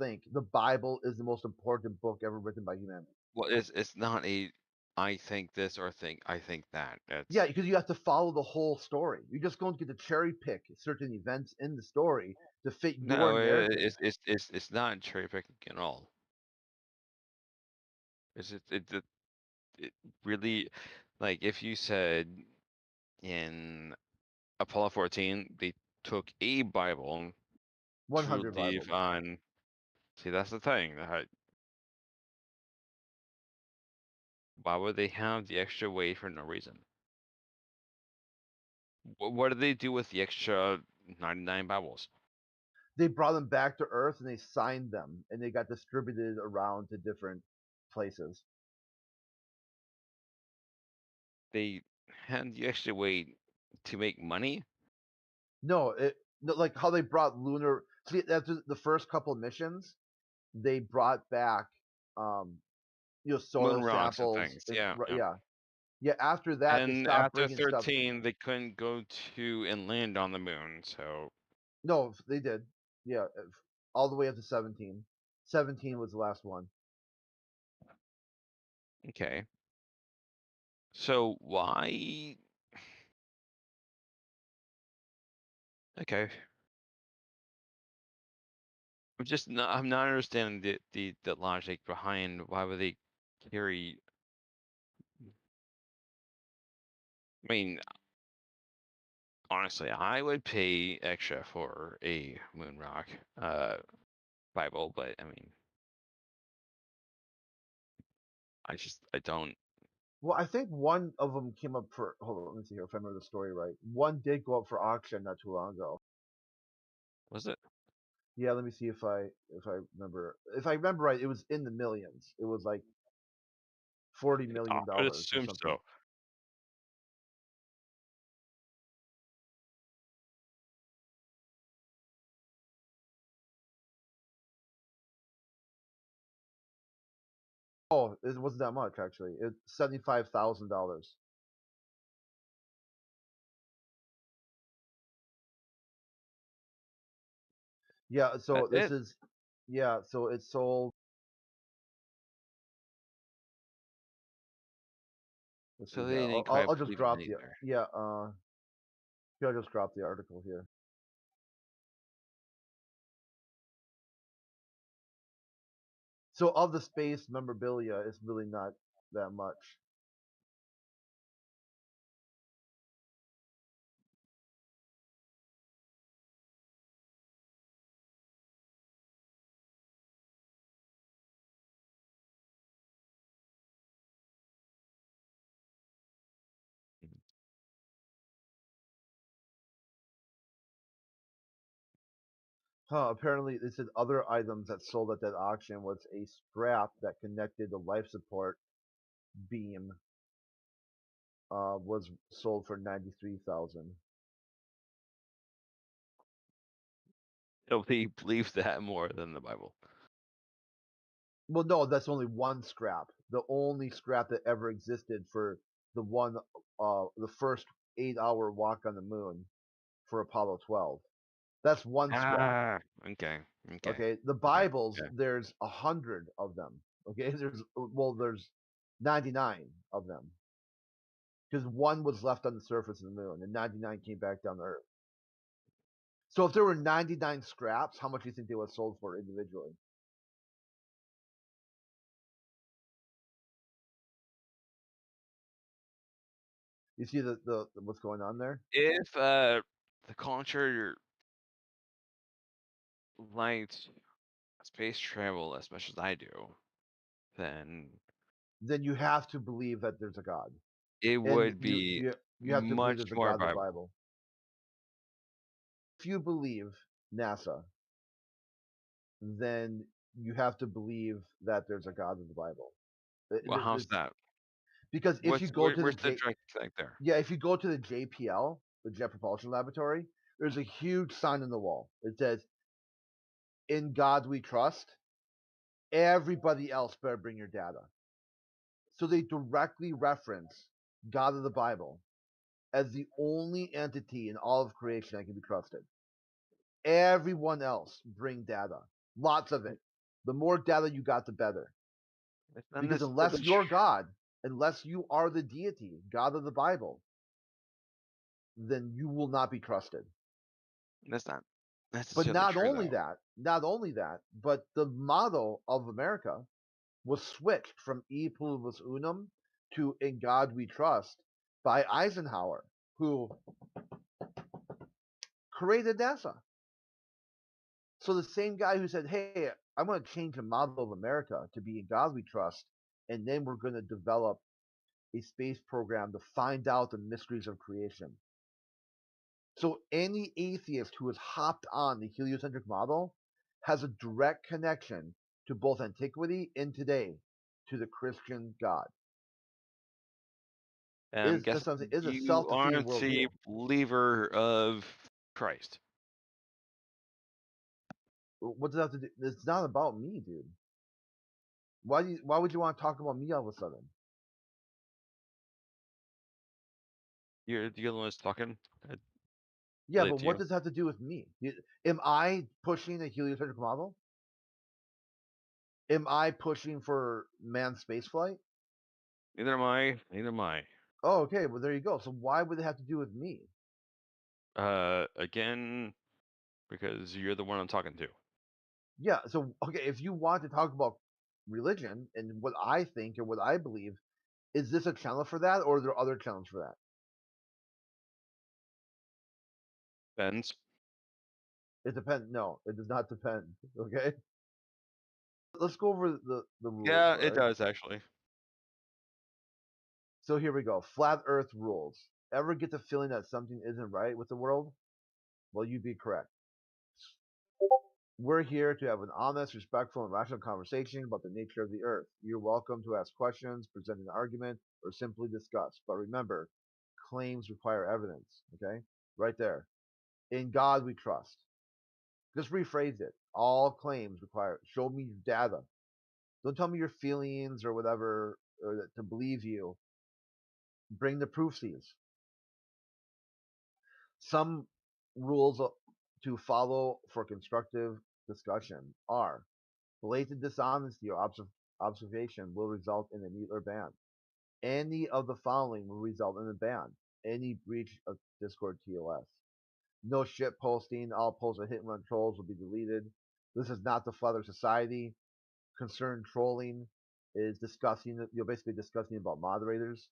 think the Bible is the most important book ever written by humanity. Well, it's not a I think this or I think that. Yeah, It's because you have to follow the whole story. You're just going to get to cherry pick certain events in the story to fit your no, narrative. it's not cherry picking at all. It really, like, if you said in Apollo 14 they took a Bible, to 100 leave Bibles. on. See, that's the thing. Why would they have the extra weight for no reason? What did they do with the extra 99 Bibles? They brought them back to Earth and they signed them, and they got distributed around to different places. They had the extra weight to make money. No, like how they brought lunar. See, after the first couple of missions, they brought back, um, Moon soil rocks and samples, things. and Yeah, yeah. yeah, yeah. After that, they And stopped after bringing stuff. 13, they couldn't go to and land on the moon. So, No, they did. Yeah, all the way up to 17. 17 was the last one. okay. So why? Okay. I'm not understanding the logic behind why would they carry. I mean, honestly, I would pay extra for a moon rock Bible, but I mean, I don't. Well, I think one of them came up for. Hold on, let me see here if I remember the story right. One did go up for auction not too long ago. Was it? Yeah, let me see if I remember. If I remember right, it was in the millions. It was like $40 I million would dollars or assume something. so. Oh, it wasn't that much actually. It's $75,000. Yeah, so That's this it. is yeah, so it sold. Let's see So here. they didn't I'll quite just believe in drop it the either. yeah. Here, I'll just drop the article here. So of the space memorabilia, it's really not that much. Apparently, they said other items that sold at that auction was a strap that connected the life support beam. Was sold for 93,000. Nobody believes that more than the Bible. Well, no, that's only one scrap. The only scrap that ever existed for the first 8-hour walk on the moon for Apollo 12. That's one scrap. Ah, okay, okay, Okay, the okay, Bibles, okay. there's 100 of them. Okay, there's 99 of them because one was left on the surface of the moon and 99 came back down to Earth. So if there were 99 scraps, how much do you think they would have sold for individually? You see the what's going on there? If the culture liked space travel as much as I do, then Then you have to believe that there's a God, it and would be you have to believe much there's a more God in the Bible. Bible. If you believe NASA, then you have to believe that there's a God in the Bible. Well, how's It's that? because if you go to the Where's the direct connect there? yeah, if you go to the JPL, the Jet Propulsion Laboratory, there's a huge sign on the wall. It says, "In God we trust." Everybody else better bring your data. So they directly reference God of the Bible as the only entity in all of creation that can be trusted. Everyone else bring data, lots of it. The more data you got, the better. That's not Because necessarily unless you're God, unless you are the deity, God of the Bible, then you will not be trusted. That's not But necessarily true, though. not only that, but the motto of America was switched from E pluribus unum to In God We Trust by Eisenhower, who created NASA. So the same guy who said, "Hey, I'm going to change the model of America to be In God We Trust, and then we're going to develop a space program to find out the mysteries of creation." So any atheist who has hopped on the heliocentric model has a direct connection to both antiquity and today to the Christian God. And I'm Is that's guessing something is a you self-defeating aren't a worldview. believer of Christ. What does that have to do? It's not about me, dude. Why would you want to talk about me all of a sudden? You're the other one that's talking. I Yeah, relate but to what you. does that have to do with me? Am I pushing a heliocentric model? Am I pushing for manned spaceflight? Neither am I. Neither am I. Oh, okay. Well, there you go. So why would it have to do with me? Again, because you're the one I'm talking to. Yeah. So okay, if you want to talk about religion and what I think and what I believe, is this a channel for that, or are there other channels for that? Ben's. It depends. No, it does not depend. Okay. Let's go over the rules. Yeah, All it right. does actually. So here we go. Flat Earth rules. Ever get the feeling that something isn't right with the world? Well, you'd be correct. We're here to have an honest, respectful, and rational conversation about the nature of the Earth. You're welcome to ask questions, present an argument, or simply discuss. But remember, claims require evidence. Okay? Right there. In God we trust. Just rephrase it. All claims require, show me data. Don't tell me your feelings or whatever, or to believe you. Bring the proofsies. Some rules to follow for constructive discussion are blatant dishonesty or observation will result in a mute or ban. Any of the following will result in a ban. Any breach of Discord TOS. No shit posting. All posts of hit and run trolls will be deleted. This is not the Flutter Society. Concerned trolling is discussing, you're basically discussing about moderators.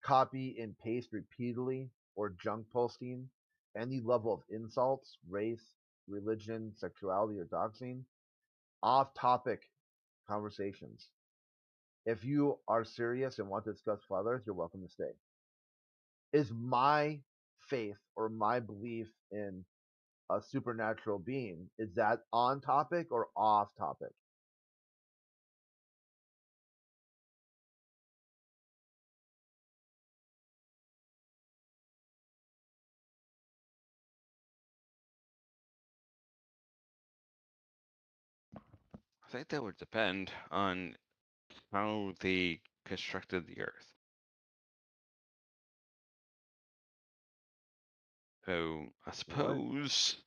Copy and paste repeatedly or junk posting. Any level of insults, race, religion, sexuality, or doxing. Off topic conversations. If you are serious and want to discuss flat Earth, you're welcome to stay. Is my faith or my belief in a supernatural being, is that on topic or off topic? I think that would depend on how they constructed the Earth. So I What? suppose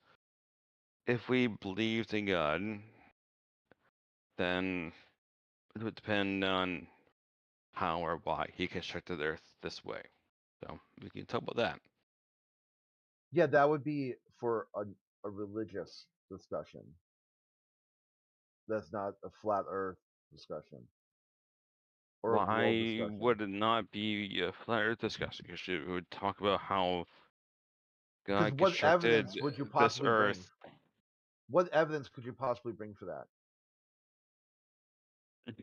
if we believed in God, then it would depend on how or why he constructed the Earth this way. So we can talk about that. Yeah, that would be for a religious discussion. That's not a flat Earth discussion or a globe Why discussion. would it not be a flat Earth discussion? Because it would talk about how Because God what constructed evidence would you this possibly bring? Earth. What evidence could you possibly bring for that?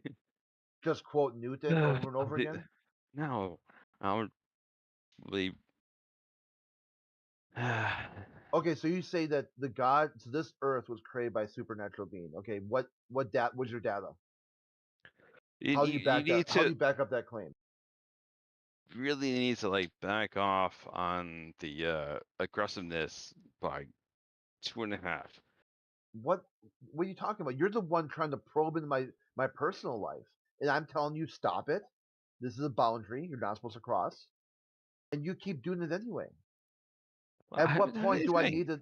Just quote Newton over and over again? No, I would believe. Okay, so you say that the God, so this Earth was created by a supernatural being. Okay, what dat was your data? How do you you back that? need How do to you back up that claim? really need to like back off on the aggressiveness by 2.5. What what are you talking about? You're the one trying to probe into my personal life, and I'm telling you stop it. This is a boundary you're not supposed to cross, and you keep doing it anyway. I At what haven't done point do I anything. need to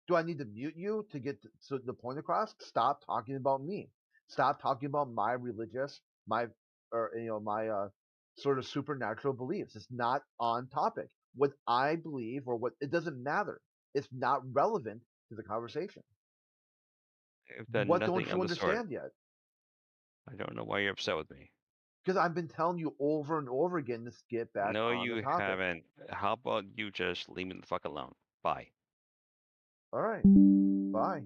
Do I need to mute you to get the point across? Stop talking about me. Stop talking about my religious, my or my sort of supernatural beliefs. It's not on topic. What I believe or what it doesn't matter. It's not relevant to the conversation. I've done What don't nothing you of the sort. understand yet? I don't know why you're upset with me. Because I've been telling you over and over again to get back No, on the you topic. haven't. How about you just leave me the fuck alone? Bye. All right. Bye.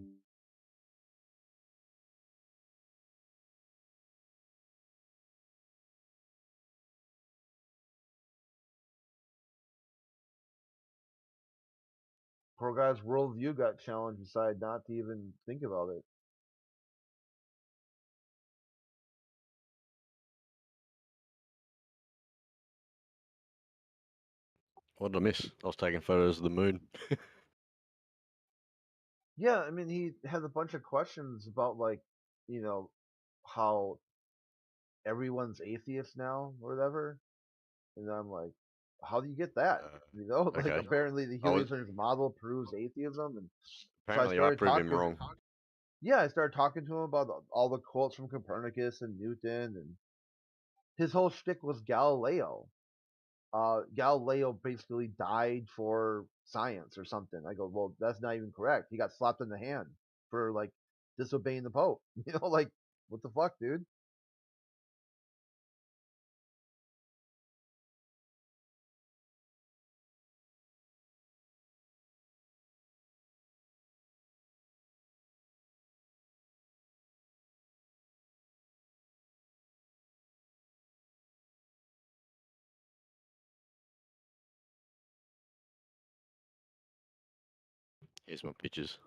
Poor guy's worldview got challenged, decided not to even think about it. What did I miss? I was taking photos of the moon. Yeah, I mean, he had a bunch of questions about how everyone's atheist now or whatever, and I'm like, how do you get that? Like Okay. apparently the I was heliocentrism model proves atheism, and so I apparently I started proved talking. him wrong. Yeah, I started talking to him about all the quotes from Copernicus and Newton, and his whole shtick was Galileo. Galileo basically died for science or something. I go, well, that's not even correct. He got slapped in the hand for like disobeying the Pope. Like what the fuck, dude? Here's my pictures.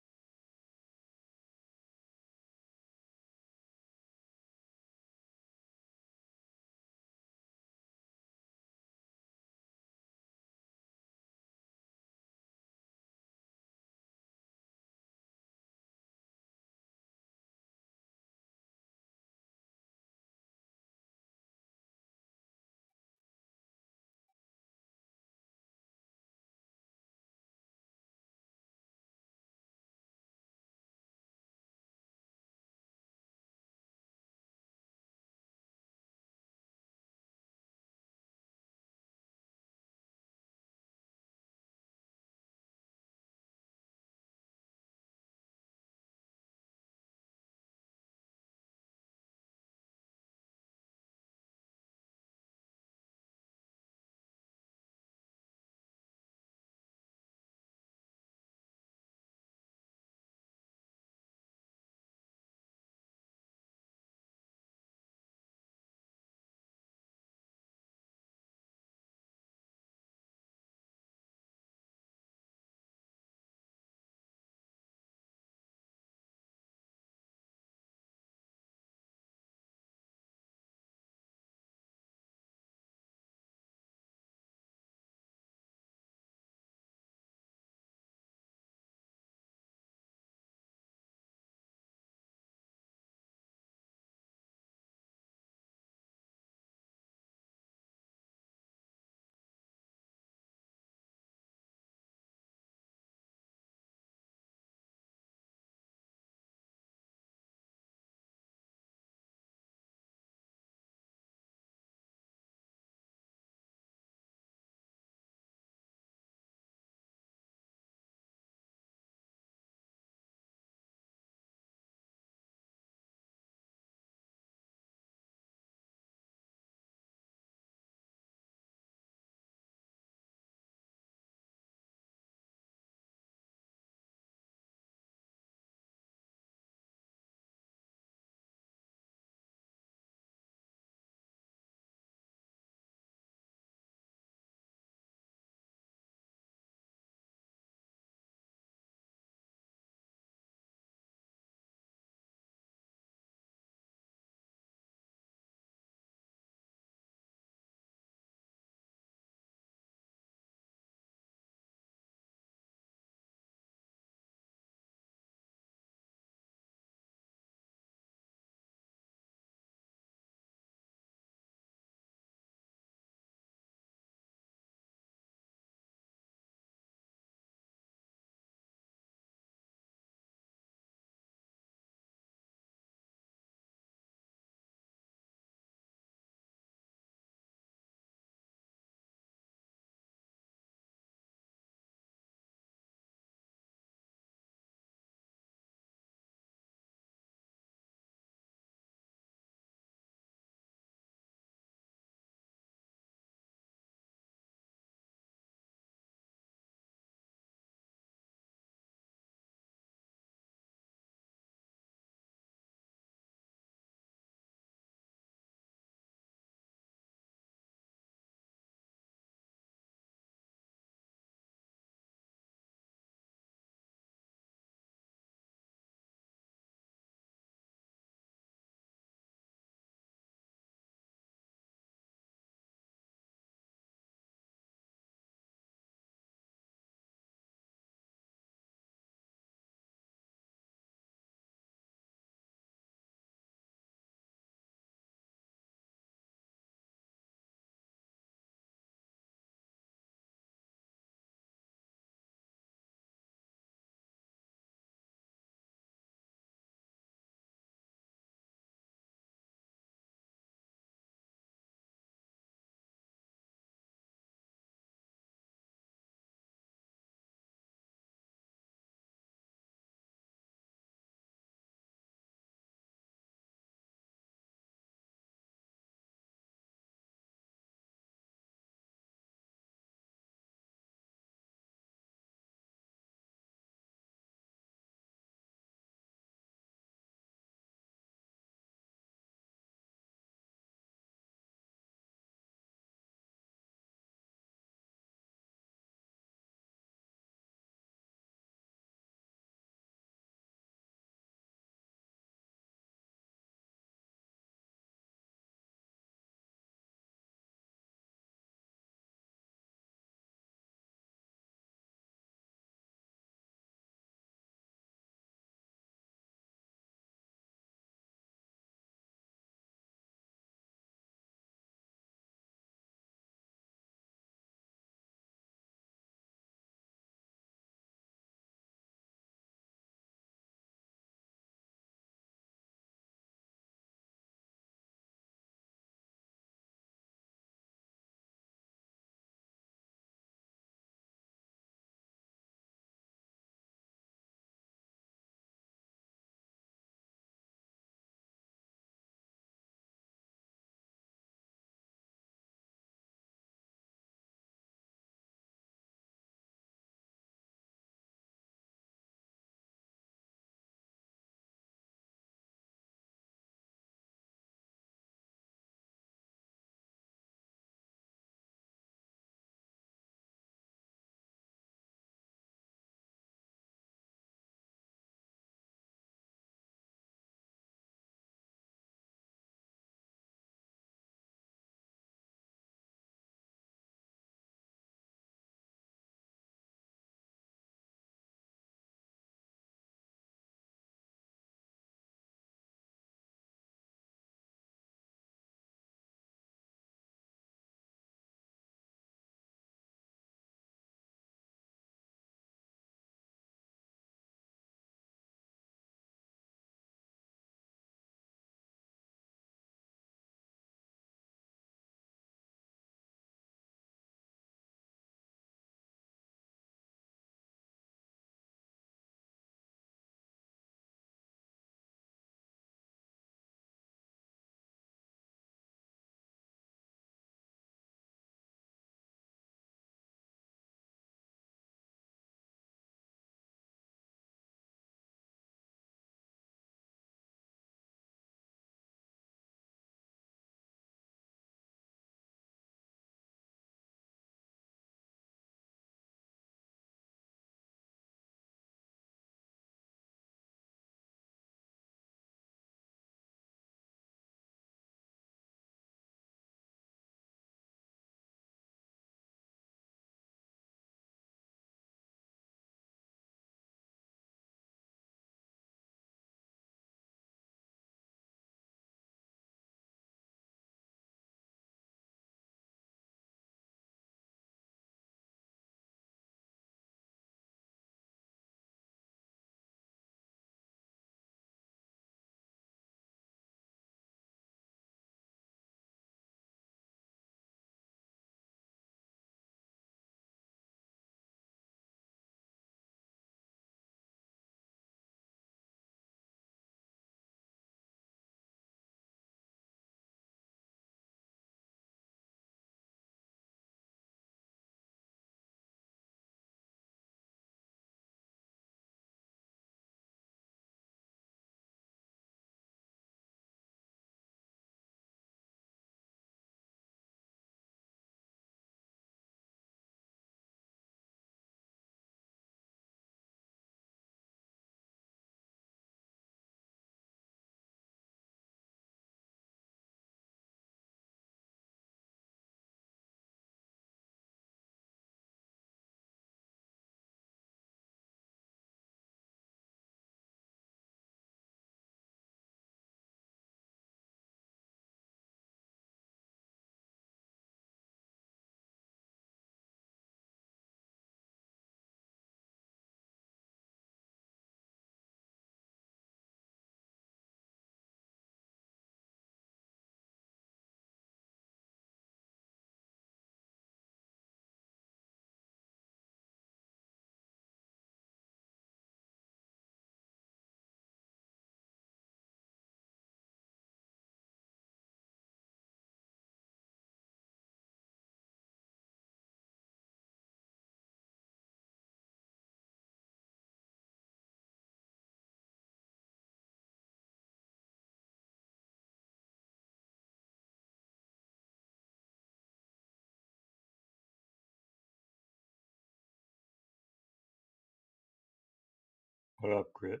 What up, Grit?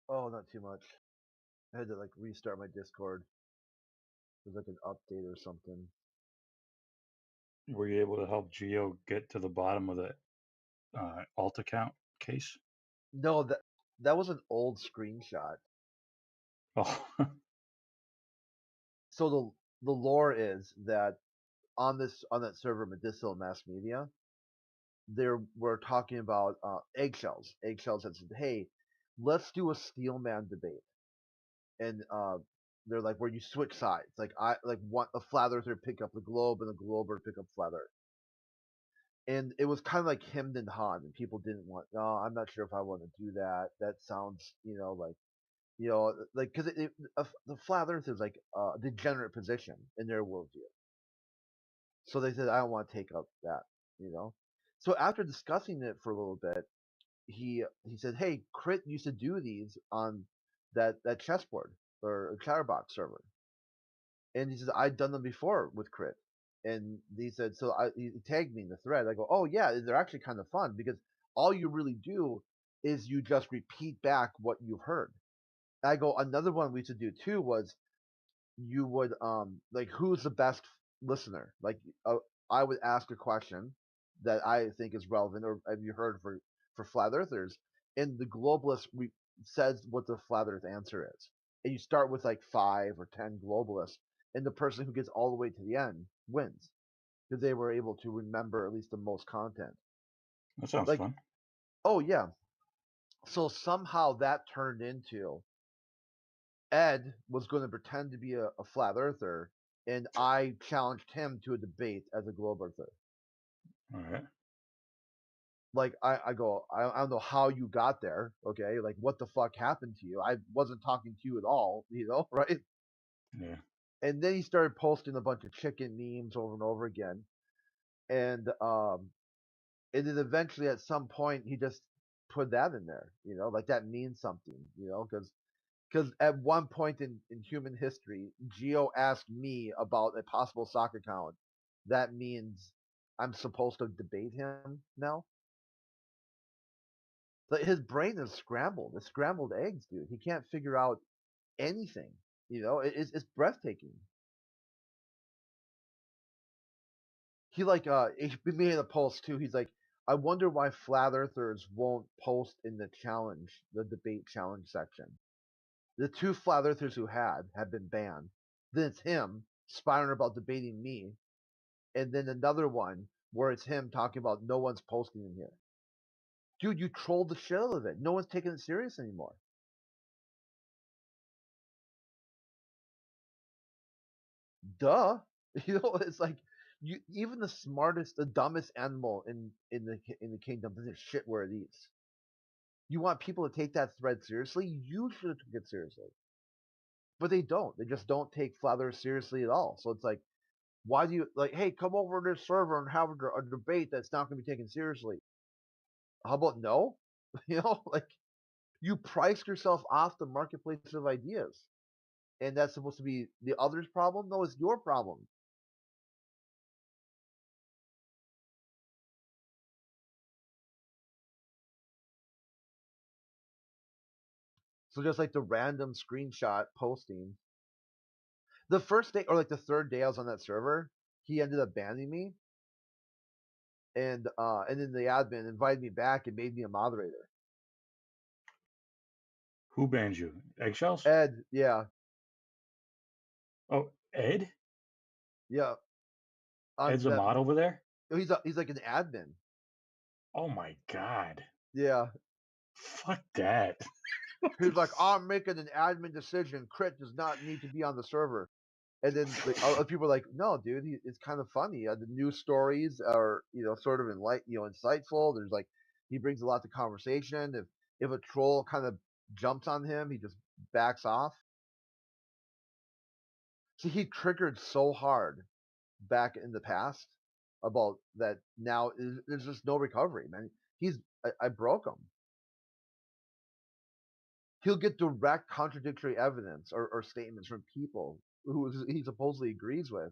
Oh, not too much. I had to like restart my Discord. There's like an update or something. Were you able to help Geo get to the bottom of the alt account case? No, that was an old screenshot. Oh, So the lore is that on that server Medicinal Mass Media, there we're talking about eggshells. Eggshells that said, "Hey, let's do a Steelman debate," and they're like where you switch sides. Like I like want a flat earther pick up the globe and the glober pick up flat earth. And it was kind of like hemmed and hawed, and people didn't want. No, I'm not sure if I want to do that. That sounds, like because the flat Earth is like a degenerate position in their worldview. So they said, I don't want to take up that. So after discussing it for a little bit, he said, hey, Crit used to do these on that chessboard or Chatterbox server, and he says I'd done them before with Crit, and he said he tagged me in the thread. I go, oh yeah, they're actually kind of fun because all you really do is you just repeat back what you've heard. I go, another one we used to do too was you would like who's the best listener? Like I would ask a question that I think is relevant, or have you heard for flat earthers? And the globalist says what the flat earth answer is, and you start with like 5 or 10 globalists, and the person who gets all the way to the end wins because they were able to remember at least the most content. that sounds Like, fun. oh yeah, so somehow that turned into Ed was going to pretend to be a flat earther, and I challenged him to a debate as a globe earther. All right. Like I go, I don't know how you got there. Okay, like what the fuck happened to you? I wasn't talking to you at all, right? Yeah. And then he started posting a bunch of chicken memes over and over again, and and then eventually at some point he just put that in there, like that means something, because at one point in human history, Geo asked me about a possible soccer account. That means I'm supposed to debate him now. Like his brain is scrambled. It's scrambled eggs, dude. He can't figure out anything. It's breathtaking. He made a post too. He's like, I wonder why flat earthers won't post in the debate challenge section. The 2 flat earthers who have been banned. Then it's him spiraling about debating me, and then another one where it's him talking about no one's posting in here. Dude, you trolled the shit out of it. No one's taking it serious anymore. Duh. It's like even the smartest, the dumbest animal in the kingdom doesn't shit where it eats. You want people to take that thread seriously? You should take it seriously. But they don't. They just don't take flat earth seriously at all. So it's like, why do you like? Hey, come over to this server and have a debate that's not going to be taken seriously. How about no? Like you priced yourself off the marketplace of ideas, and that's supposed to be the other's problem. No, it's your problem. So just like the random screenshot posting, the first day or like the third day I was on that server, he ended up banning me, and then the admin invited me back and made me a moderator. Who banned you? Eggshells? Ed, yeah, Oh, Ed? yeah, on Ed's a that. mod over there? He's like an admin. Oh my god. Yeah, Fuck that. he's like, I'm making an admin decision. Crit does not need to be on the server. And then like other people are like, no, dude, it's kind of funny. The news stories are sort of insightful. There's like he brings a lot to conversation. If a troll kind of jumps on him, he just backs off. See, he triggered so hard back in the past about that. Now there's just no recovery, man. I broke him. He'll get direct contradictory evidence or statements from people who he supposedly agrees with,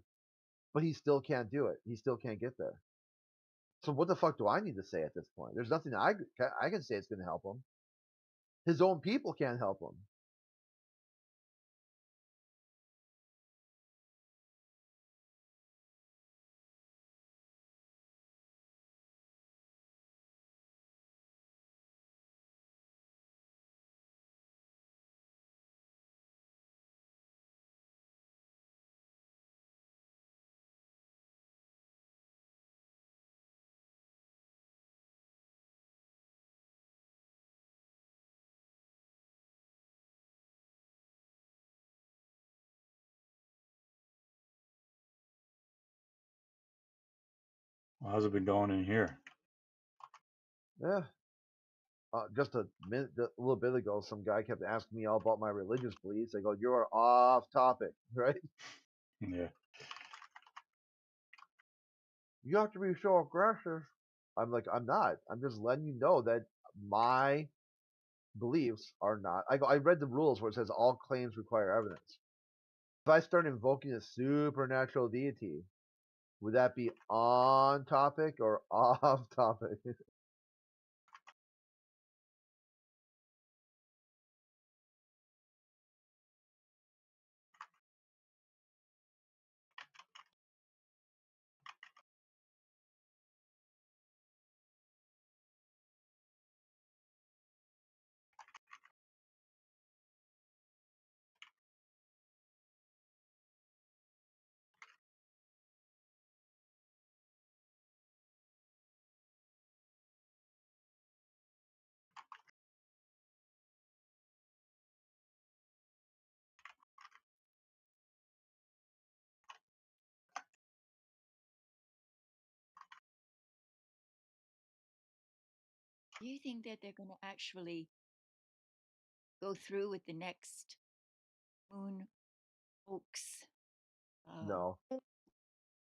but he still can't do it. He still can't get there. So what the fuck do I need to say at this point? There's nothing I can say it's going to help him. His own people can't help him. Well, how's it been going in here? Yeah. Just a little bit ago, some guy kept asking me all about my religious beliefs. I go, "You're off topic, right? Yeah. You have to be so aggressive." I'm like, I'm not. I'm just letting you know that my beliefs are not. I read the rules where it says all claims require evidence. If I start invoking a supernatural deity, would that be on topic or off topic? Do you think that they're going to actually go through with the next moon hoax? No.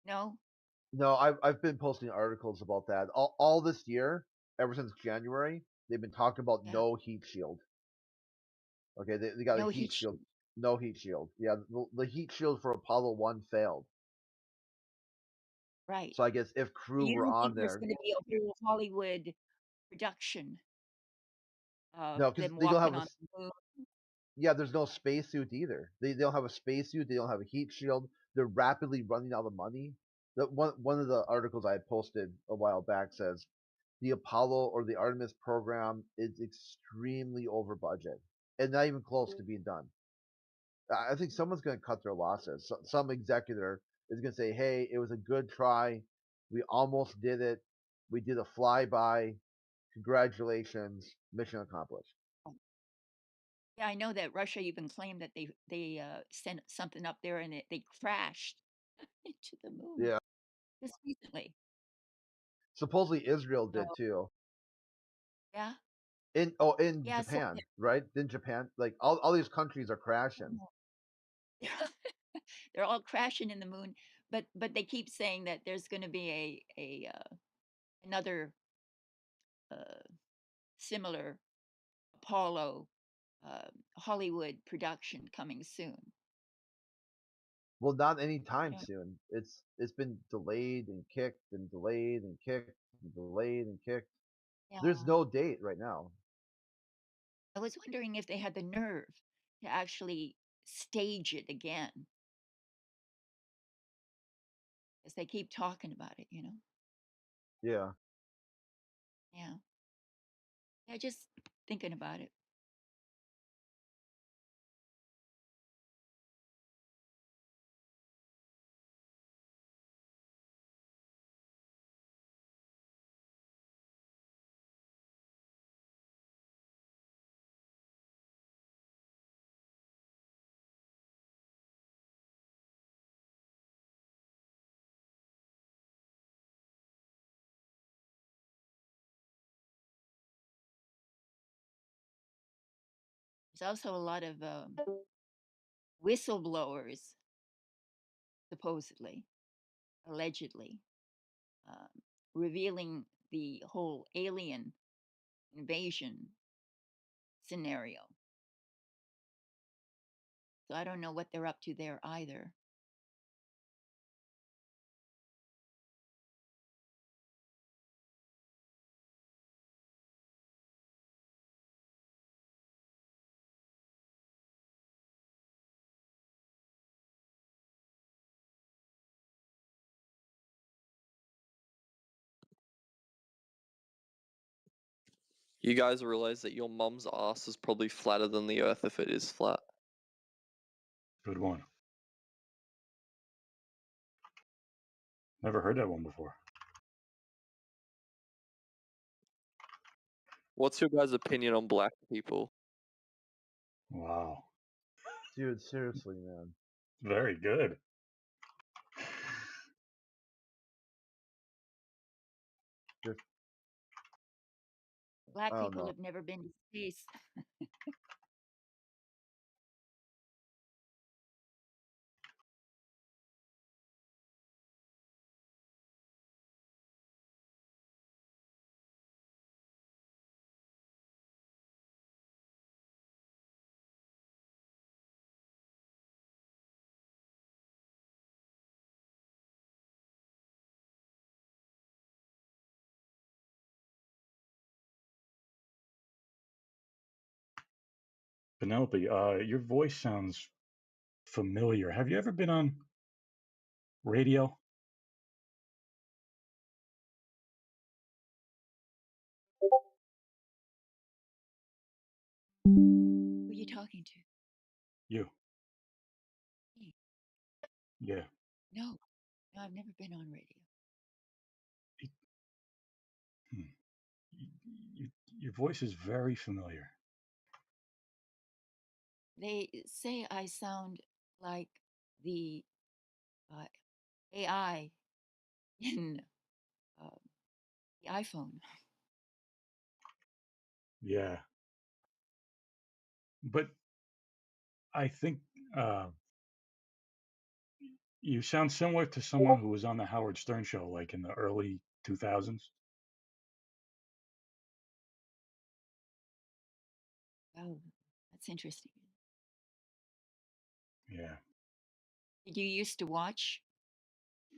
No? No, I've been posting articles about that all this year, ever since January. They've been talking about Yeah. no heat shield. Okay, they got a No heat heat shield. No heat shield. Yeah, the heat shield for Apollo 1 failed. Right. So I guess if crew You were don't on think there's there, going to be a whole Hollywood production of no, because them they don't walking have on the moon? yeah, there's no spacesuit either. They don't have a spacesuit. They don't have a heat shield. They're rapidly running out of money. One of the articles I had posted a while back says the Apollo or the Artemis program is extremely over budget and not even close to being done. I think someone's going to cut their losses. Some executor is going to say, "Hey, it was a good try. We almost did it. We did a flyby. Congratulations, mission accomplished." Yeah, I know that Russia even claimed that they sent something up there and they crashed into the moon Yeah. just recently. Supposedly Israel So did too. yeah, In yeah. So Japan, right? In Japan, like all these countries are crashing. they're all crashing in the moon, but they keep saying that there's going to be a another uh, similar Apollo Hollywood production coming soon. Well, not I anytime don't. soon. It's been delayed and kicked and delayed and kicked and delayed and kicked. Yeah, There's no date right now. I was wondering if they had the nerve to actually stage it again, as they keep talking about it. Yeah. Yeah, yeah. Just thinking about it. There's also a lot of whistleblowers, supposedly, allegedly, um, revealing the whole alien invasion scenario. So I don't know what they're up to there either. You guys realize that your mum's ass is probably flatter than the Earth if it is flat. Good one. Never heard that one before. What's your guys' opinion on black people? Wow. Dude, seriously, man. Very good. Black I don't people know. have never been to space. Penelope, your voice sounds familiar. Have you ever been on radio? Who are you talking to? You. Me? Yeah. No, no, I've never been on radio. Hmm. Your voice is very familiar. They say I sound like the AI in the iPhone. Yeah. But I think you sound similar to someone who was on the Howard Stern show, like in the early 2000s. Oh, that's interesting. Yeah. Did you used to watch?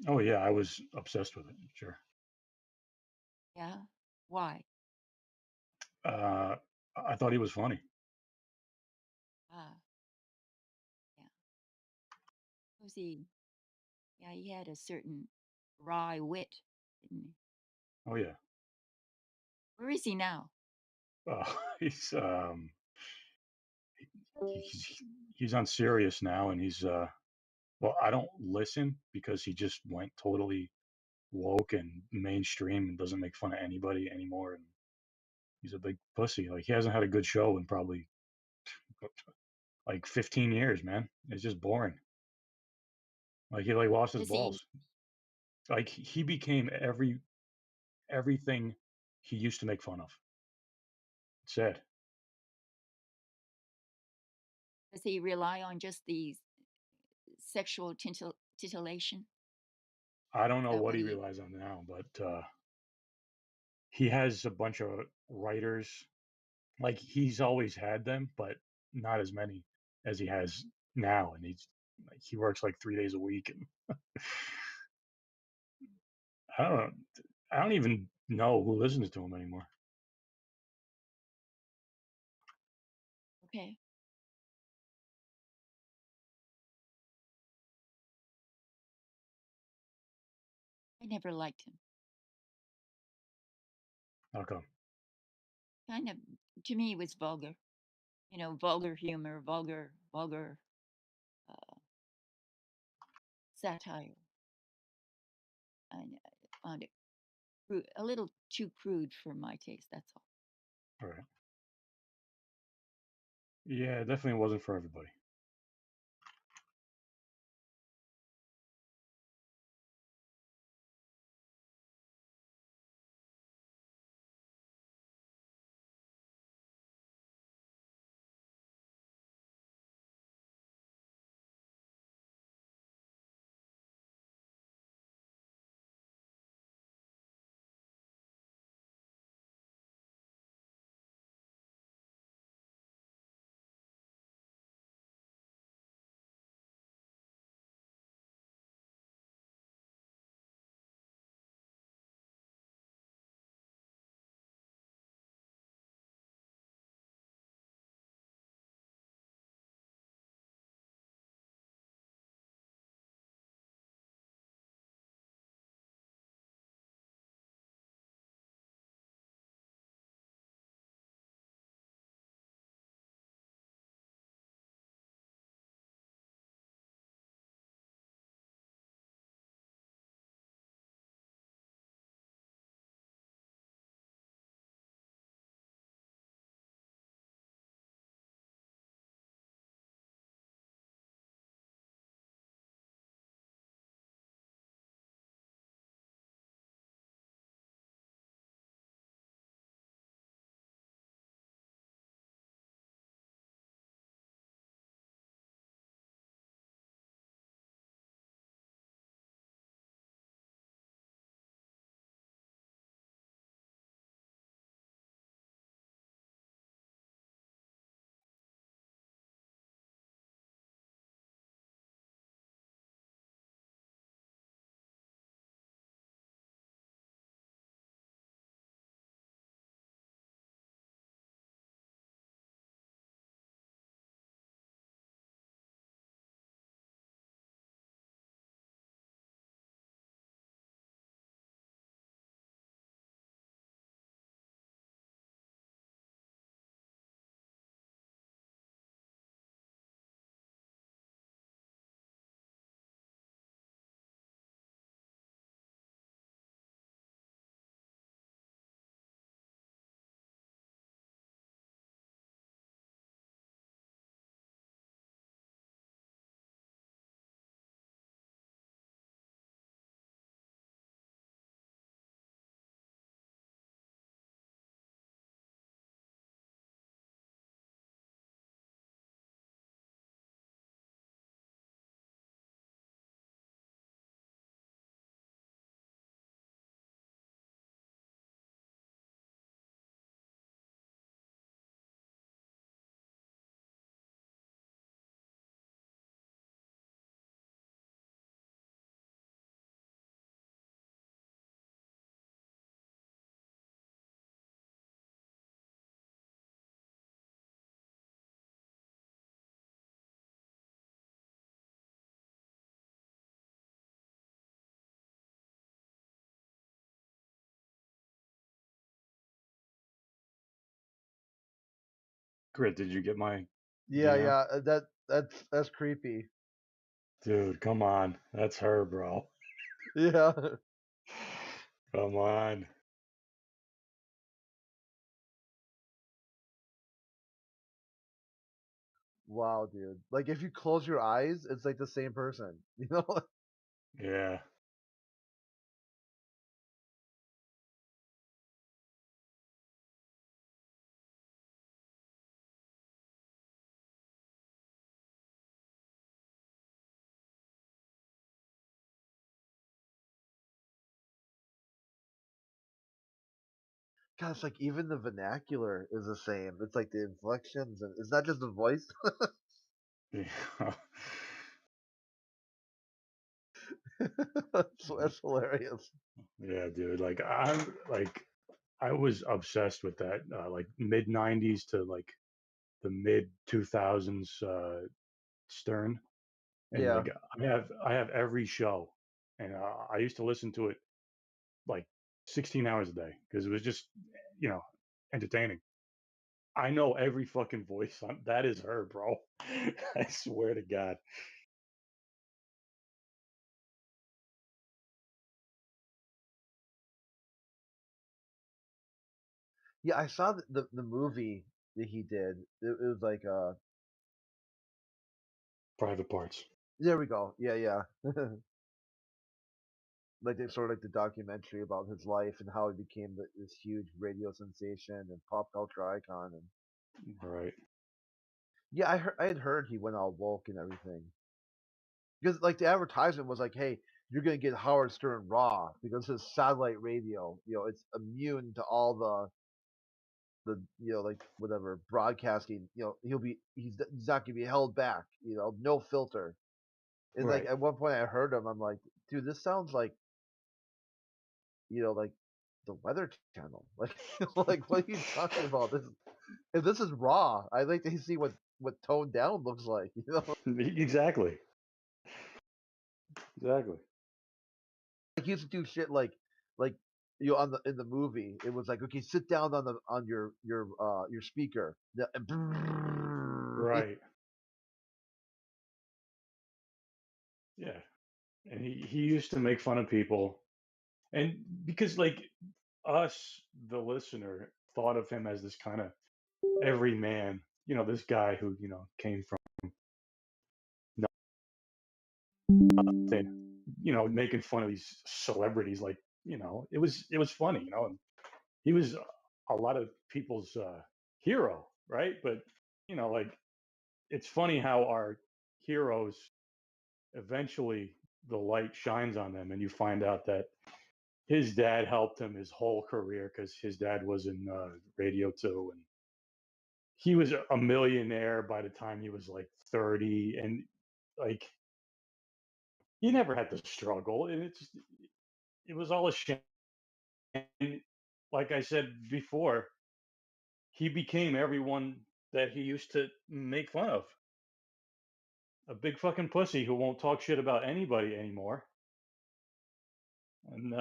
Oh, yeah. I was obsessed with it. Sure. Yeah. Why? Uh, I thought he was funny. Ah, yeah. Was he? Yeah, he had a certain wry wit, didn't he? Oh, yeah. Where is he now? He's he's he's on Sirius now, and he's well, I don't listen because he just went totally woke and mainstream and doesn't make fun of anybody anymore, and he's a big pussy. Like he hasn't had a good show in probably like 15 years, man. It's just boring. Like he like lost his Does he? balls. Like he became everything he used to make fun of. It's sad. Does he rely on just the sexual titillation? I don't Is know that what what he he? relies on now, but he has a bunch of writers. Like he's always had them, but not as many as he has now. And he's like he works like 3 days a week, and I don't know. I don't even know who listens to him anymore. Okay. I never liked him. How come? Kind of, to me, it was vulgar. You know, vulgar humor, vulgar uh, satire. And I found it a little too crude for my taste. That's all. All right. Yeah, it definitely wasn't for everybody. Grit, did you get my Yeah, DM? yeah. That's creepy. Dude, come on. That's her, bro. Yeah. Come on. Wow, dude. Like if you close your eyes, it's like the same person. You know? Yeah. God, it's like even the vernacular is the same. It's like the inflections and it's not just the voice. Yeah. That's hilarious. Yeah, dude. I was obsessed with that like mid 90s to like the mid 2000s Stern, and Yeah. like I have every show, and I used to listen to it like 16 hours a day because it was just you know entertaining. I know every fucking voice on that is her, bro. I swear to God. Yeah, I saw the movie that he did. It was like Private Parts. there we go. Yeah, yeah. Like they sort of like the documentary about his life and how he became this huge radio sensation and pop culture icon. And Right. yeah, I had heard he went all woke and everything because like the advertisement was like, hey, you're gonna get Howard Stern raw because his satellite radio, it's immune to all the like whatever broadcasting. He's not gonna be held back. No filter. And like Right. at one point I heard him, I'm like, dude, this sounds like like the Weather Channel. Like like what are you talking about? This is raw. I like to see what toned down looks like. Exactly. Exactly. Like he used to do shit like on the in the movie. It was like, okay, sit down on your speaker. Right. Yeah. And he used to make fun of people, and because like us, the listener, thought of him as this kind of everyman, this guy who came from nothing, making fun of these celebrities, like it was funny, and he was a lot of people's hero, right? But like it's funny how our heroes eventually the light shines on them, and you find out that his dad helped him his whole career because his dad was in radio too, and he was a millionaire by the time he was like 30, and like he never had to struggle, and it was all a shame. And like I said before, he became everyone that he used to make fun of. A big fucking pussy who won't talk shit about anybody anymore. And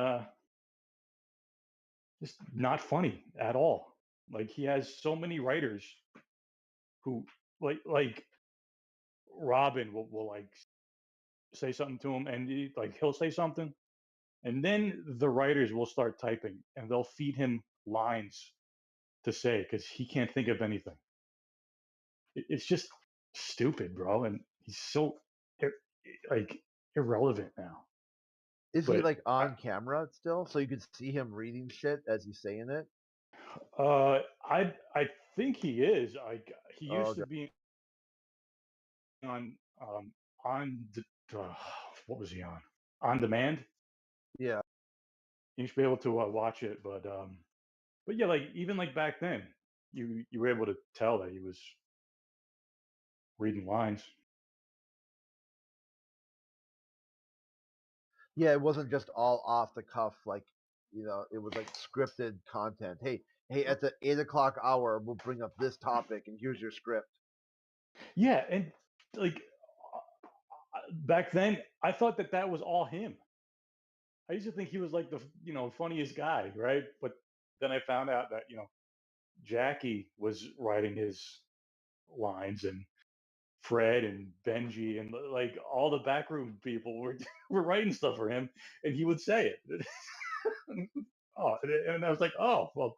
just not funny at all. Like he has so many writers who like Robin will like say something to him, and he'll say something, and then the writers will start typing and they'll feed him lines to say because he can't think of anything. It's just stupid, bro, and he's so ir- like irrelevant now. Is he But like on camera still, so you could see him reading shit as he's saying it? I think he is. Like he Oh, used to God. be on on what was he on? On demand. Yeah. You used to be able to watch it, but yeah, like even like back then, you were able to tell that he was reading lines. Yeah, it wasn't just all off the cuff, like it was like scripted content. Hey, at the 8 o'clock hour, we'll bring up this topic, and here's your script. Yeah, and like back then, I thought that was all him. I used to think he was like the funniest guy, right? But then I found out that Jackie was writing his lines, and Fred and Benji and like all the backroom people were were writing stuff for him, and he would say it. Oh, and I was like, oh well,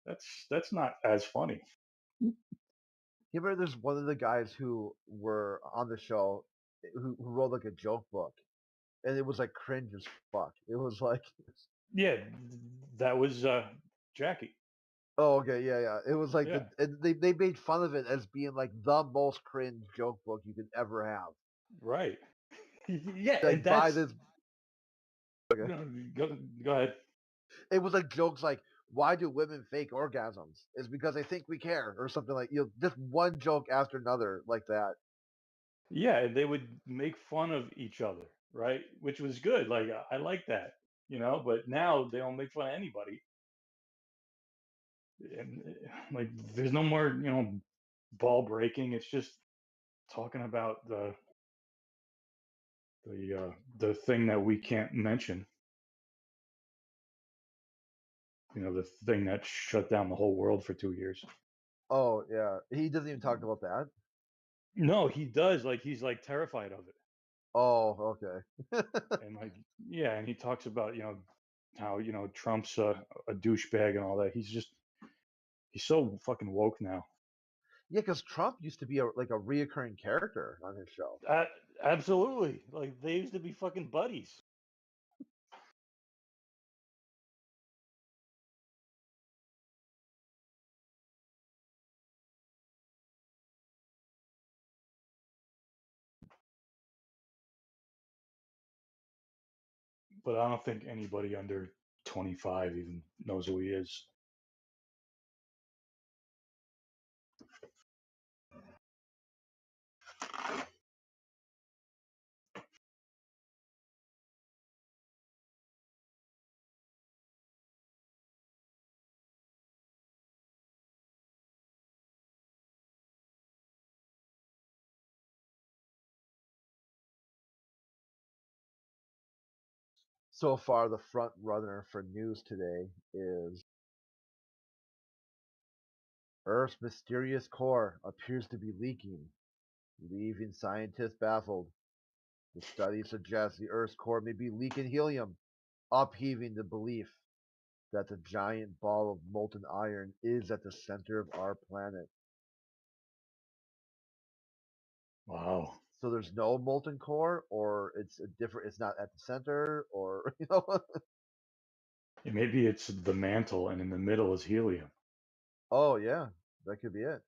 that's not as funny. You remember there's one of the guys who were on the show who wrote like a joke book, and it was like cringe as fuck. It was like, Yeah, that was Jackie. oh okay, yeah. It was like Yeah. and they made fun of it as being like the most cringe joke book you could ever have. Right. Yeah, Like and buy that's this. Okay. no, go ahead. It was like jokes like, why do women fake orgasms? It's because they think we care, or something like, just one joke after another like that. Yeah, and they would make fun of each other, right? Which was good. Like I like that, But now they don't make fun of anybody, and like there's no more, ball breaking. It's just talking about the thing that we can't mention. The thing that shut down the whole world for 2 years. Oh yeah, he doesn't even talk about that. No, he does. Like he's like terrified of it, Oh okay. and like yeah, and he talks about how Trump's a douchebag and all that. He's so fucking woke now. Yeah, because Trump used to be like a reoccurring character on his show. Absolutely. Like they used to be fucking buddies. But I don't think anybody under 25 even knows who he is. So far, the front runner for news today is Earth's mysterious core appears to be leaking, leaving scientists baffled. The study suggests the Earth's core may be leaking helium, upheaving the belief that the giant ball of molten iron is at the center of our planet. Wow. So there's no molten core, or it's not at the center, or And maybe it's the mantle and in the middle is helium. Oh yeah, that could be it.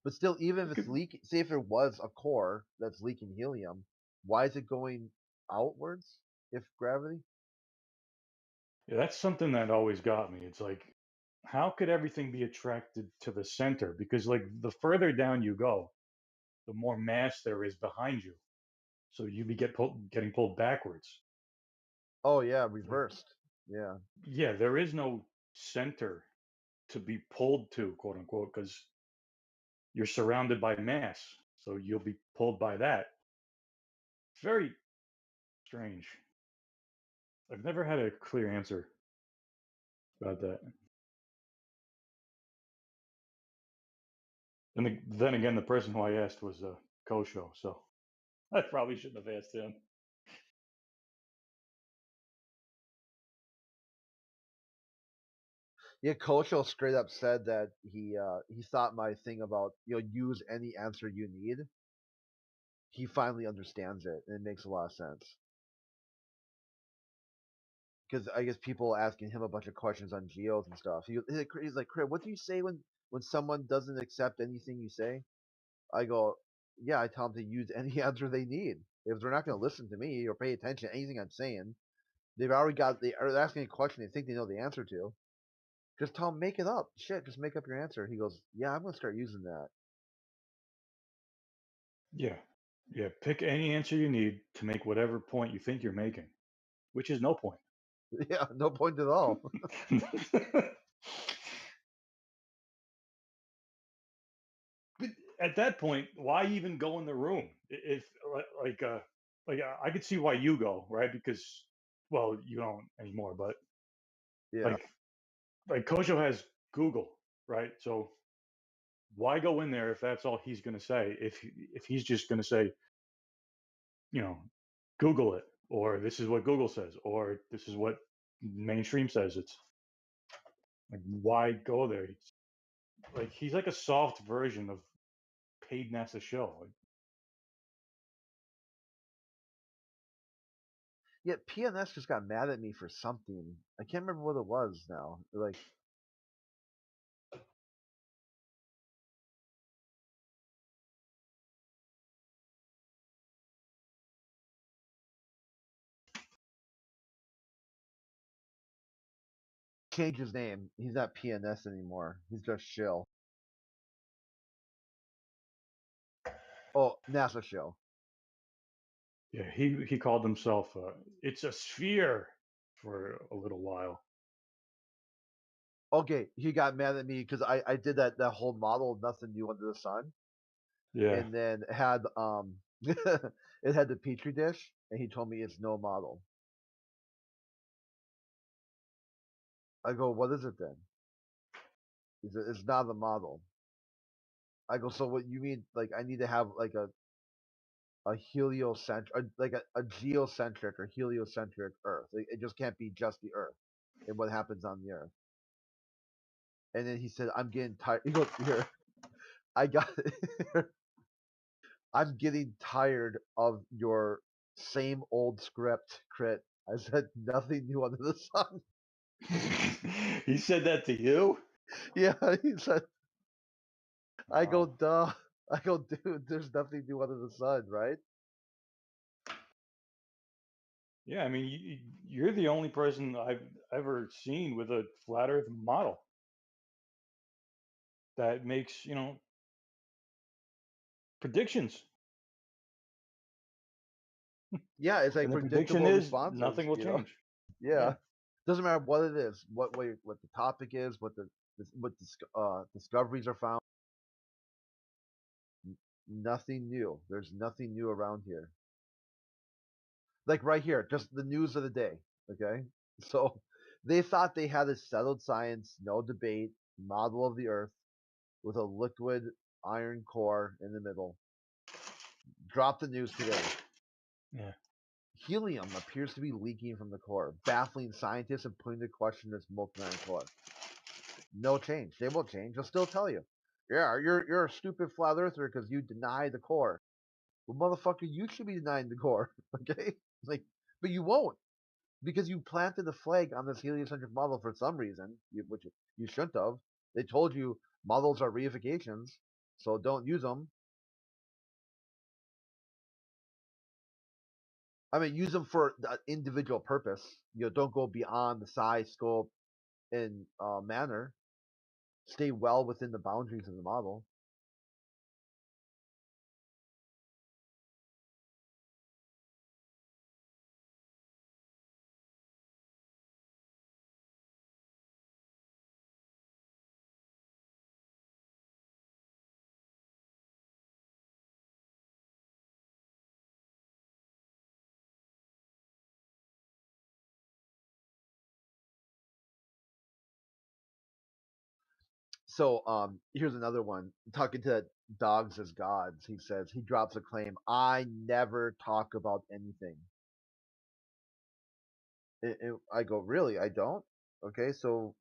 But still, even if it's Could- leaking, say if there was a core that's leaking helium, why is it going outwards if gravity? Yeah, that's something that always got me. It's like, how could everything be attracted to the center? Because like the further down you go, the more mass there is behind you. So getting pulled backwards. Oh yeah, It's like, reversed. Yeah. yeah, there is no center to be pulled to, quote unquote, because you're surrounded by mass. So you'll be pulled by that. It's very strange. I've never had a clear answer about that. And then again, the person who I asked was Kosho, so I probably shouldn't have asked him. Yeah, Kosho straight up said that he thought my thing about use any answer you need. He finally understands it, and it makes a lot of sense. Because I guess people asking him a bunch of questions on geos and stuff. He's like, Crib, what do you say when someone doesn't accept anything you say? I go, yeah, I tell them to use any answer they need. If they're not going to listen to me or pay attention to anything I'm saying, they are asking a question they think they know the answer to. Just tell them, make it up. Shit, just make up your answer. He goes, yeah, I'm going to start using that. Yeah. Yeah. Pick any answer you need to make whatever point you think you're making, which is no point. Yeah, no point at all. But at that point, why even go in the room? If I could see why you go, right? Because well, you don't anymore, but Yeah. like Kojo has Google. right? So why go in there if that's all he's going to say? If he's just going to say, you know, Google it, or this is what Google says, or this is what mainstream says. It's like, why go there? He's like a soft version of paid NASA show. Like, Yet PNS just got mad at me for something. I can't remember what it was now. Like, changed his name. He's not PNS anymore. He's just Shill. Oh, NASA Shill. yeah, he called himself it's a sphere for a little while. Okay, he got mad at me because I did that whole model, nothing new under the sun, Yeah, and then had it had the petri dish, and he told me it's no model. I go, what is it then? He said, it's not a model. I go, so what you mean? Like I need to have like a heliocentric, like a geocentric or heliocentric Earth. It just can't be just the Earth and what happens on the Earth. And then he said, I'm getting tired. He goes, here, I got it. I'm getting tired of your same old script, Crit. I said, nothing new under the sun. he said that to you. Yeah, he said, I go, Wow. duh. I go, dude, there's nothing new under the sun, right? Yeah, I mean, you're the only person I've ever seen with a flat Earth model that makes, predictions. Yeah, it's like And the prediction predictable is responses, nothing will change. Yeah. Doesn't matter what it is, what the topic is, what discoveries are found. Nothing new. There's nothing new around here. Like right here, just the news of the day. Okay, so they thought they had a settled science, no debate model of the Earth with a liquid iron core in the middle. Dropped the news today. Yeah. Helium appears to be leaking from the core, baffling scientists and putting into question this molten iron core. No change. They won't change. They'll still tell you, yeah, you're a stupid flat earther because you deny the core. Well, motherfucker, you should be denying the core, okay? Like, but you won't because you planted the flag on this heliocentric model for some reason, which you shouldn't have. They told you models are reifications, so don't use them. I mean, use them for the individual purpose. Don't go beyond the size, scope, and manner. Stay well within the boundaries of the model. So here's another one. Talking to dogs as gods, he says he drops a claim. I never talk about anything. I go, really? I don't. Okay, so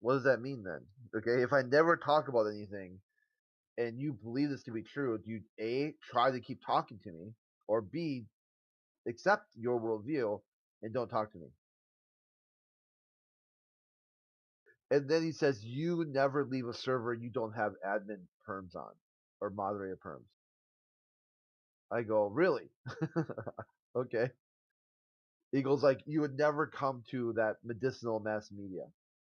what does that mean then? Okay, if I never talk about anything and you believe this to be true, do you A, try to keep talking to me, or B, accept your worldview and don't talk to me? And then he says, you never leave a server you don't have admin perms on or moderator perms. I go, really? Okay. He goes like, you would never come to that medicinal mass media.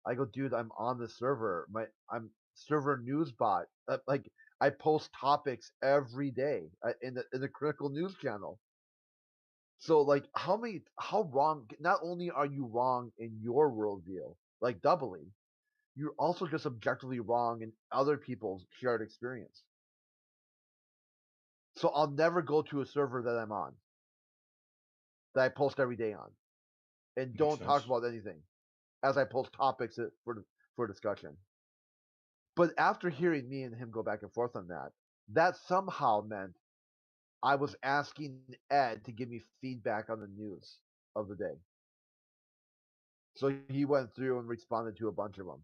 I go, dude, I'm on the server. I'm server news bot. Like I post topics every day in the critical news channel. So like, how wrong? Not only are you wrong in your worldview, like doubly, you're also just objectively wrong in other people's shared experience. So I'll never go to a server that I'm on, that I post every day on, and Makes don't talk sense. about anything as I post topics for discussion. But after hearing me and him go back and forth on that, that somehow meant I was asking Ed to give me feedback on the news of the day. So he went through and responded to a bunch of them.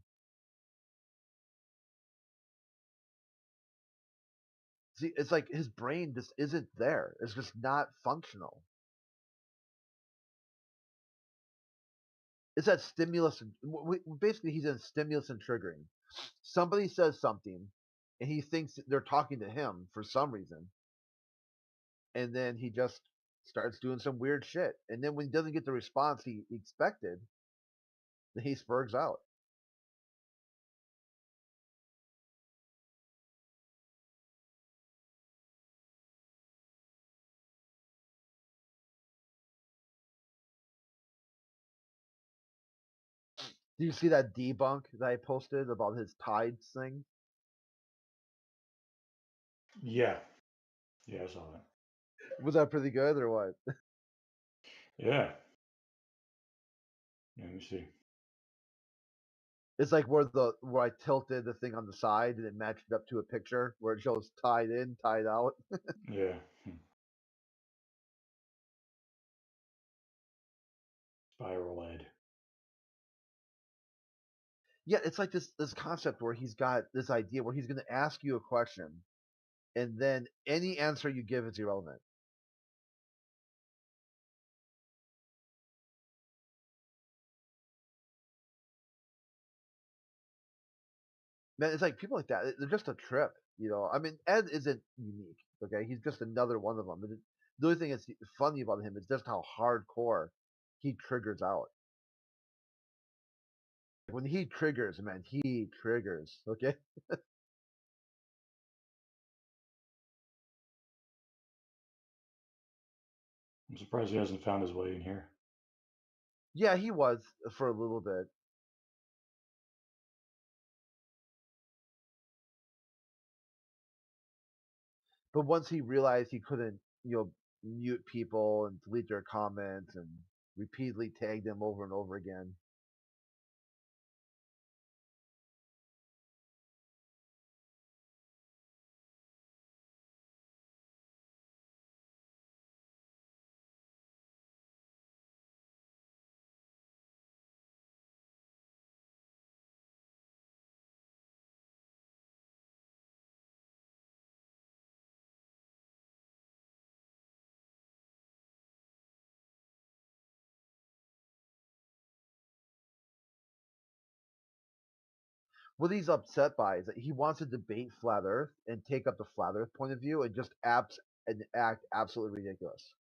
See, it's like his brain just isn't there. It's just not functional. It's that stimulus. Basically, he's in stimulus and triggering. Somebody says something, and he thinks they're talking to him for some reason, and then he just starts doing some weird shit. And then when he doesn't get the response he expected, then he spurgs out. Do you see that debunk that I posted about his tides thing? Yeah. Yeah, I saw that. Was that pretty good or what? Yeah. Yeah, let me see. It's like where I tilted the thing on the side and it matched it up to a picture where it shows tied in, tied out. Yeah. Spiral Ed. Yeah, it's like this concept where he's got this idea where he's going to ask you a question, and then any answer you give is irrelevant. Man, it's like people like that. They're just a trip, you know. I mean, Ed isn't unique. Okay, he's just another one of them. And the only thing that's funny about him is just how hardcore he triggers out. When he triggers, man, he triggers. Okay. I'm surprised he hasn't found his way in here. Yeah, he was for a little bit. But once he realized he couldn't, mute people and delete their comments and repeatedly tag them over and over again. What he's upset by is that he wants to debate flat Earth and take up the flat Earth point of view and just act absolutely ridiculous.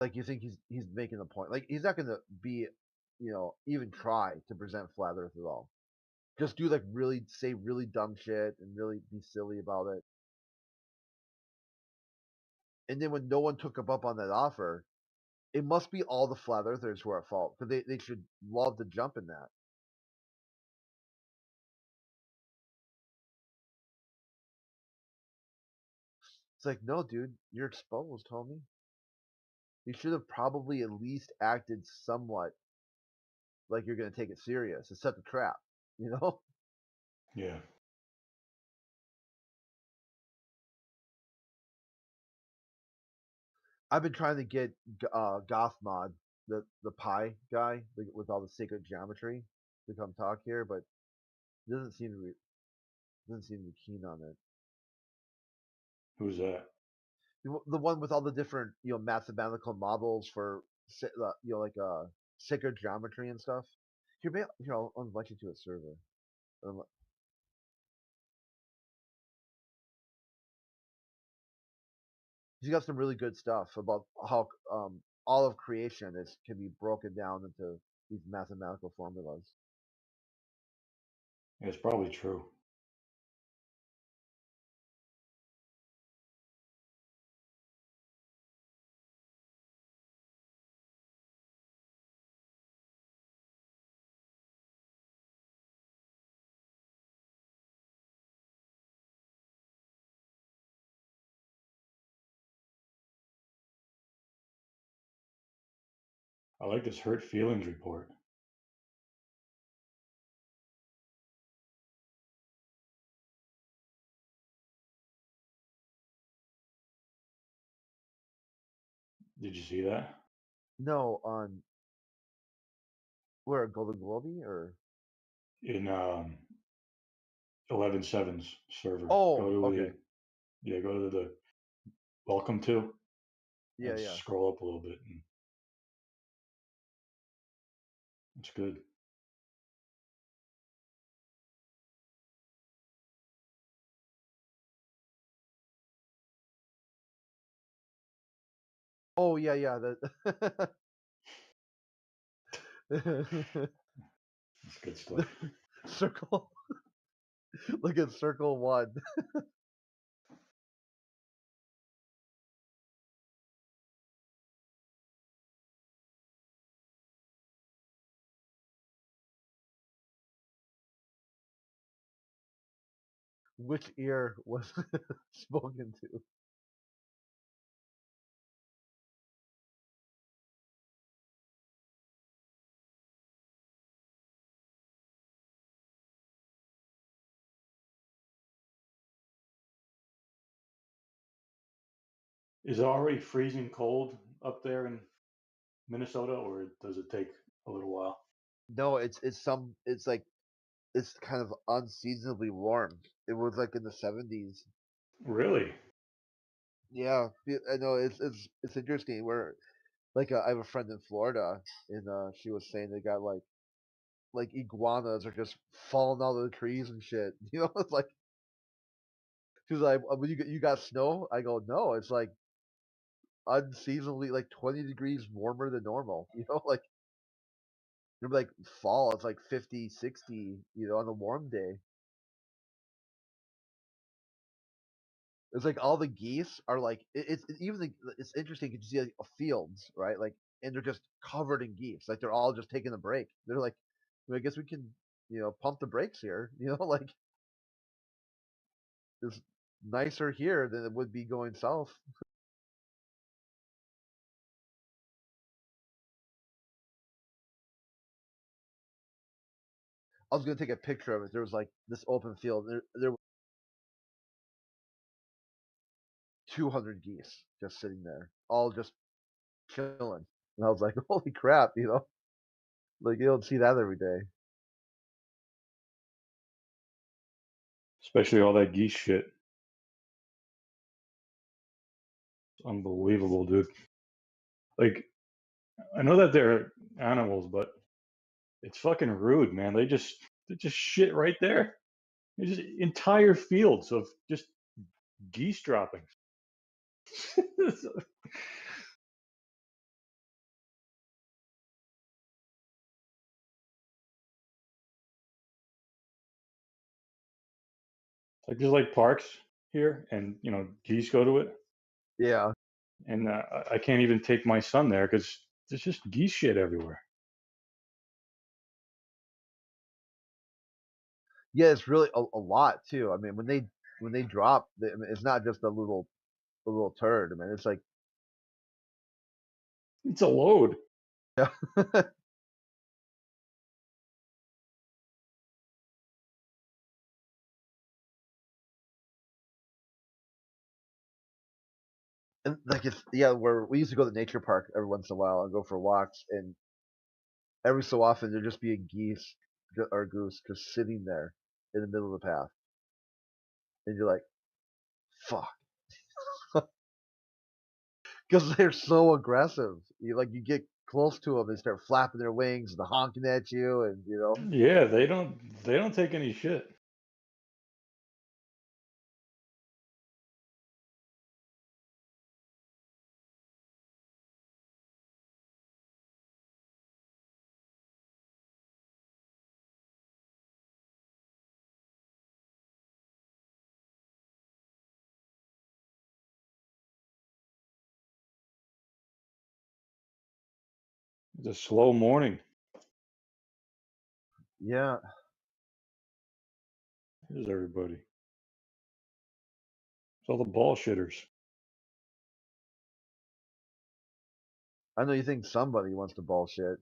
Like you think he's making a point. Like he's not going to be, even try to present flat Earth at all. Just do like really say really dumb shit and really be silly about it. And then when no one took him up on that offer, it must be all the flat earthers who are at fault because they should love to jump in that. It's like, no, dude, you're exposed, homie. You should have probably at least acted somewhat like you're going to take it serious and set the trap, you know? Yeah. I've been trying to get Goth Mod, the Pi guy with all the sacred geometry, to come talk here, but he doesn't seem to be keen on it. Who's that? The one with all the different mathematical models for sacred geometry and stuff. Here, I'll invite you to a server. Um, He's got some really good stuff about how all of creation can be broken down into these mathematical formulas. Yeah, it's probably true. I like this hurt feelings report. Did you see that? No, on where Golden Globey or In 11.7's server. oh, Go to okay, go to the welcome to yeah, and yeah. scroll up a little bit. And it's good. Oh yeah, yeah. It's good stuff. Circle. Look at Circle One. Which ear was spoken to? Is it already freezing cold up there in Minnesota, or does it take a little while? No, it's like it's kind of unseasonably warm. It was like in the 70s. Really? Yeah, I know it's interesting. Where like I have a friend in Florida, and she was saying they got like iguanas are just falling out of the trees and shit. You know, it's like she's like, when you got snow? I go, no, it's like unseasonably like 20 degrees warmer than normal. You know, like remember like fall, it's like 50, 60. You know, on a warm day. It's like all the geese are like even it's interesting because you see like fields, right? Like, and they're just covered in geese. Like they're all just taking a break. They're like, well, I guess we can, pump the brakes here. You know, like it's nicer here than it would be going south. I was gonna take a picture of it. There was like this open field. There were 200 geese just sitting there, all just chilling. And I was like, holy crap, like you don't see that every day. Especially all that geese shit. It's unbelievable, dude. Like, I know that they're animals, but it's fucking rude, man. They just shit right there. There's just entire fields of just geese droppings. Like there's like parks here, and geese go to it, Yeah, and I can't even take my son there because there's just geese shit everywhere. yeah, it's really a lot too. I mean, when they drop, I mean, it's not just a little turd. I mean, it's like It's a load. yeah. And like it's yeah, where we used to go to the nature park every once in a while and go for walks, and every so often there'd just be a geese or goose just sitting there in the middle of the path, and you're like, fuck, because they're so aggressive. You get close to them, they start flapping their wings and honking at you, and Yeah, they don't take any shit. It's a slow morning. yeah. Here's everybody. It's all the ball shitters. I know you think somebody wants to bullshit.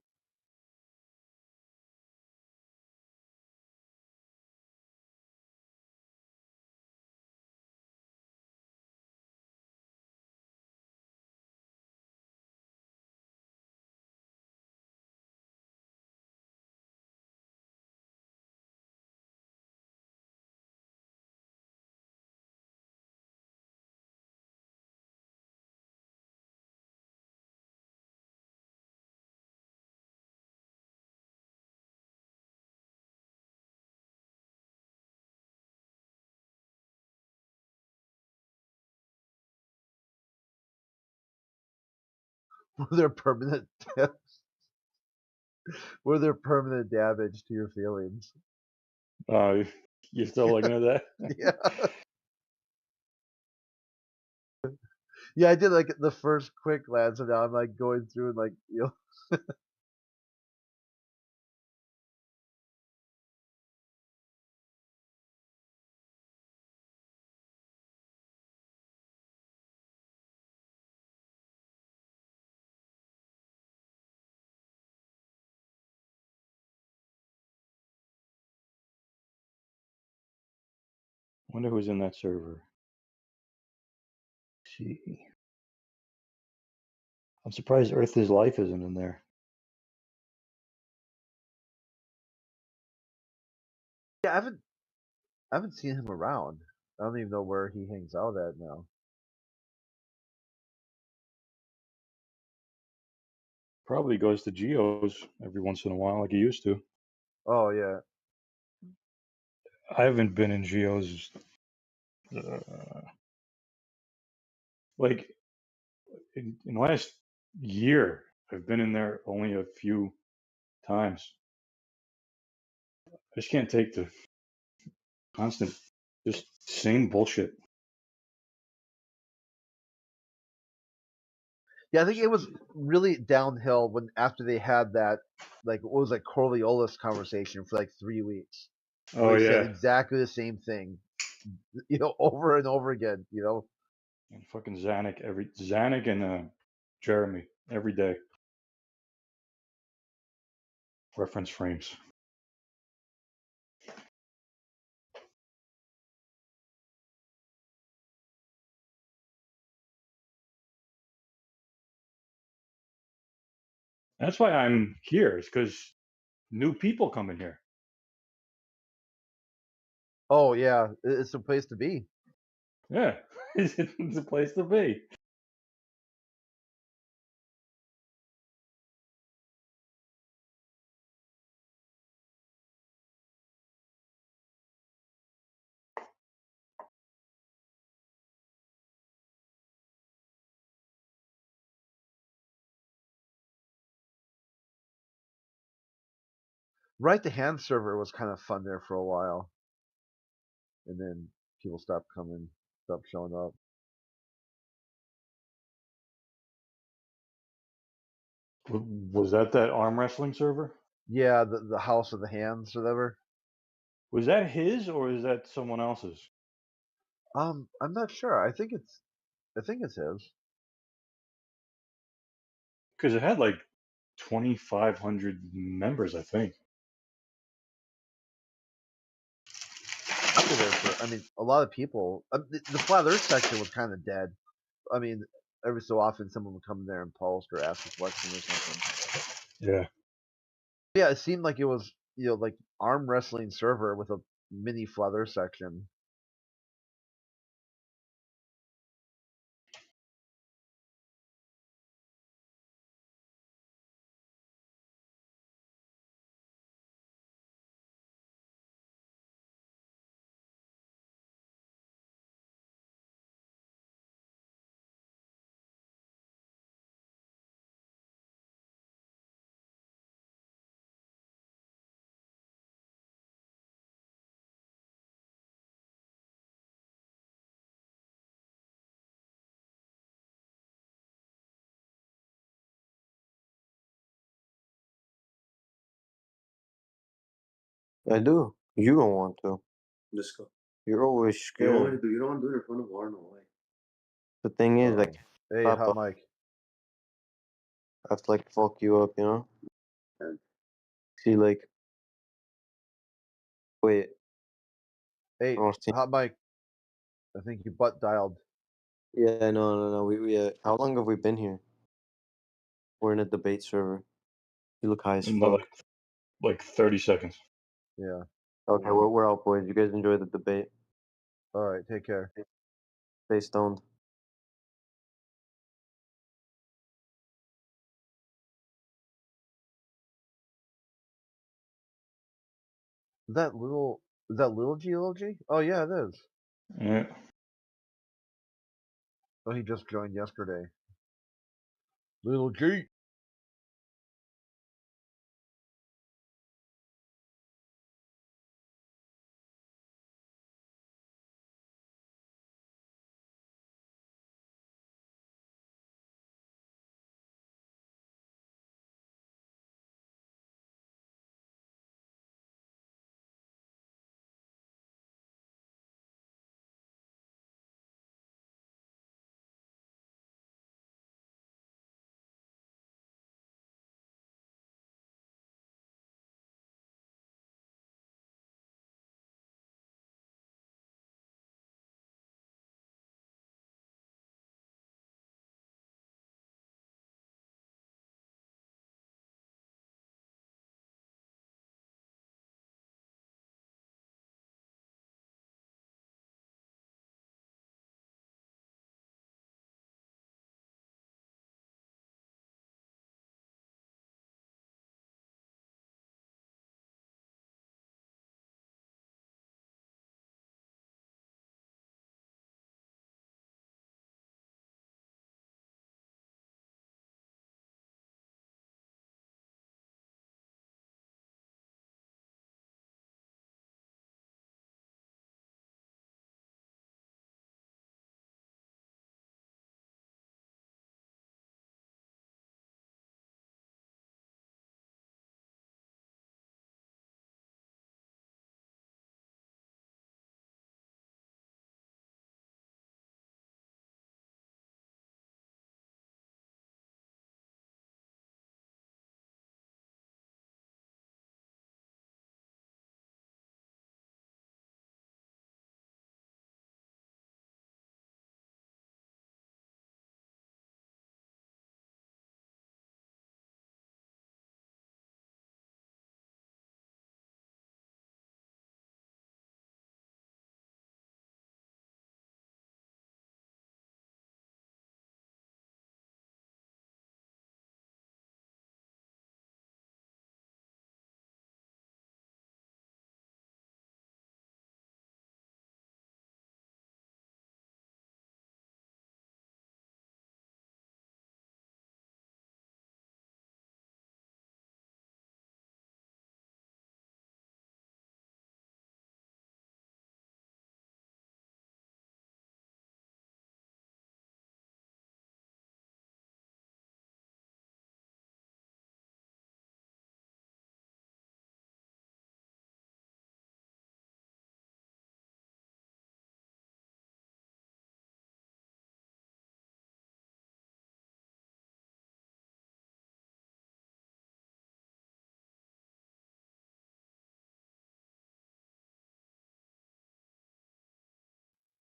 Were there permanent were there permanent damage to your feelings? You're still looking at that? Yeah. Yeah, I did like the first quick glance, and now I'm like going through and like Wonder who's in that server. See. I'm surprised Earth is Life isn't in there. yeah, I haven't seen him around. I don't even know where he hangs out at now. Probably goes to Geo's every once in a while like he used to. Oh yeah. I haven't been in Geo's like in the last year. I've been in there only a few times. I just can't take the constant, just same bullshit. Yeah, I think it was really downhill when after they had that like what was like Coriolis conversation for like 3 weeks. Oh Where he said yeah, exactly the same thing, over and over again, and fucking Zanuck and Jeremy every day. Reference frames. That's why I'm here. Is because new people come in here. Oh yeah, it's a place to be. Yeah, it's a place to be. Right to hand server was kind of fun there for a while, and then people stopped showing up. Was that arm wrestling server? Yeah, the House of the Hands or whatever. Was that his or is that someone else's? I'm not sure. I think it's his. Because it had like 2,500 members, I think. I mean, a lot of people. The Flat Earth section was kind of dead. I mean, every so often someone would come in there and post or ask a question or something. Yeah. Yeah, it seemed like it was like arm wrestling server with a mini Flat Earth section. I do. You don't want to. Just go. You're always You don't want scared. to do. You don't want to do it in front of Warren or why? The thing is, I Uh-oh. can't Hey, stop. hot mic. I have to like fuck you up, you know? And See, like, wait, Hey, I don't see. hot mic. I think you butt dialed. Yeah, no. How long have we been here? We're in a debate server. You look high as Another fuck. like 30 seconds. Yeah. Okay, we're out, boys. You guys enjoy the debate. All right. Take care. Stay stoned. Is that little geology? Oh yeah, it is. Yeah. Oh, he just joined yesterday. Little G.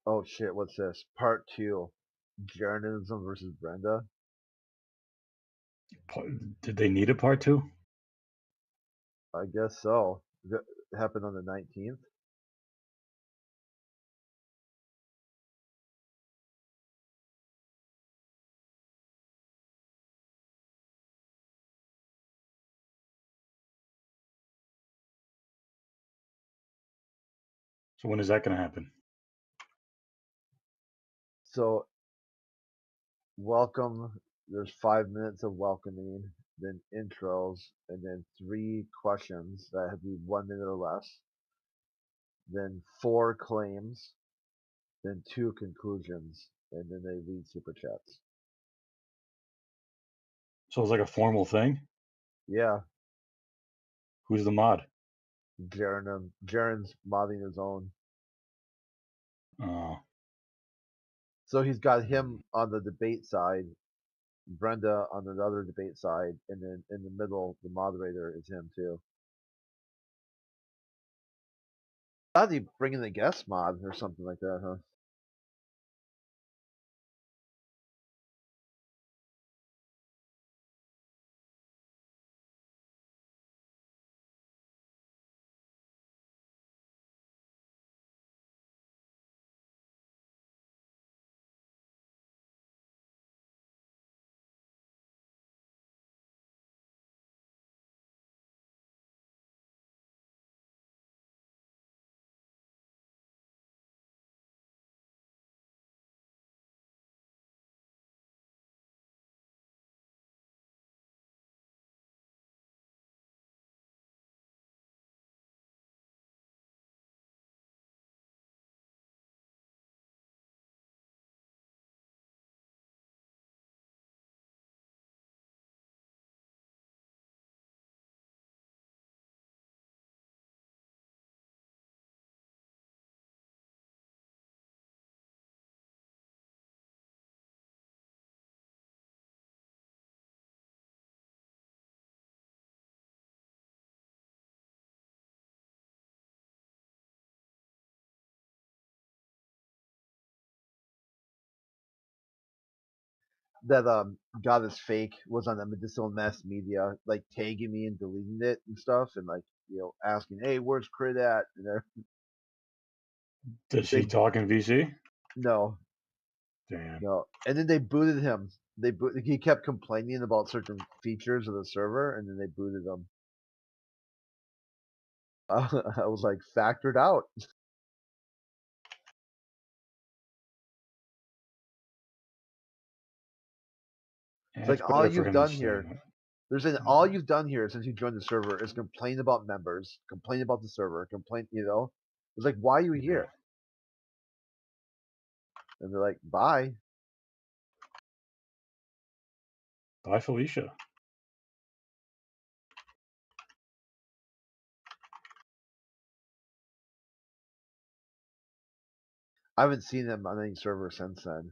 Oh shit, what's this? Part 2. Jeranism versus Brenda. Did they need a part 2? I guess so. It happened on the 19th. So when is that going to happen? So welcome. There's 5 minutes of welcoming, then intros, and then 3 questions that have to be 1 minute or less. Then 4 claims, then 2 conclusions, and then they read super chats. So it's like a formal thing? Yeah, Who's the mod? Jaren's modding his own. Oh, So he's got him on the debate side, Brenda on the other debate side, and then in the middle, the moderator is him too. I thought he bring in the guest mod or something like that, huh? that God is fake was on the medicinal mass media, like tagging me and deleting it and stuff, and like asking, "Hey, where's Crit at?" And Does they he talk in VC? no, Damn. no, and then they booted him. He kept complaining about certain features of the server, and then they booted him. I was like, factored out. It's It's like all better for you've him to done stay here. in it. They're saying all you've done here since you joined the server is complain about members, complain about the server, complain. It's like, why are you Yeah. here? And they're like, bye. Bye, Felicia. I haven't seen them on any server since then.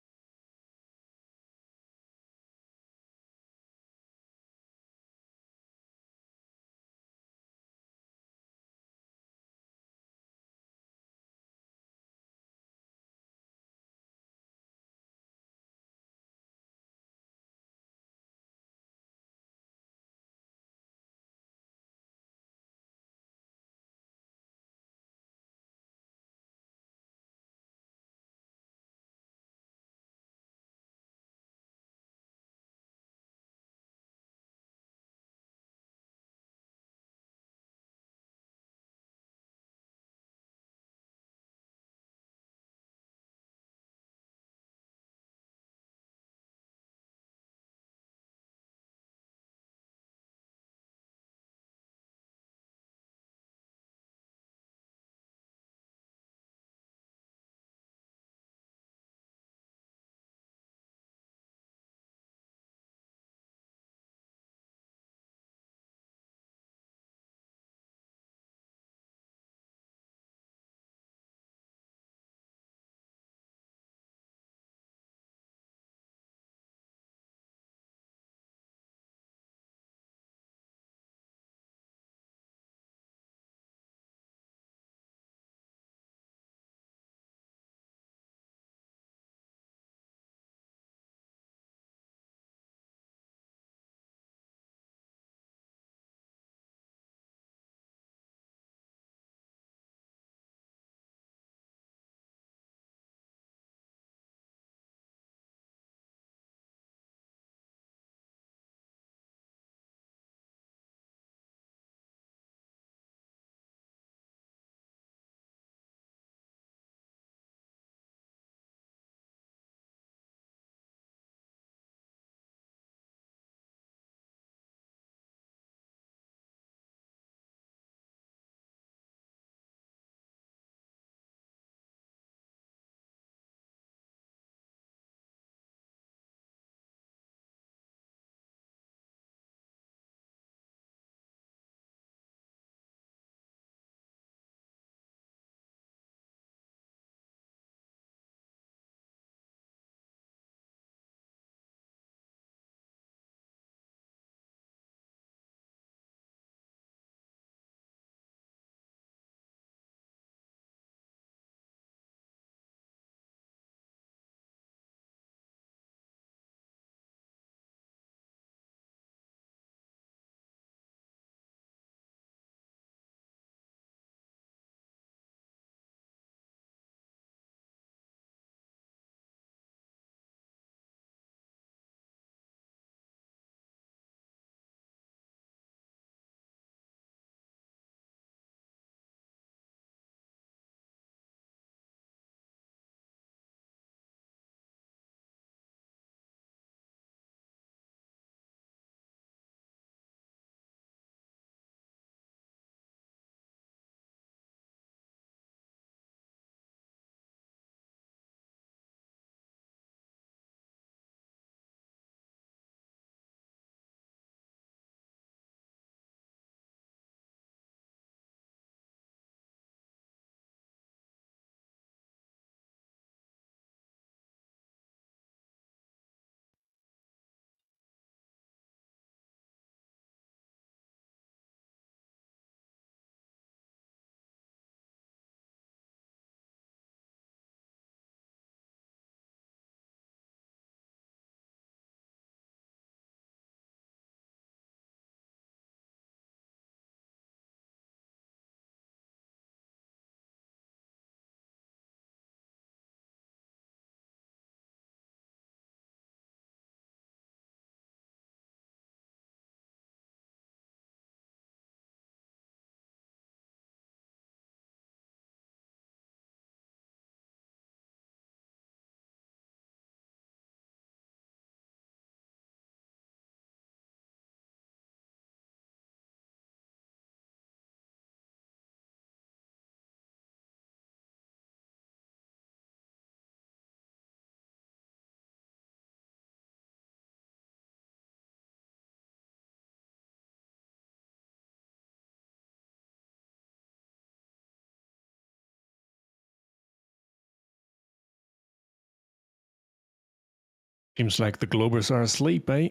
Seems like the Globers are asleep, eh?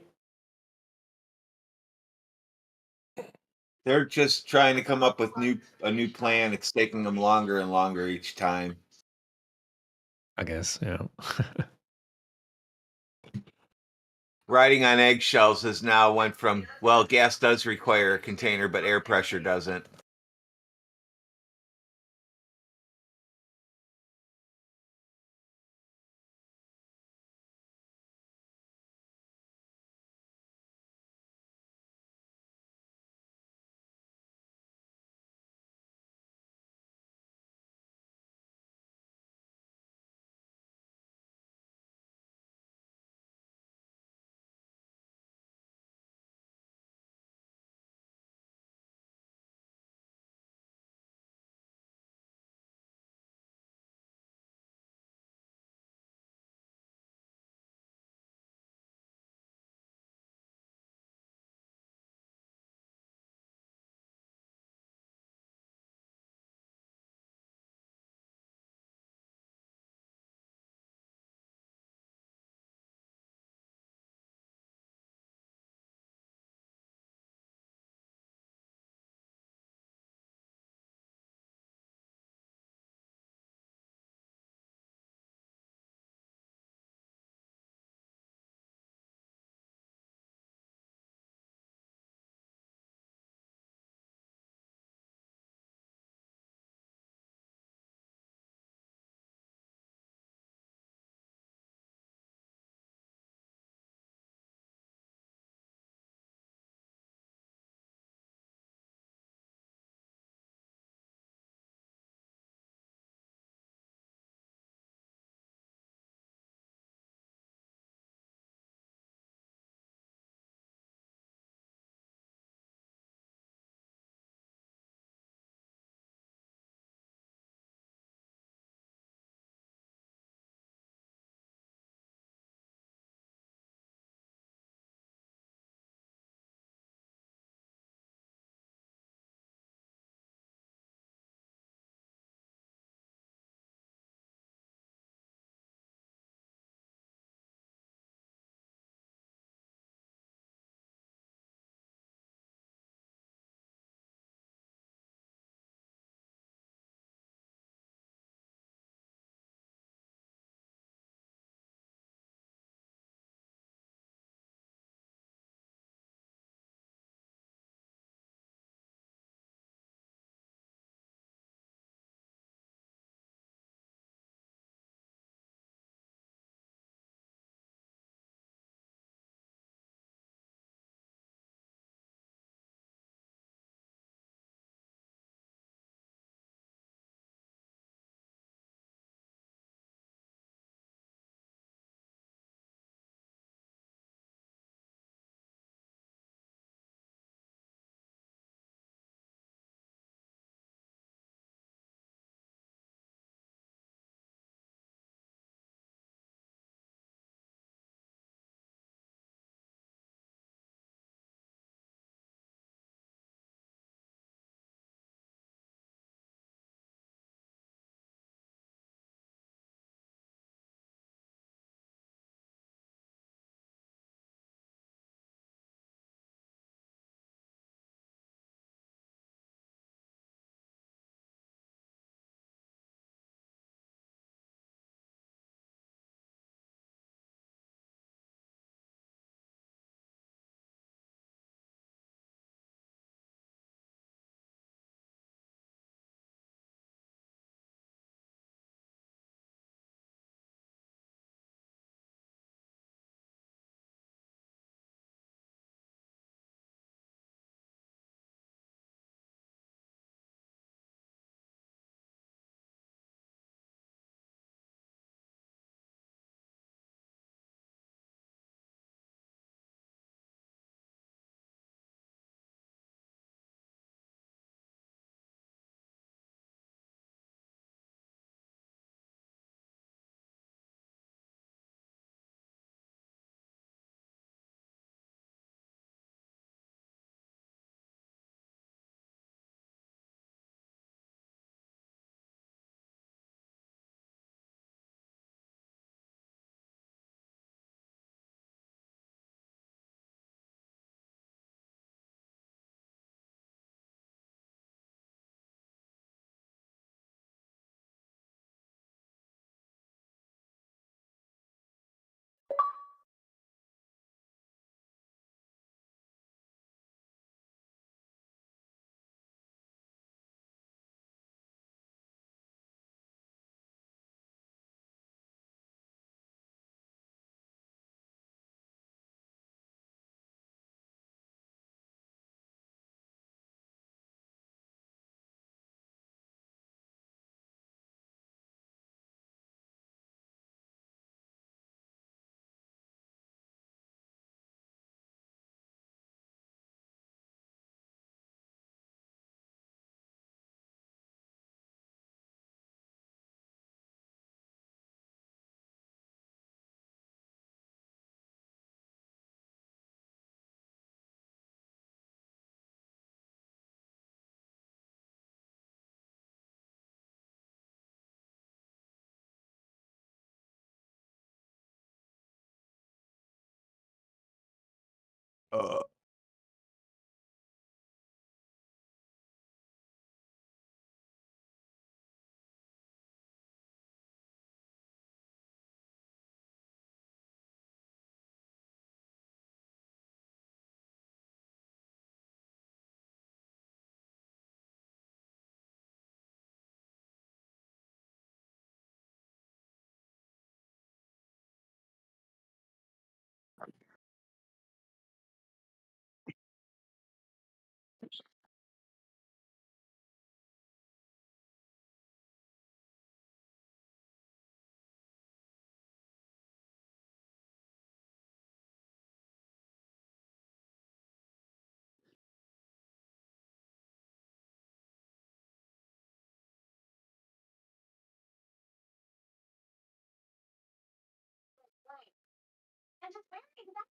They're just trying to come up with a new plan. It's taking them longer and longer each time. I guess, yeah. Riding on eggshells has now went from, well, gas does require a container, but air pressure doesn't.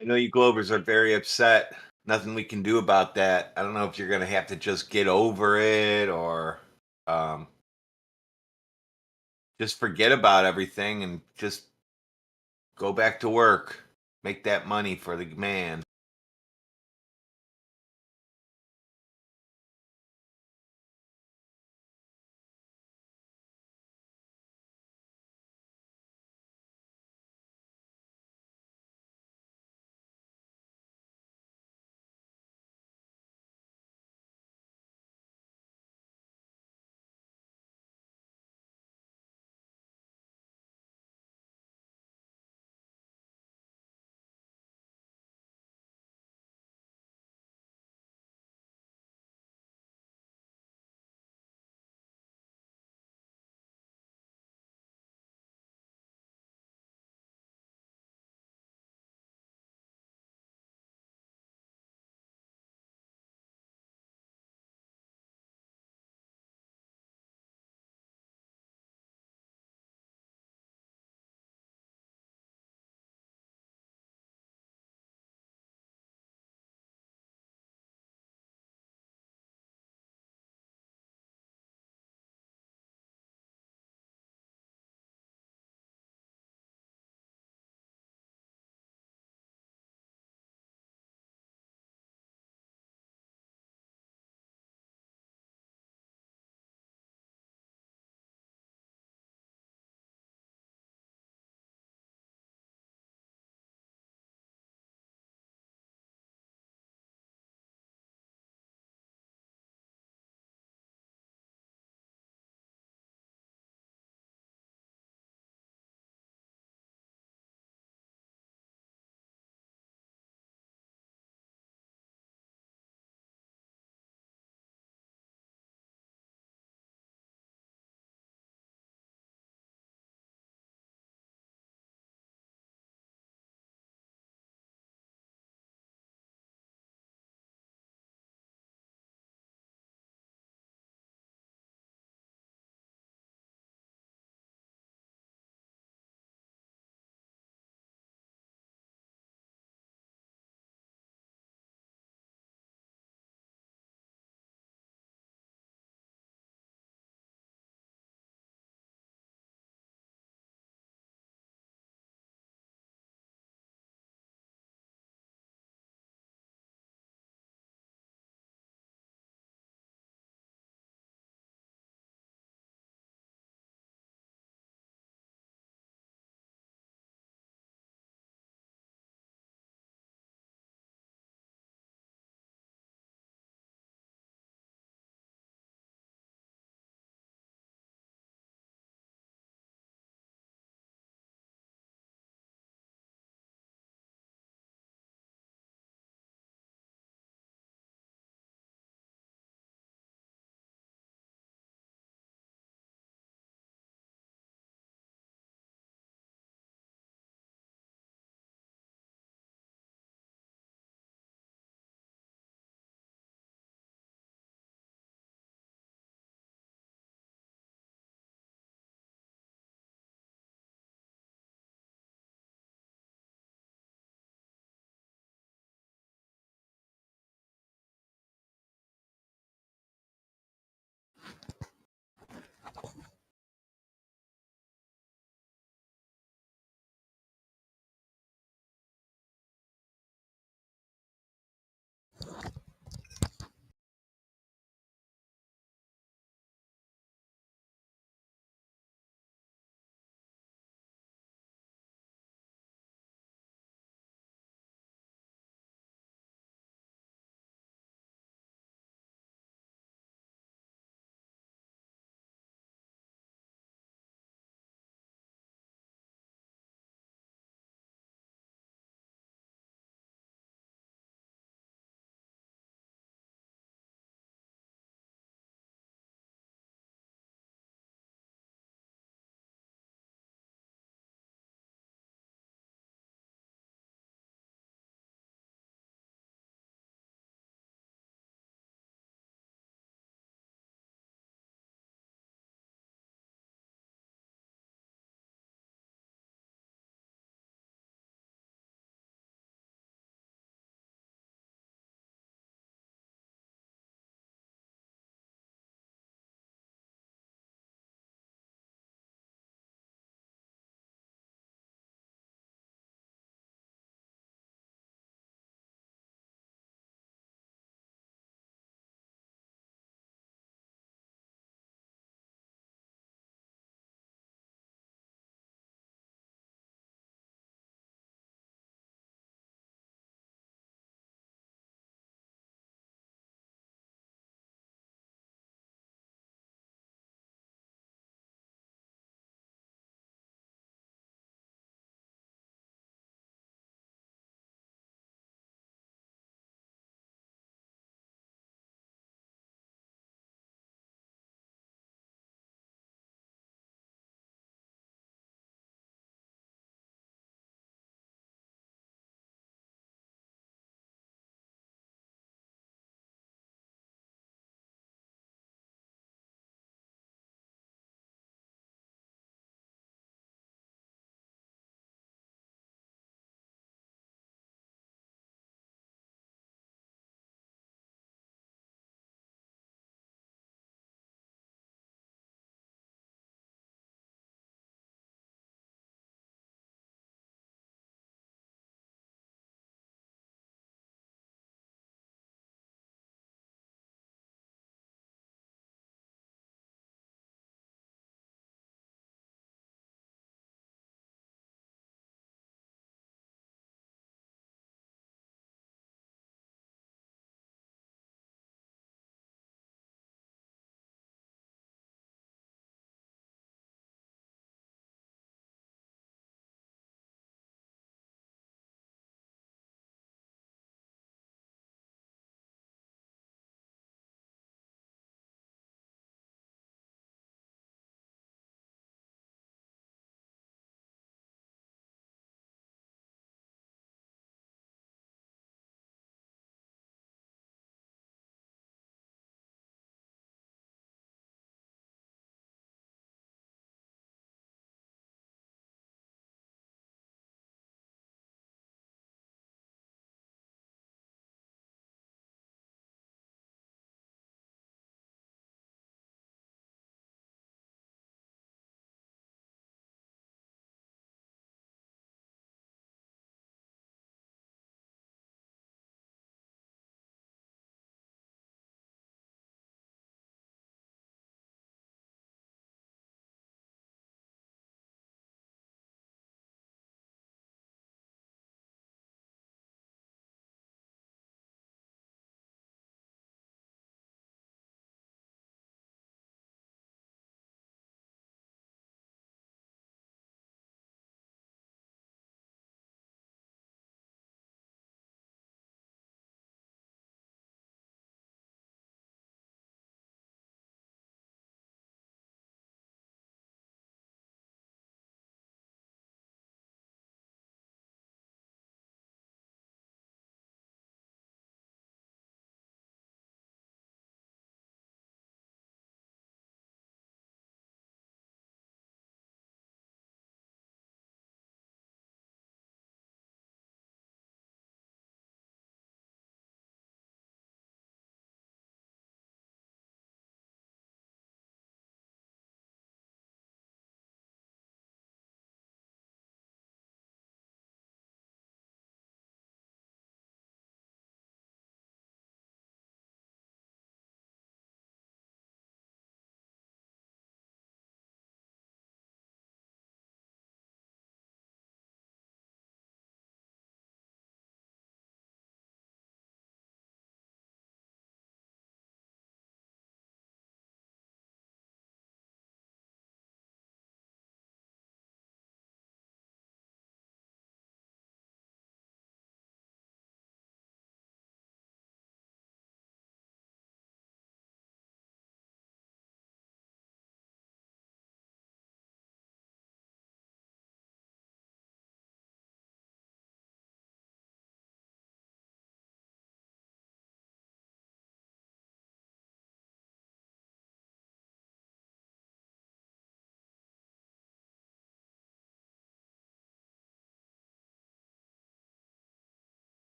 I know you Globers are very upset. Nothing we can do about that. I don't know if you're gonna have to just get over it or just forget about everything and just go back to work. Make that money for the man.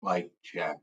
Like check.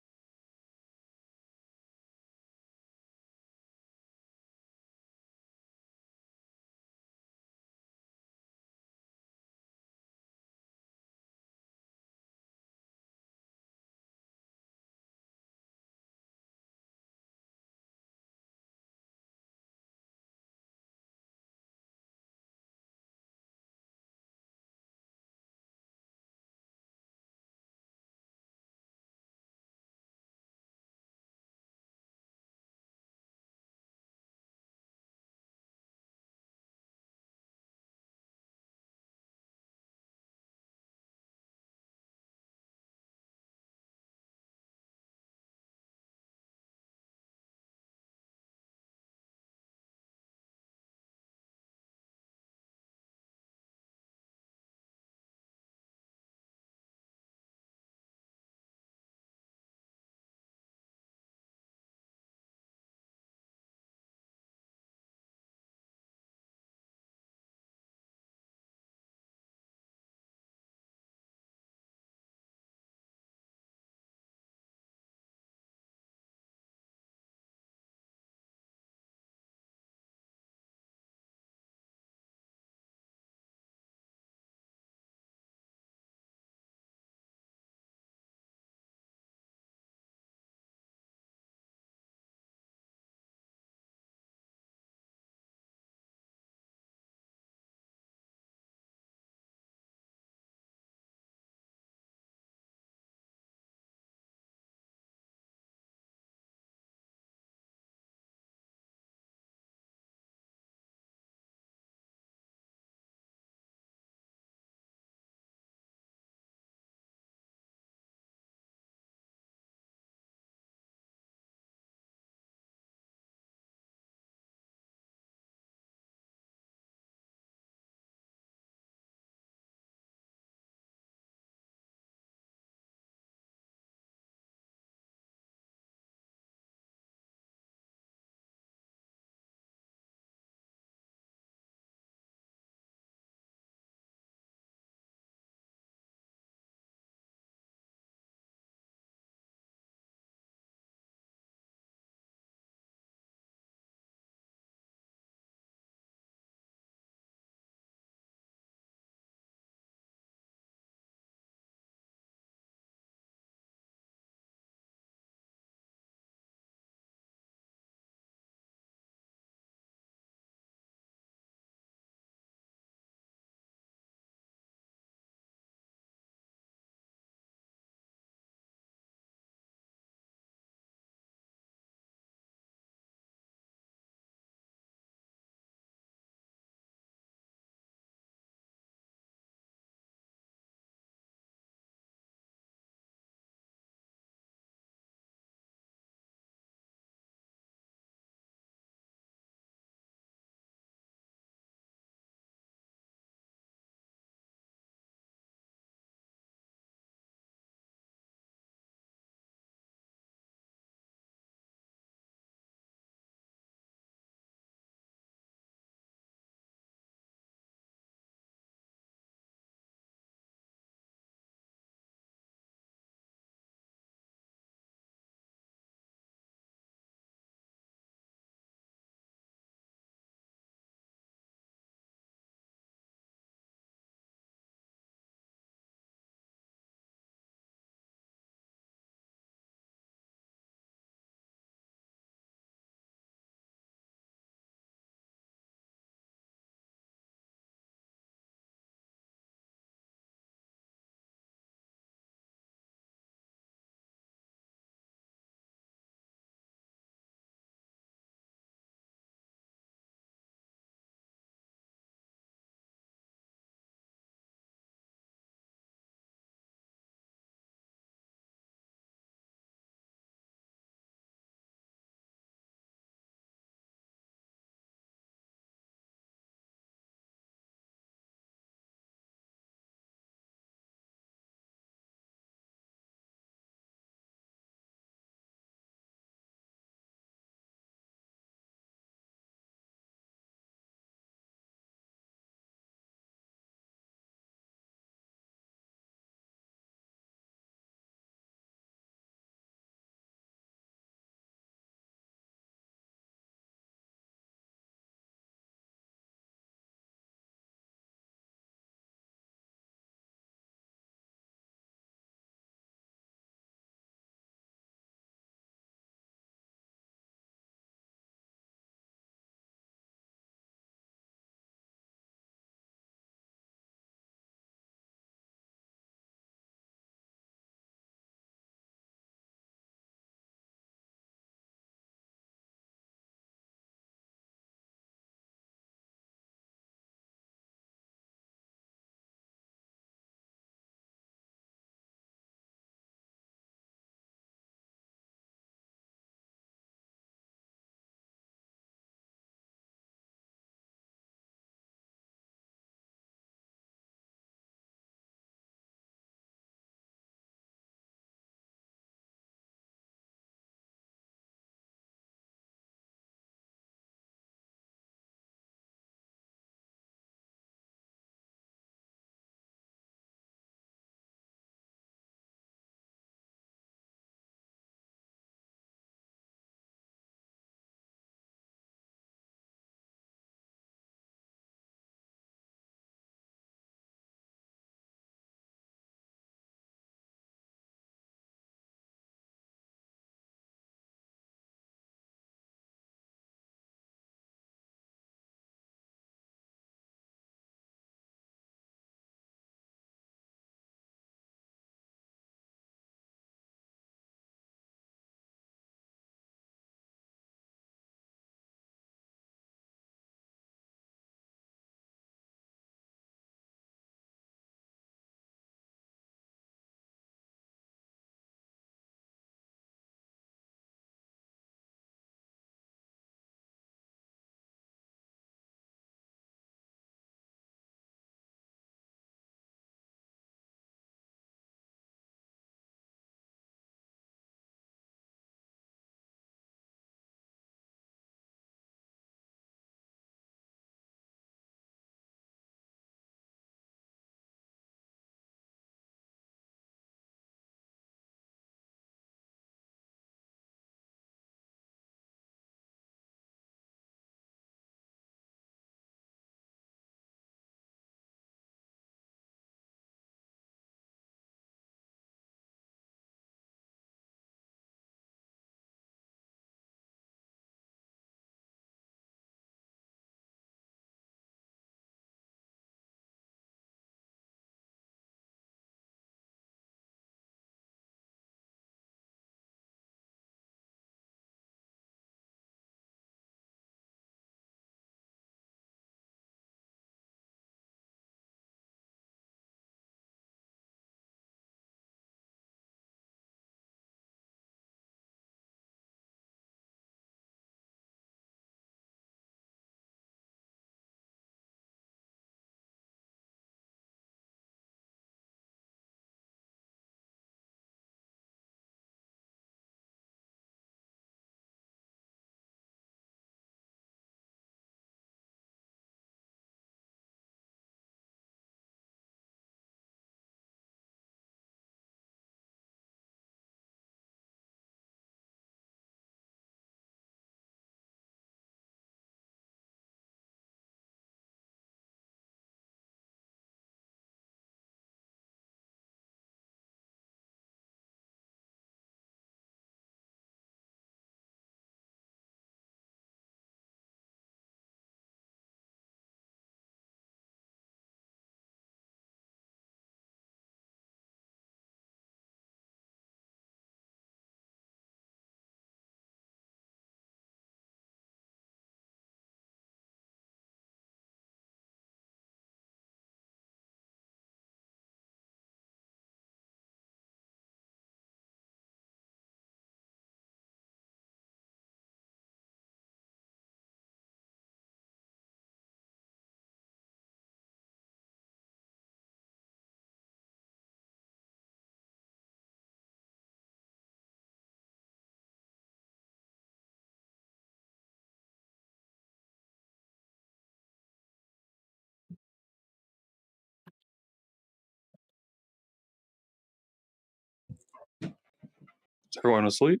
Is everyone asleep?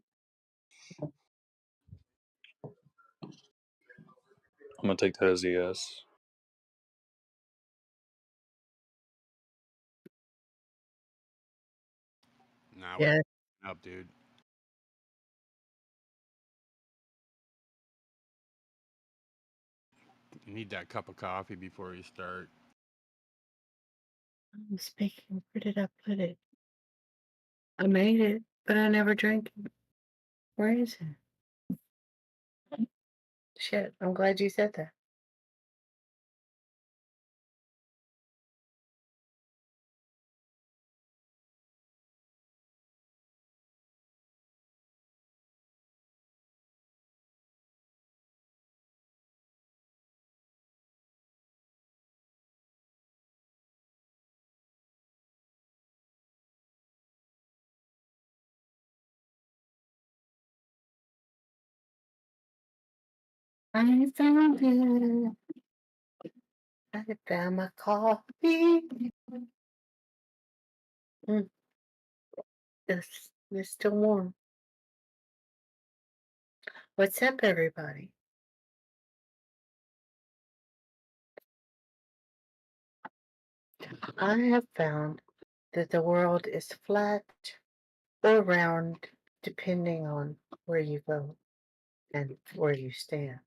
I'm gonna take that as a yes. Nah, Yeah. we're up, dude. You need that cup of coffee before you start. I'm speaking. Where did I put it? I made it, but I never drank it. Where is it? Shit, I'm glad you said that. I found it. I found my coffee. It's still warm. What's up, everybody? I have found that the world is flat or round depending on where you go and where you stand.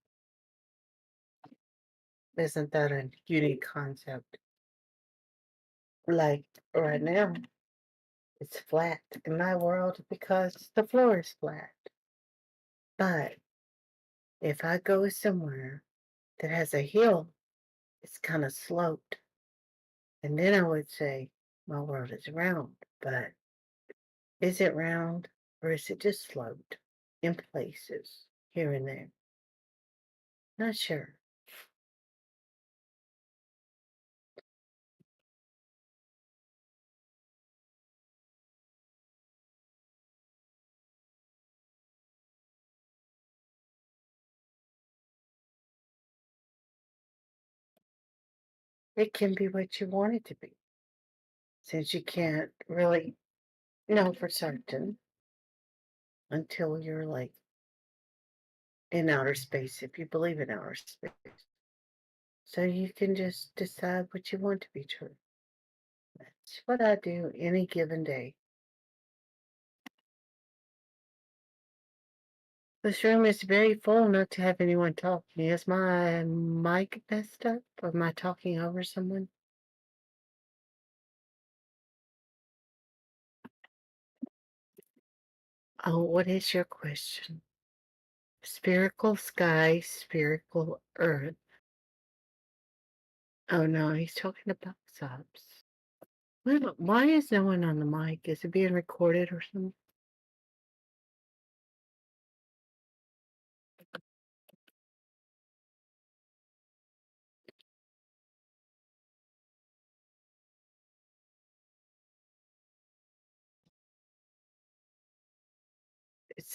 Isn't that a unique concept? Like right now, it's flat in my world because the floor is flat. But if I go somewhere that has a hill, it's kind of sloped. And then I would say my world is round. But is it round or is it just sloped in places here and there? Not sure. It can be what you want it to be, since you can't really know for certain until you're like in outer space, if you believe in outer space. So you can just decide what you want to be true. That's what I do any given day. This room is very full not to have anyone talk. Is my mic messed up? Or am I talking over someone? Oh, what is your question? Spherical sky, spherical earth. Oh no, he's talking about subs. Why is no one on the mic? Is it being recorded or something?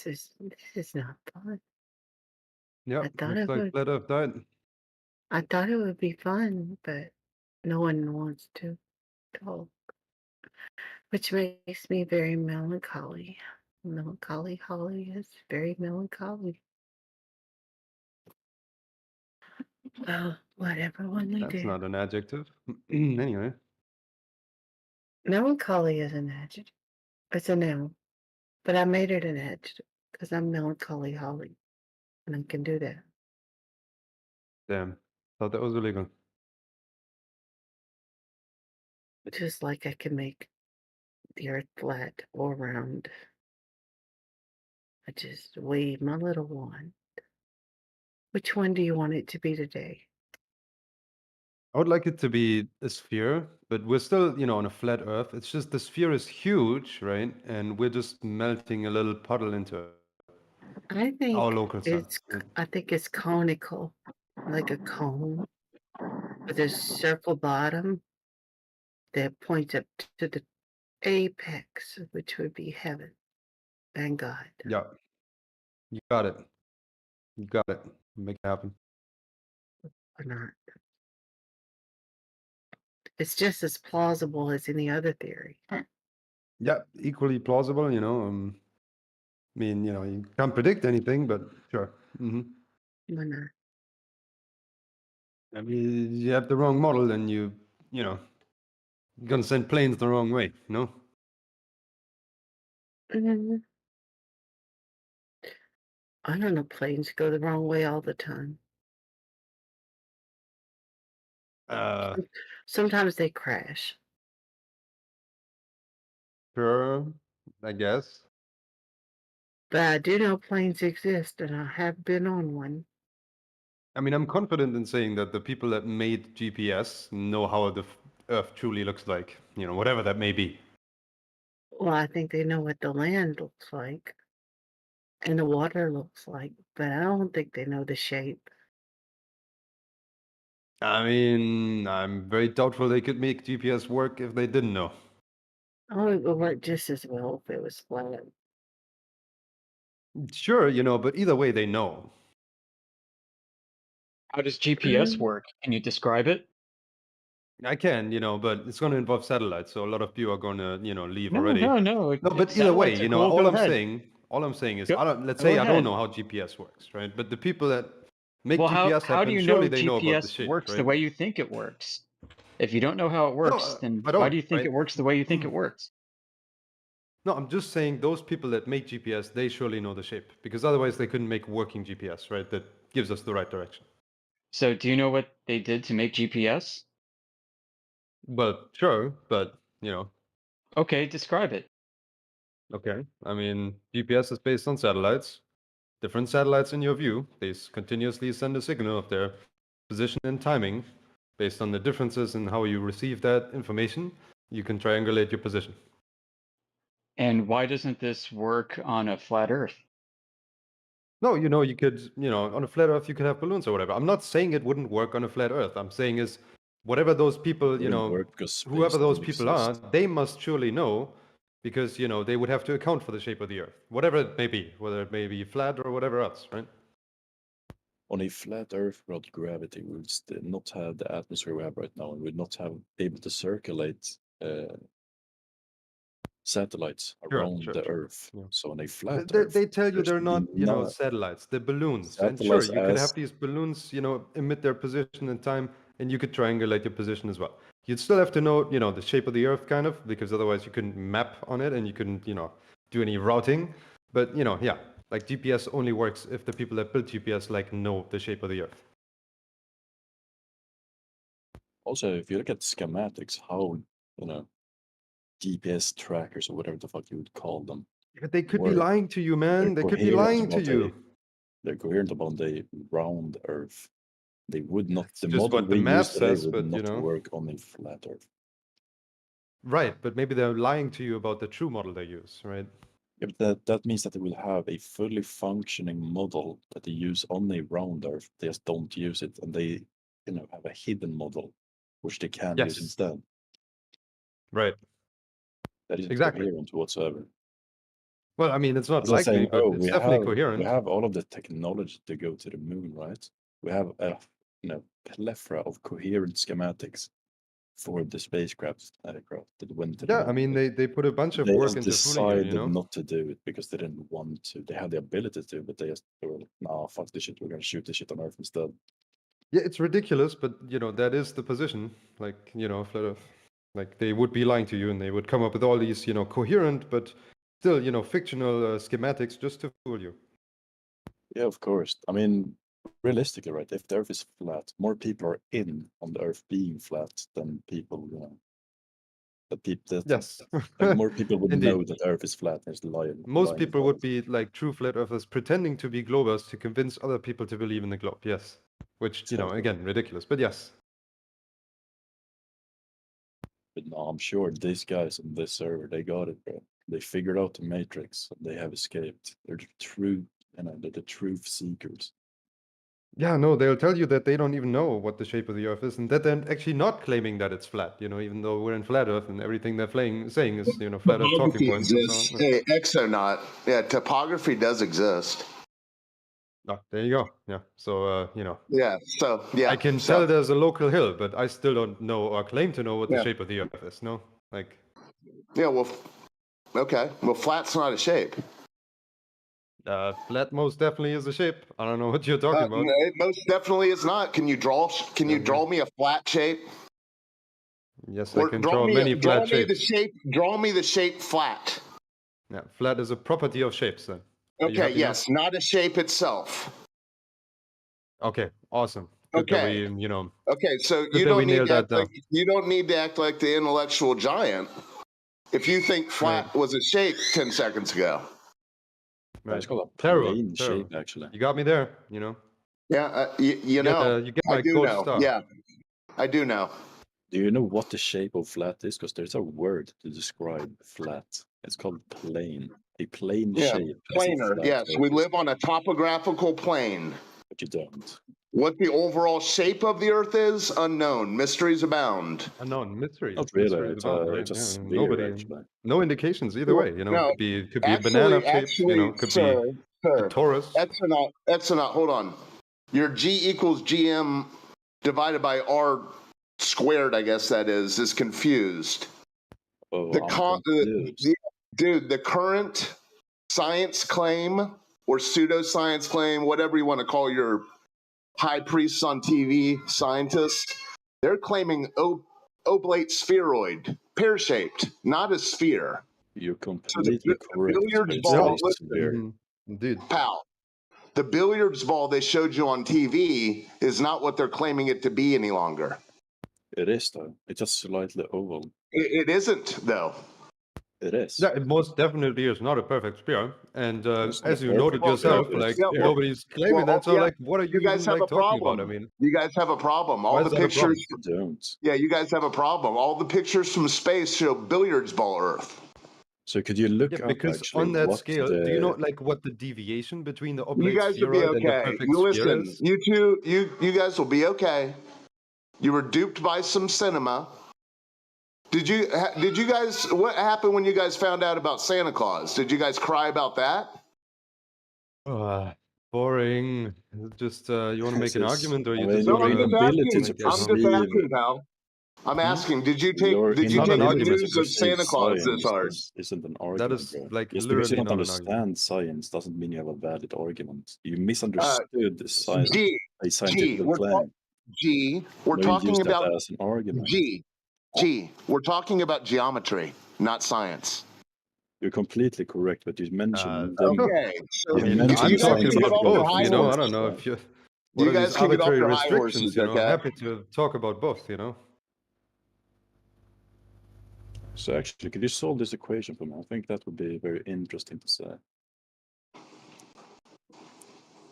This is not fun. Yep, I thought looks it like would. Flat Earth died. I thought it would be fun, but no one wants to talk, which makes me very melancholy. Melancholy Holly is very melancholy. Well, whatever one they That's do. not an adjective. Anyway, Melancholy is an adjective. It's a noun, but I made it an adjective because I'm melancholy Holly, and I can do that. damn. Thought that was illegal. Just like I can make the earth flat or round. I just wave my little wand. Which one do you want it to be today? I would like it to be a sphere, but we're still, on a flat Earth. It's just the sphere is huge, right? And we're just melting a little puddle into I our think local sun. I think it's conical, like a cone with a circle bottom that points up to the apex, which would be heaven and God. Yeah, you got it. You got it. Make it happen. Or not. It's just as plausible as any other theory. Yeah, equally plausible, I mean, you can't predict anything, but sure. Why not? I mean, you have the wrong model, then you're gonna send planes the wrong way, no? Mm, I don't know. Planes go the wrong way all the time. Sometimes they crash. Sure, I guess. But I do know planes exist, and I have been on one. I mean, I'm confident in saying that the people that made GPS know how the Earth truly looks like, whatever that may be. Well, I think they know what the land looks like and the water looks like, but I don't think they know the shape. I mean, I'm very doubtful they could make GPS work if they didn't know. Oh, it would work just as well if it was flat. Sure, but either way, they know. How does GPS work? Can you describe it? I can, but it's going to involve satellites, so a lot of you are going to, leave No, already. no. No, but either way, Satellites are cool. all Go I'm ahead. saying is, Go- let's go say I don't ahead. know how GPS works, right? But the people that make Well, GPS how do happen, you surely know they know about the GPS shape, works right? the way you think it works? If you don't know how it works, then I why don't, do you think right? it works the way you think it works? No, I'm just saying those people that make GPS, they surely know the shape, because otherwise they couldn't make working GPS, right? That gives us the right direction. So, do you know what they did to make GPS? Well, sure, but Okay, describe it. Okay, I mean, GPS is based on satellites. Different satellites in your view, they continuously send a signal of their position and timing. Based on the differences in how you receive that information, you can triangulate your position. And why doesn't this work on a flat Earth? No, you could, on a flat Earth, you could have balloons or whatever. I'm not saying it wouldn't work on a flat Earth. I'm saying is, whatever those people, Wouldn't work because whoever space those doesn't people are, exist. they must surely know, because they would have to account for the shape of the Earth, whatever it may be, whether it may be flat or whatever else, right? On a flat Earth without gravity, we would still not have the atmosphere we have right now, and we'd not have able to circulate satellites around the Earth. Yeah. So on a flat They, Earth, they tell you there's they're not, not satellites, they're balloons. And sure, satellites you could have as these balloons, emit their position and time, and you could triangulate your position as well. You'd still have to know, the shape of the Earth, kind of, because otherwise you couldn't map on it and you couldn't, do any routing. But, yeah, like GPS only works if the people that built GPS, know the shape of the Earth. also, if you look at schematics, how, GPS trackers or whatever the fuck you would call them. But they could be work. lying to you, man. They They're could be coherent lying to about you. They're coherent about the round Earth. They would not. It's The just model what the we math use today says, would but, not work on a flat Earth. Right, but maybe they're lying to you about the true model they use, right? Yeah, but that means that they will have a fully functioning model that they use on a round Earth. They just don't use it, and they, have a hidden model which they can use Yes. instead. Right. That isn't Exactly. coherent whatsoever. Well, I mean, it's not It's like likely, saying, but oh, it's definitely coherent. we have all of the technology to go to the moon, right? We have a plethora of coherent schematics for the spacecraft aircraft that went to the Yeah, moon. I mean, they put a bunch of They work just into fooling you, decided not to do it because they didn't want to. They had the ability to, but they were like, nah, fuck this shit. We're gonna shoot this shit on Earth instead. Yeah, it's ridiculous, but that is the position. Like, flat Earth. Like, they would be lying to you, and they would come up with all these, coherent but still, fictional schematics just to fool you. Yeah, of course. I mean, realistically, right? If the Earth is flat, more people are in on the Earth being flat than people, Yes. like more people would Indeed. know that Earth is flat. There's lying. Most people would be like true flat earthers pretending to be globers to convince other people to believe in the globe. Yes. Which, Exactly. again, ridiculous, but yes. But no, I'm sure these guys on this server, they got it, bro. They figured out the matrix and they have escaped. They're the true, they're the truth seekers. Yeah, no, they'll tell you that they don't even know what the shape of the Earth is, and that they're actually not claiming that it's flat. Even though we're in flat Earth and everything they're saying is, flat Earth talking Topography points and exists. so on. Hey, exonaut. Yeah, topography does exist. Oh, there you go. Yeah. So, Yeah. So yeah. I can tell there's a local hill, but I still don't know or claim to know what the shape of the Earth is. No, like. Yeah. Well. Okay. Well, flat's not a shape. Flat most definitely is a shape. I don't know what you're talking about. It most definitely is not. Can you draw? Can you draw me a flat shape? Yes, Or I can draw many flat draw me shapes. the shape. Draw me the shape flat. Yeah, flat is a property of shapes. Then. Are you Okay. happy Yes, now? not a shape itself. Okay. Awesome. Good that Okay. we, Okay. So good you that we don't need nailed to that act down. like you don't need to act like the intellectual giant if you think flat Right. was a shape 10 seconds ago. Right. It's called a Terror. plane shape, actually. You got me there. Yeah. You You know. get I my do gold know. star. Yeah. I do know. Do you know what the shape of flat is? Because there's a word to describe flat. It's called plane. A plane Yeah. shape. Has a Planar. flat Yes. We surface, live on a topographical plane. but you don't. What the overall shape of the Earth is, unknown. Mysteries abound. Unknown mystery. Not really. Mysteries abound, right? It's a Yeah. sphere, Nobody. actually. No indications either way. No, Could be banana shaped. Could sir, be a torus. Exonaut, hold on. Your G equals GM divided by R squared, I guess that is confused. Oh, The I'm confused. dude, the current science claim or pseudoscience claim, whatever you want to call your high priests on TV scientists, they're claiming oblate spheroid, pear-shaped, not a sphere. You're So completely correct. billiards It's ball, a sphere. Indeed. pal. The billiards ball they showed you on TV is not what they're claiming it to be any longer. It is, though. It's just slightly oval. It isn't, though. It is. Yeah, it most definitely is not a perfect sphere. And It's not as a you perfect noted sphere, yourself, but it's like a sphere. nobody's claiming that. So yeah, like, what are you guys even have like a talking problem. about? I mean, You guys have a problem. All why the is that a problem? pictures. Don't. Yeah, you guys have a problem. All the pictures from space show billiards ball Earth. So could you look Yeah, up because actually on that what scale, do you know the like what the deviation between the You oblate guys will be spheroid and the okay. perfect You sphere listen. is? You two. You guys will be okay. You were duped by some cinema. Did you guys? What happened when you guys found out about Santa Claus? Did you guys cry about that? Boring. Is it just you want to make an argument, or I you mean, just No, your want I'm to? just inability asking. to I'm just perceive asking, pal. I'm asking. Did you your take not an the inability argument. to news of perceive Santa Claus this science hard? isn't an That argument, is bro. like Just because you literally don't not an argument. understand science doesn't mean you have a valid argument. You misunderstood a G. scientific claim. We're No, you talking use that about as an argument. G. We're talking about geometry, not science. You're completely correct, but you mentioned them. Okay, so I mean, you I'm guys talking can get about off your both. high I horse. don't know if you. You What are guys these can get off arbitrary your high restrictions? horses, okay? Happy to talk about both. So actually, could you solve this equation for me? I think that would be very interesting to say.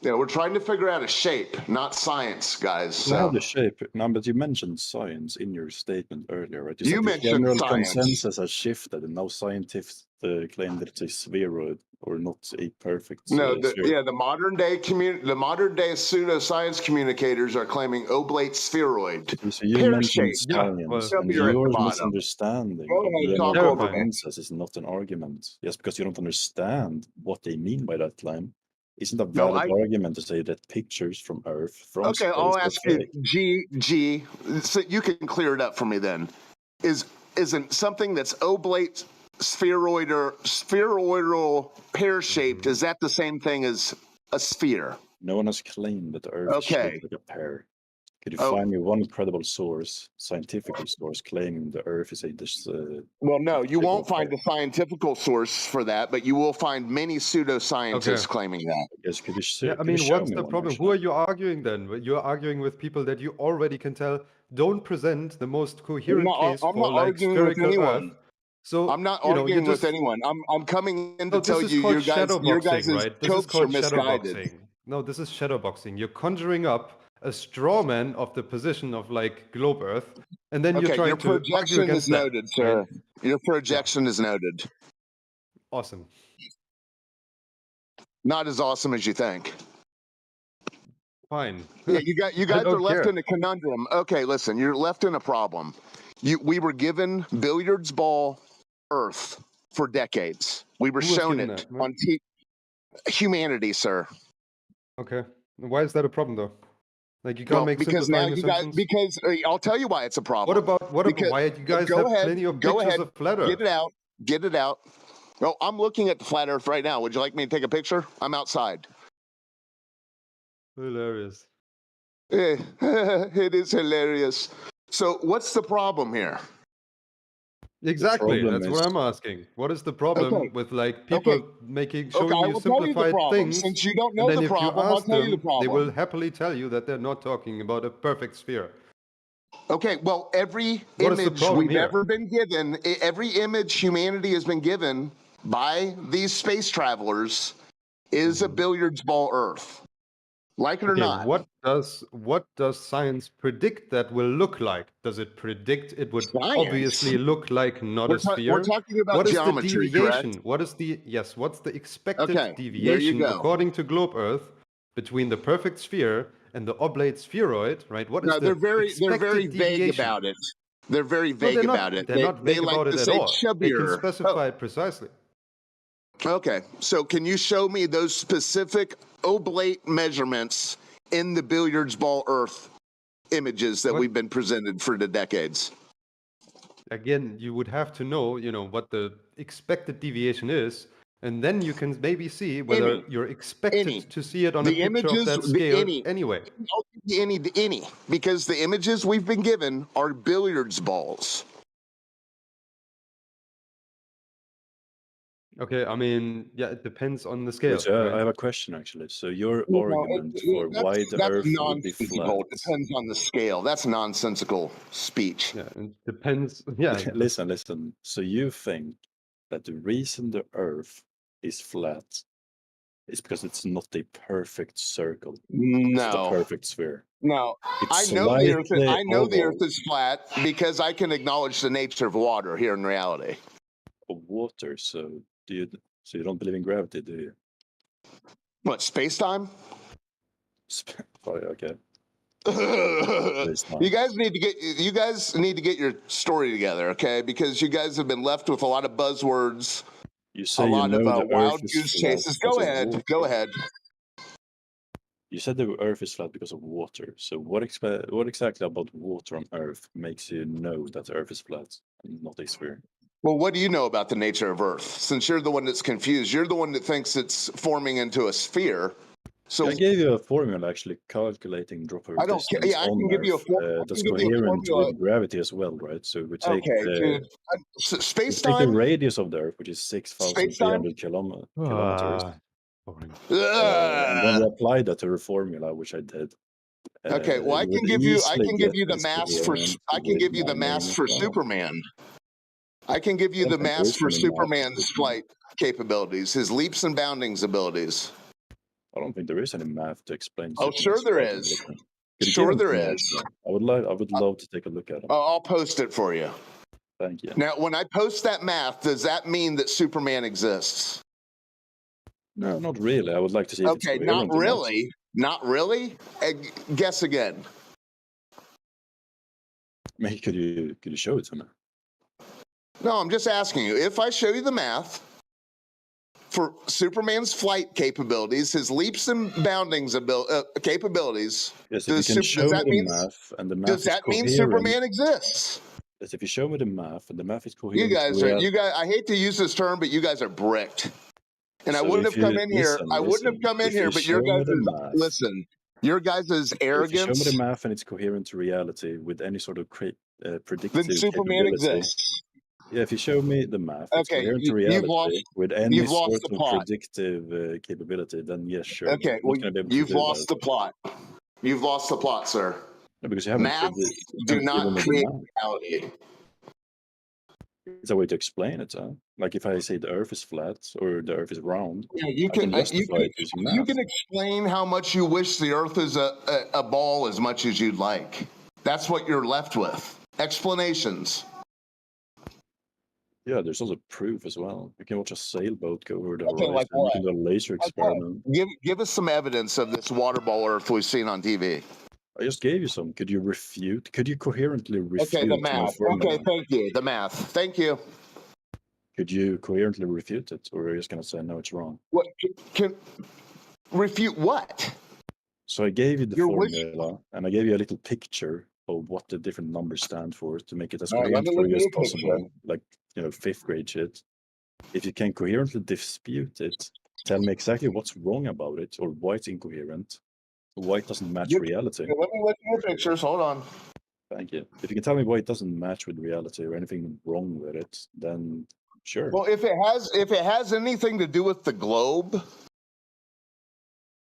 Yeah, we're trying to figure out a shape, not science, guys. You have So the shape. No, but you mentioned science in your statement earlier, right? You said the mentioned general science. consensus has shifted, and now scientists claim that it's a spheroid or not a perfect no, sphere. the modern day pseudoscience communicators are claiming oblate spheroid, So you pear mentioned shaped. science, and You're at the your bottom. misunderstanding Go of ahead, the talk general over me. consensus is not an argument. Just because you don't understand what they mean by that claim, isn't a No, valid argument to say that pictures from Earth, from Okay, space, I'll are ask you, fake. G. So you can clear it up for me then. Isn't something that's oblate spheroid or spheroidal pear shaped? Is that the same thing as a sphere? No one has claimed that the Earth is Okay. shaped like a pear. Could you Oh. find me one credible source, scientific source, claiming the Earth is Well, no, you shape won't of a find pear? a scientific source for that, but you will find many pseudoscientists Okay. claiming that. Yes, could you Yeah, I could you mean, show what's me the one, problem? actually? Who are you arguing then? You're arguing with people that you already can tell don't present the most coherent case I'm for not like arguing with spherical anyone. Earth. So I'm not you're arguing with just anyone. I'm coming in to no. tell This is you called your shadowboxing, guys' right? This is scopes are called misguided. shadowboxing. No, this is shadowboxing. You're conjuring up a straw man of the position of like globe Earth, and then you're Okay, your trying to argue projection against is that. noted, sir. Right? Your projection is noted. Awesome. Not as awesome as you think. Fine. Yeah, you I guys are don't left care. in a conundrum. Okay, listen, you're left in a problem. We were given billiards ball Earth for decades. We were Who was shown given it that? on humanity, sir. Okay. Why is that a problem though? Like you can't make Because now simplifying you guys, assumptions. because I'll tell you why it's a problem. What about Because why you guys go have ahead, plenty of go pictures ahead, of flat get Earth? it out, get it out. Oh, I'm looking at the flat Earth right now. Would you like me to take a picture? I'm outside. Hilarious. It is hilarious. So, what's the problem here? Exactly. problem That's what is- I'm asking. What is the problem Okay. with like people showing I you will tell you the simplified problem. things, Since you don't and know then the if you problem, I'll ask tell you the them, they will problem. happily tell you that they're not talking about a perfect sphere. Okay, well, every What is the image problem we've here? ever been given, every image humanity has been given by these space travelers is a billiards ball Earth. Like it or Okay, not. what does science predict that will look like? Does it predict it would Science? obviously look like not a We're sphere? talking about What is the geometry, deviation? What is the what's the expected Okay, there you deviation go. according to Globe Earth between the perfect sphere and the oblate spheroid, right? What is No, the they're very expected vague deviation? about it. They're very No, vague they're about not. it. They're not vague like about to it at say all. They can chubbier. specify it precisely. Okay, so can you show me those specific oblate measurements in the billiards ball Earth images that we've been presented for the decades? Again, you would have to know, what the expected deviation is, and then you can maybe see whether you're expected to see it on a The picture of images, that the scale anyway. the any, because the images we've been given are billiards balls. Okay, I mean, yeah, it depends on the scale. Wait, so right? I have a question actually. So your No, argument for why the that's Earth would be flat. nonsensical. Depends on the scale. That's nonsensical speech. Yeah, it depends. Yeah. Listen. So you think that the reason the Earth is flat is because it's not a perfect circle. It's not a No. perfect sphere. No, It's I know the Earth. slightly I know the Earth oval. is flat because I can acknowledge the nature of water here in reality. Of water. So you don't believe in gravity, do you? What, space time? Okay. You guys need to get your story together, okay? Because you guys have been left with a lot of buzzwords, You say a lot you of know the wild Earth is goose flat chases. because Go of ahead. water. Go ahead. You said the Earth is flat because of water. So what exactly about water on Earth makes you know that the Earth is flat and not a sphere? Well, what do you know about the nature of Earth? Since you're the one that's confused, you're the one that thinks it's forming into a sphere. So I gave you a formula actually calculating dropper I don't care. distance Yeah, I on can give you a Earth that's I can give you a coherent formula. with gravity as well, right? So we take Okay, dude. we Space take the time. radius of the Earth, which is 6,300 kilometers, and then we apply that to a formula, which I did. Okay, well, I you can would give you easily get the this mass for coherent I can with give you the my name mass as for well. Superman. I can give you I the don't think mass there's for any math for Superman's Superman. flight capabilities, his leaps and boundings abilities. I don't think there is any math to explain. Oh, sure Superman's there flight is. ability. Could you Sure give them there to me is. as well? I would love to take a look at them. I'll post it for you. Thank you. Now, when I post that math, does that mean that Superman exists? No, not really. I would like to see if it's Okay, coherent not or not. really. Not really? Guess again. Maybe could you show it to me? No, I'm just asking you. If I show you the math for Superman's flight capabilities, his leaps and boundings capabilities, Yes, if you can show me the math and the math does is that mean coherent. Superman exists? Yes, if you show me the math and the math is You coherent. guys, I hate to use this term, but you guys are bricked. And I So wouldn't if have come you- in here. listen, I wouldn't have listen, come in if here, you but your show me guys' the math- listen. Your guys' If you show arrogance. me the math and it's coherent to reality with any sort of predictive Then Superman capability. exists. Yeah, if you show me the math, it's Okay, coherent to you've reality lost- with any you've lost sort the of plot. predictive capability, then yes, sure. but Okay, I'm well, not going to be able to you've do lost that. the plot. You've lost the plot, sir. No, because you haven't, Math you do haven't not given me the create math. reality. It's a way to explain it, huh? Like if I say the Earth is flat or the Earth is round, Yeah, you I can can justify it using math. you can explain how much you wish the Earth is a ball as much as you'd like. That's what you're left with. Explanations. Yeah, there's also proof as well. You can watch a sailboat go over the Okay, horizon. like You what? can do a laser Like what? experiment. Give us some evidence of this water ball Earth we've seen on TV. I just gave you some. Could you refute? Could you coherently refute Okay, the my math. formula? Okay, thank you. The math. Thank you. Could you coherently refute it, or are you just gonna say no, it's wrong? What can refute what? So I gave you the Your formula, and I gave you a little picture of what the different numbers stand for to make it as All right, let coherent me for look you at as your picture. possible, like 5th grade shit. If you can coherently dispute it, tell me exactly what's wrong about it or why it's incoherent, or why it doesn't match reality. Let me look at your pictures. Hold on. Thank you. If you can tell me why it doesn't match with reality or anything wrong with it, then sure. Well, if it has anything to do with the globe,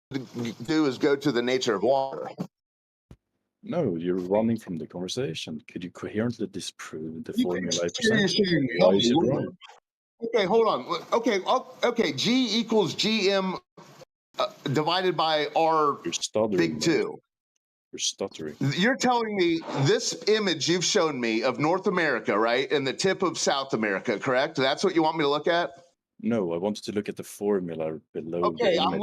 what you do is go to the nature of water. No, you're running from the conversation. Could you coherently disprove the You formula I you're presented? saying, Why is it wrong? Okay, hold on. Okay. G equals GM divided by R You're stuttering. big 2. You're stuttering. You're telling me this image you've shown me of North America, right, and the tip of South America, correct? That's what you want me to look at? No, I wanted to look at the formula below Okay, the image.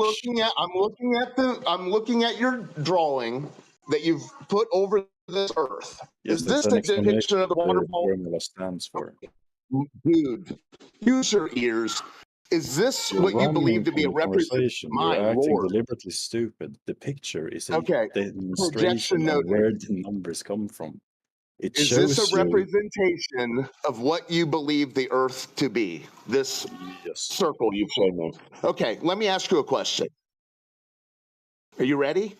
I'm looking at your drawing that you've put over this Earth. Yes, Is that's this an a explanation depiction of the what water the ball? formula stands for. Dude, use your ears. Is this You're what you running believe to be a from the representation? conversation. My You're acting lord. deliberately stupid. The picture is a Okay, demonstration projection of noted. where the numbers come from. It Is this shows a you. representation of what you believe the Earth to be? This Yes. circle you've shown me. Okay, let me ask you a question. Are you ready?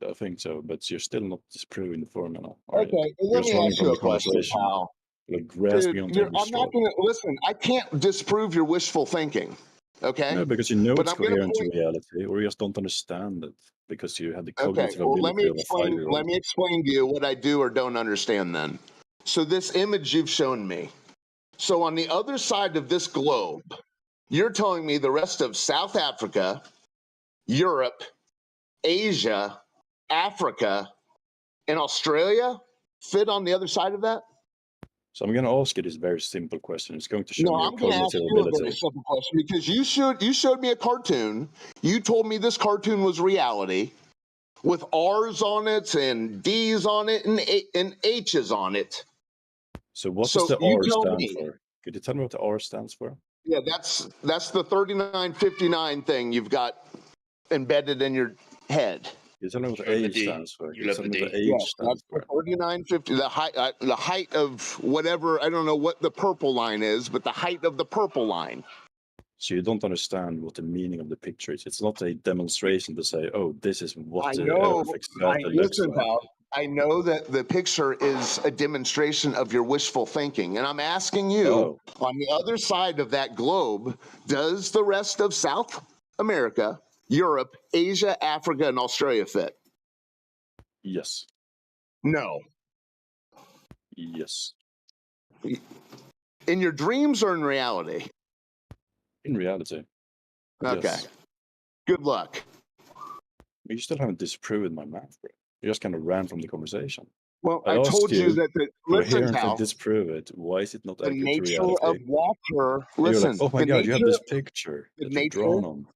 I think so, but you're still not disproving the formula. Are you? Okay, You're let just me running ask from you the a question, conversation. pal. Like grasping Dude, onto every I'm straw. not gonna listen. I can't disprove your wishful thinking. Okay. No, because you know But it's I'm gonna coherent to point. reality, or you just don't understand it because you have the Okay. cognitive Well, let me ability of a explain. 5-year-old. Let me explain to you what I do or don't understand. Then, so this image you've shown me. So on the other side of this globe, you're telling me the rest of South Africa, Europe, Asia, Africa, and Australia fit on the other side of that? So I'm going to ask you this very simple question. It's going to show No, your I'm going to ask cognitive you a very ability. simple question because you showed me a cartoon. You told me this cartoon was reality with R's on it and D's on it and H's on it. So what So does the you R tell stand me. for? Could you tell me what the R stands for? Yeah, that's the 3959 thing you've got embedded in your head. You tell me what the love the A D. stands for. You You love tell the me what D. the Yes, H that's stands the for. 3950, the height of whatever, I don't know what the purple line is, but the height of the purple line. So you don't understand what the meaning of the picture is. It's not a demonstration to say, oh, this is what the Earth exactly looks Listen, like. pal, I know that the picture is a demonstration of your wishful thinking, and I'm asking you, on the other side of that globe, does the rest of South America, Europe, Asia, Africa, and Australia fit? Yes. No. Yes. In your dreams or in reality? In reality. Okay. Yes. Good luck. You still haven't disproved my math, bro. You just kind of ran from the conversation. Well, I I asked told you that listen, coherently pal, disprove it. Why is it not the accurate to nature reality? of water, And you're like, listen, oh my the god, you have nature, this picture the that you've drawn nature, on.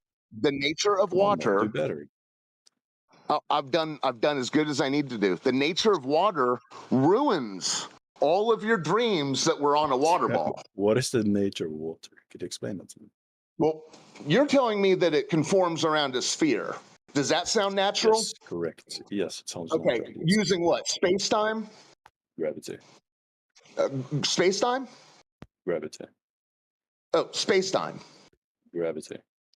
the nature of Come on, man, do water. better. I've done as good as I need to do. The nature of water ruins all of your dreams that were on a water ball. What is the nature of water? Could you explain that to me? Well, you're telling me that it conforms around a sphere. Does that sound natural? Yes, correct. Yes, it sounds Okay, natural. Yes. using what? Space-time? Gravity. Space-time? Gravity. Oh, space-time. Gravity.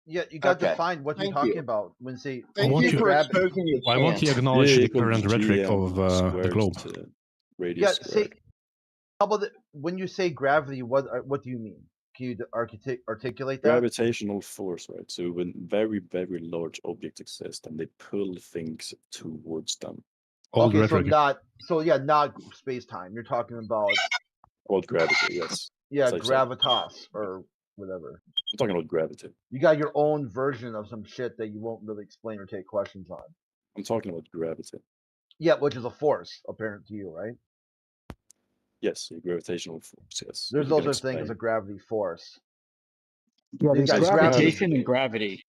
Yeah, you got to Okay. define what you're Thank talking you. about when say Thank want you you- for grab. exposing your Why won't he chance. acknowledge G the equals current rhetoric GM of the squared globe? to radius Yeah, squared. say how about when you say gravity, what do you mean? Can you articulate that? Gravitational force, right? So when very, very large objects exist and they pull things towards them. Old Okay, rhetoric. not space time. You're talking about Called gravity, yes. yeah, As I said. gravitas or whatever. I'm talking about gravity. You got your own version of some shit that you won't really explain or take questions on. I'm talking about gravity. Yeah, which is a force apparent to you, right? Yes, a gravitational force, yes. There's You no can such thing as a explain. gravity force. Yeah, You there's got gravitation and gravity.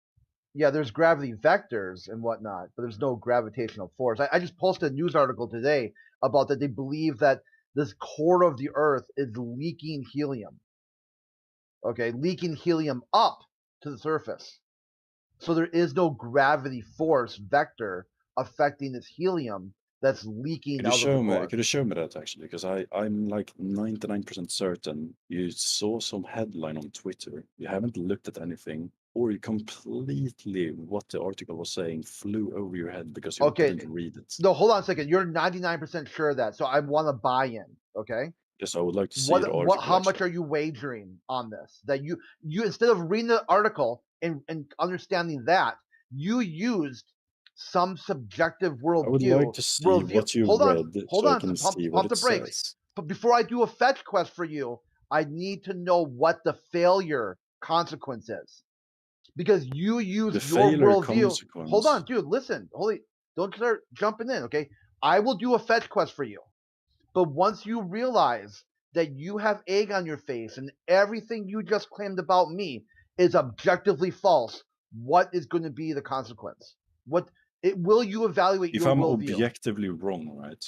Yeah, there's gravity vectors and whatnot, but there's no gravitational force. I just posted a news article today about that they believe that this core of the Earth is leaking helium. Okay, leaking helium up to the surface. So there is no gravity force vector affecting this helium that's leaking Could you out of show the me? core. Could you show me that actually? Because I'm like 99% certain you saw some headline on Twitter. You haven't looked at anything, or you completely what the article was saying flew over your head because you didn't read it. No, hold on a second. You're 99% sure of that, so I want to buy in. Okay. Yes, I would like to see the article. How much are you wagering on this? That you instead of reading the article and understanding that, you used some subjective worldview. I would like to see what you read so I can see what it says. But before I do a fetch quest for you, I need to know what the failure consequence is. Because you use your worldview. Hold on, dude, listen. Don't start jumping in, okay? I will do a fetch quest for you. But once you realize that you have egg on your face and everything you just claimed about me is objectively false, what is going to be the consequence? Will you evaluate if your I'm worldview? objectively wrong, right?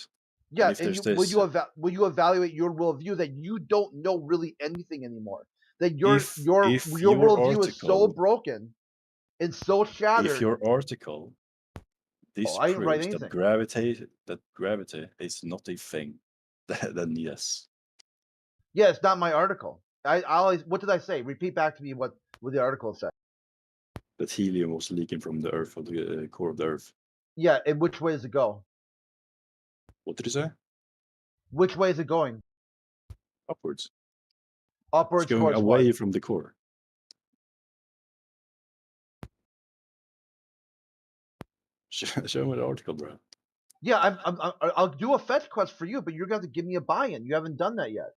Yeah, will you evaluate your worldview that you don't know really anything anymore? That your worldview is so broken and so shattered. If your article disproves that gravity is not a thing, then yes. Yeah, it's not my article. I always. What did I say? Repeat back to me what the article said. That helium was leaking from the Earth, or the core of the Earth. Yeah, and which way does it go? What did you say? Which way is it going? Upwards. Upwards. It's going away from the core. Show me the article, bro. Yeah, I'll do a fetch quest for you, but you're going to have to give me a buy-in. You haven't done that yet.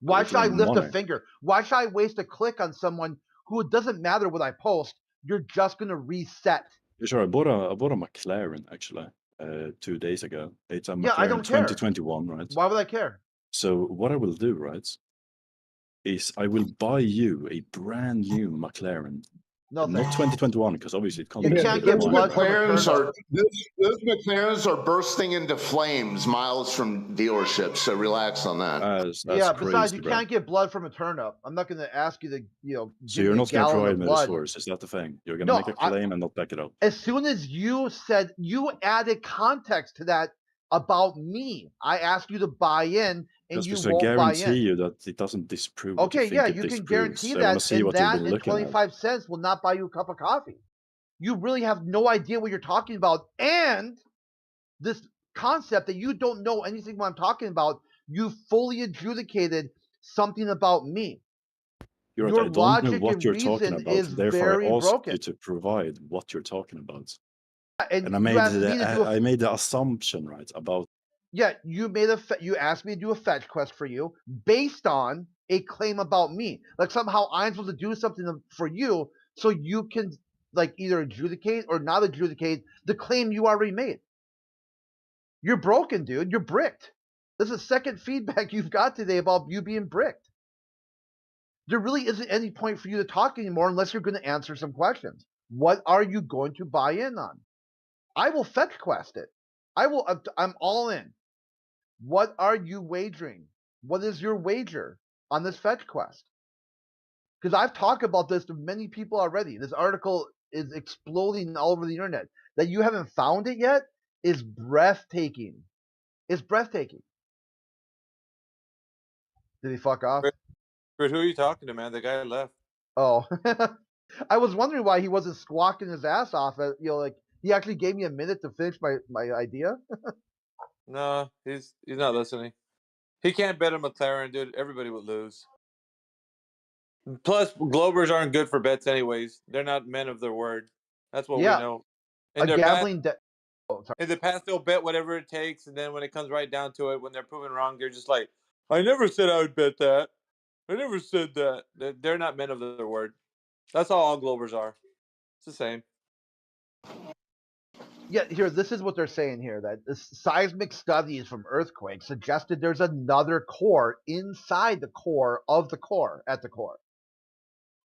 Why should I lift a finger? Why should I waste a click on someone who it doesn't matter what I post? You're just going to reset. Sure, I bought a McLaren actually 2 days ago. It's a McLaren I don't care. 2021, right? Why would I care? So what I will do, right, is I will buy you a brand new McLaren. No, not 2021, because obviously it can't. You can't get blood from those McLarens are bursting into flames miles from dealerships. So relax on that. That's besides, crazy, you can't get blood from a turnip. I'm not going to ask you to, So you're not going to provide me the source. Is that the thing? You're going to make a claim and not back it up. As soon as you said you added context to that about me, I asked you to buy in. And you won't buy in. I guarantee you that it doesn't disprove. Okay, yeah, you can guarantee that, and that and 25 cents will not buy you a cup of coffee. You really have no idea what you're talking about, and this concept that you don't know anything what I'm talking about, you fully adjudicated something about me. Your logic I don't know what you're talking reason about. is Therefore, very I asked broken. you to provide what you're talking about. And I made the assumption, right, about. Yeah, you asked me to do a fetch quest for you based on a claim about me. Like somehow I'm supposed to do something for you so you can like either adjudicate or not adjudicate the claim you already made. You're broken, dude. You're bricked. This is second feedback you've got today about you being bricked. There really isn't any point for you to talk anymore unless you're going to answer some questions. What are you going to buy in on? I will fetch quest it. I'm all in. What are you wagering? What is your wager on this fetch quest? Because I've talked about this to many people already. This article is exploding all over the internet. That you haven't found it yet is breathtaking. It's breathtaking. Did he fuck off? But who are you talking to, man? The guy left. Oh. I was wondering why he wasn't squawking his ass off. Like he actually gave me a minute to finish my idea. No, he's not listening. He can't bet a McLaren, dude. Everybody would lose. Plus, Globers aren't good for bets anyways. They're not men of their word. That's what we know. In the past, they'll bet whatever it takes, and then when it comes right down to it, when they're proven wrong, they're just like, I never said I would bet that. I never said that. They're not men of their word. That's all Globers are. It's the same. Yeah, here, this is what they're saying here, that the seismic studies from earthquakes suggested there's another core inside the core of the core, at the core.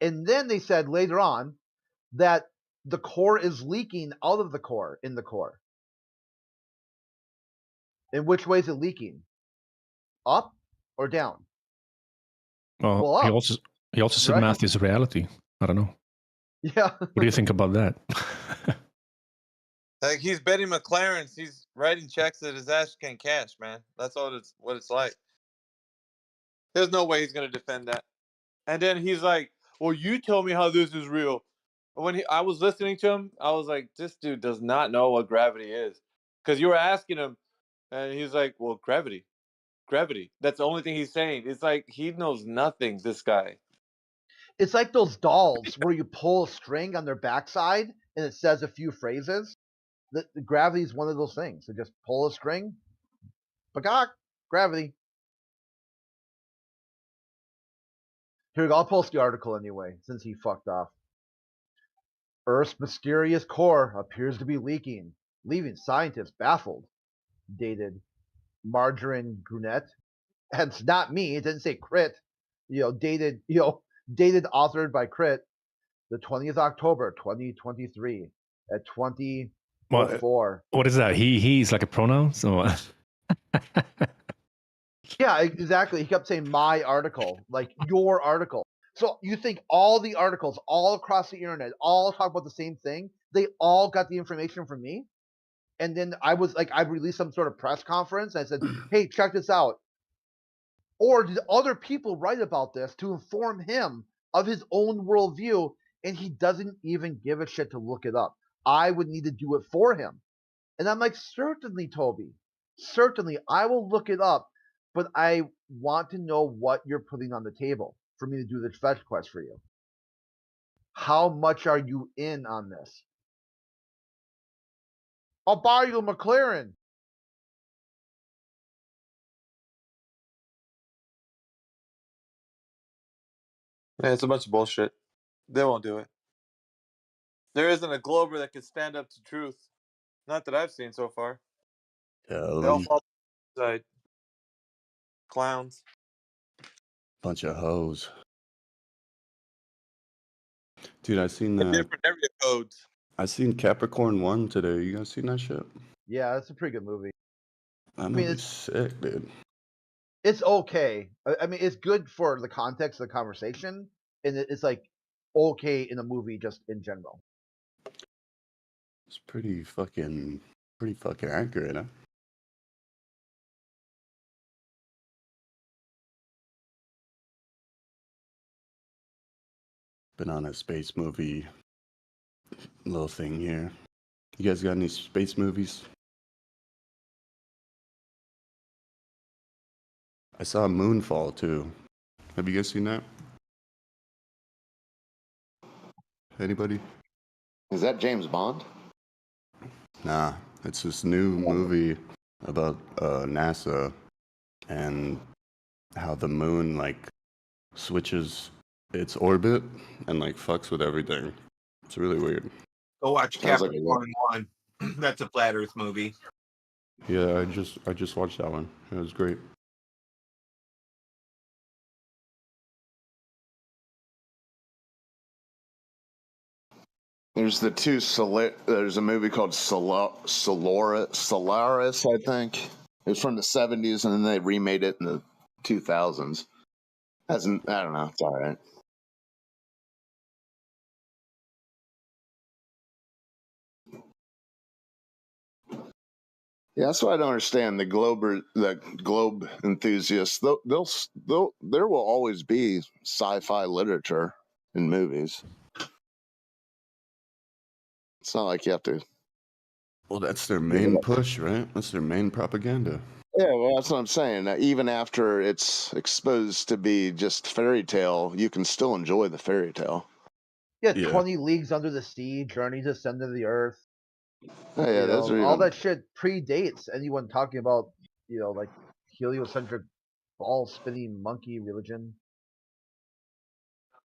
And then they said later on that the core is leaking out of the core, in the core. In which way is it leaking? Up or down? Well, up. He also said math is reality. I don't know. Yeah. What do you think about that? Like he's betting McLarens. He's writing checks that his ass can cash, man. That's all what it's like. There's no way he's gonna defend that. And then he's like, "Well, you tell me how this is real." When I was listening to him, I was like, "This dude does not know what gravity is," because you were asking him, and he's like, "Well, gravity. That's the only thing he's saying." It's like he knows nothing. This guy. It's like those dolls where you pull a string on their backside and it says a few phrases. The gravity is one of those things. So just pull a string, bagok, gravity. Here we go. I'll post the article anyway, since he fucked off. Earth's mysterious core appears to be leaking, leaving scientists baffled. Dated Margarine Grunet. And it's not me. It didn't say Crit. Dated authored by Crit, the 20th October 2023 at 20:04. What is that? He's like a pronoun? So Yeah, exactly. He kept saying my article, like your article. So you think all the articles all across the internet all talk about the same thing? They all got the information from me? And then I released some sort of press conference and I said, hey, check this out. Or did other people write about this to inform him of his own worldview, and he doesn't even give a shit to look it up? I would need to do it for him. And I'm like, certainly, Toby. Certainly, I will look it up, but I want to know what you're putting on the table for me to do the fetch quest for you. How much are you in on this? I'll buy you a McLaren. Yeah, it's a bunch of bullshit. They won't do it. There isn't a Glober that can stand up to truth. Not that I've seen so far. Yeah, They all fall side. Clowns. bunch of hoes. Dude, I seen Different area codes. I seen Capricorn 1 today. You guys seen that shit? Yeah, that's a pretty good movie. That movie's sick, dude. It's okay. I mean, it's good for the context of the conversation, and it's like okay in a movie just in general. It's pretty fucking accurate, huh? Been on a space movie little thing here. You guys got any space movies? I saw Moonfall too. Have you guys seen that? Anybody? Is that James Bond? Nah, it's this new movie about NASA and how the moon like switches its orbit and like fucks with everything. It's really weird. Go watch Sounds like Capricorn 1. That's a flat Earth movie. Yeah, I just watched that one. It was great. There's there's a movie called Solaris, I think. It was from the 70s, and then they remade it in the 2000s. I don't know. It's all right. Yeah, that's what I don't understand. The globe enthusiasts, there will always be sci-fi literature in movies. It's not like you have to. Well, that's their main push, right? That's their main propaganda. Yeah, well, that's what I'm saying. Even after it's exposed to be just fairy tale, you can still enjoy the fairy tale. Yeah, 20 Leagues Under the Sea, Journey to the Center of the Earth. Oh, yeah, those are all even... that shit predates anyone talking about, like heliocentric ball spinning monkey religion.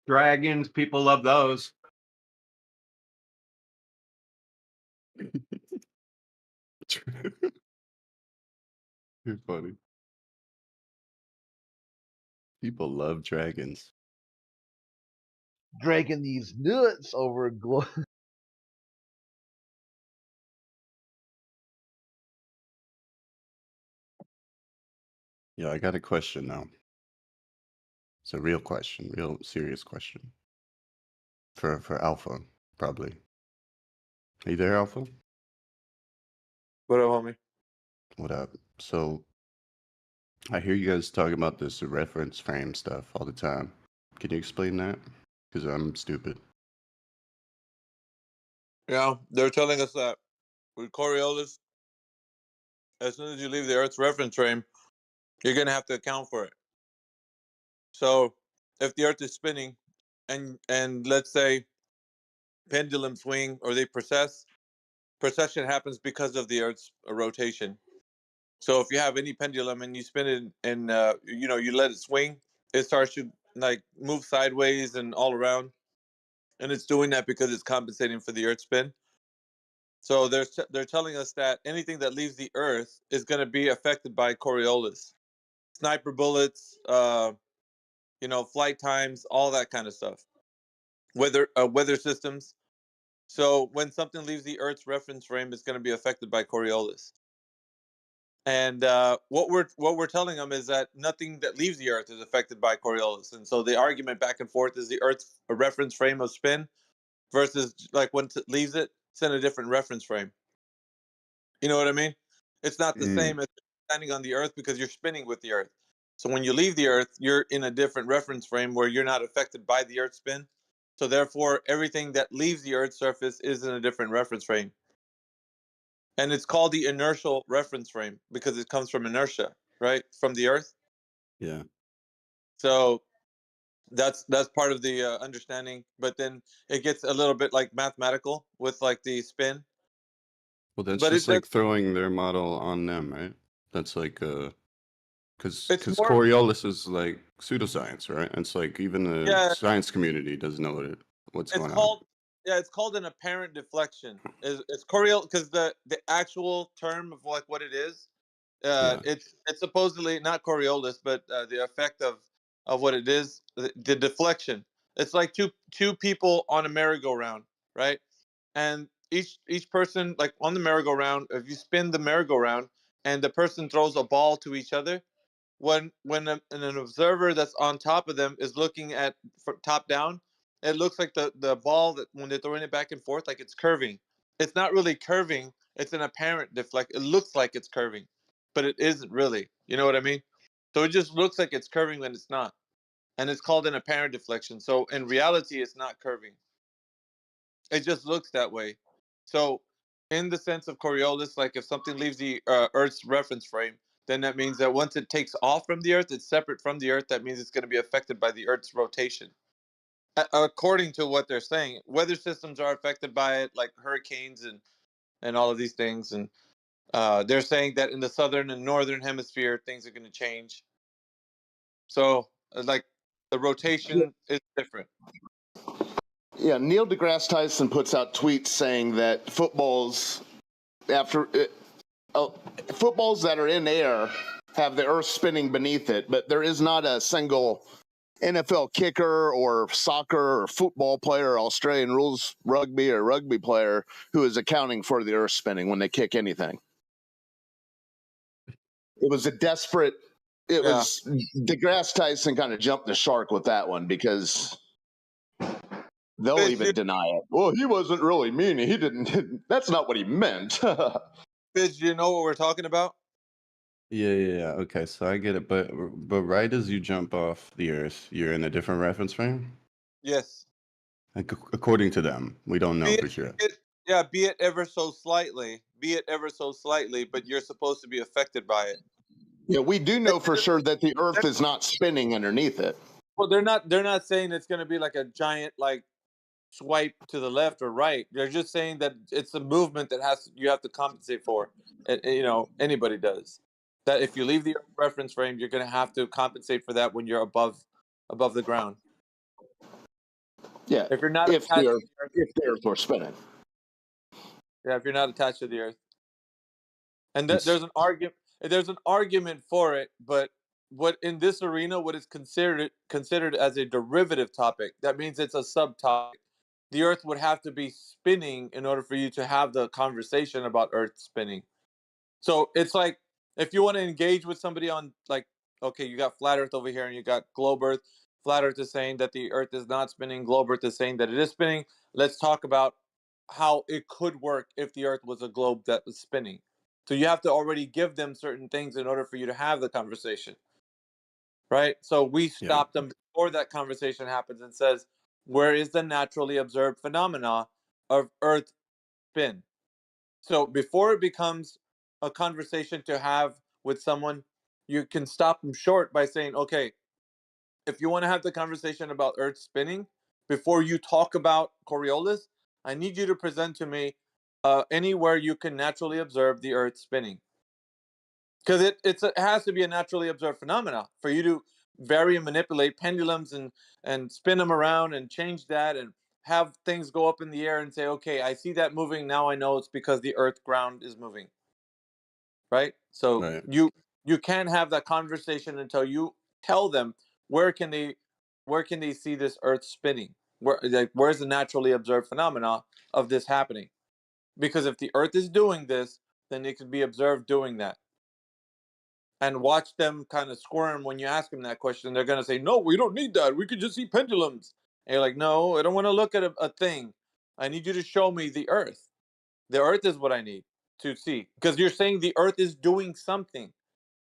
Dragons, people love those. You're funny. People love dragons. Dragging these nuts over globe. Yeah, I got a question now. It's a real question, real serious question. For Alpha, probably. Are you there, Alpha? What up, homie? What up? So I hear you guys talking about this reference frame stuff all the time. Can you explain that? Because I'm stupid. Yeah, they're telling us that with Coriolis, as soon as you leave the Earth's reference frame, you're going to have to account for it. So if the Earth is spinning, and let's say pendulum swing or they precession happens because of the Earth's rotation. So if you have any pendulum and you spin it and you let it swing, it starts to like move sideways and all around, and it's doing that because it's compensating for the Earth spin. So they're telling us that anything that leaves the Earth is going to be affected by Coriolis, sniper bullets, flight times, all that kind of stuff, weather systems. So when something leaves the Earth's reference frame, it's going to be affected by Coriolis. And what we're telling them is that nothing that leaves the Earth is affected by Coriolis. And so the argument back and forth is the Earth's a reference frame of spin versus like when it leaves it, it's in a different reference frame. You know what I mean? It's not the same as standing on the Earth because you're spinning with the Earth. So when you leave the Earth, you're in a different reference frame where you're not affected by the Earth's spin. So therefore, everything that leaves the Earth's surface is in a different reference frame. And it's called the inertial reference frame because it comes from inertia, right? From the Earth. Yeah. So that's part of the understanding. But then it gets a little bit like mathematical with like the spin. Well, that's But just it does. like throwing their model on them, right? That's like because It's more. Coriolis is like pseudoscience, right? It's like even the Yeah. science community doesn't know what's It's going on. called. Yeah, it's called an apparent deflection. It's Coriol because the actual term of like what it is. Yeah. It's supposedly not Coriolis, but the effect of what it is, the deflection. It's like two people on a merry-go-round, right? And each person like on the merry-go-round, if you spin the merry-go-round and the person throws a ball to each other, when an observer that's on top of them is looking at top down, it looks like the ball that when they're throwing it back and forth, like it's curving. It's not really curving. It's an apparent deflect. It looks like it's curving, but it isn't really. You know what I mean? So it just looks like it's curving when it's not, and it's called an apparent deflection. So in reality, it's not curving. It just looks that way. So in the sense of Coriolis, like if something leaves the Earth's reference frame, then that means that once it takes off from the Earth, it's separate from the Earth. That means it's going to be affected by the Earth's rotation. According to what they're saying, weather systems are affected by it, like hurricanes and all of these things. And they're saying that in the southern and northern hemisphere, things are going to change. So, like, the rotation is different. Yeah, Neil deGrasse Tyson puts out tweets saying that footballs that are in air have the Earth spinning beneath it, but there is not a single NFL kicker or soccer or football player or Australian rules rugby or rugby player who is accounting for the Earth spinning when they kick anything. It was a desperate. It was deGrasse Tyson kind of jumped the shark with that one because they'll even deny it. Well, he wasn't really meaning. He didn't. That's not what he meant. Fizz, do you know what we're talking about? Yeah. Okay, so I get it, but right as you jump off the Earth, you're in a different reference frame. Yes. According to them, we don't know for sure. Be it ever so slightly. Be it ever so slightly, but you're supposed to be affected by it. Yeah, we do know for sure that the Earth is not spinning underneath it. Well, they're not saying it's going to be like a giant like swipe to the left or right. They're just saying that it's a movement that you have to compensate for. Anybody does. That if you leave the reference frame, you're going to have to compensate for that when you're above the ground. Yeah, if you're not if the Earth were spinning. Yeah, if you're not attached to the Earth. And there's an argument. There's an argument for it, but what in this arena, what is considered as a derivative topic, that means it's a subtopic. The Earth would have to be spinning in order for you to have the conversation about Earth spinning. So it's like if you want to engage with somebody on like, okay, you got flat Earth over here and you got globe Earth. Flat Earth is saying that the Earth is not spinning. Globe Earth is saying that it is spinning. Let's talk about how it could work if the Earth was a globe that was spinning. So you have to already give them certain things in order for you to have the conversation, right? So we stop them before that conversation happens and says, where is the naturally observed phenomena of Earth spin? So before it becomes a conversation to have with someone, you can stop them short by saying, okay, if you want to have the conversation about Earth spinning, before you talk about Coriolis, I need you to present to me anywhere you can naturally observe the Earth spinning. Because it has to be a naturally observed phenomena for you to vary and manipulate pendulums and spin them around and change that and have things go up in the air and say, okay, I see that moving. Now I know it's because the Earth ground is moving. Right? So you can't have that conversation until you tell them where can they see this Earth spinning? Where's the naturally observed phenomena of this happening? Because if the Earth is doing this, then it could be observed doing that. And watch them kind of squirm when you ask them that question. They're going to say, no, we don't need that. We could just see pendulums. And you're like, no, I don't want to look at a thing. I need you to show me the Earth. The Earth is what I need to see. Because you're saying the Earth is doing something.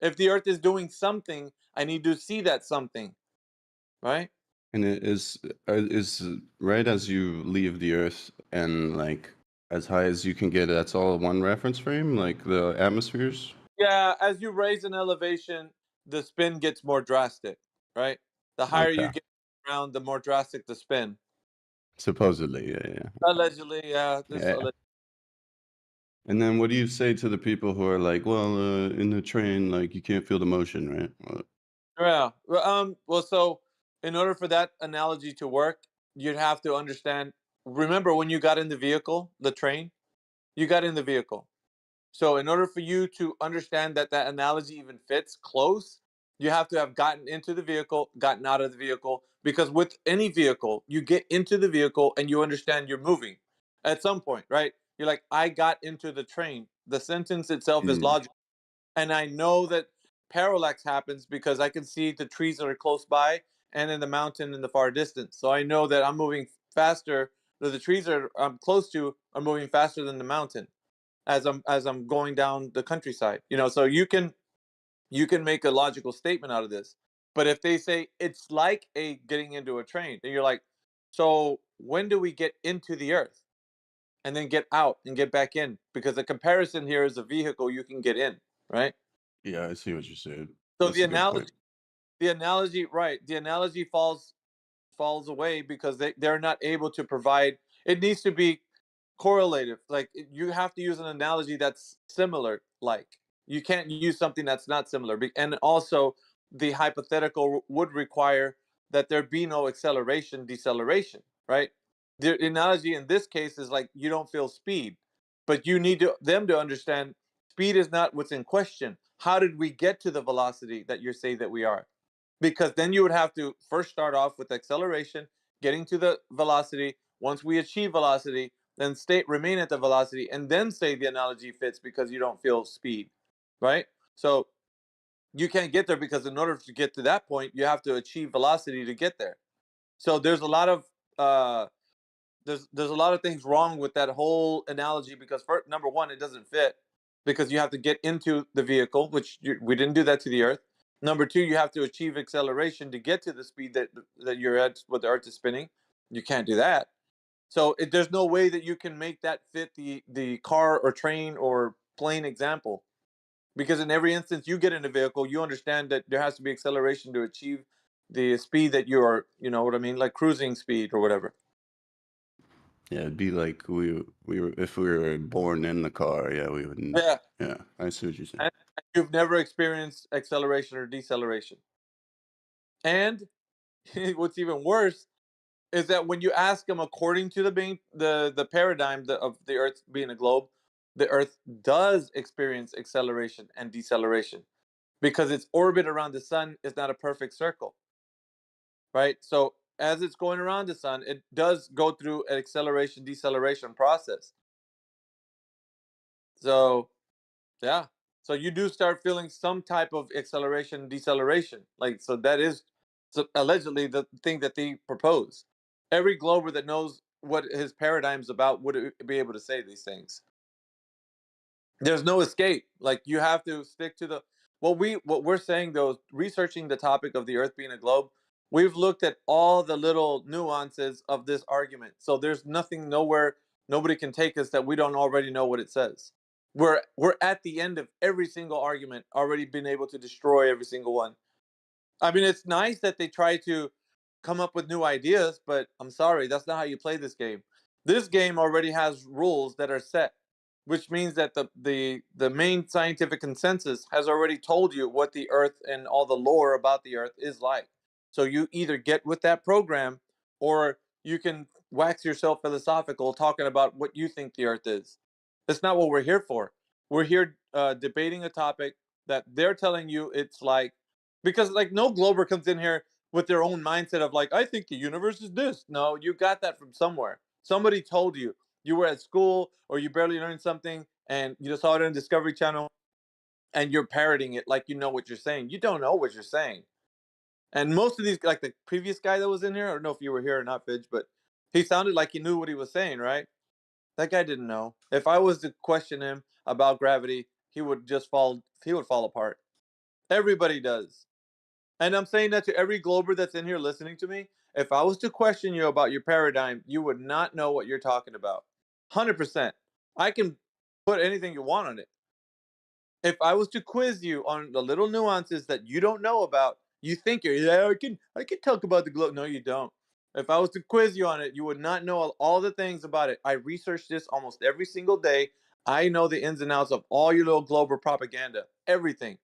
If the Earth is doing something, I need to see that something. Right? And it is right as you leave the Earth and like as high as you can get, that's all one reference frame, like the atmospheres? Yeah, as you raise an elevation, the spin gets more drastic, right? The higher you Okay. get around, the more drastic the spin. Supposedly, yeah. Allegedly, yeah. Yeah. And then what do you say to the people who are like, well, in the train, like you can't feel the motion, right? Yeah. Well, so in order for that analogy to work, you'd have to understand. Remember when you got in the vehicle, the train, you got in the vehicle. So in order for you to understand that that analogy even fits close, you have to have gotten into the vehicle, gotten out of the vehicle. Because with any vehicle, you get into the vehicle and you understand you're moving at some point, right? You're like, I got into the train. The sentence itself is logical. And I know that parallax happens because I can see the trees that are close by and in the mountain in the far distance. So I know that I'm moving faster. The trees that I'm close to are moving faster than the mountain as I'm going down the countryside. So you can make a logical statement out of this. But if they say it's like a getting into a train, then you're like, so when do we get into the earth and then get out and get back in? Because the comparison here is a vehicle you can get in, right? Yeah, I see what you're saying. So That's a good point. the analogy falls away because they're not able to provide. It needs to be correlative. Like you have to use an analogy that's similar. Like you can't use something that's not similar. And also, the hypothetical would require that there be no acceleration, deceleration. Right? The analogy in this case is like you don't feel speed, but you need them to understand speed is not what's in question. How did we get to the velocity that you say that we are? Because then you would have to first start off with acceleration, getting to the velocity. Once we achieve velocity, then remain at the velocity, and then say the analogy fits because you don't feel speed, right? So you can't get there because in order to get to that point, you have to achieve velocity to get there. So there's a lot of there's a lot of things wrong with that whole analogy because number one, it doesn't fit because you have to get into the vehicle, which we didn't do that to the Earth. Number two, you have to achieve acceleration to get to the speed that you're at with the Earth is spinning. You can't do that. So there's no way that you can make that fit the car or train or plane example, because in every instance you get in a vehicle, you understand that there has to be acceleration to achieve the speed that you are, you know what I mean, like cruising speed or whatever. Yeah, it'd be like we were if we were born in the car. Yeah, we wouldn't. Yeah. Yeah, I see what you're saying. And you've never experienced acceleration or deceleration. And what's even worse is that when you ask them according to the paradigm of the Earth being a globe, the Earth does experience acceleration and deceleration because its orbit around the sun is not a perfect circle, right? So as it's going around the sun, it does go through an acceleration deceleration process. So yeah, so you do start feeling some type of acceleration deceleration, like, so that is allegedly the thing that they propose. Every glober that knows what his paradigm's about would be able to say these things. There's no escape. Like you have to stick to the what we're saying though, researching the topic of the Earth being a globe, we've looked at all the little nuances of this argument. So there's nothing nowhere nobody can take us that we don't already know what it says. We're at the end of every single argument, already been able to destroy every single one. I mean, it's nice that they try to come up with new ideas, but I'm sorry, that's not how you play this game. This game already has rules that are set, which means that the main scientific consensus has already told you what the Earth and all the lore about the Earth is like. So you either get with that program, or you can wax yourself philosophical talking about what you think the Earth is. That's not what we're here for. We're here debating a topic that they're telling you it's like, because like no glober comes in here with their own mindset of like, I think the universe is this. No, you got that from somewhere. Somebody told you. You were at school or you barely learned something and you just saw it on Discovery Channel and you're parroting it like you know what you're saying. You don't know what you're saying. And most of these, like the previous guy that was in here, I don't know if you were here or not, Fidge, but he sounded like he knew what he was saying, right? That guy didn't know. If I was to question him about gravity, he would fall apart. Everybody does. And I'm saying that to every glober that's in here listening to me. If I was to question you about your paradigm, you would not know what you're talking about. 100%. I can put anything you want on it. If I was to quiz you on the little nuances that you don't know about, you think you're, yeah, I can talk about the globe. No, you don't. If I was to quiz you on it, you would not know all the things about it. I research this almost every single day. I know the ins and outs of all your little glober propaganda, everything.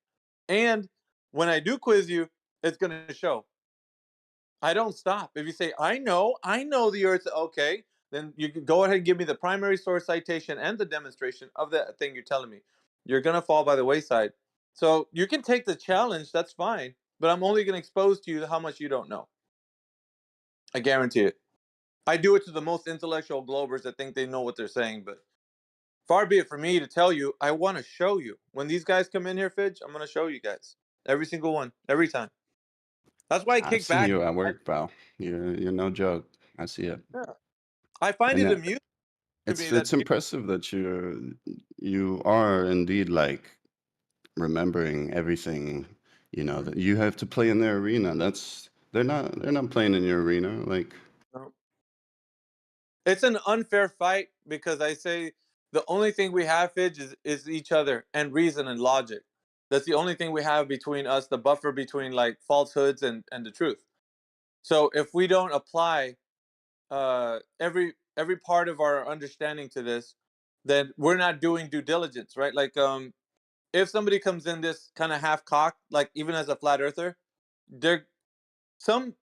And when I do quiz you, it's going to show. I don't stop. If you say, I know the Earth, okay, then you can go ahead and give me the primary source citation and the demonstration of that thing you're telling me. You're going to fall by the wayside. So you can take the challenge, that's fine, but I'm only going to expose to you how much you don't know. I guarantee it. I do it to the most intellectual globers that think they know what they're saying, but far be it for me to tell you, I want to show you. When these guys come in here, Fidge, I'm going to show you guys. Every single one, every time. That's why I I kick see back. you at work, pal. You're no joke. I see it. Yeah. I find And it amusing to me that it's impressive that you are indeed like remembering everything. You know that you have to play in their arena. They're not playing in your arena. Like it's an unfair fight because I say the only thing we have, Fidge, is each other and reason and logic. That's the only thing we have between us, the buffer between like falsehoods and the truth. So if we don't apply every part of our understanding to this, then we're not doing due diligence, right? Like if somebody comes in this kind of half cocked, like even as a flat earther, they're some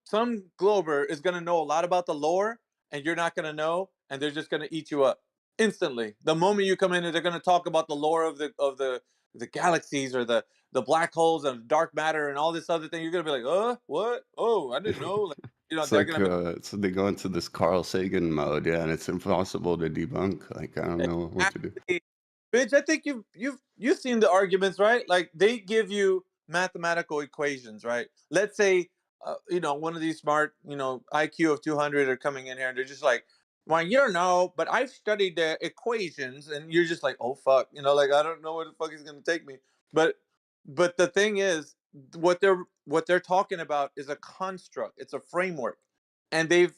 glober is going to know a lot about the lore and you're not going to know, and they're just going to eat you up instantly the moment you come in, and they're going to talk about the lore of the galaxies or the black holes and dark matter and all this other thing. You're going to be like, what? Oh, I didn't know. Like, it's they're like going to so they go into this Carl Sagan mode, yeah, and it's impossible to debunk. Like I don't be know what to do. Bitch, I think you've seen the arguments, right? Like they give you mathematical equations, right? Let's say one of these smart, IQ of 200 are coming in here and they're just like, well, you don't know, but I've studied the equations, and you're just like, oh fuck, like I don't know where the fuck he's gonna take me. But the thing is, what they're talking about is a construct. It's a framework, and they've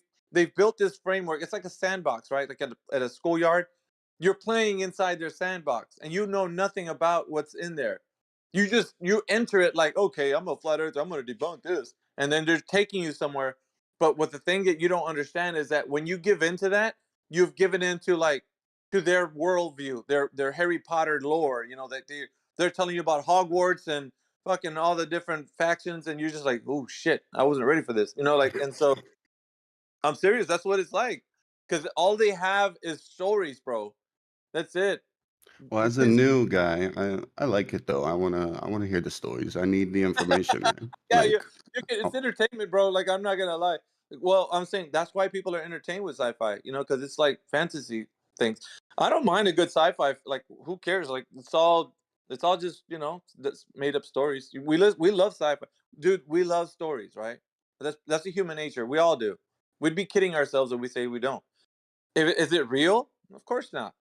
built this framework. It's like a sandbox, right? Like at a schoolyard, you're playing inside their sandbox and you know nothing about what's in there. You enter it like, okay, I'm a flat earther, I'm going to debunk this, and then they're taking you somewhere. But what the thing that you don't understand is that when you give into that, you've given into like to their worldview, their Harry Potter lore. That they're telling you about Hogwarts and fucking all the different factions, and you're just like, oh shit, I wasn't ready for this. And so I'm serious. That's what it's like, because all they have is stories, bro. That's it. Well, as a new guy, I like it though. I wanna hear the stories. I need the information, man. Yeah, Like, it's oh, entertainment, bro. Like I'm not gonna lie. Well, I'm saying that's why people are entertained with sci-fi, because it's like fantasy things. I don't mind a good sci-fi. Like, who cares? Like, it's all just that's made up stories. We love sci-fi, dude. We love stories, right? That's a human nature. We all do. We'd be kidding ourselves if we say we don't. Is it real? Of course not.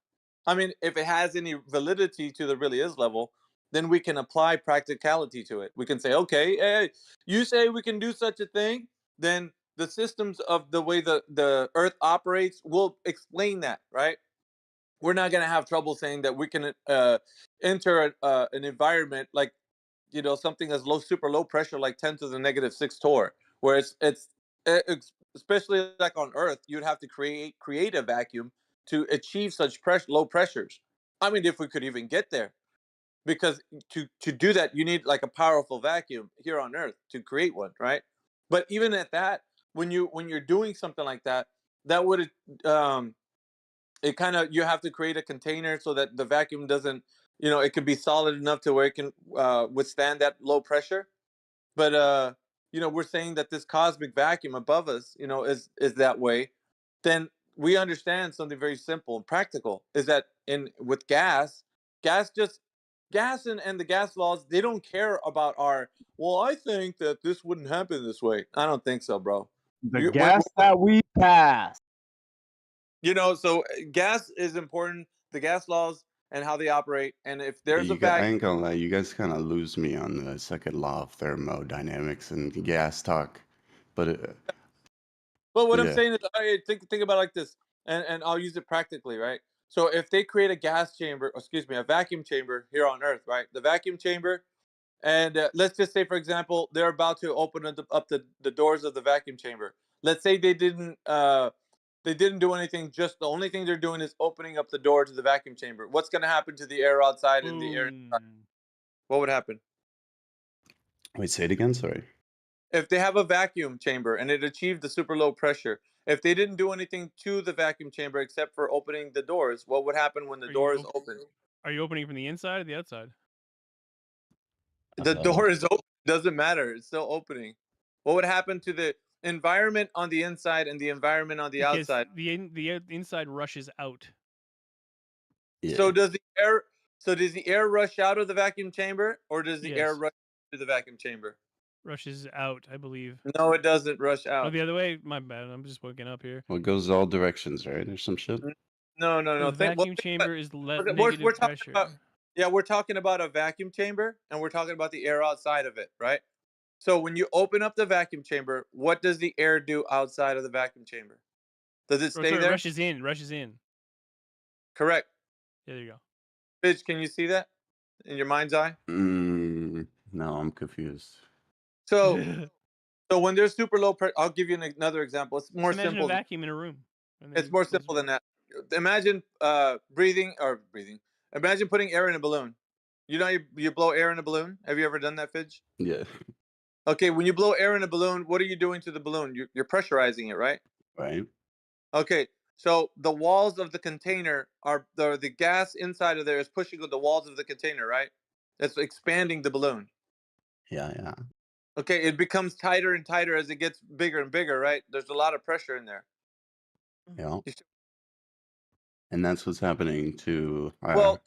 I mean, if it has any validity to the really is level, then we can apply practicality to it. We can say, okay, hey, you say we can do such a thing, then the systems of the way the Earth operates will explain that, right? We're not going to have trouble saying that we can enter an environment like, something as super low pressure, like 10 to the -6 torr, where it's especially like on Earth, you'd have to create a vacuum to achieve such low pressures. I mean, if we could even get there, because to do that, you need like a powerful vacuum here on Earth to create one, right? But even at that, when you're doing something like that, that would it kind of, you have to create a container so that the vacuum doesn't, it could be solid enough to where it can withstand that low pressure. But we're saying that this cosmic vacuum above us, is that way. Then we understand something very simple and practical, is that with gas and the gas laws, they don't care about well, I think that this wouldn't happen this way. I don't think so, bro. The gas that we pass. So gas is important, the gas laws and how they operate. And if there's a I vacuum, ain't gonna lie, you guys kind of lose me on the second law of thermodynamics and gas talk. But what I'm yeah, saying is, think about it like this, and I'll use it practically, right? So if they create a a vacuum chamber here on Earth, right? The vacuum chamber, and let's just say, for example, they're about to open up the doors of the vacuum chamber. Let's say they didn't do anything. Just the only thing they're doing is opening up the door to the vacuum chamber. What's going to happen to the air outside and the air inside? What would happen? wait, say it again. Sorry. If they have a vacuum chamber and it achieved the super low pressure, if they didn't do anything to the vacuum chamber except for opening the doors, what would happen when the door is open? Are you opening from the inside or the outside? The door is open. Doesn't matter. It's still opening. What would happen to the environment on the inside and the environment on the outside? The inside rushes out. Yeah. So does the air rush out of the vacuum chamber, or does the air Yes. rush to the vacuum chamber? Rushes out, I believe. No, it doesn't rush out. Oh, the other way? My bad. I'm just waking up here. Well, it goes all directions, right? Or some shit. No. The vacuum chamber is negative pressure. We're talking about a vacuum chamber, and we're talking about the air outside of it, right? So when you open up the vacuum chamber, what does the air do outside of the vacuum chamber? Does it stay there? Rushes in. Correct. Yeah, there you go. Bitch, can you see that in your mind's eye? No, I'm confused. So when there's super low pressure, I'll give you another example. It's more Imagine simple. a vacuum in a room. It's more simple than that. Imagine breathing. Imagine putting air in a balloon. You blow air in a balloon. Have you ever done that, Fidge? Yeah. Okay, when you blow air in a balloon, what are you doing to the balloon? You're pressurizing it, right? Right. Okay, so the walls of the container are the gas inside of there is pushing the walls of the container, right? That's expanding the balloon. Yeah. Okay, it becomes tighter and tighter as it gets bigger and bigger, right? There's a lot of pressure in there. Yeah. And that's what's happening to our... Well,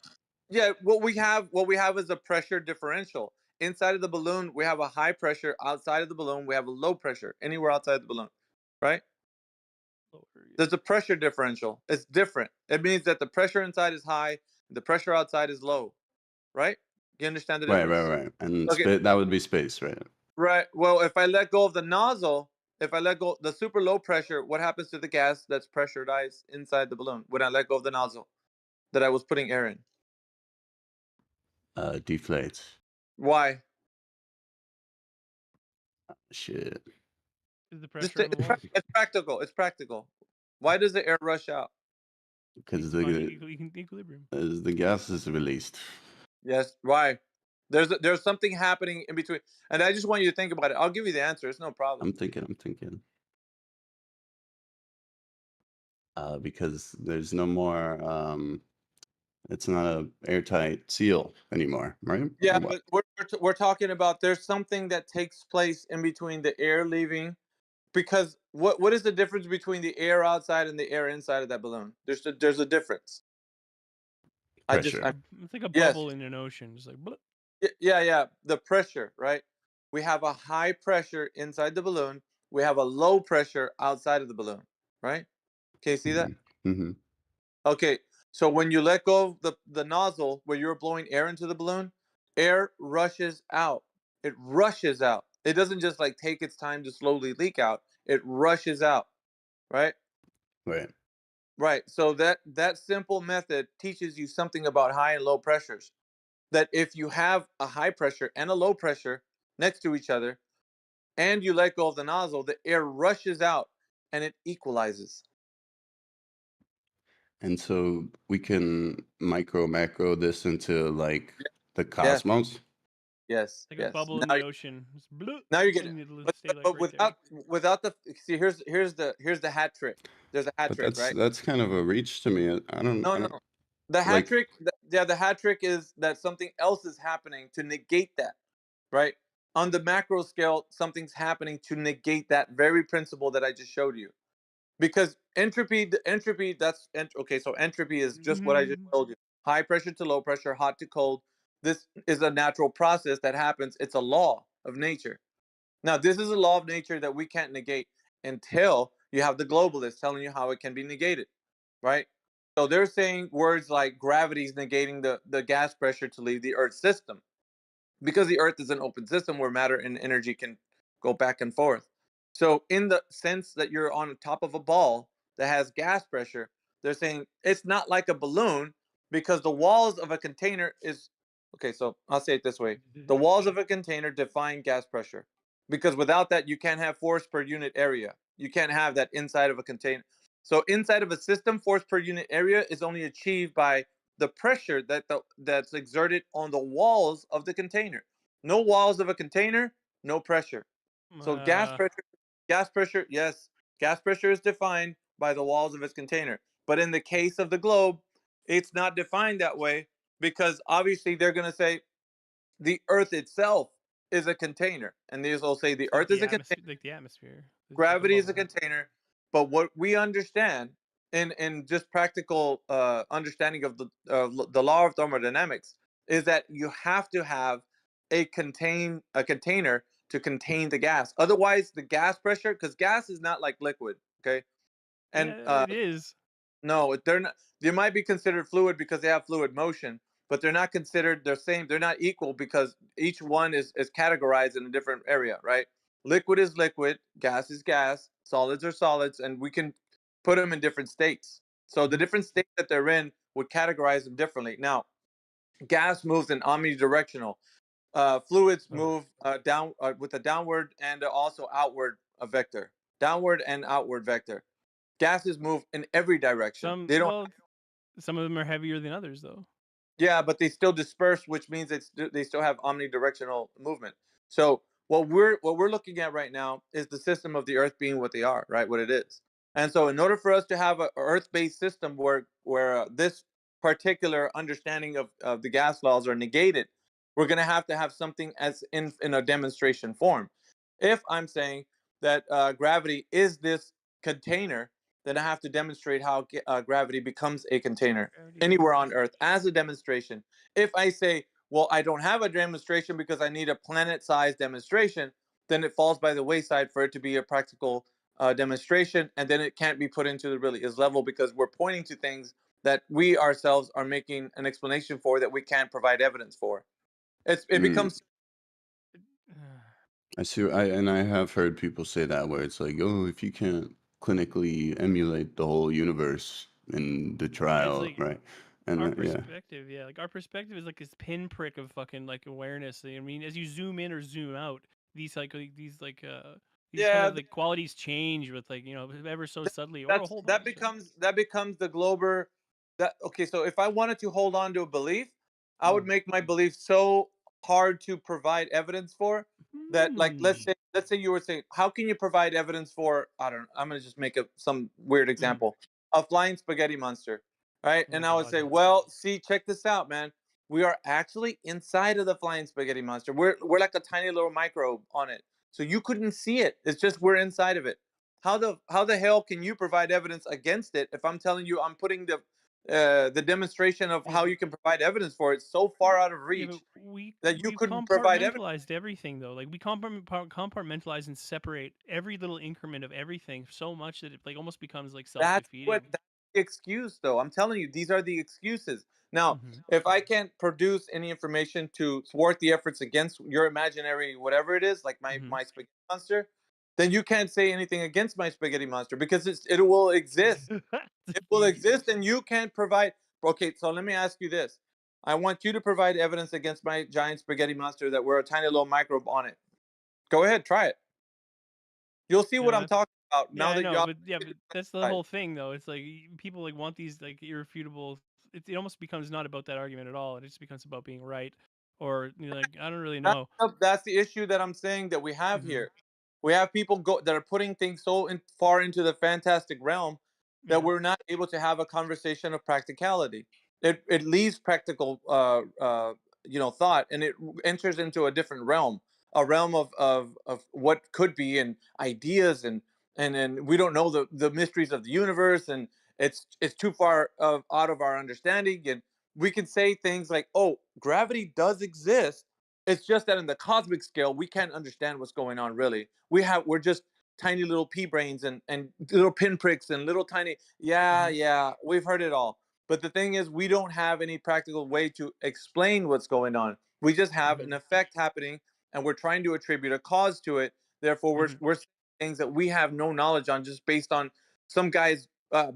yeah, what we have is a pressure differential. Inside of the balloon, we have a high pressure. Outside of the balloon, we have a low pressure. Anywhere outside the balloon, right? There's a pressure differential. It's different. It means that the pressure inside is high, the pressure outside is low, right? You understand the difference? Right. And Okay. that would be space, right? Right. Well, if I let go of the nozzle, if I let go the super low pressure, what happens to the gas that's pressurized inside the balloon when I let go of the nozzle that I was putting air in? Deflates. Why? Shit. Is the pressure on the wall? It's practical. It's practical. Why does the air rush out? Because equilibrium. As the gas is released. Yes. Why? There's something happening in between, and I just want you to think about it. I'll give you the answer. It's no problem. I'm thinking. Because there's no more. It's not a airtight seal anymore, right? Yeah, but we're talking about there's something that takes place in between the air leaving, because what is the difference between the air outside and the air inside of that balloon? There's a difference. Pressure. It's like a bubble in an ocean, just like. Blip. Yeah. The pressure, right? We have a high pressure inside the balloon. We have a low pressure outside of the balloon, right? Can you see that? Mm-hmm. Okay, So when you let go of the nozzle where you're blowing air into the balloon, air rushes out. It rushes out. It doesn't just like take its time to slowly leak out. It rushes out, right? Right. Right. So that simple method teaches you something about high and low pressures. That if you have a high pressure and a low pressure next to each other, and you let go of the nozzle, the air rushes out and it equalizes. And so we can macro this into like the Yes. cosmos. Yes. Like a Yes. bubble in the ocean. Just bloop, Now you get and it. it'll But, stay like but right there. without the see, here's the hat trick. There's a hat But trick, right? that's kind of a reach to me. I don't No. The hat like. trick, the hat trick is that something else is happening to negate that, right? On the macro scale, something's happening to negate that very principle that I just showed you. Because entropy, that's okay. So entropy is just what I just told you: high pressure to low pressure, hot to cold. This is a natural process that happens. It's a law of nature. Now, this is a law of nature that we can't negate until you have the globalists telling you how it can be negated, right? So they're saying words like gravity is negating the gas pressure to leave the Earth system because the Earth is an open system where matter and energy can go back and forth. So, in the sense that you're on top of a ball that has gas pressure, they're saying it's not like a balloon because the walls of a container is okay. So, I'll say it this way: the walls of a container define gas pressure because without that, you can't have force per unit area. You can't have that inside of a container. So, inside of a system, force per unit area is only achieved by the pressure that's exerted on the walls of the container. No walls of a container, no pressure. So gas pressure, yes, gas pressure is defined by the walls of its container. But in the case of the globe, it's not defined that way because obviously they're going to say the Earth itself is a container, and these will say the Earth is a container. Like the atmosphere. Gravity is a container, but what we understand in just practical understanding of the law of thermodynamics is that you have to have a container to contain the gas. Otherwise, the gas pressure, because gas is not like liquid, okay? And Yeah, it is. no, they're not. They might be considered fluid because they have fluid motion, but they're not considered the same. They're not equal because each one is categorized in a different area, right? Liquid is liquid, gas is gas, solids are solids, and we can put them in different states. So the different states that they're in would categorize them differently. Now, gas moves in omnidirectional. Fluids move down with a downward and also outward vector, downward and outward vector. Gases move in every direction. They don't. Some of them are heavier than others, though. Yeah, but they still disperse, which means they still have omnidirectional movement. So what we're looking at right now is the system of the Earth being what they are, right? What it is. And so, in order for us to have an Earth-based system where this particular understanding of the gas laws are negated, we're going to have something as in a demonstration form. If I'm saying that gravity is this container, then I have to demonstrate how gravity becomes a container anywhere on Earth as a demonstration. If I say, well, I don't have a demonstration because I need a planet-sized demonstration, then it falls by the wayside for it to be a practical demonstration, and then it can't be put into the really is level because we're pointing to things that we ourselves are making an explanation for that we can't provide evidence for. It becomes. I see. I have heard people say that where it's like, oh, if you can't clinically emulate the whole universe in the trial, like right? And our yeah, perspective, like our perspective is like this pinprick of fucking like awareness. I mean, as you zoom in or zoom out, these kind of like qualities change with ever so subtly or a whole bunch. That becomes the glober. That okay. So if I wanted to hold on to a belief, I would make my belief so hard to provide evidence for that, like, let's say you were saying, how can you provide evidence for? I don't. I'm gonna just make some weird example. A flying spaghetti monster, right? And I would say, well, see, check this out, man. We are actually inside of the flying spaghetti monster. We're like a tiny little microbe on it. So you couldn't see it. It's just we're inside of it. How the hell can you provide evidence against it if I'm telling you I'm putting the demonstration of how you can provide evidence for it so far out of reach that you couldn't provide evidence? Compartmentalized everything though. Like we compartmentalize and separate every little increment of everything so much that it like almost becomes like self-defeating. the excuse, though. I'm telling you, these are the excuses. Now, if I can't produce any information to thwart the efforts against your imaginary whatever it is, like my spaghetti monster, then you can't say anything against my spaghetti monster because it will exist. It will exist, and you can't provide. Okay, so let me ask you this: I want you to provide evidence against my giant spaghetti monster that we're a tiny little microbe on it. Go ahead, try it. You'll see what I'm talking about Yeah, now I that know, y'all. but that's the whole thing, though. It's like people like want these like irrefutable. It almost becomes not about that argument at all. It just becomes about being right, or like I don't really know. That's the issue that I'm saying that we have here. We have people that are putting things so far into the fantastic realm that we're not able to have a conversation of practicality. It leaves practical thought, and it enters into a different realm, a realm of what could be, and ideas, and we don't know the mysteries of the universe, and it's too far out of our understanding, and we can say things like, oh, gravity does exist. It's just that in the cosmic scale, we can't understand what's going on. Really, we're just tiny little pea brains and little pinpricks and little tiny. Yeah, we've heard it all. But the thing is, we don't have any practical way to explain what's going on. We just have an effect happening, and we're trying to attribute a cause to it. Therefore, we're saying things that we have no knowledge on, just based on some guy's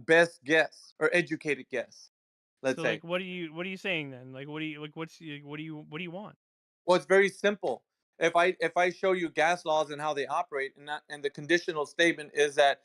best guess or educated guess. Let's So say. like, what are you saying then? Like, what do you like? What do you want? Well, it's very simple. If I show you gas laws and how they operate, and the conditional statement is that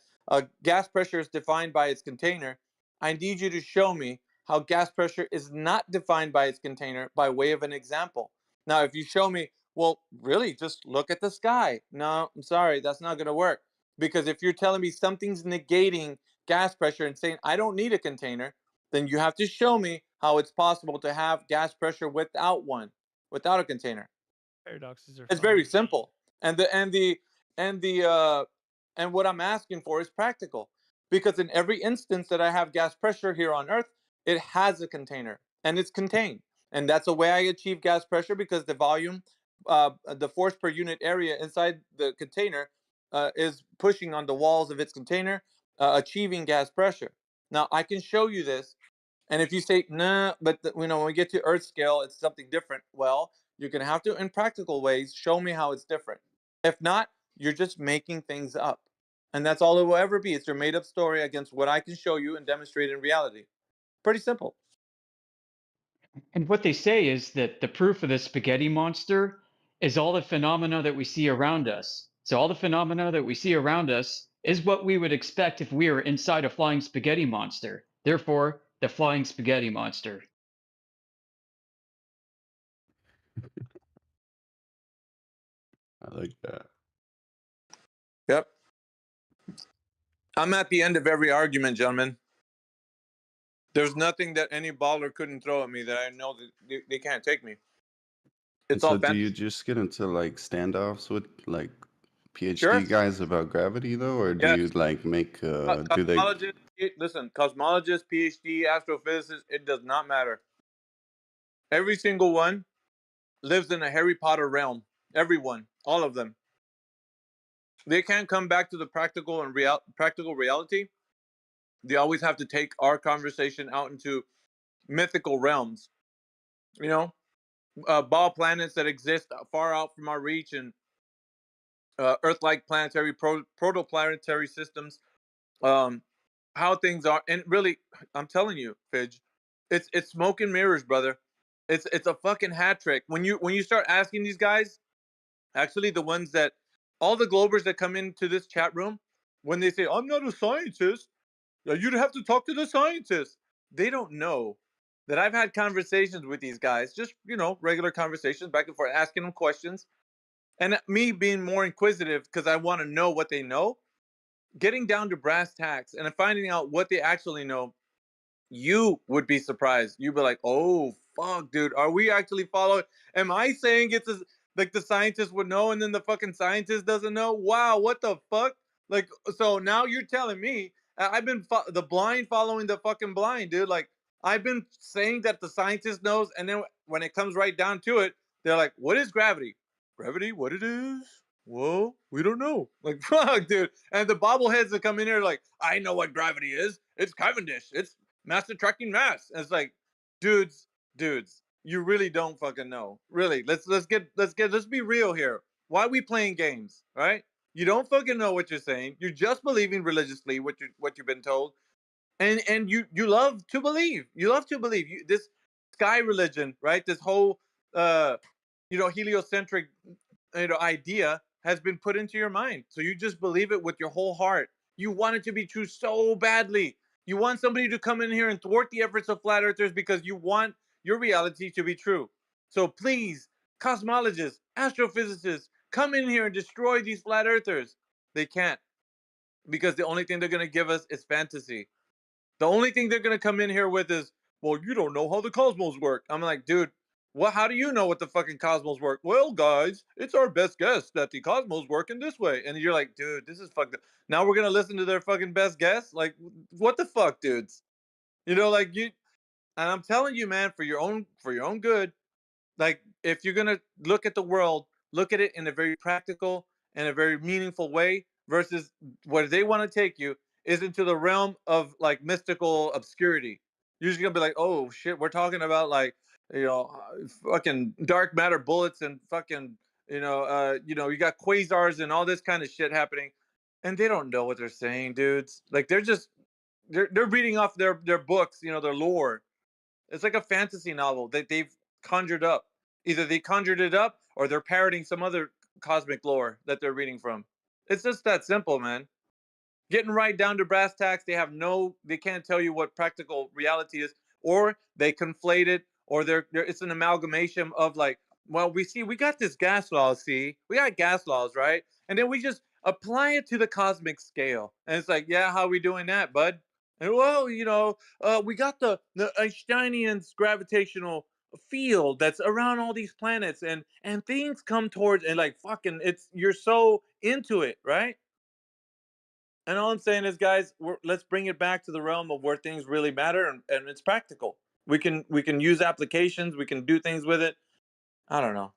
gas pressure is defined by its container, I need you to show me how gas pressure is not defined by its container by way of an example. Now, if you show me, well, really, just look at the sky. No, I'm sorry, that's not going to work. Because if you're telling me something's negating gas pressure and saying I don't need a container, then you have to show me how it's possible to have gas pressure without one, without a container. Paradoxes are It's fun. very simple. And what I'm asking for is practical. Because in every instance that I have gas pressure here on Earth, it has a container and it's contained. And that's the way I achieve gas pressure, because the volume, the force per unit area inside the container is pushing on the walls of its container, achieving gas pressure. Now, I can show you this. And if you say, nah, but when we get to Earth scale, it's something different. Well, you're going to have to, in practical ways, show me how it's different. If not, you're just making things up. And that's all it will ever be. It's your made up story against what I can show you and demonstrate in reality. Pretty simple. And what they say is that the proof of the spaghetti monster is all the phenomena that we see around us. So all the phenomena that we see around us is what we would expect if we were inside a flying spaghetti monster. Therefore, the flying spaghetti monster. I like that. Yep. I'm at the end of every argument, gentlemen. There's nothing that any baller couldn't throw at me that I know that they can't take me. And so do you just get into like standoffs with like PhD guys about gravity though, or do you like make do they? Listen, cosmologists, PhD, astrophysicists, it does not matter. Every single one lives in a Harry Potter realm. Everyone, all of them. They can't come back to the practical and practical reality. They always have to take our conversation out into mythical realms. You know, ball planets that exist far out from our reach, and Earth-like planetary protoplanetary systems. How things are, and really, I'm telling you, Fidge, it's smoke and mirrors, brother. It's a fucking hat trick. When you start asking these guys, actually the ones that, all the Globers that come into this chat room, when they say I'm not a scientist, you'd have to talk to the scientists. They don't know that I've had conversations with these guys, just regular conversations back and forth, asking them questions, and me being more inquisitive because I want to know what they know, getting down to brass tacks and finding out what they actually know. You would be surprised. You'd be like, oh fuck, dude, are we actually following? Am I saying it's like the scientist would know and then the fucking scientist doesn't know? Wow, what the fuck? Like, so now you're telling me I've been the blind following the fucking blind, dude. Like, I've been saying that the scientist knows, and then when it comes right down to it, they're like, what is gravity? Gravity, what it is? Whoa, we don't know. Like, fuck, dude. And the bobbleheads that come in here like, I know what gravity is, it's Cavendish, it's mass attracting mass. And it's like, dudes, you really don't fucking know. Really, let's be real here. Why are we playing games, right? You don't fucking know what you're saying. You're just believing religiously what you've been told, and you love to believe. You love to believe. This sky religion, right? This whole heliocentric idea has been put into your mind. So you just believe it with your whole heart. You want it to be true so badly. You want somebody to come in here and thwart the efforts of flat earthers because you want your reality to be true. So please, cosmologists, astrophysicists, come in here and destroy these flat earthers. They can't, because the only thing they're going to give us is fantasy. The only thing they're going to come in here with is, well, you don't know how the cosmos work. I'm like, dude, how do you know what the fucking cosmos work? Well, guys, it's our best guess that the cosmos work in this way. And you're like, dude, this is fucked up. Now we're going to listen to their fucking best guess? Like, what the fuck, dudes? Like and I'm telling you, man, for your own good, like, if you're going to look at the world, look at it in a very practical and a very meaningful way, versus where they want to take you is into the realm of like mystical obscurity. You're just going to be like, oh shit, we're talking about like, fucking dark matter bullets and fucking, you got quasars and all this kind of shit happening. And they don't know what they're saying, dudes. Like, they're reading off their books, their lore. It's like a fantasy novel that they've conjured up. Either they conjured it up or they're parroting some other cosmic lore that they're reading from. It's just that simple, man. Getting right down to brass tacks, they can't tell you what practical reality is, or they conflate it, or it's an amalgamation of like, well, we got this gas law, we got gas laws, right? And then we just apply it to the cosmic scale. And it's like, yeah, how are we doing that, bud? And well, we got the Einsteinian's gravitational field that's around all these planets, and things come towards, and like fucking, you're so into it, right? And all I'm saying is, guys, let's bring it back to the realm of where things really matter, and it's practical. We can use applications. We can do things with it. I don't know.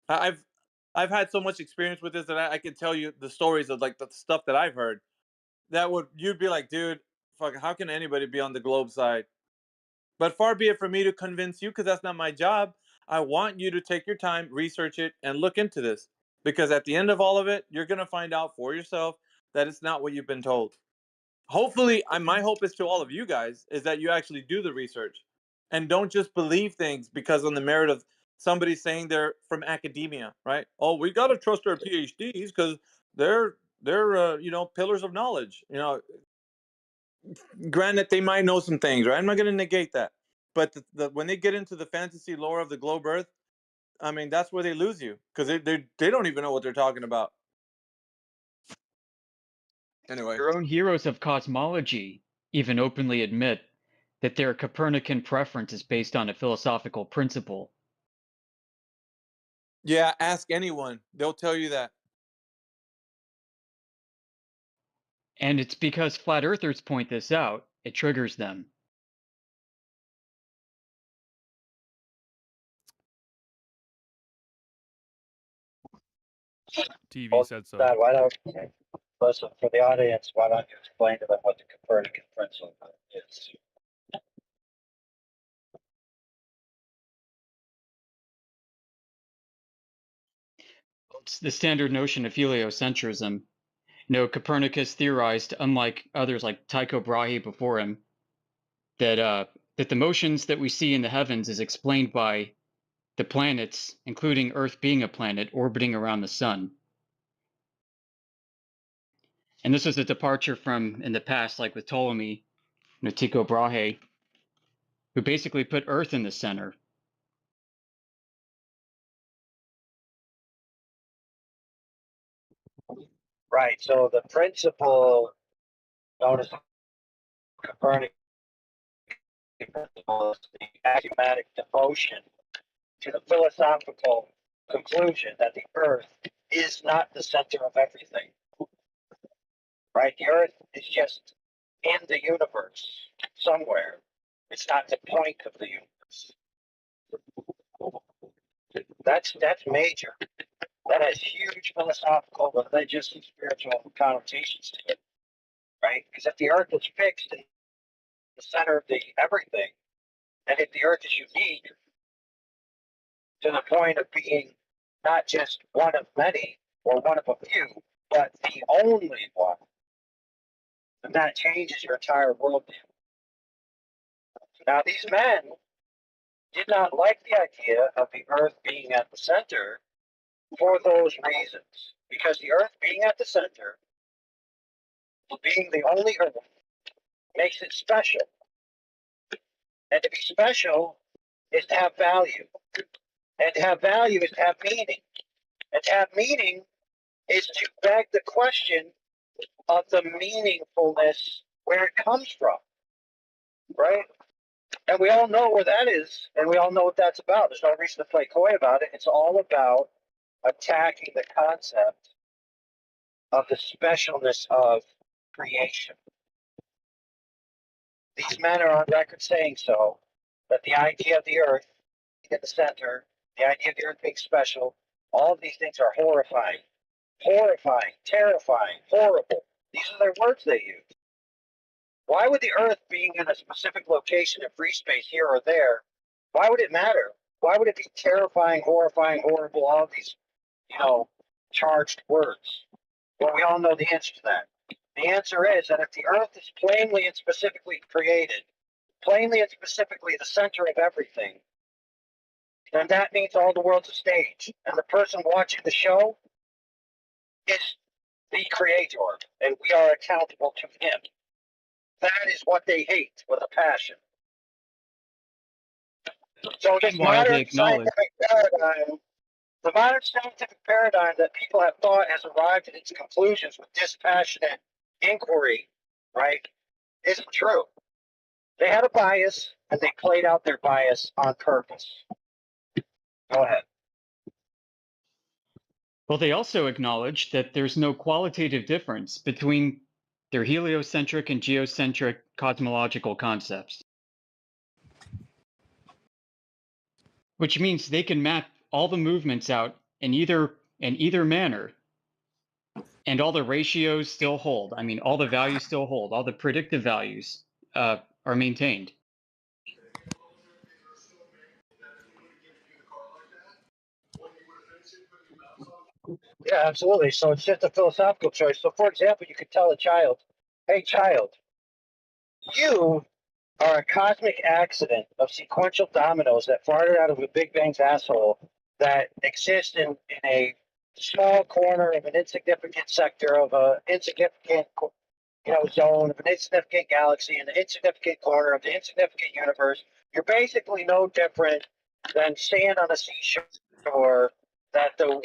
I've had so much experience with this that I can tell you the stories of like the stuff that I've heard. You'd be like, dude, fuck, how can anybody be on the globe side? But far be it from me to convince you, because that's not my job. I want you to take your time, research it, and look into this. Because at the end of all of it, you're going to find out for yourself that it's not what you've been told. Hopefully, my hope is to all of you guys is that you actually do the research and don't just believe things because on the merit of somebody saying they're from academia, right? Oh, we got to trust our PhDs because they're pillars of knowledge. Granted, they might know some things, right? I'm not going to negate that. But when they get into the fantasy lore of the globe Earth, I mean, that's where they lose you, because they don't even know what they're talking about. Anyway, Your own heroes of cosmology even openly admit that their Copernican preference is based on a philosophical principle. Yeah, ask anyone. They'll tell you that. And it's because flat earthers point this out, it triggers them. TV said so. Why don't listen for the audience? Why don't you explain to them what the Copernican principle is? It's the standard notion of heliocentrism. Copernicus theorized, unlike others like Tycho Brahe before him, that the motions that we see in the heavens is explained by the planets, including Earth being a planet, orbiting around the sun. And this was a departure from in the past, like with Ptolemy, Tycho Brahe, who basically put Earth in the center. Right. So the principle known as the Copernican principle is the axiomatic devotion to the philosophical conclusion that the Earth is not the center of everything. Right? The Earth is just in the universe somewhere. It's not the point of the universe. That's major. That has huge philosophical, religious, and spiritual connotations to it. Right? Because if the Earth is fixed the center of the everything, and if the Earth is unique to the point of being not just one of many or one of a few, but the only one, then that changes your entire worldview. Now, these men did not like the idea of the Earth being at the center for those reasons. Because the Earth being at the center, being the only Earth, makes it special. And to be special is to have value. And to have value is to have meaning. And to have meaning is to beg the question of the meaningfulness where it comes from. Right? And we all know where that is, and we all know what that's about. There's no reason to play coy about it. It's all about attacking the concept of the specialness of creation. These men are on record saying so, that the idea of the Earth being at the center, the idea of the Earth being special, all of these things are horrifying. Horrifying, terrifying, horrible. These are their words they use. Why would the Earth being in a specific location in free space here or there, why would it matter? Why would it be terrifying, horrifying, horrible, all of these, charged words? Well, we all know the answer to that. The answer is that if the Earth is plainly and specifically created, plainly and specifically the center of everything, then that means all the world's a stage. And the person watching the show is the creator, and we are accountable to him. That is what they hate with a passion. So this modern scientific paradigm, the modern scientific paradigm that people have thought has arrived at its conclusions with dispassionate inquiry, right, isn't true. They had a bias, and they played out their bias on purpose. Go ahead. Well, they also acknowledge that there's no qualitative difference between their heliocentric and geocentric cosmological concepts, which means they can map all the movements out in either manner, and all the ratios still hold. I mean, all the values still hold. All the predictive values are maintained. Yeah, absolutely. So it's just a philosophical choice. So, for example, you could tell a child, hey, child, you are a cosmic accident of sequential dominoes that farted out of a Big Bang's asshole that exist in a small corner of an insignificant sector of an insignificant zone of an insignificant galaxy in the insignificant corner of the insignificant universe. You're basically no different than sand on a seashore that the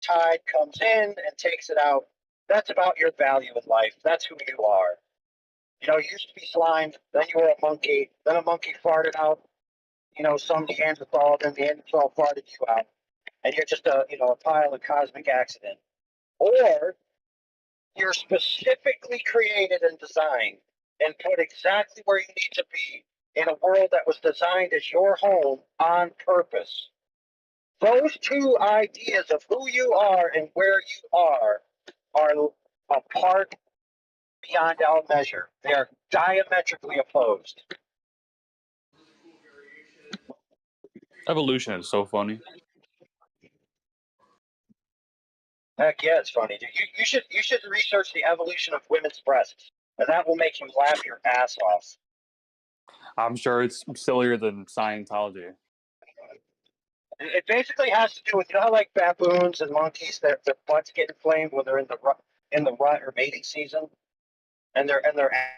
tide comes in and takes it out. That's about your value in life. That's who you are. You used to be slime, then you were a monkey, then a monkey farted out, some Neanderthal, then Neanderthal farted you out. And you're just a pile of cosmic accident. Or you're specifically created and designed and put exactly where you need to be in a world that was designed as your home on purpose. Those two ideas of who you are and where you are apart beyond all measure. They are diametrically opposed. Evolution is so funny. Heck yeah, it's funny. Dude. You should research the evolution of women's breasts, and that will make you laugh your ass off. I'm sure it's sillier than Scientology. It basically has to do with how like baboons and monkeys, their butts get inflamed when they're in the rut or mating season, and their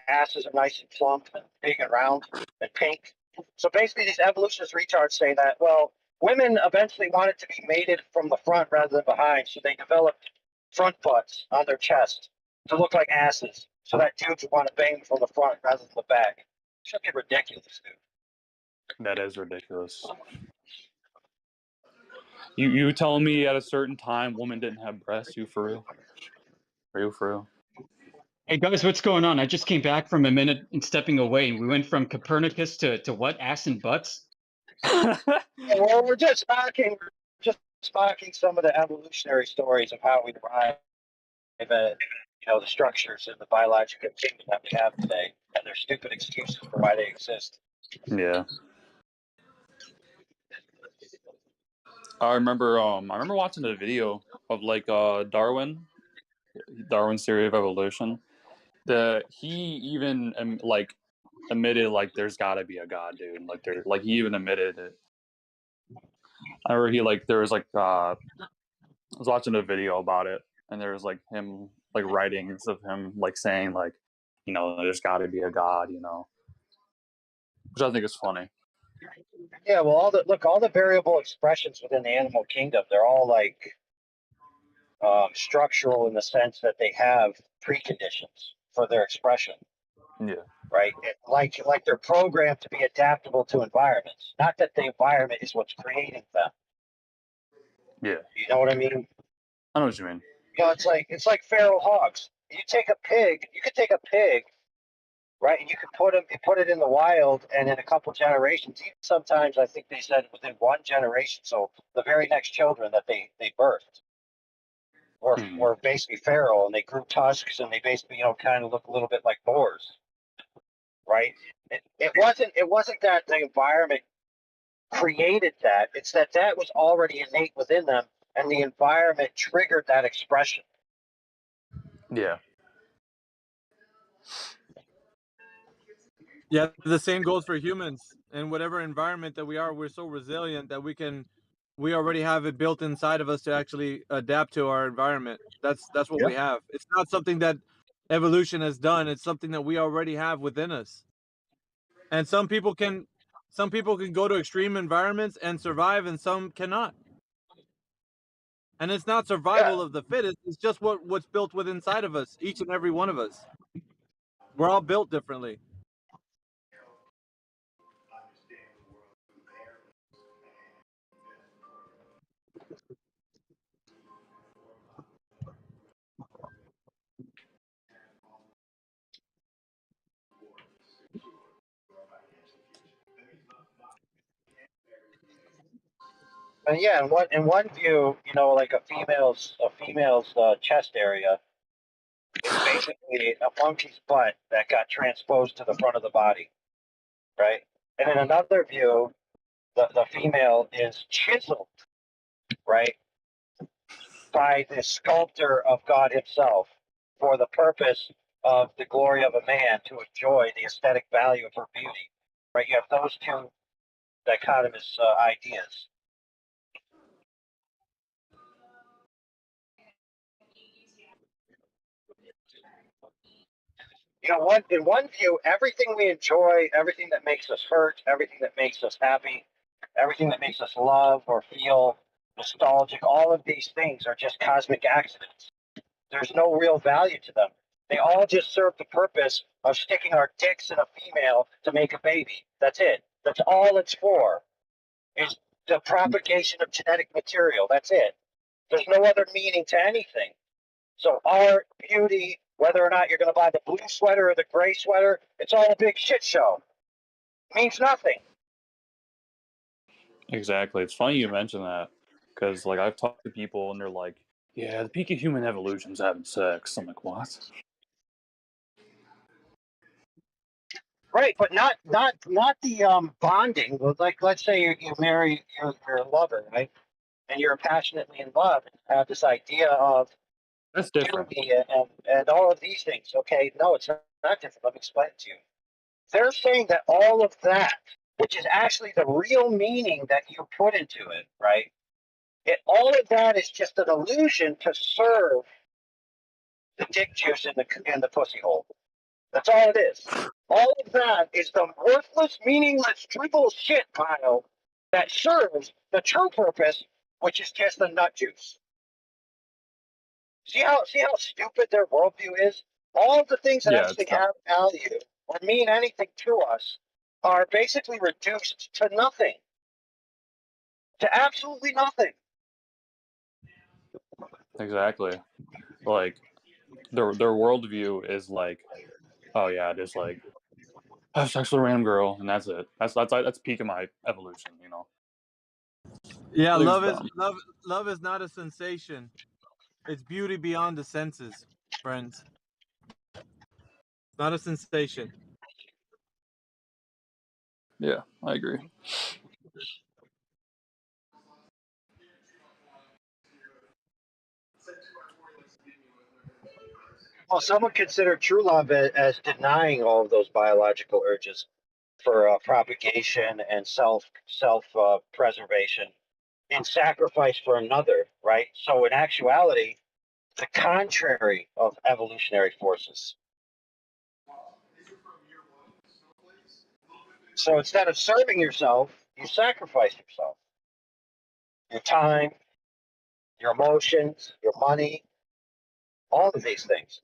asses are nice and plump and big and round and pink. So basically, these evolutionist retards say that, well, women eventually wanted to be mated from the front rather than behind, so they developed front butts on their chest to look like asses, so that dudes would want to bang from the front rather than the back. It's fucking ridiculous, dude. That is ridiculous. You telling me at a certain time women didn't have breasts? You for real? For real? Hey guys, what's going on? I just came back from a minute and stepping away. We went from Copernicus to what? Ass and butts? Well, we're just mocking some of the evolutionary stories of how we arrive at the structures in the biological kingdom that we have today, and their stupid excuses for why they exist. Yeah. I remember watching a video of like Darwin's theory of evolution. He even like admitted like there's got to be a god, dude. Like he even admitted it. I remember there was I was watching a video about it, and there was like him like writings of him like saying like there's got to be a god, which I think is funny. Yeah, well, all the variable expressions within the animal kingdom, they're all like structural in the sense that they have preconditions for their expression. Yeah. Right. Like they're programmed to be adaptable to environments. Not that the environment is what's creating them. Yeah. You know what I mean? I know what you mean. It's like feral hogs. You could take a pig, right, and you could put it in the wild, and in a couple generations, even sometimes I think they said within one generation, so the very next children that they birthed were basically feral, and they grew tusks, and they basically kind of look a little bit like boars, right? It wasn't that the environment created that. It's that was already innate within them, and the environment triggered that expression. Yeah. Yeah, the same goes for humans. In whatever environment that we are, we're so resilient that we already have it built inside of us to actually adapt to our environment. That's what we have. It's not something that evolution has done. It's something that we already have within us. And some people can go to extreme environments and survive, and some cannot. And it's not survival of the fittest. It's just what's built within inside of us, each and every one of us. We're all built differently. And yeah, in one view, like a female's chest area is basically a monkey's butt that got transposed to the front of the body, right? And in another view, the female is chiseled, right, by the sculptor of God himself for the purpose of the glory of a man to enjoy the aesthetic value of her beauty, right? You have those two dichotomous ideas. In one view, everything we enjoy, everything that makes us hurt, everything that makes us happy, everything that makes us love or feel nostalgic, all of these things are just cosmic accidents. There's no real value to them. They all just serve the purpose of sticking our dicks in a female to make a baby. That's it. That's all it's for, is the propagation of genetic material. That's it. There's no other meaning to anything. So art, beauty, whether or not you're going to buy the blue sweater or the gray sweater, it's all a big shit show. It means nothing. Exactly. It's funny you mention that because like I've talked to people and they're like, "Yeah, the peak of human evolution is having sex." I'm like, "What?" Right, but not the bonding. Like, let's say you marry your lover, right? And you're passionately in love and have this idea of That's different. and all of these things. Okay, no, it's not different. Let me explain it to you. They're saying that all of that, which is actually the real meaning that you put into it, right? All of that is just an illusion to serve the dick juice in the pussy hole. That's all it is. All of that is the worthless, meaningless, trivial shit pile that serves the true purpose, which is just the nut juice. See how stupid their worldview is? All of the things that actually have value or mean anything to us are basically reduced to nothing. To absolutely nothing. Exactly. Like their worldview is like, oh yeah, just like have sex with a random girl and that's it. That's peak of my evolution, Yeah, Lose love them. is not a sensation. It's beauty beyond the senses. friends. It's not a sensation. Yeah, I agree. Well, some would consider true love as denying all of those biological urges for propagation and self preservation in sacrifice for another, right? So in actuality, the contrary of evolutionary forces. So instead of serving yourself, you sacrifice yourself. Your time, your emotions, your money, all of these things.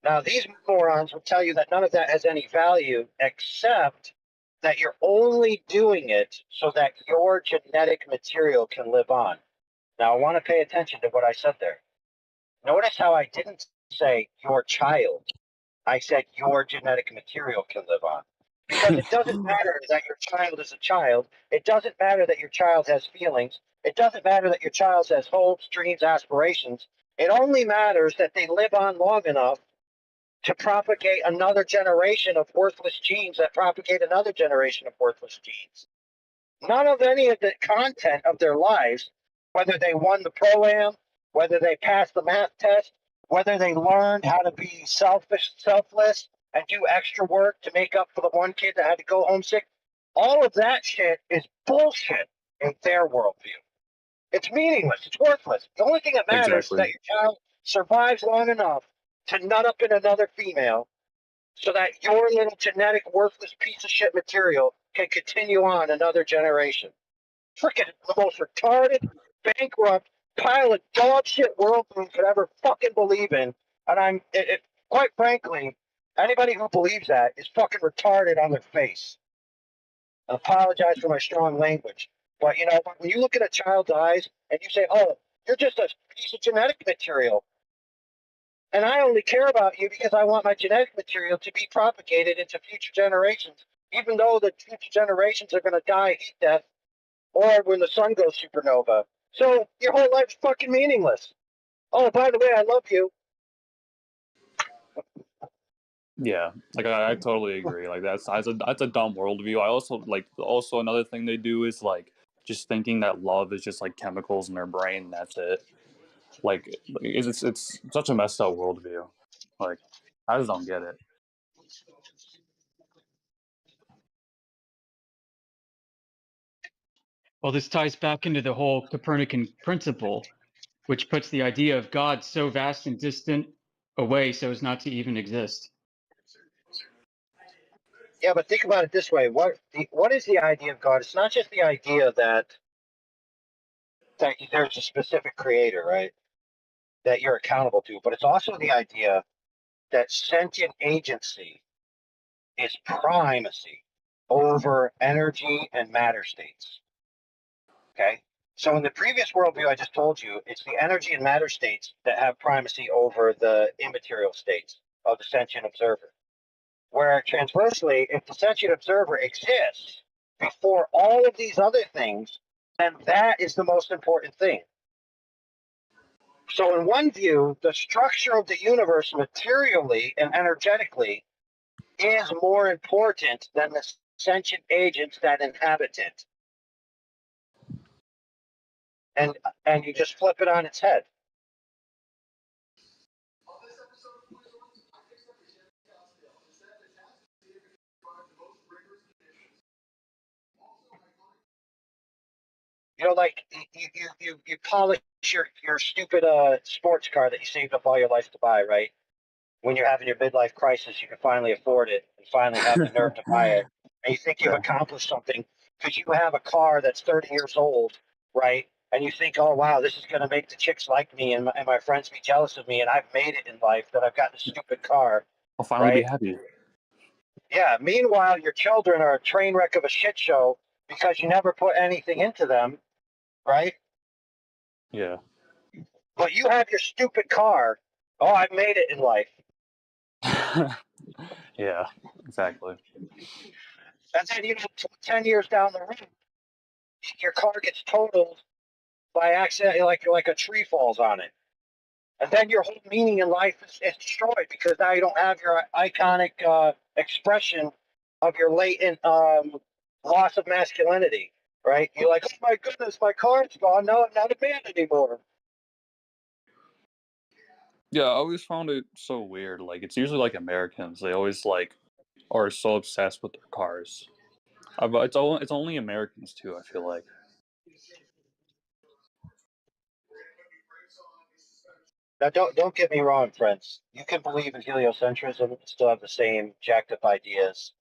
Now, these morons will tell you that none of that has any value except that you're only doing it so that your genetic material can live on. Now, I want to pay attention to what I said there. Notice how I didn't say your child. I said your genetic material can live on. Because it doesn't matter that your child is a child. It doesn't matter that your child has feelings. It doesn't matter that your child has hopes, dreams, aspirations. It only matters that they live on long enough to propagate another generation of worthless genes that propagate another generation of worthless genes. None of any of the content of their lives, whether they won the pro-am, whether they passed the math test, whether they learned how to be selfless, and do extra work to make up for the one kid that had to go homesick, all of that shit is bullshit in their worldview. It's meaningless. It's worthless. The only thing that matters is that your child survives long enough to nut up in another female so that your little genetic worthless piece of shit material can continue on another generation. Freaking the most retarded, bankrupt pile of dog shit world you could ever fucking believe in. And quite frankly, anybody who believes that is fucking retarded on their face. I apologize for my strong language. But you know, when you look at a child's eyes and you say, oh, you're just a piece of genetic material, and I only care about you because I want my genetic material to be propagated into future generations, even though the future generations are going to die heat death or when the sun goes supernova. So your whole life's fucking meaningless. Oh, by the way, I love you. Yeah, like I totally agree. Like that's a dumb worldview. I also another thing they do is like just thinking that love is just like chemicals in their brain. And that's it. Like it's such a messed up worldview. Like I just don't get it. Well, this ties back into the whole Copernican principle, which puts the idea of God so vast and distant away so as not to even exist. Yeah, but think about it this way. What is the idea of God? It's not just the idea that there's a specific creator, right? That you're accountable to, but it's also the idea that sentient agency is primacy over energy and matter states. Okay? So in the previous worldview I just told you, it's the energy and matter states that have primacy over the immaterial states of the sentient observer. Where transversely, if the sentient observer exists before all of these other things, then that is the most important thing. So in one view, the structure of the universe materially and energetically is more important than the sentient agents that inhabit it. And you just flip it on its head. You know, like you polish your stupid sports car that you saved up all your life to buy, right? When you're having your midlife crisis, you can finally afford it and finally have the nerve to buy it. And you think you've accomplished something because you have a car that's 30 years old, right? And you think, oh, wow, this is going to make the chicks like me and my friends be jealous of me. And I've made it in life that I've got this stupid car. I'll finally be right? happy. Yeah. Meanwhile, your children are a train wreck of a shit show because you never put anything into them, right? Yeah. But you have your stupid car. Oh, I've made it in life. Yeah, exactly. And then, 10 years down the road, your car gets totaled by accident, like a tree falls on it. And then your whole meaning in life is destroyed because now you don't have your iconic expression of your latent loss of masculinity, right? You're like, oh my goodness, my card's gone. No, I'm not a man anymore. Yeah, I always found it so weird. Like, it's usually like Americans. They always like are so obsessed with their cars. But it's only Americans too, I feel like. Now, don't get me wrong, friends. You can believe in heliocentrism and still have the same jacked up ideas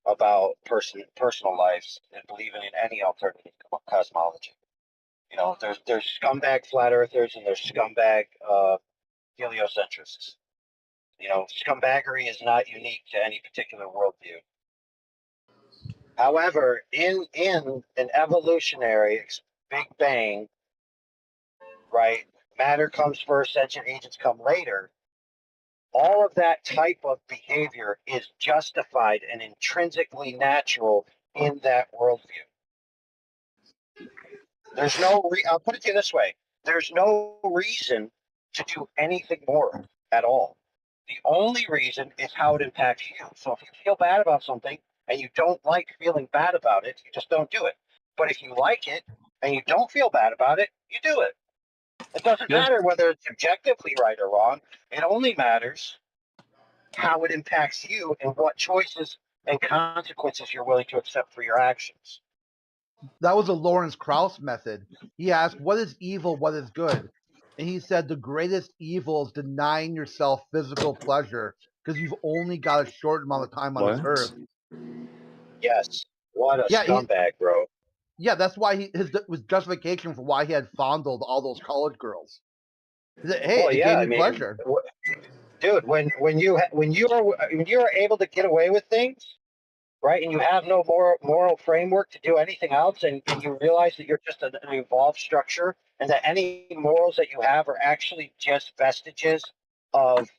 about personal lives and believing in any alternative cosmology. You know, there's scumbag flat earthers and there's scumbag heliocentrists. You know, scumbaggery is not unique to any particular worldview. However, in an evolutionary Big Bang, right, matter comes first, sentient agents come later. All of that type of behavior is justified and intrinsically natural in that worldview. There's no, I'll put it to you this way. There's no reason to do anything moral at all. The only reason is how it impacts you. So if you feel bad about something and you don't like feeling bad about it, you just don't do it. But if you like it and you don't feel bad about it, you do it. It doesn't matter whether it's objectively right or wrong. It only matters how it impacts you and what choices and consequences you're willing to accept for your actions. That was a Lawrence Krauss method. He asked, what is evil, what is good? And he said the greatest evil is denying yourself physical pleasure because you've only got a short amount of time on this earth. Yes. What a scumbag, bro. Yeah, that's why his justification for why he had fondled all those college girls. He said, hey, it gave me pleasure. Dude, when you are able to get away with things, right, and you have no moral framework to do anything else, and you realize that you're just an evolved structure, and that any morals that you have are actually just vestiges of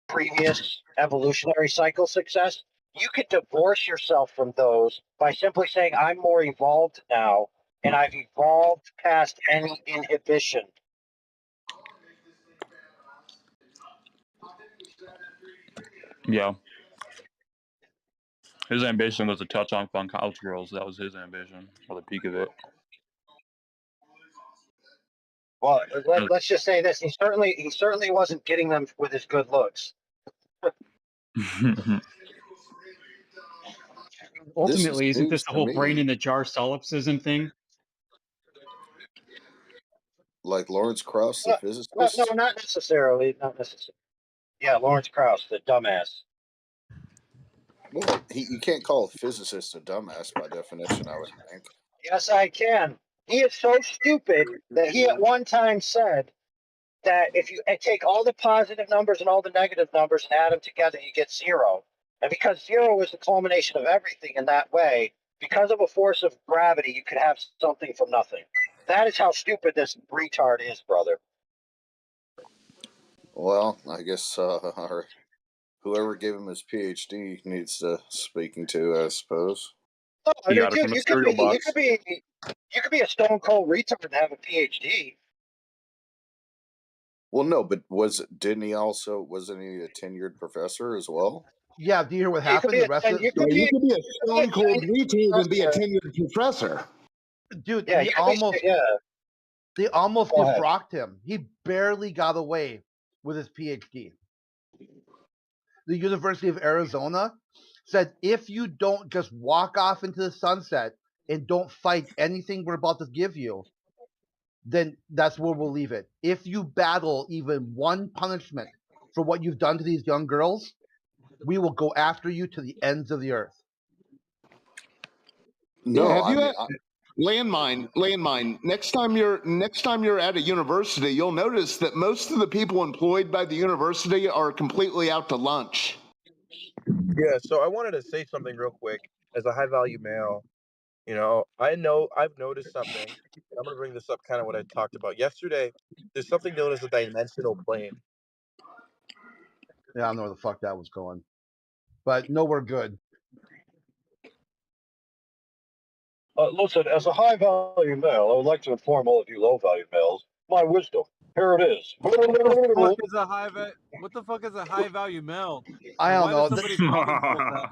previous evolutionary cycle success, you could divorce yourself from those by simply saying, I'm more evolved now, and I've evolved past any inhibition. Yeah. His ambition was to touch on fun college girls. That was his ambition, or the peak of it. Well, let's just say this: he certainly wasn't getting them with his good looks. Ultimately, isn't this the whole brain in the jar solipsism thing? Like Lawrence Krauss, the physicist? No, not necessarily. Not necessarily. Yeah, Lawrence Krauss, the dumbass. Well, you can't call a physicist a dumbass by definition, I would think. Yes, I can. He is so stupid that he at one time said that if you take all the positive numbers and all the negative numbers and add them together, you get zero. And because zero is the culmination of everything in that way, because of a force of gravity, you could have something from nothing. That is how stupid this retard is, brother. Well, I guess whoever gave him his PhD needs speaking to, I suppose. No, I mean, dude, you could be a stone cold retard and have a PhD. Well, no, but wasn't he a tenured professor as well? Yeah, do you hear what happened? You could be a stone cold retard and be a tenured professor. Dude, yeah, they almost defrocked him. He barely got away with his PhD. The University of Arizona said, if you don't just walk off into the sunset and don't fight anything we're about to give you, then that's where we'll leave it. If you battle even one punishment for what you've done to these young girls, we will go after you to the ends of the earth. No, landmine. Next time you're at a university, you'll notice that most of the people employed by the university are completely out to lunch. Yeah, so I wanted to say something real quick. As a high value male, I've noticed something. I'm gonna bring this up, kind of what I talked about yesterday. There's something known as a dimensional plane. Yeah, I don't know where the fuck that was going, but nowhere good. Listen, as a high value male, I would like to inform all of you low value males my wisdom. Here it is. What the fuck is a what the fuck is a high value male? I And don't why know. does somebody call themselves that?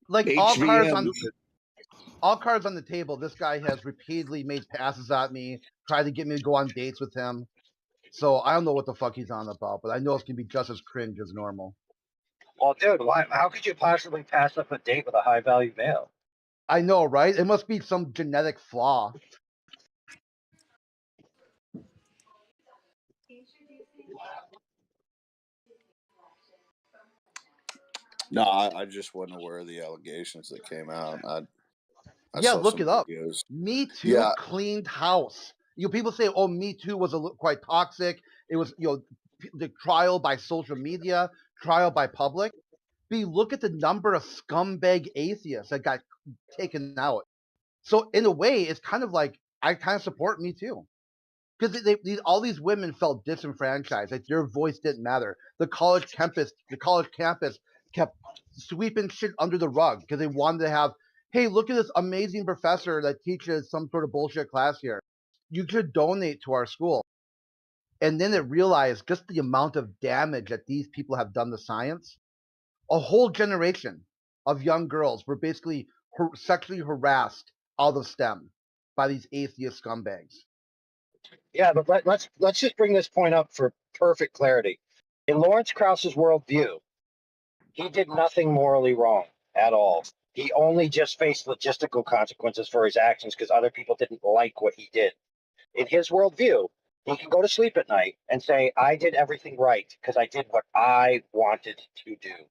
Like all cards HVM. on the table, this guy has repeatedly made passes at me, tried to get me to go on dates with him. So I don't know what the fuck he's on about, but I know it's gonna be just as cringe as normal. Well, dude, how could you possibly pass up a date with a high value male? I know, right? It must be some genetic flaw. No, I just wasn't aware of the allegations that came out. I Yeah, saw look some it up. videos. Me Too Yeah. cleaned house. People say, "Oh, Me Too was quite toxic." It was, the trial by social media, trial by public. But you look at the number of scumbag atheists that got taken out. So in a way, it's kind of like I kind of support Me Too, because all these women felt disenfranchised, like their voice didn't matter. The college campus kept sweeping shit under the rug because they wanted to have, hey, look at this amazing professor that teaches some sort of bullshit class here. You should donate to our school. And then it realized just the amount of damage that these people have done to science. A whole generation of young girls were basically sexually harassed out of STEM by these atheist scumbags. Yeah, but let's just bring this point up for perfect clarity. In Lawrence Krauss's worldview, he did nothing morally wrong at all. He only just faced logistical consequences for his actions because other people didn't like what he did. In his worldview, he can go to sleep at night and say, I did everything right because I did what I wanted to do.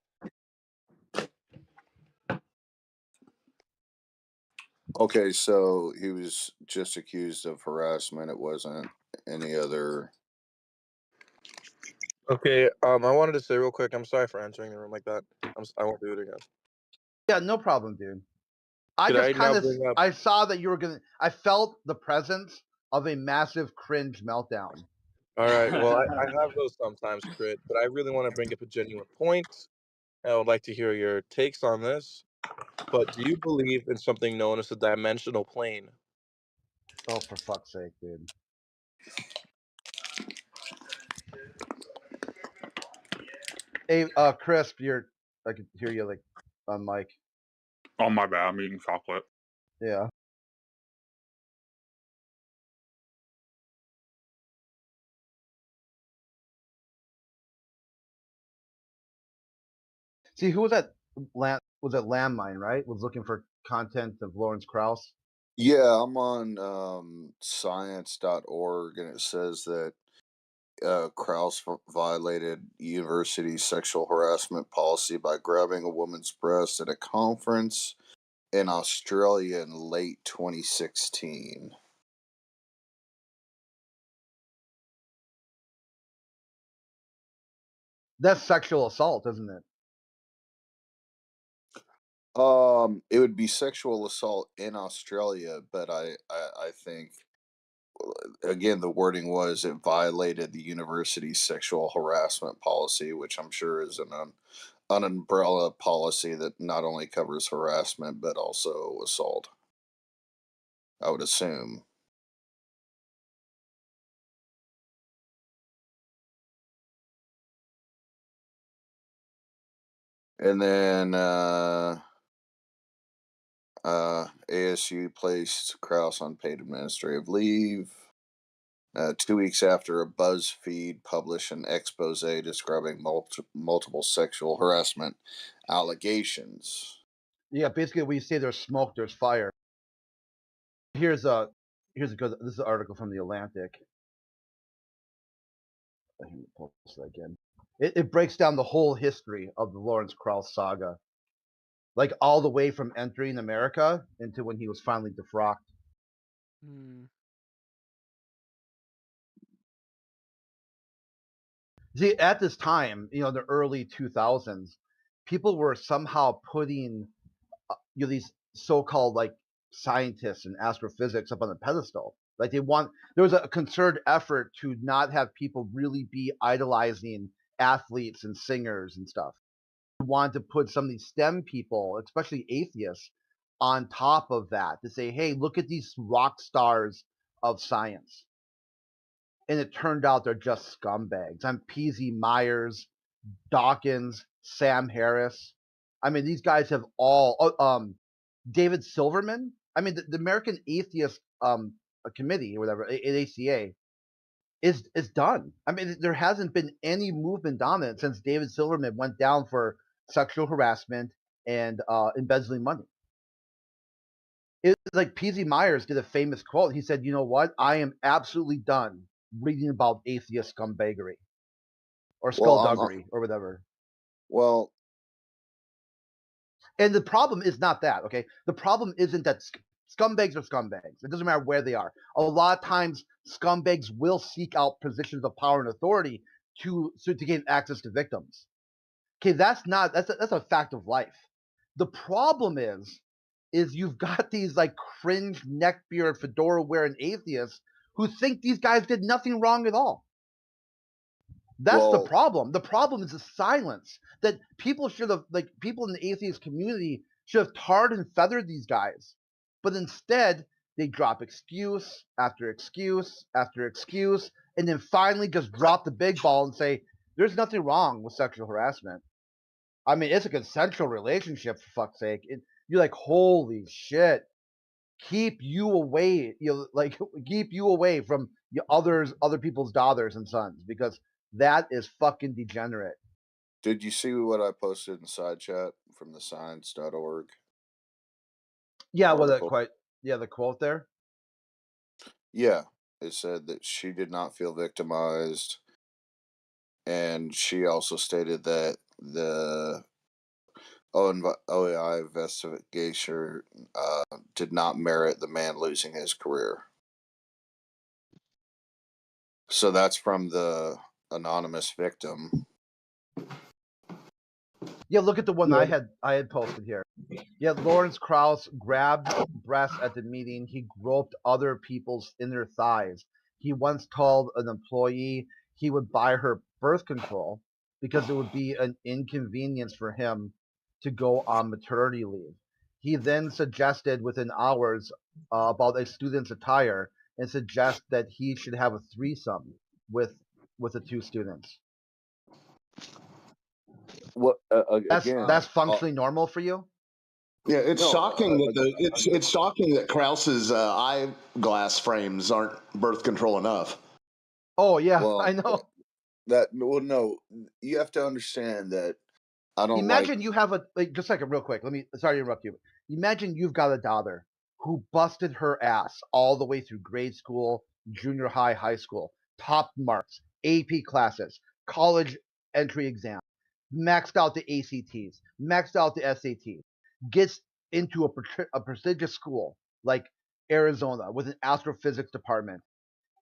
Okay, so he was just accused of harassment. It wasn't any other. Okay, I wanted to say real quick, I'm sorry for entering the room like that. I won't do it again. Yeah, no problem, dude. I Could just I now kind of bring up- I saw that you were gonna. I felt the presence of a massive cringe meltdown. All right, well, I have those sometimes, Crit, but I really want to bring up a genuine point. I would like to hear your takes on this. But do you believe in something known as the dimensional plane? Oh, for fuck's sake, dude. Hey, Crisp, I can hear you like on mic. Oh my bad, I'm eating chocolate. Yeah. See, who was that? Was it Landmine, right? Was looking for content of Lawrence Krauss. Yeah, I'm on science.org, and it says that Krauss violated university sexual harassment policy by grabbing a woman's breast at a conference in Australia in late 2016. That's sexual assault, isn't it? It would be sexual assault in Australia, but I think, again, the wording was it violated the university's sexual harassment policy, which I'm sure is an umbrella policy that not only covers harassment but also assault, I would assume. And then ASU placed Krauss on paid administrative leave 2 weeks after a BuzzFeed published an expose describing multiple sexual harassment allegations. Yeah, basically, when you say there's smoke, there's fire. Here's a good. This is an article from the Atlantic. Let me post that again. It breaks down the whole history of the Lawrence Krauss saga, like all the way from entering America into when he was finally defrocked. See, at this time, the early 2000s, people were somehow putting these so-called like scientists and astrophysics up on the pedestal. Like there was a concerted effort to not have people really be idolizing athletes and singers and stuff. We wanted to put some of these STEM people, especially atheists, on top of that to say, hey, look at these rock stars of science. and it turned out they're just scumbags. I'm PZ Myers, Dawkins, Sam Harris. I mean, these guys have all David Silverman. I mean, the American Atheist Committee or whatever, ACA, is done. I mean, there hasn't been any movement on it since David Silverman went down for sexual harassment and embezzling money. It's like PZ Myers did a famous quote. He said, "You know what? I am absolutely done reading about atheist scumbaggery or skullduggery or whatever." Well, and the problem is not that, okay? The problem isn't that scumbags are scumbags. It doesn't matter where they are. A lot of times, scumbags will seek out positions of power and authority to gain access to victims. Okay, that's a fact of life. The problem is you've got these like cringe neckbeard fedora wearing atheists who think these guys did nothing wrong at all. That's the problem. The problem is the silence that people should have, like people in the atheist community should have tarred and feathered these guys. But instead, they drop excuse after excuse after excuse, and then finally just drop the big ball and say, there's nothing wrong with sexual harassment. I mean, it's a consensual relationship, for fuck's sake. You're like, holy shit. Keep you away, keep you away from other people's daughters and sons, because that is fucking degenerate. Did you see what I posted in side chat from the science.org? Yeah, the quote there. Yeah, it said that she did not feel victimized, and she also stated that the OAI investigation did not merit the man losing his career. So that's from the anonymous victim. Yeah, look at the one I had posted here. Yeah, Lawrence Krauss grabbed breasts at the meeting. He groped other people's inner thighs. He once told an employee he would buy her birth control because it would be an inconvenience for him to go on maternity leave. He then suggested within hours about a student's attire and suggest that he should have a threesome with the two students. What that's functionally normal for you? Yeah, it's shocking that it's shocking that Krause's eyeglass frames aren't birth control enough. Oh yeah, I know. No, you have to understand that I don't imagine you have just a second, real quick. Sorry to interrupt you. Imagine you've got a daughter who busted her ass all the way through grade school, junior high, high school, top marks, AP classes, college entry exam, maxed out the ACTs, maxed out the SATs, gets into a prestigious school like Arizona with an astrophysics department,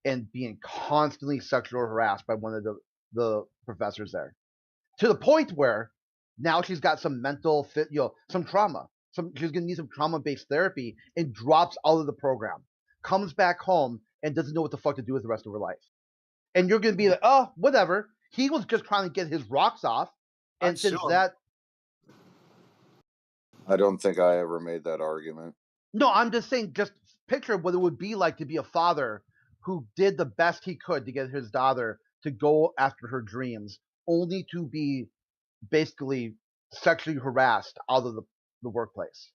and being constantly sexually harassed by one of the professors there, to the point where now she's got some mental some trauma. She's gonna need some trauma-based therapy, and drops out of the program, comes back home, and doesn't know what the fuck to do with the rest of her life. And you're gonna be like, oh, whatever. He was just trying to get his rocks off, and since that. I don't think I ever made that argument. No, I'm just saying, just picture what it would be like to be a father who did the best he could to get his daughter to go after her dreams, only to be basically sexually harassed out of the workplace.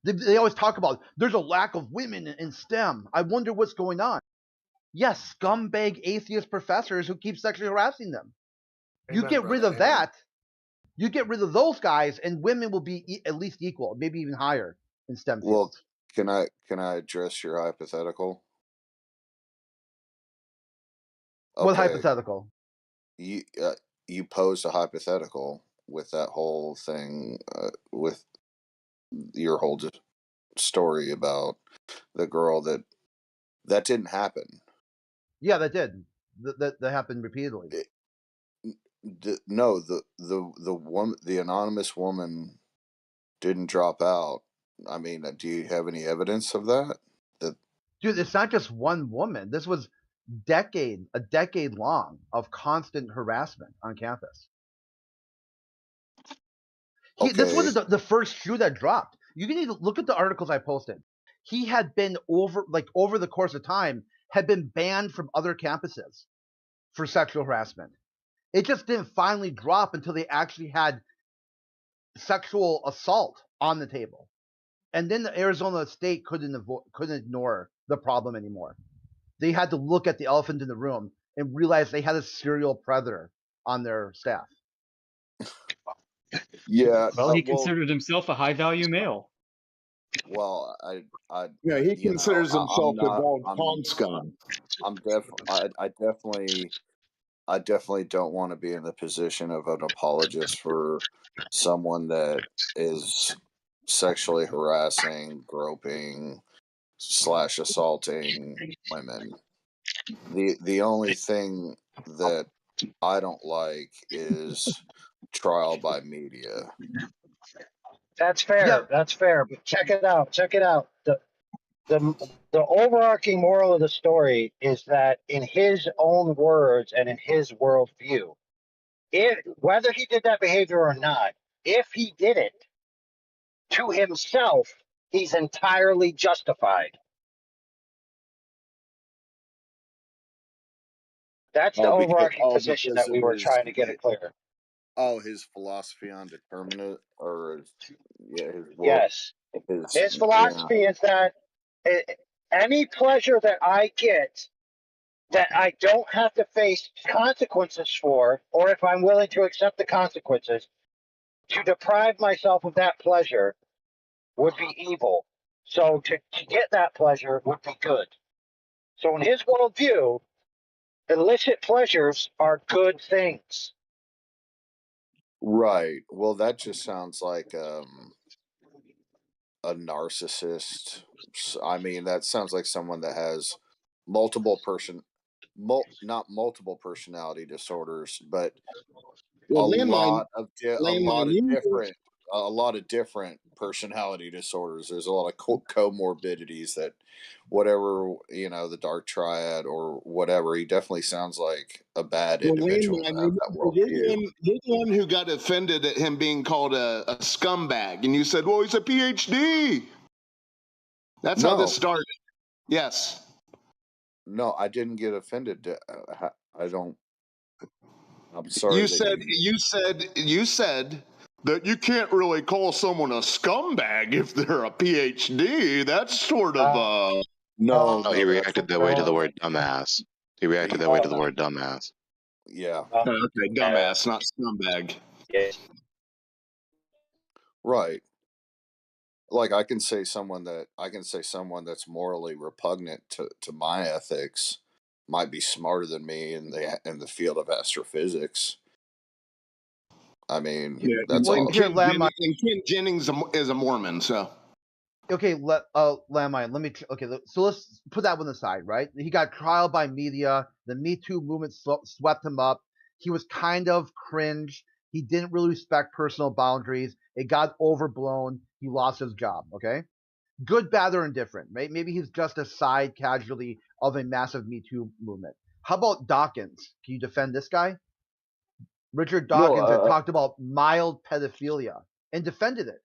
They always talk about there's a lack of women in STEM. I wonder what's going on. Yes, scumbag atheist professors who keep sexually harassing them. You get rid of that. You get rid of those guys, and women will be at least equal, maybe even higher in STEM fields. Well, can I address your hypothetical? What hypothetical? You posed a hypothetical with that whole thing, with your whole story about the girl that didn't happen. Yeah, that did. That happened repeatedly. No, the anonymous woman didn't drop out. I mean, do you have any evidence of that? Dude, it's not just one woman. This was a decade long of constant harassment on campus. This wasn't the first shoe that dropped. You can need to look at the articles I posted. He had been over the course of time, had been banned from other campuses for sexual harassment. It just didn't finally drop until they actually had sexual assault on the table. And then the Arizona State couldn't ignore the problem anymore. They had to look at the elephant in the room and realize they had a serial predator on their staff. Yeah. Well, he considered himself a high-value male. Well, Yeah, he you know, considers himself I'm a not. bald pond scum. I definitely don't want to be in the position of an apologist for someone that is sexually harassing, groping, / assaulting women. The only thing that I don't like is trial by media. That's fair. Yeah. That's fair. But check it out. Check it out. The overarching moral of the story is that in his own words and in his worldview, whether he did that behavior or not, if he did it to himself, he's entirely justified. That's the overarching position that we were trying to get it clear. Oh, his philosophy on determinate, or his world. Yes. His philosophy is that any pleasure that I get that I don't have to face consequences for, or if I'm willing to accept the consequences, to deprive myself of that pleasure would be evil. So to get that pleasure would be good. So in his worldview, illicit pleasures are good things. Right. Well, that just sounds like a narcissist. I mean, that sounds like someone that has not multiple personality disorders, but a lot of different personality disorders. There's a lot of comorbidities that, whatever, the dark triad or whatever. He definitely sounds like a bad individual. You're the one who got offended at him being called a scumbag, and you said, "Well, he's a PhD." That's how this started. Yes. No, I didn't get offended. I don't. I'm sorry. You said that you can't really call someone a scumbag if they're a PhD. That's sort of No, he reacted that way to the word dumbass. He reacted that way to the word dumbass. Yeah. Okay, dumbass, not scumbag. Yes. Right. Like I can say someone that's morally repugnant to my ethics might be smarter than me in the field of astrophysics. I mean, that's all. And Ken Jennings is a Mormon, so. Okay, Landmine, so let's put that one aside, right? He got trial by media. The Me Too movement swept him up. He was kind of cringe. He didn't really respect personal boundaries. It got overblown. He lost his job, okay? Good, bad, or indifferent, right? Maybe he's just a side casualty of a massive Me Too movement. How about Dawkins? Can you defend this guy? Richard Dawkins had talked about mild pedophilia and defended it.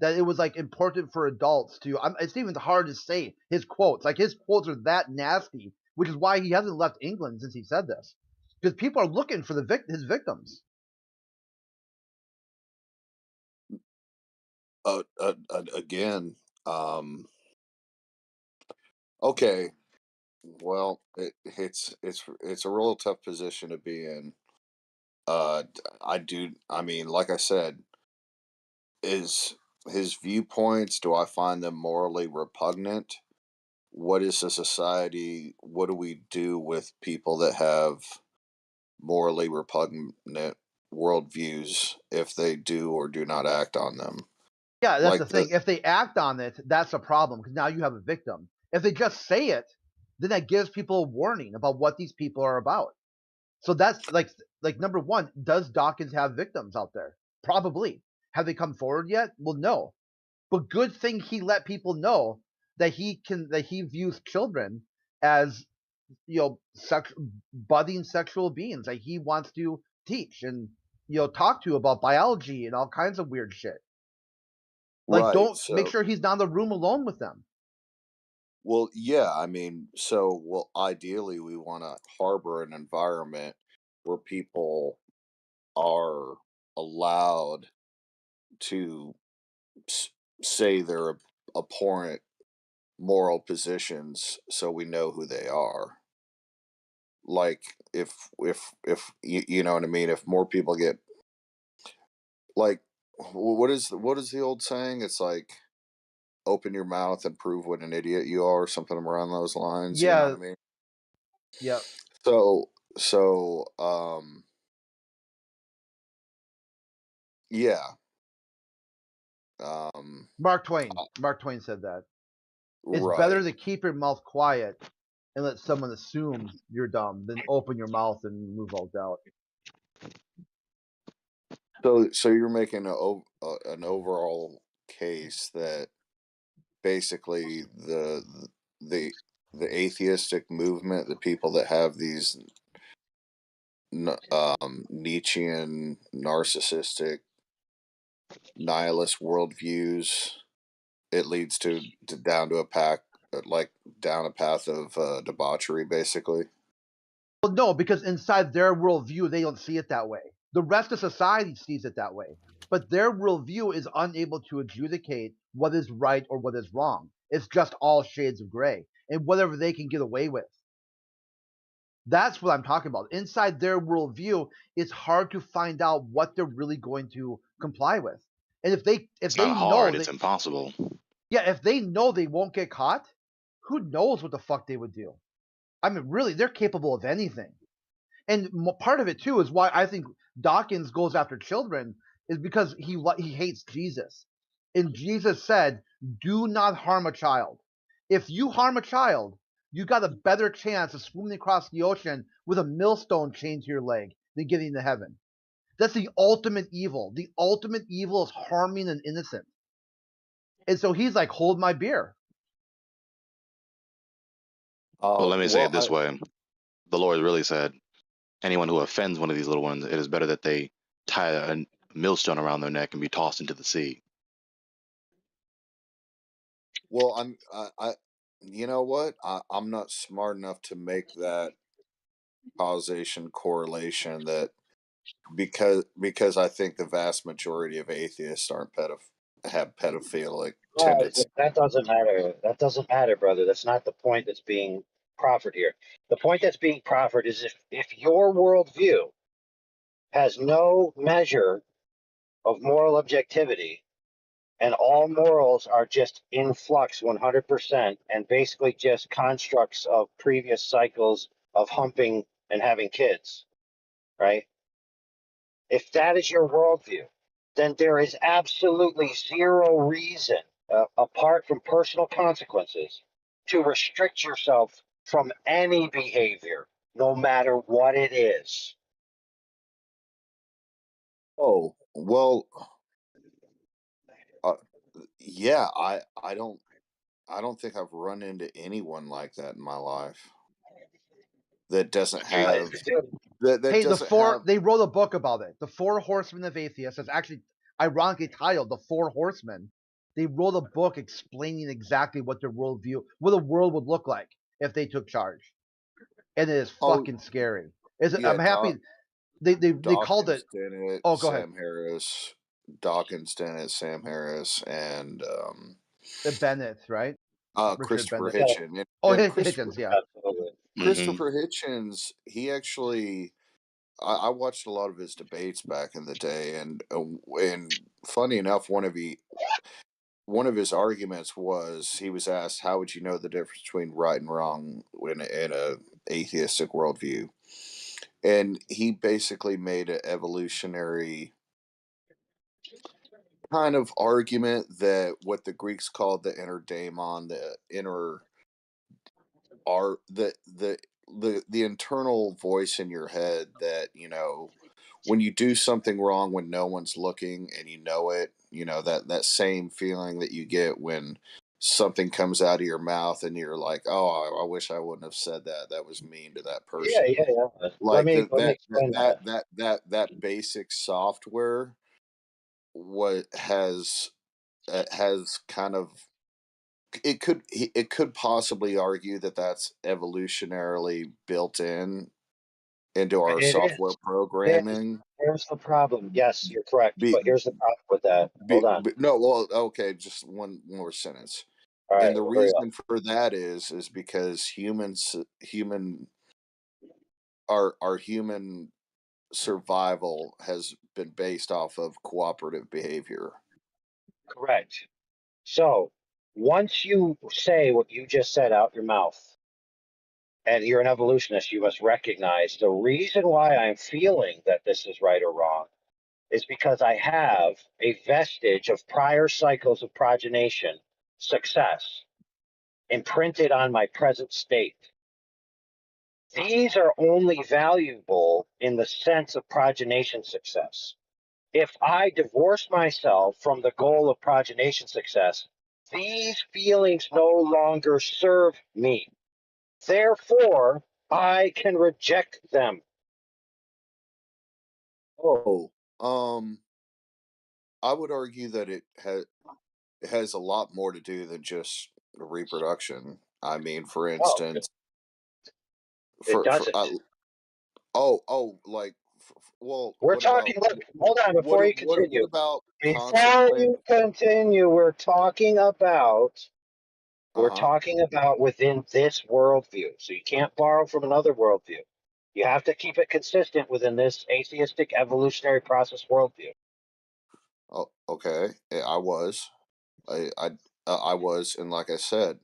That it was like important for adults to. It's even hard to say his quotes. Like his quotes are that nasty, which is why he hasn't left England since he said this, because people are looking for his victims. Again, okay. Well, it's a real tough position to be in. I mean, like I said, is his viewpoints, do I find them morally repugnant? What is a society? What do we do with people that have morally repugnant worldviews if they do or do not act on them? Yeah, that's the thing. If they act on it, that's a problem because now you have a victim. If they just say it, then that gives people a warning about what these people are about. So that's like number one, does Dawkins have victims out there? Probably. Have they come forward yet? Well, no. But good thing he let people know that he views children as budding sexual beings that he wants to teach and talk to about biology and all kinds of weird shit. Like, don't make sure he's not in the room alone with them. Well, yeah, I mean, ideally, we want to harbor an environment where people are allowed to s- say their abhorrent moral positions so we know who they are. Like, if you know what I mean, if more people get, like, what is the old saying? It's like, open your mouth and prove what an idiot you are, or something around those lines. You know what Yeah. I mean? Yep. So, yeah. Mark Twain. Mark Twain said that. It's better Right. to keep your mouth quiet and let someone assume you're dumb than open your mouth and remove all doubt. So you're making an overall case that basically the the atheistic movement, the people that have these Nietzschean, narcissistic, nihilist worldviews, it leads to down to a pack like down a path of debauchery, basically. Well, no, because inside their worldview, they don't see it that way. The rest of society sees it that way. But their worldview is unable to adjudicate what is right or what is wrong. It's just all shades of gray and whatever they can get away with. That's what I'm talking about. Inside their worldview, it's hard to find out what they're really going to comply with. And if It's they not know hard. It's impossible. yeah, if they know they won't get caught, who knows what the fuck they would do? I mean, really, they're capable of anything. And part of it too is why I think Dawkins goes after children is because he hates Jesus. And Jesus said, "Do not harm a child. If you harm a child, you got a better chance of swimming across the ocean with a millstone chained to your leg than getting to heaven." That's the ultimate evil. The ultimate evil is harming an innocent. And so he's like, "Hold my beer." Well, let me say it Well, this way. The Lord really said, anyone who offends one of these little ones, it is better that they tie a millstone around their neck and be tossed into the sea. well, you know what? I'm not smart enough to make that causation correlation that because I think the vast majority of atheists aren't have pedophilic tendencies. That doesn't matter. That doesn't matter, brother. That's not the point that's being proffered here. The point that's being proffered is if your worldview has no measure of moral objectivity and all morals are just in flux 100% and basically just constructs of previous cycles of humping and having kids, right? If that is your worldview, then there is absolutely zero reason, apart from personal consequences, to restrict yourself from any behavior, no matter what it is. Oh, well, yeah, I don't think I've run into anyone like that in my life that doesn't have that Hey, doesn't have. they wrote a book about it. The Four Horsemen of Atheists. It's actually ironically titled The Four Horsemen. They wrote a book explaining exactly what their worldview, what the world would look like if they took charge. And it is fucking scary. Yeah, I'm happy they called it. Dawkins did it, Oh, go ahead. Sam Harris. Dawkins did it, Sam Harris, and Bennett, right? Richard Christopher Bennett. Hitchens. Oh, And Hitchens, yeah. Christopher Hitchens, he actually, I watched a lot of his debates back in the day, and funny enough, one of his arguments was he was asked, "How would you know the difference between right and wrong in a atheistic worldview?" And he basically made an evolutionary kind of argument that what the Greeks called the inner daemon, the inner art, the internal voice in your head that, when you do something wrong when no one's looking and you know it, that same feeling that you get when something comes out of your mouth and you're like, oh, I wish I wouldn't have said that. That was mean to that person. Yeah. Let Like me explain that basic software what has kind of it could possibly argue that that's evolutionarily built into our It software is. programming. Here's the problem. Yes, you're correct. But here's the problem with that. Hold on. No, well, okay, just one more sentence. All right, And the we'll hurry up. reason for that is because our human survival has been based off of cooperative behavior. Correct. So once you say what you just said out your mouth, and you're an evolutionist, you must recognize the reason why I'm feeling that this is right or wrong is because I have a vestige of prior cycles of progenation success imprinted on my present state. These are only valuable in the sense of progenation success. If I divorce myself from the goal of progenation success, these feelings no longer serve me. Therefore, I can reject them. Oh, I would argue that it has a lot more to do than just reproduction. I mean, for instance, It doesn't. like, well, We're what about talking, look, hold on before you what continue. about Before you continue, we're talking about within this worldview. So you can't borrow from another worldview. You have to keep it consistent within this atheistic evolutionary process worldview. Oh, okay. I was, and like I said,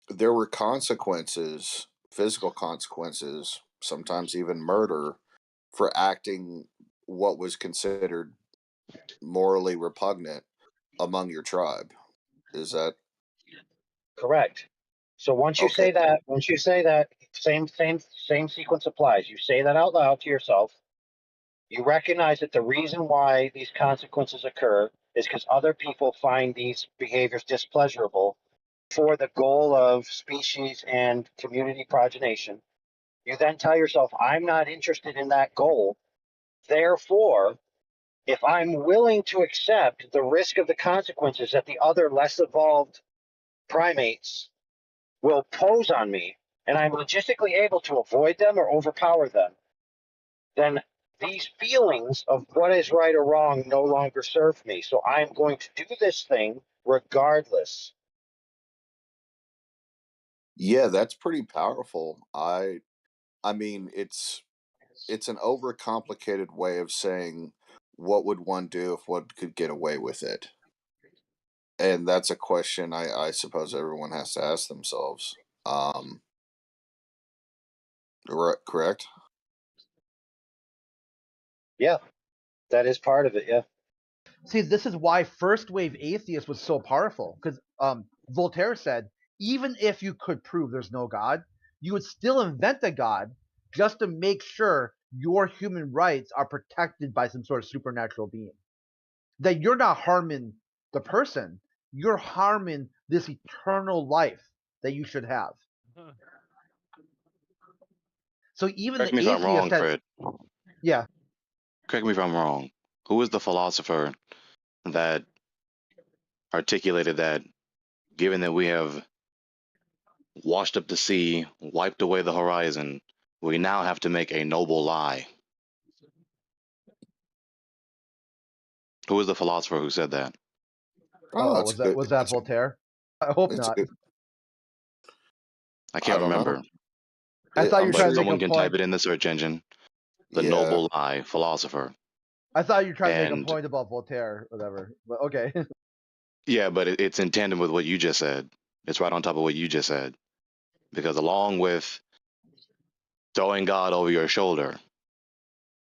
there were consequences, physical consequences, sometimes even murder, for acting what was considered morally repugnant among your tribe. Is that Correct. So once you say that, same sequence applies. You say that out loud to yourself. You recognize that the reason why these consequences occur is because other people find these behaviors displeasurable for the goal of species and community progenation. You then tell yourself, I'm not interested in that goal. Therefore, if I'm willing to accept the risk of the consequences that the other less evolved primates will pose on me, and I'm logistically able to avoid them or overpower them, then these feelings of what is right or wrong no longer serve me. So I'm going to do this thing regardless. Yeah, that's pretty powerful. I mean, it's an overcomplicated way of saying what would one do if one could get away with it. And that's a question I suppose everyone has to ask themselves. Correct? Yeah, that is part of it. Yeah. See, this is why first wave atheist was so powerful, because Voltaire said, even if you could prove there's no God, you would still invent a God just to make sure your human rights are protected by some sort of supernatural being. That you're not harming the person, you're harming this eternal life that you should have. So even Correct the me if I'm wrong, atheist has, Fred. yeah. Correct me if I'm wrong. Who is the philosopher that articulated that, given that we have washed up the sea, wiped away the horizon, we now have to make a noble lie? Who was the philosopher who said that? Oh, was that Voltaire? I hope not. I can't remember. I thought you were trying to make Someone a can point. type it in the search engine. The noble lie, philosopher. I thought you were trying to make a And point about Voltaire, whatever. But okay. yeah, but it's in tandem with what you just said. It's right on top of what you just said. Because along with throwing God over your shoulder,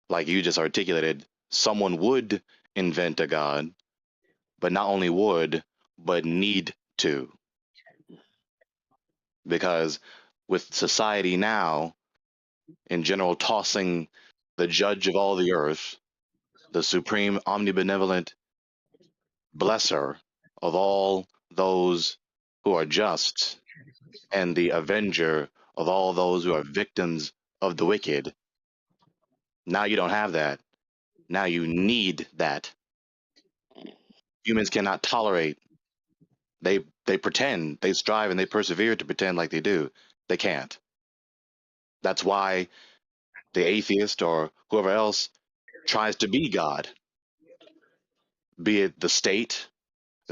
like you just articulated, someone would invent a God, but not only would, but need to. Because with society now, in general, tossing the judge of all the earth, the supreme omnibenevolent blesser of all those who are just, and the avenger of all those who are victims of the wicked. Now you don't have that. Now you need that. Humans cannot tolerate They pretend, they strive, and they persevere to pretend like they do. They can't. That's why the atheist or whoever else tries to be God, be it the state,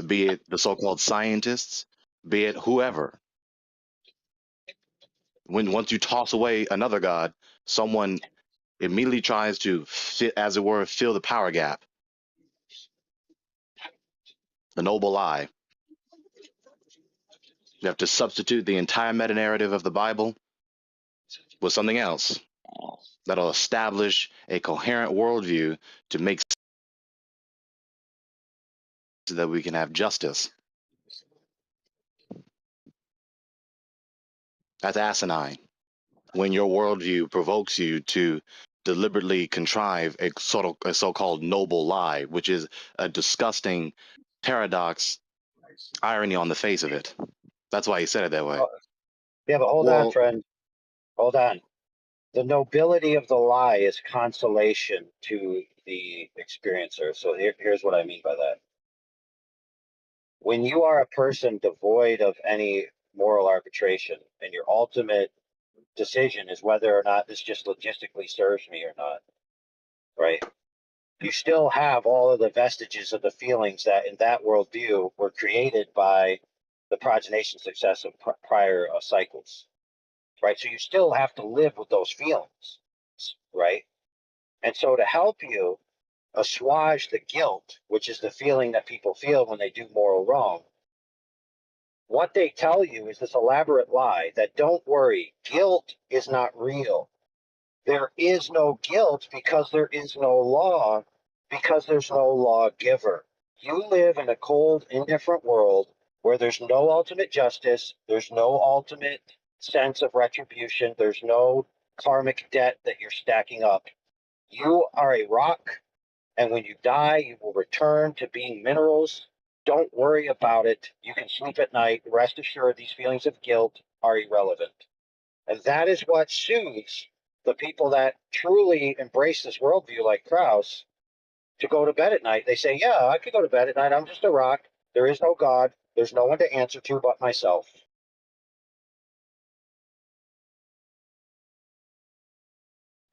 be it the so-called scientists, be it whoever. Once you toss away another God, someone immediately tries to, as it were, fill the power gap, the noble lie. You have to substitute the entire meta-narrative of the Bible with something else that'll establish a coherent worldview to make so that we can have justice. That's asinine. When your worldview provokes you to deliberately contrive a so-called noble lie, which is a disgusting paradox, irony on the face of it. That's why he said it that way. Yeah, but hold on, friend. Hold on. The nobility of the lie is consolation to the experiencer. So here's what I mean by that. When you are a person devoid of any moral arbitration and your ultimate decision is whether or not this just logistically serves me or not, right? You still have all of the vestiges of the feelings that in that worldview were created by the progenation success of prior cycles, right? So you still have to live with those feelings, right? And so to help you assuage the guilt, which is the feeling that people feel when they do moral wrong, what they tell you is this elaborate lie that don't worry, guilt is not real. There is no guilt because there is no law, because there's no lawgiver. You live in a cold, indifferent world where there's no ultimate justice, there's no ultimate sense of retribution, there's no karmic debt that you're stacking up. You are a rock, and when you die, you will return to being minerals. Don't worry about it. You can sleep at night. Rest assured, these feelings of guilt are irrelevant. And that is what soothes the people that truly embrace this worldview, like Krauss, to go to bed at night. They say, yeah, I could go to bed at night. I'm just a rock. There is no God. There's no one to answer to but myself.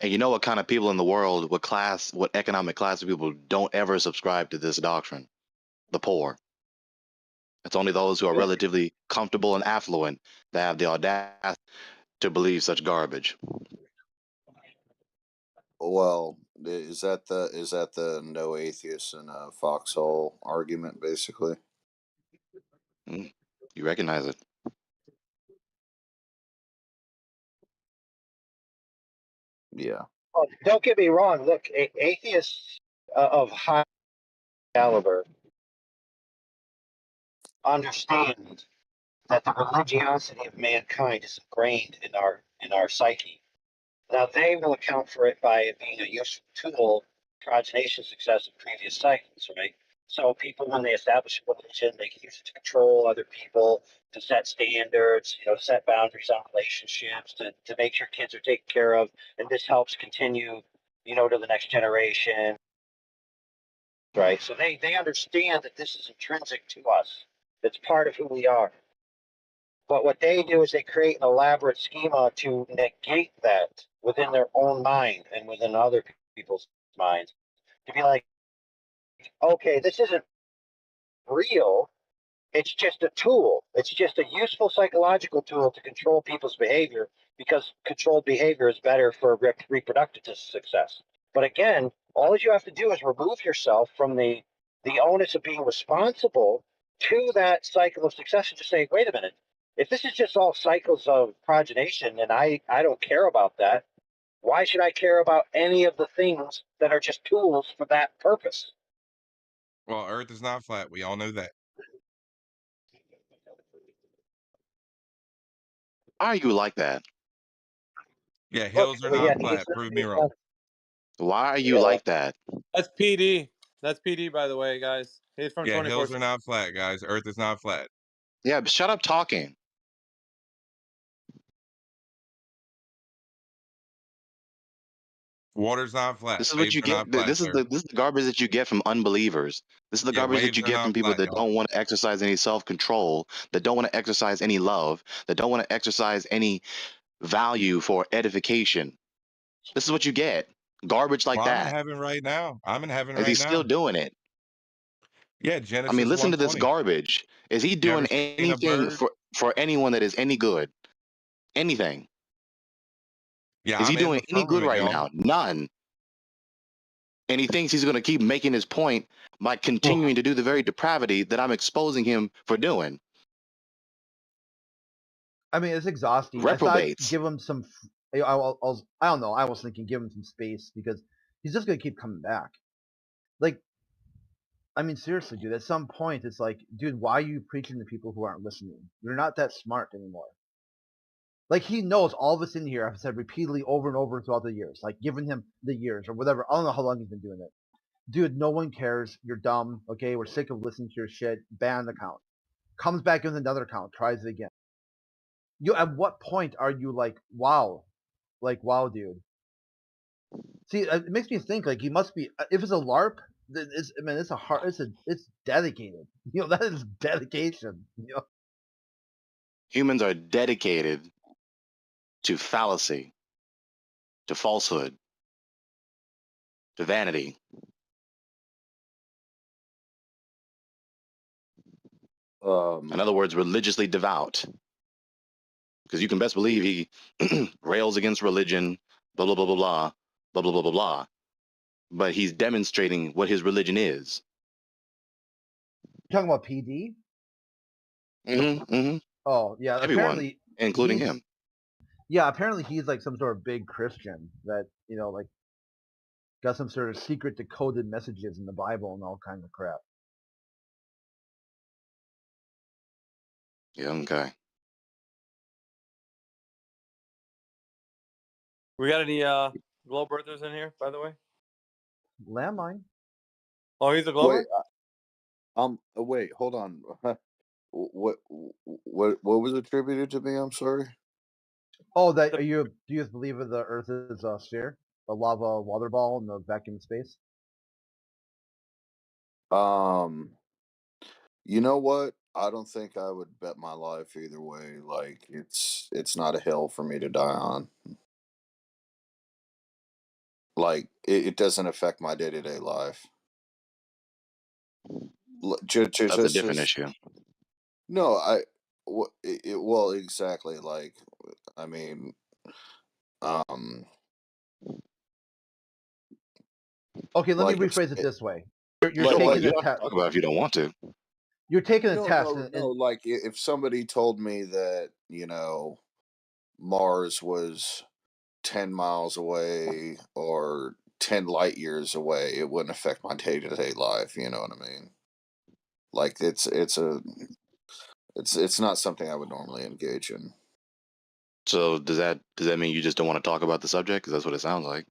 And you know what kind of people in the world, what economic class of people don't ever subscribe to this doctrine? The poor. It's only those who are relatively comfortable and affluent that have the audacity to believe such garbage. Well, is that the no atheists in a foxhole argument, basically? You recognize it? Yeah. Well, don't get me wrong. Look, atheists of high caliber understand that the religiosity of mankind is ingrained in our psyche. Now they will account for it by it being a useful tool, progenation success of previous cycles, right? So people, when they establish a religion, they can use it to control other people, to set standards, set boundaries on relationships, to make sure kids are taken care of, and this helps continue, to the next generation, right? So they understand that this is intrinsic to us. It's part of who we are. But what they do is they create an elaborate schema to negate that within their own mind and within other people's minds. To be like, okay, this isn't real. It's just a tool. It's just a useful psychological tool to control people's behavior because controlled behavior is better for reproductive success. But again, all you have to do is remove yourself from the onus of being responsible to that cycle of success and just say, wait a minute, if this is just all cycles of progenation and I don't care about that, why should I care about any of the things that are just tools for that purpose? Well, Earth is not flat. We all know that. Why are you like that? Yeah, hills are not flat. Prove me wrong. Why are you like that? That's PD. That's PD, by the way, guys. He's from Yeah, 24. hills are not flat, guys. Earth is not flat. Yeah, but shut up talking. Water's not flat. This is what Waves you are not get. flat, This is sir. the garbage that you get from unbelievers. This is the Yeah, garbage that waves you are get from not people flat, that y'all. don't want to exercise any self-control, that don't want to exercise any love, that don't want to exercise any value for edification. This is what you get. Garbage like Well, I'm in that. heaven right now. I'm in heaven Is right he still now. doing it? Yeah, I Genesis mean, listen to this 1:20. garbage. Is he You doing ever seen a anything bird? for anyone that is any good? Anything? Yeah, Is he I'm in doing the any good firmament, right y'all. now? None. And he thinks he's going to keep making his point by continuing to do the very depravity that I'm exposing him for doing. I mean, it's exhausting. I thought Reprobates. give him some. I don't know. I was thinking give him some space because he's just gonna keep coming back. Like, I mean, seriously, dude. At some point, it's like, dude, why are you preaching to people who aren't listening? You're not that smart anymore. Like, he knows all of us in here have said repeatedly over and over throughout the years, like giving him the years or whatever. I don't know how long he's been doing it. Dude, no one cares. You're dumb. Okay, we're sick of listening to your shit. Ban the account. Comes back in another account. Tries it again. You at what point are you like, wow, dude? See, it makes me think like he must be. If it's a LARP, then it's a hard. It's dedicated. You know, that is dedication. You know, Humans are dedicated to fallacy, to falsehood, to vanity. In other words, religiously devout. Because you can best believe he rails against religion, blah, blah, blah, blah, blah, blah, blah, blah, blah, blah. But he's demonstrating what his religion is. you're talking about PD. Oh yeah, Everyone, apparently including he's him. yeah, apparently he's like some sort of big Christian that like got some sort of secret decoded messages in the Bible and all kinds of crap. Yeah, okay. We got any globe earthers in here, by the way? Landmine. Oh, he's a glober? Wait, hold on. What was attributed to me? I'm sorry. Oh, do you believe that the Earth is a sphere, a lava water ball in the vacuum space? You know what? I don't think I would bet my life either way. Like it's not a hill for me to die on. Like it doesn't affect my day-to-day life. That's a different issue. No, well, exactly. Like, I mean, Okay, let me like rephrase it this way. You're Sure, taking you a don't have test. to talk about it if you don't want to. You're taking a test. No. Like, if somebody told me that Mars was 10 miles away or 10 light years away, it wouldn't affect my day-to-day life. You know what I mean? Like, it's not something I would normally engage in. So does that mean you just don't want to talk about the subject? Because that's what it sounds like.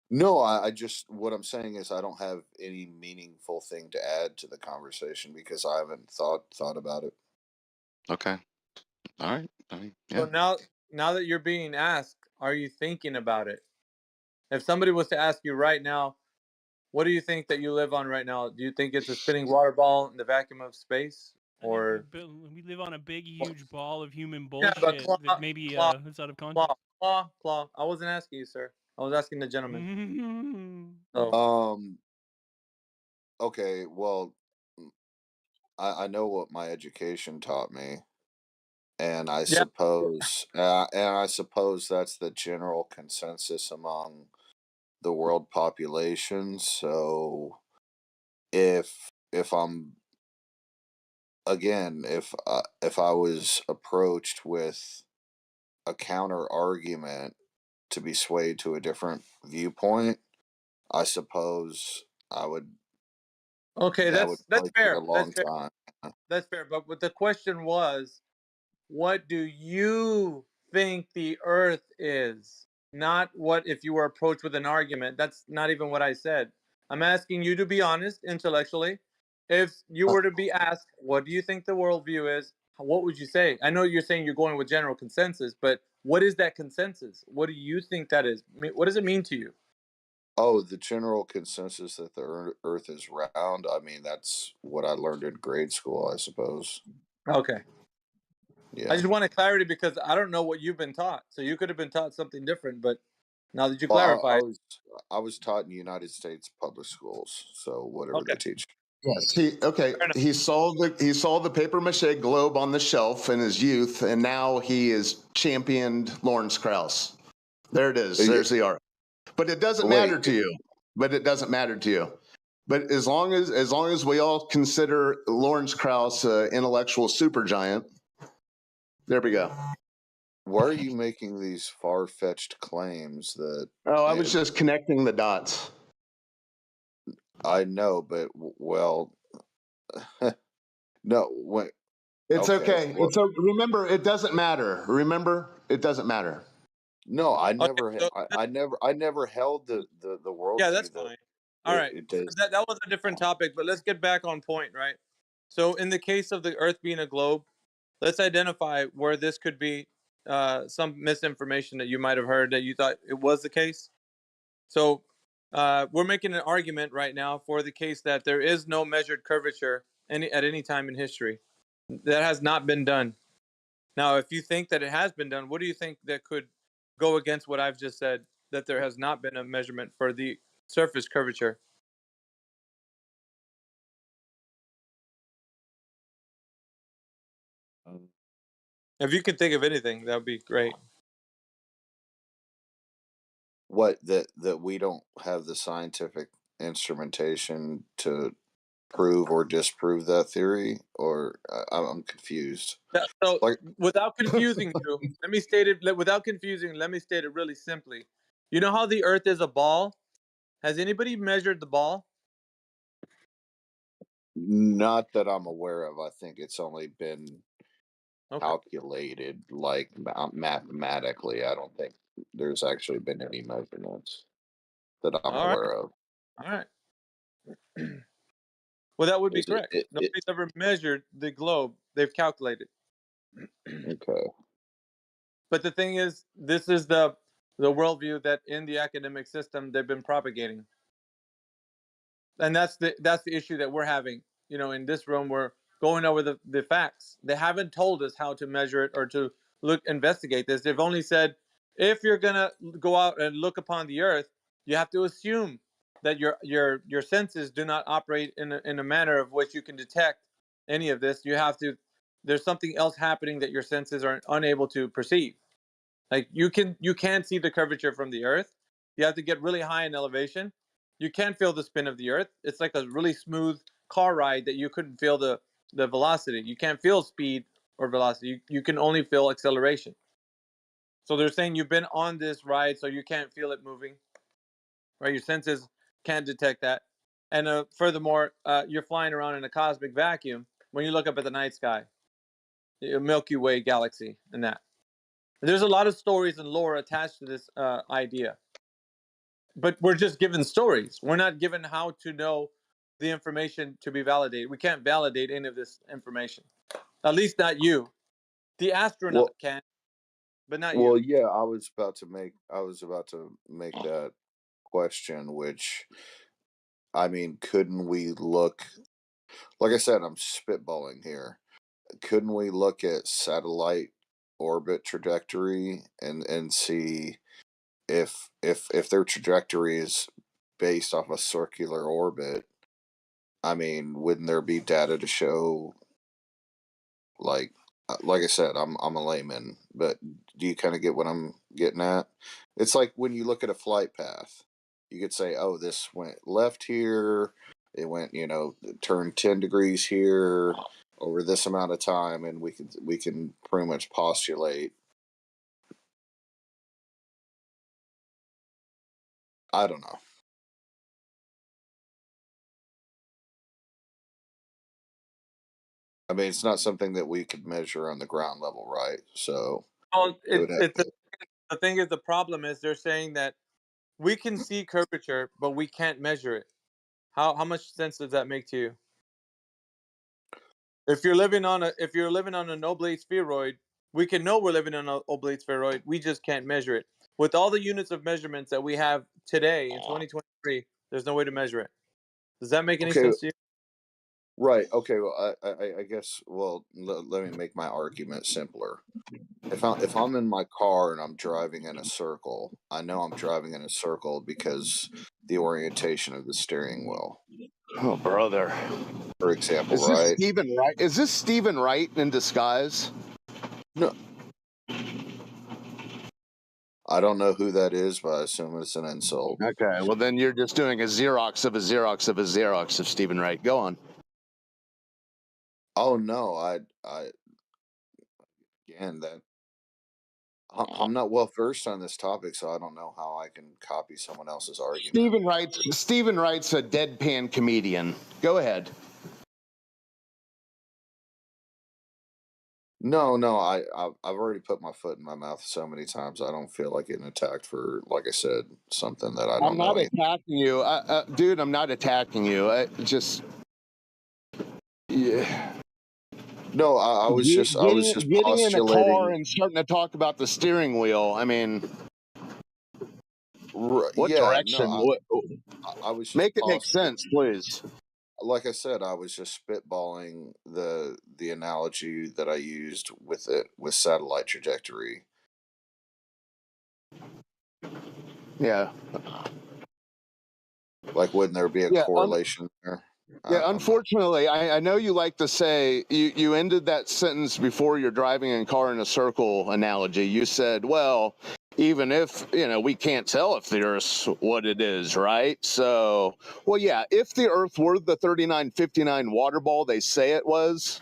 No, I just what I'm saying is I don't have any meaningful thing to add to the conversation because I haven't thought about it. Okay. All right. I mean, So yeah. now that you're being asked, are you thinking about it? If somebody was to ask you right now, what do you think that you live on right now? Do you think it's a spinning water ball in the vacuum of space, or we live on a big, huge ball of human yeah, bullshit that maybe it's out of context. Claw. I wasn't asking you, sir. I was asking the gentleman. Okay, well, I know what my education taught me, and I suppose that's the general consensus among the world population. So if I'm again if I was approached with a counter argument to be swayed to a different viewpoint, I suppose I would. Okay, That would that's probably take a fair. long time. That's fair. But the question was, what do you think the Earth is? Not what if you were approached with an argument. That's not even what I said. I'm asking you to be honest intellectually. If you were to be asked, what do you think the worldview is? what would you say? I know you're saying you're going with general consensus, but what is that consensus? What do you think that is? What does it mean to you? Oh, the general consensus that the Earth is round. I mean, that's what I learned in grade school, I suppose. Okay. Yeah. I just wanted clarity because I don't know what you've been taught. So you could have been taught something different, but now that you Well, clarified, I was taught in United States public schools, so whatever okay. they teach. Yes, he saw the paper mache globe on the shelf in his youth, and now he is championed Lawrence Krauss. There it is. There's the art. But it doesn't matter to you. But it doesn't matter to you. But as long as we all consider Lawrence Krauss intellectual supergiant, there we go. Why are you making these far-fetched claims that? Oh, I was just connecting the dots. I know, but well, no. When it's okay. Well, It's okay. Remember, it doesn't matter. Remember, it doesn't matter. No, I never, Okay, so I never held the worldview. Yeah, that's fine. All right, that was a different topic, but let's get back on point, right? So, in the case of the Earth being a globe, let's identify where this could be some misinformation that you might have heard that you thought it was the case. So, we're making an argument right now for the case that there is no measured curvature at any time in history. That has not been done. Now, if you think that it has been done, what do you think that could go against what I've just said, that there has not been a measurement for the surface curvature? If you could think of anything, that would be great. What that we don't have the scientific instrumentation to prove or disprove that theory, or I'm confused. Yeah, so, Like, without confusing you, let me state it really simply. You know how the Earth is a ball? Has anybody measured the ball? not that I'm aware of. I think it's only been calculated, like mathematically. I don't think there's actually been any measurements that I'm aware of. All right. Well, that would be Is it, correct. Nobody's ever measured the globe. They've calculated. Okay. But the thing is, this is the worldview that in the academic system they've been propagating, and that's the issue that we're having. You know, in this room, we're going over the facts. They haven't told us how to measure it or to investigate this. They've only said, if you're gonna go out and look upon the Earth, you have to assume that your senses do not operate in a manner of which you can detect any of this. You have to. There's something else happening that your senses are unable to perceive. Like you can't see the curvature from the Earth. You have to get really high in elevation. You can't feel the spin of the Earth. It's like a really smooth car ride that you couldn't feel the velocity. You can't feel speed or velocity. You can only feel acceleration. So they're saying you've been on this ride, so you can't feel it moving. Right? Your senses can't detect that. And furthermore, you're flying around in a cosmic vacuum when you look up at the night sky, the Milky Way galaxy, and that. There's a lot of stories and lore attached to this idea, but we're just given stories. We're not given how to know the information to be validated. We can't validate any of this information. At least not you. The astronaut can, but not you. Well, yeah, I was about to make that question, which, I mean, couldn't we look? Like I said, I'm spitballing here. Couldn't we look at satellite orbit trajectory and see if their trajectory is based off a circular orbit? I mean, wouldn't there be data to show, like I said, I'm a layman, but do you kind of get what I'm getting at? It's like when you look at a flight path, you could say, oh, this went left here, it went, turned 10 degrees here over this amount of time, and we can pretty much postulate. I don't know. I mean, it's not something that we could measure on the ground level, right? So, Well, the thing is, the problem is they're saying that we can see curvature, but we can't measure it. How much sense does that make to you? If you're living on an oblate spheroid, we can know we're living on an oblate spheroid. We just can't measure it. With all the units of measurements that we have today in 2023, there's no way to measure it. Does that make any Okay. sense to you? Right. Okay. Well, I guess. Well, let me make my argument simpler. If I'm in my car and I'm driving in a circle, I know I'm driving in a circle because the orientation of the steering wheel. Oh, brother. For example, Is this right? Stephen Wright? Is this Stephen Wright in disguise? No. I don't know who that is, but I assume it's an insult. Okay, well then you're just doing a Xerox of a Xerox of a Xerox of Stephen Wright. Go on. Oh no, again that I'm not well versed on this topic, so I don't know how I can copy someone else's argument. Stephen Wright's a deadpan comedian. Go ahead. No, I've already put my foot in my mouth so many times. I don't feel like getting attacked for, like I said, something that I don't I'm know. not attacking you, dude. I'm not attacking you. Yeah. No, I was just getting in a car postulating. and starting to talk about the steering wheel. I mean, what yeah, direction? no, I was just Make it make sense, please. Like I said, I was just spitballing the analogy that I used with satellite trajectory. Yeah. Like, wouldn't there be a correlation there? Yeah, unfortunately, I know you like to say, you ended that sentence before you're driving in a car in a circle analogy. You said, well, even if, we can't tell if the Earth's what it is, right? So, well, yeah, if the Earth were the 3959 water ball they say it was,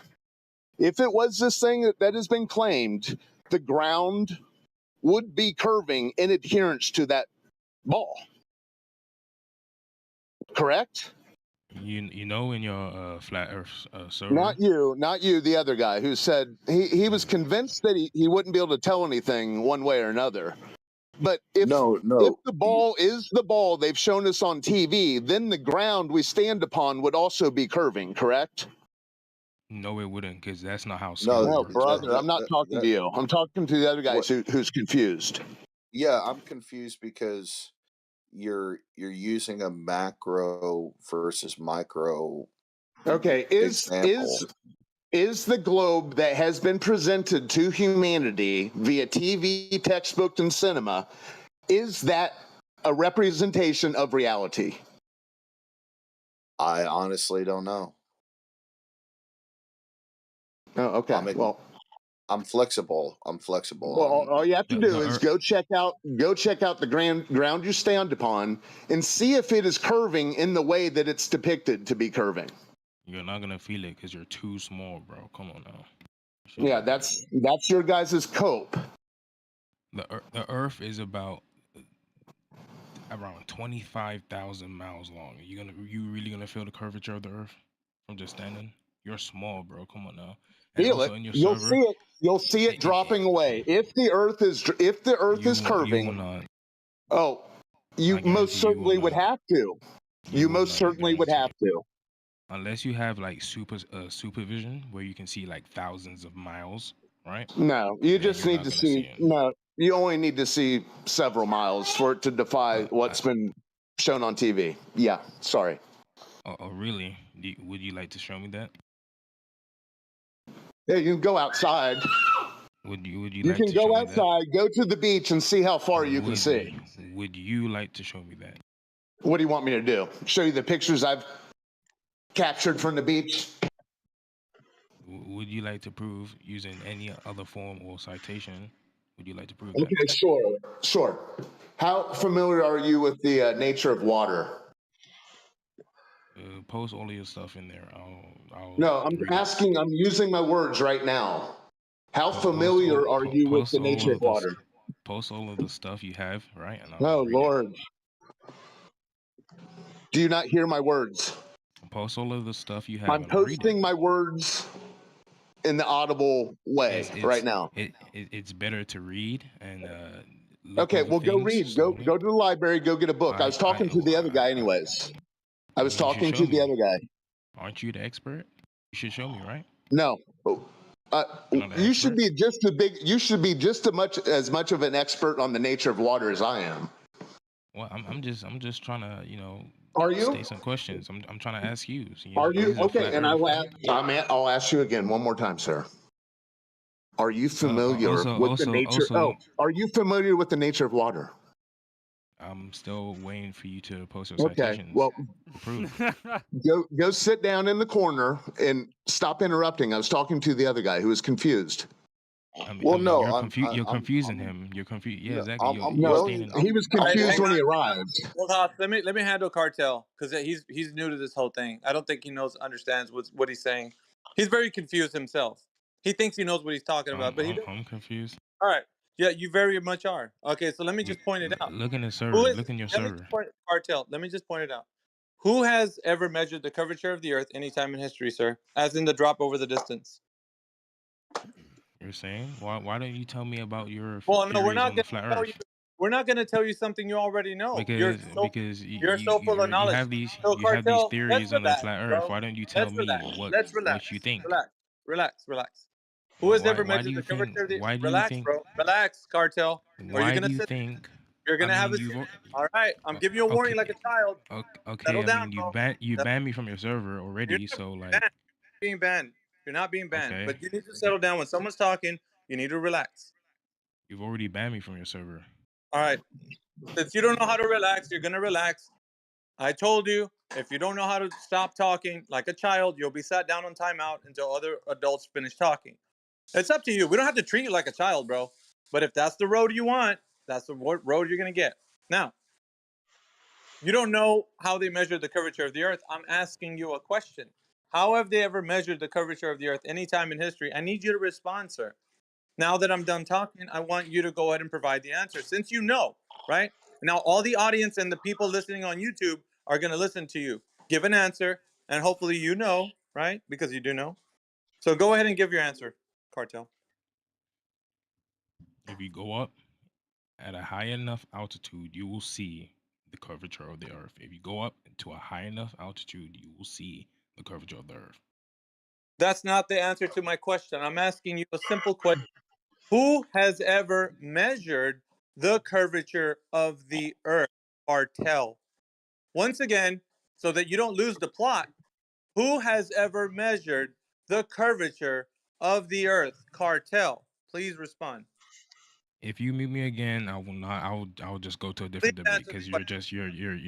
if it was this thing that has been claimed, the ground would be curving in adherence to that ball. Correct? You know, in your flat Earth server. Not you, the other guy who said he was convinced that he wouldn't be able to tell anything one way or another. But if the ball is the ball they've shown us on TV, then the ground we stand upon would also be curving, correct? No, it wouldn't, because that's not how No, skill works. brother, I'm not talking to you. I'm talking to the other guy who's confused. Yeah, I'm confused because you're using a macro versus micro. Okay, is the globe that has been presented to humanity via TV, textbook, and cinema, is that a representation of reality? I honestly don't know. Oh, okay. I'm flexible. Well, all you have to do is go check out the ground you stand upon and see if it is curving in the way that it's depicted to be curving. You're not gonna feel it because you're too small, bro. Come on now. Yeah, that's your guys' cope. The Earth is about around 25,000 miles long. You really gonna feel the curvature of the Earth from just standing? You're small, bro. Come on now. And Feel also it. in your You'll server, see it. You'll see it dropping away. If the Earth is curving, you will not. Oh, you most certainly would have to. You most certainly would have to. Unless you have like supervision where you can see like thousands of miles, right? No, you Then just you're need not to gonna see. it. No, you only need to see several miles for it to defy what's been shown on TV. Yeah, sorry. Oh, really? Would you like to show me that? Yeah, you can go outside. Would you You like can to go show me that? outside, go to the beach, and see how far you can see. Would you like to show me that? What do you want me to do? Show you the pictures I've captured from the beach? Would you like to prove using any other form or citation? Would you like to prove Okay, that? sure. How familiar are you with the nature of water? Post all of your stuff in there. No, I'm asking. I'm using my words right now. How familiar are you with the nature of water? Post all of the stuff you have, right? And Oh, Lord. Do you not hear my words? Post all of the stuff you have. I'm posting my words in the audible way right now. It's better to read and okay, well, go read. Go to the library. Go get a book. I was talking to the other guy anyways. I was talking to the other guy. Aren't you the expert? You should show me, right? No. You're not an You should expert? be just you should be just as much of an expert on the nature of water as I am. Well, I'm just trying to, Are you? state some questions. I'm trying to ask you. So Are you? he's a Okay, flat and Earth. I'll ask you again one more time, sir. Are you familiar with the nature? Are you familiar with the nature of water? I'm still waiting for you to post your Okay. citations. Well, Proof. go sit down in the corner and stop interrupting. I was talking to the other guy who was confused. Well, no, You're confusing him. You're confused. Yeah, no, exactly. I'm You're willing. stating. He was confused when he arrived. Hold on. Let me handle Cartel because he's new to this whole thing. I don't think he understands what he's saying. He's very confused himself. He thinks he knows what he's talking about, but he doesn't. I'm confused. All right. Yeah, you very much are. Okay, so let me just point it out. Look in the Who server. is? Look in your Let me server. just point Cartel. Let me just point it out. Who has ever measured the curvature of the Earth any time in history, sir? As in the drop over the distance. You're saying? Why don't you tell me about your Well, no, we're theories not on the going to flat tell Earth? you. We're not going to tell you something you already know. Because You're so full of you knowledge. have these So, Cartel, let's theories on the relax, flat Earth. bro. Why don't you tell Let's me relax. what Let's relax. you think? Relax. Who has ever Why do measured you the think? curvature of the? Why do you Relax, think? bro. Relax, Cartel. Or you're Why going do to you sit. think? You're going to have a you've seat. All right. I'm giving you a warning like a child. okay. Settle I down, mean, bro. you banned me from your server already. So like, Being banned. You're not being banned. okay, But you need to settle down. When someone's talking, you need to relax. you've already banned me from your server. All right. Since you don't know how to relax, you're going to relax. I told you, if you don't know how to stop talking like a child, you'll be sat down on timeout until other adults finish talking. It's up to you. We don't have to treat you like a child, bro. But if that's the road you want, that's the road you're going to get. Now, you don't know how they measure the curvature of the Earth. I'm asking you a question. How have they ever measured the curvature of the Earth any time in history? I need you to respond, sir. Now that I'm done talking, I want you to go ahead and provide the answer. Since you know, right? Now, all the audience and the people listening on YouTube are going to listen to you. Give an answer, and hopefully you know, right? Because you do know. So go ahead and give your answer, Cartel. If you go up at a high enough altitude, you will see the curvature of the Earth. If you go up to a high enough altitude, you will see the curvature of the Earth. That's not the answer to my question. I'm asking you a simple question. Who has ever measured the curvature of the Earth? Cartel. Once again, so that you don't lose the plot, who has ever measured the curvature of the Earth? Cartel. Please respond. If you mute me again, I will not. I will just go to a different debate because you're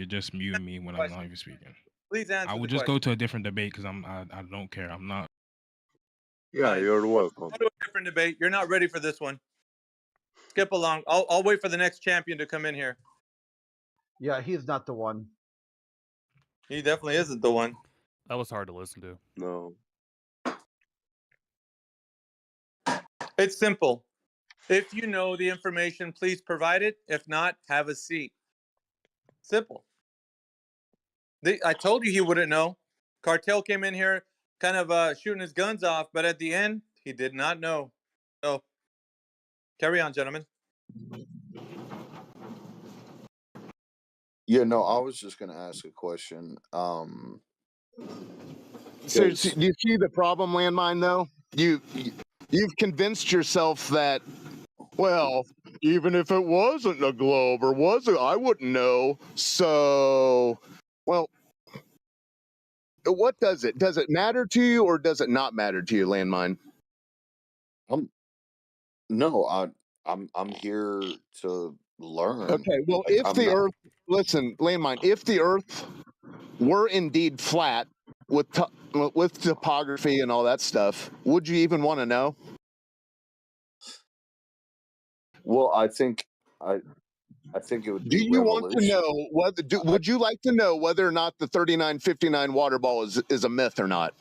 just muting me when I'm not even speaking. Please answer. I will just go to a different debate because I don't care. I'm not. Yeah, you're welcome. Go to a different debate. You're not ready for this one. Skip along. I'll wait for the next champion to come in here. Yeah, he's not the one. He definitely isn't the one. That was hard to listen to. No. It's simple. If you know the information, please provide it. If not, have a seat. Simple. I told you he wouldn't know. Cartel came in here kind of shooting his guns off, but at the end, he did not know. So, carry on, gentlemen. Yeah, no, I was just gonna ask a question. So, do you see the problem, Landmine? Though you've convinced yourself that, well, even if it wasn't a globe or was it, I wouldn't know. So, well, what does it? Does it matter to you, or does it not matter to you, Landmine? No, I'm here to learn. Okay, well, Like, if the Earth, listen, Landmine, if the Earth were indeed flat with topography and all that stuff, would you even want to know? Well, I think it would be Do you want to revolution. know whether? Would you like to know whether or not the 3959 water ball is a myth or not?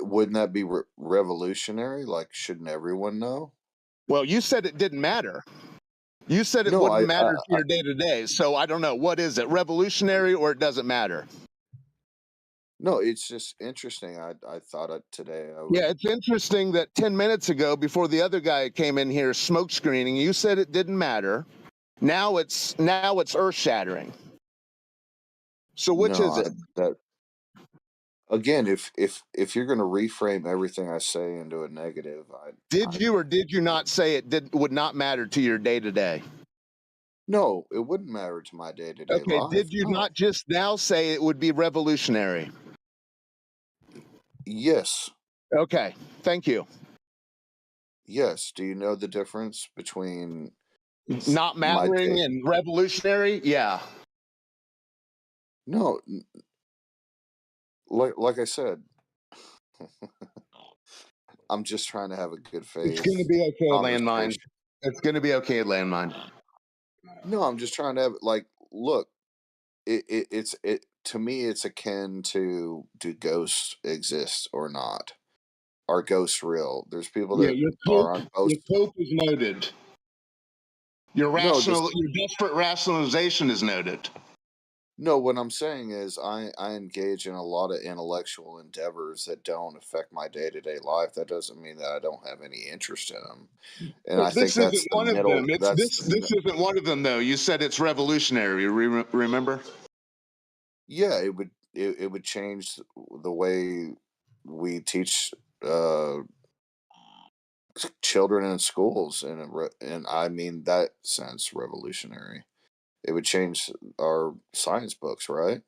Wouldn't that be revolutionary? Like, shouldn't everyone know? Well, you said it didn't matter. You said it wouldn't matter to your day to day. So I don't know. What is it? Revolutionary, or it doesn't matter? No, it's just interesting. I thought it today. Yeah, it's interesting that 10 minutes ago, before the other guy came in here smoke screening, you said it didn't matter. Now it's earth shattering. So which is it? again, if you're going to reframe everything I say into a negative, did you or did you not say it would not matter to your day to day? No, it wouldn't matter to my day to day Okay, life. did you not just now say it would be revolutionary? Yes. Okay, thank you. Yes. Do you know the difference between not mattering and revolutionary? Yeah. No, like I said, I'm just trying to have a good faith. It's going to be okay, landmine. conversation. It's going to be okay, landmine. No, I'm just trying to have look. It's to me. It's akin to, do ghosts exist or not? Are ghosts real? There's people that are on both. Your hope is noted. Your desperate rationalization is noted. No, what I'm saying is I engage in a lot of intellectual endeavors that don't affect my day-to-day life. That doesn't mean that I don't have any interest in them. And But I think that's the middle. This isn't one of them, though. You said it's revolutionary. Remember? Yeah, it would change the way we teach children in schools, and I mean that sense revolutionary. It would change our science books, right?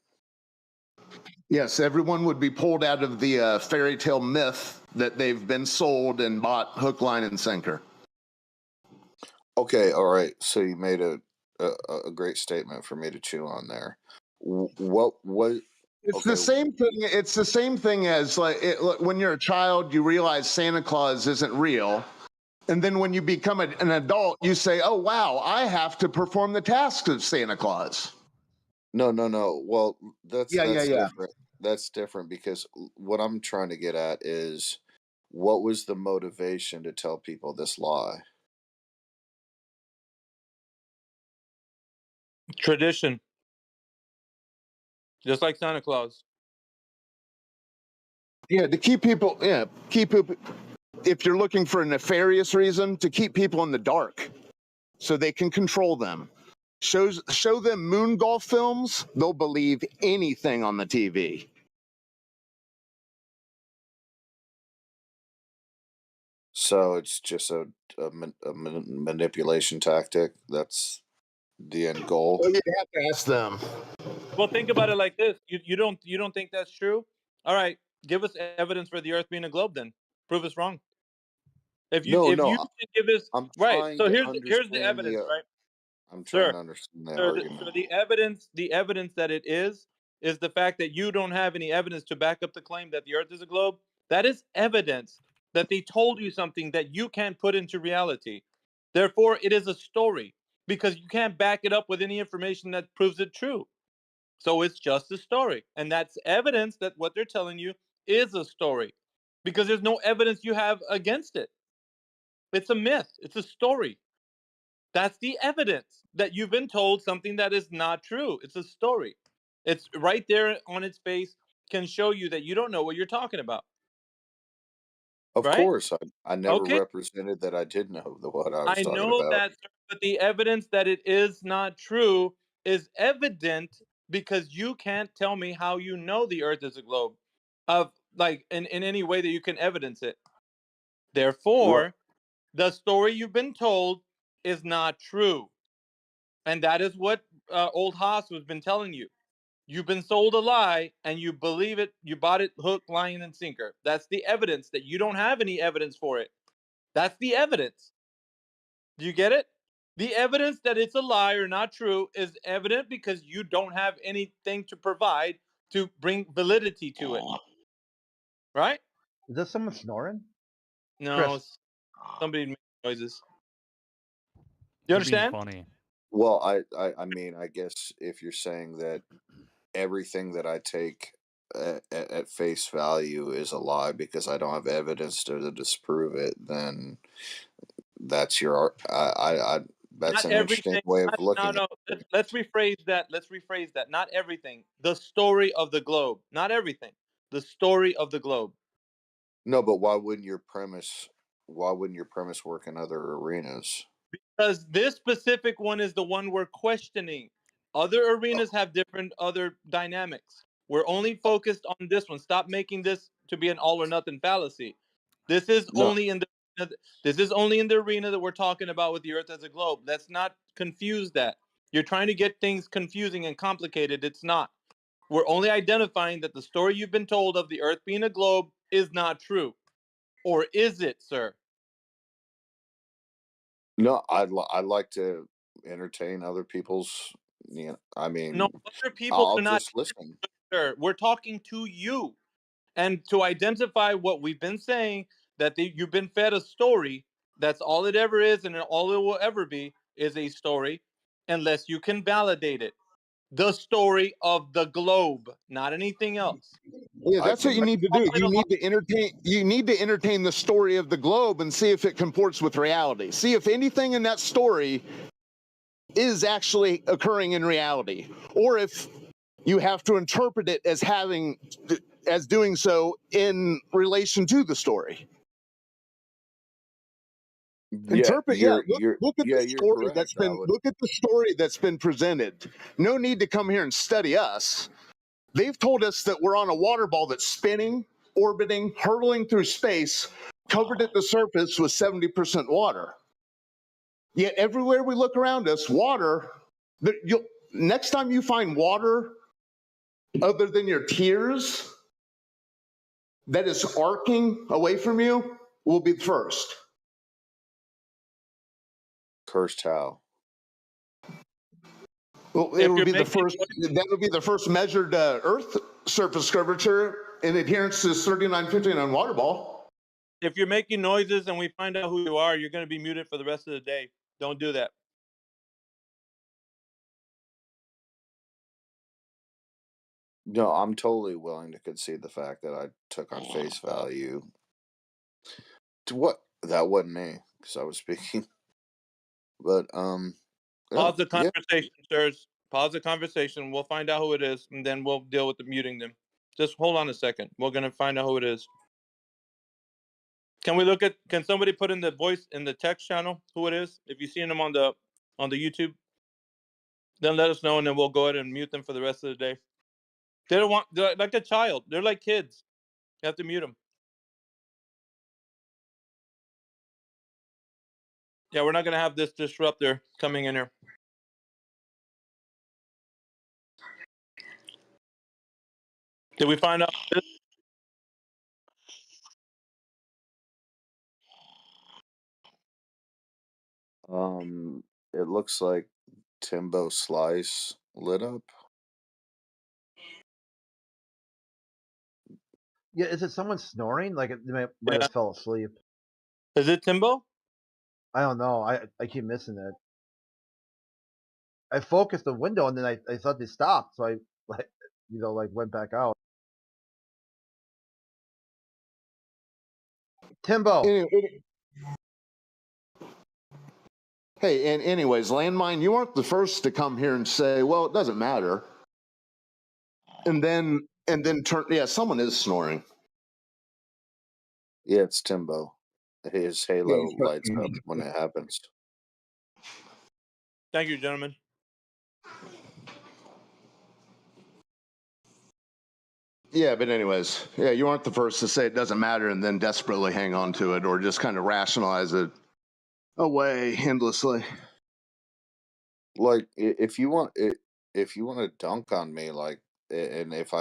Yes, everyone would be pulled out of the fairy tale myth that they've been sold and bought hook, line, and sinker. Okay, all right. So you made a great statement for me to chew on there. What was? It's the same thing. It's the same thing as when you're a child, you realize Santa Claus isn't real. And then when you become an adult, you say, oh, wow, I have to perform the tasks of Santa Claus. No. Well, that's Yeah. different. That's different because what I'm trying to get at is, what was the motivation to tell people this lie? Tradition. Just like Santa Claus. Yeah, to keep people, if you're looking for a nefarious reason, to keep people in the dark so they can control them. Show them moon golf films, they'll believe anything on the TV. So it's just a manipulation tactic. That's the end goal. Well, you have to ask them. Well, think about it like this: you don't think that's true? All right, give us evidence for the Earth being a globe. Then prove us wrong. If you can give us right, so here's the evidence, right? I'm trying to understand the argument. So the evidence that it is the fact that you don't have any evidence to back up the claim that the Earth is a globe. That is evidence that they told you something that you can't put into reality. Therefore, it is a story because you can't back it up with any information that proves it true. So it's just a story. And that's evidence that what they're telling you is a story because there's no evidence you have against it. It's a myth, it's a story. That's the evidence that you've been told something that is not true. It's a story. It's right there on its face, can show you that you don't know what you're talking about. Of right? course, I never Okay. represented that I did know what I was I talking know about. that, sir, but the evidence that it is not true is evident because you can't tell me how you know the Earth is a globe, of like in any way that you can evidence it. Therefore, the story you've been told is not true, and that is what old Haas has been telling you. You've been sold a lie, and you believe it. You bought it hook, line, and sinker. That's the evidence that you don't have any evidence for it. That's the evidence. Do you get it? The evidence that it's a lie or not true is evident because you don't have anything to provide to bring validity to it. Right? Is that someone snoring? No, Chris. somebody makes noises. You understand? Funny. Well, I mean, I guess if you're saying that everything that I take at face value is a lie because I don't have evidence to disprove it, then that's your that's Not an interesting everything. way of looking at No. Let's rephrase that. Let's rephrase that. Not everything. The story of the globe. Not everything. The story of the globe. No, but why wouldn't your premise work in other arenas? Because this specific one is the one we're questioning. Other arenas have different other dynamics. We're only focused on this one. Stop making this to be an all or nothing fallacy. This is only in the arena that we're talking about with the Earth as a globe. Let's not confuse that. You're trying to get things confusing and complicated. It's not. We're only identifying that the story you've been told of the Earth being a globe is not true. Or is it, sir? No, I'd like to entertain other people's. I mean, no, other people I'll cannot. just listen. Sir, we're talking to you, and to identify what we've been saying, that you've been fed a story. That's all it ever is, and all it will ever be is a story, unless you can validate it. The story of the globe, not anything else. Yeah, that's what you need to do. You need to entertain the story of the globe and see if it comports with reality. See if anything in that story is actually occurring in reality, or if you have to interpret it as doing so in relation to the story. Interpret, look at the story that's been presented. No need to come here and study us. They've told us that we're on a water ball that's spinning, orbiting, hurtling through space, covered at the surface with 70% water. Yet everywhere we look around us, water, next time you find water other than your tears that is arcing away from you, will be the first. Cursed how? Well, it would be the first. That would be the first measured Earth surface curvature in adherence to 3915 on water ball. If you're making noises and we find out who you are, you're going to be muted for the rest of the day. Don't do that. No, I'm totally willing to concede the fact that I took on face value. To what? That wasn't me, because I was speaking. But Pause the conversation, sirs. Pause the conversation. We'll find out who it is, and then we'll deal with the muting them. Just hold on a second. We're gonna find out who it is. Can somebody put in the voice in the text channel who it is? If you see them on the YouTube, then let us know, and then we'll go ahead and mute them for the rest of the day. They're like a child. They're like kids. You have to mute them. Yeah, we're not gonna have this disruptor coming in here. Did we find out? It looks like Timbo Slice lit up. Yeah, is it someone snoring? Like they might have fell asleep. Is it Timbo? I don't know. I keep missing it. I focused the window and then I thought they stopped, so I went back out. Timbo. Hey, and anyways, Landmine, you aren't the first to come here and say, well, it doesn't matter. And then turn, yeah, someone is snoring. Yeah, it's Timbo. His halo lights up when it happens. Thank you, gentlemen. Yeah, but anyways, yeah, you aren't the first to say it doesn't matter and then desperately hang on to it or just kind of rationalize it away endlessly. Like, if you want to dunk on me, like, and if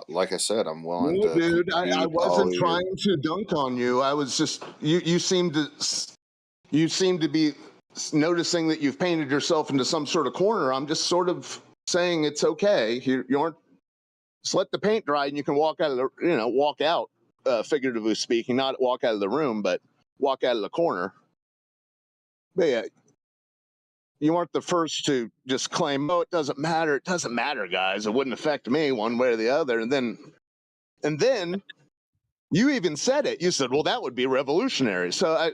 like I said, I'm willing to. Dude, I wasn't trying to dunk on you. I was just you seem to be noticing that you've painted yourself into some sort of corner. I'm just sort of saying it's okay. You aren't. Just let the paint dry and you can walk out of the figuratively speaking, not walk out of the room, but walk out of the corner. But yeah, you aren't the first to just claim, oh, it doesn't matter. It doesn't matter, guys. It wouldn't affect me one way or the other. And then you even said it. You said, well, that would be revolutionary. So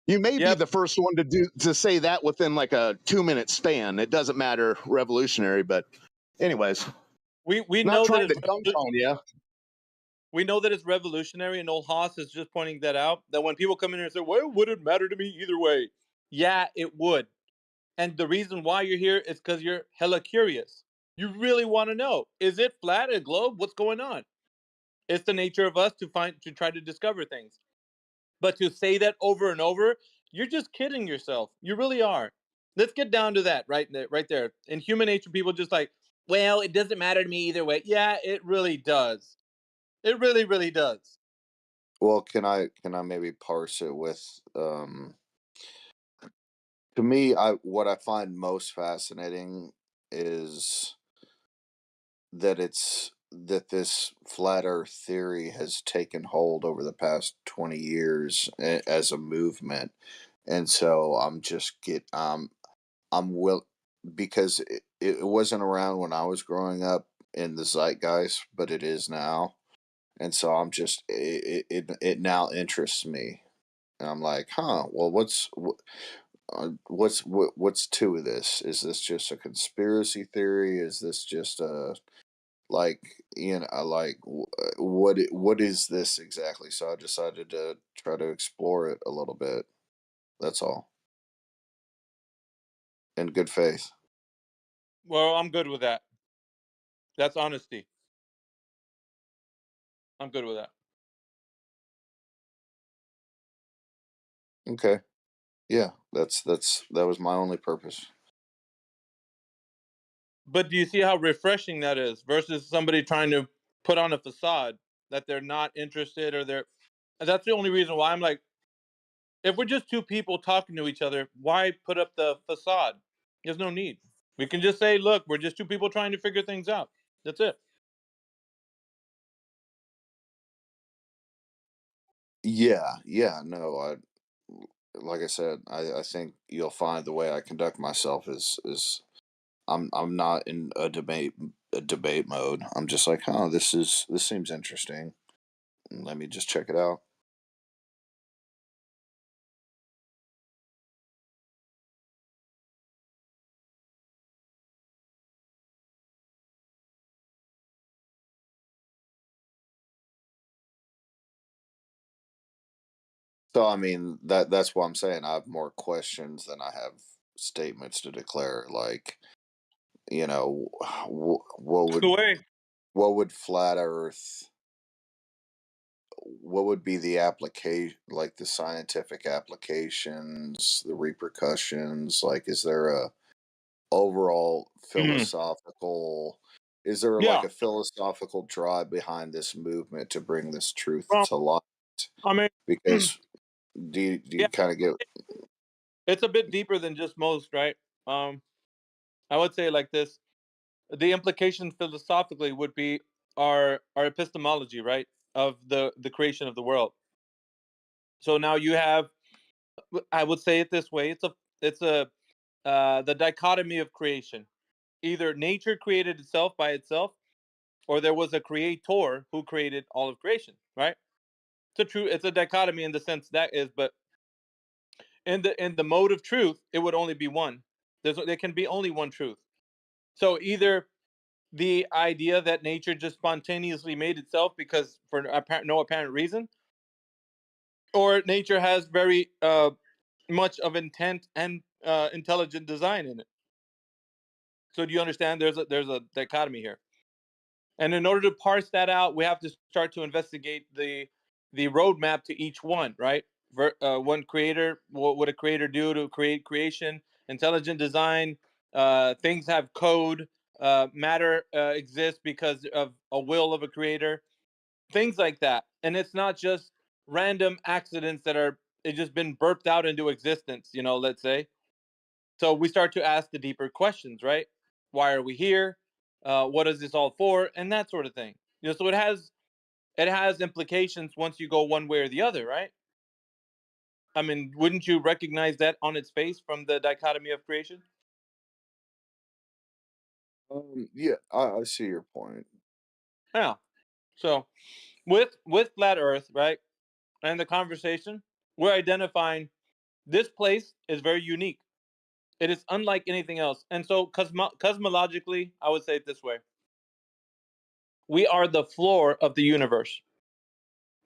you may be the first one to say that within like a 2-minute span. It doesn't matter, revolutionary. But anyways, we not know trying that to dunk on you. We know that it's revolutionary, and old Haas is just pointing that out. That when people come in here and say, "Well, it wouldn't matter to me either way," yeah, it would. And the reason why you're here is because you're hella curious. You really want to know, is it flat, a globe? What's going on? It's the nature of us to try to discover things. But to say that over and over, you're just kidding yourself. You really are. Let's get down to that right there. In human nature, people just like, well, it doesn't matter to me either way. Yeah, it really does. It really, really does. Well, can I maybe parse it with to me, what I find most fascinating is that this flat earth theory has taken hold over the past 20 years as a movement. And so I'm will because it wasn't around when I was growing up in the zeitgeist, but it is now. And so I'm just it now interests me. And I'm like, huh, well, what's to this? Is this just a conspiracy theory? Is this just a like what is this exactly? So I decided to try to explore it a little bit. That's all, in good faith. Well, I'm good with that. That's honesty. I'm good with that. Okay, yeah, that was my only purpose. But do you see how refreshing that is versus somebody trying to put on a facade that they're not interested or they're. And that's the only reason why I'm like, if we're just two people talking to each other, why put up the facade? There's no need. We can just say, look, we're just two people trying to figure things out. That's it. Yeah, no, like I said, I think you'll find the way I conduct myself is I'm not in a debate mode. I'm just like, huh, this seems interesting. Let me just check it out. So I mean that's what I'm saying. I have more questions than I have statements to declare. Like, you know, The way. what would flat Earth? What would be the application, like the scientific applications, the repercussions? Like, is there a overall philosophical? Is there like Yeah. a philosophical drive behind this movement to bring this truth Well, to light? I mean, Because do you yeah, kind of get? it's a bit deeper than just most, right? I would say like this: the implication philosophically would be our epistemology, right, of the creation of the world. So now you have, I would say it this way: it's a the dichotomy of creation. Either nature created itself by itself, or there was a creator who created all of creation, right? It's a dichotomy in the sense that is, but in the mode of truth, it would only be one. There can be only one truth. So either the idea that nature just spontaneously made itself because for no apparent reason, or nature has very much of intent and intelligent design in it. So do you understand? There's a dichotomy here, and in order to parse that out, we have to start to investigate the roadmap to each one. Right? One creator. What would a creator do to create creation? Intelligent design. Things have code. Matter exists because of a will of a creator. Things like that, and it's not just random accidents that are it just been burped out into existence. Let's say. So we start to ask the deeper questions, right? Why are we here? What is this all for? And that sort of thing. So it has implications once you go one way or the other, right? I mean, wouldn't you recognize that on its face from the dichotomy of creation? Yeah, I see your point. Yeah. So with flat Earth, right, and the conversation, we're identifying this place is very unique. It is unlike anything else, and so cosmologically, I would say it this way: we are the floor of the universe.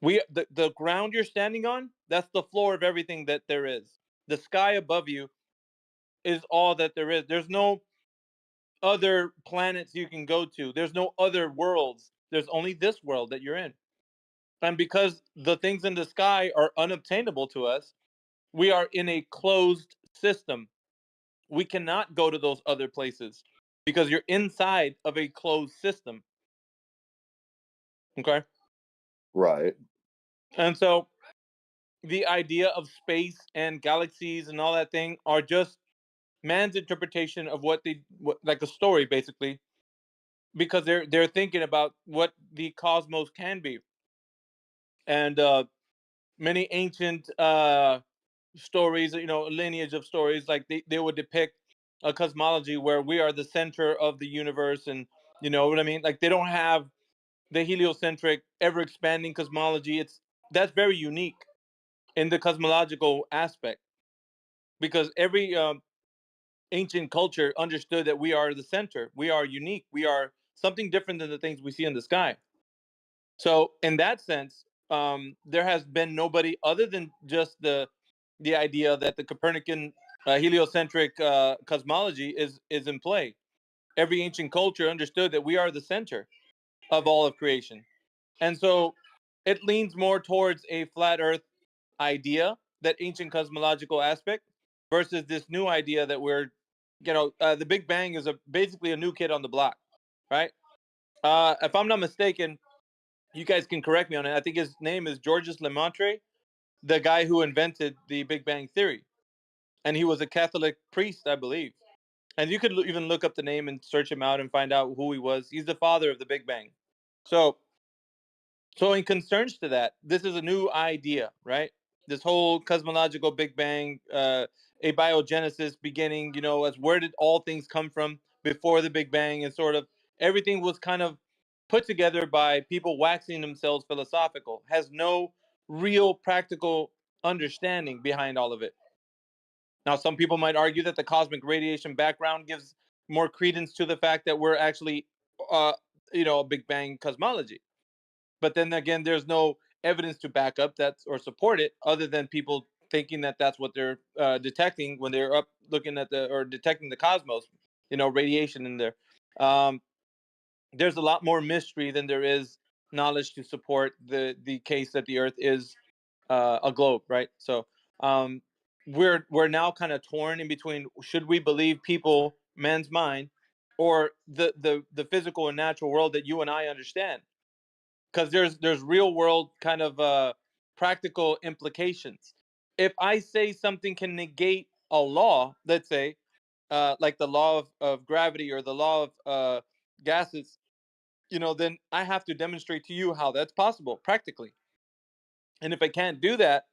The ground you're standing on, that's the floor of everything that there is. The sky above you is all that there is. There's no other planets you can go to. There's no other worlds. There's only this world that you're in. And because the things in the sky are unobtainable to us, we are in a closed system. We cannot go to those other places because you're inside of a closed system. Okay? Right. And so the idea of space and galaxies and all that thing are just man's interpretation of what like a story, basically, because they're thinking about what the cosmos can be. And many ancient stories, lineage of stories, like they would depict a cosmology where we are the center of the universe, and you know what I mean? Like they don't have the heliocentric ever expanding cosmology. That's very unique in the cosmological aspect, because every ancient culture understood that we are the center. We are unique. We are something different than the things we see in the sky. So in that sense, there has been nobody other than just the idea that the Copernican heliocentric cosmology is in play. Every ancient culture understood that we are the center of all of creation, and so it leans more towards a flat Earth idea, that ancient cosmological aspect, versus this new idea that the Big Bang is basically a new kid on the block, right? If I'm not mistaken, you guys can correct me on it. I think his name is Georges Lemaitre, the guy who invented the Big Bang Theory. And he was a Catholic priest, I believe. And you could even look up the name and search him out and find out who he was. He's the father of the Big Bang. So in concerns to that, this is a new idea, right? This whole cosmological Big Bang, abiogenesis beginning, as where did all things come from before the Big Bang, and sort of everything was kind of put together by people waxing themselves philosophical, has no real practical understanding behind all of it. Now, some people might argue that the cosmic radiation background gives more credence to the fact that we're actually, a Big Bang cosmology. But then again, there's no evidence to back up that or support it, other than people thinking that that's what they're detecting when they're up looking at or detecting the cosmos, radiation in there. There's a lot more mystery than there is knowledge to support the case that the Earth is a globe, right? So we're now kind of torn in between: should we believe people, man's mind, or the physical and natural world that you and I understand? Because there's real world kind of practical implications. If I say something can negate a law, let's say, like the law of gravity or the law of gases, then I have to demonstrate to you how that's possible practically. And if I can't do that,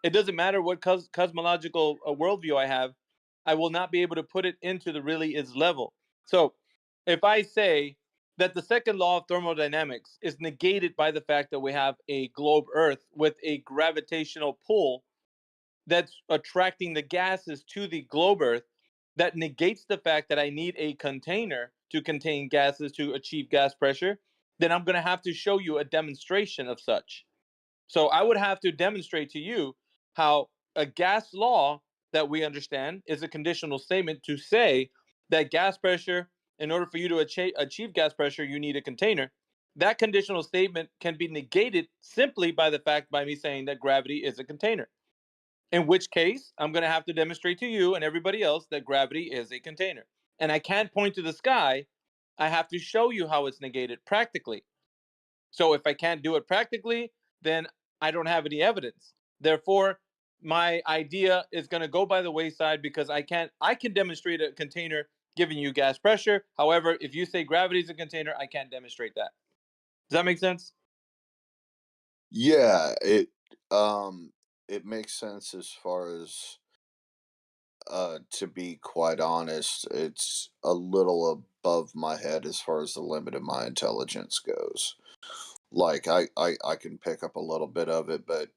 it doesn't matter what cosmological worldview I have, I will not be able to put it into the really is level. So if I say that the second law of thermodynamics is negated by the fact that we have a globe Earth with a gravitational pull that's attracting the gases to the globe Earth, that negates the fact that I need a container to contain gases to achieve gas pressure, then I'm going to have to show you a demonstration of such. So I would have to demonstrate to you how a gas law that we understand is a conditional statement to say that gas pressure, in order for you to achieve gas pressure, you need a container. That conditional statement can be negated simply by me saying that gravity is a container. In which case, I'm going to have to demonstrate to you and everybody else that gravity is a container. And I can't point to the sky. I have to show you how it's negated practically. So if I can't do it practically, then I don't have any evidence. Therefore, my idea is going to go by the wayside, because I can demonstrate a container giving you gas pressure. However, if you say gravity is a container, I can't demonstrate that. Does that make sense? Yeah, it makes sense as far as to be quite honest, it's a little above my head as far as the limit of my intelligence goes. Like I can pick up a little bit of it, but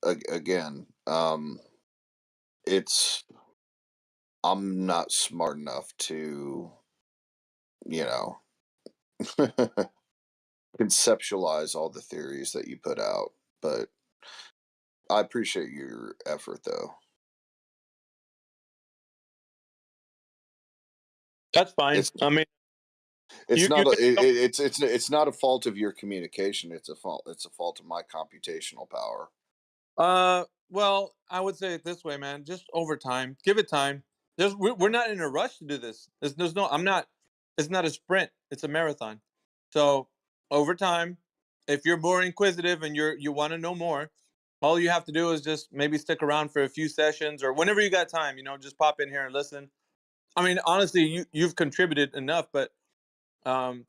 again, it's I'm not smart enough to, you know, conceptualize all the theories that you put out, but I appreciate your effort though. That's fine. I mean, it's not it's not a fault of your communication. It's a fault. It's a fault of my computational power. Well, I would say it this way, man. Just over time, give it time. We're not in a rush to do this. There's no. I'm not. It's not a sprint. It's a marathon. So over time, if you're more inquisitive and you want to know more, all you have to do is just maybe stick around for a few sessions or whenever you got time. Just pop in here and listen. I mean, honestly, you've contributed enough, but um,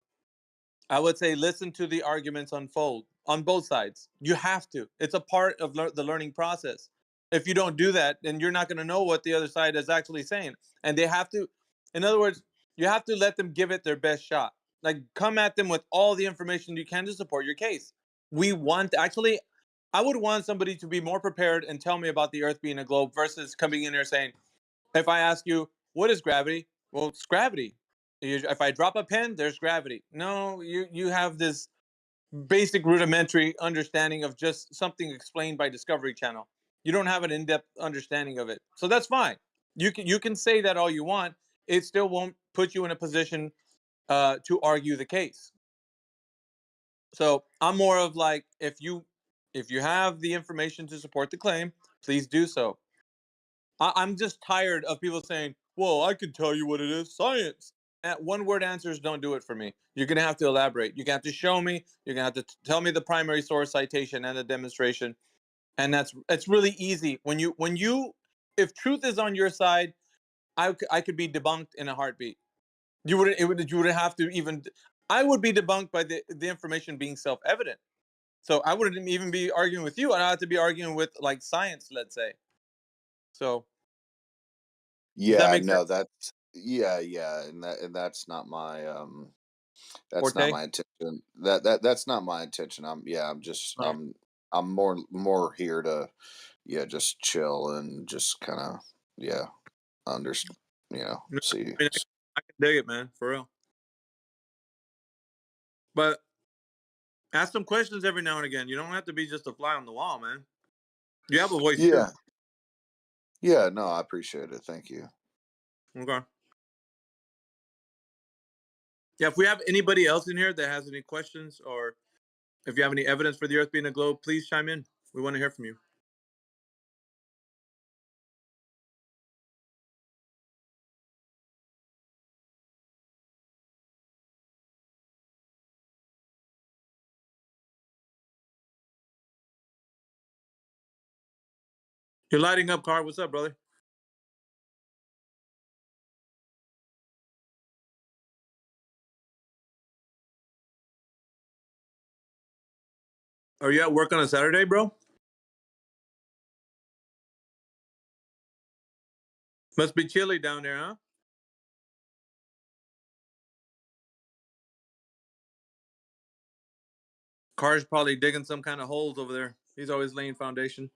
I would say listen to the arguments unfold on both sides. You have to. It's a part of the learning process. If you don't do that, then you're not going to know what the other side is actually saying. And they have to, in other words, you have to let them give it their best shot. Like come at them with all the information you can to support your case. Actually, I would want somebody to be more prepared and tell me about the Earth being a globe versus coming in there saying, if I ask you, what is gravity? Well, it's gravity. If I drop a pen, there's gravity. No, you have this basic rudimentary understanding of just something explained by Discovery Channel. You don't have an in-depth understanding of it. So that's fine. You can say that all you want. It still won't put you in a position to argue the case. So I'm more of like, if you have the information to support the claim, please do so. I'm just tired of people saying, well, I can tell you what it is, science. One word answers don't do it for me. You're going to have to elaborate. You're going to have to show me. You're going to have to tell me the primary source citation and the demonstration. And it's really easy. If truth is on your side, I could be debunked in a heartbeat. You wouldn't have to even, I would be debunked by the information being self-evident. So I wouldn't even be arguing with you. I'd have to be arguing with like science, let's say. So does that Yeah, make sense? no, yeah, and that's not my that's not Forte? my intention. That's not my intention. Right. I'm more here to just chill and just kind of understand, No, see. I mean, I can dig it, man, for real. But ask some questions every now and again. You don't have to be just a fly on the wall, man. You have a voice too. Yeah. Yeah, no, I appreciate it. Thank you. Okay. Yeah, if we have anybody else in here that has any questions or if you have any evidence for the Earth being a globe, please chime in. We want to hear from you. You're lighting up, Car. What's up, brother? Are you at work on a Saturday, bro? Must be chilly down there, huh? Car's probably digging some kind of holes over there. He's always laying foundation.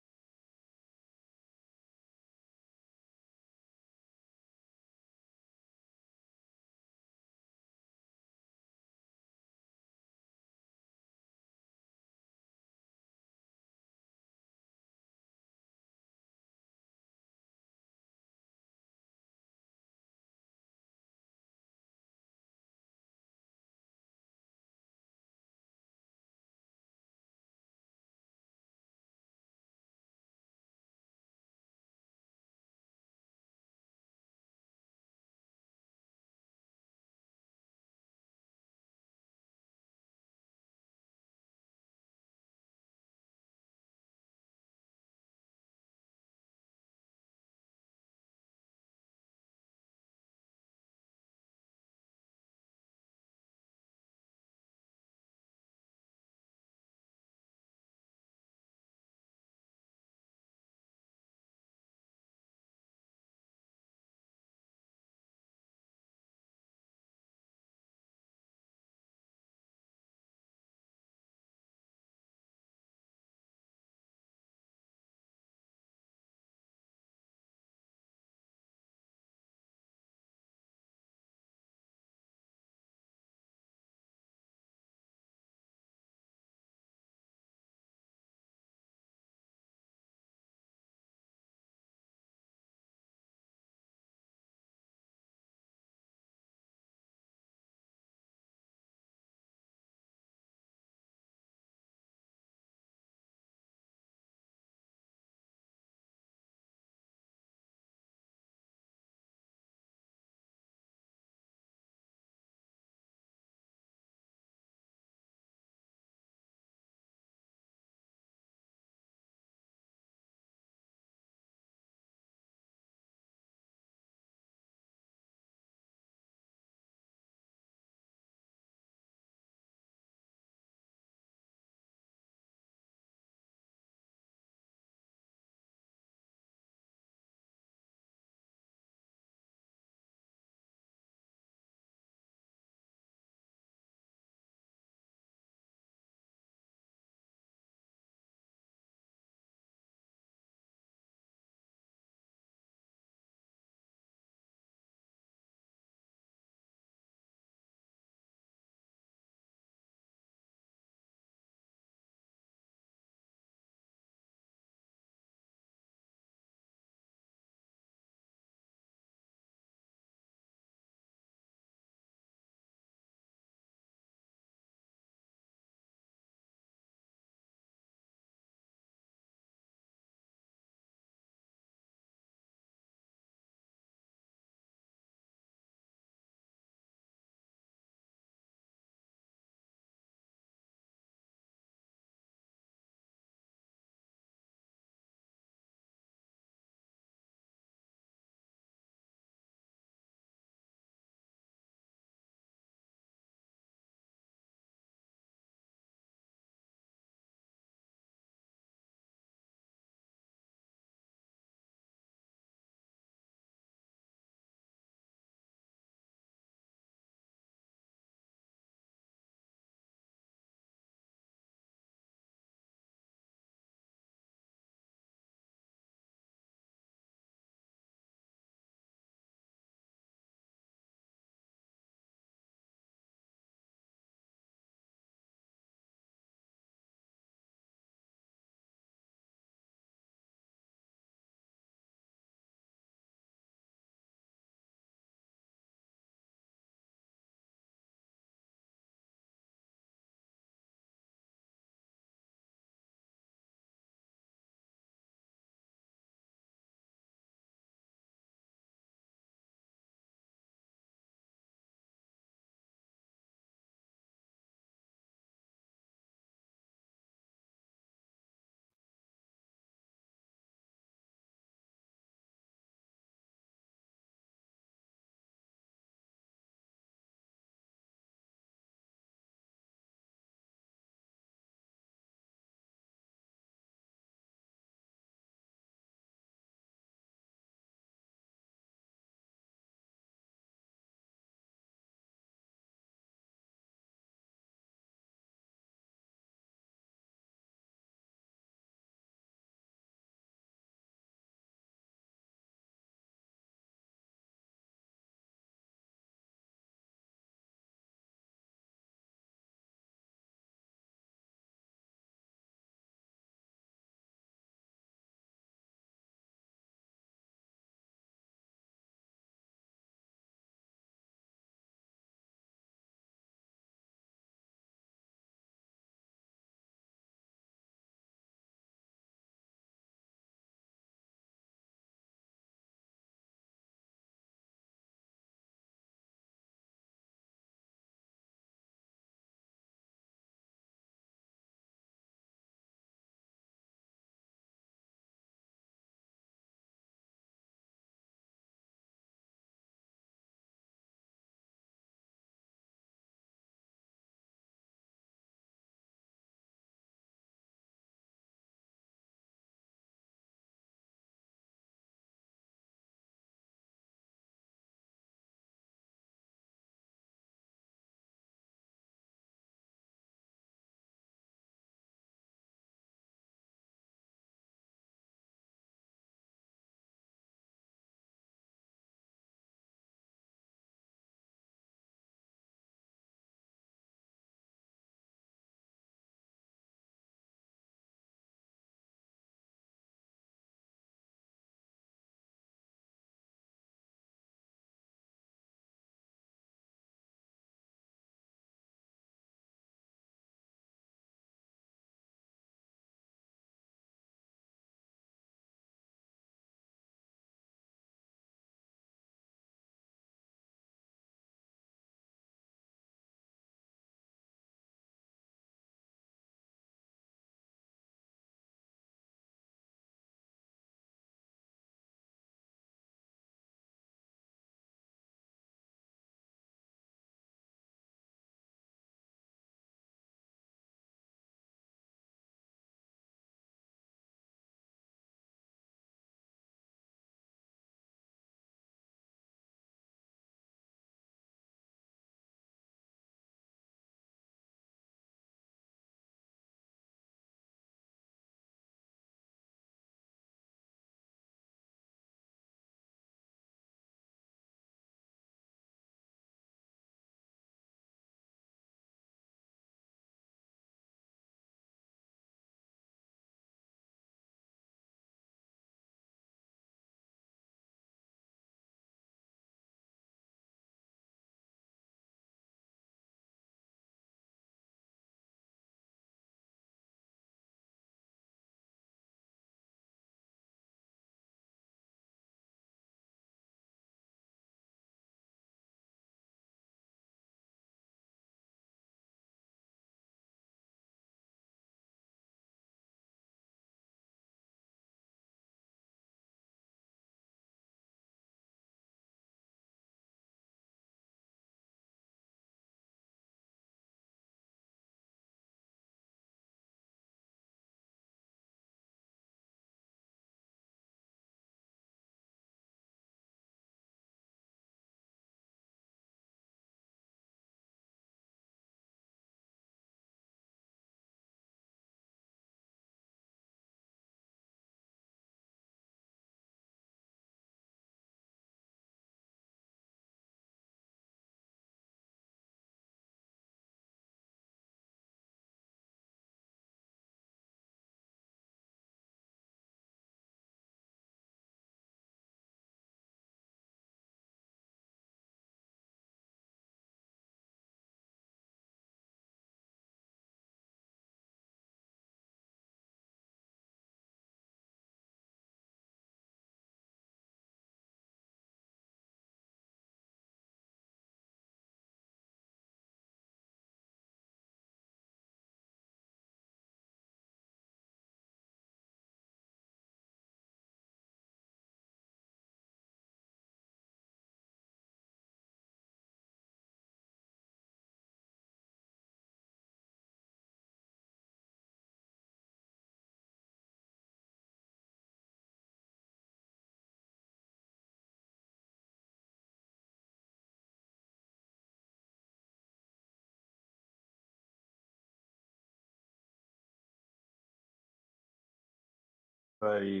Everybody,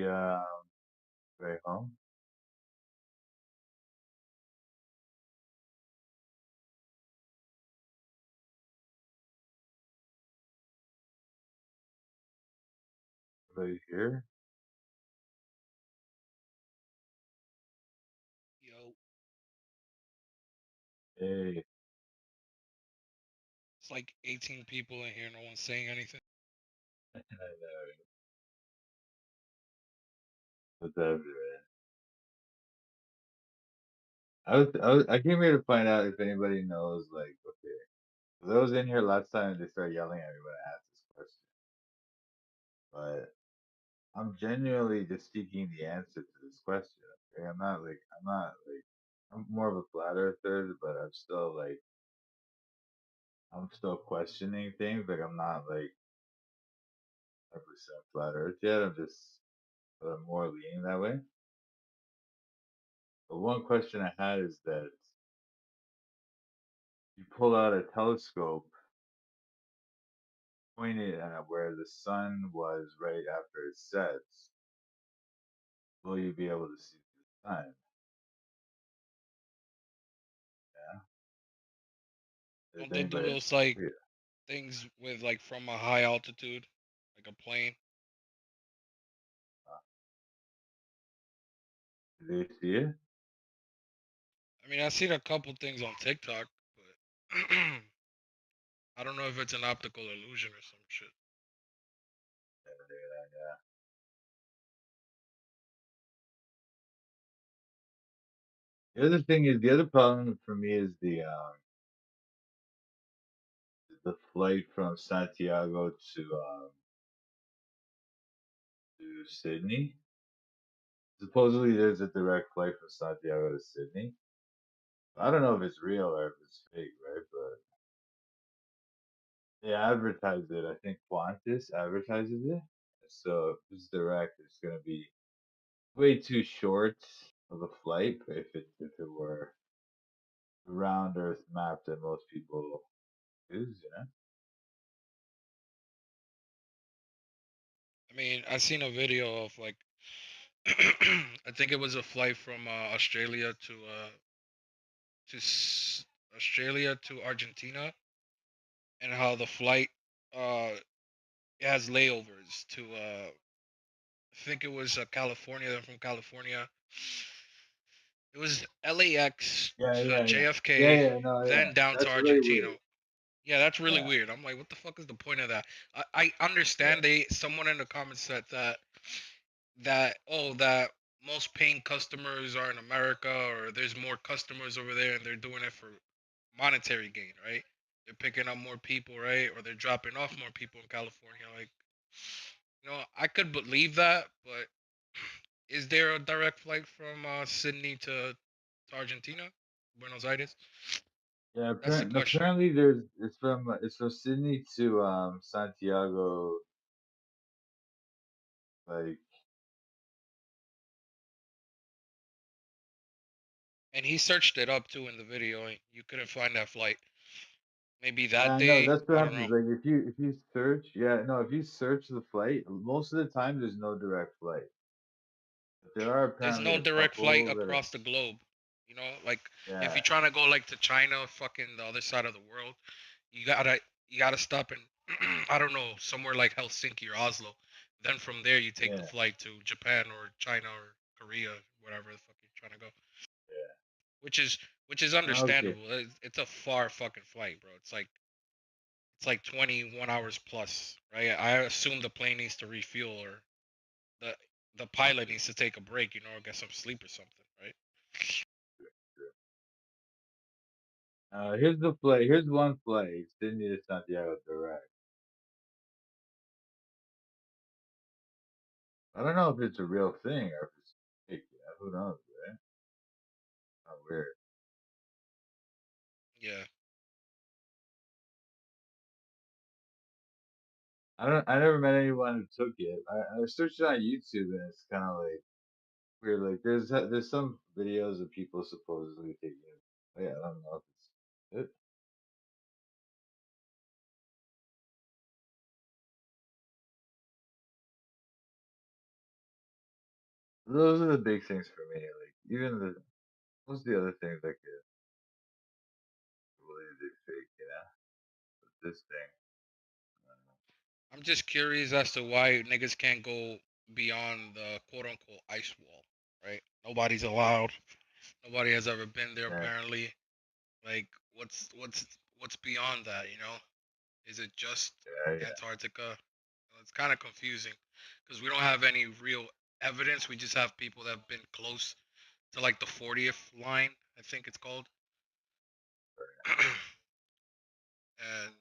very home. Everybody here. Yo, Hey, it's like 18 people in here. No one's saying anything. I know. What's up, man? I came here to find out if anybody knows, like, okay, for those in here last time, they started yelling at me when I asked this question. But I'm genuinely just seeking the answer to this question. Okay, I'm not like, I'm more of a flat earther, but I'm still questioning things. Like, I'm not like 100% flat earth yet. But I'm more leaning that way. But one question I had is that you pull out a telescope, point it at where the sun was right after it sets, will you be able to see the sun? Yeah. Does Don't they do anybody? those like Yeah. things with like from a high altitude, like a plane? Do they see it? I mean, I've seen a couple things on TikTok, but I don't know if it's an optical illusion or some shit. Yeah. The other thing is, the other problem for me is the flight from Santiago to Sydney. Supposedly, there's a direct flight from Santiago to Sydney. I don't know if it's real or if it's fake, right? But they advertise it. I think Qantas advertises it. So if it's direct, it's going to be way too short of a flight if it were the round Earth map that most people use, you know? I mean, I seen a video of like, I think it was a flight from Australia to Australia to Argentina, and how the flight uh it has layovers to I think it was California. Then from California, it was LAX Yeah, to yeah, yeah. Yeah, JFK, yeah, no, yeah. then down to That's really Argentina. weird. Yeah, that's really Yeah. weird. I'm like, what the fuck is the point of that? I understand someone in the comments said that most paying customers are in America, or there's more customers over there and they're doing it for monetary gain, right? They're picking up more people, right? Or they're dropping off more people in California. Like, I could believe that, but is there a direct flight from Sydney to Argentina, Buenos Aires? Yeah, That's the question. apparently it's from Sydney to Santiago, like And he searched it up too in the video, and you couldn't find that flight. Maybe that I know day, that's what I don't know. happens. Like if you search, yeah, no, if you search the flight, most of the time there's no direct flight. But there are There's apparently no a direct flight couple that are, across the globe. Like if yeah, you're trying to go like to China, fucking the other side of the world, you gotta stop in I don't know, somewhere like Helsinki or Oslo. Then from there you take the yeah, flight to Japan or China or Korea, whatever the fuck you're trying to go. yeah. Which is Okay. understandable. It's a far fucking flight, bro. It's like 21 hours plus, right? I assume the plane needs to refuel, or the the pilot needs to take a break, or get some sleep or something, right? Here's the flight. Here's one flight. Sydney to Santiago direct. I don't know if it's a real thing or if it's fake. Yeah, who knows, right? How weird. Yeah. I never met anyone who took it. I searched it on YouTube and it's kind of like weird. Like there's some videos of people supposedly taking it. But yeah, I don't know if it's it. Those are the big things for me. Like even most of the other things I could believe they fake, you know. But this thing, I'm just curious as to why niggas can't go beyond the quote unquote ice wall, right? Nobody's allowed. Nobody has ever been there apparently. Like what's beyond that, you know? Is it just Antarctica? It's kind of confusing because we don't have any real evidence. We just have people that have been close to like the 40th line, I think it's called. And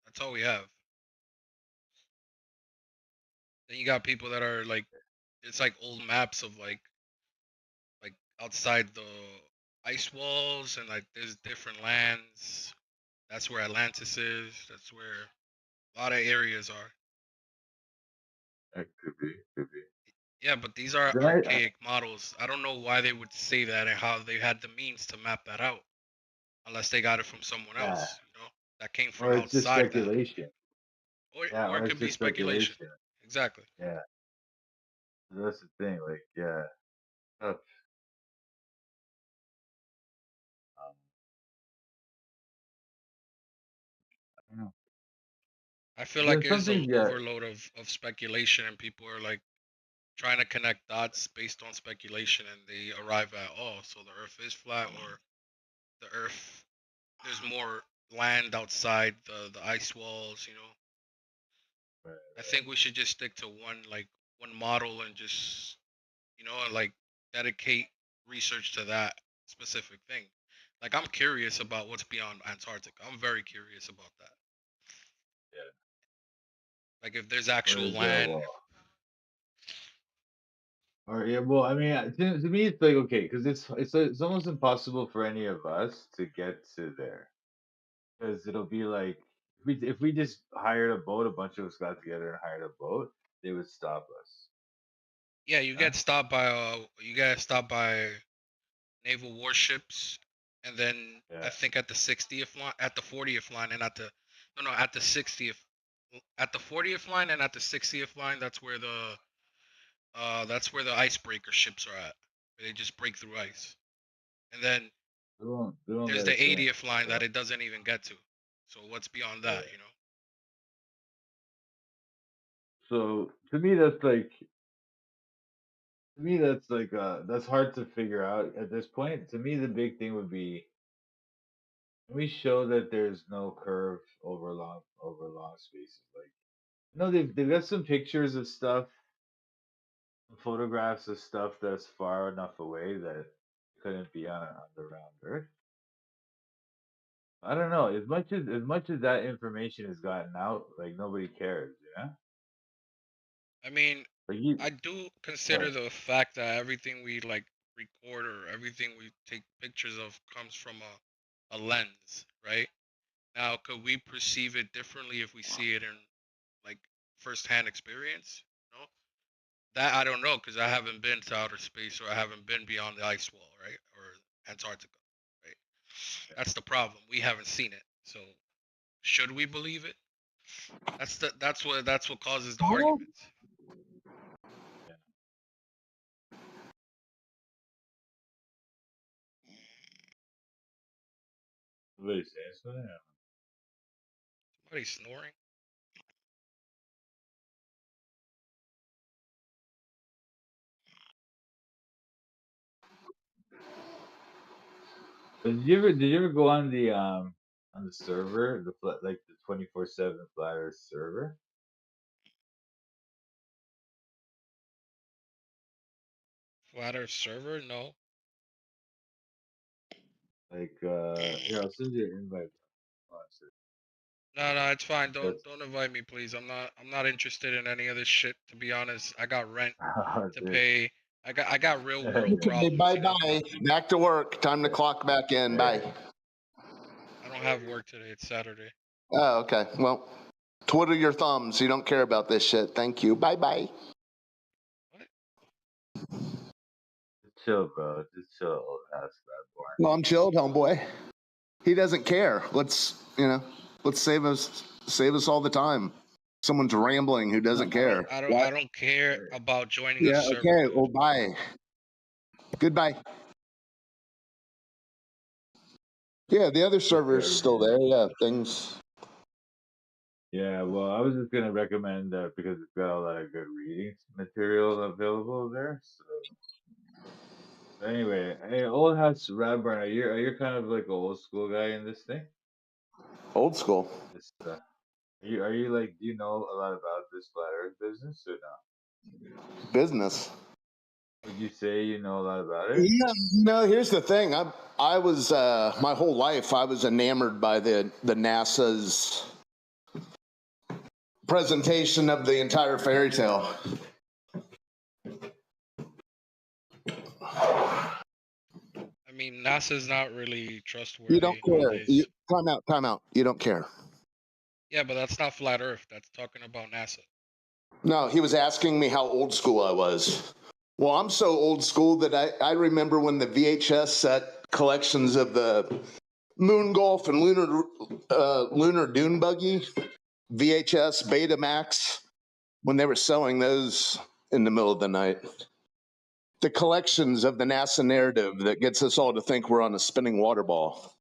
that's all we have. Then you got people that are like, it's like old maps of like outside the ice walls, and like there's different lands. That's where Atlantis is. That's where a lot of areas are. It could be. Yeah, but these are archaic models. I don't know why they would say that and how they had the means to map that out, unless they got it from someone else, you know, that came from or it's just outside that. speculation. Or it could be speculation. Exactly. Yeah. That's the thing. Like, yeah. Tough. I don't know. I feel like there's an overload of speculation, and people are like trying to connect dots based on speculation, and they arrive at, oh, so the Earth is flat, or the Earth, there's more land outside the ice walls, you know. I think we should just stick to one model and just, you know, like dedicate research to that specific thing. Like I'm curious about what's beyond Antarctica. I'm very curious about that. Yeah. Like if there's actual land. Or yeah, well, I mean, to me, it's like okay, because it's almost impossible for any of us to get to there, because it'll be like if we just hired a boat, a bunch of us got together and hired a boat, they would stop us. Yeah, you get stopped by naval warships, and then I think at the 60th line, at the 40th line, and at the 60th, at the 40th line and at the 60th line, that's where the icebreaker ships are at. Where they just break through ice, and then there's the 80th line that it doesn't even get to. So what's beyond that, you know? So to me, that's hard to figure out at this point. To me, the big thing would be, can we show that there's no curve over long spaces? Like, no, they've got some pictures of stuff, photographs of stuff that's far enough away that it couldn't be on the round Earth. I don't know. As much as that information has gotten out, like nobody cares, you know. I mean, I do consider the fact that everything we like record or everything we take pictures of comes from a lens, right? Now, could we perceive it differently if we see it in like firsthand experience? You know? That I don't know because I haven't been to outer space or I haven't been beyond the ice wall, right? Or Antarctica, right? That's the problem. We haven't seen it. So should we believe it? That's what causes the arguments. Somebody's saying something? Somebody's snoring. Did you ever go on the server, the 24/7 Flat Earth server? Flat Earth server? No. Like here, I'll send you an invite. No, it's fine. Don't invite me, please. I'm not interested in any of this shit. To be honest, I got rent to pay. I got real world Okay, problems. bye You know? bye. Back to work. Time to clock back in. Bye. I don't have work today. It's Saturday. Oh, okay. Well, twiddle your thumbs. You don't care about this shit. Thank you. Bye bye. Chill, bro. Just chill. Ask that boy. Well, I'm chilled, homeboy. He doesn't care. Let's save us all the time. Someone's rambling who doesn't care. I don't care about joining a Yeah. server. Okay. Well, bye. Goodbye. Yeah, the other server's still there. Yeah, things. Yeah, well, I was just gonna recommend that because it's got a lot of good reading material available there. So anyway, hey, Old House Radburn, are you kind of like an old school guy in this thing? Old school. This, are you like, do you know a lot about this flat Earth business or not? Business. Would you say you know a lot about it? Yeah, no, here's the thing. I was my whole life I was enamored by the NASA's presentation of the entire fairy tale. I mean, NASA's not really trustworthy. You don't care. nowadays. Time out. You don't care. Yeah, but that's not flat Earth. That's talking about NASA. No, he was asking me how old school I was. Well, I'm so old school that I remember when the VHS set collections of the Moon Golf and Lunar Dune Buggy, VHS Betamax, when they were selling those in the middle of the night. The collections of the NASA narrative that gets us all to think we're on a spinning water ball.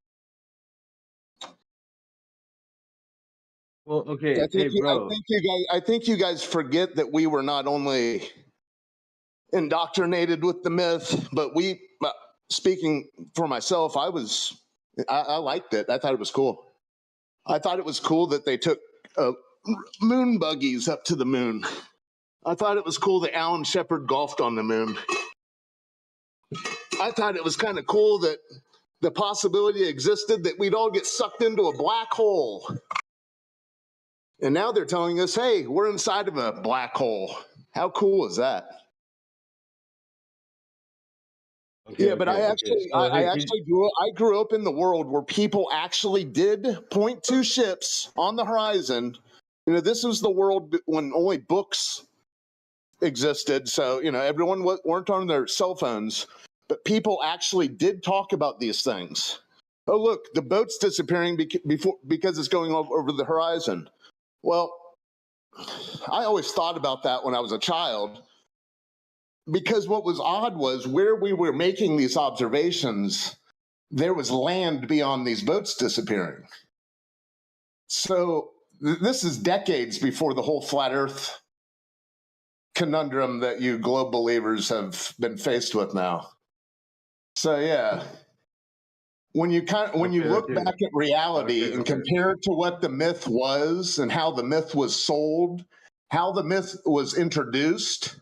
Well, okay, hey, bro. I think you guys forget that we were not only indoctrinated with the myth, but speaking for myself, I liked it. I thought it was cool. I thought it was cool that they took moon buggies up to the moon. I thought it was cool that Alan Shepard golfed on the moon. I thought it was kind of cool that the possibility existed that we'd all get sucked into a black hole. And now they're telling us, hey, we're inside of a black hole. How cool is that? Okay, yeah, but I actually grew up in the world where people actually did point to ships on the horizon. You know, this was the world when only books existed, so everyone weren't on their cell phones, but people actually did talk about these things. Oh, look, the boat's disappearing because it's going over the horizon. Well, I always thought about that when I was a child, because what was odd was where we were making these observations, there was land beyond these boats disappearing. So this is decades before the whole flat Earth conundrum that you globe believers have been faced with now. So yeah, when you look back at reality and compare it to what the myth was and how the myth was sold, how the myth was introduced,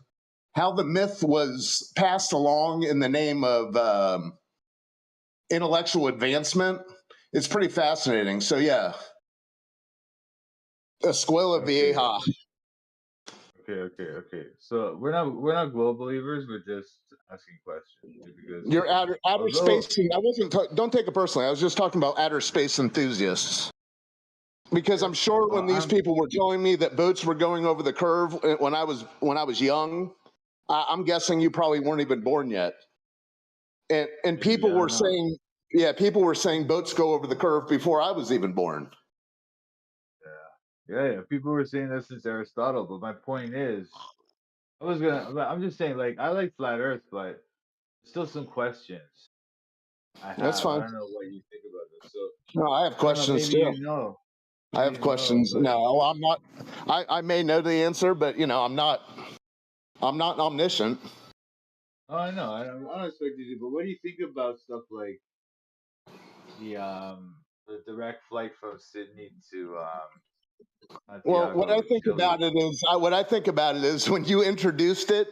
how the myth was passed along in the name of intellectual advancement, it's pretty fascinating. So yeah, Escuela Vieja. Okay. So we're not global believers. We're just asking questions because You're outer space. I wasn't. Don't take it personally. I was just talking about outer space enthusiasts. Because I'm sure when these people were telling me that boats were going over the curve when I was young, I'm guessing you probably weren't even born yet. And people were saying, people were saying boats go over the curve before I was even born. Yeah. People were saying that since Aristotle, but my point is, I'm just saying, like, I like flat Earth, but still some questions I have. That's fine. I don't know what you think about this. So no, I have questions maybe too. you know. I have questions. No, I'm not. I may know the answer, but I'm not omniscient. Oh, I know. I don't expect you to. But what do you think about stuff like the direct flight from Sydney to Well, Santiago, what I think about it is when you introduced it.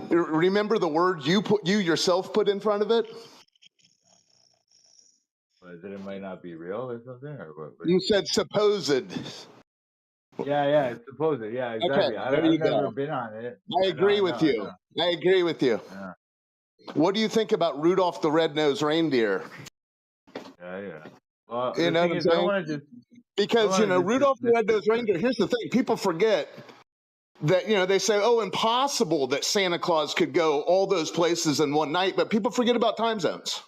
Remember the word you yourself put in front of it? That it might not be real or something, or what? You said supposed. Yeah, it's supposed. Yeah, exactly. Okay, there you I've never go. been on it. I agree with you. I agree with you. Yeah. What do you think about Rudolph the Red-Nosed Reindeer? Yeah. Well, you the know thing what I'm is, I don't saying? want to just Because Rudolph the Red-Nosed Reindeer. Here's the thing: people forget that they say, "Oh, impossible that Santa Claus could go all those places in one night," but people forget about time zones.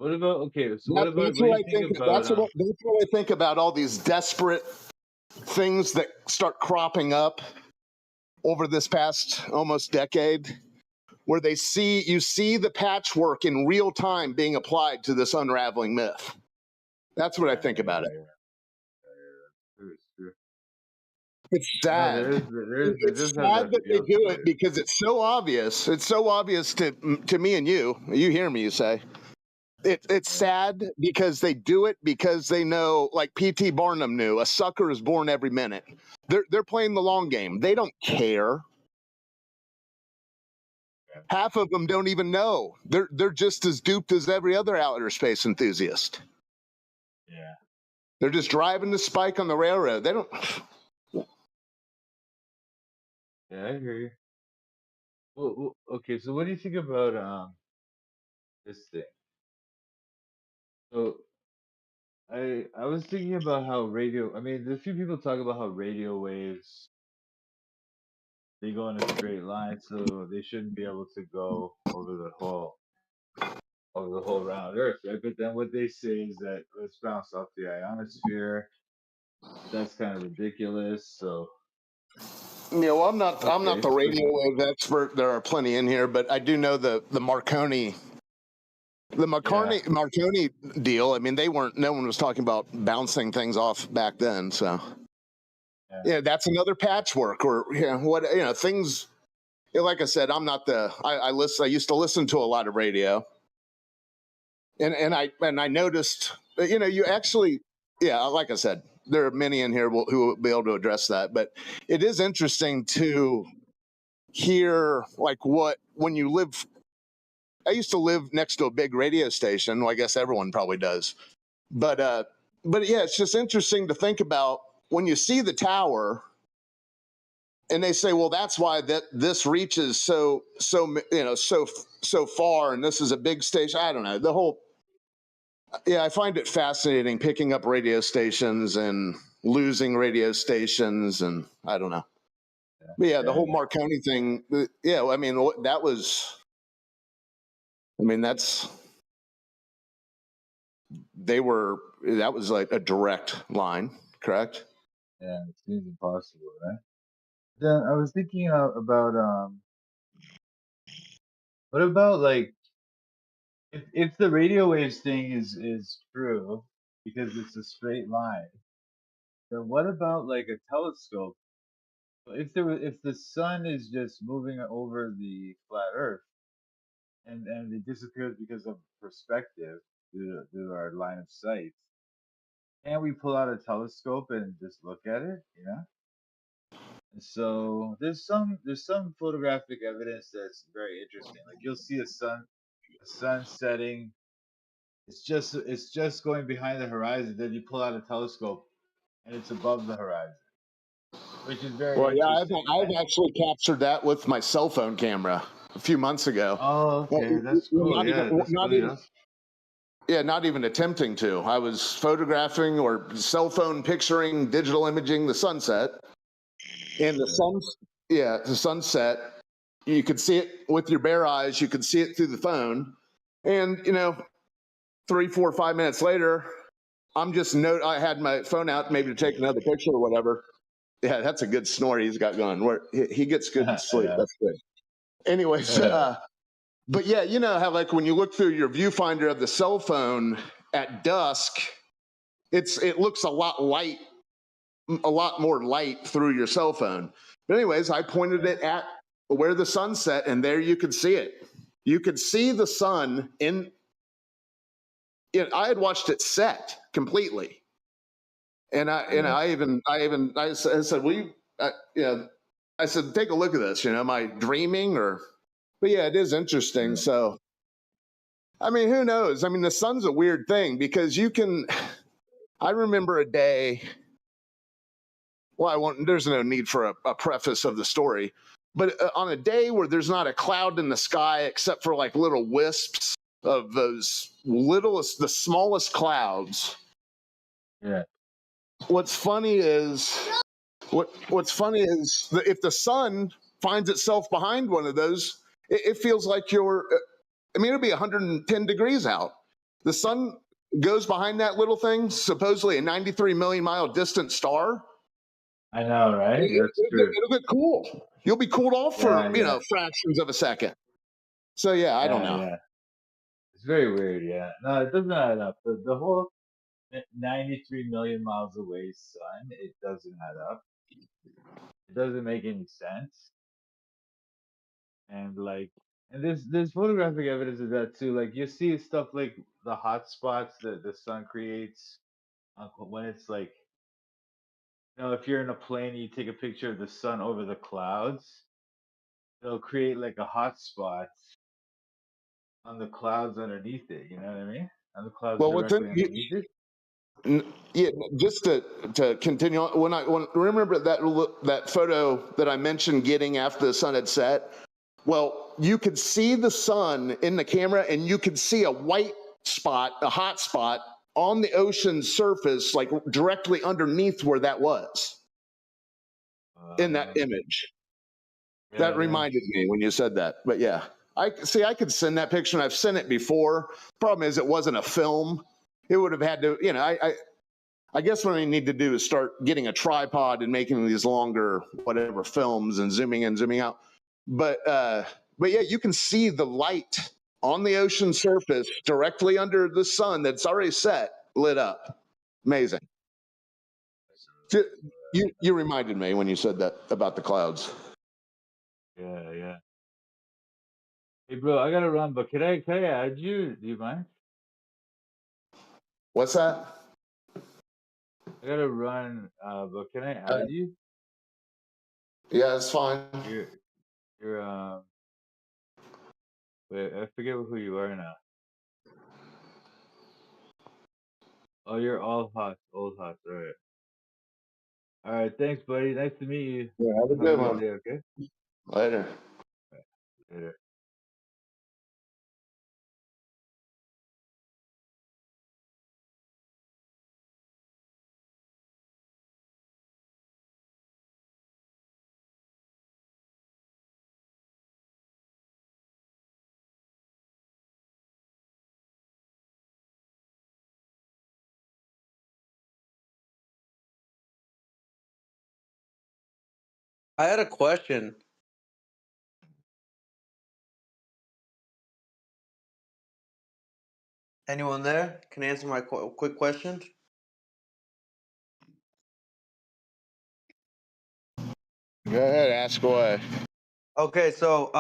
What about okay? So what about That's what do what you I think think. about That's what I think about all these desperate things that start cropping up over this past almost decade, where you see the patchwork in real time being applied to this unraveling myth. That's what I think about it. It's No, sad. there It's does have sad that that they feel do to it it. because it's so obvious. It's so obvious to me and you. You hear me? You say it's sad because they do it because they know, like P.T. Barnum knew, a sucker is born every minute. They're playing the long game. They don't care. Half of them don't even know. They're just as duped as every other outer space enthusiast. Yeah. They're just driving the spike on the railroad. They don't. Yeah, I hear you. Well, okay, so what do you think about this thing? So I was thinking about how radio. I mean, there's a few people talk about how radio waves they go in a straight line, so they shouldn't be able to go over the whole round Earth, right? But then what they say is that let's bounce off the ionosphere. That's kind of ridiculous. So Yeah, well, I'm not okay, the so radio wave expert. There are plenty in here, but I do know the Marconi Marconi deal. I mean, no one was talking about bouncing things off back then. So yeah, that's another patchwork or things. Like I said, I'm not I used to listen to a lot of radio, and I noticed you actually, like I said, there are many in here who will be able to address that, but it is interesting to hear when you live. I used to live next to a big radio station. Well, I guess everyone probably does, but yeah, it's just interesting to think about when you see the tower and they say, well, that's why this reaches so far, and this is a big station. I don't know. I find it fascinating picking up radio stations and losing radio stations, and I don't know. But yeah, the whole Marconi thing. Yeah, I mean, that was like a direct line, correct? yeah, it seems impossible, right? Then I was thinking about what about like if the radio waves thing is true because it's a straight line, then what about like a telescope? If the sun is just moving over the flat Earth and it disappears because of perspective due to our line of sight, can't we pull out a telescope and just look at it? You know. And so there's some photographic evidence that's very interesting. Like you'll see a sun setting. It's just going behind the horizon. Then you pull out a telescope, and it's above the horizon, which is very Well, yeah, interesting, I've right? actually captured that with my cell phone camera a few months ago. Oh, okay, that's cool. Yeah, that's cool. Yeah. Not even attempting to. I was photographing or cell phone picturing, digital imaging the sunset. And the sunset, you could see it with your bare eyes. You could see it through the phone. And, 3, 4, 5 minutes later, I had my phone out maybe to take another picture or whatever. Yeah, that's a good snore he's got going. Where he gets good sleep. Yeah. That's good. Anyways, but yeah, you know how like when you look through your viewfinder of the cell phone at dusk, it looks a lot more light through your cell phone. But anyways, I pointed it at where the sun set, and there you could see it. You could see the sun I had watched it set completely, and I said, I said, take a look at this. Am I dreaming or? But yeah, it is interesting. So, I mean, who knows? I mean, the sun's a weird thing because I remember a day. Well, there's no need for a preface of the story, but on a day where there's not a cloud in the sky except for like little wisps of the smallest clouds. Yeah. What's funny is if the sun finds itself behind one of those, it feels like it'll be 110 degrees out. The sun goes behind that little thing, supposedly a 93 million mile distant star. I know, right? That's true. It'll get cool. You'll be cooled off for, fractions of a second. So, yeah, I don't know. Yeah. It's very weird, yeah. No, it doesn't add up. The whole 93 million miles away sun, it doesn't add up. It doesn't make any sense. And there's photographic evidence of that too. Like you see stuff like the hot spots that the sun creates when it's like, if you're in a plane, you take a picture of the sun over the clouds, it'll create like a hot spot on the clouds underneath it. You know what I mean? On the clouds directly underneath it. Yeah, just to continue on, when remember that photo that I mentioned getting after the sun had set. Well, you could see the sun in the camera, and you could see a white spot, a hot spot on the ocean surface, like directly underneath where that was in that image. That reminded me when you said that. But yeah, I could send that picture, and I've sent it before. Problem is, it wasn't a film. It would have had to, I guess what I need to do is start getting a tripod and making these longer, whatever, films and zooming in, zooming out. But yeah, you can see the light on the ocean surface directly under the sun that's already set, lit up. Amazing. You reminded me when you said that about the clouds. Yeah. Hey, bro, I gotta run, but can I add you? Do you mind? What's that? I gotta run, but can I add you? Yeah, that's fine. You're wait, I forget who you are now. Oh, you're all hot, old hot. All right, thanks, buddy. Nice to meet you. Yeah, have a good one. Day, okay? Later. Later. I had a question. Anyone there can answer my quick question? Go ahead, ask away. Okay, so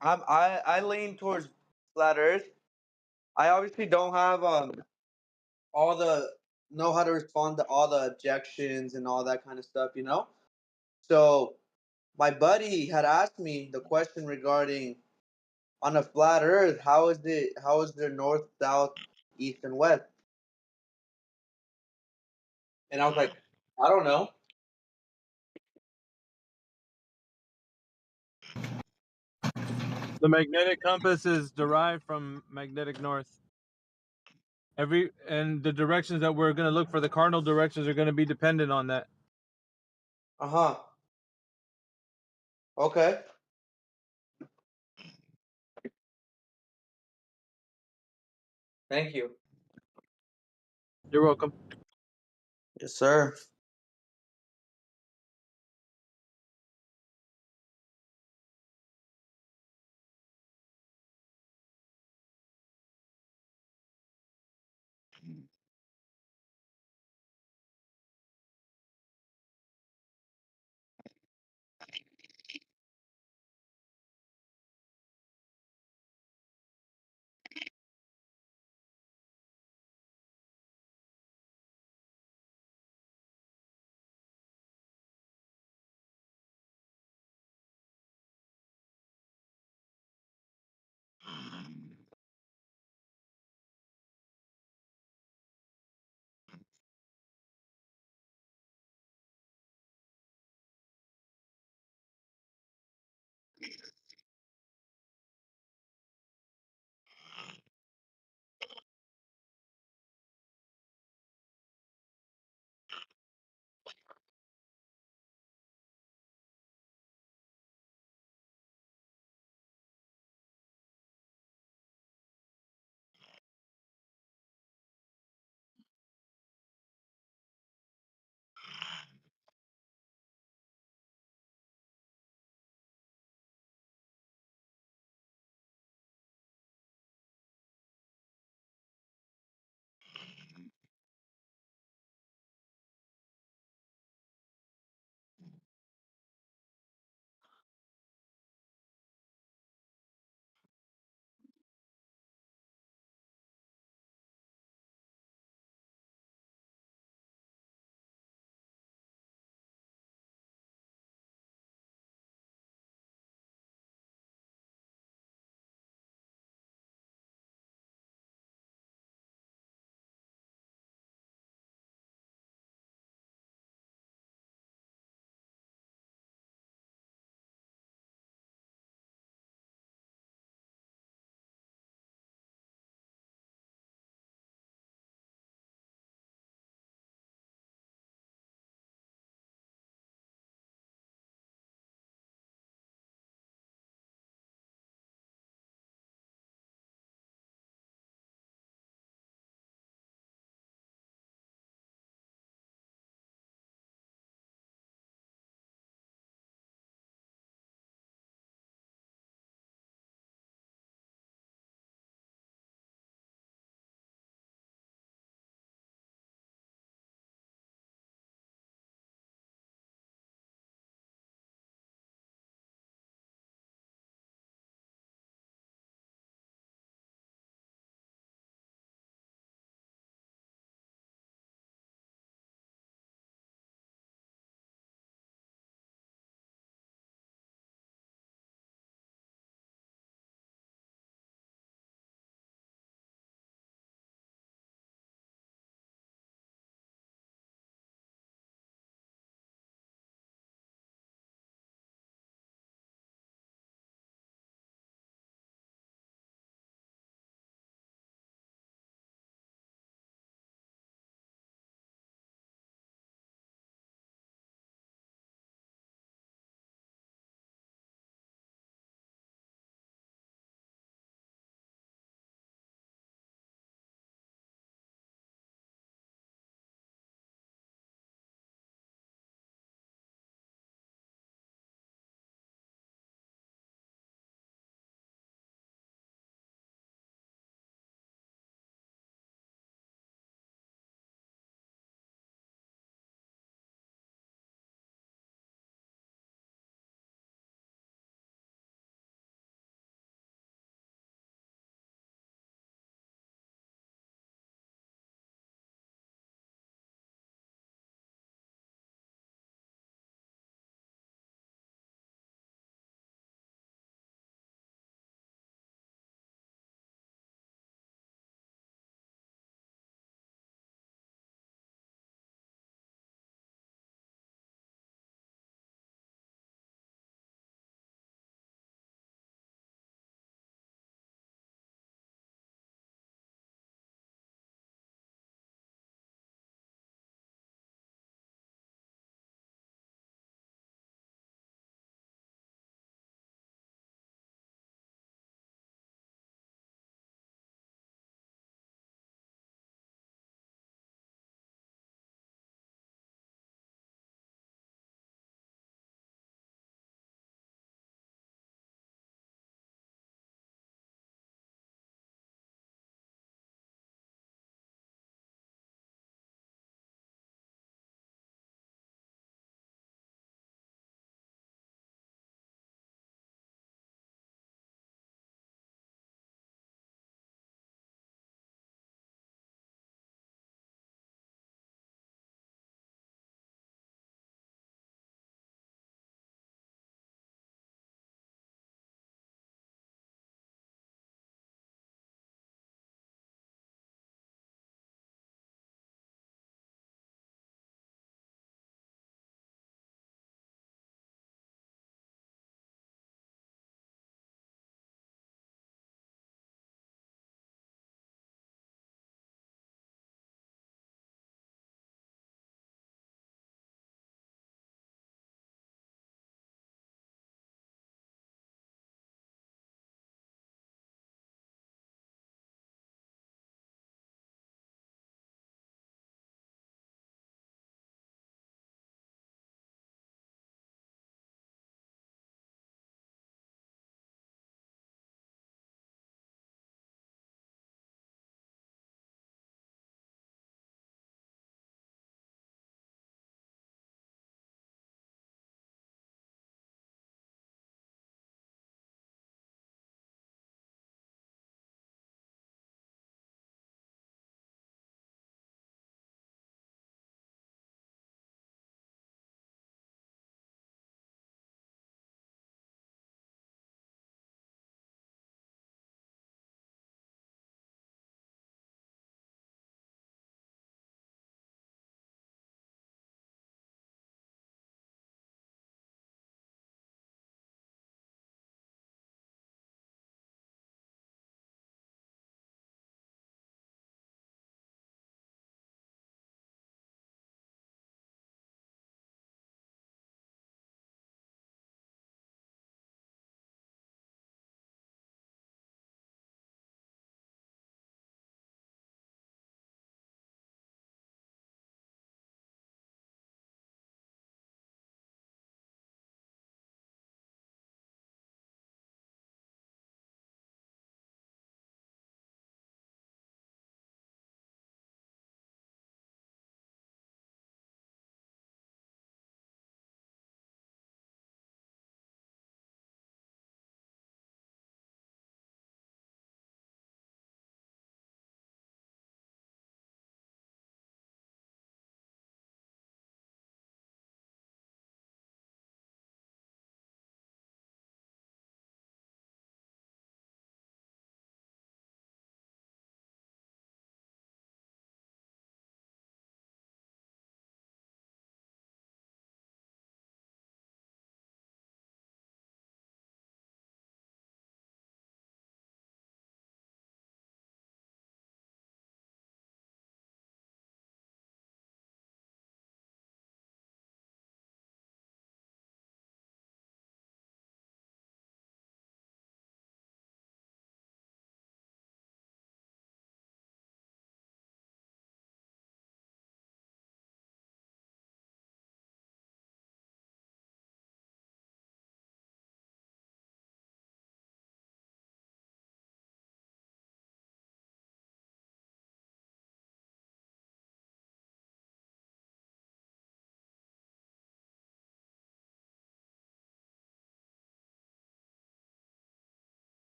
I lean towards flat Earth. I obviously don't have all the know how to respond to all the objections and all that kind of stuff, So my buddy had asked me the question regarding on a flat Earth, how is there north, south, east, and west? And I was like, I don't know. The magnetic compass is derived from magnetic north. And the directions that we're going to look for, the cardinal directions, are going to be dependent on that. Uh-huh. Okay. Thank you. You're welcome. Yes, sir.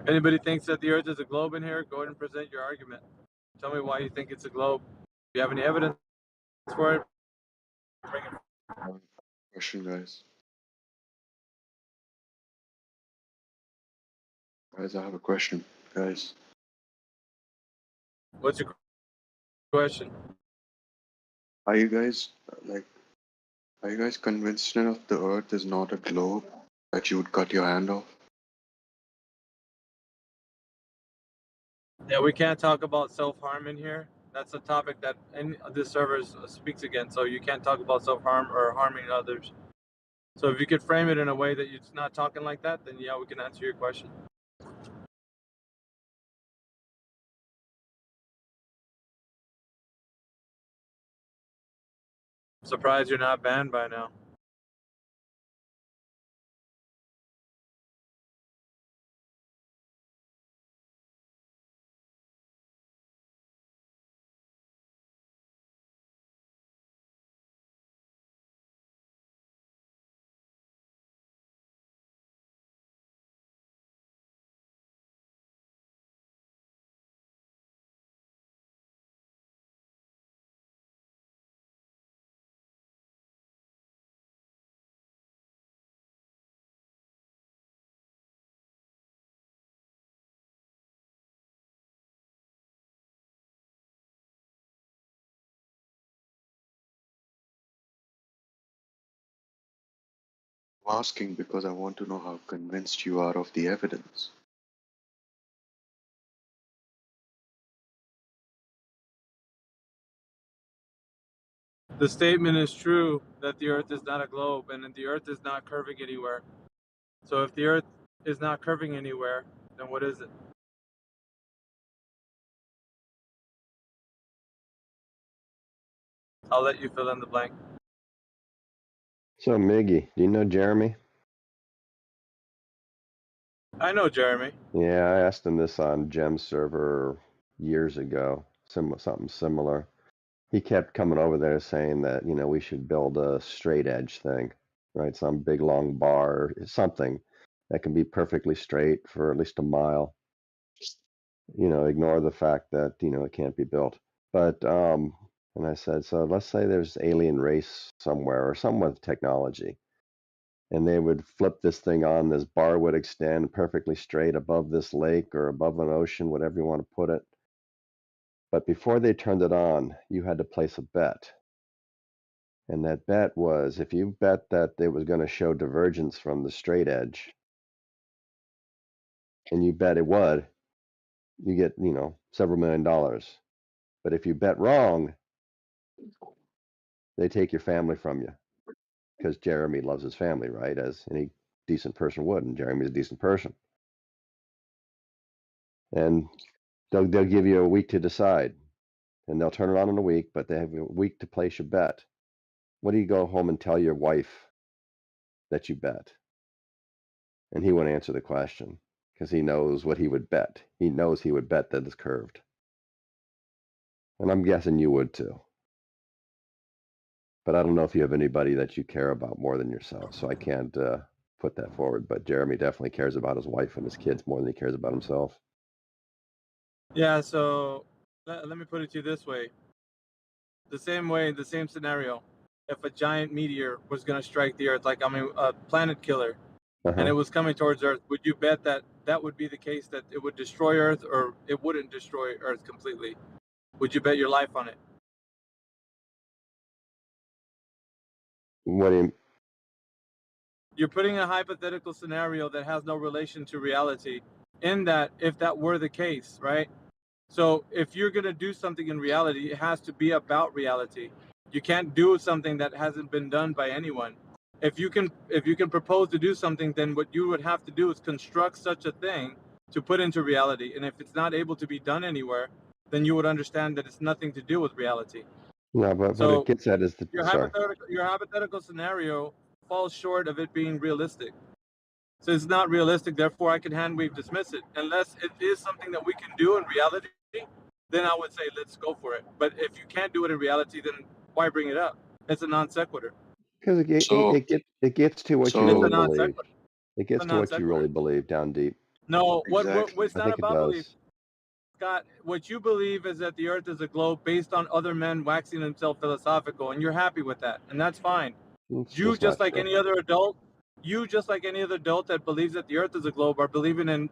If anybody thinks that the Earth is a globe in here, go ahead and present your argument. Tell me why you think it's a globe. If you have any evidence for it, bring it. Question, guys. Guys, I have a question, guys. What's your question? Are you guys convinced enough the Earth is not a globe that you would cut your hand off? Yeah, we can't talk about self-harm in here. That's a topic that this server speaks against. So you can't talk about self-harm or harming others. So if you could frame it in a way that it's not talking like that, then yeah, we can answer your question. I'm surprised you're not banned by now. I'm asking because I want to know how convinced you are of the evidence. The statement is true that the Earth is not a globe and that the Earth is not curving anywhere. So if the Earth is not curving anywhere, then what is it? I'll let you fill in the blank. So, Miggy, do you know Jeremy? I know Jeremy. Yeah, I asked him this on Gem server years ago, something similar. He kept coming over there saying that, we should build a straight edge thing, right? Some big long bar, something that can be perfectly straight for at least a mile. Ignore the fact that, it can't be built. But, and I said, so let's say there's alien race somewhere or someone with technology, and they would flip this thing on, this bar would extend perfectly straight above this lake or above an ocean, whatever you want to put it. But before they turned it on, you had to place a bet. And that bet was, if you bet that it was going to show divergence from the straight edge, and you bet it would, you get, several $1 million. But if you bet wrong, they take your family from you, because Jeremy loves his family, right? As any decent person would, and Jeremy's a decent person. And they'll give you a week to decide, and they'll turn it on in a week, but they have a week to place your bet. What do you go home and tell your wife that you bet? And he won't answer the question because he knows what he would bet. He knows he would bet that it's curved. And I'm guessing you would too. But I don't know if you have anybody that you care about more than yourself, so I can't put that forward. But Jeremy definitely cares about his wife and his kids more than he cares about himself. Yeah, so let me put it to you this way. The same scenario. If a giant meteor was going to strike the Earth, a planet killer, and it was coming towards Earth, would you bet that that would be the case, that it would destroy Earth, or it wouldn't destroy Earth completely? Would you bet your life on it? What do you... You're putting a hypothetical scenario that has no relation to reality, in that if that were the case, right? So if you're going to do something in reality, it has to be about reality. You can't do something that hasn't been done by anyone. If you can propose to do something, then what you would have to do is construct such a thing to put into reality. And if it's not able to be done anywhere, then you would understand that it's nothing to do with reality. No, but what it gets at is the... Your hypothetical scenario falls short of it being realistic. So it's not realistic, therefore I can hand wave dismiss it. Unless it is something that we can do in reality, then I would say let's go for it. But if you can't do it in reality, then why bring it up? It's a non sequitur. Because it gets to what you really believe. It gets to what you really believe down deep. No, Exactly. it's I not think it about belief, does. Scott. What you believe is that the Earth is a globe based on other men waxing themselves philosophical, and you're happy with that, and that's fine. It's You just not just like true. any other adult, that believes that the Earth is a globe are believing in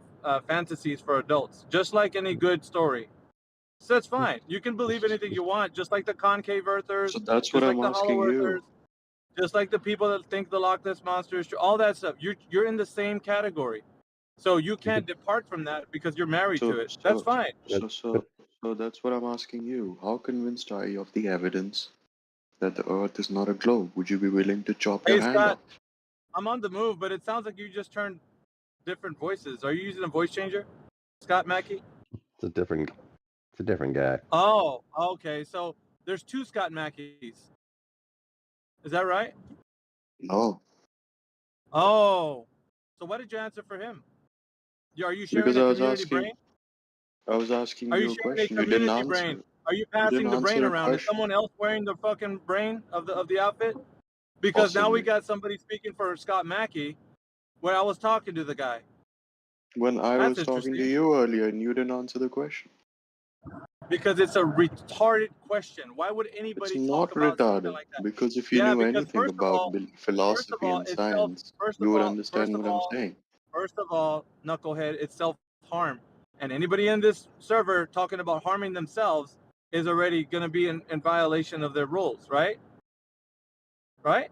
fantasies for adults, just like any good story. So that's fine. You can believe anything you want, just like the concave earthers, So that's what just like I'm the hollow asking earthers, you. just like the people that think the Loch Ness monster is true. All that stuff. You're in the same category. So you can't depart from that because you're married to So it. That's so fine. so so so that's what I'm asking you. How convinced are you of the evidence that the Earth is not a globe? Would you be willing to chop your Hey hand off? Scott, I'm on the move, but it sounds like you just turned different voices. Are you using a voice changer, Scott Mackey? It's a different guy. Oh, okay. So there's two Scott Mackeys. Is that right? No, Oh, so why did you answer for him? Are you sharing because a community brain? I was asking Are you you a sharing a question. You didn't community brain? answer. Are you You didn't passing the brain answer a around? Is question. someone else wearing the fucking brain of the outfit? Because now we Possibly. got somebody speaking for Scott Mackey, where I was talking to the guy. When I That's was talking to interesting. you earlier and you didn't answer the question. Because it's a retarded question. Why would It's anybody not talk about something retarded, like that? because if you Yeah, knew because anything about first of philosophy all, and it's self. science, you would understand what I'm saying. First of all, knucklehead, it's self-harm, and anybody in this server talking about harming themselves is already going to be in violation of their rules, right? Right?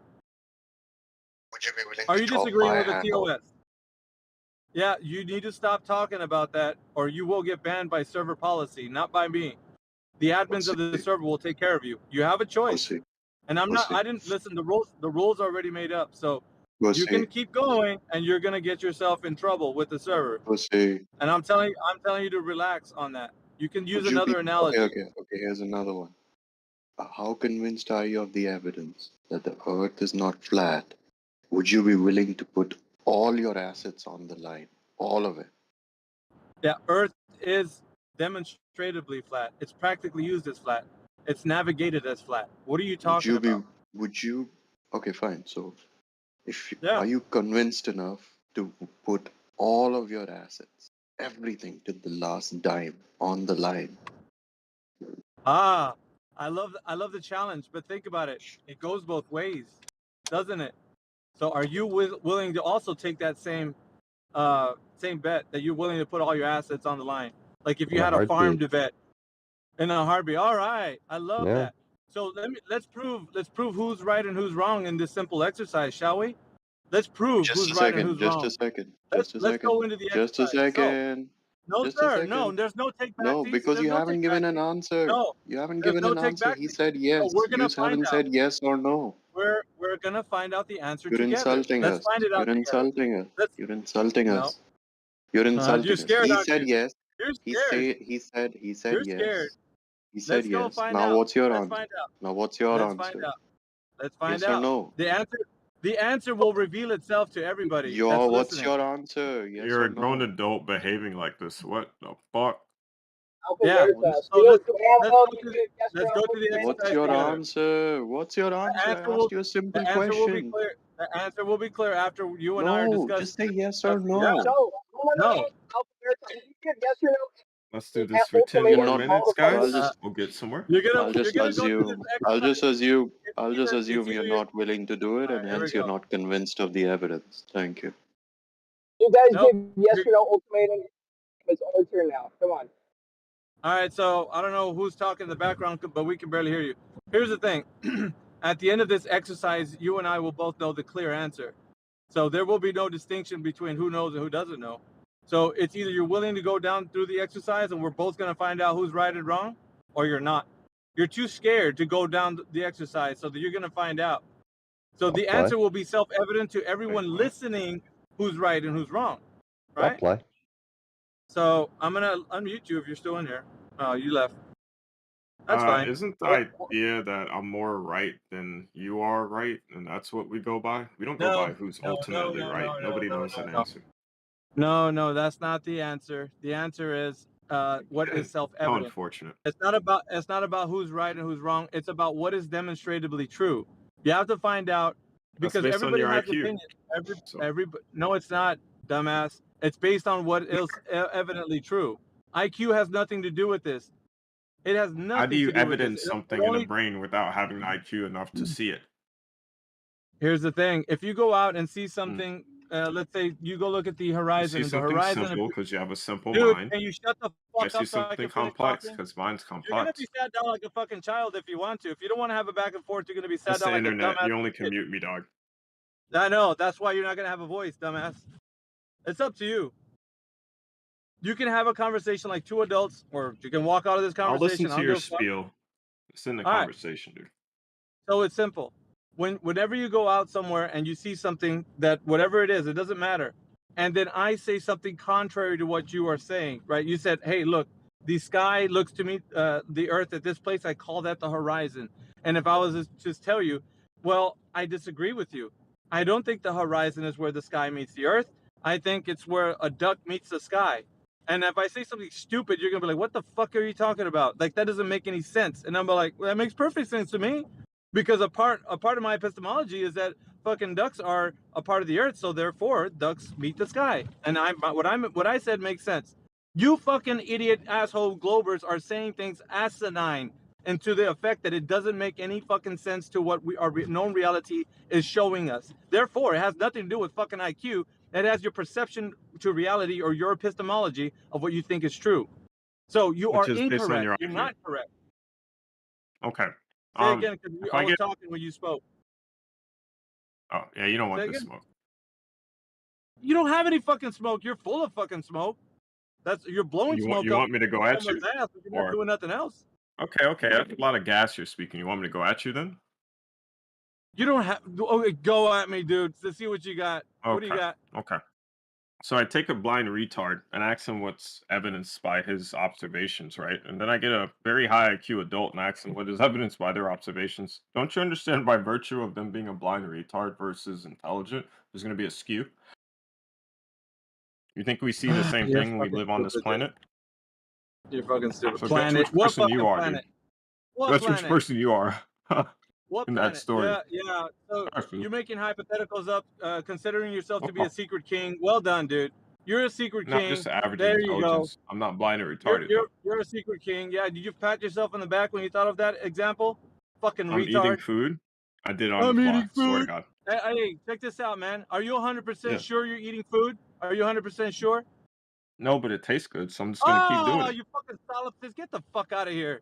Would you be willing Are to you chop disagreeing my with the hand off? TOS? Yeah, you need to stop talking about that, or you will get banned by server policy, not by me. The admins of the server will take care of you. You have a choice. Pussy. And I'm not. Pussy. I didn't listen. The rules are already made up. So you Pussy. can keep going, and you're gonna get yourself in trouble with the server. Pussy. And I'm telling you to relax on that. You can use Would you be another analogy. okay? Here's another one. How convinced are you of the evidence that the Earth is not flat? Would you be willing to put all your assets on the line, all of it? Yeah, Earth is demonstratively flat. It's practically used as flat. It's navigated as flat. What are you talking about? Would you? Okay, fine. So, if you, Yeah. are you convinced enough to put all of your assets, everything to the last dime on the line? Ah, I love the challenge, but think about it. It goes both ways, doesn't it? So are you willing to also take that same bet that you're willing to put all your assets on the line? Like if you In a had a farm heartbeat. to bet in a heartbeat. All right, I love Yeah. that. So let's prove who's right and who's wrong in this simple exercise, shall we? Let's prove who's right and who's wrong. Let's go into the exercise. No, sir. No, there's no take back. No, because you haven't given an answer. No, You haven't there's given no an take answer. back. He said So yes. we're You gonna find haven't out. said yes or no. We're gonna find out the answer You're together. insulting Let's us. find it out You're together. insulting us. Let's You're insulting no. us. You're You're insulting us. scared, He aren't said you? yes. You're He scared. said You're scared. yes. He said Let's go yes. find Now out. what's your Let's answer? find out. Now what's your Let's find answer? out. Let's find Yes or out. no? The answer will reveal itself to everybody that's What's listening. your answer? Yes You're or a grown no? adult behaving like this. What the fuck? Yeah. So let's go to the What's exercise your together. answer? What's your answer? I asked you a simple The answer will be question. clear. The answer will be clear after you and I are No, discussing. just say yes or no. Yeah. No. Let's do this for 10 You're more not. minutes, I'll guys. just. We'll get somewhere. I'll just you're gonna go through this assume. exercise. I'll just assume either you're not willing to do it, and here we hence you're go. not convinced of the evidence. Thank you. You guys Nope. give yes or no ultimatum. It's our turn now. Come on. All right, so I don't know who's talking in the background, but we can barely hear you. Here's the thing. At the end of this exercise, you and I will both know the clear answer. So there will be no distinction between who knows and who doesn't know. So it's either you're willing to go down through the exercise and we're both going to find out who's right and wrong, or you're not. You're too scared to go down the exercise so that you're going to find out. So the answer will be self-evident to everyone listening who's right and who's wrong, right? I'll play. So I'm going to unmute you if you're still in here. Oh, you left. That's fine. Isn't the idea that I'm more right than you are right, and that's what we go by? We don't go by who's ultimately right. Nobody knows that answer. No, that's not the answer. The answer is what is self-evident. How unfortunate. It's not about who's right and who's wrong. It's about what is demonstrably true. You have to find out because based on everybody your has IQ. opinions. No, it's not, dumbass. It's based on what is evidently true. IQ has nothing to do with this. It has nothing How do you to do with this. evidence something in a brain without having the IQ enough to see it? Here's the thing: if you go out and see something, let's say you go look at the You horizon, see and the something horizon, simple because you have a simple dude, mind. can you shut the I fuck see up so I something can finish complex talking? because mine's You're gonna complex. be sat down like a fucking child if you want to. If you don't want to have a back and forth, you're gonna be sat It's down the like a internet. dumbass You only can kid. mute me, dog. I know. That's why you're not gonna have a voice, dumbass. It's up to you. You can have a conversation like two adults, or you can walk out of this I'll listen conversation. I to don't your give a fuck. spiel. It's in the All right. conversation, dude. So it's simple. Whenever you go out somewhere and you see something that whatever it is, it doesn't matter. And then I say something contrary to what you are saying, right? You said, hey, look, the sky looks to me, the earth at this place, I call that the horizon. And if I was to just tell you, well, I disagree with you. I don't think the horizon is where the sky meets the earth. I think it's where a duck meets the sky. And if I say something stupid, you're gonna be like, what the fuck are you talking about? Like, that doesn't make any sense. And I'm like, well, that makes perfect sense to me. Because a part of my epistemology is that fucking ducks are a part of the earth, so therefore ducks meet the sky. And what I said makes sense. You fucking idiot asshole globers are saying things asinine and to the effect that it doesn't make any fucking sense to what our known reality is showing us. Therefore, it has nothing to do with fucking IQ. It has your perception to reality or your epistemology of what you think is true. So you Which are is based on incorrect. your You're IQ. not correct. Okay. Say again, because If I I was get, talking when you spoke. oh yeah, you don't want Say this again? smoke. You don't have any fucking smoke. You're full of fucking smoke. You're blowing smoke You up want me to go at someone's you, ass if you're not or doing nothing else. okay, that's a lot of gas you're speaking. You want me to go at you then? You don't have. Okay, go at me, dude. Let's see what you got. What do you got? Okay. So I take a blind retard and ask him what's evidenced by his observations, right? And then I get a very high IQ adult and ask him what is evidenced by their observations. Don't you understand by virtue of them being a blind retard versus intelligent, there's going to be a skew? You think we see the same You're thing when we fucking live on this stupid, dude. planet? You're fucking stupid. So guess Planet. which What person you fucking are, planet? dude. What Guess which planet? person you are What in that planet? story. Yeah. So Trust me. you're making hypotheticals up, considering yourself to be Oh, a secret king. Well done, dude. You're a secret not king. just the average There you go. intelligence. I'm not blind or retarded, though. You're a secret king. Yeah. Did you pat yourself on the back when you thought of that example? Fucking I'm eating retard. food. I did on the I'm fly. eating Swear to food. God. Hey, check this out, man. Are you 100% Yeah. sure you're eating food? Are you 100% sure? No, but it tastes good, so I'm just gonna keep doing Oh, it. you fucking solipsist. Get the fuck out of here.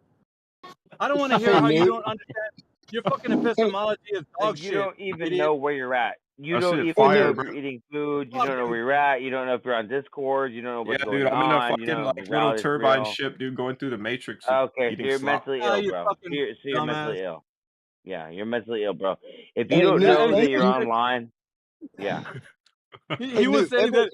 I don't want to hear Hey, how you Newt. don't understand. Your fucking epistemology is dog You shit. don't even idiot. know where you're at. You That don't shit even fire, know if bro. you're eating food. You Fuck don't know you. where you're at. You don't know if you're on Discord. You don't know Yeah, what's going dude, I'm in a on. You fucking don't know if like little reality is turbine real. ship, dude, going through the matrix, Okay, so eating you're slop. mentally Ah, ill, you bro. fucking So you're mentally dumbass. ill. Yeah, you're mentally ill, bro. If you Hey, don't Newt. know Yeah, that you're online, yeah. he Hey, was Newt. saying that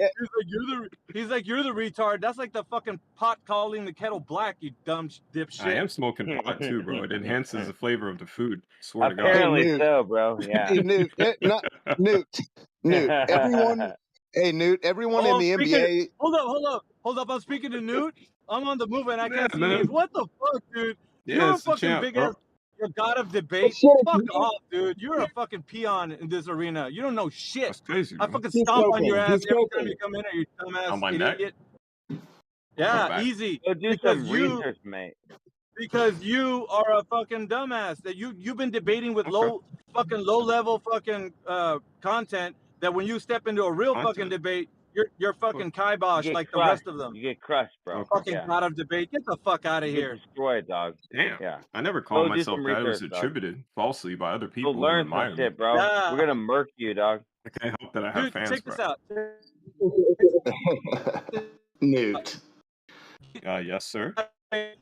he's like you're the retard. That's like the fucking pot calling the kettle black, you dumb I dipshit. am smoking pot too, bro. It enhances the flavor of the food. Swear to God. Apparently Hey, Newt. so, bro. Yeah. Hey, Newt. Newt. Everyone. Hey, Newt. Everyone in the NBA. Hold up. I'm speaking to Newt. I'm on the move and I Yeah, can't see man. names. What the fuck, dude? Yeah, You're a it's the fucking champ, big bro. ass. You're god of debate. shit is Fuck me. off, dude. You're a fucking peon in this arena. You don't know shit. That's crazy, I bro. fucking He's stomp on your joking. ass He's every time joking. you come in, you On dumbass my neck? idiot. My Yeah, back. easy. Go do Because some you research, mate. because you are a fucking dumbass. That you've been debating with Okay. low level fucking content. That when you step into a real fucking Content. debate, you're fucking You kibosh get like the crushed. rest of them. You get crushed, bro. Okay. Fucking Yeah. god of debate. Get the fuck out of You get here. destroyed, dog. Damn. Yeah. I never called Go do myself some that. It was research, dog. attributed falsely by other Go people who learn some admire me. shit, bro. Yeah. We're gonna murk you, dog. I can't help that I have Dude, fans, check bro. this out. Newt. Yes, sir. Hey.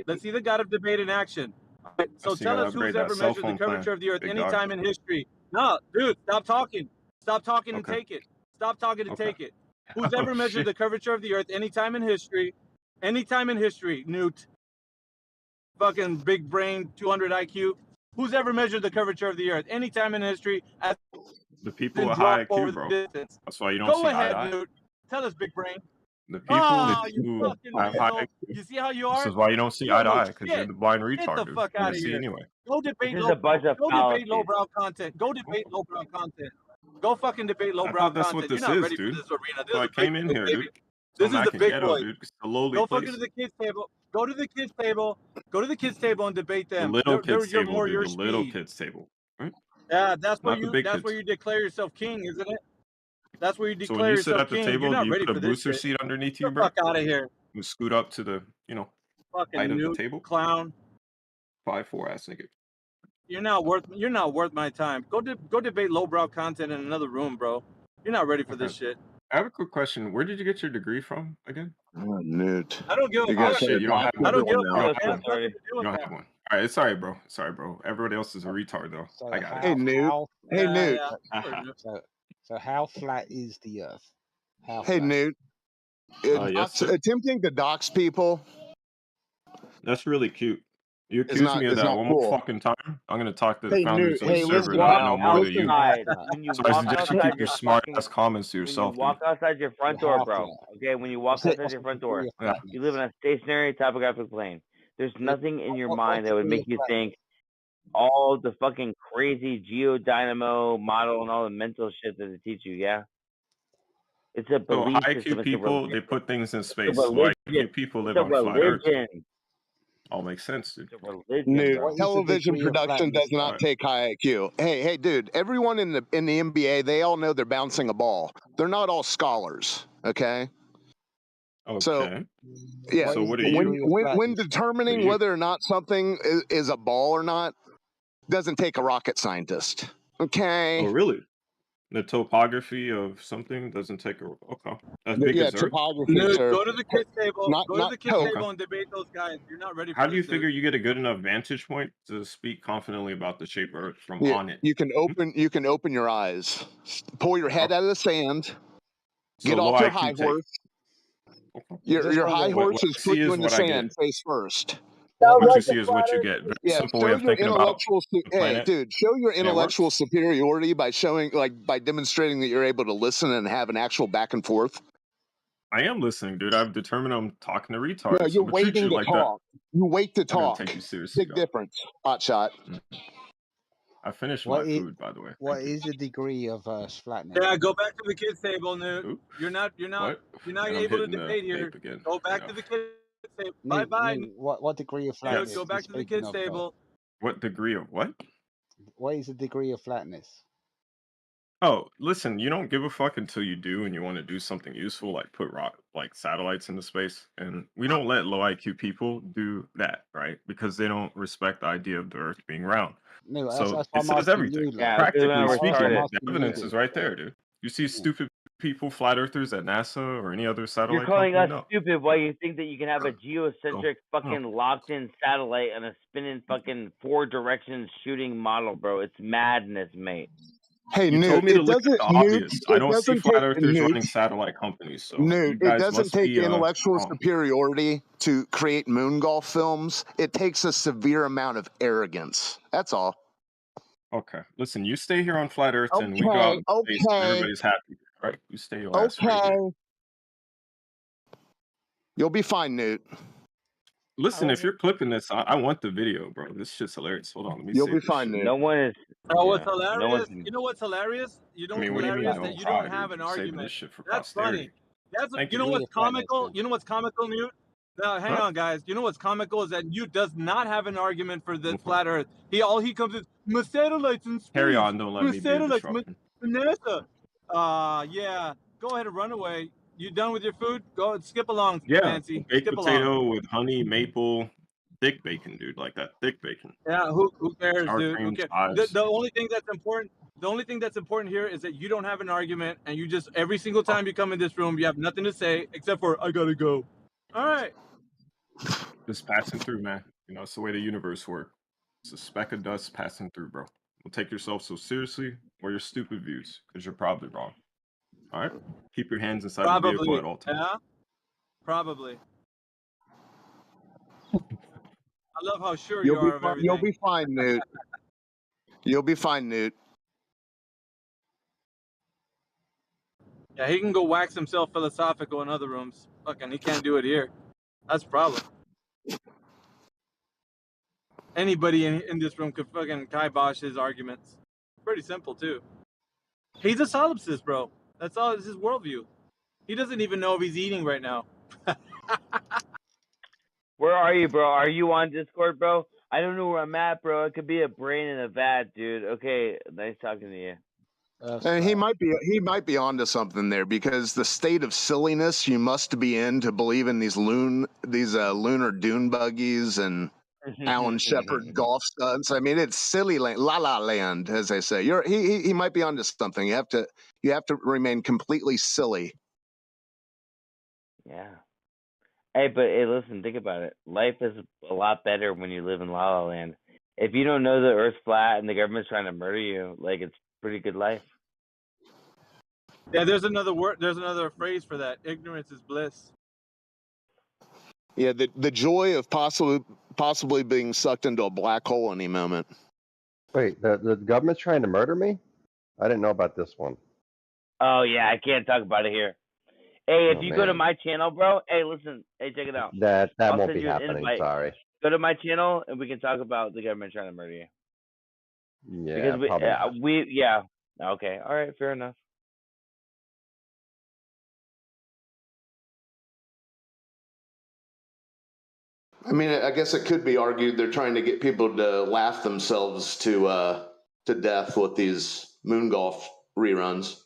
Let's see the god of debate in action. All right, so Yes, you tell gotta us who's upgrade that ever cell measured the phone plan, curvature of the earth big any dog. time in history. No, dude, stop talking. Stop talking and Okay. take it. Stop talking and Okay. take it. Who's Oh, ever measured shit. the curvature of the earth any time in history? Any time in history, Newt. Fucking big brain, 200 IQ. Who's ever measured the curvature of the earth any time in history? As The people in with drop high over IQ, the bro. distance. That's why you don't Go see eye ahead, to eye. Newt. Tell us, big brain. The people Oh, you who fucking have high weasel. IQ. You see how you This are? is why you don't see You eye don't to know eye, because you're shit. the blind Get retard, the dude. fuck You out can't of see here. anyway. Go debate This is a bunch of Go debate fallacies. lowbrow content. Go debate lowbrow content. Go fucking debate I lowbrow thought that's what content. You're this not is, ready for dude. this arena. This So is I a big came in boy, here, baby. dude. This So is I'm the acting big ghetto, boys. dude. It's a lowly Go fucking place. to the kids table. Go to the kids table. Go to the kids table and debate The them. little They're kids you're table, more dude. your The little speed. kids table. Right? Yeah, Not the big that's where kids. you declare yourself king, isn't it? That's where you So when declare you sit yourself at the king. You're table, do not you ready put a for this booster shit. seat underneath Get you, the bro? fuck out of here. You scoot up to the, height Fucking of the noob, table. clown. 5'4" ass nigga. You're not worth my time. Go debate lowbrow content in another room, bro. You're not ready for Okay. this shit. I have a quick question. Where did you get your degree from again? Oh, Newt. I don't give a You Oh guys fuck. shit, you don't have I one. don't give a You fuck. don't It have has one. nothing to do You with don't that. have one. All right, it's sorry, bro. Sorry, bro. Everybody else is a retard though. So I got it. Hey, Newt. Hey, Newt. So how flat is the Earth? How Hey, flat? Newt. Yes, sir. Attempting to dox people That's really cute. You is accuse me of is that not one more cool. fucking time, I'm gonna talk to the Hey, founders Newt. of the Hey, server listen. that I know more than Listen. you. When you So I walk suggest you outside keep your your smart fucking ass comments to when you yourself, dude. walk outside your front door, bro. Okay, when you walk outside your front door, Yeah. you live in a stationary topographic plane. There's nothing in your mind that would make you think all the fucking crazy geodynamo model and all the mental shit that they teach you. Yeah, it's a So belief high system. IQ It's a people, religion. they put things in It's a space. Low religion. IQ people It's live a on flat Earth. religion. All makes sense, dude. It's a religion, Newt, bro. television production does not take high IQ. Hey, dude! Everyone in the NBA, they all know they're bouncing a ball. They're not all scholars, okay? So, Okay. yeah. So what are you? When determining whether or not something is a ball or not, doesn't take a rocket scientist, okay? Oh, really? The topography of something doesn't take a. Okay. As big Yeah, as Earth? topography, Dude, sir. go to the kids table. Not Go to the kids toe. table and debate those guys. You're not ready for How do you this, dude. figure you get a good enough vantage point to speak confidently about the shape of Earth from Yeah, on it? you can open your eyes, pull your head out of the sand, So get low off your IQ high take. horse. Your high What horse I is put see you is in the what I get. sand face first. Sounds What you like see the is flat what you Earth get. Very Yeah, simple show way of your thinking about the hey, planet. dude, show your And it intellectual works. superiority by showing, by demonstrating that you're able to listen and have an actual back and forth. I am listening, dude. I've determined I'm talking to No, retards. you're I'm gonna treat waiting you to like that. talk. You wait to I'm gonna talk. take you seriously, Big dog. difference. Hot shot. I finished What my is food, by the way. what Thank you. is the degree of Earth's flatness? Yeah, go back to the kids table, Newt. Oop. You're not What? And I'm able to hitting the debate here. vape again. Go back Yeah. to the kids table. Bye bye, Newt, what degree of Newt. flatness Go are you back to the speaking kids of, though? table. What degree of what? What is the degree of flatness? Oh, listen, you don't give a fuck until you do and you want to do something useful like put satellites into space. And we don't let low IQ people do that, right? Because they don't respect the idea of the Earth being round. No, So that's it what I'm says asking everything. you, like. Yeah, this is Practically not That's what I'm speaking, the retarded. asking you, evidence dude. is right there, dude. You see stupid people, flat earthers at NASA or any other You're satellite calling company? us No. stupid while you think that you can have a So, geocentric no. fucking locked in satellite and a spinning fucking 4 directions shooting model, bro. It's madness, mate. Hey, You Newt, told me to it look at doesn't, the Newt, obvious. I it don't see doesn't flat take, earthers Newt, running satellite companies, so Newt, you it guys doesn't must take be intellectual wrong. superiority to create moon golf films. It takes a severe amount of arrogance. That's all. Okay. Listen, you stay here on flat Earth and we go out in space and everybody's happy, right? You stay your ass right here. You'll be fine, Newt. Listen, if you're clipping this, I want the video, bro. This shit's hilarious. Hold on, let me You'll save be this fine, shit. Newt. No one is. Oh, what's Yeah, no hilarious? one's. You know what's hilarious? You know I what's mean, what do you mean hilarious? I That don't you try, don't dude? have an I'm saving argument. this shit for That's posterity. funny. Thank You you. know what's Degree of flatness, comical? then. You know what's comical, Newt? Now, hang on, guys. You know what's comical is that Newt does not have an argument for the flat Earth. All he comes is my satellites in space. Carry on, don't let My me be a satellites, disruption. NASA. Yeah. Go ahead and run away. You done with your food? Go skip along, Yeah, Fancy. baked Skip along. potato with honey, maple, thick bacon, dude, like that thick bacon. Yeah, who cares, Sour dude? Who cream, cares? chives. The only thing that's important. The only thing that's important here is that you don't have an argument, and you just every single time you come in this room, you have nothing to say except for I gotta go. All right. Just passing through, man. You know, it's the way the universe works. It's a speck of dust passing through, bro. Don't take yourself so seriously or your stupid views, because you're probably wrong. All right? Keep your hands inside the vehicle Probably. at all times. Yeah. Probably. I love how sure you are of everything. You'll be fine, Newt. You'll be fine, Newt. Yeah, he can go wax himself philosophical in other rooms. Fucking, he can't do it here. That's the problem. Anybody in this room could fucking kibosh his arguments. Pretty simple too. He's a solipsist, bro. That's all. It's his worldview. He doesn't even know if he's eating right now. Where are you, bro? Are you on Discord, bro? I don't know where I'm at, bro. It could be a brain in a vat, dude. Okay, nice talking to you. And he might be onto something there, because the state of silliness you must be in to believe in these lunar dune buggies and Alan Shepard golf stunts. I mean, it's silly land, la la land, as they say. He might be onto something. You have to remain completely silly. Yeah. Hey, but hey, listen, think about it. Life is a lot better when you live in La La Land. If you don't know the Earth's flat and the government's trying to murder you, like, it's pretty good life. Yeah, there's another word. There's another phrase for that. Ignorance is bliss. Yeah, the joy of possibly being sucked into a black hole any moment. Wait, the government's trying to murder me? I didn't know about this one. Oh yeah, I can't talk about it here. Hey, if Oh, you go to man. my channel, bro. Hey, listen. Hey, check it out. That I'll won't send be you an happening. invite. Sorry. Go to my channel and we can talk about the government trying to murder you. Yeah, Because probably not. yeah. Okay, all right, fair enough. I mean, I guess it could be argued they're trying to get people to laugh themselves to death with these moon golf reruns.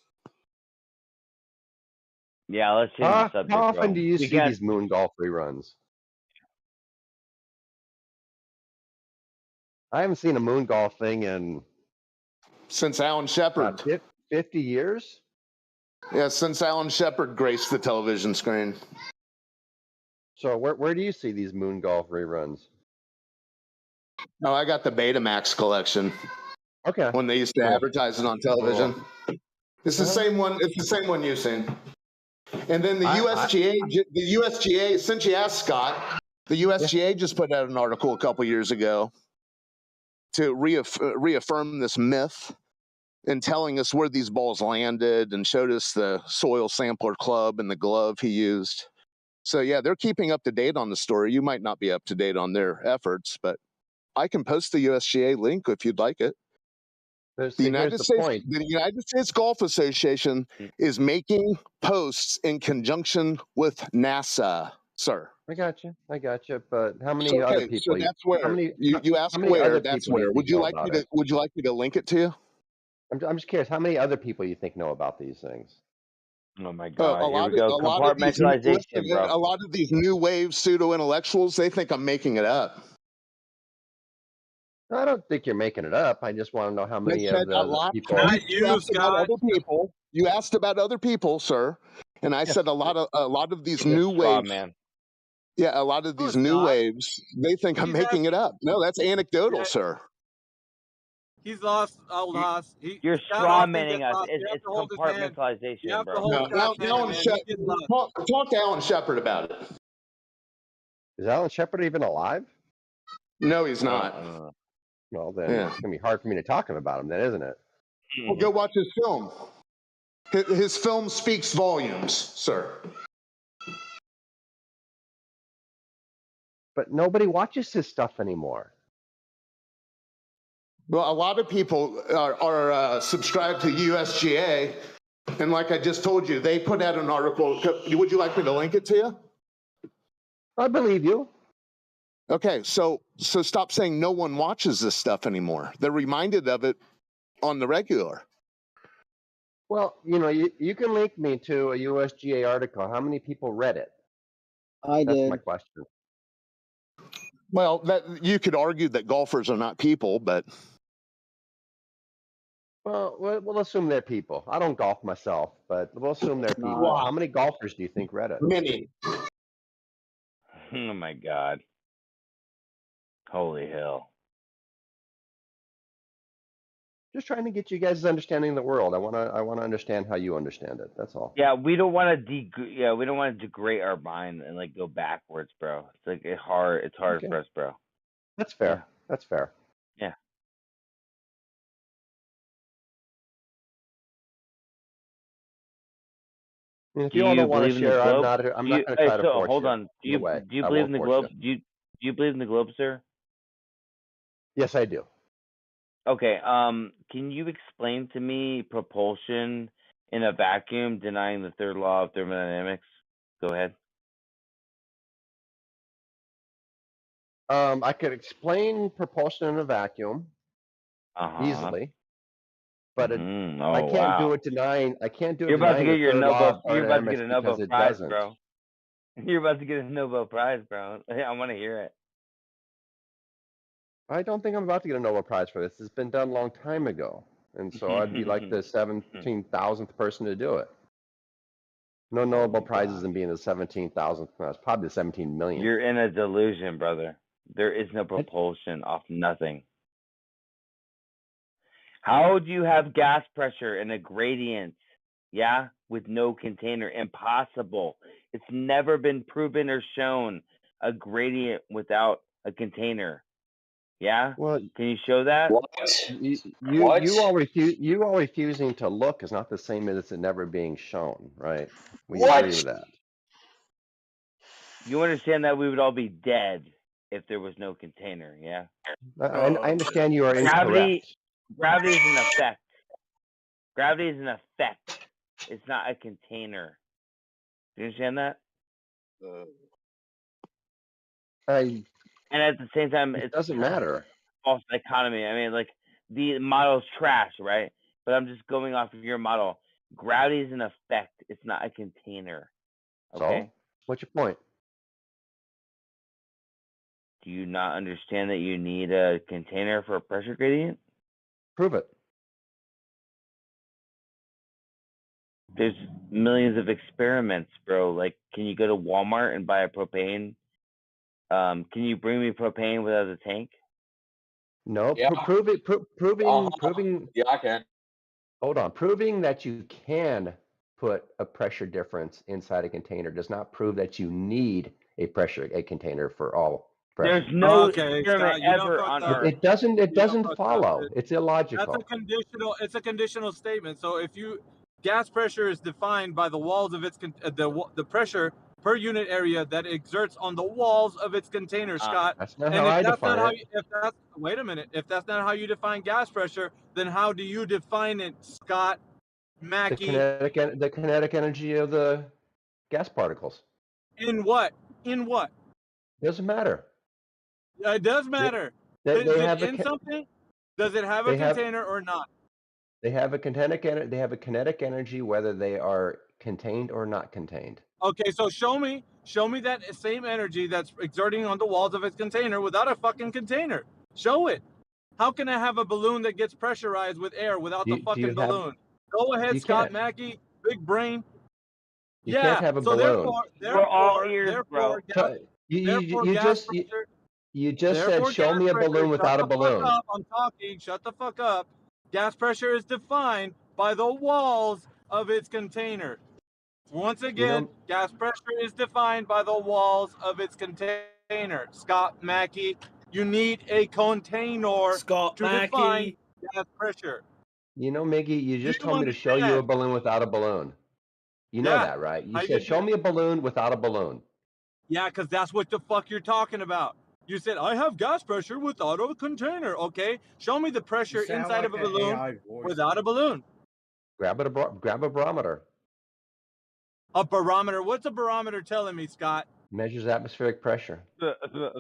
Yeah, let's change the subject, How bro. often do you see these moon golf reruns? I haven't seen a moon golf thing in since Alan Shepard. 50 years? Yeah, since Alan Shepard graced the television screen. So where do you see these moon golf reruns? No, I got the Betamax collection. Okay. When they used to advertise it on television. Cool. It's the same one. It's the same one you've seen. And then the USGA. Since you asked, Scott, the USGA just put out an article a couple years ago to reaffirm this myth and telling us where these balls landed and showed us the soil sampler club and the glove he used. So yeah, they're keeping up to date on the story. You might not be up to date on their efforts, but I can post the USGA link if you'd like it. The United States Golf Association is making posts in conjunction with NASA, sir. I got you. But how many other people? So that's where how many, you asked how many where. other That's people do you where. think know about it? Would you like me to link it to you? I'm just curious. How many other people you think know about these things? Oh my God! Here we go. Compartmentalization, bro. A lot of these new wave pseudo intellectuals, they think I'm making it up. I don't think you're making it up. I just want to know how many of the people. You asked about other people. You asked about other people, sir, and I said a lot of these new waves. Man. Yeah, a lot of these new waves, they think I'm making it up. No, that's anecdotal, sir. He's lost, old Haas. You're straw manning us. It's compartmentalization, bro. Talk to Alan Shepard about it. Is Alan Shepard even alive? No, he's not. Well, then it's gonna be hard for me to talk about him, then, isn't it? Well, go watch his film. His film speaks volumes, sir. But nobody watches his stuff anymore. Well, a lot of people are subscribed to USGA, and like I just told you, they put out an article. Would you like me to link it to you? I believe you. Okay, so stop saying no one watches this stuff anymore. They're reminded of it on the regular. Well, you can link me to a USGA article. How many people read it? I did. That's my question. Well, that you could argue that golfers are not people, but well, we'll assume they're people. I don't golf myself, but we'll assume they're people. Wow. How many golfers do you think read it? Many. Oh my God! Holy hell! Just trying to get you guys' understanding of the world. I want to understand how you understand it. That's all. Yeah, we don't want to degrade our mind and like go backwards, bro. It's like it's hard for us, bro. That's fair. Yeah. That's fair. Yeah. If you all don't want to share, I'm not going to try to force hold you. on. Do you believe in the globe? Do you believe in the globe, sir? Yes, I do. Okay. Can you explain to me propulsion in a vacuum, denying the third law of thermodynamics? Go ahead. I could explain propulsion in a vacuum easily, but I can't do it denying. I can't do it You're about to denying get the your third law of Nobel. You're about to get thermodynamics a because Nobel it Prize, doesn't. bro. You're about to get a Nobel Prize, bro. I want to hear it. I don't think I'm about to get a Nobel Prize for this. It's been done a long time ago, and so I'd be like the 17,000th person to do it. No Nobel Prizes in being the 17,000th. It's probably the 17 millionth. You're in a delusion, brother. There is no propulsion off nothing. How do you have gas pressure and a gradient? Yeah, with no container. Impossible. It's never been proven or shown a gradient without a container. Yeah? Well, can you show that? You all refusing to look is not the same as it never being shown, right? We agree with that. You understand that we would all be dead if there was no container, yeah? I understand you are Gravity incorrect. is an effect. Gravity is an effect. It's not a container. Do you understand that? And at the same time, it doesn't matter. False dichotomy. I mean, like, the model's trash, right? But I'm just going off of your model. Gravity is an effect. It's not a container. Okay? So, what's your point? Do you not understand that you need a container for a pressure gradient? Prove it. There's millions of experiments, bro. Like, can you go to Walmart and buy a propane? Can you bring me propane without a tank? No, Yeah. proving. Yeah, I can. Hold on, proving that you can put a pressure difference inside a container does not prove that you need a container for all pressure. There's no Okay, experiment Scott, you done ever fucked on up. Earth. It doesn't You done fucked up, follow. dude. It's illogical. It's a conditional statement. So if gas pressure is defined by the walls of its the pressure per unit area that exerts on the walls of its container, Scott. That's not And how if I that's not define how it. wait a minute, if that's not how you define gas pressure, then how do you define it, Scott Mackey? The kinetic energy of the gas particles. In what? In what? Doesn't matter. It does matter. They Is it have in something? Does it have a container or not? They have a kinetic energy whether they are contained or not contained. Okay, so show me that same energy that's exerting on the walls of its container without a fucking container. Show it. How can I have a balloon that gets pressurized with air without the fucking balloon? Go ahead, you Scott can't. Mackey, big brain. You can't have a balloon. We're all ears, bro. You just said show me a balloon without a balloon. I'm talking. Shut the fuck up. Gas pressure is defined by the walls of its container. Once again, gas pressure is defined by the walls of its container. Scott Mackey, you need a container to define gas pressure. You know, Miggy, you just told me to show you a balloon without a balloon. You know that, right? You said show me a balloon without a balloon. Yeah, because that's what the fuck you're talking about. You said, I have gas pressure without a container. Okay, show me the pressure inside of a balloon without a balloon. Grab a barometer. A barometer? What's a barometer telling me, Scott? Measures atmospheric pressure.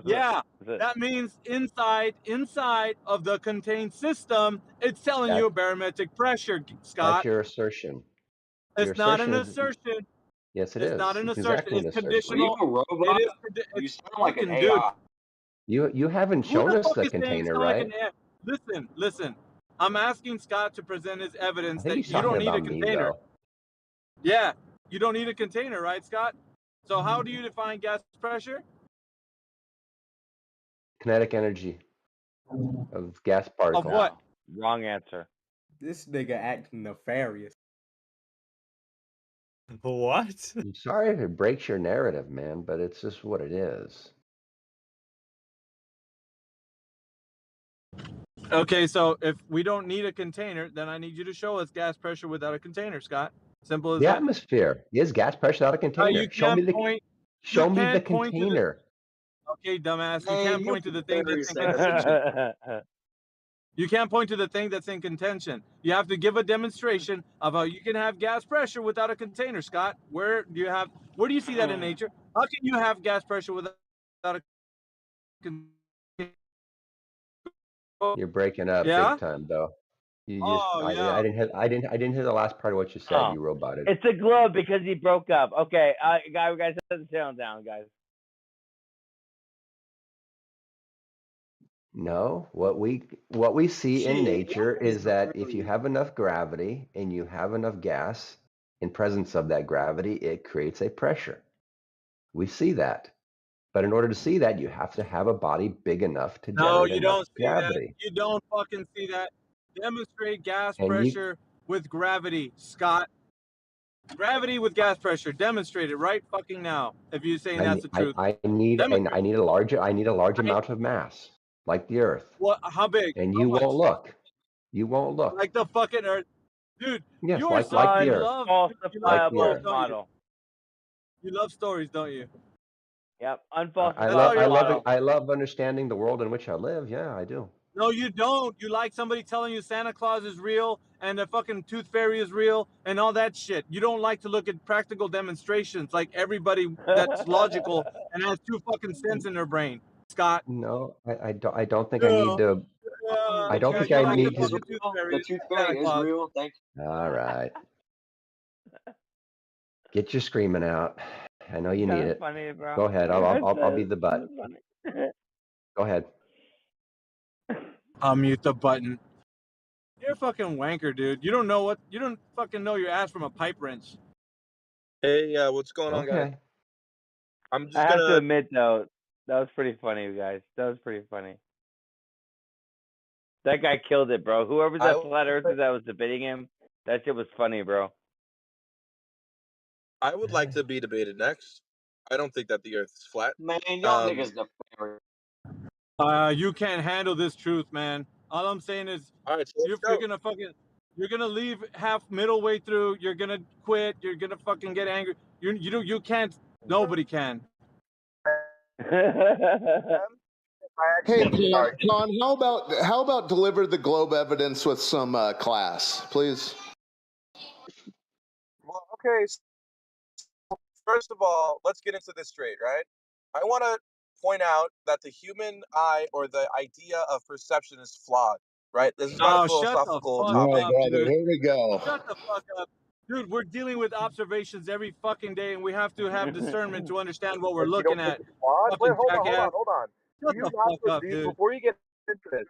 Yeah, that means inside of the contained system, it's telling you a barometric pressure, Scott. That's your assertion. It's not an assertion. Yes, it is. It's not an It's assertion. exactly an It's assertion. conditional. Are you a robot? You sound like an AI. You haven't shown us the container, right? Listen. I'm asking Scott to present his evidence that he's you don't talking need a about me, container. though. Yeah, you don't need a container, right, Scott? So how do you define gas pressure? Kinetic energy of gas particles. Of what? Wrong answer. This nigga acting nefarious. What? I'm sorry if it breaks your narrative, man, but it's just what it is. Okay, so if we don't need a container, then I need you to show us gas pressure without a container, Scott. Simple as The that. atmosphere is gas pressure without a container. Show me the container. Okay, dumbass. You can't point to the thing that's in contention. You can't point to the thing that's in contention. You have to give a demonstration of how you can have gas pressure without a container, Scott. Where do you see that in nature? How can you have gas pressure without a container? You're breaking up Yeah? big time, though. Oh, yeah. I didn't hear the last part of what you said. Oh, You roboted. it's a glove because he broke up. Okay, guys, settle down, guys. No, what we see in nature is that if you have enough gravity and you have enough gas in presence of that gravity, it creates a pressure. We see that. But in order to see that, you have to have a body big enough to No, generate you enough don't see that. gravity. You don't fucking see that. Demonstrate gas And pressure with gravity, Scott. Gravity with gas pressure. Demonstrate it right fucking now. If you're saying that's the truth. I need a large amount of mass, like the Earth. What? How big? And How you much? won't look. You won't look. Like the fucking Earth, dude. Yes, You are like the you Earth. love Unfalsifiable model. You love stories, don't you? Yep, I unfalsifiable. love understanding the world in which I live. Yeah, I do. No, you don't. You like somebody telling you Santa Claus is real and the fucking tooth fairy is real and all that shit. You don't like to look at practical demonstrations like everybody that's logical and has two fucking cents in their brain. Scott. No, I don't think I need to. I don't think you I like need the to. fucking tooth fairy. The tooth fairy is real. Thank you. All right. Get your screaming out. I know you need it. Funny, bro. Go ahead. I'll be the butt. Go ahead. I'll mute the button. You're a fucking wanker, dude. You don't fucking know your ass from a pipe wrench. Hey, what's going on, guys? I'm just I have to admit though, that was pretty funny, you guys. That was pretty funny. That guy killed it, bro. Whoever's that flat earther that was debating him, that shit was funny, bro. I would like to be debated next. I don't think that the Earth is flat. Man, y'all niggas the fairy. You can't handle this truth, man. All I'm saying is, all right, so you're gonna leave middle way through. You're gonna quit. You're gonna fucking get angry. You can't. Nobody can. Hey, John, how about deliver the globe evidence with some class, please? Well, okay. So first of all, let's get into this straight, right? I want to point out that the human eye or the idea of perception is flawed, right? This is not a philosophical topic. Brother, here we go. Shut the fuck up. Dude, we're dealing with observations every fucking day, and we have to have discernment to understand what we're looking at. Wait, hold on. Shut the fuck up, dude. Before you get into this,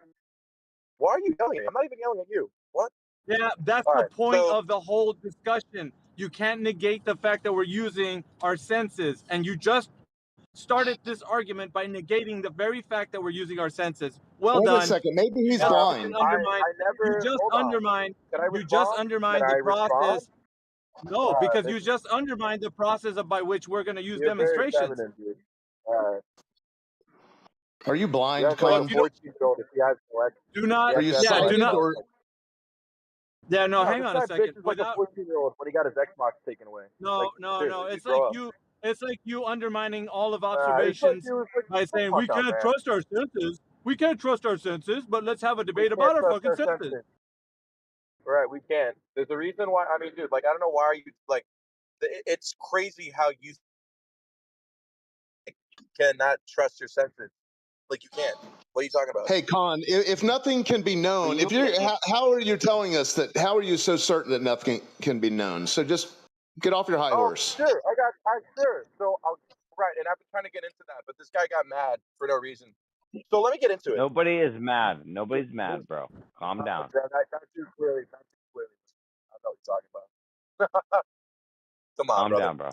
why are you yelling at me? I'm not even yelling at you. What? Yeah, that's the point of the whole discussion. You can't negate the fact that we're using our senses, and you just started this argument by negating the very fact that we're using our senses. Well done. Wait a second, maybe he's blind. You just undermined the process. No, because you just undermined the process by which we're going to use demonstrations. Are you blind, Con? Do not. Are you Yeah, do not. or Yeah, no, hang this on a guy second. bitches like a 14-year-old when he got his Xbox taken away. No. seriously, It's grow like up. it's like you undermining all of observations by saying we can't trust our senses. We can't trust our senses, but let's have a debate about our fucking senses. Right, we can't. There's a reason why. I mean, dude, like, I don't know why are you like. It's crazy how you cannot trust your senses. Like, you can't. What are you talking about? Hey, Con, if nothing can be known, if you're, how are you telling us that? How are you so certain that nothing can be known? So just get off your high horse. Sure, sure. So, right, and I've been trying to get into that, but this guy got mad for no reason. So let me get into it. Nobody is mad. Nobody's mad, bro. Calm down. Not too clearly. I know what you're talking about. Come on, Calm down, bro.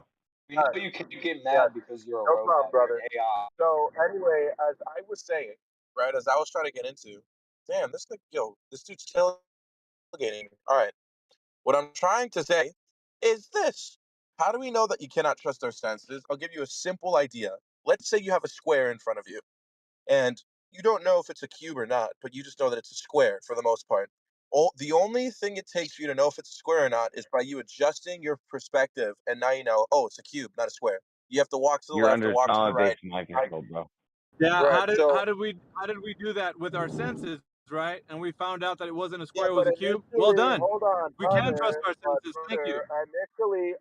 You know you can't get mad because you're a no robot. problem, brother. AI. So anyway, as I was saying, right, as I was trying to get into, damn, this dude's tailgating. All right, what I'm trying to say is this: how do we know that you cannot trust our senses? I'll give you a simple idea. Let's say you have a square in front of you, and you don't know if it's a cube or not, but you just know that it's a square for the most part. The only thing it takes for you to know if it's a square or not is by you adjusting your perspective, and now you know, oh, it's a cube, not a square. You have to walk to the left or walk to the right. Bro. Yeah, Right, how did we do that with our senses? right? And we found out that it wasn't a Yeah, square, it but was a cube. Well initially, done. hold on, We can trust brother, our senses. Thank you. initially,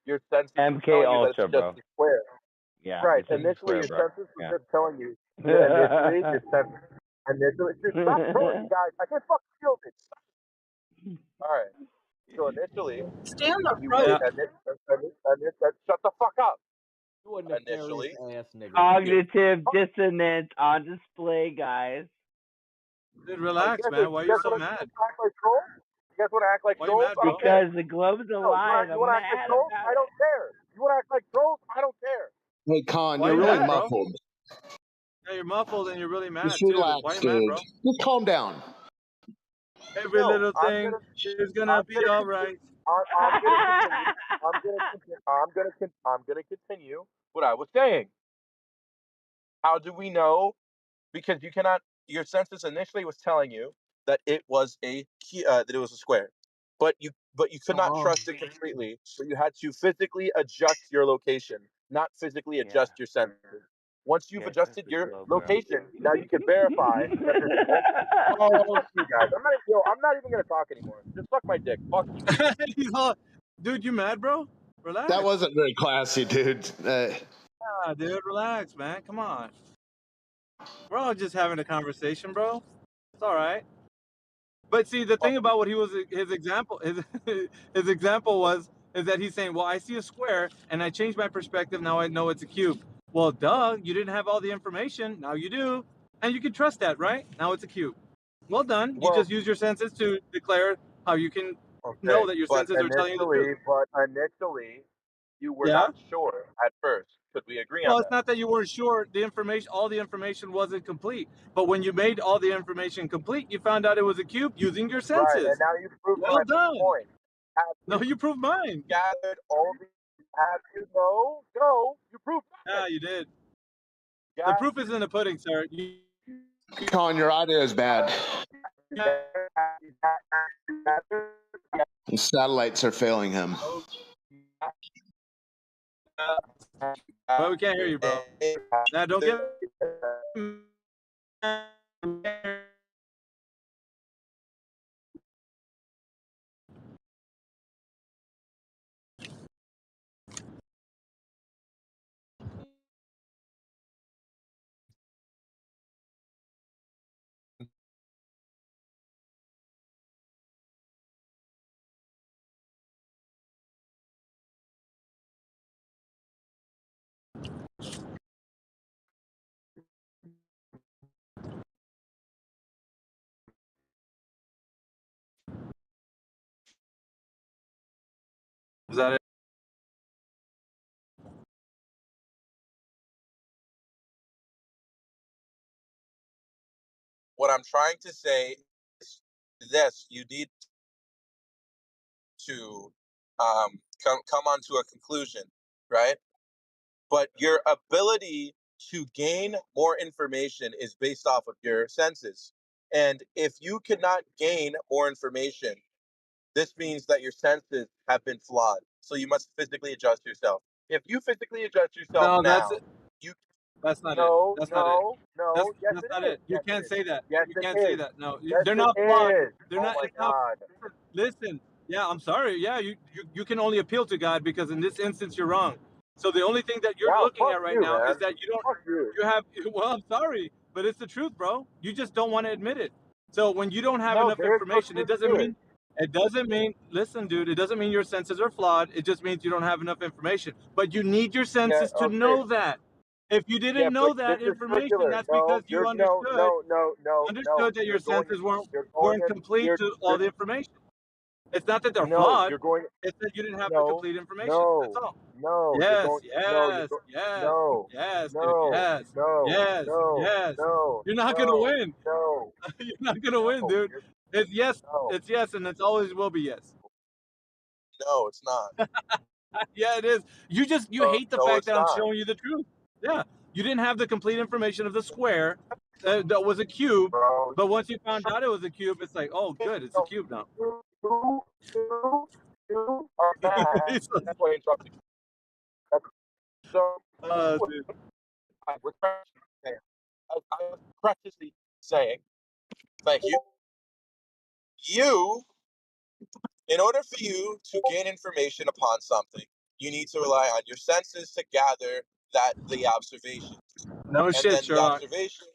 your senses were MK telling you that it's Ultra, just bro. a square. Yeah, Right. it's just a Initially, square, your bro. senses were Yeah. just telling you. Initially, your senses. Initially, dude, stop trolling me, guys. I can't fucking feel it. All right. So initially, Stay on the you road. were shut the fuck up. You a nefarious Initially, ass nigga. Cognitive dissonance on display, guys. Dude, relax, man. Why are you so mad? Act like trolls? You guys want to act like Why are you trolls? mad, I bro? don't care. Because the globe's No, alive. you I'm want to act like mad trolls? about I don't care. You want to act like trolls? I don't care. Hey, Con, Why you're are you really mad, bro? muffled. Yeah, you're muffled and you're really Just mad too. Why relax, are you mad, dude. bro? Just calm down. Every No, little thing is gonna be all right. I'm gonna continue. I'm gonna continue what I was saying. How do we know? Because you cannot. Your census initially was telling you that it was that it was a square, but you could not trust it completely. So you had to physically adjust your location, not physically adjust your senses. Once you've adjusted your location, now you can verify that there's fuck you guys. I'm not even gonna talk anymore. Just suck my dick. Fuck you. He's all, dude, you mad, bro? Relax. That wasn't very classy, dude. Yeah, dude, relax, man. Come on. We're all just having a conversation, bro. It's all right. But see, the thing about what he was his example his example was is that he's saying, well, I see a square and I changed my perspective. Now I know it's a cube. Well, duh, you didn't have all the information. Now you do, and you can trust that, right? Now it's a cube. Well done. You just use your senses to declare how you can know that your senses are telling you the truth. Initially, you were Yeah. not sure at first. Could we agree Well, on it's that? not that you weren't sure. The information, all the information wasn't complete. But when you made all the information complete, you found out it was a cube using your Right, and senses. now you proved Well my done. point. No, you proved mine. Gathered all the. Have you no? You proved Yeah, you did. Yeah. The proof is in the pudding, sir. Con, your audio is bad. The satellites are failing him. But we can't hear you, bro. Now, don't get. Is that it? What I'm trying to say is this: you need to come onto a conclusion, right? But your ability to gain more information is based off of your senses. And if you cannot gain more information, this means that your senses have been flawed. So you must physically adjust yourself. If you physically adjust yourself No, now, that's not it. That's not it. no, yes That's it not is. it. You Yes, can't it is. say that. Yes, You it can't say is. that. No, Yes, they're it not flawed. is. They're Oh not. my It's not. God. Listen. Yeah, I'm sorry. Yeah, you can only appeal to God because in this instance you're wrong. So the only thing that you're Wow, looking fuck at right you, now man. is that you don't. Fuck you. You have. Well, I'm sorry, but it's the truth, bro. You just don't want to admit it. So when you don't have No, enough there is no information, it truth doesn't to it. mean. It doesn't mean. Listen, dude. It doesn't mean your senses are flawed. It just means you don't have enough information. But you need your Yeah, senses to okay. know that. If you Yeah, didn't know but this that is information, circular. that's No, because you no. understood that your senses weren't complete to all the information. It's not that they're flawed. You're going. It's that you didn't have the No, complete information. That's no, all. no. You're Yes, going. No, you're yes, going. yes, No, yes, dude, no, yes, no, yes, no, yes. no, You're not gonna no, win. no, You're not gonna win, no. dude. It's yes, No, it's yes, and it's always will be yes. no, it's not. Yeah, it is. You hate the No, fact it's that I'm not. showing you the truth. Yeah, you didn't have the complete information of the square that was a cube, Bro, but once you found out it was a cube, it's like, oh, good, it's a cube now. You are bad. That's why I interrupted you. So, Dude. I was practically saying, thank you. In order for you to gain information upon something, you need to rely on your senses to gather the observation. No shit, then Sherlock. The observation.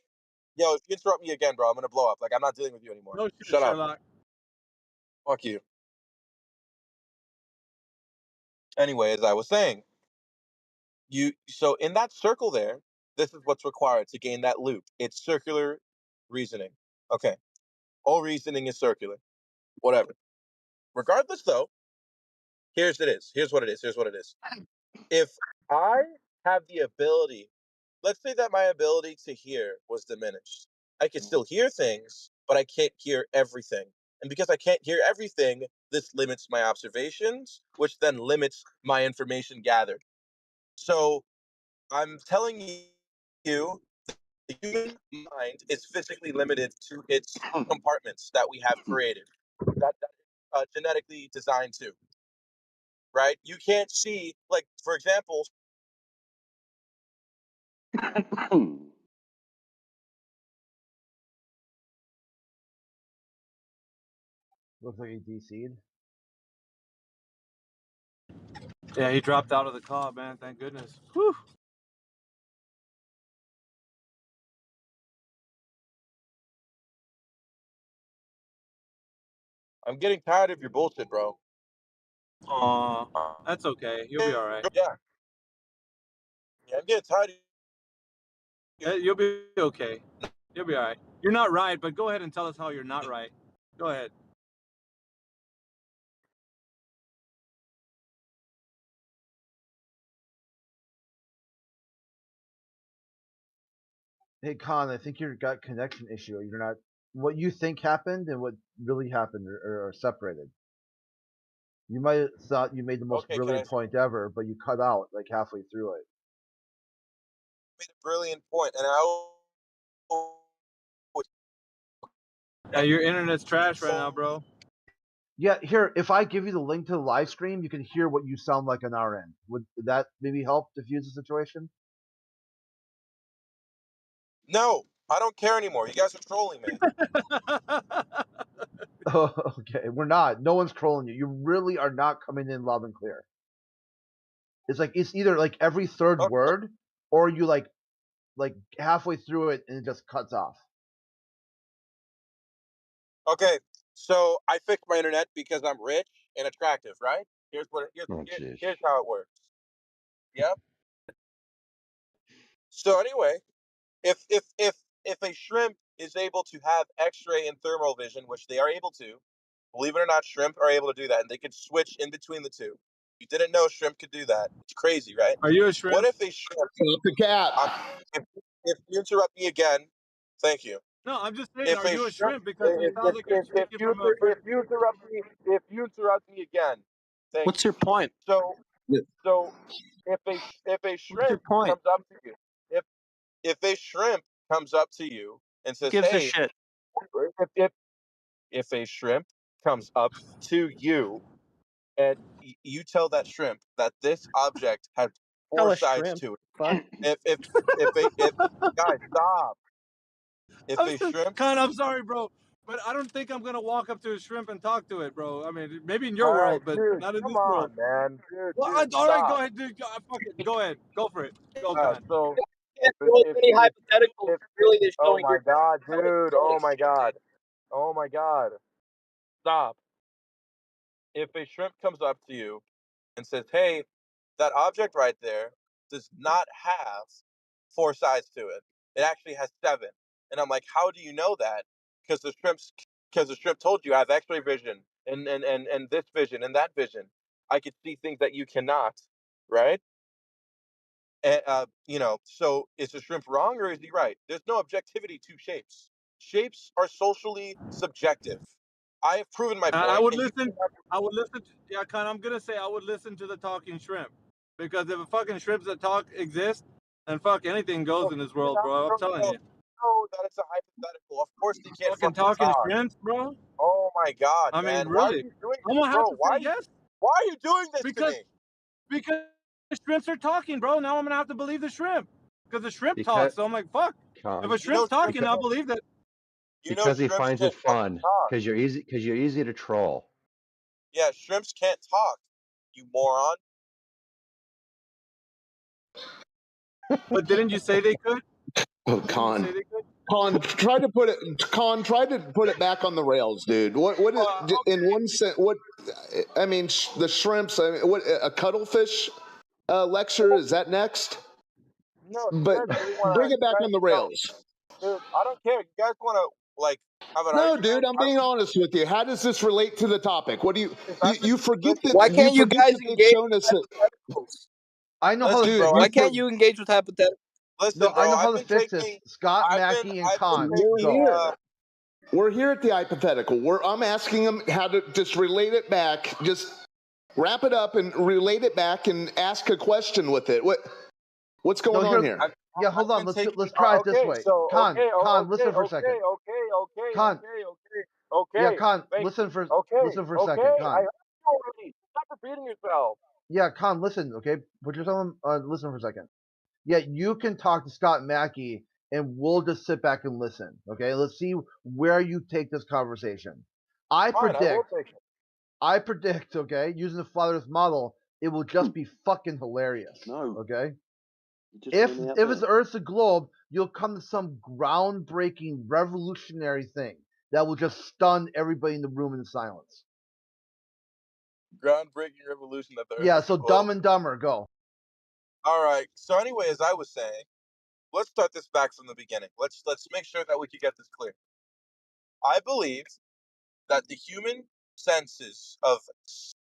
Yo, if you interrupt me again, bro, I'm gonna blow up. Like, I'm not dealing with you anymore. No shit, Shut up. Sherlock. Fuck you. Anyway, as I was saying, so in that circle there, this is what's required to gain that loop. It's circular reasoning. Okay. All reasoning is circular. Whatever. Regardless, though, Here's what it is. If I have the ability, let's say that my ability to hear was diminished. I can still hear things, but I can't hear everything. And because I can't hear everything, this limits my observations, which then limits my information gathered. So I'm telling you, the human mind is physically limited to its compartments that we have created, that genetically designed to. Right? You can't see, like, for example, Looks like he DC'd. Yeah, he dropped out of the car, man. Thank goodness. Whew. I'm getting tired of your bullshit, bro. Aw, that's okay. You'll be all right. Yeah, I'm getting tired of You'll be okay. You'll be all right. You're not right, but go ahead and tell us how you're not right. Go ahead. Hey, Khan, I think you've got connection issue. You're not what you think happened and what really happened are separated. You might have thought you made the most Okay, brilliant point ever, but you cut out like halfway through it. made a brilliant point, and I Yeah, your internet's trash right now, bro. Yeah, here, if I give you the link to the live stream, you can hear what you sound like on our end. Would that maybe help diffuse the situation? No, I don't care anymore. You guys are trolling me. Oh, okay, we're not. No one's trolling you. You really are not coming in loud and clear. It's like it's either like every third word, or you like halfway through it and it just cuts off. Okay, so I fixed my internet because I'm rich and attractive, right? Here's how it works. Yep. So anyway, if a shrimp is able to have X-ray and thermal vision, which they are able to, believe it or not, shrimp are able to do that, and they can switch in between the two. You didn't know shrimp could do that. It's crazy, right? Are you a shrimp? What if a shrimp? The cat. If you interrupt me again, thank you. No, I'm just saying, If are a you a shrimp, shrimp? Because it sounds like you're speaking from a if you interrupt me again, thank What's you. your point? So if a shrimp point? comes up to you, if a shrimp comes up to you and says, Gives a "Hey," shit. if a shrimp comes up to you and you tell that shrimp that this object has Tell four a sides shrimp. to it. Fuck. If guys stop. If a shrimp, Con, I'm sorry, bro, but I don't think I'm gonna walk up to a shrimp and talk to it, bro. I mean, maybe in your all right, world, but dude, not in come this world. on, man, dude, Well, all right, go stop. ahead, dude. Fuck it. Go ahead. Go for it. Go, All right, Con. so Can't throw as many hypotheticals. Really, just oh showing my your god, telling dude, telling shit. oh my god, stop. If a shrimp comes up to you and says, "Hey, that object right there does not have four sides to it. It actually has seven." And I'm like, "How do you know that?" Because the shrimp told you I have X-ray vision and this vision and that vision. I could see things that you cannot, right? And, so is the shrimp wrong or is he right? There's no objectivity to shapes. Shapes are socially subjective. I have proven my I point, would and you listen. I would listen. Yeah, Con. I'm gonna say I would listen to the talking shrimp, because if a fucking shrimps that talk exist, then fuck anything goes in this world, bro. I'm telling you. No, that is a hypothetical. Of course they can't Fucking fucking talking talk. shrimps, bro. Oh my god, I mean, man. Why are really. you doing I'm this, gonna have bro? to say yes, Why are you doing this to because me? because shrimps are talking, bro. Now I'm gonna have to believe the shrimp, because the shrimp Because talks. So I'm like, fuck. If Con, a shrimp's talking, I believe that. Because he finds it fun. Because you're easy to troll. Yeah, shrimps can't talk, you moron. But didn't you say they could? Oh, Con, try to put it back on the rails, dude. What is okay. in one sense? What I mean, the shrimps. I mean, what a cuttlefish lecture is that next? No, But you guys really want bring to. it back on the rails. Dude, I don't care. You guys want to like have an No, argument? dude, I'm being honest with you. How does this relate to the topic? What do you forget that? Why can't you guys they've engage shown us that? I know how Listen, to bro. Why can't you engage with hypotheticals? Listen, No, bro. I know how I've to been fix taking. this. Scott, I've Mackey, and been Con, taking. go. We're here at the hypothetical. I'm asking them how to just relate it back. Just wrap it up and relate it back and ask a question with it. What's going on here? Yeah, hold on. Let's try it this way. So Con, okay, listen for a second. Con, okay. yeah, Con, Thank listen for okay, a second, Con. I heard you already. Stop repeating yourself. Yeah, Con, listen, okay? Put yourself on, listen for a second. Yeah, you can talk to Scott Mackey, and we'll just sit back and listen, okay? Let's see where you take this conversation. I Fine, I will take it. okay, using the flat Earth model, it will just be fucking hilarious. No. Okay? Just If threw me out it's the there. Earth's a globe, you'll come to some groundbreaking, revolutionary thing that will just stun everybody in the room in silence. Groundbreaking revolution that the Earth Yeah, is so a globe. Dumb and Dumber, go. All right. So anyway, as I was saying, let's start this back from the beginning. Let's make sure that we can get this clear. I believe that the human senses of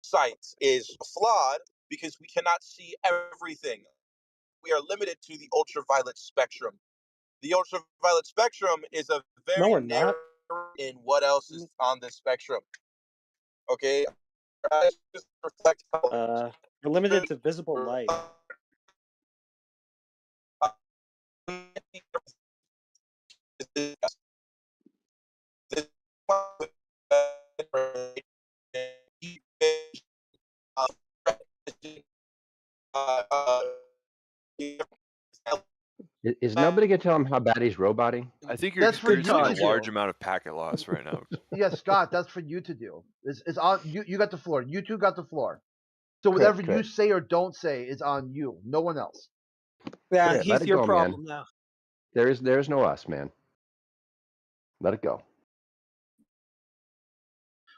sight is flawed because we cannot see everything. We are limited to the ultraviolet spectrum. The ultraviolet spectrum is a very we're narrow not. in what else is on this spectrum. Okay, our eyes just reflect colors. We're limited to visible light. Is nobody gonna tell him how bad he's roboting? I think you're That's for you experiencing to a large do. amount of packet loss right now. Yeah, Scott, that's for you to do. It's on you. You got the floor. You two got the floor. So Crit, whatever you crit. say or don't say is on you. No one else. Yeah, Crit, let he's it your go, problem man. now. There's no us, man. Let it go.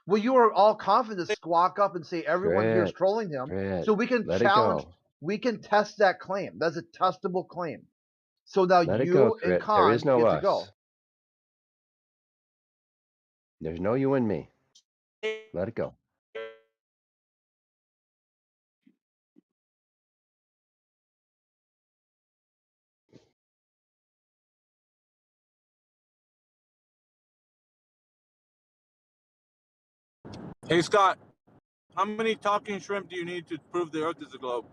Well, you are all confident to squawk up and say everyone here is Crit, trolling him, crit. so we can Let challenge. it go. We can test that claim. That's a testable claim. So now Let it go, you and Crit. There is Con no get us. to go. There's no you and me. Let it go. Hey, Scott, how many talking shrimp do you need to prove the Earth is a globe?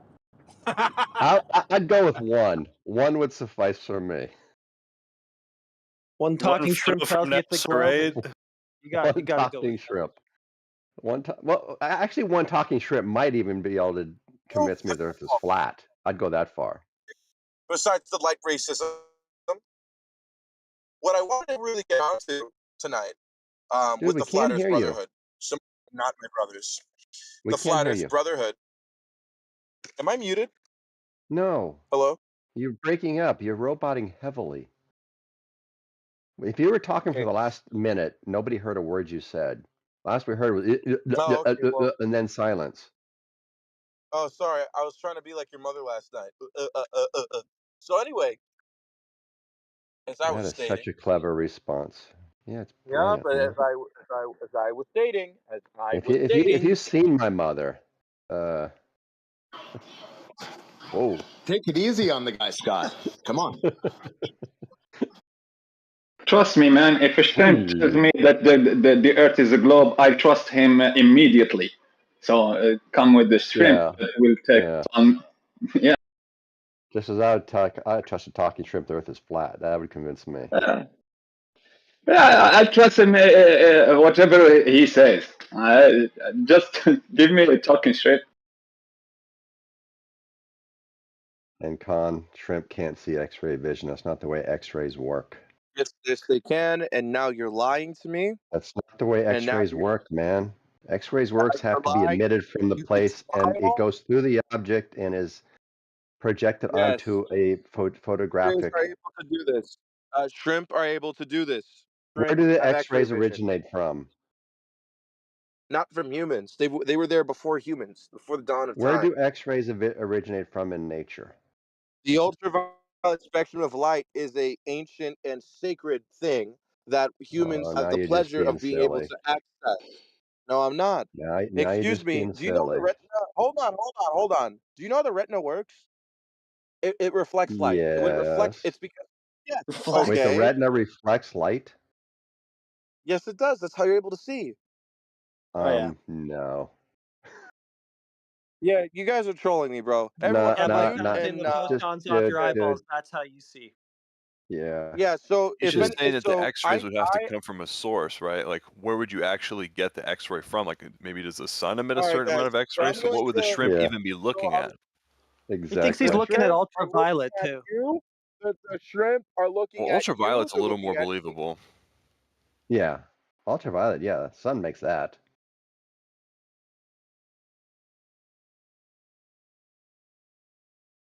I'd go with one. One would suffice for me. One talking shrimp tells you it's a globe. You got to go talking with shrimp. Well, actually, one talking shrimp might even be able to convince me the Earth is flat. I'd go that far. Besides the light racism, what I wanted to really get onto tonight, Dude, with we the Flat can't Earth hear you. Brotherhood, some not my brothers, We the can't Flat hear Earth you. Brotherhood. Am I muted? No. Hello? You're breaking up. You're roboting heavily. If you were talking for the last minute, nobody heard a word you said. Last we heard was Oh, okay, well, and then silence. oh, sorry. I was trying to be like your mother last night. So anyway, as I That was is stating. such a clever response. Yeah, it's Yeah, brilliant, but man. as I was stating, If you've seen my mother, whoa. Take it easy on the guy, Scott. Come on. Trust me, man. If a shrimp tells me that the Earth is a globe, I trust him immediately. So come with the shrimp. Yeah. It will take some. Yeah. Just as I trust a talking shrimp, the Earth is flat. That would convince me. Yeah, I trust him. Whatever he says. Just give me a talking shrimp. And Con, shrimp can't see X-ray vision. That's not the way X-rays work. Yes, they can, and now you're lying to me. That's not the way And now X-rays you're, work, man. X-rays works you're have to be lying. emitted from the You can place, and it smile. goes through the object and is projected Yes. onto a Shrimps are photographic. able to do this. Shrimp are able to do this. Where Shrimp do the have X-ray X-rays vision. originate from? Not from humans. They were there before humans, before the dawn of Where time. do X-rays originate from in nature? The ultraviolet spectrum of light is a ancient and sacred thing that humans Oh, have now the you're just pleasure being of being able silly. to access. No, I'm not. Now you're Excuse just me. being Do you know the silly. retina? Hold on. Do you know how the retina works? It reflects light. When it reflects, Yes. it's because yes. Wait, the Okay. retina reflects light? Yes, it does. That's how you're able to see. No. Yeah, you guys are trolling me, bro. Everyone, Not, unmute Taking the and photons off your dude. eyeballs, that's how you see. Yeah. yeah. So He's if just saying that the so, X-rays would have to come from a source, right? Like, where would you actually get the X-ray from? Like, maybe does the sun emit a all right, certain amount guys. of So X-rays? I'm So going what would the to. shrimp Yeah. even be So looking at? He thinks he's Exactly. looking at shrimp are looking ultraviolet at too. you. The shrimp are looking Well, at you. ultraviolet's a They're little looking more at. believable. Yeah. Ultraviolet, yeah. Sun makes that.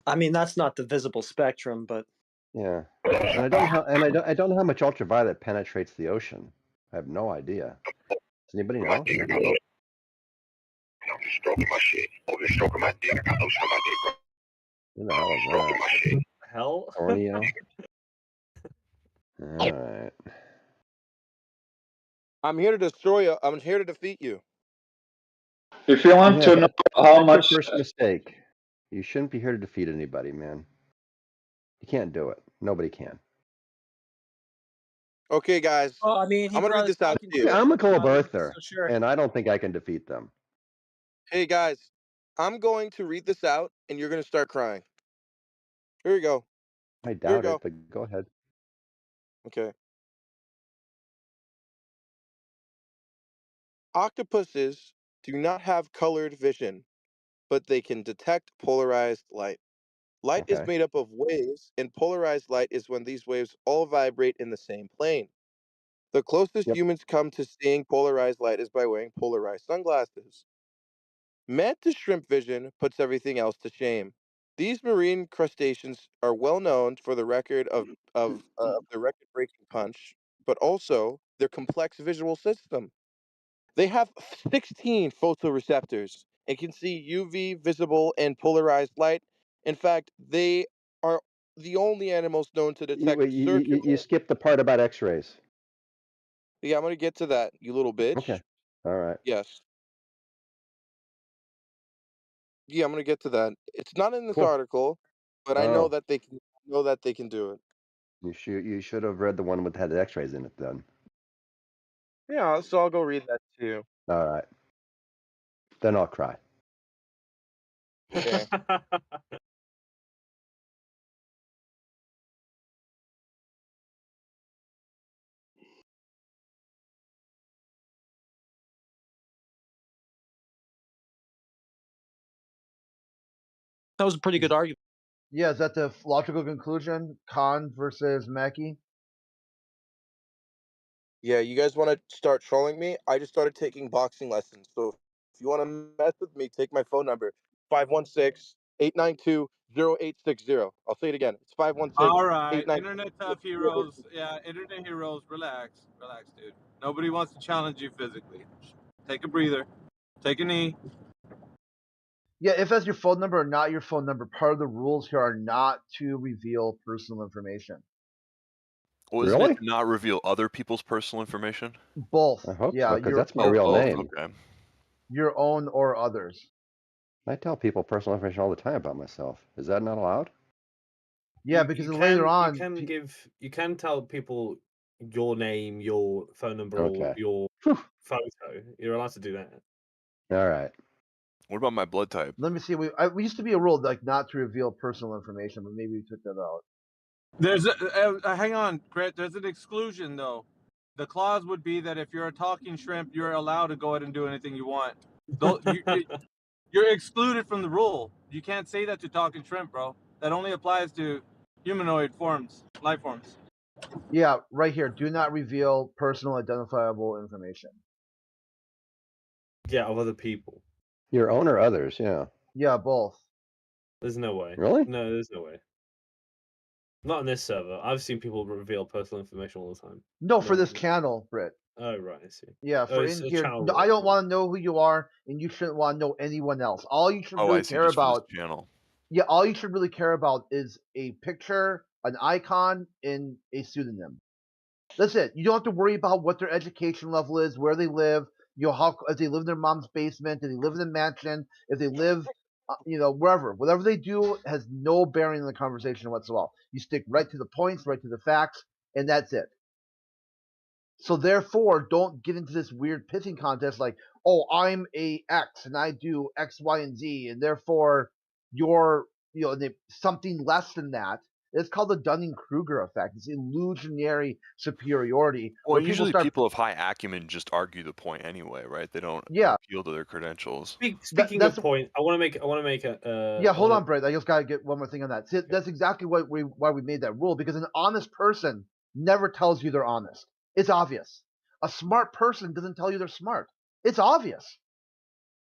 I mean, that's not the visible spectrum, but Yeah. And I don't know I don't know how much ultraviolet penetrates the ocean. I have no idea. Does anybody know? I'm just stroking my shit. I'm just stroking my dick. I got lotion on my dick, bro. Who the hell is Stroking that? my shit. hell. Orneo? Alright. I'm here to destroy you. I'm here to defeat you. If you want Yeah, to know how that's your much, first mistake. You shouldn't be here to defeat anybody, man. You can't do it. Nobody can. Okay, guys. Oh, I mean, he I'm gonna read brought his this out talking to you. Yeah, I'm a shrimp up, Earther, so sure. and I don't think I can defeat them. Hey guys, I'm going to read this out, and you're gonna start crying. Here you go. I Here you doubt go. it, but go ahead. Okay. Octopuses do not have colored vision, but they can detect polarized light. Light is Okay. made up of waves, and polarized light is when these waves all vibrate in the same plane. The closest Yep. humans come to seeing polarized light is by wearing polarized sunglasses. Mantis shrimp vision puts everything else to shame. These marine crustaceans are well known for the record of the record-breaking punch, but also their complex visual system. They have 16 photoreceptors and can see UV, visible, and polarized light. In fact, they are the only animals known to detect circular. You skipped the part about X-rays. Yeah, I'm gonna get to that, you little bitch. Okay. All right. Yes. Yeah, I'm gonna get to that. It's not in this Cool. article, but I know Oh, that they can do it. you should have read the one with had the X-rays in it then. Yeah, so I'll go read that too. All right. Then I'll cry. Okay. That was a pretty good argument. Yeah, is that the logical conclusion? Khan versus Mackie? Yeah, you guys want to start trolling me? I just started taking boxing lessons. So if you want to mess with me, take my phone number 516-892-0860. I'll say it again. It's All right, 516-892. internet tough heroes. Yeah, internet heroes. Relax, dude. Nobody wants to challenge you physically. Take a breather. Take a knee. Yeah, if that's your phone number or not your phone number, part of the rules here are not to reveal personal information. Well, isn't it to not reveal other people's personal information? Both. I hope Yeah, so, because your that's my real both. name. Okay. Your own or others. I tell people personal information all the time about myself. Is that not allowed? Yeah, because later on, you can tell people your name, your phone number, or Okay. your photo. You're allowed to do that. All right. What about my blood type? let me see. We used to be a rule like not to reveal personal information, but maybe we took that out. There's hang on, Crit. There's an exclusion though. The clause would be that if you're a talking shrimp, you're allowed to go ahead and do anything you want. You're excluded from the rule. You can't say that to talking shrimp, bro. That only applies to humanoid forms, life forms. Yeah, right here. Do not reveal personal identifiable information. Yeah, of other people. Your own or others? Yeah. Yeah, both. There's no way. Really? No, there's no way. Not on this server. I've seen people reveal personal information all the time. No, for this channel, Britt. Oh, right, I see. Yeah, for it's in a here. channel No, I rule. don't want to know who you are, and you shouldn't want to know anyone else. All you should Oh, really I see. care Just for about. this channel. Yeah, all you should really care about is a picture, an icon, and a pseudonym. That's it. You don't have to worry about what their education level is, where they live, how if they live in their mom's basement, if they live in a mansion, if they live, wherever. Whatever they do has no bearing on the conversation whatsoever. You stick right to the points, right to the facts, and that's it. So therefore, don't get into this weird pissing contest like, oh, I'm a X and I do X, Y, and Z, and therefore you're something less than that. It's called the Dunning-Kruger effect. It's illusionary superiority. Well, where usually start, people of high acumen just argue the point anyway, right? They don't appeal to their credentials. Speaking of point, I want to make a. Yeah, hold on, Brett. I just gotta get one more thing on that. See, that's exactly why we made that rule, because an honest person never tells you they're honest. It's obvious. A smart person doesn't tell you they're smart. It's obvious.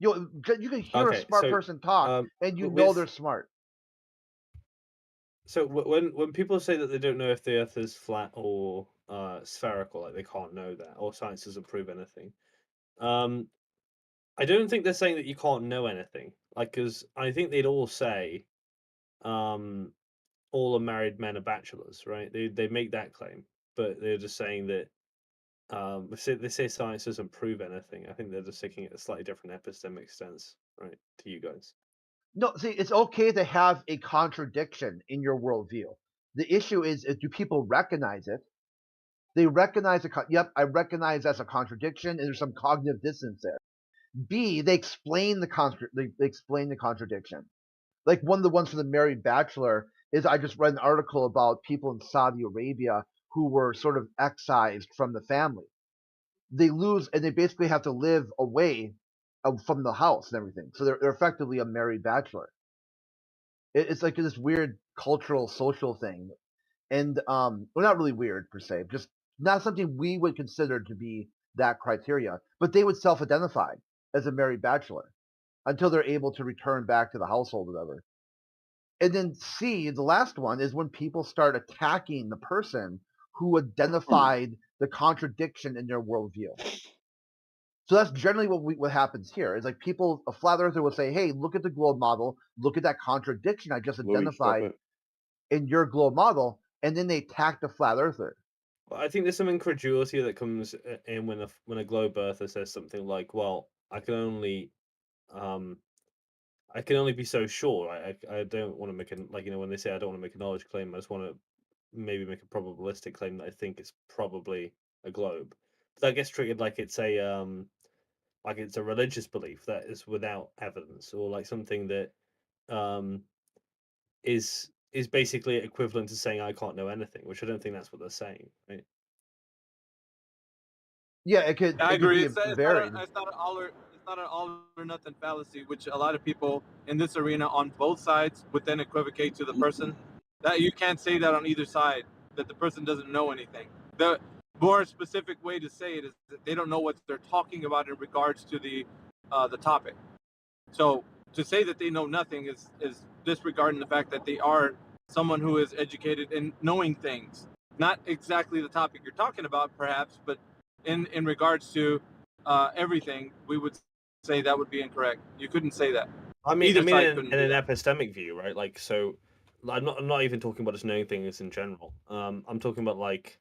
You can hear a smart person talk, and you know they're smart. So when people say that they don't know if the Earth is flat or spherical, like they can't know that, or science doesn't prove anything, I don't think they're saying that you can't know anything. Like, because I think they'd all say, all the married men are bachelors, right? They make that claim, but they're just saying that they say science doesn't prove anything. I think they're just taking it a slightly different epistemic stance, right, to you guys. No, see, it's okay to have a contradiction in your worldview. The issue is do people recognize it? They recognize yep, I recognize that's a contradiction, and there's some cognitive dissonance there. B, they explain the they explain the contradiction. Like one of the ones for the married bachelor is I just read an article about people in Saudi Arabia who were sort of excised from the family. They lose, and they basically have to live away from the house and everything. So they're effectively a married bachelor. It's like this weird cultural, social thing, and well, not really weird per se, just not something we would consider to be that criteria. But they would self-identify as a married bachelor until they're able to return back to the household, or whatever. And then C, the last one, is when people start attacking the person who identified the contradiction in their worldview. So that's generally what happens here. Is like people, a flat earther will say, "Hey, look at the globe model. Look at that contradiction I just identified in your globe model," and then they attack the flat earther. Well, I think there's some incredulity that comes in when a globe earther says something like, "Well, I can only be so sure. I don't want to make when they say I don't want to make a knowledge claim, I just want to maybe make a probabilistic claim that I think it's probably a globe." But that gets treated like it's a religious belief that is without evidence, or like something that is basically equivalent to saying I can't know anything, which I don't think that's what they're saying, right? Yeah, it could. I agree. It's varied. It's not an all or nothing fallacy, which a lot of people in this arena on both sides would then equivocate to the person. That you can't say that on either side, that the person doesn't know anything. The more specific way to say it is that they don't know what they're talking about in regards to the topic. So to say that they know nothing is disregarding the fact that they are someone who is educated in knowing things. Not exactly the topic you're talking about, perhaps, but in regards to everything, we would say that would be incorrect. You couldn't say that. I mean, Either side in couldn't an do that. epistemic view, right? Like, so I'm not even talking about just knowing things in general. I'm talking about like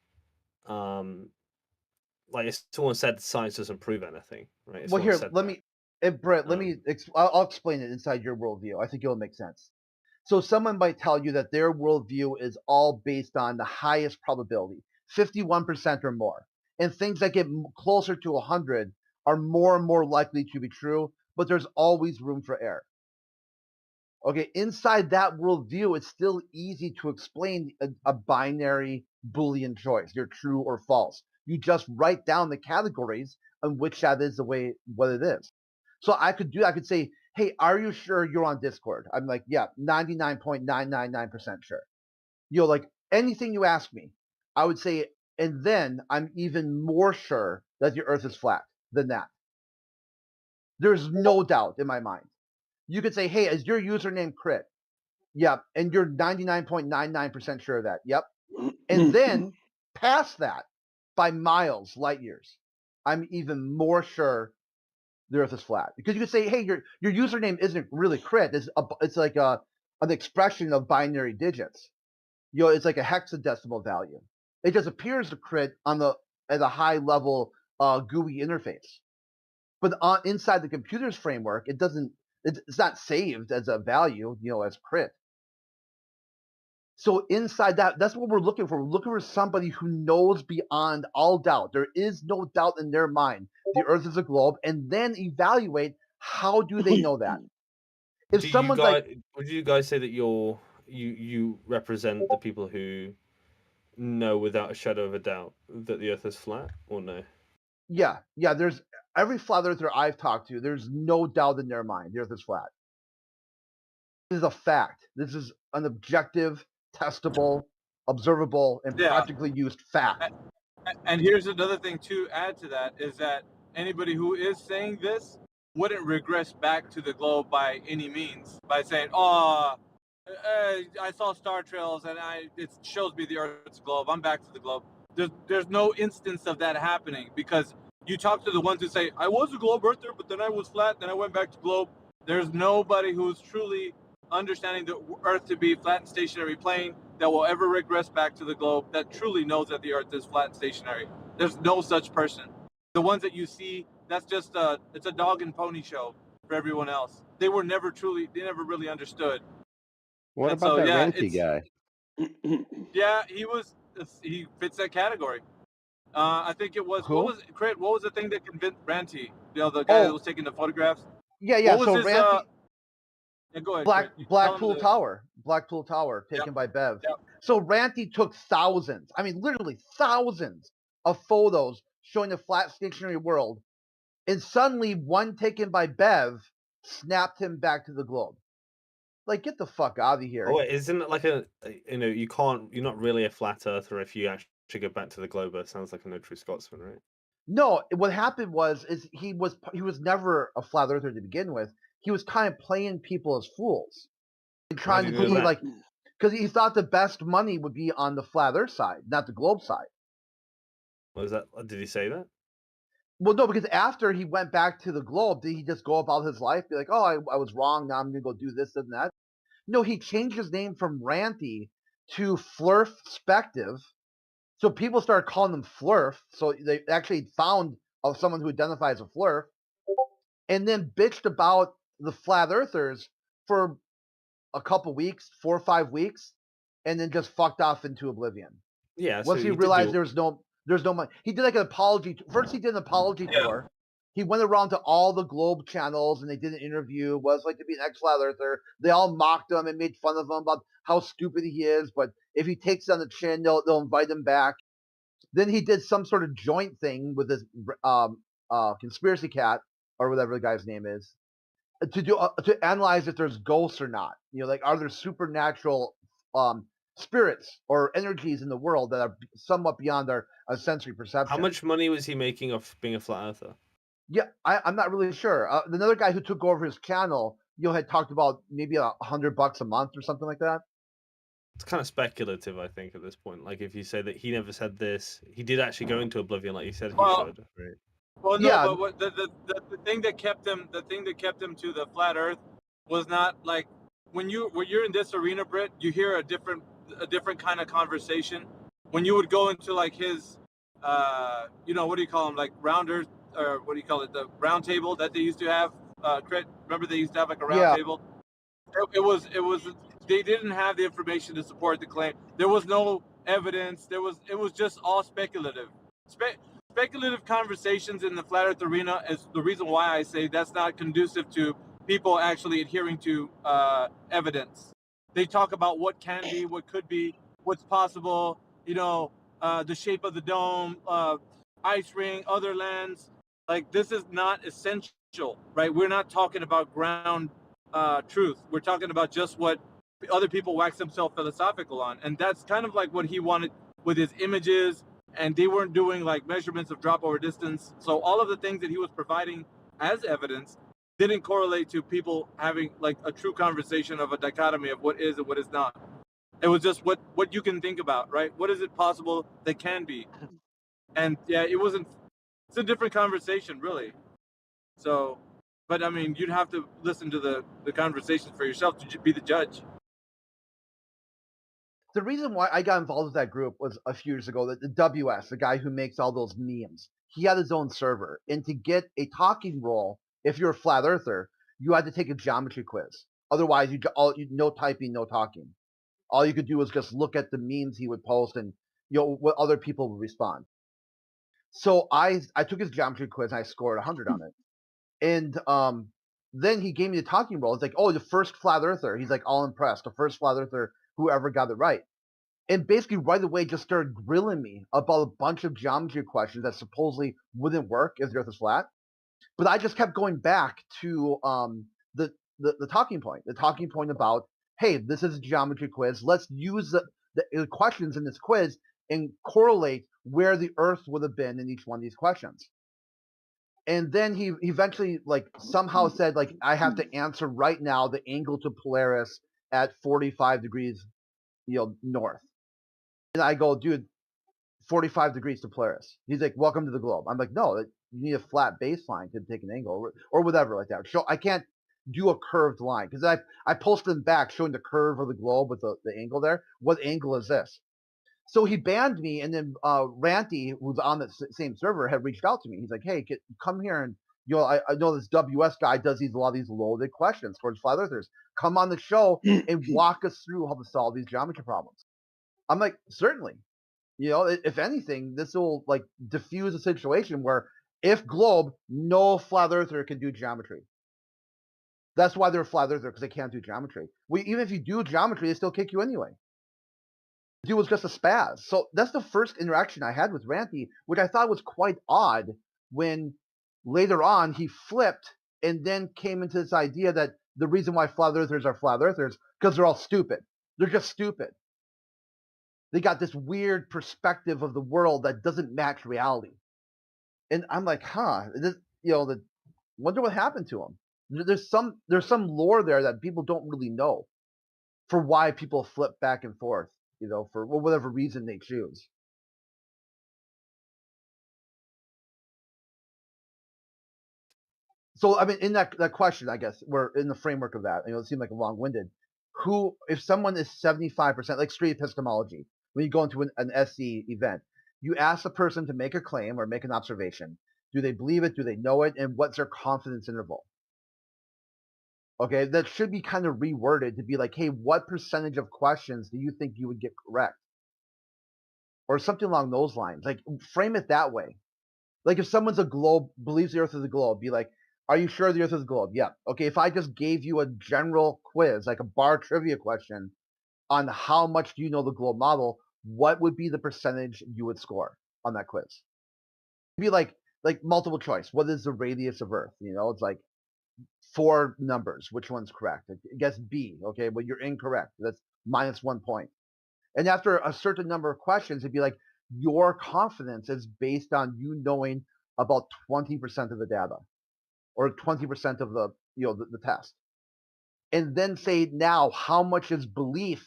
if someone said science doesn't prove anything, right? If Well, here, said let me, Brett, I'll explain it inside your worldview. I think it'll make sense. So someone might tell you that their worldview is all based on the highest probability, 51% or more. And things that get closer to 100 are more and more likely to be true, but there's always room for error. Okay, inside that worldview, it's still easy to explain a binary Boolean choice. You're true or false. You just write down the categories on which that is what it is. So I could say, hey, are you sure you're on Discord? I'm like, yeah, 99.999% sure. Like anything you ask me, I would say, and then I'm even more sure that the Earth is flat than that. There's no doubt in my mind. You could say, hey, is your username Crit? Yep. And you're 99.99% sure of that. Yep. And then past that by miles, light years, I'm even more sure the Earth is flat. Because you could say, hey, your username isn't really Crit. It's like an expression of binary digits. It's like a hexadecimal value. It just appears to Crit at a high level GUI interface. But inside the computer's framework, it doesn't. It's not saved as a value, as Crit. So inside that's what we're looking for. We're looking for somebody who knows beyond all doubt. There is no doubt in their mind the Earth is a globe, and then evaluate how do they know that. If someone's would you guys say that you represent the people who know without a shadow of a doubt that the Earth is flat, or no? Yeah. There's every flat earther I've talked to. There's no doubt in their mind the Earth is flat. This is a fact. This is an objective, testable, observable, and practically used fact. And here's another thing to add to that is that anybody who is saying this wouldn't regress back to the globe by any means by saying, "Oh, I saw star trails and it shows me the Earth's globe. I'm back to the globe." There's no instance of that happening, because you talk to the ones who say, "I was a globe earther, but then I was flat, then I went back to globe." There's nobody who's truly understanding the Earth to be flat and stationary plane that will ever regress back to the globe, that truly knows that the Earth is flat and stationary. There's no such person. The ones that you see, that's just it's a dog and pony show for everyone else. They never really understood. What about that Ranty guy? Yeah, he fits that category. I think it was, who? What was the thing that convinced Ranty? The guy that was taking the photographs? Yeah. So Ranty, yeah, go ahead. Blackpool Tower taken by Bev. Yep. So Ranty took thousands, literally thousands of photos showing a flat stationary world, and suddenly one taken by Bev snapped him back to the globe. Like, get the fuck out of here. Oh, wait, isn't it like you're not really a flat earther if you actually go back to the globe? It sounds like a No True Scotsman, right? No, what happened was he was never a flat earther to begin with. He was kind of playing people as fools and trying to be because he thought the best money would be on the flat earth side, not the globe side. Was that? Did he say that? Well, no, because after he went back to the globe, did he just go about his life, be like, "Oh, I was wrong. Now I'm gonna go do this and that"? No, he changed his name from Ranty to Flurfspective. So people started calling him Flurf. So they actually found someone who identifies as a Flurf, and then bitched about the flat earthers for a couple weeks, 4 or 5 weeks, and then just fucked off into oblivion. Yeah. Once he realized there's no money, he did like an apology. First, he did an apology tour. He went around to all the Globe channels and they did an interview. What it's like to be an ex-flat earther. They all mocked him and made fun of him about how stupid he is. But if he takes it on the chin, they'll invite him back. Then he did some sort of joint thing with this conspiracy cat or whatever the guy's name is to analyze if there's ghosts or not. Like, are there supernatural spirits or energies in the world that are somewhat beyond our sensory perception? How much money was he making off being a flat earther? Yeah, I'm not really sure. Another guy who took over his channel, had talked about maybe $100 a month or something like that. It's kind of speculative, I think, at this point. Like, if you say that he never said this, he did actually go into oblivion, like you said he should, right? Well, no, yeah. But the thing that kept him to the flat Earth was not like when you're in this arena, Britt, you hear a different kind of conversation. When you would go into like his, what do you call them, like round Earth, or what do you call it, the round table that they used to have? Remember they used to have like a round table. It was they didn't have the information to support the claim. There was no evidence. It was just all speculative. Speculative conversations in the flat Earth arena is the reason why I say that's not conducive to people actually adhering to evidence. They talk about what can be, what could be, what's possible, the shape of the dome, ice ring, other lands. Like, this is not essential, right? We're not talking about ground truth. We're talking about just what other people wax themselves philosophical on. And that's kind of like what he wanted with his images, and they weren't doing like measurements of drop over distance. So all of the things that he was providing as evidence didn't correlate to people having like a true conversation of a dichotomy of what is and what is not. It was just what you can think about, right? What is it possible that can be? And yeah, it wasn't. It's a different conversation, really. So, but I mean, you'd have to listen to the conversations for yourself to be the judge. The reason why I got involved with that group was a few years ago. The WS, the guy who makes all those memes, he had his own server, and to get a talking role, if you're a flat earther, you had to take a geometry quiz. Otherwise, you no typing, no talking. All you could do was just look at the memes he would post and what other people would respond. So I took his geometry quiz and I scored 100 on it. And then he gave me the talking role. It's like, oh, the first flat earther. He's like all impressed. The first flat earther who ever got it right. And basically right away just started grilling me about a bunch of geometry questions that supposedly wouldn't work if the earth is flat. But I just kept going back to the talking point. The talking point about, hey, this is a geometry quiz. Let's use the questions in this quiz and correlate where the earth would have been in each one of these questions. And then he eventually like somehow said like I have to answer right now the angle to Polaris at 45 degrees, north. And I go, dude, 45 degrees to Polaris. He's like, welcome to the globe. I'm like, no, you need a flat baseline to take an angle or whatever like that. So I can't do a curved line because I posted them back showing the curve of the globe with the angle there. What angle is this? So he banned me, and then Ranty, who's on the same server, had reached out to me. He's like, hey, come here, and I know this WS guy does a lot of these loaded questions towards flat earthers. Come on the show and walk us through how to solve these geometry problems. I'm like, certainly. If anything, this will like diffuse a situation where if globe, no flat earther can do geometry. That's why they're a flat earther, because they can't do geometry. Even if you do geometry, they still kick you anyway. The dude was just a spaz. So that's the first interaction I had with Ranty, which I thought was quite odd when later on he flipped and then came into this idea that the reason why flat earthers are flat earthers because they're all stupid. They're just stupid. They got this weird perspective of the world that doesn't match reality. And I'm like, wonder what happened to him. There's some lore there that people don't really know for why people flip back and forth, for whatever reason they choose. So, I mean, in that question, I guess, we're in the framework of that, it seemed like long-winded. If someone is 75%, like street epistemology, when you go into an SC event, you ask the person to make a claim or make an observation. Do they believe it? Do they know it? And what's their confidence interval? Okay, that should be kind of reworded to be like, hey, what percentage of questions do you think you would get correct? Or something along those lines. Like, frame it that way. Like, if someone's a globe, believes the earth is a globe, be like, are you sure the earth is a globe? Yeah. Okay, if I just gave you a general quiz, like a bar trivia question on how much do you know the globe model, what would be the percentage you would score on that quiz? It'd be like multiple choice. What is the radius of Earth? It's like 4 numbers. Which one's correct? I guess B. Okay, well, you're incorrect. That's -1 point. And after a certain number of questions, it'd be like your confidence is based on you knowing about 20% of the data or 20% of the test. And then say now how much is belief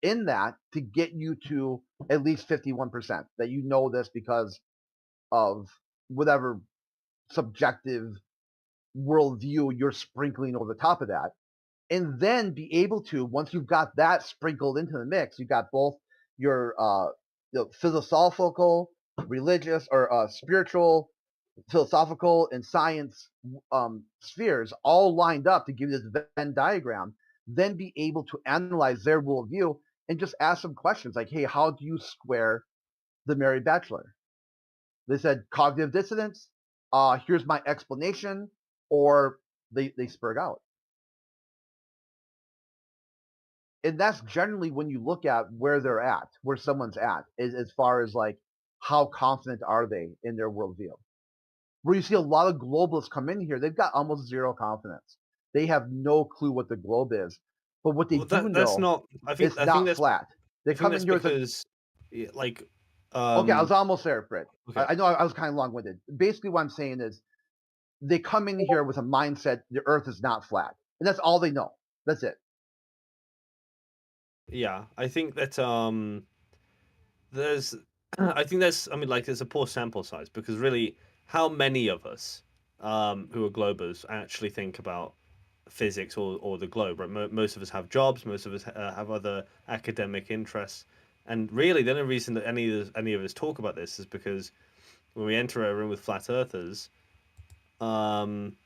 in that to get you to at least 51% that you know this because of whatever subjective worldview you're sprinkling over the top of that. And then be able to, once you've got that sprinkled into the mix, you've got both your philosophical, religious, or spiritual, philosophical, and science spheres all lined up to give you this Venn diagram, then be able to analyze their worldview and just ask some questions like, hey, how do you square the Mary Bachelor? They said cognitive dissonance, here's my explanation, or they spurred out. And that's generally when you look at where they're at, where someone's at, as far as like how confident are they in their worldview. Where you see a lot of globalists come in here, they've got almost zero confidence. They have no clue what the globe is. But what they do know, it's not flat. They come in here because like. Okay, I was almost there, Britt. Okay. I know I was kind of long-winded. Basically, what I'm saying is they come in here with a mindset the Earth is not flat, and that's all they know. That's it. Yeah, I think that there's, I think there's, I mean, like, there's a poor sample size because really, how many of us who are globers actually think about physics or the globe? Right, most of us have jobs, most of us have other academic interests, and really, the only reason that any of us talk about this is because when we enter a room with flat earthers, um,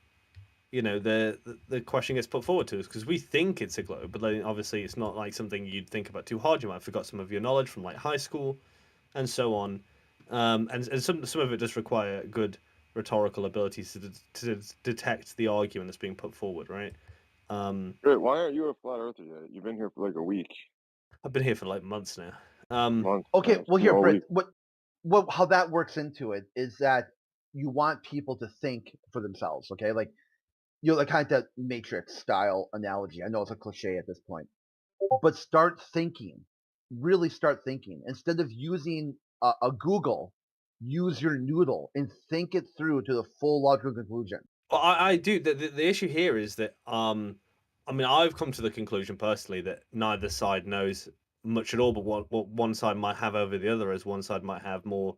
you know, the question gets put forward to us because we think it's a globe, but then obviously it's not like something you'd think about too hard. You might have forgot some of your knowledge from like high school, and so on. And some of it does require good rhetorical abilities to detect the argument that's being put forward, right? Wait, why aren't you a flat earther yet? You've been here for like a week. I've been here for like months now. Months. Okay, well, here, all Britt, week. what how that works into it is that you want people to think for themselves. Okay, like like kind of that Matrix style analogy. I know it's a cliche at this point, but start thinking. Really start thinking instead of using a Google. Use your noodle and think it through to the full logical conclusion. Well, I do. The issue here is that I mean, I've come to the conclusion personally that neither side knows much at all, but what one side might have over the other is one side might have more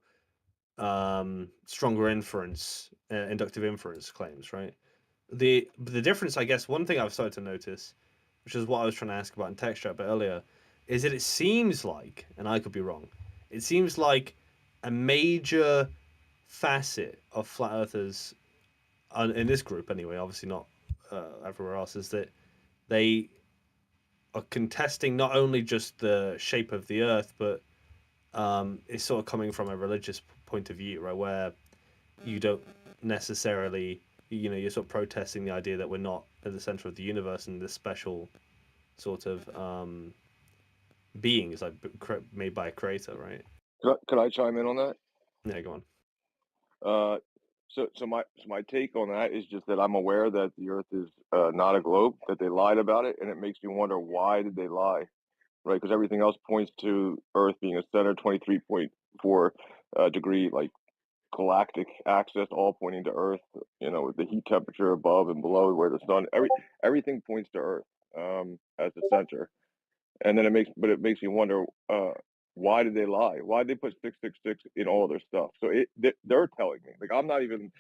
stronger inference, inductive inference claims, right? The difference, I guess, one thing I've started to notice, which is what I was trying to ask about in text chat a bit earlier, is that it seems like, and I could be wrong, it seems like a major facet of flat earthers in this group anyway, obviously not everywhere else, is that they are contesting not only just the shape of the earth, but it's sort of coming from a religious point of view, right, where you don't necessarily, you know, you're sort of protesting the idea that we're not at the center of the universe and this special sort of beings like made by a creator, right? Could I chime in on that? Yeah, go on. So my take on that is just that I'm aware that the Earth is not a globe, that they lied about it, and it makes me wonder why did they lie, right? Because everything else points to Earth being a center, 23.4 degree like galactic axis, all pointing to Earth. You know, with the heat temperature above and below where the sun, everything points to Earth as the center. And then it makes me wonder why did they lie? Why did they put 666 in all their stuff? So they're telling me, like, I'm not even.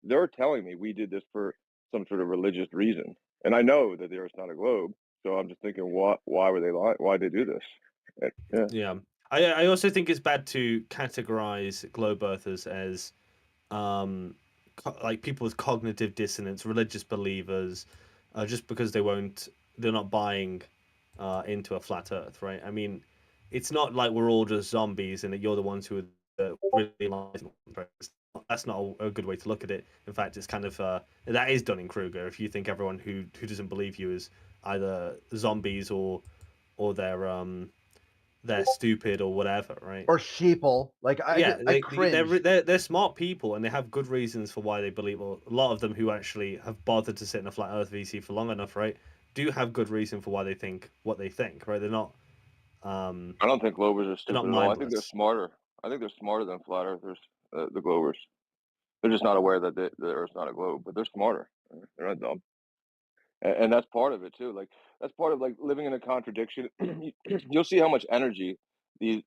They're telling me we did this for some sort of religious reason, and I know that the Earth's not a globe. So I'm just thinking, why were they lying? Why did they do this? Yeah. Yeah. I also think it's bad to categorize globe earthers as like people with cognitive dissonance, religious believers, just because they're not buying into a flat Earth, right? I mean, it's not like we're all just zombies and that you're the ones who are really lies. That's not a good way to look at it. In fact, it's kind of that is Dunning Kruger. If you think everyone who doesn't believe you is either zombies or they're stupid or whatever, right? Or sheeple. Like I cringe. They're smart people and they have good reasons for why they believe. Well, a lot of them who actually have bothered to sit in a flat Earth VC for long enough, right, do have good reason for why they think what they think, right? They're not. I don't think Glovers are stupid at all. I think they're smarter. I think they're smarter than flat earthers. The Glovers. They're just not aware that the Earth's not a globe, but they're smarter. They're not dumb. And that's part of it too. Like that's part of like living in a contradiction. You'll see how much energy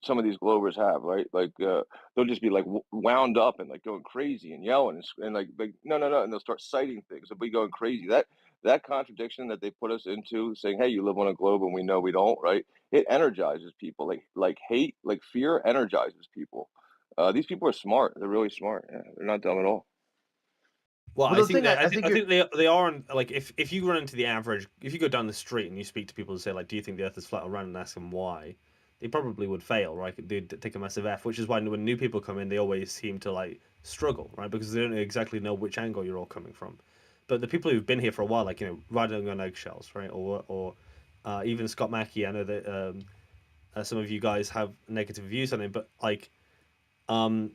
some of these Glovers have, right? Like they'll just be like wound up and like going crazy and yelling and like no, and they'll start citing things. They'll be going crazy. That contradiction that they put us into, saying, "Hey, you live on a globe and we know we don't," right? It energizes people. Like hate, like fear energizes people. These people are smart. They're really smart. Yeah, they're not dumb at all. Well, I think they are like if you run into the average, if you go down the street and you speak to people and say like, do you think the Earth is flat or round, and ask them why, they probably would fail, right? They'd take a massive F, which is why when new people come in, they always seem to like struggle, right? Because they don't exactly know which angle you're all coming from. But the people who've been here for a while, like riding on eggshells, right? Or even Scott Mackey, I know that some of you guys have negative views on him, but like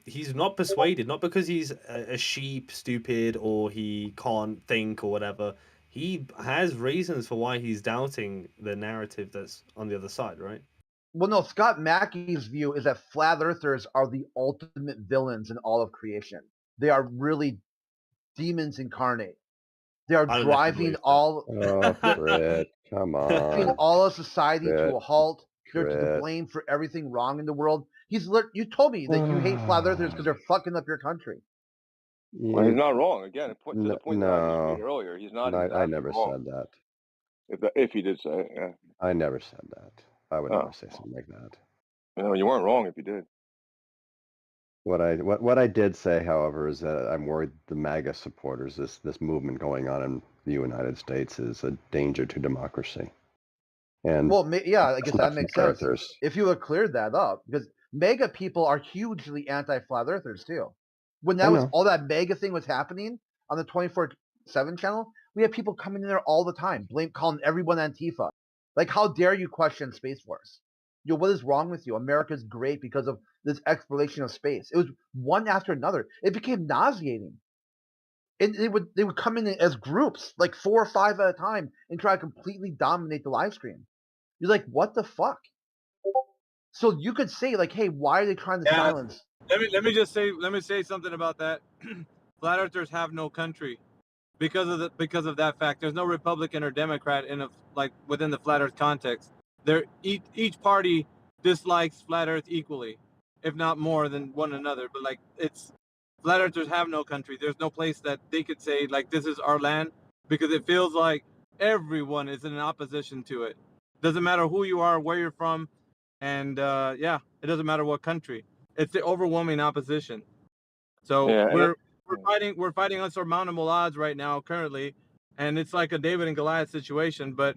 he's not persuaded, not because he's a sheep, stupid, or he can't think or whatever. He has reasons for why he's doubting the narrative that's on the other side, right? Well, no, Scott Mackey's view is that flat earthers are the ultimate villains in all of creation. They are really demons incarnate. They are driving all. Oh, Fred, come Driving on. all of society Fred, to a halt. They're to Fred. blame for everything wrong in the world. You told me that you hate flat earthers because they're fucking up your country. Well, he's not wrong. Again, to the point that I just No, made earlier, he's not I exactly never wrong. said that. If he did say it, yeah. I never said that. I would Oh. never say something like that. No, you weren't wrong if you did. What I did say, however, is that I'm worried the MAGA supporters, this movement going on in the United States, is a danger to democracy. And well, yeah, I guess that makes sense. Earthers. If you had cleared that up, because MAGA people are hugely anti-flat earthers too. When that was all that MAGA thing was happening on the 24/7 channel, we had people coming in there all the time, calling everyone Antifa. Like, how dare you question Space Force? What is wrong with you? America's great because of this exploration of space. It was one after another. It became nauseating. And they would come in as groups, like 4 or 5 at a time, and try to completely dominate the live stream. You're like, what the fuck? So you could say, like, hey, why are they trying to silence? Let me say something about that. Flat earthers have no country because of that fact. There's no Republican or Democrat within the flat earth context. Each party dislikes flat earth equally, if not more than one another. But flat earthers have no country. There's no place that they could say like this is our land, because it feels like everyone is in opposition to it. Doesn't matter who you are, where you're from, and it doesn't matter what country. It's the overwhelming opposition. So we're fighting unsurmountable odds right now currently, and it's like a David and Goliath situation. But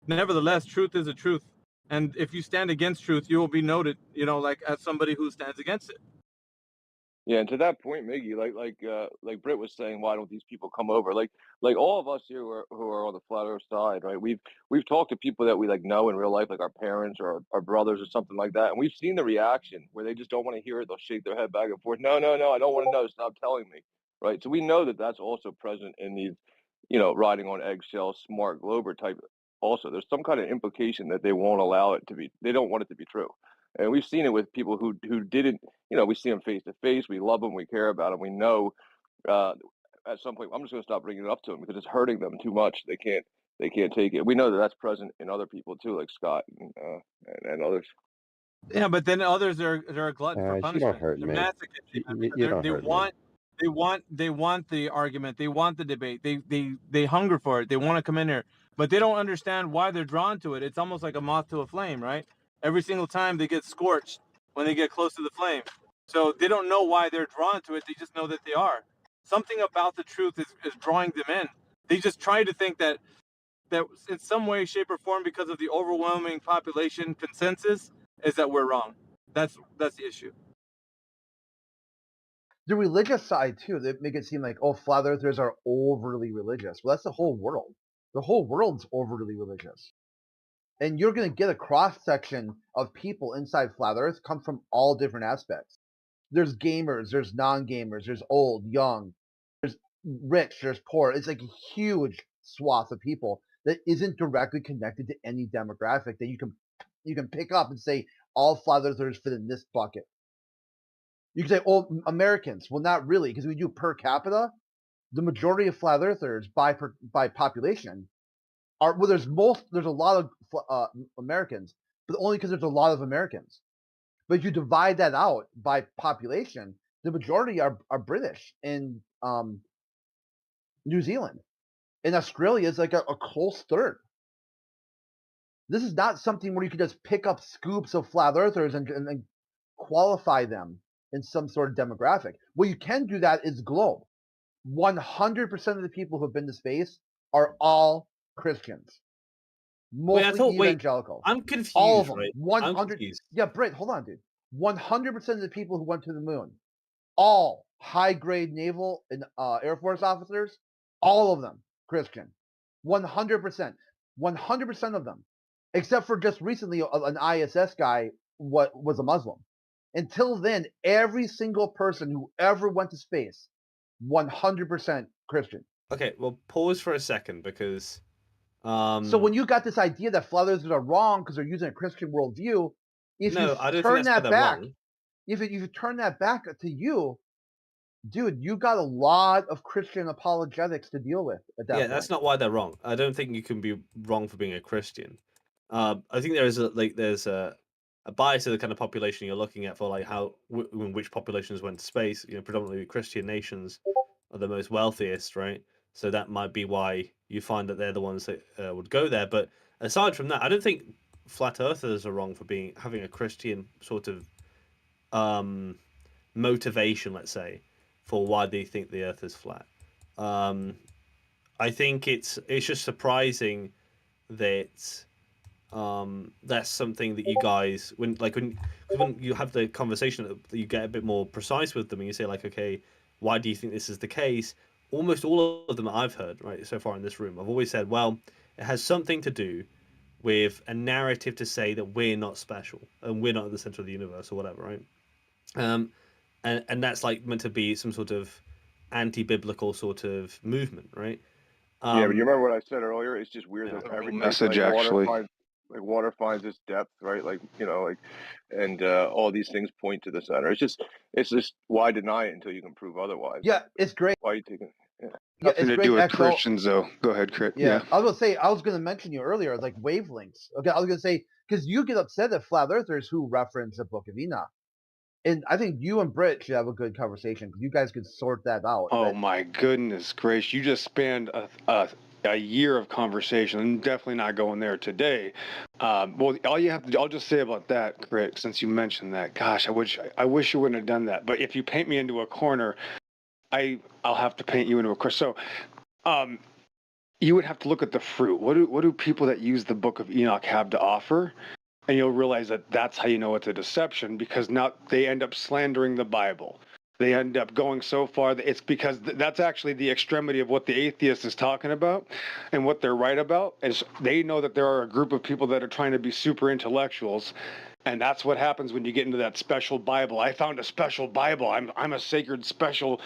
nevertheless, truth is a truth, and if you stand against truth, you will be noted, as somebody who stands against it. Yeah, and to that point, Miggy, like Britt was saying, why don't these people come over? Like all of us here who are on the flat Earth side, right? We've talked to people that we know in real life, like our parents or our brothers or something like that, and we've seen the reaction where they just don't want to hear it. They'll shake their head back and forth. No, I don't want to know. Stop telling me, right? So we know that that's also present in these, riding on eggshells, smart glober type. Also, there's some kind of implication that they won't allow it to be. They don't want it to be true. And we've seen it with people who didn't, we see them face to face. We love them. We care about them. We know at some point, I'm just going to stop bringing it up to them because it's hurting them too much. They can't take it. We know that that's present in other people too, like Scott and others. Yeah, but then others are a glutton for punishment. You don't hurt me. You don't hurt me. They want the argument. They want the debate. They hunger for it. They want to come in here, but they don't understand why they're drawn to it. It's almost like a moth to a flame, right? Every single time they get scorched when they get close to the flame. So they don't know why they're drawn to it. They just know that they are. Something about the truth is drawing them in. They just try to think that in some way, shape, or form, because of the overwhelming population consensus, is that we're wrong. That's the issue. The religious side too, they make it seem like, oh, flat earthers are overly religious. Well, that's the whole world. The whole world's overly religious. And you're going to get a cross-section of people inside Flat Earth come from all different aspects. There's gamers, there's non-gamers, there's old, young, there's rich, there's poor. It's like a huge swath of people that isn't directly connected to any demographic that you can pick up and say all Flat Earthers fit in this bucket. You can say, oh, Americans. Well, not really, because we do per capita. The majority of Flat Earthers by population there's a lot of Americans, but only because there's a lot of Americans. But if you divide that out by population, the majority are British in New Zealand. And Australia is like a close third. This is not something where you can just pick up scoops of flat earthers and qualify them in some sort of demographic. What you can do that is globe. 100% of the people who have been to space are all Christians. Mostly evangelical. I'm confused. All of them. Right? 100. Yeah, Britt, hold on, dude. 100% of the people who went to the moon, all high-grade naval and Air Force officers, all of them Christian. 100%. 100% of them. Except for just recently, an ISS guy was a Muslim. Until then, every single person who ever went to space, 100% Christian. Okay, well, pause for a second because... So when you got this idea that flat earthers are wrong because they're using a Christian worldview, if No, you I don't think turn that's where that they're back, wrong. if you turn that back to you, dude, you got a lot of Christian apologetics to deal with at that Yeah, point. that's not why they're wrong. I don't think you can be wrong for being a Christian. I think there's a bias of the kind of population you're looking at for like how which populations went to space. You know, predominantly Christian nations are the most wealthiest, right? So that might be why you find that they're the ones that would go there. But aside from that, I don't think flat earthers are wrong for having a Christian sort of motivation, let's say, for why they think the Earth is flat. I think it's just surprising that that's something that you guys when you have the conversation, you get a bit more precise with them and you say like, okay, why do you think this is the case? Almost all of them that I've heard right so far in this room, I've always said, well, it has something to do with a narrative to say that we're not special and we're not at the center of the universe or whatever, right? And that's like meant to be some sort of anti-biblical sort of movement, right? Yeah, but you remember what I said earlier? It's just weird that every message, like actually. water finds its depth, right? Like, you know, like, and all these things point to the center. It's just why deny it until you can prove otherwise? Yeah, it's great. Why are you taking? Yeah. Yeah, Nothing it's to great. do with XO. Christians, though. Go ahead, Crit. Yeah, I was going to mention you earlier, like wavelengths. Okay, I was going to say because you get upset at flat earthers who reference the Book of Enoch, and I think you and Britt should have a good conversation because you guys could sort that out. Oh my goodness gracious! You just spanned a year of conversation. I'm definitely not going there today. Well, all you have to, I'll just say about that, Crit, since you mentioned that. Gosh, I wish you wouldn't have done that. But if you paint me into a corner, I'll have to paint you into a corner. So, you would have to look at the fruit. What do people that use the Book of Enoch have to offer? And you'll realize that that's how you know it's a deception, because now they end up slandering the Bible. They end up going so far that it's because that's actually the extremity of what the atheist is talking about and what they're right about. Is they know that there are a group of people that are trying to be super intellectuals. And that's what happens when you get into that special Bible. I found a special Bible. I'm a sacred special,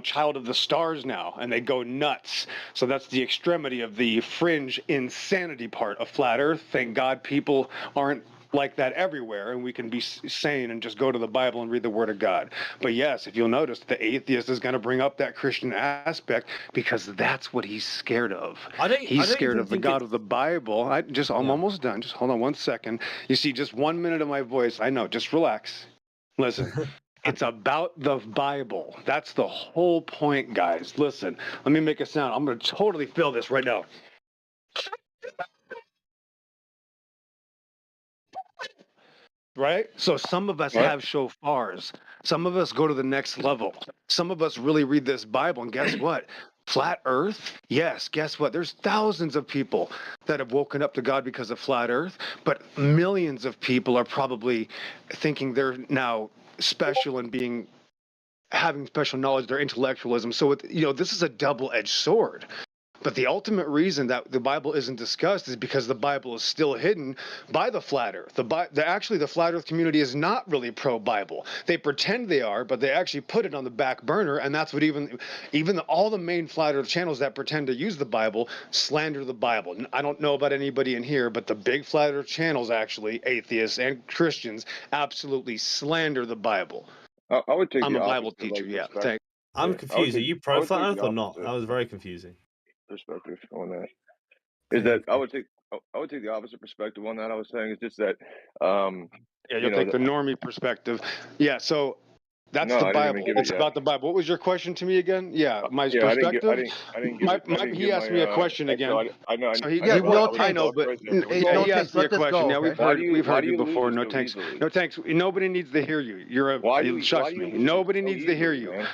child of the stars now. And they go nuts. So that's the extremity of the fringe insanity part of flat earth. Thank God people aren't like that everywhere, and we can be sane and just go to the Bible and read the Word of God. But yes, if you'll notice, the atheist is going to bring up that Christian aspect because that's what he's scared of. He's scared of the God of the Bible. I'm almost done. Just hold on 1 second. You see, just 1 minute of my voice. I know. Just relax. Listen. It's about the Bible. That's the whole point, guys. Listen. Let me make a sound. I'm going to totally feel this right now. Right? So some of us have shofars. Some of us go to the next level. Some of us really read this Bible. And guess what? Flat Earth? Yes. Guess what? There's thousands of people that have woken up to God because of flat Earth. But millions of people are probably thinking they're now special and having special knowledge, their intellectualism. So, this is a double-edged sword. But the ultimate reason that the Bible isn't discussed is because the Bible is still hidden by the flat earth. Actually, the flat earth community is not really pro-Bible. They pretend they are, but they actually put it on the back burner, and that's what even all the main flat earth channels that pretend to use the Bible slander the Bible. I don't know about anybody in here, but the big flat earth channels, actually, atheists and Christians, absolutely slander the Bible. I would take I'm the a Bible opposite, teacher, like, yeah. Thanks. I'm confused. Are you pro flat earth or not? That was very confusing. Perspective on that is that I would take the opposite perspective on that. I was saying it's just that you'll take the normie perspective. Yeah, so that's the Bible. It's about the Bible. What was your question to me again? Yeah, my perspective. He asked me a question again. I know. So he asked me a question. Yeah, we've heard you before. No thanks. No thanks. Nobody needs to hear you. Trust me. Nobody needs to hear you.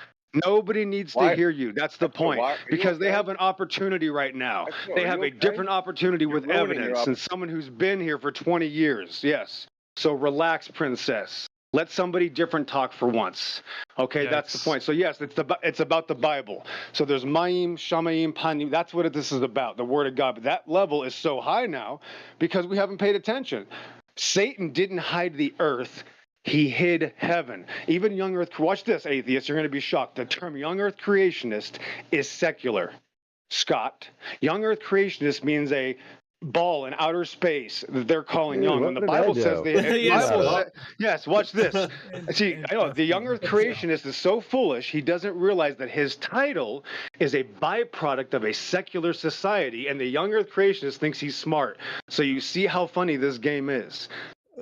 Nobody needs to hear you. That's the point. Because they have an opportunity right now. They have a different opportunity with evidence and someone who's been here for 20 years. Yes. So relax, princess. Let somebody different talk for once. Okay, that's the point. So yes, it's about the Bible. So there's Ma'im, Shamaim, Panim. That's what this is about, the Word of God. But that level is so high now because we haven't paid attention. Satan didn't hide the earth. He hid heaven. Even young earth, watch this, atheists, you're going to be shocked. The term young earth creationist is secular. Scott, young earth creationist means a ball in outer space that they're calling Dude, young. what When the did I Bible says do? the Yes, Bible Scott. yes, watch this. See, I know the young Earth creationist is so foolish he doesn't realize that his title is a byproduct of a secular society, and the young Earth creationist thinks he's smart. So you see how funny this game is.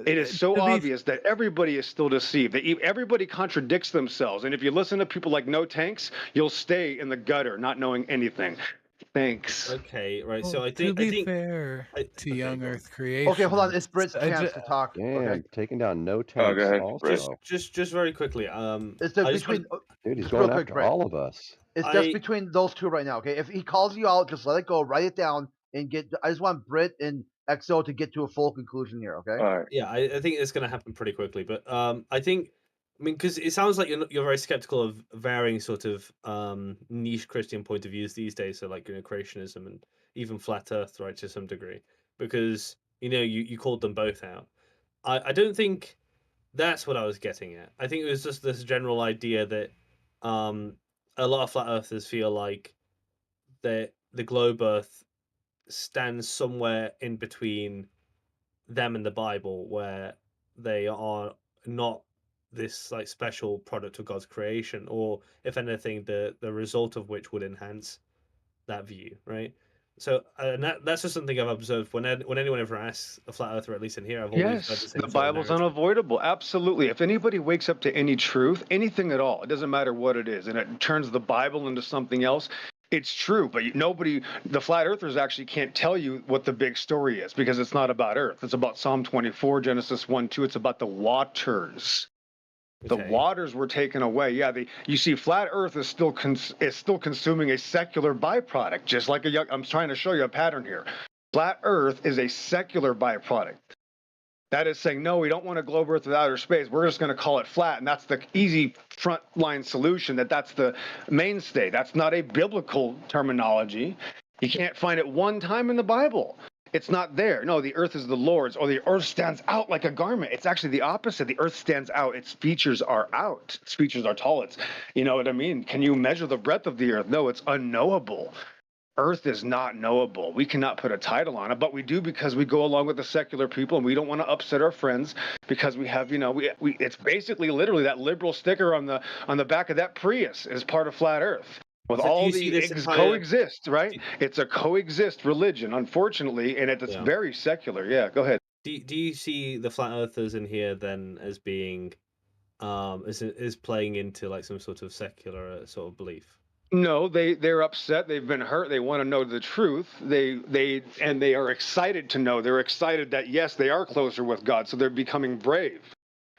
It is so obvious that everybody is still deceived. That everybody contradicts themselves, and if you listen to people like No Tanks, you'll stay in the gutter, not knowing anything. Thanks. Okay, right. So Well, I to think be fair to Young Earth Creation, Okay, hold on. It's Britt's chance to talk. Damn, Okay. taking down No Oh, Tanks go ahead, also. just very quickly. It's I just between. Dude, he's Just real going quick, after Brett. all of us. It's just between those two right now. Okay, if he calls you out, just let it go. Write it down and get. I just want Britt and XO to get to a full conclusion here. Okay. All right. Yeah, I think it's going to happen pretty quickly. But I think, I mean, because it sounds like you're very skeptical of varying sort of niche Christian point of views these days. So like creationism and even flat Earth, right, to some degree, because you called them both out. I don't think that's what I was getting at. I think it was just this general idea that a lot of flat earthers feel like that the globe Earth stands somewhere in between them and the Bible, where they are not this like special product of God's creation, or if anything, the result of which would enhance that view, right? So, and that's just something I've observed when anyone ever asks a flat earther, at least in here, I've always heard the Yes, same the sort of Bible's narrative. unavoidable. Absolutely. If anybody wakes up to any truth, anything at all, it doesn't matter what it is, and it turns the Bible into something else, it's true. But the flat earthers actually can't tell you what the big story is because it's not about Earth. It's about Psalm 24, Genesis 1-2. It's about the waters. The waters were taken away. Yeah, you see, flat Earth is still consuming a secular byproduct, just like I'm trying to show you a pattern here. Flat Earth is a secular byproduct. That is saying, no, we don't want a globe Earth with outer space. We're just going to call it flat, and that's the easy frontline solution. That's the mainstay. That's not a biblical terminology. You can't find it one time in the Bible. It's not there. No, the earth is the Lord's, or the earth stands out like a garment. It's actually the opposite. The earth stands out. Its features are out. Its features are tall. You know what I mean? Can you measure the breadth of the earth? No, it's unknowable. Earth is not knowable. We cannot put a title on it, but we do because we go along with the secular people, and we don't want to upset our friends because we have, it's basically literally that liberal sticker on the back of that Prius is part of flat Earth. With all the coexist, right? It's a coexist religion, unfortunately, and it's very secular. Yeah, go ahead. Do you see the flat earthers in here then as being, is playing into like some sort of secular sort of belief? No, they're upset. They've been hurt. They want to know the truth. They are excited to know. They're excited that yes, they are closer with God, so they're becoming brave.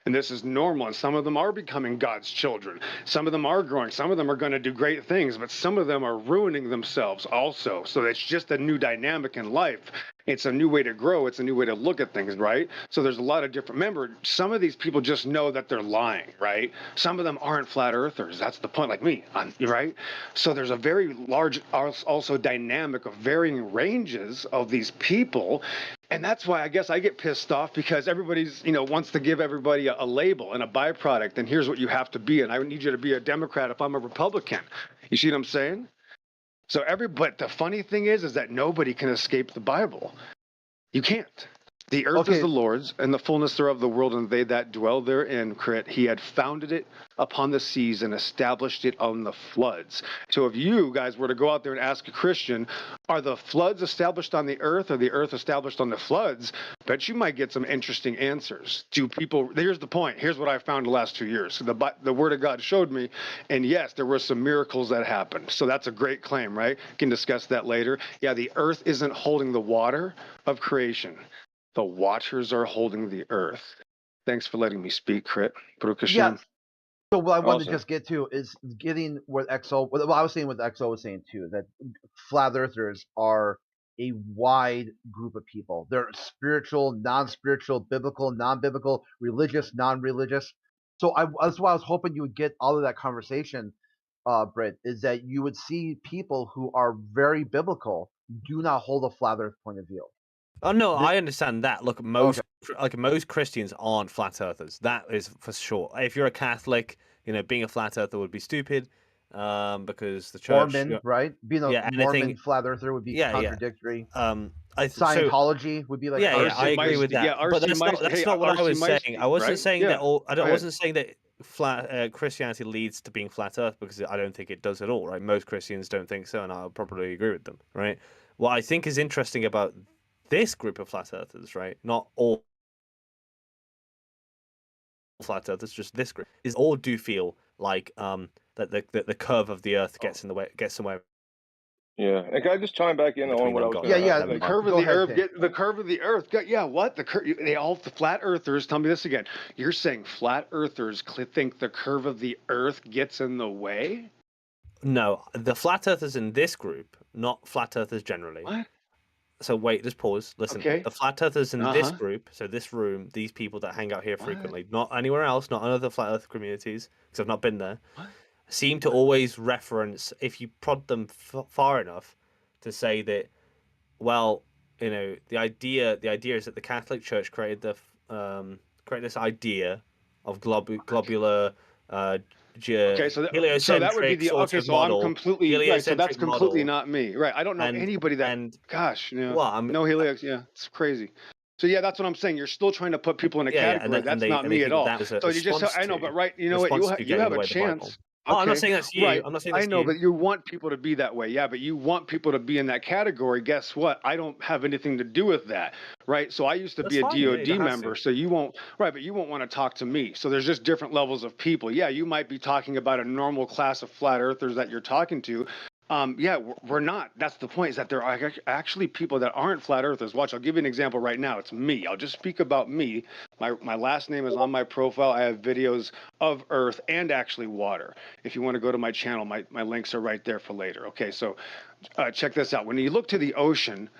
And this is normal, and some of them are becoming God's children. Some of them are growing. Some of them are going to do great things, but some of them are ruining themselves also. So it's just a new dynamic in life. It's a new way to grow. It's a new way to look at things, right? So there's a lot of different. Remember, some of these people just know that they're lying, right? Some of them aren't flat earthers. That's the point, like me, right? So there's a very large, also dynamic of varying ranges of these people. And that's why I guess I get pissed off because everybody's, wants to give everybody a label and a byproduct. And here's what you have to be. And I need you to be a Democrat if I'm a Republican. You see what I'm saying? So but the funny thing is that nobody can escape the Bible. You can't. The earth is the Lord's, and the fullness thereof the world, and they that dwell therein. He had founded it upon the seas and established it on the floods. So if you guys were to go out there and ask a Christian, are the floods established on the earth or the earth established on the floods? Bet you might get some interesting answers. Here's the point. Here's what I found the last 2 years. The Word of God showed me, and yes, there were some miracles that happened. So that's a great claim, right? We can discuss that later. Yeah, the earth isn't holding the water of creation. The watchers are holding the earth. Thanks for letting me speak, Crit. Baruch Hashem. Yeah. So what I wanted to just get to is getting what XO. What I was saying, what XO was saying too, that flat earthers are a wide group of people. They're spiritual, non-spiritual, biblical, non-biblical, religious, non-religious. So that's why I was hoping you would get all of that conversation, Britt, is that you would see people who are very biblical do not hold a flat earth point of view. Oh no, I understand that. Look, most Christians aren't flat earthers. That is for sure. If you're a Catholic, being a flat earther would be stupid, because the church, Mormon, right? Being a Mormon flat earther would be contradictory. Scientology would be like yeah, I agree with that. But that's not what I was saying. I wasn't saying that I wasn't saying that Christianity leads to being flat Earth, because I don't think it does at all. Right? Most Christians don't think so, and I'll probably agree with them. Right? What I think is interesting about this group of flat Earthers, right? Not all flat Earthers, just this group, is all do feel like that the curve of the Earth gets in the way, gets somewhere. Yeah, and can I just chime back in on what I was going to Yeah, the curve of the Earth. The curve of the Earth. Yeah, what the curve? They all the flat Earthers. Tell me this again. You're saying flat Earthers think the curve of the Earth gets in the way? No, the flat Earthers in this group, not flat Earthers generally. What? So wait, just pause. Listen, Okay. the flat Earthers in this group, so this room, these people that hang out here frequently, not anywhere else, not other flat Earth communities, because I've not been there, seem to always reference, if you prod them far enough, to say that, well, you know, the idea is that the Catholic Church created this idea of globular. Okay, so that would be the So I'm completely right. So that's completely not me, right? I don't know anybody that. Gosh, no, well, no heliox. Yeah, it's crazy. So yeah, that's what I'm saying. You're still trying to put people in a category. That's not me at all. So you just, I know, but right, you know what? You have a chance. Oh, I'm not saying that's you. Right. I'm not saying that's I know, you. but you want people to be that way. Yeah, but you want people to be in that category. Guess what? I don't have anything to do with that. Right. So I used to be a DOD member. So you won't. Right. But you won't want to talk to me. So there's just different levels of people. Yeah. You might be talking about a normal class of flat earthers that you're talking to. Yeah, we're not. That's the point, is that there are actually people that aren't flat earthers. Watch, I'll give you an example right now. It's me. I'll just speak about me. My last name is on my profile. I have videos of Earth and actually water. If you want to go to my channel, my links are right there for later. Okay, so check this out. When you look to the ocean,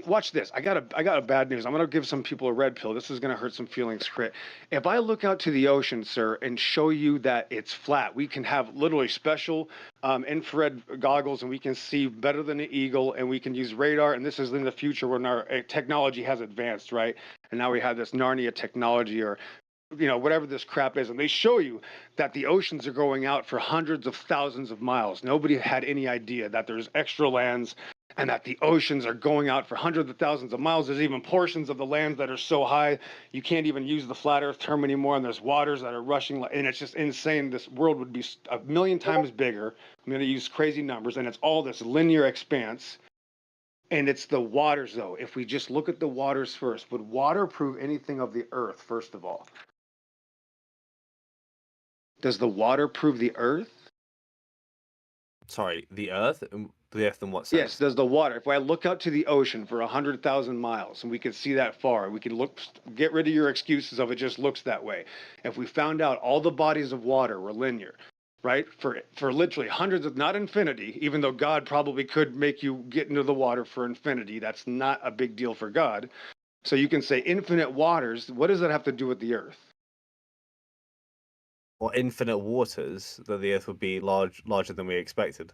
watch this. I got a bad news. I'm gonna give some people a red pill. This is gonna hurt some feelings, Crit. If I look out to the ocean, sir, and show you that it's flat, we can have literally special infrared goggles, and we can see better than an eagle, and we can use radar. And this is in the future when our technology has advanced, right? And now we have this Narnia technology, or whatever this crap is, and they show you that the oceans are going out for hundreds of thousands of miles. Nobody had any idea that there's extra lands, and that the oceans are going out for hundreds of thousands of miles. There's even portions of the lands that are so high you can't even use the flat earth term anymore, and there's waters that are rushing, and it's just insane. This world would be a million times bigger. I'm going to use crazy numbers, and it's all this linear expanse. And it's the waters, though. If we just look at the waters first, would water prove anything of the earth, first of all? Does the water prove the earth? Sorry, the Earth? The Earth in what sense? Yes, does the water. If I look out to the ocean for 100,000 miles, and we could see that far, we could get rid of your excuses of it just looks that way. If we found out all the bodies of water were linear, right, for literally hundreds of, not infinity, even though God probably could make you get into the water for infinity, that's not a big deal for God. So you can say infinite waters, what does that have to do with the earth? Or infinite waters, that the Earth would be larger than we expected.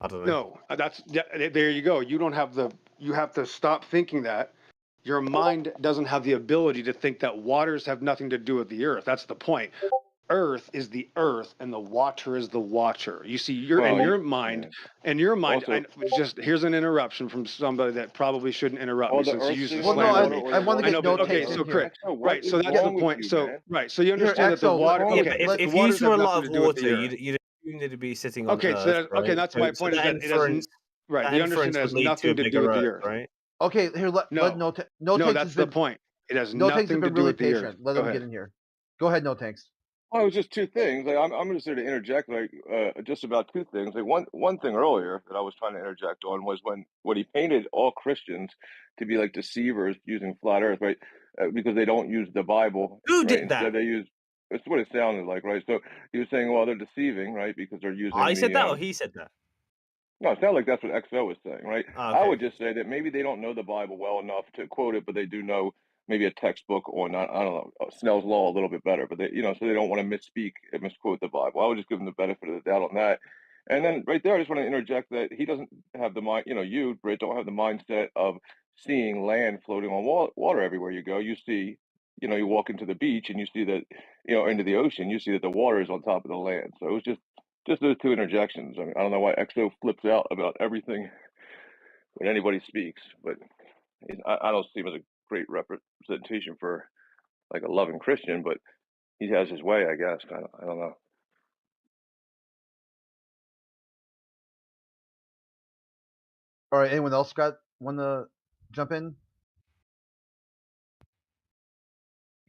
I don't know. No, there you go. You have to stop thinking that. Your mind doesn't have the ability to think that waters have nothing to do with the earth. That's the point. Earth is the earth, and the water is the watcher. You see, in your mind. Here's an interruption from somebody that probably shouldn't interrupt me, since you use the slang. I want to get no takes so here. Right, so that's the point. So you understand that the water. Okay, if you saw a lot of water, you need to be sitting on Earth. Okay, that's my point. Is that it doesn't. Right, the understanding has nothing to do with the earth. Right. Okay, here let no takes. That's the point. It has no nothing takes have to been do really with the earth. patient. Let them get in here. Go ahead, no tanks. Oh, it was just two things. Like, I'm just here to interject, just about two things. Like one thing earlier that I was trying to interject on was when he painted all Christians to be like deceivers using flat Earth, right? Because they don't use the Bible. Who did that? Instead, they use. That's what it sounded like, right? So he was saying, well, they're deceiving, right? Because they're using. I said that, or he said that. No, it sounded like that's what XO was saying, right? Okay. I would just say that maybe they don't know the Bible well enough to quote it, but they do know maybe a textbook on, I don't know, Snell's Law a little bit better, but so they don't want to misspeak and misquote the Bible. I would just give them the benefit of the doubt on that. And then right there, I just want to interject that he doesn't have the mind, you, Britt, don't have the mindset of seeing land floating on water everywhere you go. You see, you walk into the beach and you see that, into the ocean, you see that the water is on top of the land. So it was just those two interjections. I mean, I don't know why XO flips out about everything when anybody speaks. But I don't see him as a great representation for like a loving Christian, but he has his way, I guess. I don't know. All right, anyone else want to jump in?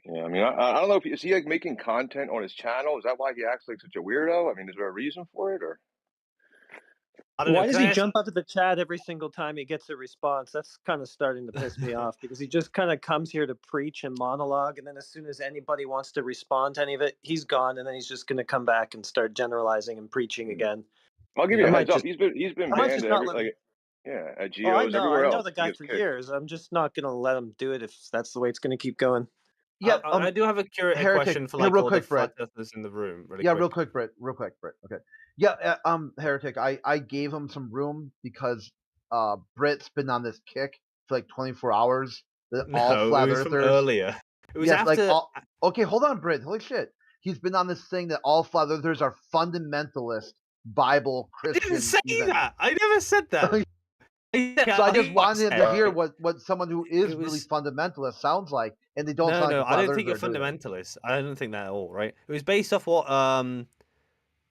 Yeah, I mean, I don't know if is he like making content on his channel? Is that why he acts like such a weirdo? I mean, is there a reason for it, or? I don't know. Why does Can I he ask? jump up to the chat every single time he gets a response? That's kind of starting to piss me off because he just kind of comes here to preach and monologue, and then as soon as anybody wants to respond to any of it, he's gone, and then he's just going to come back and start generalizing and preaching again. I'll give you I a might heads up. just, He's been I might banned just at not every let him. at Oh, I Geos, know. I everywhere know else. the He guy gets for kicked. years. I'm just not going to let him do it if that's the way it's going to keep going. Yeah, I do have a Heretic, question for like real all quick, the flat Brett. earthers in the room. Really yeah, quick. real quick, Brett. Okay. Yeah, Heretic. I gave him some room because Britt's been on this kick for like 24 hours. That all No, it flat was from earthers. earlier. It was Yes, like after. all. Okay, hold on, Britt. Holy shit. He's been on this thing that all flat earthers are fundamentalist Bible I didn't Christian say even. that. I never said that. So I just wanted him to hear what someone who is It was- really fundamentalist sounds like, and they don't No, sound no, like the I flat don't think you're earthers are doing it. fundamentalist. I don't think that at all, right? It was based off what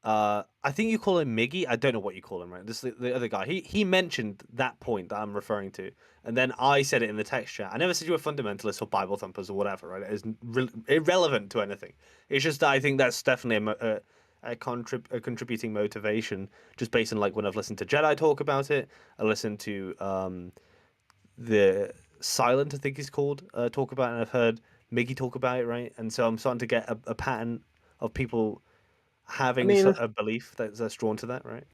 I think you call him Miggy. I don't know what you call him, right? This the other guy. He mentioned that point that I'm referring to, and then I said it in the text chat. I never said you were fundamentalists or Bible thumpers or whatever, right? It's irrelevant to anything. It's just that I think that's definitely a contributing motivation, just based on like when I've listened to Jedi talk about it. I listened to the Silent, I think he's called, talk about it, and I've heard Miggy talk about it, right? And so I'm starting to get a pattern of people having a belief that's drawn to that, right?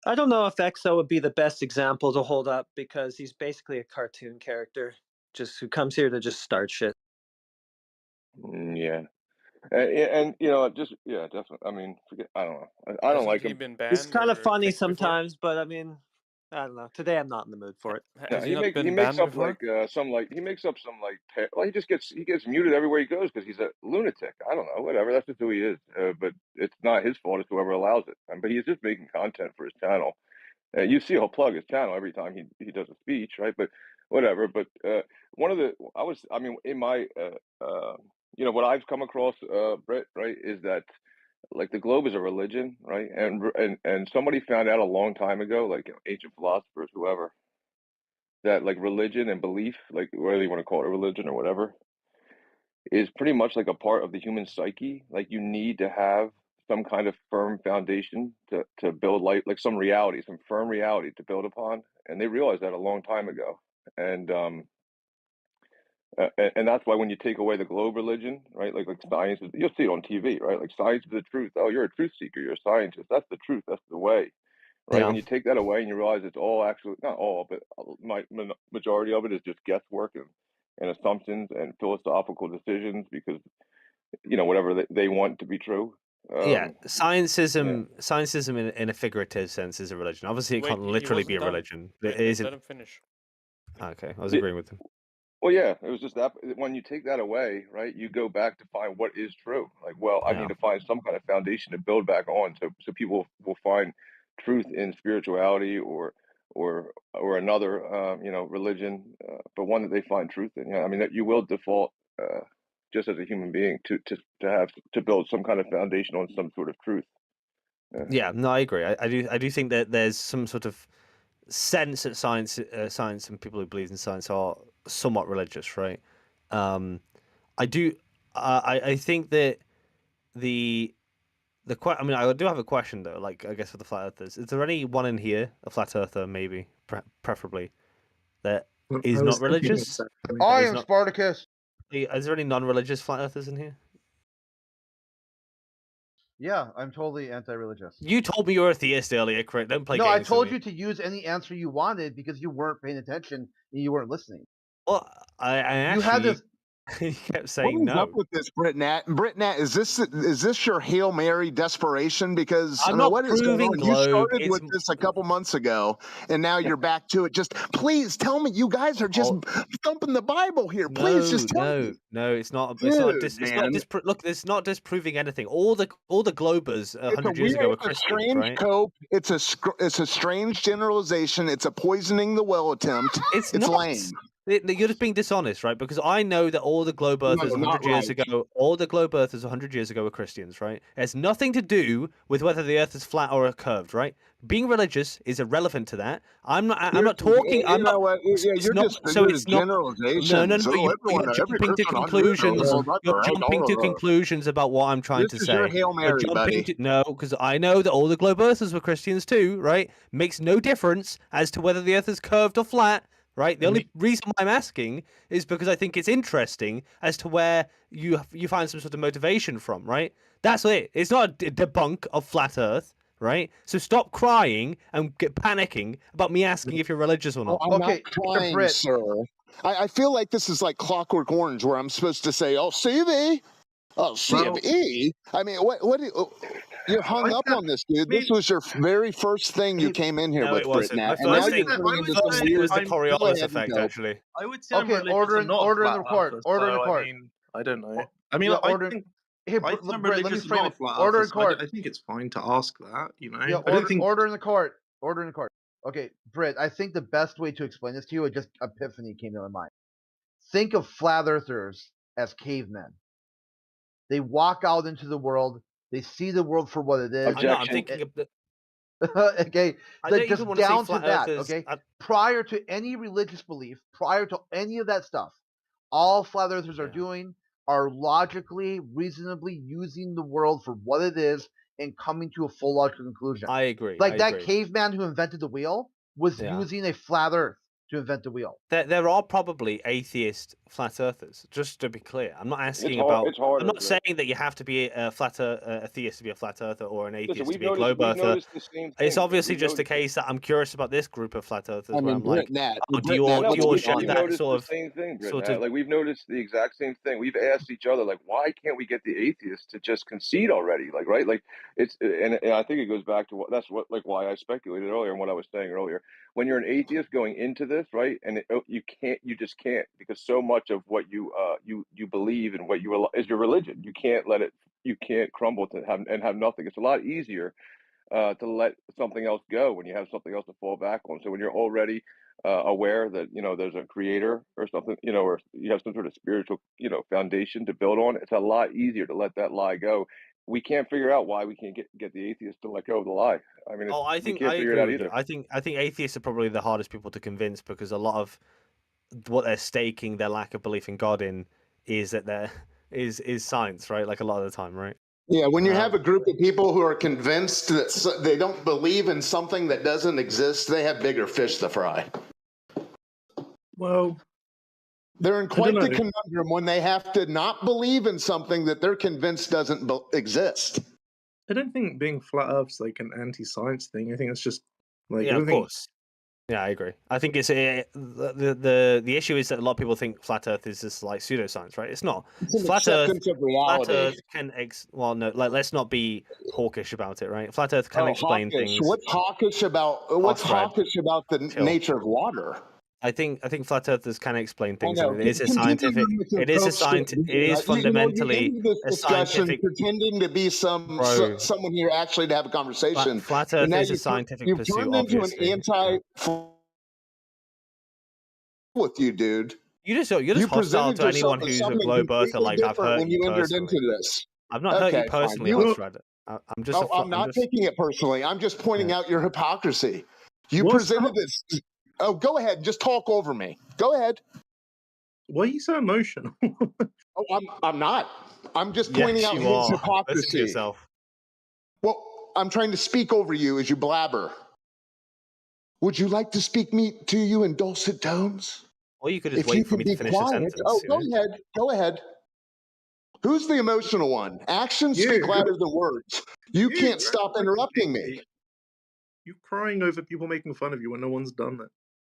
I don't know if EXO would be the best example to hold up because he's basically a cartoon character, just who comes here to just start shit. Yeah. And you know, definitely. I mean, I don't know. I don't like him. It's kind of funny sometimes, but I mean, I don't know. Today I'm not in the mood for it. No, he makes up like some like he gets muted everywhere he goes because he's a lunatic. I don't know, whatever. That's just who he is. But it's not his fault. It's whoever allows it. But he's just making content for his channel. You see, he'll plug his channel every time he does a speech, right? But whatever. But I mean, in my what I've come across, Brett, right, is that like the globe is a religion, right? And somebody found out a long time ago, like ancient philosophers, whoever, that like religion and belief, like whether you want to call it a religion or whatever, is pretty much like a part of the human psyche. Like you need to have some kind of firm foundation to build like some reality, some firm reality to build upon. And they realized that a long time ago. And that's why when you take away the globe religion, right? Like science is, you'll see it on TV, right? Like science is the truth. Oh, you're a truth seeker. You're a scientist. That's the truth. That's the way, right? Yeah. When you take that away and you realize it's all actually not all, but majority of it is just guesswork and assumptions and philosophical decisions because whatever they want to be true. Scientism in a figurative sense is a religion. Obviously, it can't literally be a religion. It isn't. Let him finish. Okay, I was agreeing with him. Well, yeah, it was just that when you take that away, right, you go back to find what is true. Like, well, I need to find some kind of foundation to build back on, so people will find truth in spirituality or another, religion, but one that they find truth in. Yeah, I mean that you will default just as a human being to build some kind of foundation on some sort of truth. Yeah, no, I agree. I do think that there's some sort of sense that science and people who believe in science are somewhat religious, right? I think that I mean, I do have a question though. Like, I guess for the flat earthers, is there anyone in here, a flat earther, maybe, preferably, that is not religious? I am Spartacus. Is there any non-religious flat earthers in here? Yeah, I'm totally anti-religious. You told me you were a theist earlier, correct? Don't play no, games. I told you to use any answer you wanted because you weren't paying attention and you weren't listening. Well, I you had this. He kept What saying is up no. with this, Britnat? Britnat, is this your Hail Mary desperation? Because I'm I mean, not what is going proving on? You globe. started It's with this a couple months ago, and now you're back to it. Just please tell me, you guys are just thumping the Bible here. Please just tell me. No. It's not. Dude, man. Look, it's not disproving anything. All the globers It's a 100 years weird, ago were it's a Christians, strange right? cope. It's a strange generalization. It's a poisoning the well attempt. It's It's not. lame. You're just being dishonest, right? Because I know that all the globe No, earthers not 100 years right. ago, were Christians, right? It has nothing to do with whether the earth is flat or curved, right? Being religious is irrelevant to that. I'm not talking. You know what? Yeah, It's you're not. just So you're it's just not. No. generalizations. Oh, You're every jumping to Christian 100 years ago conclusions. was left You're or right. jumping to conclusions about what I'm trying This to is your say. Hail Mary, buddy. No, because I know that all the globe earthers were Christians too, right? Makes no difference as to whether the earth is curved or flat. Right. The only reason why I'm asking is because I think it's interesting as to where you find some sort of motivation from. Right. That's it. It's not a debunk of flat Earth. Right. So stop crying and get panicking about me asking if you're religious or Oh, not. I'm not crying, sir. I feel like this is like Clockwork Orange, where I'm supposed to say, "Oh, CV, oh, CVE." I mean, you're hung up on this, dude. This was your very first thing you came in here No, with, it wasn't. Britnat, My and now first you're thing, turning into first some thing was weird. the Go Coriolis ahead and effect, go. actually. I would say I'm religious and not a order in flat the court. earther. Order in the So court. I mean, I don't know. I mean, Yeah, I order. think Here, I think I'm Brett, let me religious and frame not it. a flat Order earther. in So court. I think it's fine to ask that. You know, Yeah, I don't think. order in the court. Order in the court. Okay, Britt, I think the best way to explain this to you, just epiphany came to my mind. Think of flat earthers as cavemen. They walk out into the world. They see the world for what it is. I know. I'm thinking of the. Okay, I don't just even want to say down to flat that. earthers. Okay, prior to any religious belief, prior to any of that stuff, all flat earthers are doing are logically, reasonably using the world for what it is and coming to a full logical conclusion. I agree. Like I that agree. caveman who invented the wheel was Yeah. using a flat Earth to invent the wheel. There are probably atheist flat earthers. Just to be clear, I'm not asking hard- about. it's harder, I'm not Brett. saying that you have to be a theist to be a flat earther or an atheist Listen, to be a globe we've earther. noticed the same thing. It's Brett. obviously We've just a noticed it. case that I'm curious about this group of flat earthers. I Where mean, I'm like, Britnat, do you all We've share that noticed sort the of same thing, Britt. sort of? Like we've noticed the exact same thing. We've asked each other, like, why can't we get the atheists to just concede already? Like, right? Like it's, and I think it goes back to why I speculated earlier and what I was saying earlier. When you're an atheist going into this, right, and you just can't, because so much of what you believe and what is your religion. You can't crumble to have nothing. It's a lot easier to let something else go when you have something else to fall back on. So when you're already aware that there's a creator or something, or you have some sort of spiritual foundation to build on, it's a lot easier to let that lie go. We can't figure out why we can't get the atheist to let go of the lie. I mean, I we think can't I figure it agree out with either. you. I think atheists are probably the hardest people to convince because a lot of what they're staking their lack of belief in God in is that is science, right? Like a lot of the time, right? Yeah, when you have a group of people who are convinced that they don't believe in something that doesn't exist, they have bigger fish to fry. Well, they're in quite the conundrum when they have to not believe in something that they're convinced doesn't exist. I don't think being flat Earth's like an anti-science thing. I think it's just like Yeah, of course. Yeah, I agree. I think it's the issue is that a lot of people think flat Earth is just like pseudoscience, right? It's not. It's an Flat Earth, acceptance of reality. Flat Earth can well, no, like let's not be hawkish about it, right? Flat Earth can explain hawkish. things. What's hawkish about? What's hawkish about the nature of water? I think flat earthers can explain things, I know. and it is a scientific. It is fundamentally a scientific. Pretending to be someone here actually to have a conversation. Flat Earth is a scientific you've pursuit. turned into Obviously, an anti. With you, dude. You're just hostile to anyone who's a globe earther. Like I've hurt when you entered personally. into this. I've not hurt you personally, Ostrad. I'm just. I'm not taking it personally. I'm just pointing out your hypocrisy. You presented this. Oh, go ahead. Just talk over me. Go ahead. Why are you so emotional? I'm not. I'm just pointing out his hypocrisy. Listen to yourself. Well, I'm trying to speak over you as you blabber. Would you like to speak to you in dulcet tones? Or you could just wait for me to finish the sentence. Oh, go ahead. Go ahead. Who's the emotional one? Actions speak louder than words. You can't stop interrupting me. You crying over people making fun of you when no one's done that.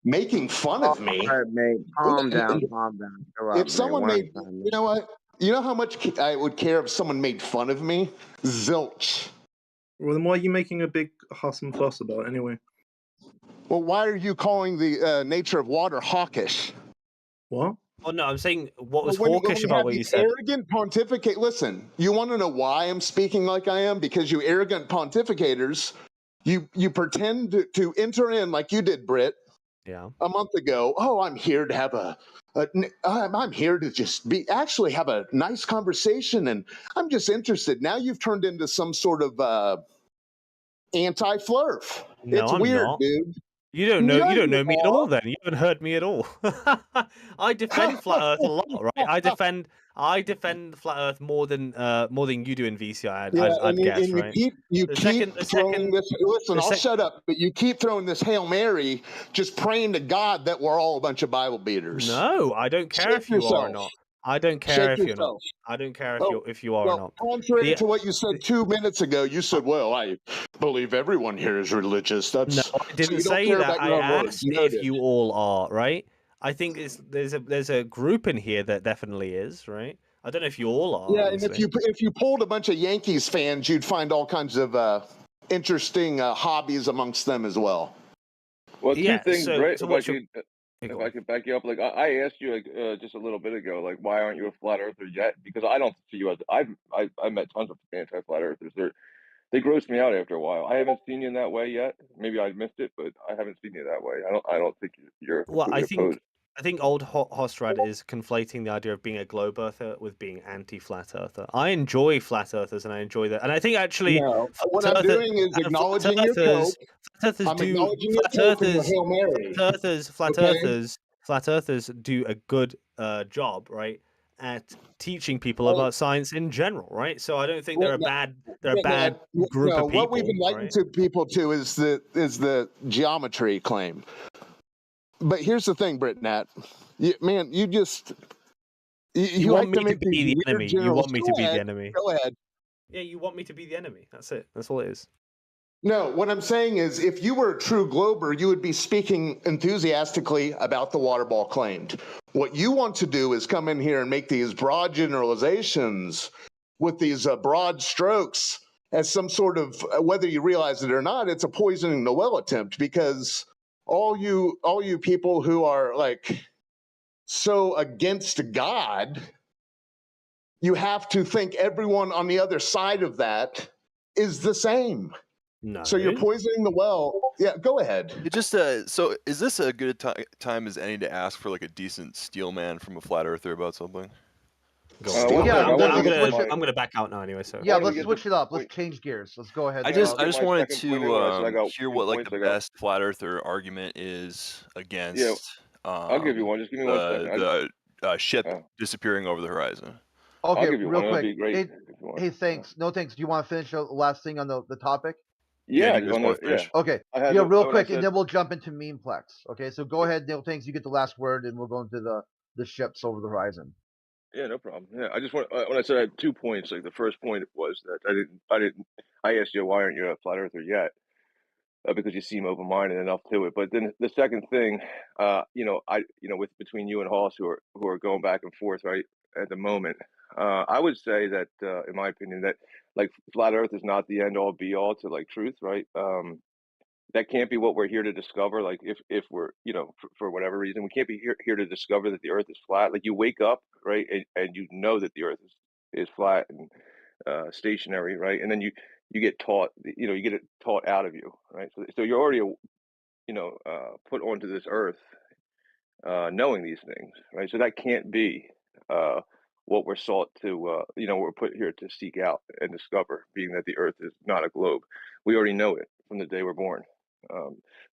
Making fun of me. All right, mate. Calm down. Calm down. Chill out, If mate. someone One at made, a time, you mate. know what? You know how much I would care if someone made fun of me? Zilch. Well, then why are you making a big fuss and fuss about it anyway? Well, why are you calling the nature of water hawkish? What? Oh no, I'm saying what was when hawkish we about have what you these said. arrogant pontificate, listen, you want to know why I'm speaking like I am? Because you arrogant pontificators, you pretend to enter in like you did, Britt, Yeah. a month ago. Oh, I'm here to have I'm here to just actually have a nice conversation, and I'm just interested. Now you've turned into some sort of anti-flurf. No, It's I'm weird, not. dude. You don't know. Yeah, You don't you know me at all. Then you haven't heard me at all. I defend flat Earth a lot, right? I defend flat Earth more than you do in VCI. Yeah, I'd guess, and right? you The keep throwing this. Listen, the I'll sec- shut up, but you keep throwing this Hail Mary, just praying to God that we're all a bunch of Bible beaters. No, I don't care Shake if you are or yourself. not. I don't care Shake if you're not. yourself. I don't care Oh, if you are or well, not. contrary The, to what you said 2 minutes ago, you said, "Well, I believe everyone here is religious." No, That's I so didn't you don't say care that. about I your own words. asked if Noted. you all are, right? I think there's a group in here that definitely is, right? I don't know if you all are. Yeah, and Obviously. if you polled a bunch of Yankees fans, you'd find all kinds of interesting hobbies amongst them as well. Well, two Yeah, things, so Brett. so what's your If I could back you up, like I asked you just a little bit ago, like why aren't you a flat earther yet? Because I don't see you as I met tons of anti-flat earthers. They gross me out after a while. I haven't seen you in that way yet. Maybe I missed it, but I haven't seen you that way. I don't think you're Well, completely opposed. I think old Hostrad is conflating the idea of being a globe earther with being anti-flat earther. I enjoy flat earthers, and I enjoy that. And I think actually, No, what flat I'm doing is acknowledging your cope. flat earthers I'm do acknowledging your cope and your Hail Mary. Okay? flat earthers do a good job, right, at teaching people Oh. about science in general, right? So I don't think they're a bad group No, of people. what we've enlightened right? people to is the geometry claim. But here's the thing, Britt Nat. Man, you just you want like me to make to be these the weird enemy. You generals. want me Go to be ahead. the enemy. Go ahead. Yeah, you want me to be the enemy. That's it. That's all it is. No, what I'm saying is if you were a true glober, you would be speaking enthusiastically about the water ball claimed. What you want to do is come in here and make these broad generalizations with these broad strokes as some sort of, whether you realize it or not, it's a poisoning the well attempt, because all you people who are like so against God, you have to think everyone on the other side of that is the same. No. So you're poisoning the well. Yeah, go ahead. It just so is this a good time as any to ask for like a decent steel man from a flat earther about something? I'm gonna back out now anyway. So yeah, let's switch it up. Let's change gears. Let's go ahead. I just wanted to got hear 2 what like points the I got. best flat earther argument is against. Yeah, I'll give you one. Just give me 1 second. The ship disappearing over the horizon. Okay, I'll give you real one. quick. That'd be great if you want. Hey, thanks. No thanks. Do you want to finish the last thing on the topic? Yeah, you just want to finish. Okay. I had Yeah, the- real when I quick, said- and then we'll jump into memeplex. Okay, so go ahead, Neil. Thanks. You get the last word, and we'll go into the ships over the horizon. Yeah, no problem. Yeah, I just want when I said I had 2 points. Like the first point was that I asked you why aren't you a flat earther yet? Because you seem open-minded enough to it. But then the second thing, with between you and Hoss, who are going back and forth right at the moment, I would say that in my opinion that like flat Earth is not the end all be all to like truth, right? That can't be what we're here to discover. Like if we're for whatever reason we can't be here to discover that the Earth is flat. Like you wake up right and you know that the Earth is flat and stationary, right? And then you get taught, you get it taught out of you, right? So you're already, put onto this earth, knowing these things, right? So that can't be what we're sought to, we're put here to seek out and discover, being that the earth is not a globe. We already know it from the day we're born.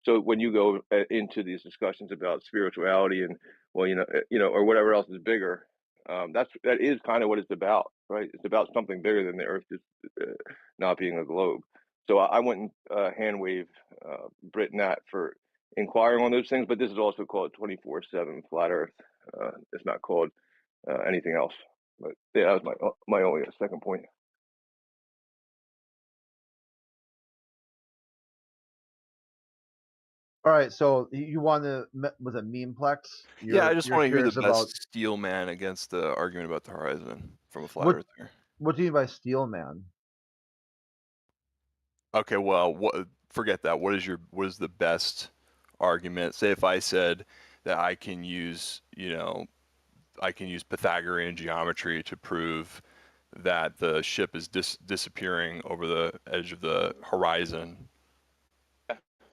So when you go into these discussions about spirituality and, or whatever else is bigger, that is kind of what it's about, right? It's about something bigger than the Earth just not being a globe. So I wouldn't hand wave Brit Nat for inquiring on those things, but this is also called 24/7 flat Earth. It's not called anything else. But yeah, that was my only second point. All right, so you want to with a memeplex? Yeah, I just want to hear the curious about best steel man against the argument about the horizon from a flat what. earther. What do you mean by steel man? Okay, well, forget that. What is the best argument? Say if I said that I can use Pythagorean geometry to prove that the ship is disappearing over the edge of the horizon.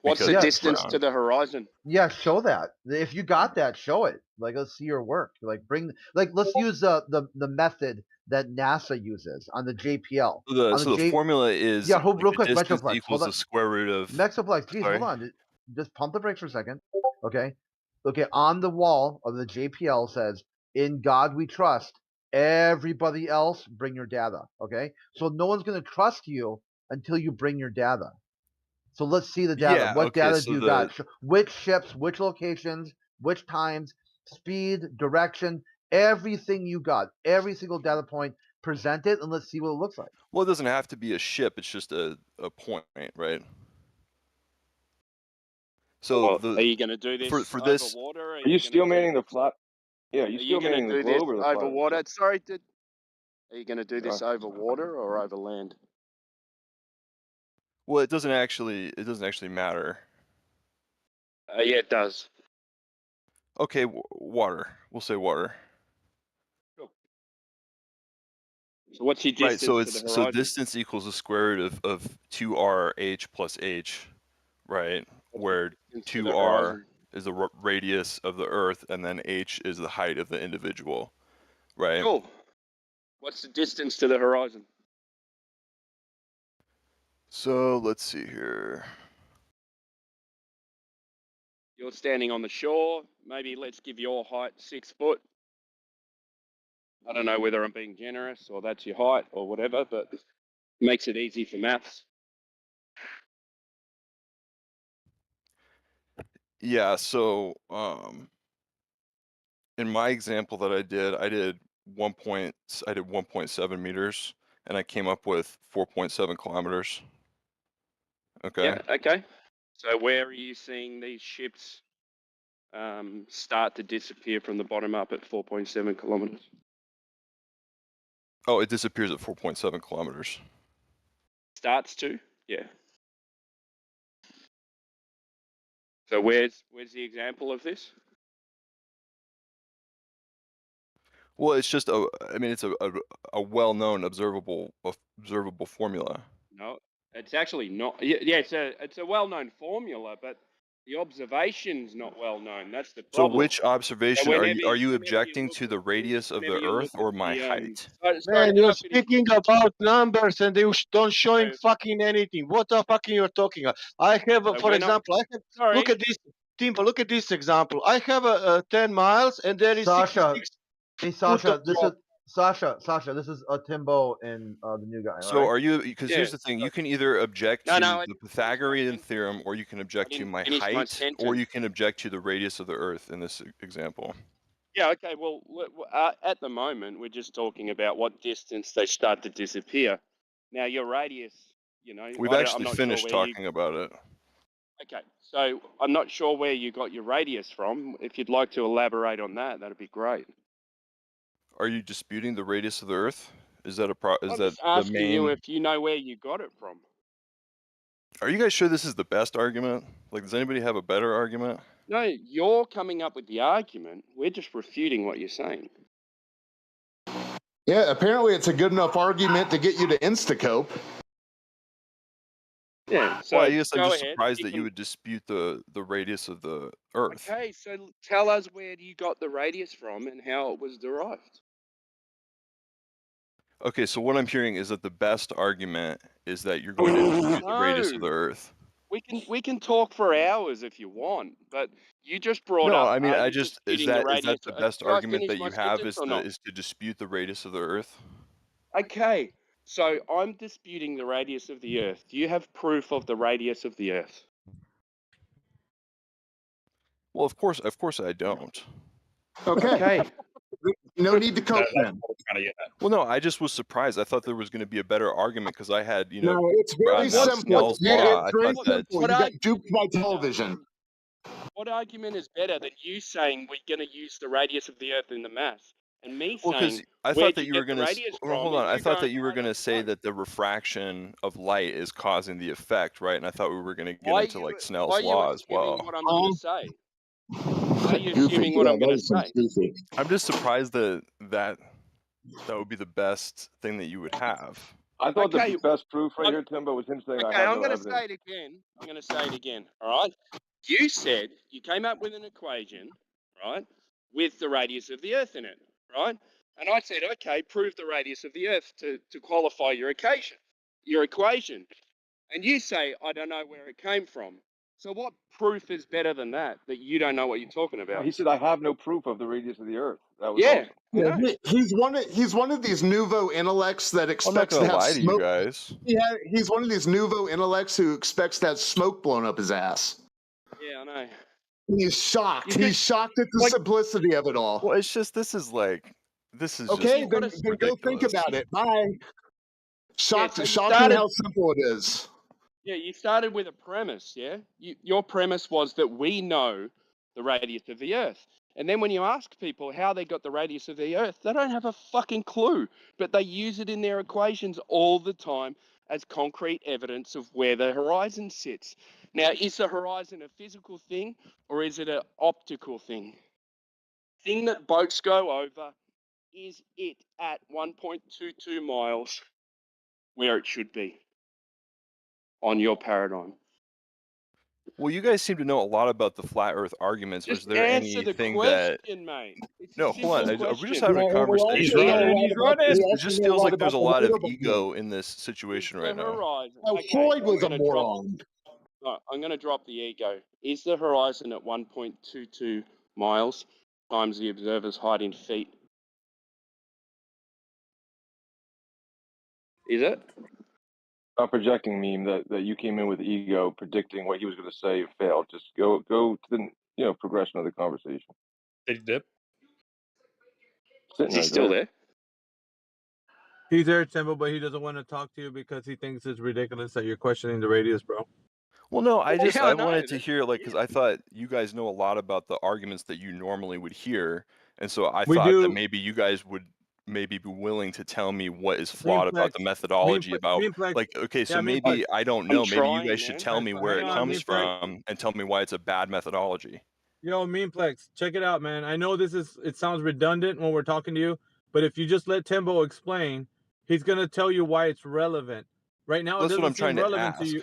What's the distance to the horizon? Yeah, show that. If you got that, show it. Like, let's see your work. Let's use the method that NASA uses on the JPL. So the formula is real quick, distance Metroplex. equals the square root of Metroplex. Geez, hold on. Just pump the brakes for a second. Okay. On the wall of the JPL says, "In God we trust. Everybody else, bring your data." Okay. So no one's going to trust you until you bring your data. So let's see the data. Yeah, what data so do you got? Which ships, which locations, which times, speed, direction, everything you got, every single data point, present it, and let's see what it looks like. Well, it doesn't have to be a ship. It's just a point, right? So are you going to do this for over this? water? Are you steel manning the flat? Yeah, Are you going to do this over water? Sorry, are you going to do this over water or over land? Well, it doesn't actually matter. Yeah, it does. Okay, water. We'll say water. Cool. So what's your distance to the horizon? So distance equals the square root of 2r(h) plus h, right? Where 2r is the radius of the Earth, and then h is the height of the individual, right? Cool. What's the distance to the horizon? So let's see here. You're standing on the shore. Maybe let's give your height 6 foot. I don't know whether I'm being generous or that's your height or whatever, but it makes it easy for maths. Yeah, so in my example that I did 1.7 meters, and I came up with 4.7 kilometers. Okay. Yeah, okay. So where are you seeing these ships start to disappear from the bottom up at 4.7 kilometers? Oh, it disappears at 4.7 kilometers. Starts to? Yeah. So where's the example of this? Well, it's just it's a well-known observable formula. No, it's actually not. Yeah, it's a well-known formula, but the observation's not well known. That's the So problem. which observation are you objecting to, the radius of the Earth or my height? Man, you're speaking about numbers and they don't showing fucking anything. What the fucking you're talking about? I have, for example, look at this, Timbo, look at this example. I have a 10 miles and there is Sasha. 66 Hey, Sasha, Sasha, this is Timbo and the new guy. So right? are you? Because here's the thing: you can either object to the Pythagorean theorem, or you can object to my height, or you can object to the radius of the Earth in this example. Yeah. Okay. Well, at the moment, we're just talking about what distance they start to disappear. Now, your radius, We've actually finished talking about it. Okay. So I'm not sure where you got your radius from. If you'd like to elaborate on that, that'd be great. Are you disputing the radius of the Earth? Is that I'm just asking you if you know where you got it from. Are you guys sure this is the best argument? Like, does anybody have a better argument? No, you're coming up with the argument. We're just refuting what you're saying. Yeah, apparently it's a good enough argument to get you to Instacope. Yeah, so well, I guess I'm go just ahead. surprised that you would dispute the radius of the Earth. Okay, so tell us where you got the radius from and how it was derived. Okay, so what I'm hearing is that the best argument is that you're going to dispute the radius of the Earth. We can talk for hours if you want, but you just brought No, up. I mean, is that the best argument that you have is to dispute the radius of the Earth? Okay, so I'm disputing the radius of the Earth. Do you have proof of the radius of the Earth? Well, of course I don't. Okay. No need to cope then. Well, no, I just was surprised. I thought there was going to be a better argument because I had, No, it's very simple. It's very simple. You got duped by television. What argument is better than you saying we're going to use the radius of the Earth in the mass, and me Well, because saying I where'd thought you that you were get the gonna radius well, from, hold and on. I you thought that going, you were I gonna don't say know. that the refraction of light is causing the effect, right? And I thought we were gonna get Why into like are Snell's you law as assuming well. what I'm going to say? Why are you Goofy. assuming what Yeah, I'm that going to was some say? goofy. I'm just surprised that would be the best thing that you would have. I thought the Okay, best proof right I'm, here, Timbo, was him saying I okay, have I'm no going to say evidence. it again. I'm going to say it again. All right. You said you came up with an equation, right, with the radius of the Earth in it, right? And I said, okay, prove the radius of the Earth to qualify your equation. And you say, I don't know where it came from. So what proof is better than that you don't know what you're talking about? He said I have no proof of the radius of the Earth. That was Yeah, awesome. I Yeah, know. he's one of these nouveau intellects that I'm not expects to gonna have lie to you smoke. guys. Yeah, he's one of these nouveau intellects who expects to have smoke blown up his ass. Yeah, I know. He's shocked. You could, He's shocked at the like, simplicity of it all. Well, it's just this is Okay, you've got then, to, then go think ridiculous. about it. Bye. yeah, Shocked, so you shocked at started, how simple it is. yeah, you started with a premise, yeah? Your premise was that we know the radius of the Earth. And then when you ask people how they got the radius of the Earth, they don't have a fucking clue, but they use it in their equations all the time as concrete evidence of where the horizon sits. Now, is the horizon a physical thing or is it an optical thing? Thing that boats go over, is it at 1.22 miles where it should be on your paradigm? Well, you guys seem to know a lot about the flat Earth arguments. Was Just there answer the anything that? question, mate. It's a No, hold simple on. Are we just question. having a Yeah, and we also He's conversation know a here? running. lot He's about It running. just, we it also just know a feels lot like about there's a the lot of later ego in this Is situation the right now. horizon? Oh, Okay, Freud was a moron. I'm going to drop the ego. Is the horizon at 1.22 miles times the observer's height in feet? Is it? Not projecting meme that you came in with ego, predicting what he was going to say failed. Just go to the progression of the conversation. Did he dip? Sitting Is he right still there. there? He's there, Timbo, but he doesn't want to talk to you because he thinks it's ridiculous that you're questioning the radius, bro. Well, no, I Yeah, I know. wanted to hear because I thought you guys know a lot about the arguments that you normally would hear, and so I We thought that do. maybe you guys would maybe be willing to tell me what is flawed Memeplex. about the methodology about Memeplex. like okay, so Yeah, Memeplex. maybe I don't I'm know, maybe you trying, guys should man. tell me where Hang it on, comes Memeplex. from and tell me why it's a bad methodology. Yo, Memeplex, check it out, man. I know it sounds redundant when we're talking to you, but if you just let Timbo explain, he's gonna tell you why it's relevant. Right now, it That's what doesn't I'm seem trying to relevant to ask. you.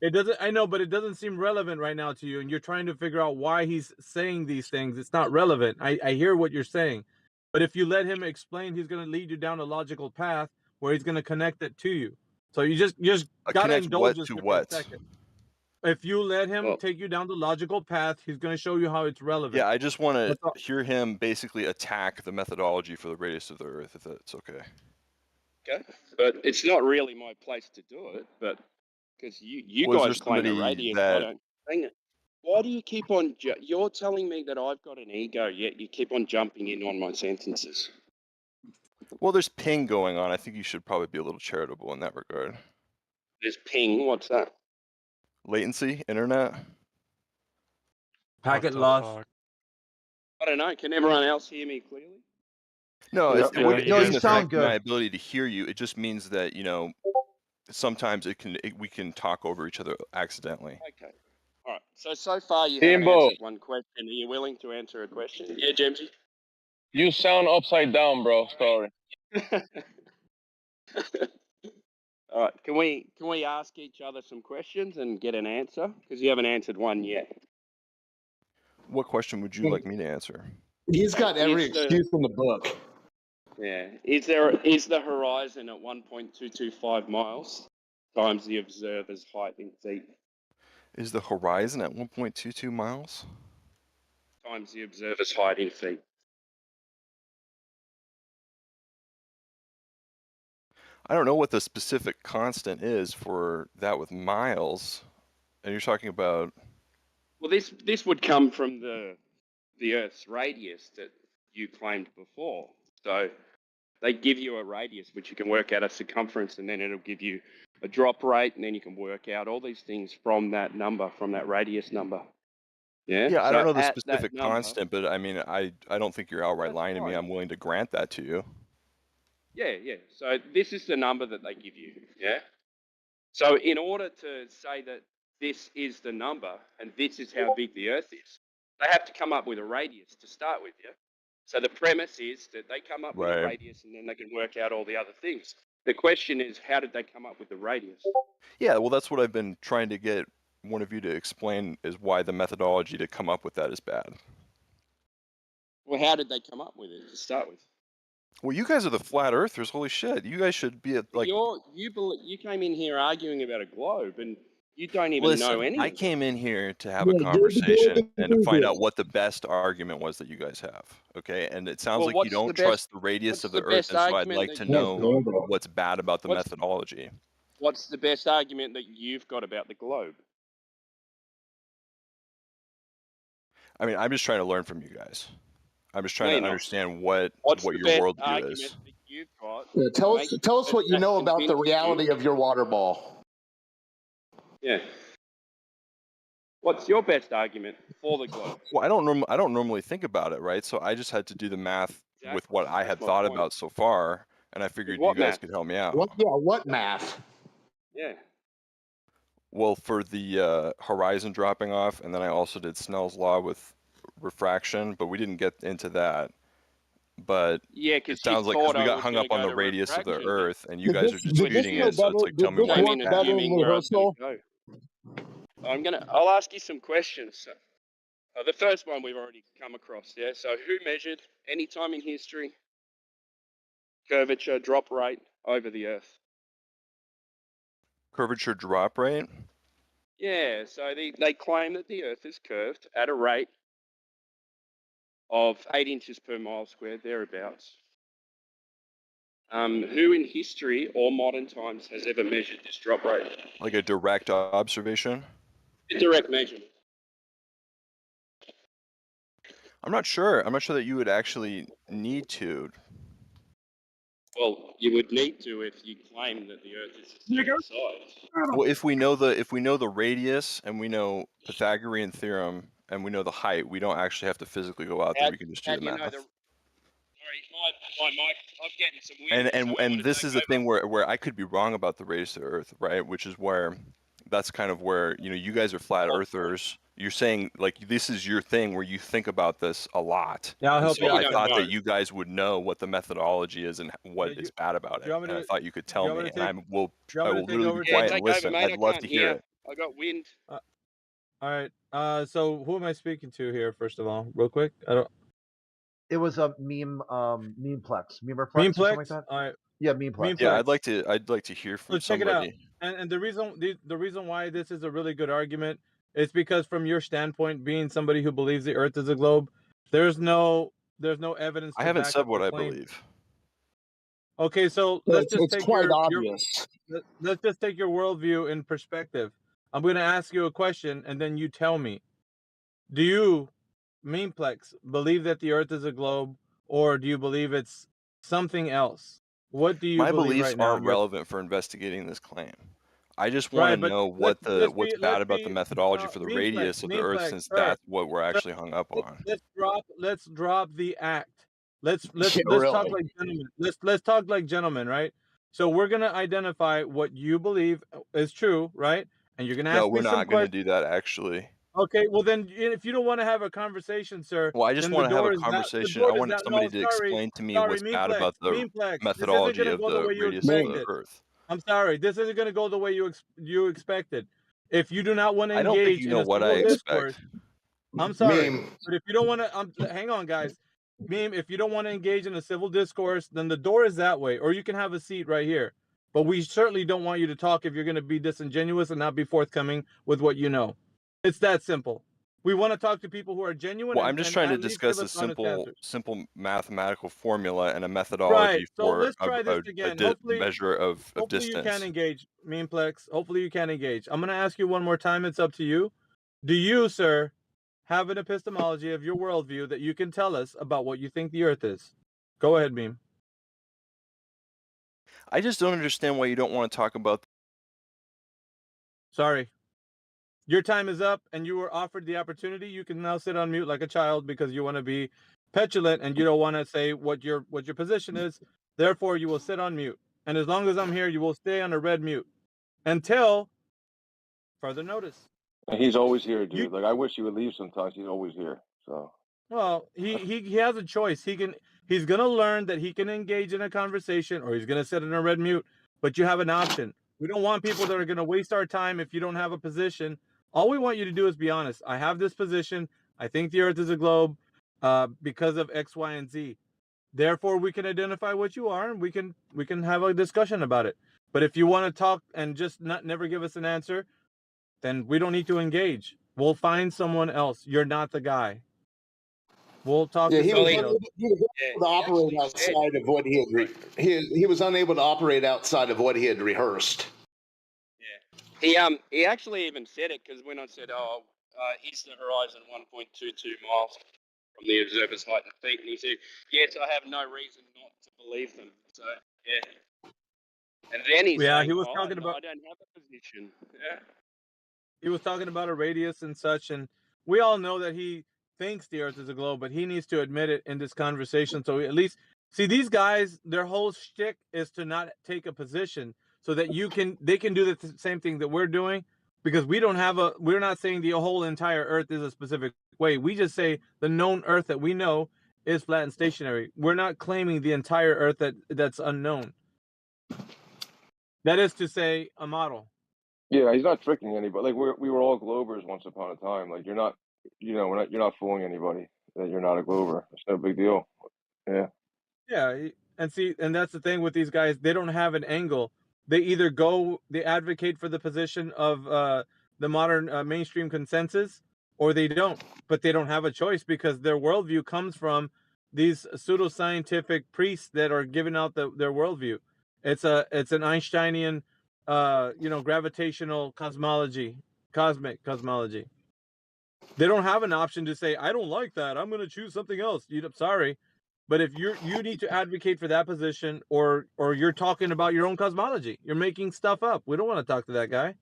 It doesn't. I know, but it doesn't seem relevant right now to you, and you're trying to figure out why he's saying these things. It's not relevant. I hear what you're saying, but if you let him explain, he's gonna lead you down a logical path where he's gonna connect it to you. So you just gotta Connect indulge what us to here for a what? second. If you let him Well, take you down the logical path, he's going to show you how it's relevant. Yeah, I just want to That's all. hear him basically attack the methodology for the radius of the Earth, if that's okay. okay. But it's not really my place to do it, but because you Was there guys claim a somebody radius, I that don't. Hang it. Why do you keep on? You're telling me that I've got an ego, yet you keep on jumping in on my sentences. Well, there's ping going on. I think you should probably be a little charitable in that regard. There's ping. What's that? Latency, internet. Packet loss. I don't know. Can everyone else hear me clearly? No, Yeah, it yeah. doesn't No, you sound affect my good. ability to hear you. It just means that sometimes we can talk over each other accidentally. Okay. All right. So far you haven't Timbo, answered one question. Are you willing to answer a question? Yeah, Jamesy. you sound upside down, bro. Sorry. All right. Can we ask each other some questions and get an answer? Because you haven't answered one yet. What question would you like me to answer? He's got every Is the excuse in the book. Yeah. Is the horizon at 1.225 miles times the observer's height in feet Is the horizon at 1.22 miles? times the observer's height in feet? I don't know what the specific constant is for that with miles. And you're talking about Well, this would come from the Earth's radius that you claimed before. So they give you a radius, which you can work out a circumference, and then it'll give you a drop rate, and then you can work out all these things from that number, from that radius number. Yeah. Yeah, I So don't know the at that specific number, constant, but I mean, I don't think you're outright that's lying to me. fine. I'm willing to grant that to you. Yeah, yeah. So this is the number that they give you. Yeah. So in order to say that this is the number and this is how big the Earth is, they have to come up with a radius to start with. Yeah. So the premise is that they come up with a Right. radius and then they can work out all the other things. The question is, how did they come up with the radius? Yeah, well, that's what I've been trying to get one of you to explain is why the methodology to come up with that is bad. Well, how did they come up with it to start with? Well, you guys are the flat earthers. Holy shit. You guys should be at, like, You came in here arguing about a globe and you don't even know listen, any I of it. came in here to have a conversation and to find out what the best argument was that you guys have. Okay? And it sounds Well, like you don't trust the radius of the Earth, and so I'd like to know what's bad about the methodology. What's the best argument that you've got about the globe? I mean, I'm just trying to learn from you guys. I'm just No, trying you're to not. understand what What's the your best worldview argument is. that you've got? Yeah, tell us what you that know about the convinces reality you? of your water ball. Yeah. What's your best argument for the globe? Well, I don't normally think about it, right? So I just had to do the math with what I had my thought point. about so far, and I figured you what guys math? could help me out. What math? Yeah. Well, for the horizon dropping off, and then I also did Snell's law with refraction, but we didn't get into that. But Yeah, it because you sounds like thought we I got was hung going up to on go the to radius of the refraction, but Earth, and you guys are disputing it. So it's like, tell me came what's in bad. assuming where I was going to go. I'll ask you some questions. The first one we've already come across. Yeah. So who measured any time in history curvature drop rate over the Earth? Curvature drop rate? Yeah. So they claim that the Earth is curved at a rate of 8 inches per mile squared, thereabouts. Who in history or modern times has ever measured this drop rate? Like a direct observation? A direct measurement. I'm not sure. I'm not sure that you would actually need to. Well, you would need to if you claim that the Earth is a certain size. Well, if we know the radius and we know Pythagorean theorem and we know the height, we don't actually have to physically go out there. We can just do the math. Sorry, my mic. I'm getting some wind. And this is the thing where I could be wrong about the radius of the Earth, right? Which is where that's kind of where, you guys are flat earthers. You're saying, like, this is your thing where you think about this a lot. Yeah, I'll And help so you out. I thought that you guys would know what the methodology is and what is bad about it. And I thought you could tell me, and I will literally be quiet and listen. I'd love to hear it. I got wind. All right. So who am I speaking to here? First of all, real quick. It was a memeplex, memerplex, or Memeplex. something like that. All right. Yeah, memeplex. Yeah, I'd like to hear from Check it out. somebody. And the reason why this is a really good argument is because from your standpoint, being somebody who believes the Earth is a globe, there's no evidence. I haven't said what I believe. Okay, so let's just it's take quite your obvious. let's just take your worldview in perspective. I'm going to ask you a question, and then you tell me: do you, memeplex, believe that the Earth is a globe, or do you believe it's something else? What do you My believe beliefs right now? aren't relevant for investigating this claim. I just want to know what's bad about the methodology for the radius of the Earth, since that's what we're actually hung up on. Let's drop the act. Let's really? talk like gentlemen. Let's talk like gentlemen, right? So we're gonna identify what you believe is true, right? And you're gonna ask me some questions. No, we're not gonna do that, actually. Okay, well then, if you don't want to have a conversation, sir, well, I just want to have a conversation. I want somebody to explain to me what's bad about the methodology of the radius of the Earth. I'm sorry, this isn't going to go the way you expected. If you do not want to engage, I don't think you know what I expect. I'm sorry, but if you don't want to, hang on, guys. Meme, if you don't want to engage in a civil discourse, then the door is that way, or you can have a seat right here. But we certainly don't want you to talk if you're going to be disingenuous and not be forthcoming with what you know. It's that simple. We want to talk to people who are genuine. Well, I'm just trying to discuss a simple mathematical formula and a methodology for a measure of distance. Hopefully you can engage, memeplex. Hopefully you can engage. I'm going to ask you one more time. It's up to you. Do you, sir, have an epistemology of your worldview that you can tell us about what you think the Earth is? Go ahead, Meme. I just don't understand why you don't want to talk about. Sorry. your time is up and you were offered the opportunity, you can now sit on mute like a child because you want to be petulant and you don't want to say what your position is. Therefore, you will sit on mute. And as long as I'm here, you will stay on a red mute until further notice. And he's always here, dude. Like I wish he would leave sometimes. He's always here. So Well, he has a choice. He's gonna learn that he can engage in a conversation, or he's gonna sit in a red mute. But you have an option. We don't want people that are gonna waste our time if you don't have a position. All we want you to do is be honest. I have this position. I think the Earth is a globe because of X, Y, and Z. Therefore, we can identify what you are, and we can have a discussion about it. But if you want to talk and just never give us an answer, then we don't need to engage. We'll find someone else. You're not the guy. We'll talk to somebody else. He was unable to operate outside of what he had. He was unable to operate outside of what he had rehearsed. He actually even said it, because when I said, east of the horizon 1.22 miles from the observer's height and feet, and he said, yes, I have no reason not to believe them. So yeah. And then he's saying, he was talking about. I don't have a position. Yeah. He was talking about a radius and such, and we all know that he thinks the Earth is a globe, but he needs to admit it in this conversation. So at least see these guys, their whole shtick is to not take a position, so that they can do the same thing that we're doing, because we're not saying the whole entire Earth is a specific way. We just say the known Earth that we know is flat and stationary. We're not claiming the entire Earth that's unknown. That is to say, a model. yeah, he's not tricking anybody. Like we were all Globers once upon a time. Like you're not you're not fooling anybody that you're not a Glober. It's no big deal. Yeah. Yeah, and that's the thing with these guys. They don't have an angle. They either they advocate for the position of the modern mainstream consensus, or they don't. But they don't have a choice, because their worldview comes from these pseudoscientific priests that are giving out their worldview. It's an Einsteinian, gravitational cosmology, cosmic cosmology. They don't have an option to say, I don't like that, I'm going to choose something else. Sorry. But if you need to advocate for that position, or you're talking about your own cosmology, you're making stuff up. We don't want to talk to that guy.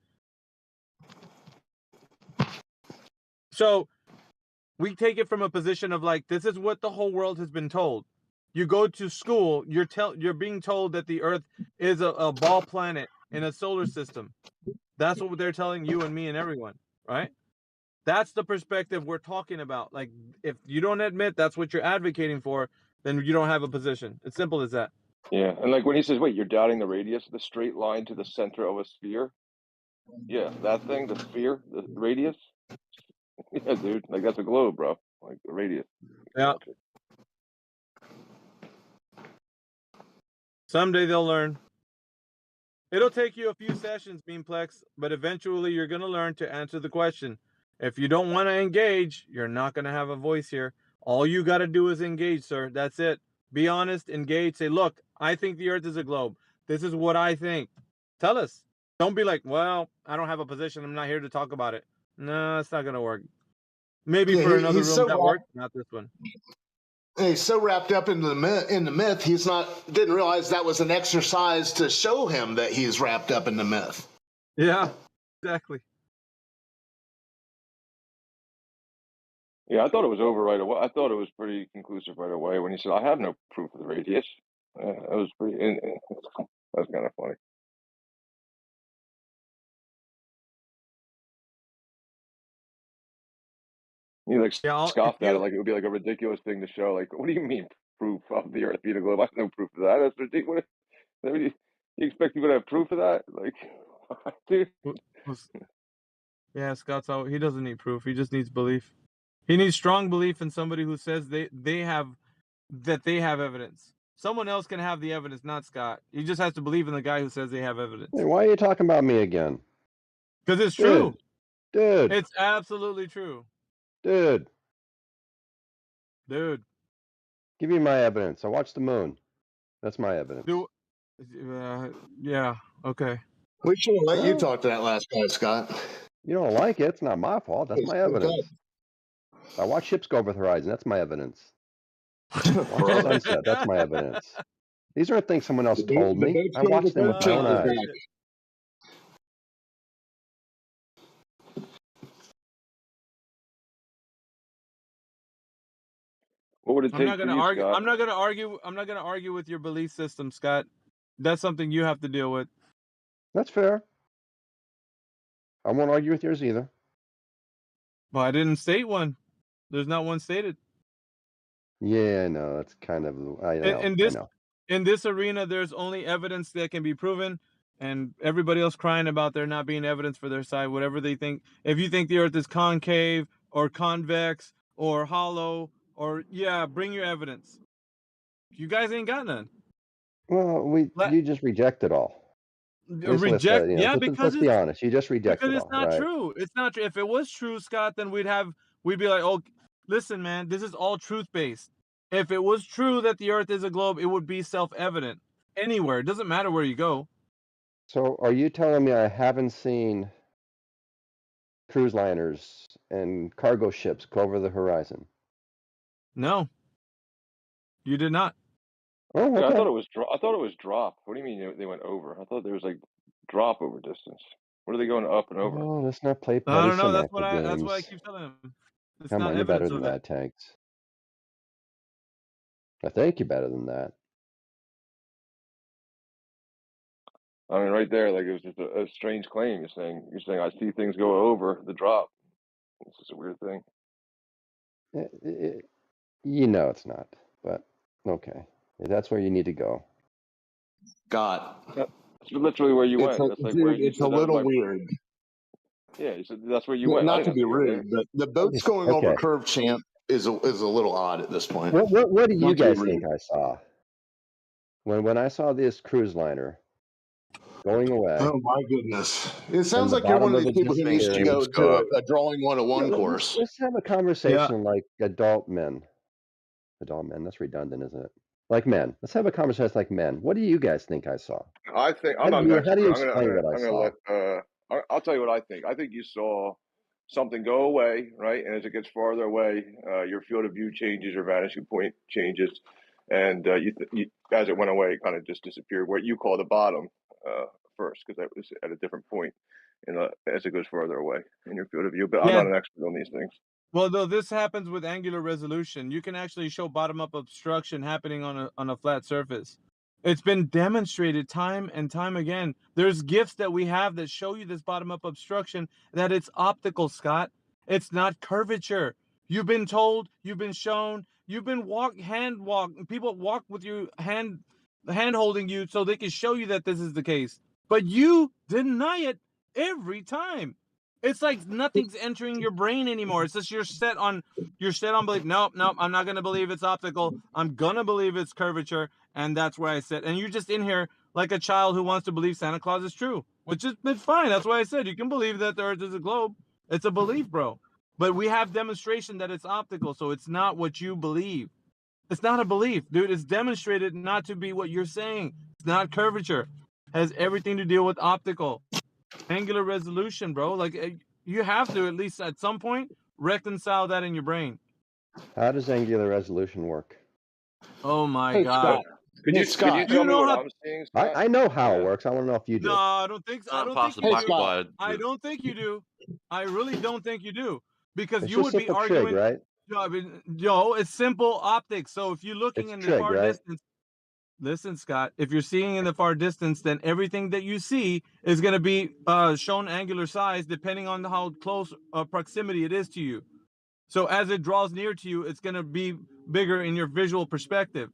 So we take it from a position of like, this is what the whole world has been told. You go to school, you're being told that the Earth is a ball planet in a solar system. That's what they're telling you and me and everyone, right? That's the perspective we're talking about. Like, if you don't admit that's what you're advocating for, then you don't have a position. It's simple as that. Yeah, and like when he says, "Wait, you're doubting the radius, the straight line to the center of a sphere?" Yeah, that thing, the sphere, the radius. Yeah, dude, like that's a globe, bro. Like the radius. Yeah. Someday they'll learn. It'll take you a few sessions, Beamplex, but eventually you're going to learn to answer the question. If you don't want to engage, you're not going to have a voice here. All you got to do is engage, sir. That's it. Be honest, engage, say, look, I think the Earth is a globe. This is what I think. Tell us. Don't be like, well, I don't have a position. I'm not here to talk about it. No, it's not going to work. Maybe for another room that works, not this one. He's so wrapped up in the myth, didn't realize that was an exercise to show him that he's wrapped up in the myth. Yeah, exactly. Yeah, I thought it was over right away. I thought it was pretty conclusive right away when he said, "I have no proof of the radius." That was pretty. That was kind of funny. He scoffed at it like it would be like a ridiculous thing to show. Like, what do you mean proof of the Earth being a globe? I have no proof of that. That's ridiculous. You expect people to have proof of that? Like, dude. Yeah, Scott's out. He doesn't need proof. He just needs belief. He needs strong belief in somebody who says they have evidence. Someone else can have the evidence, not Scott. He just has to believe in the guy who says they have evidence. Hey, why are you talking about me again? Because it's true. Dude. It's absolutely true. Dude. Give me my evidence. I watched the moon. That's my evidence. Yeah, okay. We should have let you talk to that last guy, Scott. You don't like it. It's not my fault. That's my evidence. I watch ships go over the horizon. That's my evidence. Watch sunset. That's my evidence. These aren't things someone else told me. I watched them with my own eyes. What would it I'm take not for gonna you, argue. Scott? I'm not gonna argue. I'm not gonna argue with your belief system, Scott. That's something you have to deal with. That's fair. I won't argue with yours either. Well, I didn't state one. There's not one stated. Yeah, no, that's kind of I In, know. in I this know. in this arena, there's only evidence that can be proven, and everybody else crying about there not being evidence for their side, whatever they think. If you think the Earth is concave or convex or hollow, or yeah, bring your evidence. You guys ain't got none. Well, you just reject it all. Reject, yeah, Let's be honest. You just reject because it it's all, not right? true. It's not true. If it was true, Scott, then we'd be like, oh, listen, man, this is all truth based. If it was true that the Earth is a globe, it would be self evident anywhere. It doesn't matter where you go. So, are you telling me I haven't seen cruise liners and cargo ships go over the horizon? No, you did not. Oh, Yeah, I okay. thought it was I thought it was drop. What do you mean they went over? I thought there was like drop over distance. What are they going up and over? Oh, let's not play I petty don't know. That's what semantic I games. keep telling him. It's Come not on, you're better evidence than of it. that, Tanks. I think you're better than that. I mean, right there, like it was just a strange claim. You're saying I see things go over the drop. It's just a weird thing. You know it's not, but okay. If that's where you need to go. God. That's literally where you It's went. a, That's like where dude, you it's a said that was little my. weird. Yeah, you said that's where you went. I Not didn't to have be to go there. rude, but the boats going over Okay. curve champ is a little odd at this point. What do you Not to be guys rude. think I saw? When I saw this cruise liner going away. Oh my goodness! It sounds and the like you're one bottom of of these it people who needs to disappearing. go to a drawing 101 course. Let's have a conversation like adult men. Adult men, that's redundant, isn't it? Like men. Let's have a conversation like men. What do you guys think I saw? I think How I'm not do an you expert. explain what I I'm gonna saw? let. I'll tell you what I think. I think you saw something go away, right? And as it gets farther away, your field of view changes, your vanishing point changes, and as it went away, it kind of just disappeared. What you call the bottom first, because that was at a different point, as it goes farther away in your field of view. But I'm Yeah. not an expert on these things. Well, though this happens with angular resolution, you can actually show bottom-up obstruction happening on a flat surface. It's been demonstrated time and time again. There's GIFs that we have that show you this bottom-up obstruction, that it's optical, Scott. It's not curvature. You've been told, you've been shown, you've been people walk with you hand holding you so they can show you that this is the case. But you deny it every time. It's like nothing's entering your brain anymore. It's just you're set on belief. Nope, I'm not gonna believe it's optical. I'm gonna believe it's curvature, and that's where I sit. And you're just in here like a child who wants to believe Santa Claus is true, which is it's fine. That's why I said you can believe that the Earth is a globe. It's a belief, bro. But we have demonstration that it's optical, so it's not what you believe. It's not a belief, dude. It's demonstrated not to be what you're saying. It's not curvature. It has everything to deal with optical. Angular resolution, bro. Like you have to at least at some point reconcile that in your brain. How does angular resolution work? Oh my Hey, God! Scott. Could you tell me what I'm seeing, Scott? I know how it works. I want to know if you do. No, I don't think so. I don't think you Hey, do. Scott. I don't think you do. I really don't think you do, because It's you just would be simple trig, arguing. right? No, I mean, it's simple optics. So if you're looking It's in the trig, far right? distance, listen, Scott. If you're seeing in the far distance, then everything that you see is going to be shown angular size depending on how close proximity it is to you. So as it draws near to you, it's going to be bigger in your visual perspective.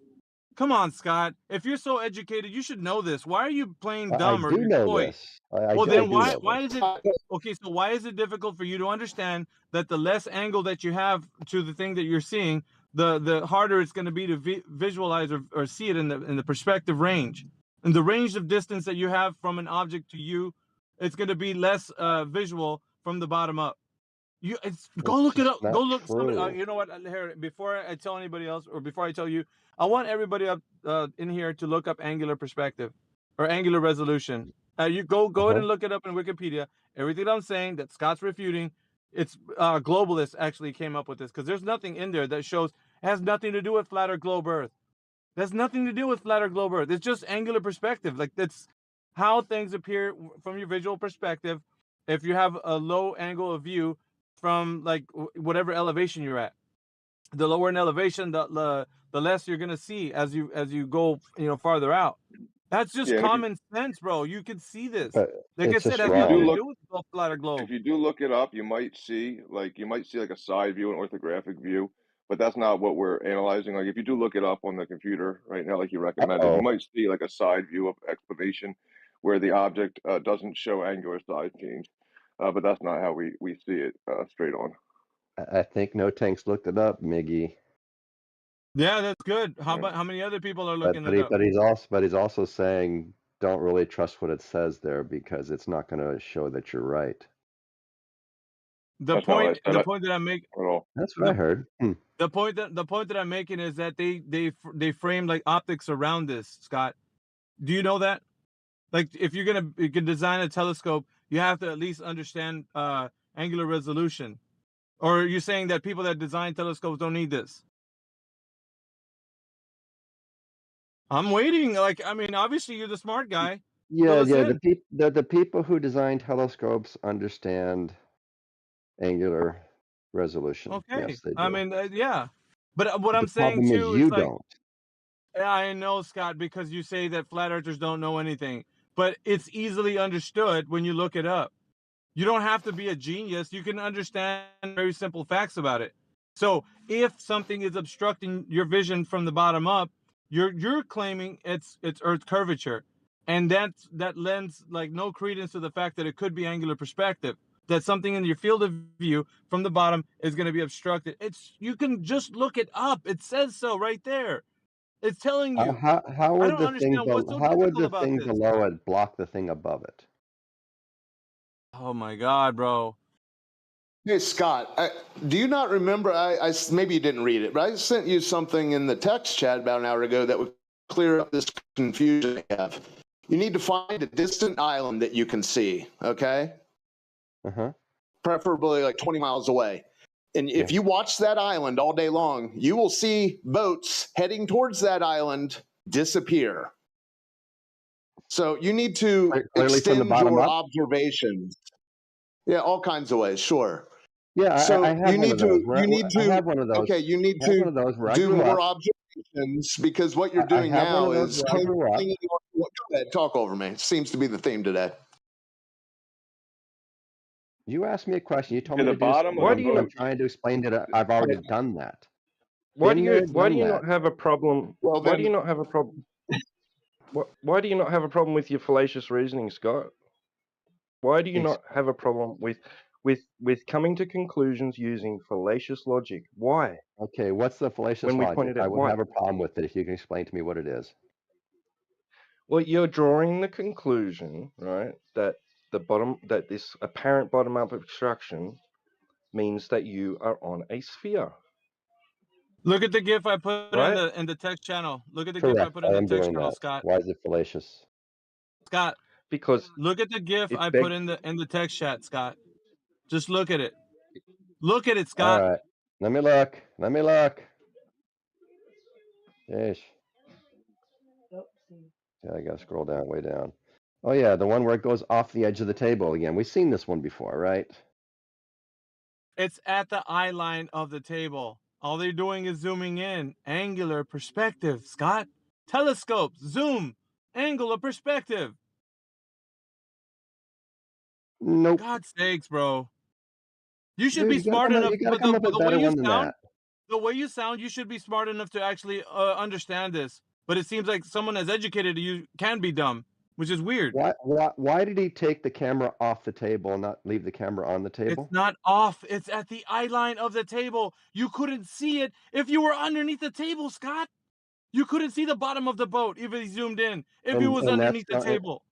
Come on, Scott. If you're so educated, you should know this. Why are you playing I dumb or do know coy? this. I Well, do then know why this. is it okay? So why is it difficult for you to understand that the less angle that you have to the thing that you're seeing, the harder it's going to be to visualize or see it in the perspective range, and the range of distance that you have from an object to you, it's going to be less visual from the bottom up. Go look it up. Go look somebody. You know what? Here, before I tell anybody else, or before I tell you, I want everybody up in here to look up angular perspective or angular resolution. You go ahead and look it up in Wikipedia. Everything I'm saying that Scott's refuting, it's globalists actually came up with this, because there's nothing in there that shows it has nothing to do with flat or globe Earth. That's nothing to do with flat or globe Earth. It's just angular perspective. Like that's how things appear from your visual perspective. If you have a low angle of view from like whatever elevation you're at. the lower in elevation, the less you're gonna see as you go, farther out. That's just Yeah, and common sense, bro. You can see this. But Like I it's said, just has if you nothing do to wrong. look do with the flatter if globe. you do look it up, you might see like a side view, an orthographic view, but that's not what we're analyzing. Like if you do look it up on the computer right now, like you recommended, you Uh-oh. might see like a side view of explanation where the object doesn't show angular size change, but that's not how we see it straight on. I think No Tank's looked it up, Miggy. Yeah, that's good. How Right. many other people are But looking but it he up? but he's also saying don't really trust what it says there because it's not going to show that you're right. The That's not what I point said the point that I make at all. That's what I the heard. the point that I'm making is that they frame like optics around this, Scott. Do you know that? Like if you can design a telescope, you have to at least understand angular resolution. Or are you saying that people that design telescopes don't need this? I'm waiting. Like, I mean, obviously you're the smart guy. Fill Yeah, us yeah. in. The people who design telescopes understand angular resolution. Okay. Yes, they I do. mean, yeah. But what But I'm the saying problem is too is you like, don't. I know, Scott, because you say that flat earthers don't know anything, but it's easily understood when you look it up. You don't have to be a genius. You can understand very simple facts about it. So if something is obstructing your vision from the bottom up, you're claiming it's Earth curvature, and that lends like no credence to the fact that it could be angular perspective. That something in your field of view from the bottom is going to be obstructed. You can just look it up. It says so right there. It's telling you. How I would don't understand what's so how would difficult the about thing this. below it block the thing above it? Oh my God, bro. Hey, Scott, do you not remember? Maybe you didn't read it, but I sent you something in the text chat about an hour ago that would clear up this confusion I have. You need to find a distant island that you can see, okay? Uh-huh. Preferably like 20 miles away. And if you watch that island all day long, you will see boats heading towards that island disappear. So you need to Clearly from the extend bottom your up? observations. Yeah, all kinds of ways, sure. Yeah, So I have you one need of those. to, I have one of those. okay, you need I have to one of those where I do grew more up. observations because what you're I doing have one now of those is where I grew up. go ahead, talk over me. It seems to be the theme today. You asked me a question. You told To me the to do bottom something. of the I'm boat. trying to explain that I've already done that. Why do Been there, you done that. not have a problem? Well, Why do you then, not have a problem? Why do you not have a problem with your fallacious reasoning, Scott? Why do you not have a problem with coming to conclusions using fallacious logic? Why? Okay, what's the fallacious When we logic? pointed I out would why. have a problem with it if you can explain to me what it is. Well, you're drawing the conclusion, right, that this apparent bottom-up obstruction means that you are on a sphere. Look at the GIF I put Right? in the text channel. Look at the GIF I Correct. put I in the am text doing channel, that. Scott. Why is it fallacious? Scott, Because look at the GIF it I put begs. in the text chat, Scott. Just look at it. Look at it, All Scott. right. Let me look. Let me look. Yeesh. Yeah, I gotta scroll down, way down. Oh yeah, the one where it goes off the edge of the table again. We've seen this one before, right? It's at the eye line of the table. All they're doing is zooming in. Angular perspective, Scott. Telescopes, zoom, angle of perspective. Nope. God's sakes, bro. You should Dude, be smart enough, you gotta but come up with a the way better you one than sound, that. you should be smart enough to actually understand this. But it seems like someone as educated as you can be dumb, which is weird. Why did he take the camera off the table and not leave the camera on the It's table? not off. It's at the eye line of the table. You couldn't see it if you were underneath the table, Scott. You couldn't see the bottom of the boat if he zoomed in. If he was And that's underneath the table.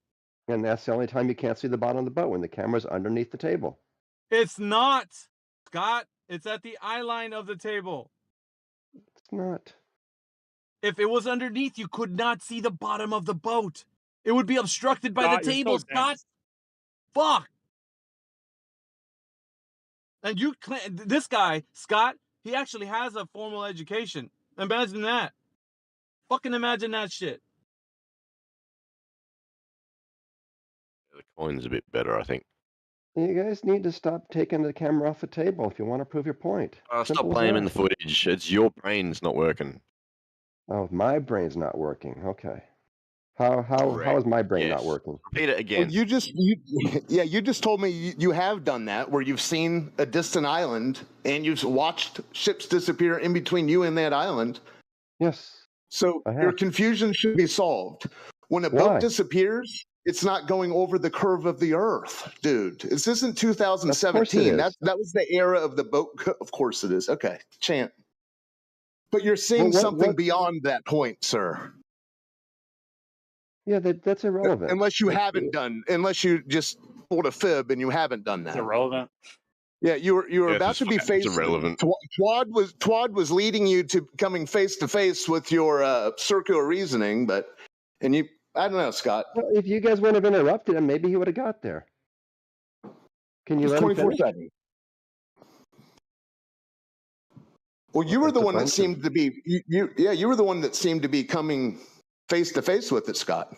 and that's the only time you can't see the bottom of the boat, when the camera's underneath the table. It's not, Scott. It's at the eye line of the table. It's not. If it was underneath, you could not see the bottom of the boat. It would be obstructed by the Scott, you're so table, Scott. dense. Fuck. And this guy, Scott, he actually has a formal education. Imagine that. Fucking imagine that shit. The coin's a bit better, I think. You guys need to stop taking the camera off the table if you want to prove your point. Stop Simple as blaming the that. footage. It's your brain's not working. Oh, my brain's not working. Okay. How is my brain not Yes. working? Repeat it again. Well, you just told me you have done that, where you've seen a distant island and you've watched ships disappear in between you and that island. Yes. So your confusion should be solved. When a boat disappears, it's not going over the curve of the Earth, dude. This isn't 2017. is. That was the era of the boat. Of course it is. Okay, chant. But you're seeing something beyond that point, sir. Yeah, that's irrelevant. Unless you just pulled a fib and you haven't done that. It's irrelevant. Yeah, you were about to be faced. irrelevant. Twad was leading you to coming face to face with your circular reasoning, I don't know, Scott. Well, if you guys wouldn't have interrupted him, maybe he would have got there. Can you let him 24 finish? seconds. Well, you were the one that seemed to be you were the one that seemed to be coming face to face with it, Scott.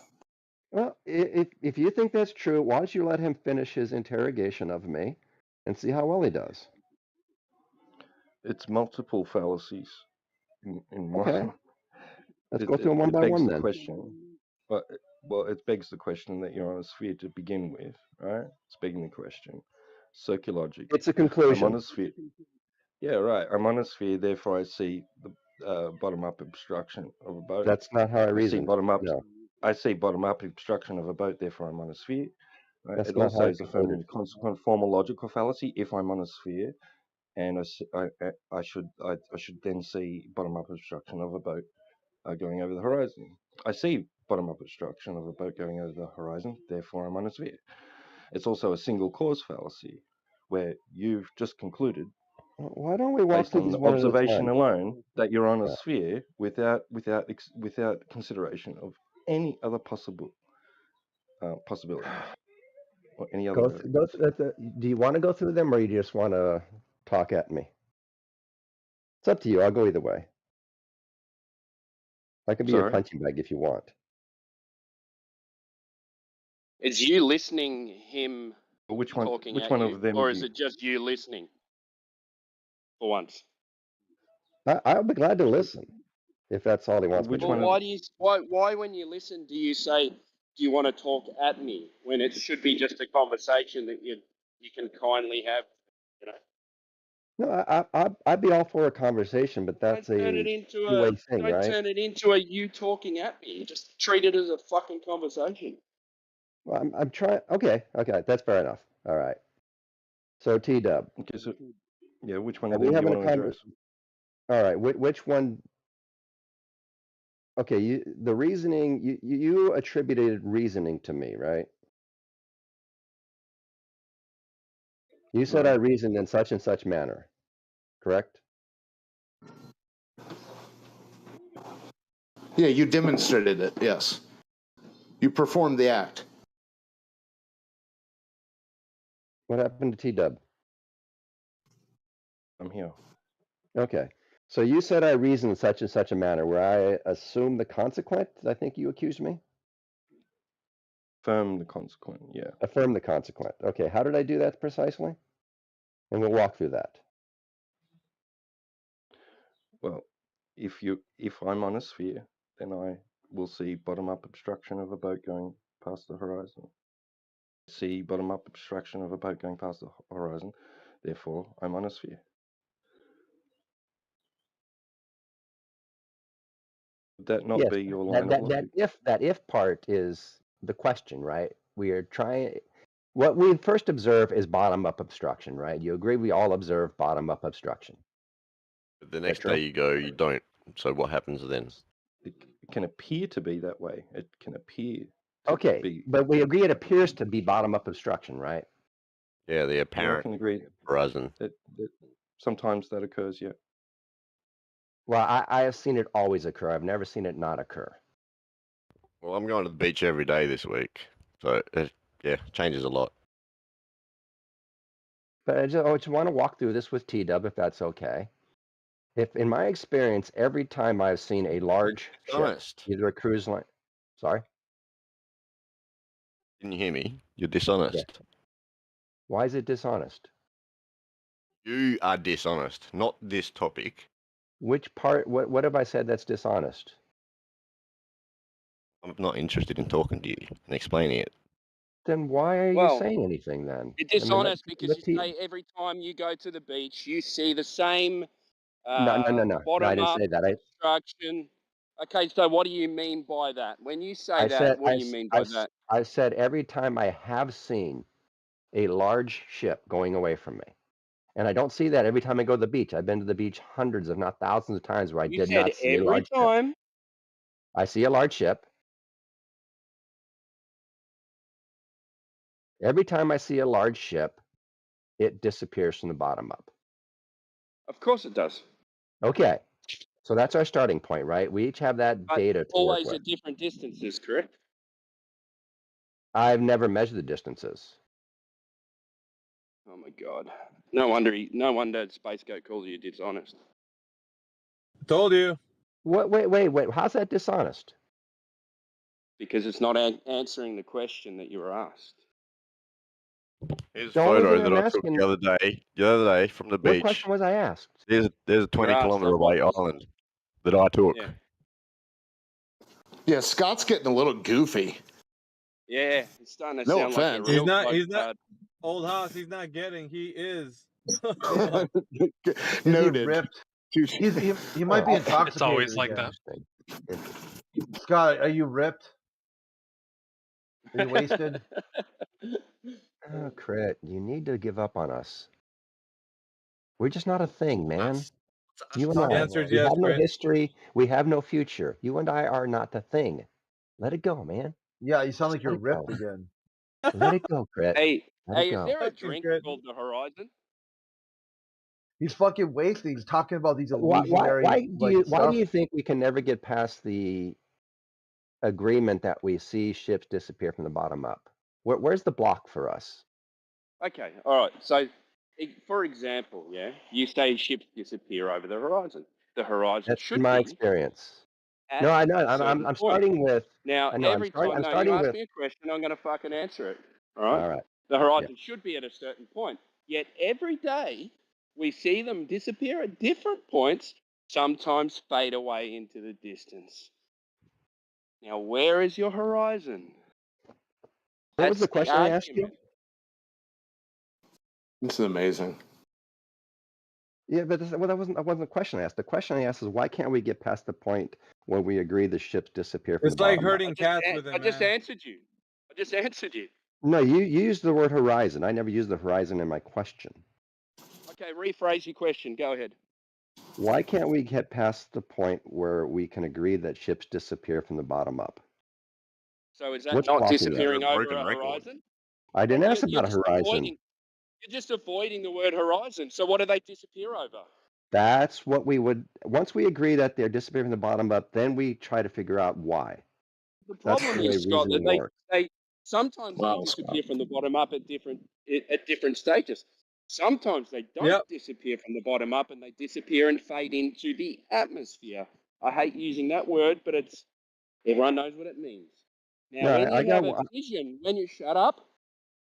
Well, if you think that's true, why don't you let him finish his interrogation of me and see how well he does? It's multiple fallacies in one. Okay. Let's go through them one by one the then. question. Well, it begs the question that you're on a sphere to begin with, right? It's begging the question. Circulogic. It's a conclusion. I'm on a sphere. Yeah, right. I'm on a sphere, therefore I see the bottom-up obstruction of a boat. That's not how I reason. No. I see bottom-up obstruction of a boat, therefore I'm on a sphere. Right? That's It not also how I is a firmly consequent formal logical fallacy if I'm on a sphere, and I should then see bottom-up obstruction of a boat going over the horizon. I see bottom-up obstruction of a boat going over the horizon, therefore I'm on a sphere. It's also a single cause fallacy, where you've just concluded, why don't we walk based through on these the one at a observation time? alone, that you're on a sphere without consideration of any other possibilities or any other. Do you want to go through them, or you just want to talk at me? It's up to you. I'll go either way. I can be your Sorry? punching bag if you want. Is you listening him Which one? talking Which at one you, of them? or is it just you listening? For once. I'll be glad to listen if that's all he wants me to Well, do. why when you listen do you say, do you want to talk at me, when it should be just a conversation that you can kindly have, you know? No, I'd be all for a conversation, but that's Don't turn a it into two-way thing, don't right? turn it into a you talking at me. Just treat it as a fucking conversation. Well, I'm trying. Okay, that's fair enough. All right. So T-Dub. Okay, so yeah, which one Are of we them do you having a want to address? All right. Which one? Okay, the reasoning. You attributed reasoning to me, right? You said I reasoned in such and such manner, correct? Yeah, you demonstrated it. Yes, you performed the act. What happened to T-Dub? I'm here. Okay. So you said I reasoned in such and such a manner where I assume the consequent, I think you accused me? Affirm the consequent, yeah. Affirm the consequent. Okay, how did I do that precisely? And we'll walk through that. Well, if I'm on a sphere, then I will see bottom-up obstruction of a boat going past the horizon. See bottom-up obstruction of a boat going past the horizon, therefore I'm on a sphere. Would that not Yes, be your line of logic? that if part is the question, right? We are trying. What we first observe is bottom-up obstruction, right? You agree we all observe bottom-up obstruction. The next day you go, you don't. So what happens then? It can appear to be that way. It can appear. Okay, but we agree it appears to be bottom-up obstruction, right? Yeah, the Yeah, I apparent can agree. horizon. That sometimes that occurs, yeah. Well, I have seen it always occur. I've never seen it not occur. Well, I'm going to the beach every day this week, so yeah, changes a lot. But I just want to walk through this with T-Dub, if that's okay. If, in my experience, every time I've seen a large ship, Dishonest. either a cruise line, sorry, Didn't you hear me? You're dishonest. Why is it dishonest? You are dishonest, not this topic. Which part? What have I said that's dishonest? I'm not interested in talking to you and explaining it. Then why are you Well, saying anything then? you're I mean, dishonest because you say every time you go to the beach, you see the same No. I didn't bottom-up say that. construction. Okay, so what do you mean by that? When you say that, what do you mean by that? I said every time I have seen a large ship going away from me, and I don't see that every time I go to the beach. I've been to the beach hundreds, if not thousands of times where I You did said not see a every large ship. time. I see a large ship. Every time I see a large ship, it disappears from the bottom up. Of course it does. Okay, so that's our starting point, right? We each have that But data to work always with. at different distances, correct? I've never measured the distances. Oh my God! No wonder Space Goat calls you dishonest. Told you. What? Wait. How's that dishonest? Because it's not answering the question that you were asked. Here's The a only photo thing that I'm I took asking. the other day from the What beach. question was I asked? There's a You were 20 asked kilometer what away was- island that I took. Yeah. Yeah, Scott's getting a little goofy. Yeah, it's starting to No sound like a offense. real He's not close old Haas, he's not getting, he is. Noted. Ripped? He might be intoxicated. It's always like again. that. Scott, are you ripped? Are you wasted? Oh, Crit, you need to give up on us. We're just not a thing, man. You and The I. answer is We yes, have no Crit. history. We have no future. You and I are not the thing. Let it go, man. Yeah, you sound like you're Let it ripped go. again. Let it go, Crit. Hey, Let it is go. there a Fucking drink Crit. called the Horizon? He's fucking wasted. He's talking about these Why illusionary do stuff. you think we can never get past the agreement that we see ships disappear from the bottom up? Where's the block for us? Okay, all right. So, for example, yeah, you say ships disappear over the horizon. The horizon That's should been my be experience. at No, I know. a certain I'm point. starting with. Now, I know. every time, I'm no, you starting ask with. me a question, I'm going to fucking answer it. All right? All right. The Yeah. horizon should be at a certain point. Yet every day we see them disappear at different points, sometimes fade away into the distance. Now, where is your horizon? What was the That's question I asked you? argument. This is amazing. Yeah, but that wasn't the question I asked. The question I asked is why can't we get past the point where we agree the ships disappear from It's the like bottom up? herding cats with him, I just man. answered you. I just answered you. No, you used the word horizon. I never used the horizon in my question. Okay, rephrase your question. Go ahead. Why can't we get past the point where we can agree that ships disappear from the bottom up? So is that What's not blocking that? disappearing over a horizon? I didn't Well, ask about a horizon. You're just avoiding the word horizon. So what do they disappear over? That's what we would, once we agree that they're disappearing from the bottom up, then we try to figure out why. The That's problem the way is, Scott, that reasoning works. they sometimes they disappear from the bottom up at different stages. Sometimes they don't disappear from the bottom up and they disappear and fade into the atmosphere. I hate using that word, but it's everyone knows what it means. Now, No, when I you have got a vision, when you shut up,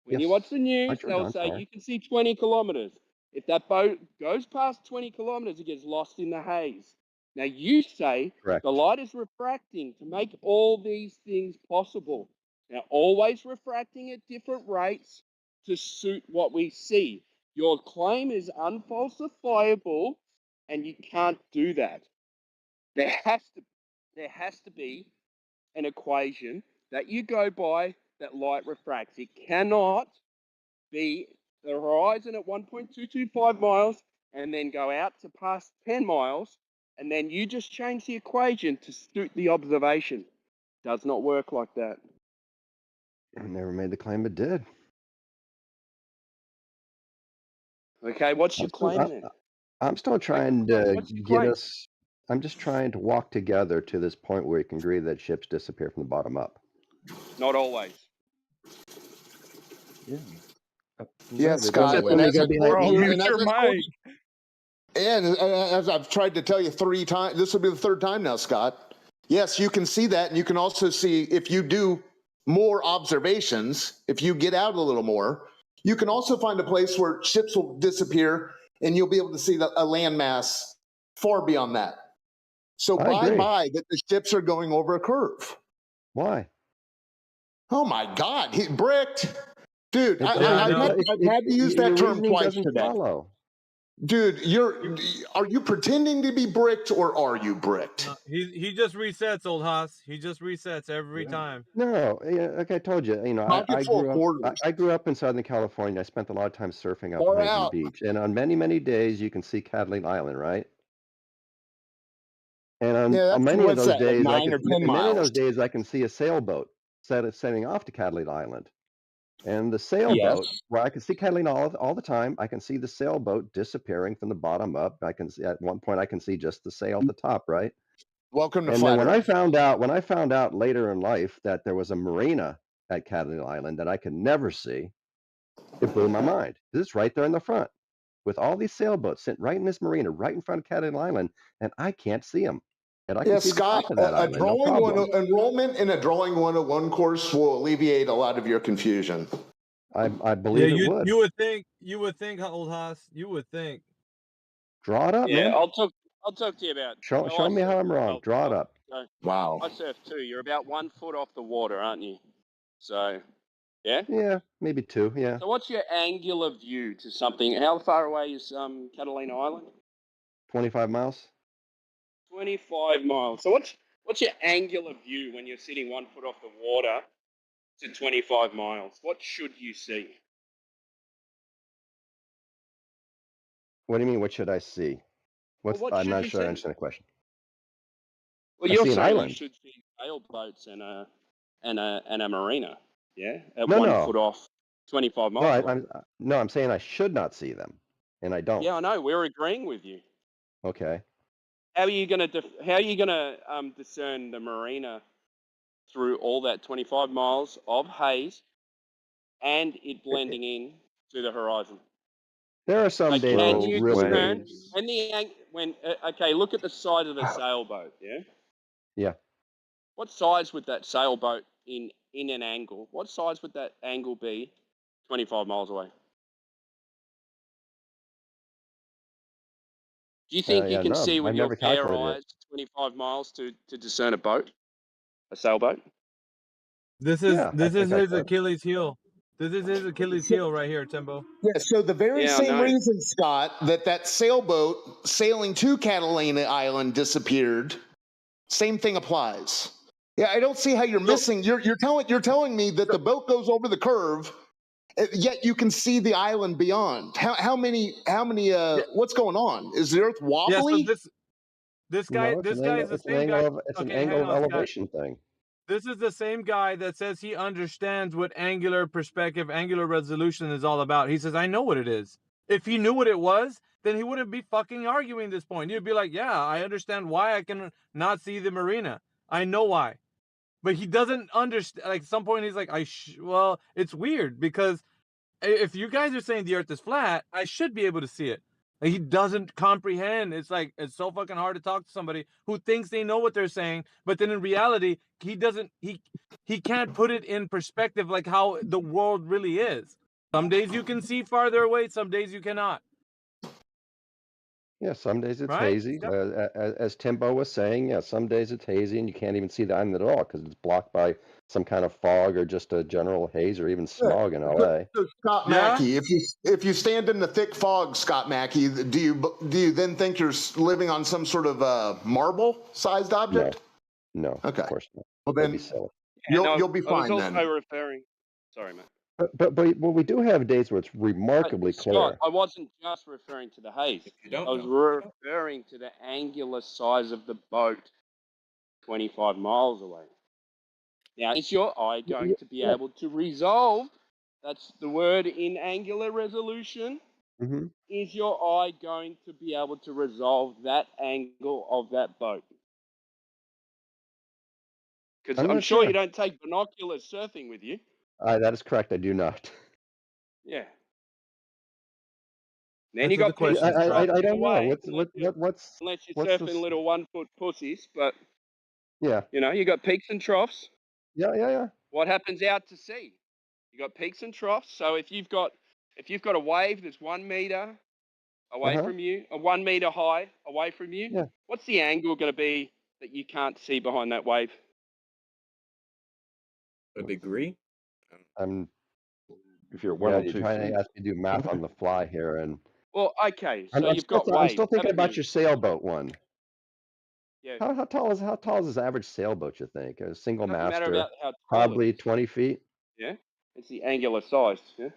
when you Yes. watch the news, Roger, they'll I'm say sorry. you can see 20 kilometers. If that boat goes past 20 kilometers, it gets lost in the haze. Now, you say Correct. the light is refracting to make all these things possible. Now, always refracting at different rates to suit what we see. Your claim is unfalsifiable, and you can't do that. There has to be an equation that you go by that light refracts. It cannot be the horizon at 1.225 miles and then go out to past 10 miles and then you just change the equation to suit the observation. Does not work like that. I never made the claim it did. Okay, what's your claim then? I'm still trying to What's your get claim? us, I'm just trying to walk together to this point where we can agree that ships disappear from the bottom up. Not always. Yeah, No, Scott. then we gotta be like, And as I've tried to tell you 3 times, this will be the 3rd time now, Scott. Yes, you can see that, and you can also see if you do more observations, if you get out a little more, You can also find a place where ships will disappear and you'll be able to see a landmass far beyond that. So bye-bye that the ships are going over a curve. Why? Oh my God, he bricked. Dude, I've It- had to use your that term reasoning twice doesn't today. follow. Dude, are you pretending to be bricked or are you bricked? He just resets, old Haas. He just resets every time. No, like I told you, Pocket I full of grew up. quarters. I grew up in Southern California. I spent a lot of time surfing up Far Huntington out. Beach, and on many days you can see Catalina Island, right? And Yeah, on that's many of what's those that, like days, 9 or 10 many of those miles. days, I can see a sailboat setting off to Catalina Island, and the Yes. sailboat, well, I can see Catalina all the time. I can see the sailboat disappearing from the bottom up. I can see at one point I can see just the sail at the top, right? Welcome to And Flat then when Earth. I found out later in life that there was a marina at Catalina Island that I could never see, it blew my mind. 'Cause it's right there in the front, with all these sailboats sitting right in this marina, right in front of Catalina Island, and I can't see them. And I can Yeah, see the Scott, top of that island, no problem. enrollment in a Drawing 101 course will alleviate a lot of your confusion. I believe it would. You would think, old Haas. You would think. Draw it up, Yeah, man. I'll talk to you about. Show I me how surf I'm as wrong. well. Draw it up. So Wow. I surf too. You're about 1 foot off the water, aren't you? So, yeah. Yeah, maybe 2. Yeah. So what's your angular view to something? How far away is Catalina Island? 25 miles. 25 miles. So what's your angular view when you're sitting 1 foot off the water to 25 miles? What should you see? What do you mean? What should I see? What I'm should not you sure I see? understand the question. Well, I you're see an saying you island. should see sailboats and a marina, yeah, at No, 1 no. foot off, 25 No, miles away. I'm saying I should not see them, and I don't. Yeah, I know. We're agreeing with you. Okay. How are you gonna discern the marina through all that 25 miles of haze and it blending in to the horizon? There are some Like, days can where you it's really discern good. okay, look at the side of the sailboat, yeah? Yeah. What size would that sailboat in an angle? What size would that angle be 25 miles away? Do you think you can No, see with I've your never bare calculated it. eyes 25 miles to discern a boat, a sailboat? This is Yeah, I think I his could. Achilles heel. This is his Achilles heel right here, Timbo. Yeah, so the very Yeah, I same know. reason, Scott, that sailboat sailing to Catalina Island disappeared, same thing applies. Yeah, I don't see how you're missing. You're telling me that the boat goes over the curve, yet you can see the island beyond. How many? What's going on? Is the Earth wobbly? Yeah, so this guy No, is the it's an same guy. angle. It's an Okay, hang angle of on, Scott. elevation thing. This is the same guy that says he understands what angular perspective, angular resolution is all about. He says, I know what it is. If he knew what it was, then he wouldn't be fucking arguing this point. He'd be like, yeah, I understand why I can not see the marina. I know why. But he doesn't understand. Like, at some point, he's like, well, it's weird because if you guys are saying the Earth is flat, I should be able to see it. Like, he doesn't comprehend. It's like, it's so fucking hard to talk to somebody who thinks they know what they're saying, but then in reality, he can't put it in perspective like how the world really is. Some days you can see farther away, some days you cannot. Yeah, some days it's Right? hazy. As Timbo was saying, yeah, some days it's hazy and you can't even see the island at all because it's blocked by some kind of fog or just a general haze or even smog in LA. So Scott Mackey, if you stand in the thick fog, Scott Mackey, do you then think you're living on some sort of marble-sized object? No, Okay. of course not. Well, That'd then be silly. you'll be I was fine also then. referring. Sorry, mate. But we do have days where it's remarkably Scott, clear. I wasn't just referring to the haze. I was referring to the angular size of the boat 25 miles away. Now, is your eye going to be able to resolve? That's the word in angular resolution. Mm-hmm. Is your eye going to be able to resolve that angle of that boat? Because I'm I'm not sure you sure. don't take binoculars surfing with you. That is correct. I do not. Yeah. Then Answer you got the question, peaks and Scott. troughs I don't know. away, What's unless you're surfing this? little 1 foot pussies, but Yeah. you know, you got peaks and troughs. Yeah. What happens out to sea? You got peaks and troughs. So if you've got if you've got a wave that's 1 meter away from you, 1 meter high away from you, Yeah. what's the angle going to be that you can't see behind that wave? A degree? If you're at Yeah, 1 or you're 2 trying feet. to ask me to do math on the fly here, and Well, okay, I'm, so I'm you've still got I'm waves, still thinking haven't about you? your sailboat one. Yeah. How tall is the average sailboat? You think a single Doesn't matter master, about how tall it probably is. 20 feet. Yeah, it's the angular size. Yeah.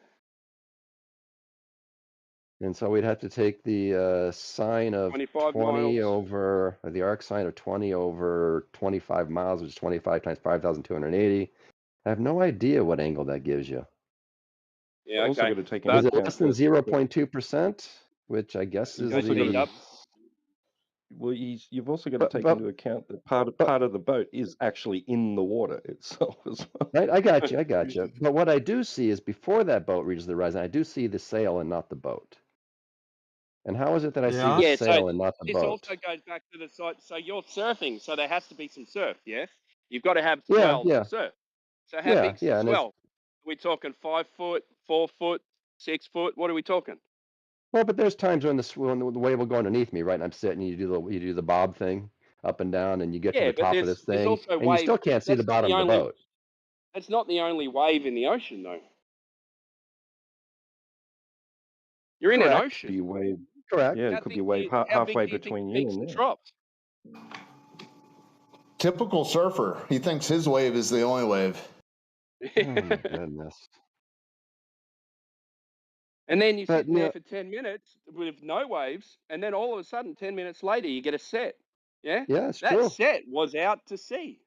And so we'd have to take the sine of 25 20 miles. over the arc sine of 20 over 25 miles, which is 25 times 5,280. I have no idea what angle that gives you. Yeah, Also okay. got to take Is into it account less than that 0.2%? Which I guess is Go teed up. well, you've also got to take into account that part of the boat is actually in the water itself as well. I got you. But what I do see is before that boat reaches the horizon, I do see the sail and not the boat. And how is it that I see the Yeah, so sail and not the this boat? also goes back to the side. So you're surfing, so there has to be some surf, yes? You've got to have Yeah, swell yeah. to surf. So how big's the Yeah, and it's swell? Are we talking 5 foot, 4 foot, 6 foot? What are we talking? well, but there's times when the wave will go underneath me, right? And I'm sitting, and you do the bob thing, up and down, and you get to Yeah, the but top of this there's thing, also and you still waves. can't see the bottom of the boat. That's not the only wave in the ocean, though. You're in an Correct. ocean. Be a wave. Correct. Yeah, it could be a wave halfway between you and there. Drops. Typical surfer. He thinks his wave is the only wave. Oh my goodness. And then you But, sit there for 10 minutes with no waves, and then all of a sudden, 10 minutes later, you get a set. Yeah? Yeah, it's that true. set was out to sea.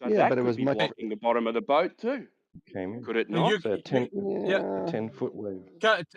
So Yeah, that but it could was be much. blocking the bottom of the boat too. Came in. Could it not? So a 10, Yeah. 10-foot wave.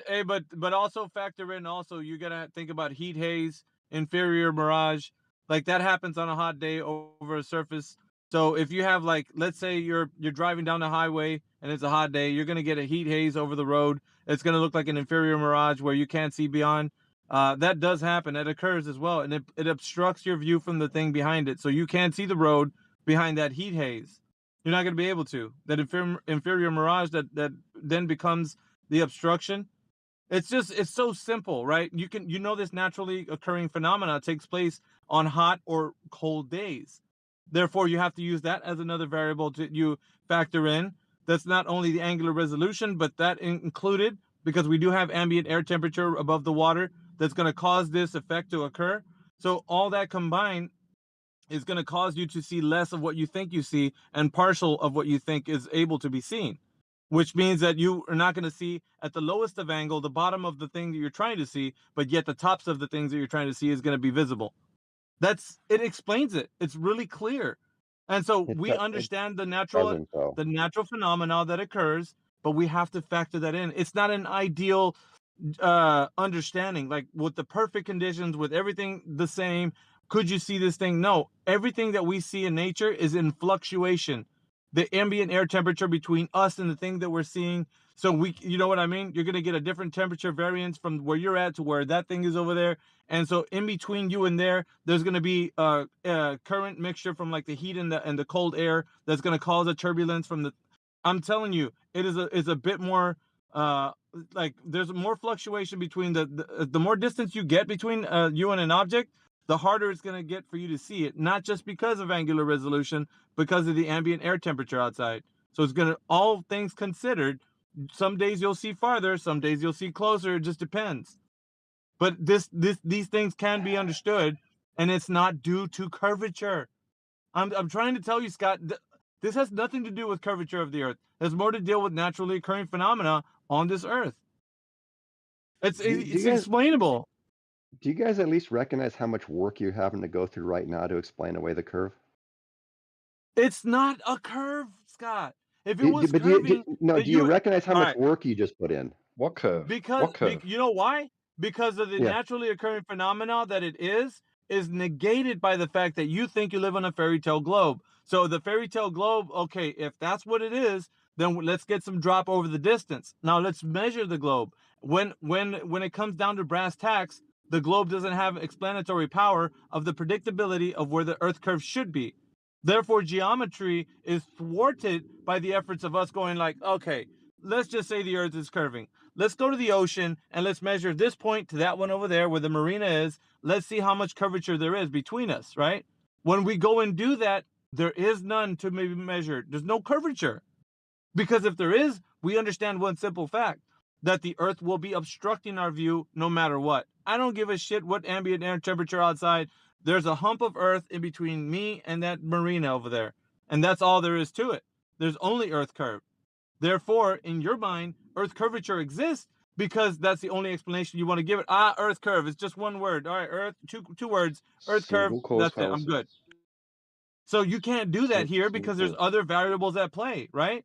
Hey, but also factor in you gotta think about heat haze, inferior mirage, like that happens on a hot day over a surface. So if you have let's say you're driving down the highway and it's a hot day, you're gonna get a heat haze over the road. It's gonna look like an inferior mirage where you can't see beyond. That does happen. It occurs as well, and it obstructs your view from the thing behind it, so you can't see the road behind that heat haze. You're not going to be able to. That inferior mirage that then becomes the obstruction. It's so simple, right? You know this naturally occurring phenomena takes place on hot or cold days. Therefore, you have to use that as another variable to you factor in. That's not only the angular resolution, but that included, because we do have ambient air temperature above the water that's going to cause this effect to occur. So all that combined is going to cause you to see less of what you think you see and partial of what you think is able to be seen, which means that you are not going to see at the lowest of angle the bottom of the thing that you're trying to see, but yet the tops of the things that you're trying to see is going to be visible. It explains it. It's really clear. And so we understand the natural phenomena that occurs, but we have to factor that in. It's not an ideal understanding, like with the perfect conditions, with everything the same. Could you see this thing? No, everything that we see in nature is in fluctuation. The ambient air temperature between us and the thing that we're seeing. So you know what I mean? You're going to get a different temperature variance from where you're at to where that thing is over there. And so in between you and there's going to be a current mixture from like the heat and the cold air that's going to cause a turbulence from the. I'm telling you, it's a bit more like there's more fluctuation between the more distance you get between you and an object, the harder it's going to get for you to see it, not just because of angular resolution, because of the ambient air temperature outside. So it's going to, all things considered, some days you'll see farther, some days you'll see closer. It just depends. But these things can be understood, and it's not due to curvature. I'm trying to tell you, Scott, this has nothing to do with curvature of the Earth. It has more to deal with naturally occurring phenomena on this Earth. It's explainable. Do you guys at least recognize how much work you're having to go through right now to explain away the curve? It's not a curve, Scott. If it was curving, do you recognize how much work you just put in? What curve? Because you know why? Because of the naturally occurring phenomena that it is negated by the fact that you think you live on a fairy tale globe. So the fairy tale globe, okay, if that's what it is, then let's get some drop over the distance. Now let's measure the globe. When it comes down to brass tacks, the globe doesn't have explanatory power of the predictability of where the Earth curve should be. Therefore, geometry is thwarted by the efforts of us going like, okay, let's just say the Earth is curving. Let's go to the ocean and let's measure this point to that one over there where the marina is. Let's see how much curvature there is between us, right? When we go and do that, there is none to be measured. There's no curvature. Because if there is, we understand one simple fact, that the Earth will be obstructing our view no matter what. I don't give a shit what ambient air temperature outside. There's a hump of Earth in between me and that marina over there. And that's all there is to it. There's only Earth curve. Therefore, in your mind, Earth curvature exists because that's the only explanation you want to give it. Earth curve. It's just one word. All right, Earth, two words. Earth curve. Single cause That's it. I'm fallacy. good. So you can't do that here because there's other variables at play, right?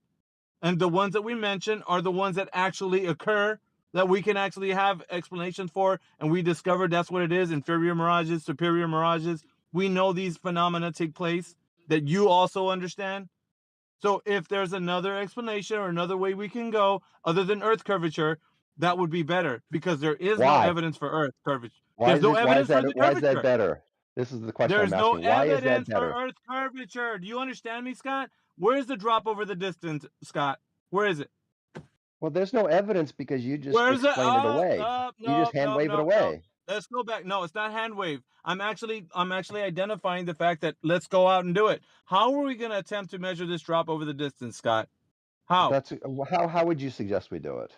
And the ones that we mentioned are the ones that actually occur, that we can actually have explanations for, and we discovered that's what it is, inferior mirages, superior mirages. We know these phenomena take place that you also understand. So if there's another explanation or another way we can go other than Earth curvature, that would be better because there is no Why? evidence for Earth curvature. Why There's is no it? Why is evidence for that? the Why is that curvature. better? This is the question There's I'm no asking. Why is that evidence for better? Earth curvature. Do you understand me, Scott? Where's the drop over the distance, Scott? Where is it? Well, there's no evidence because you just Where's it? explain it away. You just hand wave it No. away. Let's go back. No, it's not hand wave. I'm actually identifying the fact that let's go out and do it. How are we going to attempt to measure this drop over the distance, Scott? How? That's how would you suggest we do it?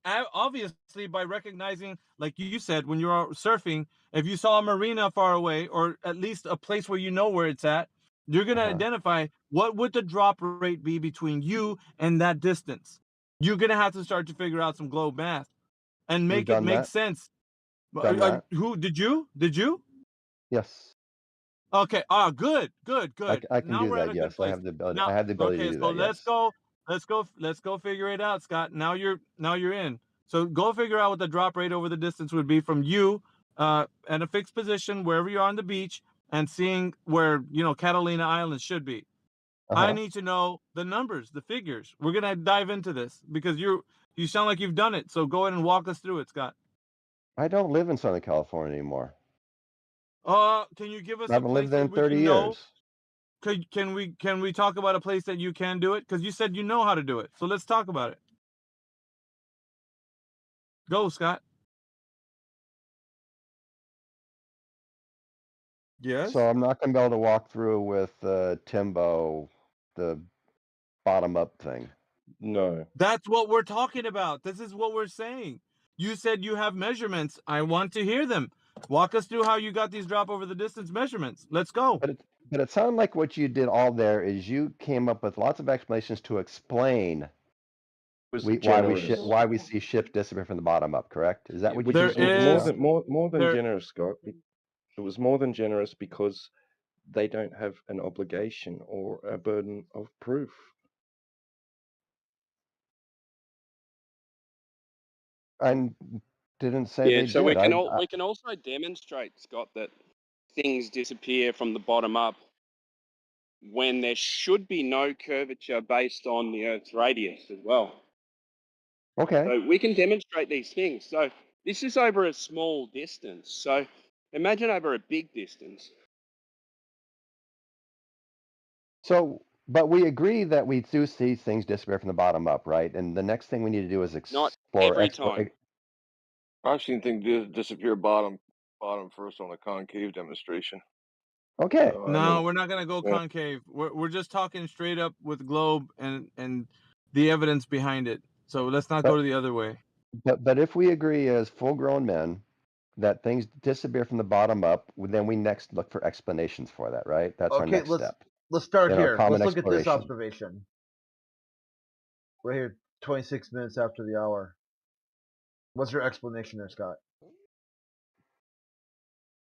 Obviously by recognizing, like you said, when you're surfing, if you saw a marina far away, or at least a place where you know where it's at, you're going to identify what would the drop rate be between you and that distance. You're going to have to start to figure out some globe math and make it make sense. Done that. Who did you? Did you? Yes. Okay. Good. I can Now do we're at that. a good Yes, I place. have the ability. Now, I have the ability okay, to do so that. let's go figure it out, Scott. Now you're in. So go figure out what the drop rate over the distance would be from you at a fixed position wherever you are on the beach and seeing where, Catalina Island should be. I need to know the numbers, the figures. We're going to dive into this because you sound like you've done it. So go ahead and walk us through it, Scott. I don't live in Southern California anymore. Can you give us I a haven't place lived there that in we 30 can know? years. Can we talk about a place that you can do it? Because you said you know how to do it. So let's talk about it. Go, Scott. Yes. So I'm not going to be able to walk through with Timbo, the bottom up thing. No. That's what we're talking about. This is what we're saying. You said you have measurements. I want to hear them. Walk us through how you got these drop over the distance measurements. Let's go. But it sounded like what you did all there is you came up with lots of explanations to explain why we see ships disappear from the bottom up. Correct? Is that what you Which said? is more than generous, Scott. It was more than generous because they don't have an obligation or a burden of proof. I didn't say they so did. we can also demonstrate, Scott, that things disappear from the bottom up when there should be no curvature based on the Earth's radius as well. Okay. So we can demonstrate these things. So this is over a small distance. So imagine over a big distance. So, but we agree that we do see things disappear from the bottom up, right? And the next thing we need to do is explore. Not every time. I've seen things disappear bottom first on a concave demonstration. Okay. No, we're not gonna go concave. We're just talking straight up with globe and the evidence behind it. So let's not go to the other way. But if we agree as full-grown men that things disappear from the bottom up, then we next look for explanations for that, right? That's our next step. Let's start in our here. common Let's look at this exploration. observation. Right here, 26 minutes after the hour. What's your explanation there, Scott?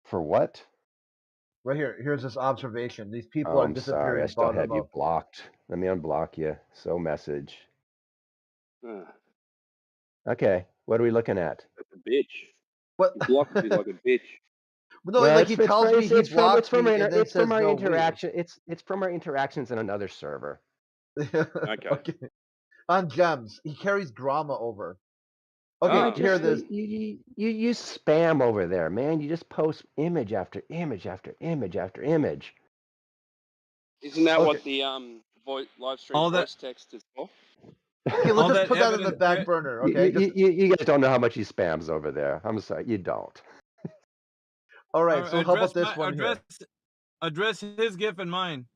For what? Right here. Here's this observation. These people Oh, are I'm sorry. disappearing I still bottom have you up. blocked. Let me unblock you. So message. Okay. What are we looking at? That's a bitch. What? You blocked me like a bitch. No, like he tells me he blocked me and then says no interaction. It's from our interactions in another server. Okay. On gems, he carries drama over. Okay, Oh, here it is. You spam over there, man. You just post image after image after image after image. Isn't that what the live stream All that- voice text is for? Okay, let's just put that in the back burner. Okay. You guys don't know how much he spams over there. I'm sorry, you don't. All right. So how about this one here? Address his GIF and mine.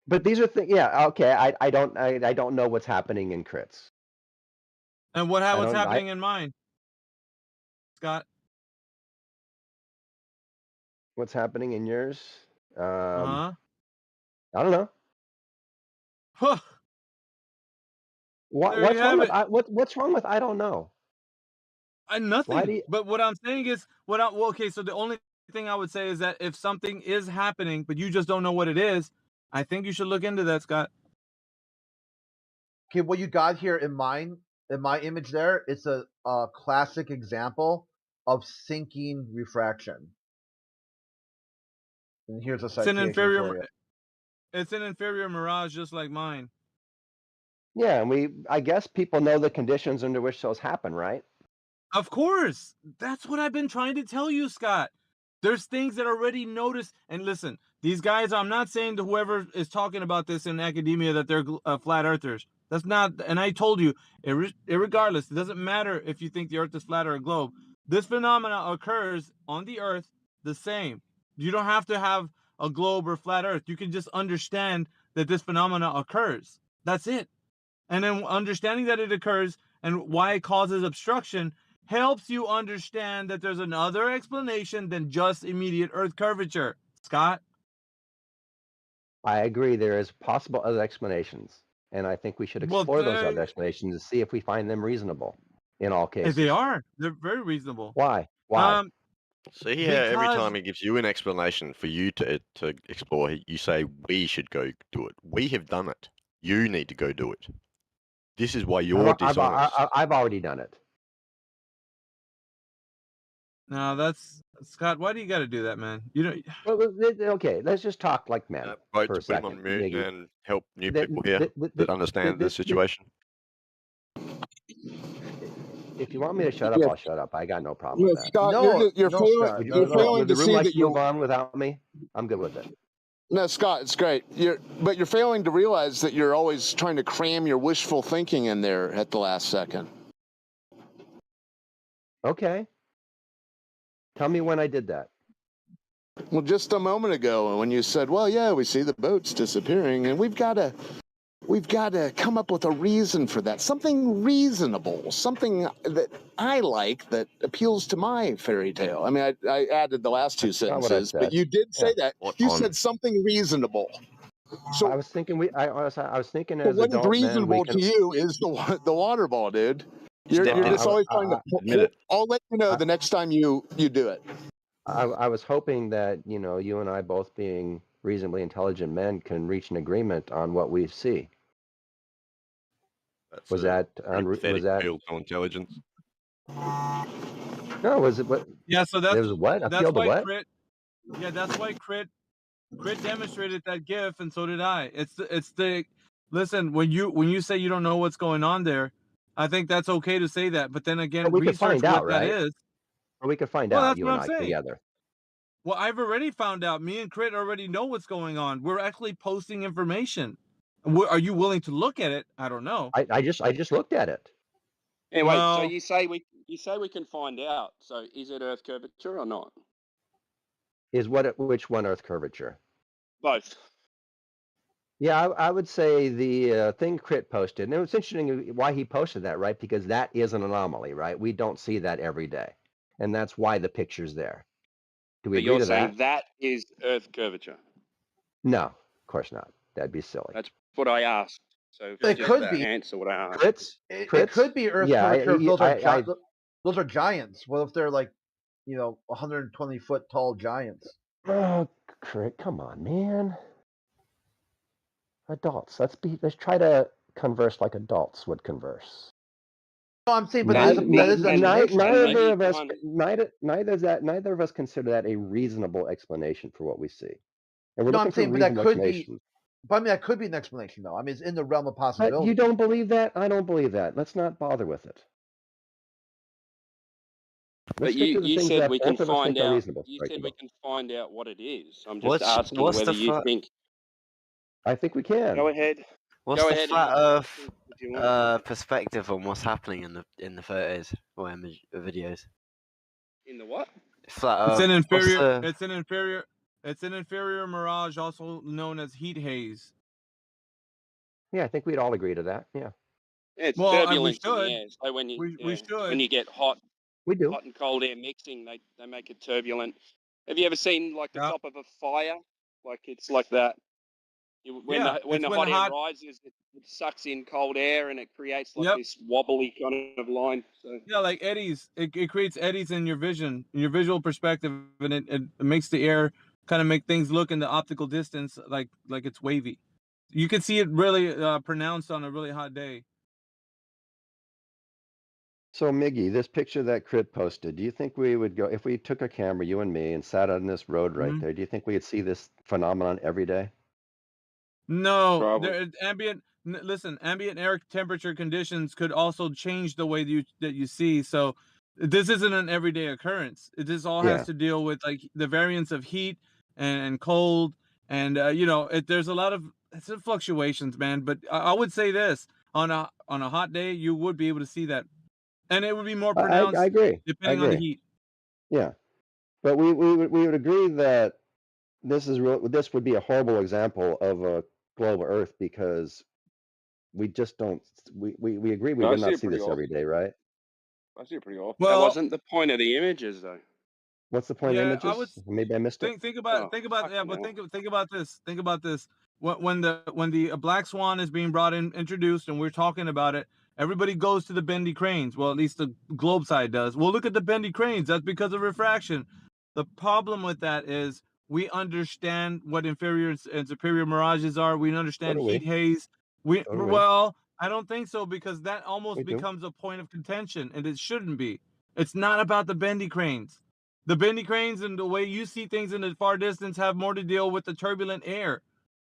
But these are things. Yeah. Okay. I don't know what's happening in crits. And what's happening in mine, Scott? What's happening in yours? Uh-huh. I don't know. Huh. What's wrong with what's wrong with I don't know? Nothing. But what I'm saying is, okay, so the only thing I would say is that if something is happening, but you just don't know what it is, I think you should look into that, Scott. Okay, what you got here in my image there, it's a classic example of sinking refraction. And here's a citation for you. It's an inferior mirage just like mine. Yeah, and I guess people know the conditions under which those happen, right? Of course. That's what I've been trying to tell you, Scott. There's things that are already noticed. And listen, these guys, I'm not saying to whoever is talking about this in academia that they're flat earthers. That's not, and I told you, irregardless, it doesn't matter if you think the earth is flat or a globe. This phenomena occurs on the earth the same. You don't have to have a globe or flat earth. You can just understand that this phenomena occurs. That's it. And then understanding that it occurs and why it causes obstruction helps you understand that there's another explanation than just immediate earth curvature. Scott? I agree there is possible other explanations, and I think we should explore those other explanations and see if we find them reasonable in all cases. They are. They're very reasonable. Why? See how every time he gives you an explanation for you to explore, you say we should go do it. We have done it. You need to go do it. This is why you're dishonest. I've already done it. No, that's Scott. Why do you got to do that, man? You don't. Well, okay, let's just talk like men for a Put second. him on mute and help new people here that understand the situation. If you want me to shut up, I'll shut up. I got no problem with that. Scott, you're failing to see that you move on without me. I'm good with it. No, Scott, it's great. But you're failing to realize that you're always trying to cram your wishful thinking in there at the last second. Okay. Tell me when I did that. Well, just a moment ago when you said, well, yeah, we see the boats disappearing, and we've got to come up with a reason for that. Something reasonable, something that I like that appeals to my fairy tale. I mean, I added the last two sentences, but you did say that. You said something reasonable. So I was thinking I was thinking as what is reasonable to you is the water ball, dude. You're just always trying to admit it. I'll let you know the next time you do it. I was hoping that you and I, both being reasonably intelligent men, can reach an agreement on what we see. Was that appeal to intelligence? No, was it what? Yeah, so that's what? That's why what? Crit. Yeah, that's why Crit demonstrated that GIF, and so did I. It's the listen, when you say you don't know what's going on there, I think that's okay to say that. But then again, we could research find out, what that right? is. Or we could find Well, out, that's you what and I'm I saying. together. Well, I've already found out. Me and Crit already know what's going on. We're actually posting information. Are you willing to look at it? I don't know. I just looked at it. Anyway, so Well, you say we can find out. So is it Earth curvature or not? Which one Earth curvature? Both. Yeah, I would say the thing Crit posted, and it was interesting why he posted that, right? Because that is an anomaly, right? We don't see that every day, and that's why the picture's there. Do we agree to that? You're saying that is Earth curvature? No, of course not. That'd be silly. That's what I asked. So it could be. Answer what I asked. Crits? It could be Earth curvature. Those are giants. What if they're like, 120-foot tall giants? Oh, Crit, come on, man. Adults. Let's try to converse like adults would converse. No, I'm saying, but neither of us consider that a reasonable explanation for what we see. And we're I'm saying, but that could be. But I mean, that could be an explanation, though. I mean, it's in the realm of possibility. But you don't believe that? I don't believe that. Let's not bother with it. But you said we can find out. You said we can find out what it is. I'm just asking whether you think. I think we can. Go ahead. What's Go the ahead flat and Earth if you want. perspective on what's happening in the photos or videos? In the what? Flat It's Earth. an What's inferior. the... It's an inferior mirage, also known as heat haze. Yeah, I think we'd all agree to that. Yeah. It's Well, turbulence we in the should. air. So when you We should. when you get hot We do. and cold air mixing, they make it turbulent. Have you ever seen like the top of a fire? Like it's like that. When the hot air rises, it sucks in cold air and it creates like this wobbly kind of line. So yeah, like eddies. It creates eddies in your vision, in your visual perspective, and it makes the air kind of make things look in the optical distance like it's wavy. You can see it really pronounced on a really hot day. So Miggy, this picture that Crit posted, do you think we would go, if we took a camera, you and me, and sat on this road right there, do you think we would see this phenomenon every day? No, ambient air temperature conditions could also change the way that you see. So this isn't an everyday occurrence. This all has to deal with like the variance of heat and cold, and there's a lot of fluctuations, man. But I would say this: on a hot day, you would be able to see that, and it would be more pronounced. I agree. Depending on the heat. Yeah, but we would agree that this would be a horrible example of a globe Earth because we just don't we agree we would not see this every day, right? I see it pretty often. that wasn't the point of the images, though. What's the point of images? I would Maybe I missed it. think about this. Think about this. When the black swan is being introduced, and we're talking about it, everybody goes to the bendy cranes. Well, at least the globe side does. Well, look at the bendy cranes. That's because of refraction. The problem with that is we understand what inferior and superior mirages are. We understand heat haze. Well, I don't think so, because that almost becomes a point of contention, and it shouldn't be. It's not about the bendy cranes. The bendy cranes and the way you see things in the far distance have more to deal with the turbulent air.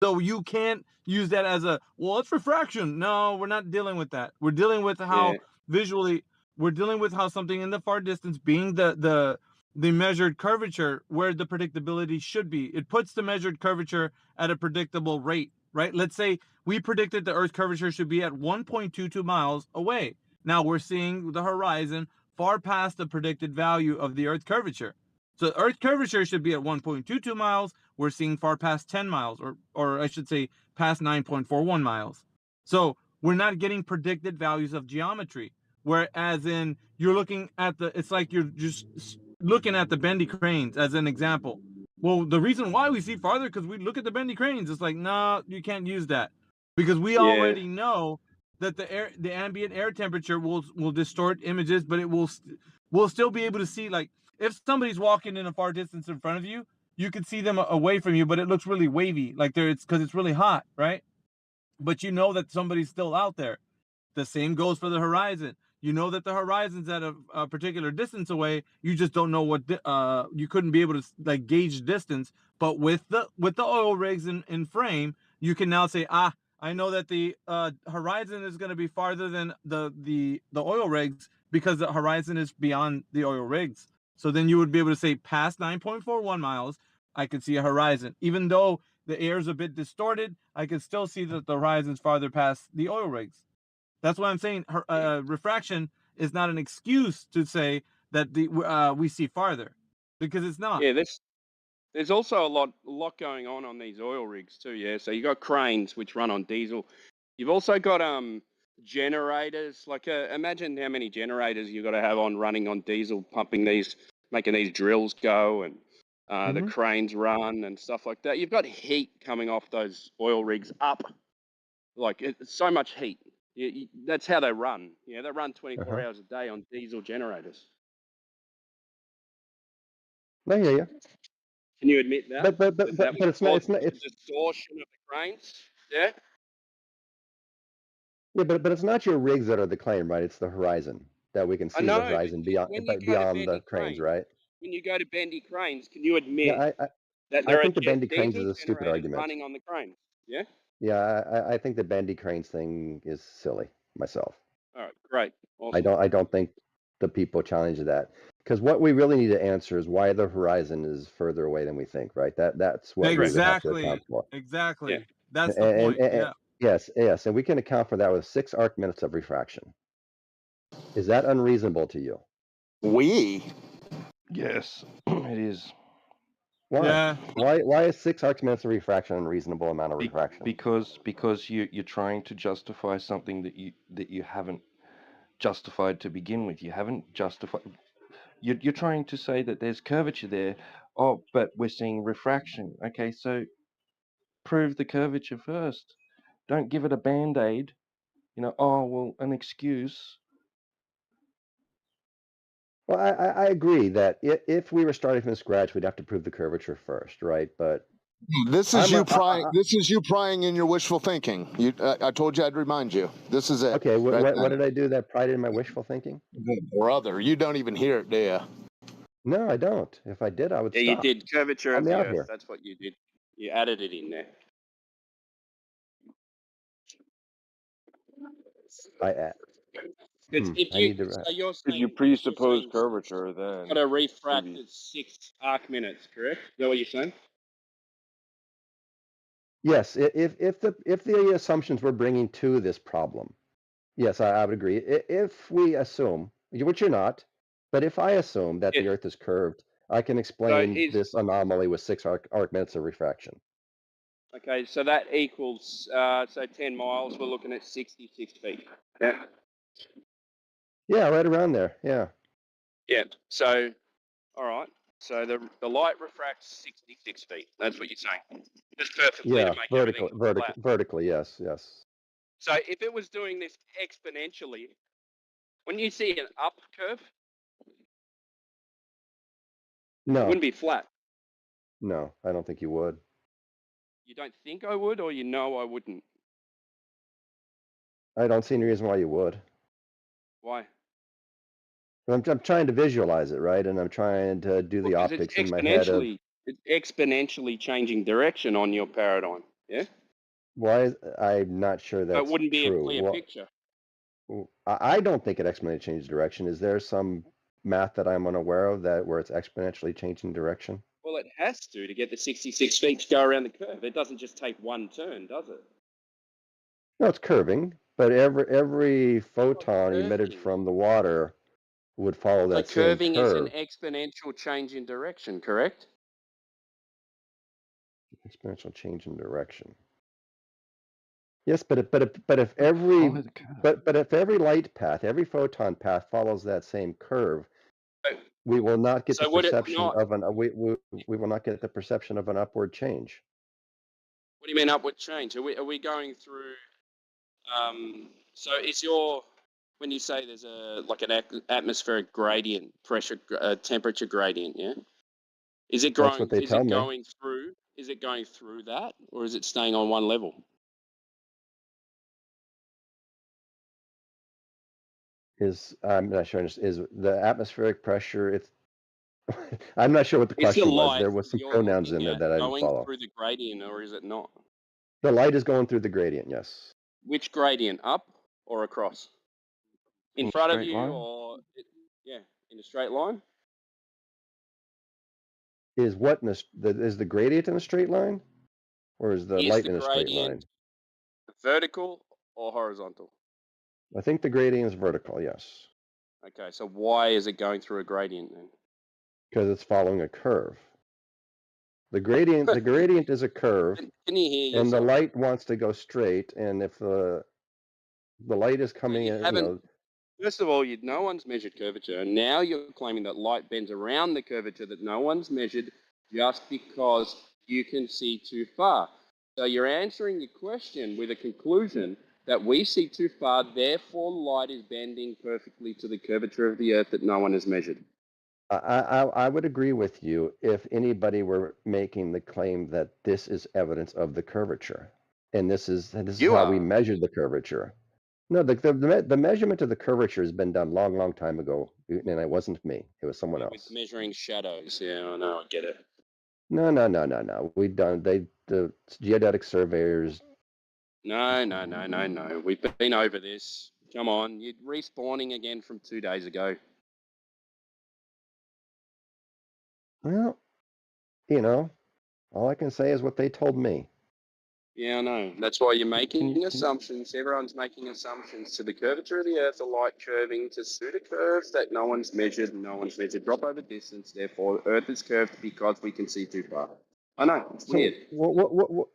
So you can't use that as it's refraction. No, we're not dealing with that. We're dealing with how visually, we're dealing with how something in the far distance being the measured curvature where the predictability should be. It puts the measured curvature at a predictable rate, right? Let's say we predicted the Earth's curvature should be at 1.22 miles away. Now we're seeing the horizon far past the predicted value of the Earth curvature. So Earth curvature should be at 1.22 miles. We're seeing far past 10 miles, or I should say past 9.41 miles. So we're not getting predicted values of geometry. Whereas in you're looking at it's like you're just looking at the bendy cranes as an example. Well, the reason why we see farther because we look at the bendy cranes. It's like, no, you can't use that because we already know that the ambient air temperature will distort images, but it we'll still be able to see, like, if somebody's walking in a far distance in front of you, you can see them away from you, but it looks really wavy, like it's because it's really hot, right? But you know that somebody's still out there. The same goes for the horizon. You know that the horizon's at a particular distance away. You just don't know what you couldn't be able to like gauge distance. But with the oil rigs in frame, you can now say, I know that the horizon is going to be farther than the oil rigs because the horizon is beyond the oil rigs. So then you would be able to say past 9.41 miles, I can see a horizon. Even though the air is a bit distorted, I can still see that the horizon is farther past the oil rigs. That's why I'm saying refraction is not an excuse to say that we see farther, because it's not. Yeah, there's also a lot going on these oil rigs too. Yeah, so you got cranes which run on diesel. You've also got generators. Like imagine how many generators you've got to have running on diesel, making these drills go, and the cranes run and stuff like that. You've got heat coming off those oil rigs up, like it's so much heat. That's how they run. Yeah, they run 24 hours a day on diesel generators. I hear you. Can you admit that? But it's not. It's not. It's distortion of the cranes. Yeah. Yeah, but it's not your rigs that are the claim, right? It's the horizon that we can see the horizon beyond the cranes, right? When you go to bendy cranes, can you admit that I think the bendy cranes is a stupid argument. Running on the cranes? Yeah. Yeah, I think the bendy cranes thing is silly myself. All right, great. Awesome. I don't think the people challenge that, because what we really need to answer is why the horizon is further away than we think, right? That's what we would have to account for. Exactly. Yeah. That's the point. Yeah. Yes, and we can account for that with 6 arc minutes of refraction. Is that unreasonable to you? Yes, it is. Why? Yeah. Why is 6 arc minutes of refraction an unreasonable amount of refraction? Because you're trying to justify something that you haven't justified to begin with. You haven't justified. You're trying to say that there's curvature there. Oh, but we're seeing refraction. Okay, so prove the curvature first. Don't give it a band-aid. Oh, well, an excuse. Well, I agree that if we were starting from scratch, we'd have to prove the curvature first, right? But This is you prying. This is you prying in your wishful thinking. I told you I'd remind you. This is it. Okay, right what then. did I do that pried in my wishful thinking? Brother, you don't even hear it, do you? No, I don't. If I did, I would Yeah, you stop. did curvature Help of me the out Earth. here. That's what you did. You added it in there. Because if I you, need to. so you're If you saying presuppose curvature, then got to refract maybe. at 6 arc minutes, correct? Is that what you're saying? Yes, if the assumptions we're bringing to this problem, yes, I would agree. If we assume, which you're not, but if I assume that the Earth is curved, I can explain is this anomaly with 6 arc minutes of refraction. Okay, so that equals, so 10 miles, we're looking at 66 feet. Yeah. Yeah, right around there. Yeah. Yeah, so, all right. So the light refracts 66 feet. That's what you're saying. Just perfectly Yeah, to make everything flat. vertically, yes. So if it was doing this exponentially, when you see an up curve, it No, wouldn't be flat. no, I don't think you would. You don't think I would, or you know I wouldn't? I don't see any reason why you would. Why? I'm trying to visualize it, right? And I'm trying to do the Because it's optics in my head of exponentially changing direction on your paradigm. Yeah. why I'm not sure So it that's wouldn't be a true. clear picture. I don't think it exponentially changes direction. Is there some math that I'm unaware of that where it's exponentially changing direction? Well, it has to get the 66 feet to go around the curve. It doesn't just take one turn, does it? No, it's curving, but every photon emitted from the water would follow So that same curving is an curve. exponential change in direction, correct? Exponential change in direction. Yes, but if every but if every light path, every photon path follows that same curve, we will not get the So would it perception not? of an we will not get the perception of an upward change. What do you mean upward change? Are we going through? So is your when you say there's a like an atmospheric gradient, pressure, temperature gradient, yeah? Is it That's growing? what they Is tell it me. going through? Is it going through that, or is it staying on one level? I'm not sure. Is the atmospheric pressure? It's I'm not sure what the Is the question was. light There was some you're pronouns looking in there at that I didn't going follow. through the gradient, or is it not? The light is going through the gradient, yes. Which gradient, up or across? In In a front of straight you, line? or yeah, in a straight line? Is what in is the gradient in a straight line, or is the Is light the in a straight line? gradient vertical or horizontal? I think the gradient is vertical, yes, Okay, so why is it going through a gradient then? because it's following a curve. The gradient is a curve, Can you hear and the yourself? light wants to go straight. And if the light is So coming you in, haven't. First of all, no one's measured curvature, and now you're claiming that light bends around the curvature that no one's measured just because you can see too far. So you're answering the question with a conclusion that we see too far, therefore light is bending perfectly to the curvature of the Earth that no one has measured. I would agree with you if anybody were making the claim that this is evidence of the curvature, and this is You how we are. measure the curvature. No, the measurement of the curvature has been done long time ago, and it wasn't me. It was someone With else. measuring shadows. Yeah, I know, I get it. No. The geodetic surveyors. No. We've been over this. Come on, you're respawning again from 2 days ago. Well, all I can say is what they told me. Yeah, I know. That's why you're making assumptions. Everyone's making assumptions to the curvature of the Earth, the light curving to suit a curve that no one's measured. No one's measured drop over distance. Therefore, Earth is curved because we can see too far. I know. It's So, weird.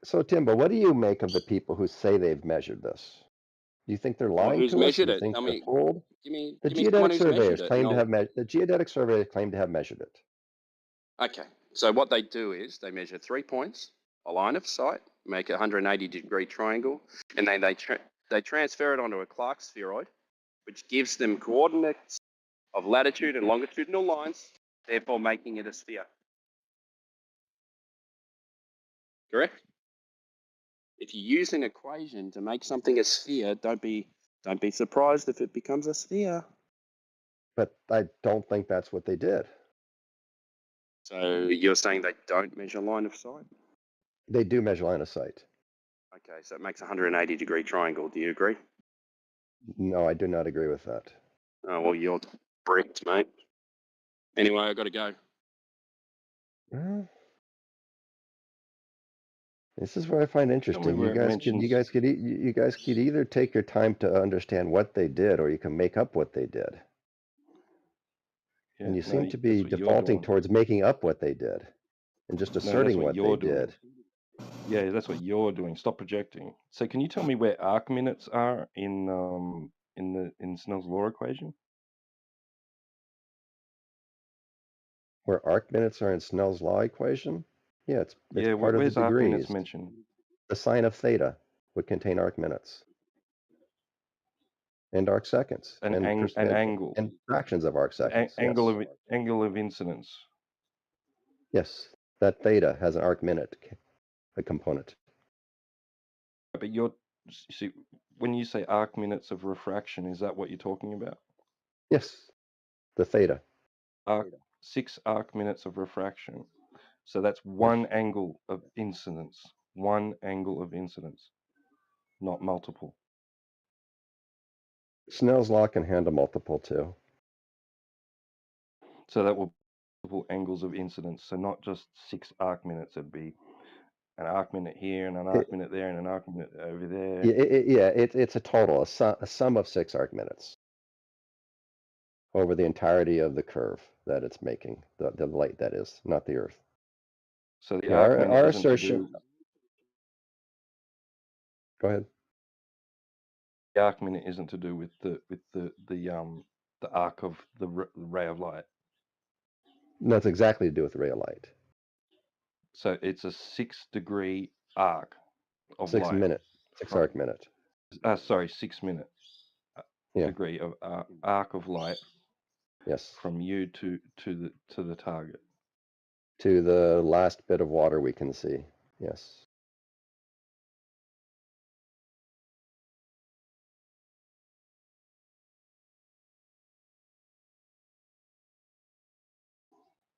so Timbo, what do you make of the people who say they've measured this? Do you think they're Well, lying who's to us? Do measured you it? think I they're mean, fooled? give me The someone geodetic who's measured surveyors it. claim to have the geodetic surveyors claim to have measured it. Okay. So what they do is they measure 3 points, a line of sight, make a 180-degree triangle, and then they transfer it onto a Clark spheroid, which gives them coordinates of latitude and longitudinal lines, therefore making it a sphere. Correct? If you use an equation to make something a sphere, don't be surprised if it becomes a sphere. But I don't think that's what they did. So you're saying they don't measure line of sight? They do measure line of sight. Okay, so it makes a 180-degree triangle. Do you agree? No, I do not agree with that. Oh, well, you're bricked, mate. Anyway, I've got to go. Well, this is what I find interesting. where it You guys could either take your time to understand what they did, or you can make up what they did. Yeah, And you no, seem to that's be what you're defaulting doing. towards making up what they did, and just No, that's asserting what what they you're doing. did. Yeah, that's what you're doing. Stop projecting. So, can you tell me where arc minutes are in Snell's law equation? Where arc minutes are in Snell's law equation? Yeah, it's Yeah, part of the where's arc minutes degrees. mentioned? The sine of theta would contain arc minutes, and arc seconds, An and angle. and fractions of arc seconds. Angle of incidence. Yes, that theta has an arc minute a component. But see, when you say arc minutes of refraction, is that what you're talking about? Yes, the theta. 6 arc minutes of refraction. So that's one angle of incidence. One angle of incidence, not multiple. Snell's law can handle multiple too. So that will be multiple angles of incidence. So not just 6 arc minutes. It'd be an arc minute here and an arc minute there and an arc minute over there. It's a total, a sum of 6 arc minutes over the entirety of the curve that it's making, the light that is, not the Earth. So the arc minute our isn't assertion. Go ahead. The arc minute isn't to do with the arc of the ray of light. No, it's exactly to do with the ray of light. So it's a 6-degree arc of 6 light. minute, 6 arc minute. Sorry, 6 minute degree of arc of light. Yes. From you to the target. To the last bit of water we can see. Yes.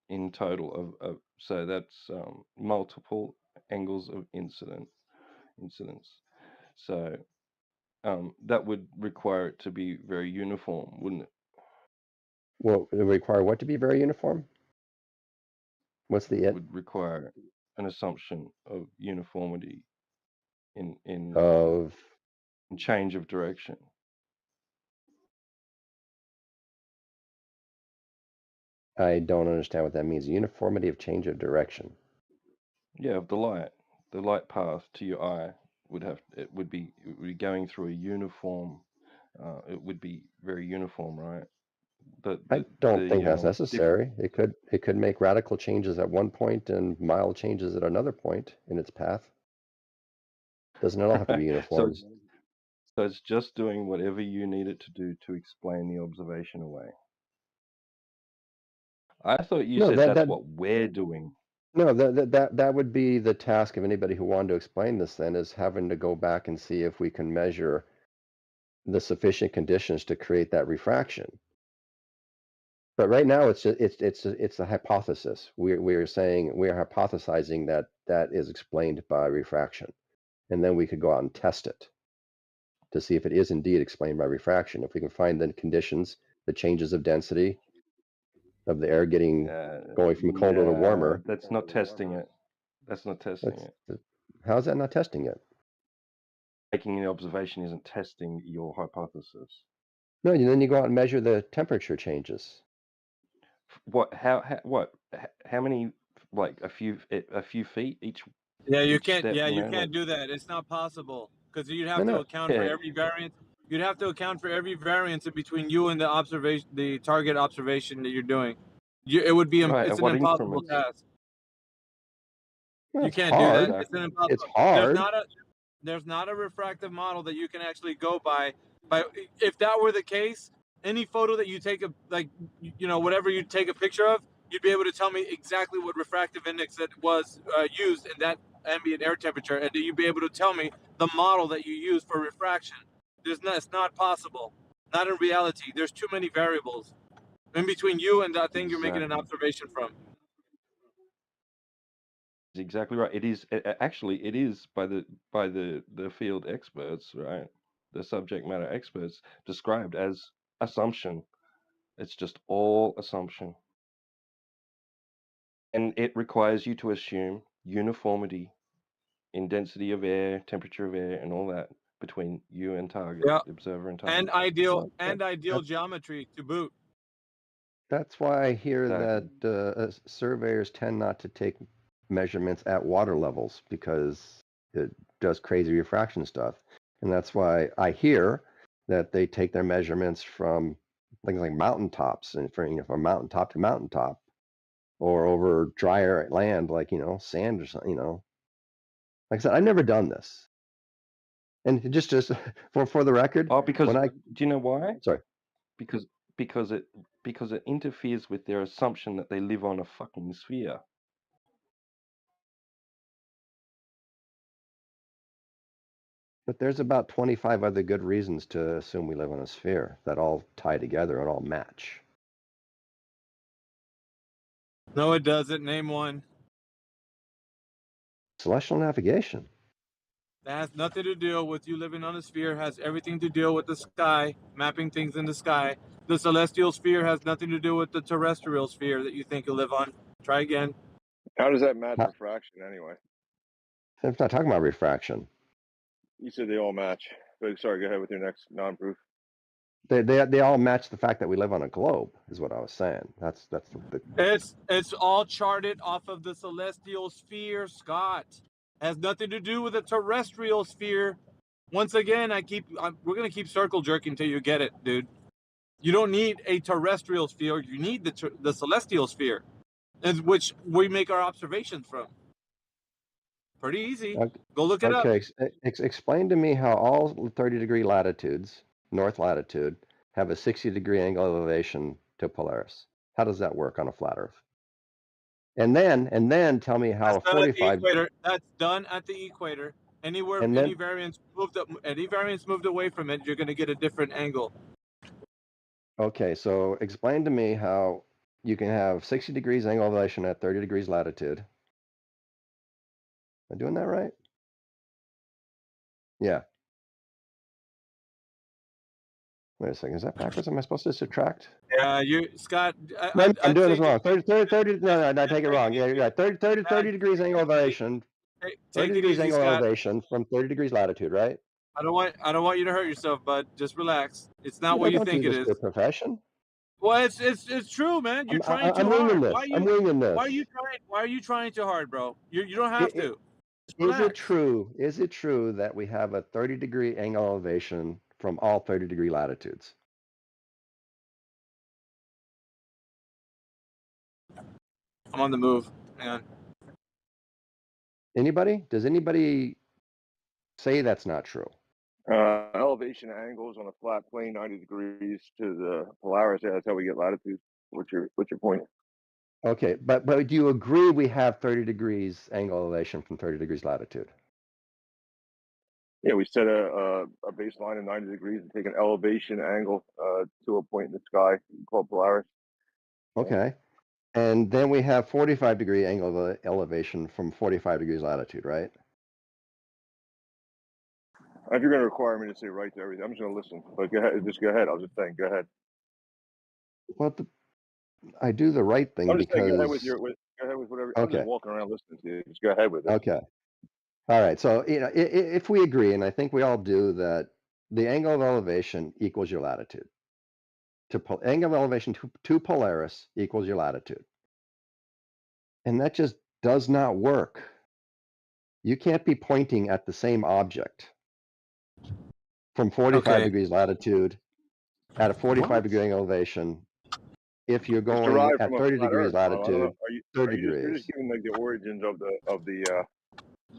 In total of so that's multiple angles of incidence. So that would require it to be very uniform, wouldn't it? Well, it would require what to be very uniform? What's the it? Would require an assumption of uniformity in change of direction. I don't understand what that means. Uniformity of change of direction. Yeah, of the light path to your eye it would be going through a uniform. It would be very uniform, right? I don't think that's necessary. It could make radical changes at one point and mild changes at another point in its path. Doesn't it all have to be uniform? So it's just doing whatever you need it to do to explain the observation away. I thought you said that's what we're doing. No, that would be the task of anybody who wanted to explain this. Then is having to go back and see if we can measure the sufficient conditions to create that refraction. But right now, it's a hypothesis. We're saying we're hypothesizing that is explained by refraction, and then we could go out and test it to see if it is indeed explained by refraction. If we can find the conditions, the changes of density of the air going from colder to warmer. That's not testing it. That's not testing it. How's that not testing it? Taking an observation isn't testing your hypothesis. No, then you go out and measure the temperature changes. What? How many? Like a few feet each. Yeah, you each can't. Step, Yeah, you you know, can't like, do that. It's not possible because you'd Why have to not? account for Yeah. every variance. You'd have to account for every variance in between you and the observation, the target observation that you're doing. It would be. Right. It's At an what impossible increments? task. Well, You it's can't do hard. that. It's an impossible. It's There's hard. not a. There's not a refractive model that you can actually go by. If that were the case, any photo that you take whatever you take a picture of, you'd be able to tell me exactly what refractive index that was used in that ambient air temperature, and you'd be able to tell me the model that you use for refraction. It's not possible. Not in reality. There's too many variables in between you and that thing you're making an observation from. Exactly right. It is actually it is by the field experts, right? The subject matter experts described as assumption. It's just all assumption. And it requires you to assume uniformity in density of air, temperature of air, and all that between you and target, Yeah, observer and target. and ideal That's- geometry to boot. That's why I hear Exactly. that surveyors tend not to take measurements at water levels because it does crazy refraction stuff. And that's why I hear that they take their measurements from things like mountaintops and from mountaintop to mountaintop or over drier land like, sand or something, Like I said, I've never done this. And just for the record, Oh, because when I do you know why? sorry. Because it interferes with their assumption that they live on a fucking sphere. But there's about 25 other good reasons to assume we live on a sphere that all tie together and all match. No, it doesn't. Name one. Celestial navigation. That has nothing to do with you living on a sphere. Has everything to do with the sky, mapping things in the sky. The celestial sphere has nothing to do with the terrestrial sphere that you think you live on. Try again. How does that match refraction anyway? I'm not talking about refraction. You said they all match. But sorry, go ahead with your next non-proof. They all match the fact that we live on a globe, is what I was saying. That's the It's all charted off of the celestial sphere, Scott. Has nothing to do with the terrestrial sphere. Once again, we're gonna keep circle jerking till you get it, dude. You don't need a terrestrial sphere. You need the celestial sphere, which we make our observations from. Pretty easy. Go look it up. Okay, explain to me how all 30-degree latitudes, north latitude, have a 60-degree angle of elevation to Polaris. How does that work on a flat Earth? And then tell me how That's a 45. That's done at the equator. Anywhere And any then- variance moved away from it, you're going to get a different angle. Okay, so explain to me how you can have 60 degrees angle of elevation at 30 degrees latitude. Am I doing that right? Yeah. Wait a second. Is that backwards? Am I supposed to subtract? Scott. No, I'm doing this wrong. 30, no, I take it wrong. Yeah, 30 degrees angle of elevation. 30 degrees easy, angle Scott. elevation from 30 degrees latitude, right? I don't want you to hurt yourself, bud. Just relax. It's not what I you don't think do it this is. for a profession. Well, it's true, man. You're trying too I'm winging hard. this. I'm winging this. Why are you trying too hard, bro? You don't have to. Just Is relax. it true that we have a 30-degree angle elevation from all 30-degree latitudes? I'm on the move. Hang on. Anybody? Does anybody say that's not true? Elevation angles on a flat plane, 90 degrees to the Polaris. Yeah, that's how we get latitude. What's your point? Okay, but do you agree we have 30 degrees angle elevation from 30 degrees latitude? Yeah, we set a baseline of 90 degrees and take an elevation angle to a point in the sky called Polaris. Okay. And then we have 45-degree angle of elevation from 45 degrees latitude, right? If you're going to require me to say right to everything, I'm just going to listen. But go ahead, just go ahead. I was just saying, go ahead. Well, I do the right thing I'm just because saying, go ahead with whatever. I'm Okay. just walking around listening to you. Just go ahead with it. Okay. All right, so if we agree, and I think we all do, that the angle of elevation equals your latitude. Angle of elevation to Polaris equals your latitude. And that just does not work. You can't be pointing at the same object from 45 degrees latitude at a 45-degree angle elevation if you're It's going derived at from a 30 flat degrees Earth model. I don't know. latitude, 30 You're degrees. just giving like the origins of the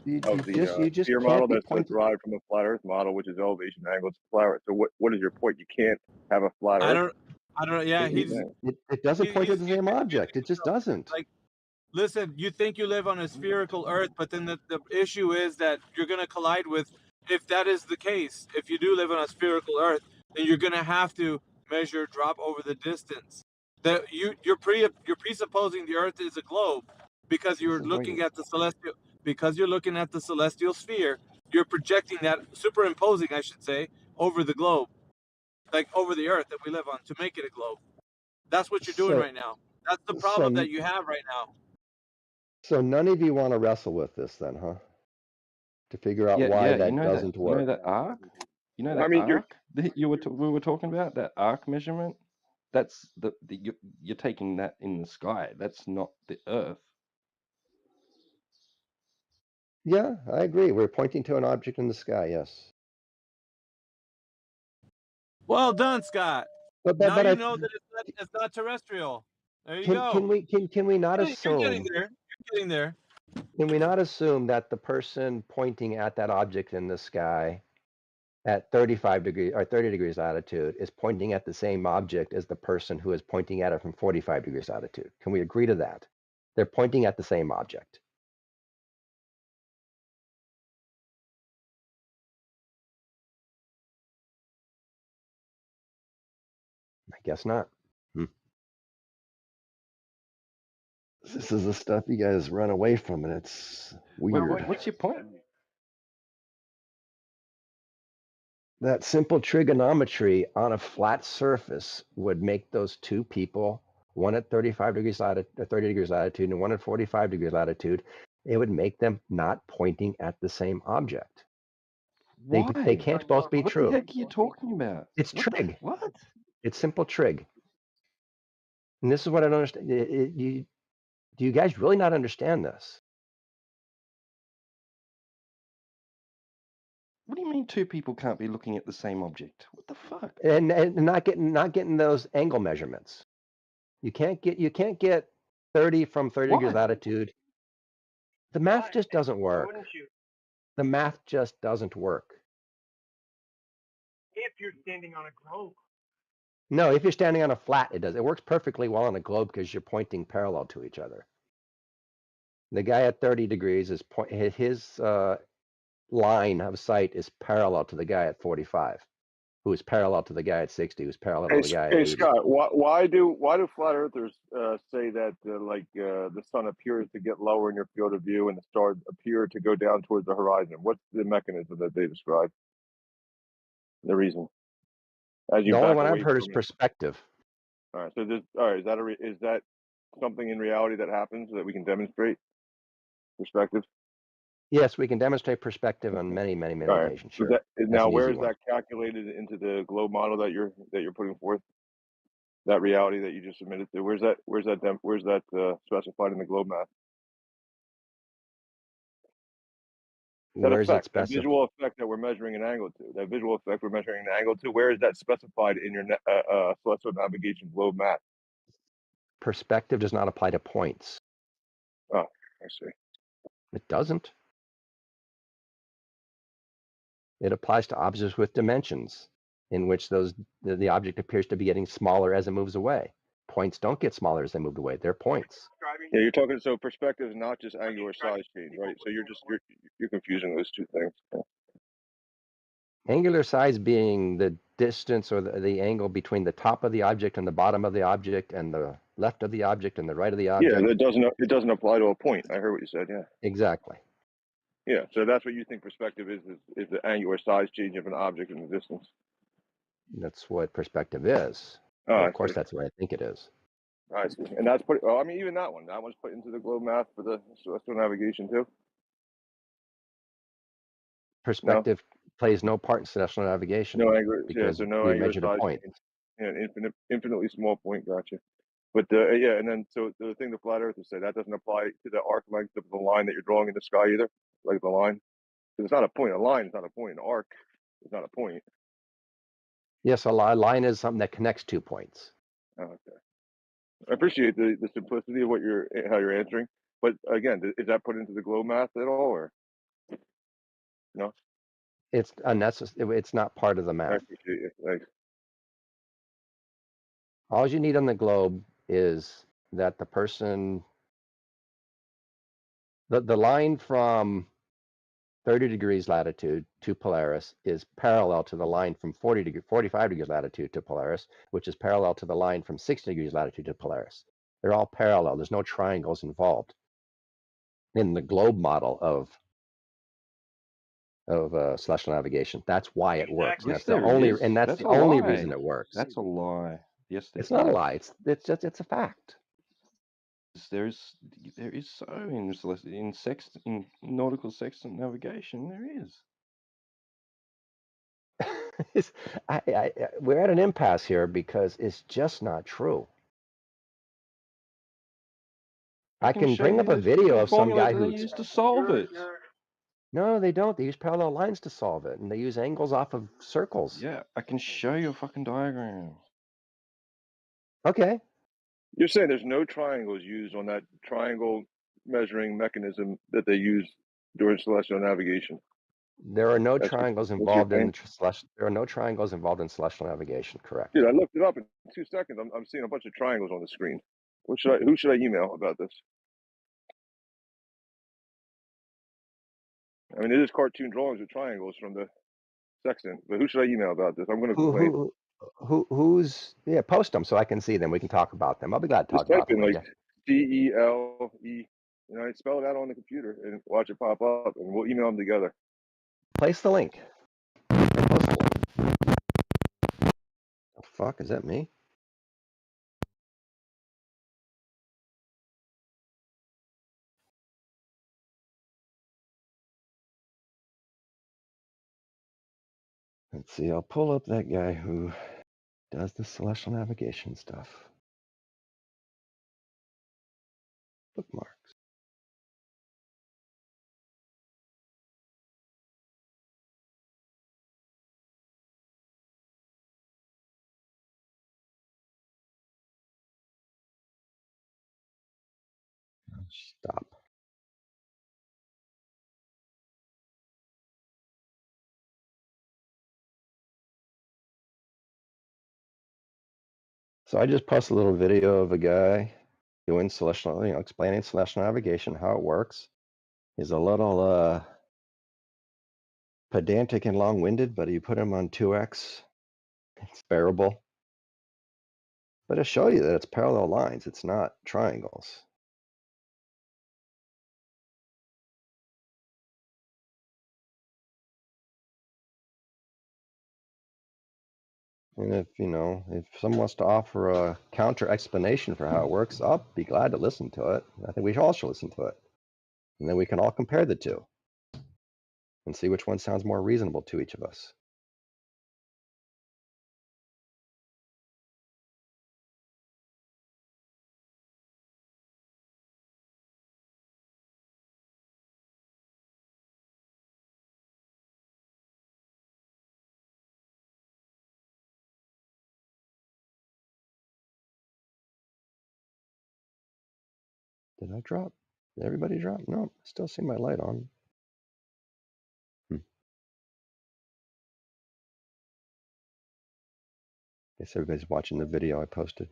You just sphere model can't be that's derived from a flat Earth model, which is elevation angle to flat. So what is your point? You can't have a flat Earth. I don't. Yeah, It doesn't point at the same object. It just doesn't. like. Listen, you think you live on a spherical Earth, but then the issue is that you're going to collide with. If that is the case, if you do live on a spherical Earth, then you're going to have to measure drop over the distance. That you're presupposing the Earth is a globe because you're looking at the celestial sphere. You're projecting that, superimposing, I should say, over the globe, like over the Earth that we live on, to make it a globe. That's what you're doing right now. That's the problem that you have right now. So none of you want to wrestle with this then, huh? To figure out why that doesn't work. You know that arc? You know that arc that we were talking about, that arc measurement? That's you're taking that in the sky. That's not the Earth. Yeah, I agree. We're pointing to an object in the sky, yes. Well done, Scott. But now you know that it's not terrestrial. There you go. Can we not assume? You're getting there. You're getting there. Can we not assume that the person pointing at that object in the sky at 35 degrees or 30 degrees latitude is pointing at the same object as the person who is pointing at it from 45 degrees latitude? Can we agree to that? They're pointing at the same object. I guess not. This is the stuff you guys run away from, and it's weird. What's your point? That simple trigonometry on a flat surface would make those two people, one at 35 degrees latitude, 30 degrees latitude, and one at 45 degrees latitude, it would make them not pointing at the same object. Why? They can't both be true. What the heck are you talking about? It's trig. What? It's simple trig. And this is what I don't understand. Do you guys really not understand this? What do you mean two people can't be looking at the same object? What the fuck? And not getting those angle measurements. You can't get 30 from 30 degrees latitude. The math just doesn't work. The math just doesn't work. If you're standing on a globe. No, if you're standing on a flat, it does. It works perfectly well on a globe because you're pointing parallel to each other. The guy at 30 degrees is his line of sight is parallel to the guy at 45, who is parallel to the guy at 60, who's parallel to the guy at 80. Scott, why do flat earthers say that the sun appears to get lower in your field of view and the stars appear to go down towards the horizon? What's the mechanism that they describe? The reason? The only one I've heard is perspective. All right. So is that something in reality that happens that we can demonstrate? Perspective. Yes, we can demonstrate perspective on many occasions. Sure. Now, where is that calculated into the globe model that you're putting forth? That reality that you just submitted to. Where's that specified in the globe math? Where is that specified? The visual effect that we're measuring an angle to. That visual effect we're measuring an angle to. Where is that specified in your celestial navigation globe math? Perspective does not apply to points. Oh, I see. It doesn't. It applies to objects with dimensions, in which the object appears to be getting smaller as it moves away. Points don't get smaller as they move away. They're points. Yeah, you're talking. So perspective is not just angular size change, right? So you're confusing those two things. Yeah. Angular size being the distance or the angle between the top of the object and the bottom of the object, and the left of the object and the right of the object. Yeah, it doesn't apply to a point. I heard what you said. Yeah. Exactly. Yeah, so that's what you think perspective is the angular size change of an object in the distance. That's what perspective is. Of course, that's what I think it is. I see. And that's put. Oh, I mean, even that one's put into the globe math for the celestial navigation too. perspective plays no part in celestial navigation No angular, yeah. because So no we angular measure the size point. change. Yeah, infinitely small point. Gotcha. But yeah, and then so the thing the flat earthers say that doesn't apply to the arc length of the line that you're drawing in the sky either, like the line. Because it's not a point. A line is not a point. An arc is not a point. Yes, a line is something that connects 2 points. Oh, okay. I appreciate the simplicity of how you're answering. But again, is that put into the globe math at all, or no? It's unnecessary. It's not part of the I math. appreciate you. Thanks. All you need on the globe is that the person, the line from 30 degrees latitude to Polaris is parallel to the line from 45 degrees latitude to Polaris, which is parallel to the line from 60 degrees latitude to Polaris. They're all parallel. There's no triangles involved in the globe model of celestial navigation. That's why it works. Yes, That's the there only, is. and that's That's the a only lie. reason it works. That's a lie. Yes, there It's not a is. lie. It's a fact. There is so in nautical sextant navigation. There is. We're at an impasse here because it's just not true. I can show bring you up a the video fucking of some formula guy that who. they use to solve it. No, they don't. They use parallel lines to solve it, and they use angles off of circles. Yeah, I can show you a fucking diagram. Okay. You're saying there's no triangles used on that triangle measuring mechanism that they use during celestial navigation. There are no That's triangles what you're involved in saying? there are no triangles involved in celestial navigation. Correct. Dude, I looked it up in 2 seconds. I'm seeing a bunch of triangles on the screen. Who should I email about this? I mean, it is cartoon drawings with triangles from the sextant, but who should I email about this? I'm going to complain. Who's post them so I can see them. We can talk about them. I'll be glad to Just talk type about them in with like you. CELE, spell it out on the computer and watch it pop up, and we'll email them together. Place the link. Post the link. The fuck, is that me? Let's see, I'll pull up that guy who does the celestial navigation stuff. Bookmarks. Stop. So I just posted a little video of a guy doing celestial, explaining celestial navigation, how it works. He's a little pedantic and long-winded, but you put him on 2x, it's bearable. But it'll show you that it's parallel lines, it's not triangles. And if someone wants to offer a counter explanation for how it works, I'll be glad to listen to it. I think we all should listen to it. And then we can all compare the two and see which one sounds more reasonable to each of us. Did I drop? Did everybody drop? No, I still see my light on. Guess everybody's watching the video I posted.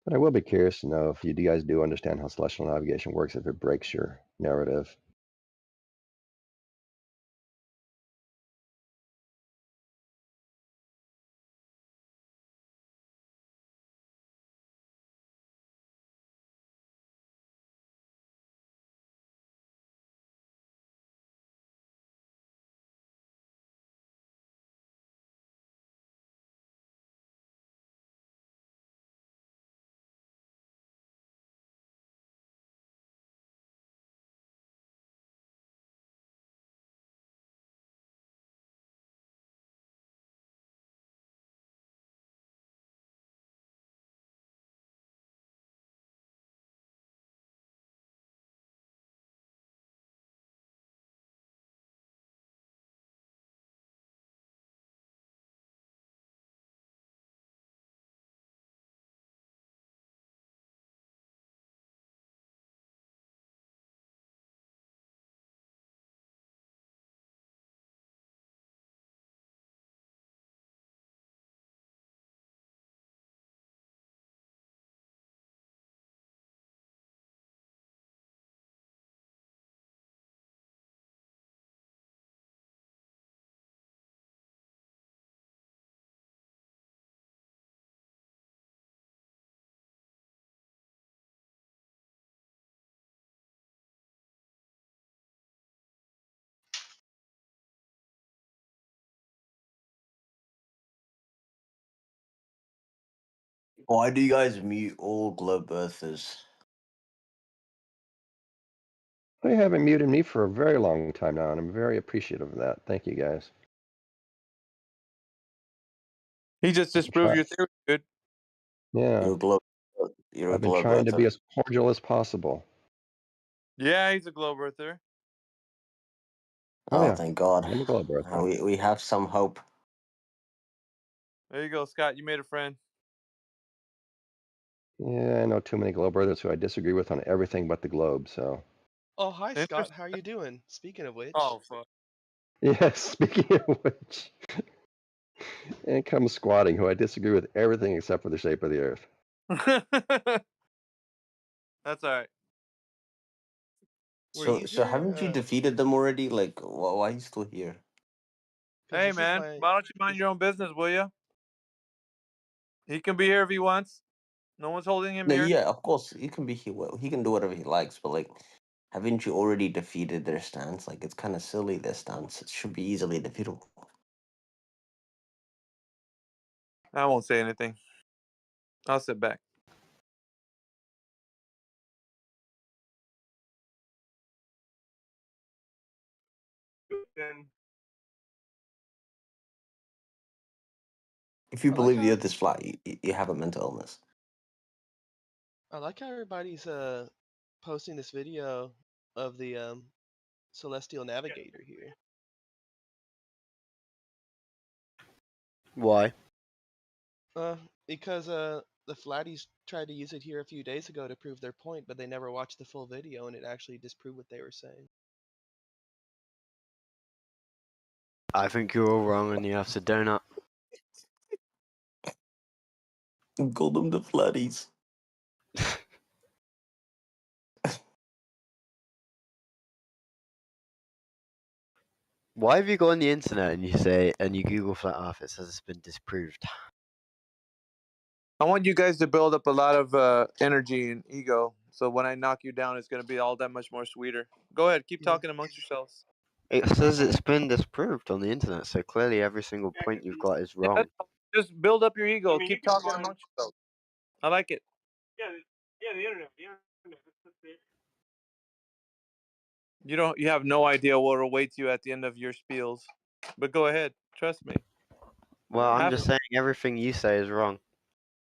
But I will be curious to know if you guys do understand how celestial navigation works, if it breaks your narrative. Why do you guys mute all globe earthers? They haven't muted me for a very long time now, and I'm very appreciative of that. Thank you, guys. He just disproved your theory, dude. Yeah. You're I've been trying to be as cordial as possible. Yeah, he's a globe earther. Oh, Oh, yeah. thank God. I'm a globe earther. We have some hope. There you go, Scott. You made a friend. Yeah, I know too many globe earthers who I disagree with on everything but the globe, so. Oh, hi, Scott. How are you doing? Speaking of which. Oh, fuck. Yes, speaking of which. And comes squatting, who I disagree with everything except for the shape of the earth. That's all right. So haven't you defeated them already? Like, why are you still here? Hey, man, why don't you mind your own business, will you? He can be here if he wants. No one's holding him No, here. yeah, of course he can be here. He can do whatever he likes, but like, haven't you already defeated their stance? Like, it's kind of silly, their stance. It should be easily defeatable. I won't say anything. I'll sit back. If you I like believe how the earth is flat, you have a mental illness. I like how everybody's posting this video of the celestial navigator here. Why? Because the flatties tried to use it here a few days ago to prove their point, but they never watched the full video and it actually disproved what they were saying. I think you're all wrong and you have to donut. Call them the flatties. Why have you go on the internet and you Google flat Earth? It says it's been disproved. I want you guys to build up a lot of energy and ego, so when I knock you down, it's going to be all that much more sweeter. Go ahead, keep talking amongst yourselves. It says it's been disproved on the internet, so clearly every single point you've got is wrong. Just build up your ego. Keep talking amongst yourselves. I like it. Yeah, the internet. You have no idea what awaits you at the end of your spiels, but go ahead. Trust me. Well, I'm just saying everything you say is wrong.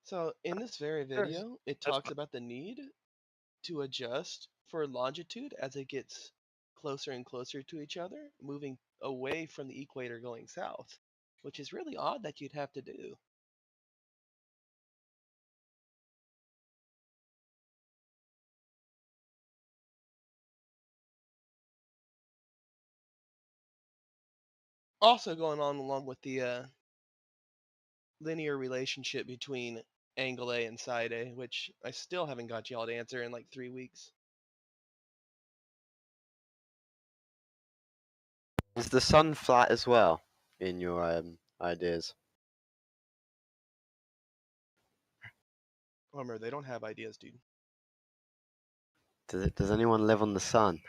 So in this very video, it talks about the need to adjust for longitude as it gets closer and closer to each other, moving away from the equator going south, which is really odd that you'd have to do. Also going on along with the linear relationship between angle A and side A, which I still haven't got y'all to answer in like 3 weeks. Is the sun flat as well in your ideas? Homer, they don't have ideas, dude. Does anyone live on the sun?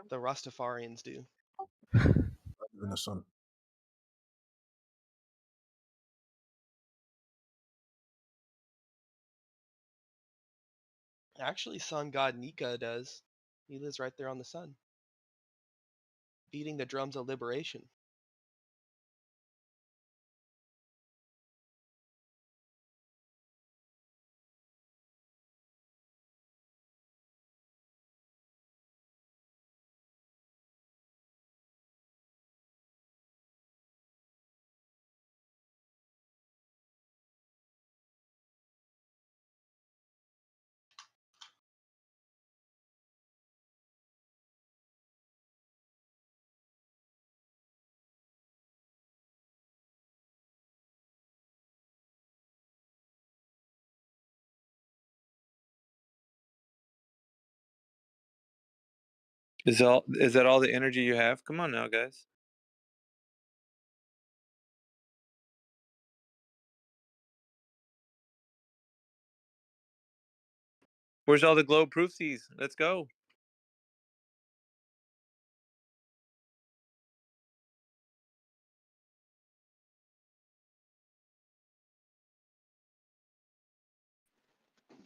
The Rastafarians do. In the sun. Actually, sun god Nika does. He lives right there on the sun, beating the drums of liberation. Is that all the energy you have? Come on now, guys. Where's all the globe proofsies? Let's go.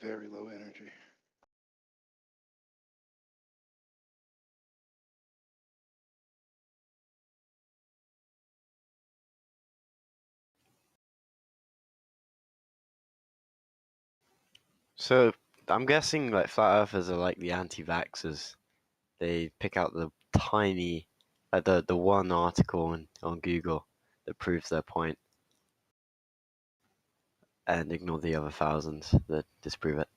Very low energy. So I'm guessing like flat earthers are like the anti-vaxxers. They pick out the tiny, like the one article on Google that proves their point, and ignore the other thousands that disprove it.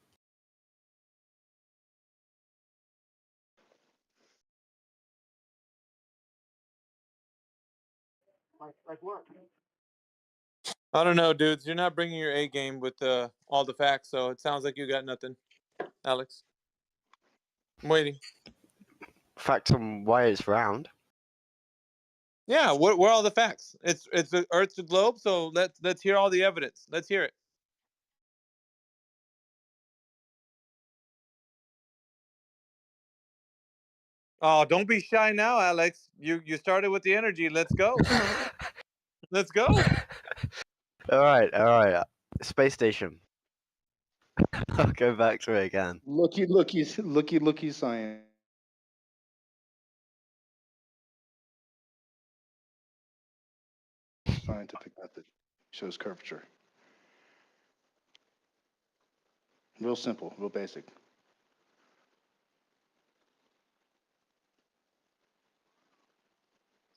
Like what? I don't know, dudes. You're not bringing your A game with all the facts, so it sounds like you got nothing, Alex. I'm waiting. Facts on why it's round. Yeah, what are all the facts? It's the Earth's a globe, so let's hear all the evidence. Let's hear it. Oh, don't be shy now, Alex. You started with the energy. Let's go. Let's go. All right. Space station. I'll go back to it again. Looky science. Scientific method shows curvature. Real simple, real basic.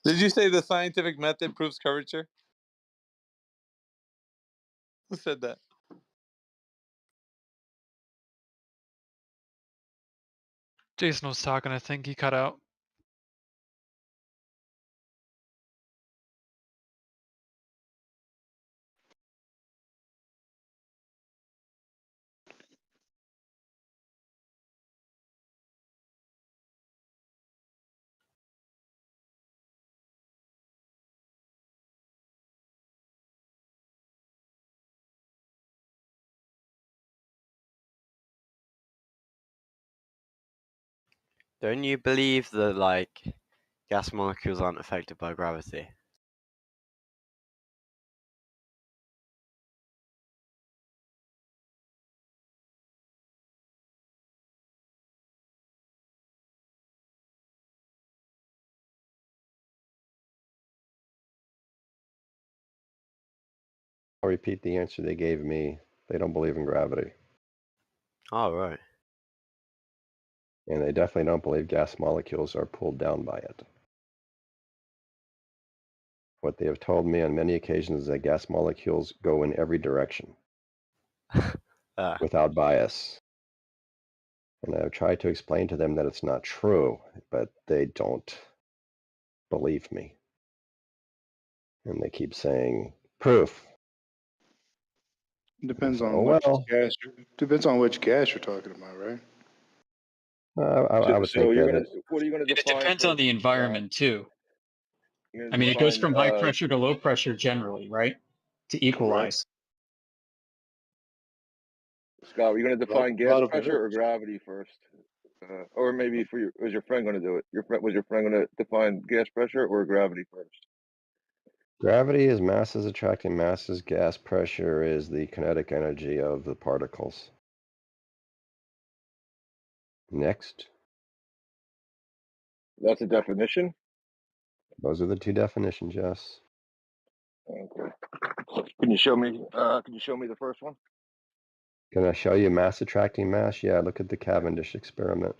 Did you say the scientific method proves curvature? Who said that? Jason was talking, I think he cut out. Don't you believe that like gas molecules aren't affected by gravity? I'll repeat the answer they gave me. They don't believe in gravity. Oh, right. And they definitely don't believe gas molecules are pulled down by it. What they have told me on many occasions is that gas molecules go in every direction without bias. And I've tried to explain to them that it's not true, but they don't believe me. And they keep saying, proof. Depends So, on which gas. Depends on which gas you're talking about, right? I would think that what are you going to It define? depends on the environment too. I mean, it goes from high pressure to low pressure generally, right? To equalize. Scott, are you going to define gas pressure or gravity first? Or maybe was your friend going to do it? Was your friend going to define gas pressure or gravity first? gravity is masses attracting masses. Gas pressure is the kinetic energy of the particles. Next. That's a definition? Those are the two definitions, yes. Okay. Can you show me the first one? Can I show you mass attracting mass? Yeah, look at the Cavendish experiment.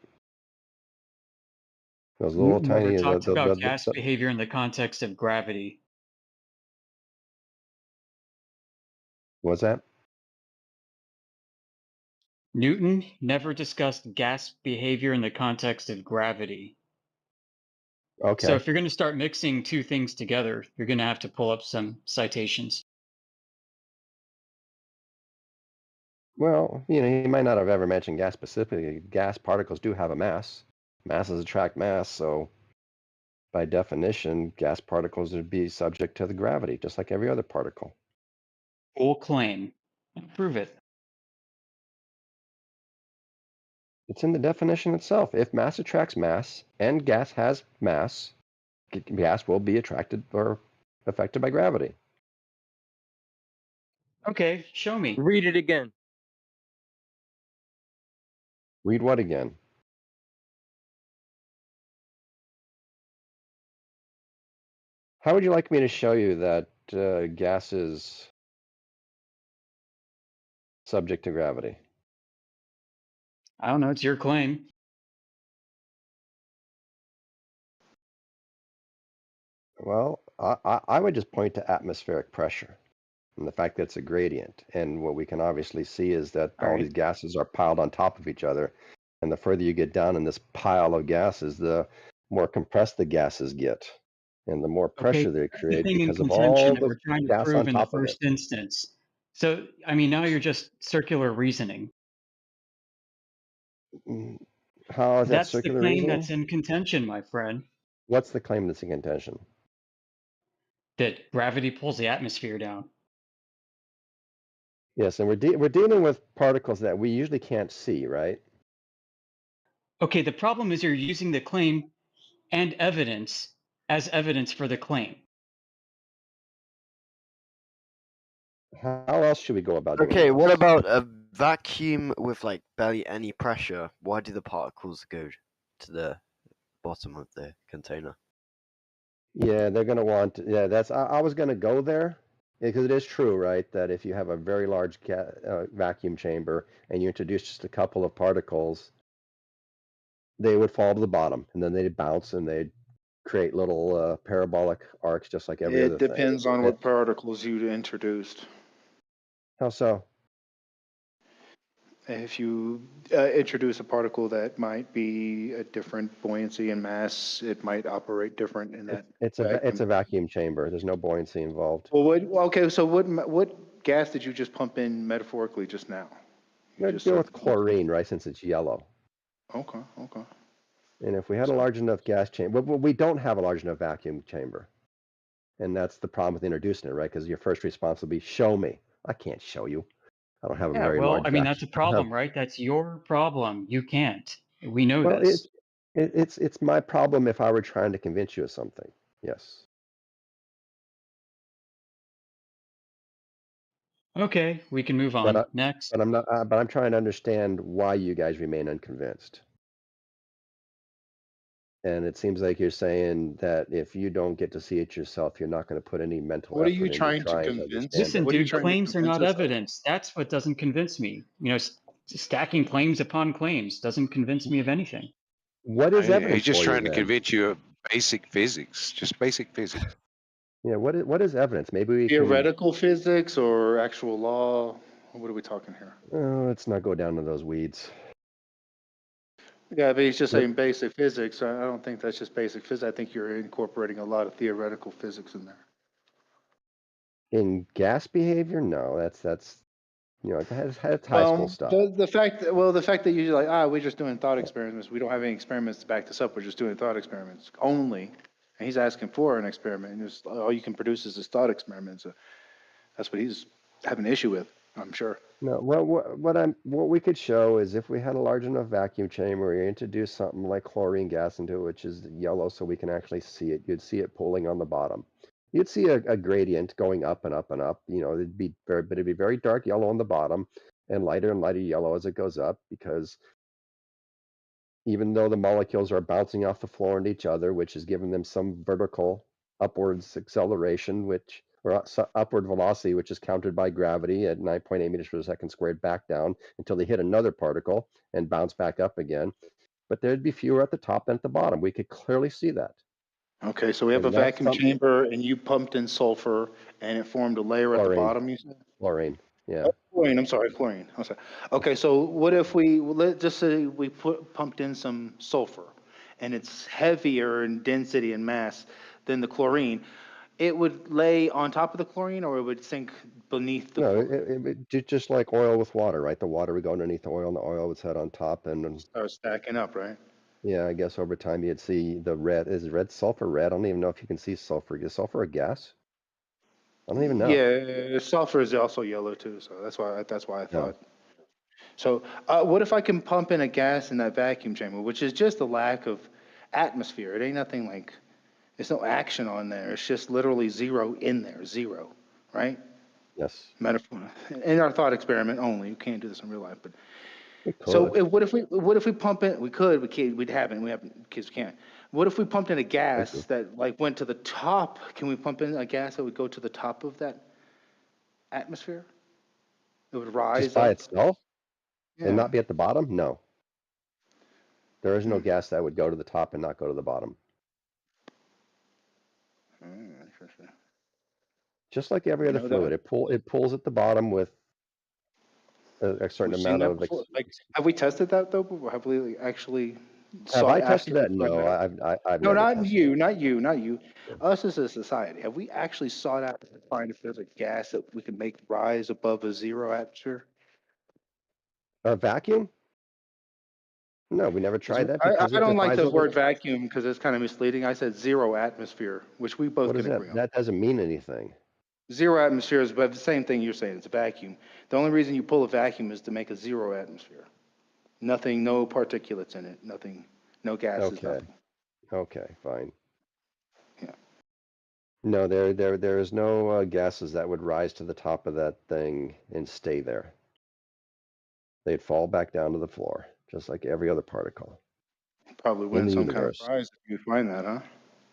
Those little Newton tiny... never talked about gas behavior in the context of gravity. What's that? Newton never discussed gas behavior in the context of gravity. Okay. So if you're going to start mixing two things together, you're going to have to pull up some citations. Well, you know, he might not have ever mentioned gas specifically. Gas particles do have a mass. Masses attract mass, so by definition, gas particles would be subject to the gravity, just like every other particle. Full claim. Prove it. It's in the definition itself. If mass attracts mass and gas has mass, gas will be attracted or affected by gravity. Okay, show me. Read it again. Read what again? How would you like me to show you that gas is subject to gravity? I don't know. It's your claim. Well, I would just point to atmospheric pressure and the fact that it's a gradient. And what we can obviously see is that all these gases are piled on top of each other. And the further you get down in this pile of gases, the more compressed the gases get. And the more pressure they That's the create thing in because of all contention that the we're trying to gas prove on in the top of it. first instance. So, I mean, now you're just circular reasoning. How is that That's the circular claim reasoning? that's in contention, my friend, What's the claim that's in contention? that gravity pulls the atmosphere down. Yes, and we're dealing with particles that we usually can't see, right? Okay, the problem is you're using the claim and evidence as evidence for the claim. How else should we go about doing Okay, what this? about a vacuum with like barely any pressure? Why do the particles go to the bottom of the container? Yeah, they're going to want, yeah, that's, I was going to go there because it is true, right, that if you have a very large vacuum chamber and you introduce just a couple of particles, they would fall to the bottom and then they'd bounce and they'd create little parabolic arcs just like every other It thing. depends on what particles you introduced. How so? If you introduce a particle that might be a different buoyancy and mass, it might operate different in that It's vacuum. a vacuum chamber. There's no buoyancy involved. Well, okay, so what gas did you just pump in metaphorically just now? We're dealing with chlorine, right, since it's yellow. Okay, okay. And if we had a large enough gas chamber, but we don't have a large enough vacuum chamber. And that's the problem with introducing it, right? Because your first response will be, show me. I can't show you. I don't have a Yeah, very well, large I mean, vacuum. that's a problem, right? That's your problem. You can't. We know Well, this. it's my problem if I were trying to convince you of something. Yes. Okay, we can move on. Next. But I'm not. But I'm trying to understand why you guys remain unconvinced. And it seems like you're saying that if you don't get to see it yourself, you're not going to put any mental What are effort you into trying to trying to convince? understand Listen, it. What are you dude, trying to claims are convince not us of? evidence. That's what doesn't convince me. You know, stacking claims upon claims doesn't convince me of anything. What is evidence He's just for you trying to then? convince you of basic physics, just basic physics. Yeah. What is evidence? Maybe we can. Theoretical physics or actual law? What are we talking here? Let's not go down to those weeds. Yeah, but he's just But saying basic physics. I don't think that's just basic physics. I think you're incorporating a lot of theoretical physics in there. in gas behavior, no, that's that's high school Well, stuff. the fact that you're like, we're just doing thought experiments. We don't have any experiments to back this up. We're just doing thought experiments only. And he's asking for an experiment, and just, all you can produce is this thought experiment. So that's what he's having an issue with, I'm sure. No, well, what we could show is if we had a large enough vacuum chamber, we introduce something like chlorine gas into it, which is yellow, so we can actually see it. You'd see it pooling on the bottom. You'd see a gradient going up and up and up. It'd be very dark yellow on the bottom, and lighter yellow as it goes up, because even though the molecules are bouncing off the floor into each other, which is giving them some vertical upwards acceleration, or upward velocity, which is countered by gravity at 9.8 meters per second squared back down until they hit another particle and bounce back up again. But there'd be fewer at the top than at the bottom. We could clearly see that. Okay, so we have a And that's vacuum chamber, and you pumped in sulfur, and it formed a layer at the chlorine. bottom, you said? Chlorine, yeah. Chlorine, I'm sorry, chlorine. I'm sorry. Okay, so what if let's just say we pumped in some sulfur, and it's heavier in density and mass than the chlorine. It would lay on top of the chlorine, or it would sink beneath the No, chlorine? it just like oil with water, right? The water would go underneath the oil, and the oil would sit on top, and Start stacking up, right? yeah, I guess over time you'd see the red. Is red sulfur red? I don't even know if you can see sulfur. Is sulfur a gas? I don't even know. Yeah, sulfur is also yellow too, so that's why I No. thought. So, what if I can pump in a gas in that vacuum chamber, which is just a lack of atmosphere? It ain't nothing like, there's no action on there. It's just literally zero in there, zero, right? Yes. Metaphor. In our thought experiment only. You can't do this in real life, but So what if we pump in? We could. We can't. We haven't because we can't. What if we pumped in a gas that like went to the top? Can we pump in a gas that would go to the top of that atmosphere? It would rise Just by up. itself Yeah. and not be at the bottom? No. There is no gas that would go to the top and not go to the bottom. Interesting. Just like every other know fluid, that? it pulls at the bottom with a certain We've seen amount that of. before. Like, have we tested that though? Have we actually Have I tested actively that? No, sought I've No, never not tested you, not you, not you. Us as a society, have we actually sought out to find if there's a gas that we can make rise above a 0 atmosphere? a vacuum. No, we never 'Cause tried that I because it don't like defies the all the. word vacuum because it's kind of misleading. I said 0 atmosphere, which we both What is can that? agree on. That doesn't mean anything. 0 atmosphere is but the same thing you're saying. It's a vacuum. The only reason you pull a vacuum is to make a 0 atmosphere. Nothing, no particulates in it. Nothing, no gases. Okay. Nothing. Okay, fine. Yeah. No, there is no gases that would rise to the top of that thing and stay there. They'd fall back down to the floor, just like every other particle Probably in win the some kind of universe. prize if you find that, huh?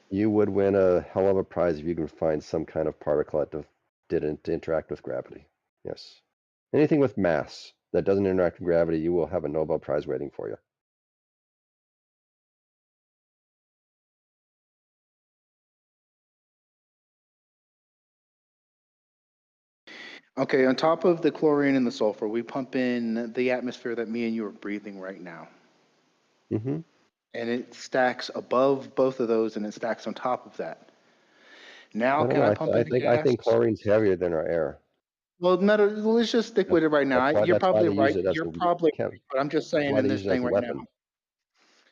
You would win a hell of a prize if you can find some kind of particle that didn't interact with gravity. Yes. Anything with mass that doesn't interact with gravity, you will have a Nobel Prize waiting for you. Okay, on top of the chlorine and the sulfur, we pump in the atmosphere that me and you are breathing right now. Mm-hmm. And it stacks above both of those and it stacks on top of that. Now, I don't can know. I pump in a I gas? think chlorine's heavier than our air. Well, let's just stick with it right now. You're That's why probably they use right. it as You're a probably right. But I'm just That's saying why in they this use it as thing a right now. weapon.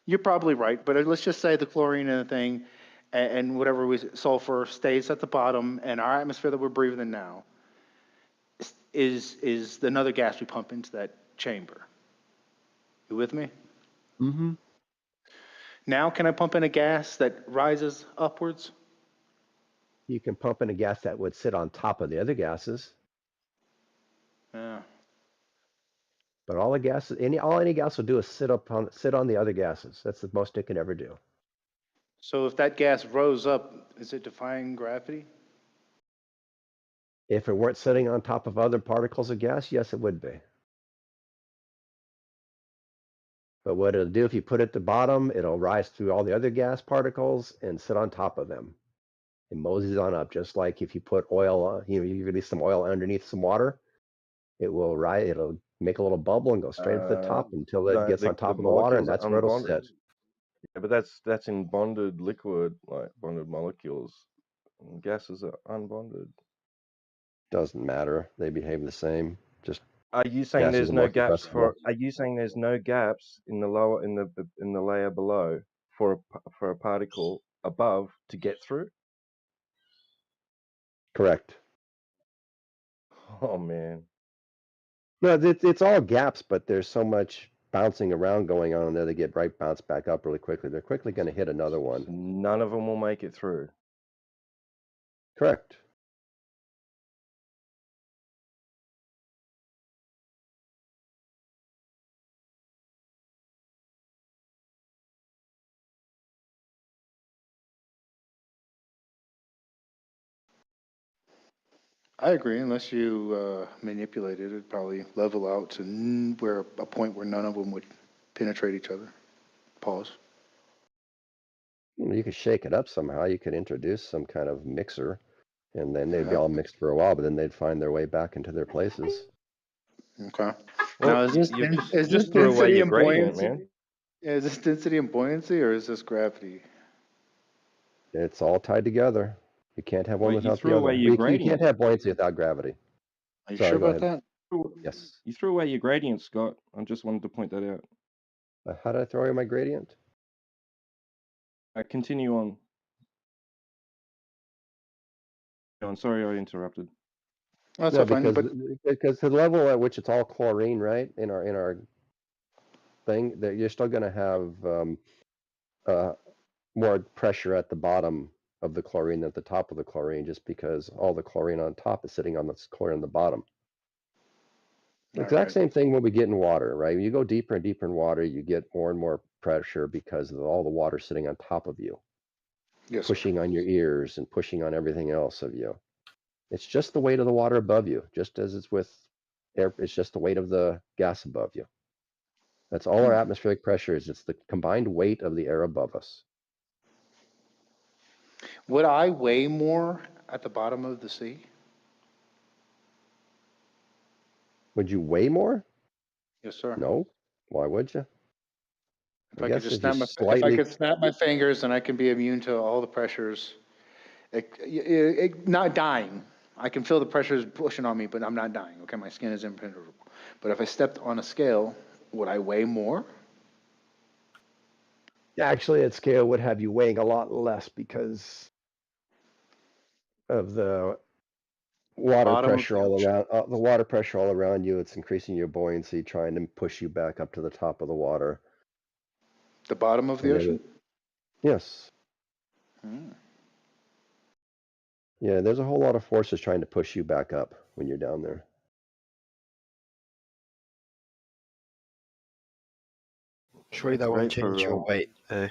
You're probably right. But let's just say the chlorine in the thing and whatever sulfur stays at the bottom and our atmosphere that we're breathing in now is another gas we pump into that chamber. You with me? Mm-hmm. Now, can I pump in a gas that rises upwards? You can pump in a gas that would sit on top of the other gases, Yeah. but all any gas will do is sit on the other gases. That's the most it can ever do. So if that gas rose up, is it defying gravity? If it weren't sitting on top of other particles of gas, yes, it would be. But what it'll do if you put it at the bottom, it'll rise through all the other gas particles and sit on top of them. It moseys on up, just like if you put oil on, you release some oil underneath some water, it will rise, it'll make a little bubble and go straight up to the top until it No, gets on the top of the water, and molecules are that's where it'll unbonded. sit. Yeah, but that's in bonded liquid, like bonded molecules. And gases are unbonded. Doesn't matter. They behave the same. Just Are you saying gases there's are no more gaps compressible. Are you saying there's no gaps in the lower in the layer below for a particle above to get through? Correct. Oh man. No, it's all gaps, but there's so much bouncing around going on there. They get bounced back up really quickly. They're quickly going to hit another one. None of them will make it through. Correct. I agree. Unless you manipulate it, it'd probably level out to where a point where none of them would penetrate each other. Pause. You could shake it up somehow. You could introduce some kind of mixer, and then they'd be Yeah. all mixed for a while, but then they'd find their way back into their places. Okay. Well, Now, is this just threw away density your and gradient, buoyancy? man. Yeah, is this density and buoyancy, or is this gravity? It's all tied together. You can't have one Well, you without the threw away other. your You can't gradient. have buoyancy without gravity. Are you Sorry, sure go about ahead. that? Yes. You threw away your gradient, Scott. I just wanted to point that out. How did I throw away my gradient? Continue on. I'm sorry I interrupted. That's No, all fine. But because the level at which it's all chlorine, right, in our thing, that you're still going to have more pressure at the bottom of the chlorine than at the top of the chlorine, just because all the chlorine on top is sitting on the chlorine on the bottom. The exact same thing when we get in water, right? When you go deeper and deeper in water, you get more and more pressure because of all the water sitting on top of you, Yes, sir. pushing on your ears and pushing on everything else of you. It's just the weight of the water above you, just as it's with air. It's just the weight of the gas above you. That's all our atmospheric pressure is. It's the combined weight of the air above us. Would I weigh more at the bottom of the sea? Would you weigh more? Yes, sir. No. Why would you? If I could just snap my fingers, then I can be immune to all the pressures. Not dying. I can feel the pressures pushing on me, but I'm not dying. Okay, my skin is impenetrable. But if I stepped on a scale, would I weigh more? Actually, that scale would have you weighing a lot less because of the water pressure all around. The water pressure all around you. It's increasing your buoyancy, trying to push you back up to the top of the water. The bottom of the ocean? Yes. Hmm. Yeah, there's a whole lot of forces trying to push you back up when you're down there. Surely that won't change your weight, though.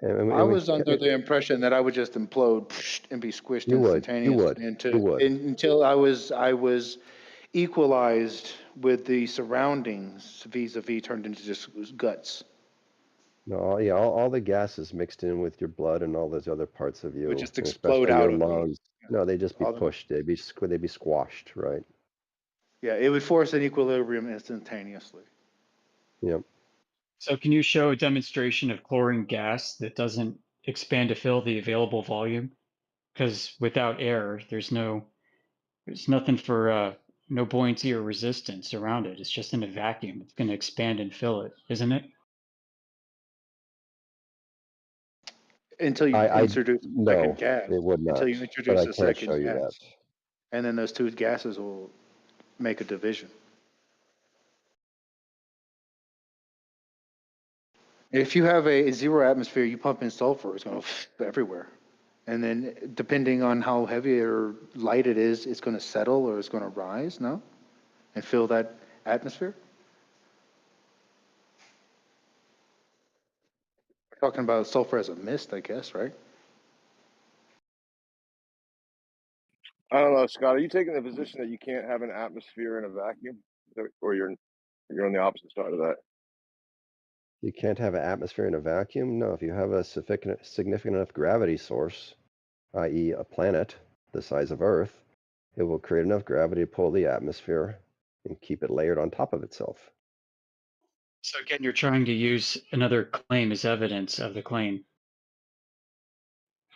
I was under the impression that I would just implode and be squished You would. instantaneously until I was equalized with the surroundings vis-a-vis turned into just guts. No, yeah, all the gases mixed in with your blood and all those other parts of you, Would just and explode especially out your of me. lungs. No, they'd just be All the- pushed. They'd be squashed, right? Yeah, it would force an equilibrium instantaneously. Yep. So can you show a demonstration of chlorine gas that doesn't expand to fill the available volume? Because without air, there's nothing for no buoyancy or resistance around it. It's just in a vacuum. It's going to expand and fill it, isn't it? Until you introduce a no, second gas. it would not. Until you But introduce I a can't second show you gas. that. And then those two gases will make a division. If you have a zero atmosphere, you pump in sulfur, it's going to everywhere. And then depending on how heavy or light it is, it's going to settle or it's going to rise, no? And fill that atmosphere? We're talking about sulfur as a mist, I guess, right? I don't know, Scott. Are you taking the position that you can't have an atmosphere in a vacuum, or you're on the opposite side of that? You can't have an atmosphere in a vacuum? No, if you have a significant enough gravity source, i.e. a planet the size of Earth, it will create enough gravity to pull the atmosphere and keep it layered on top of itself. So again, you're trying to use another claim as evidence of the claim.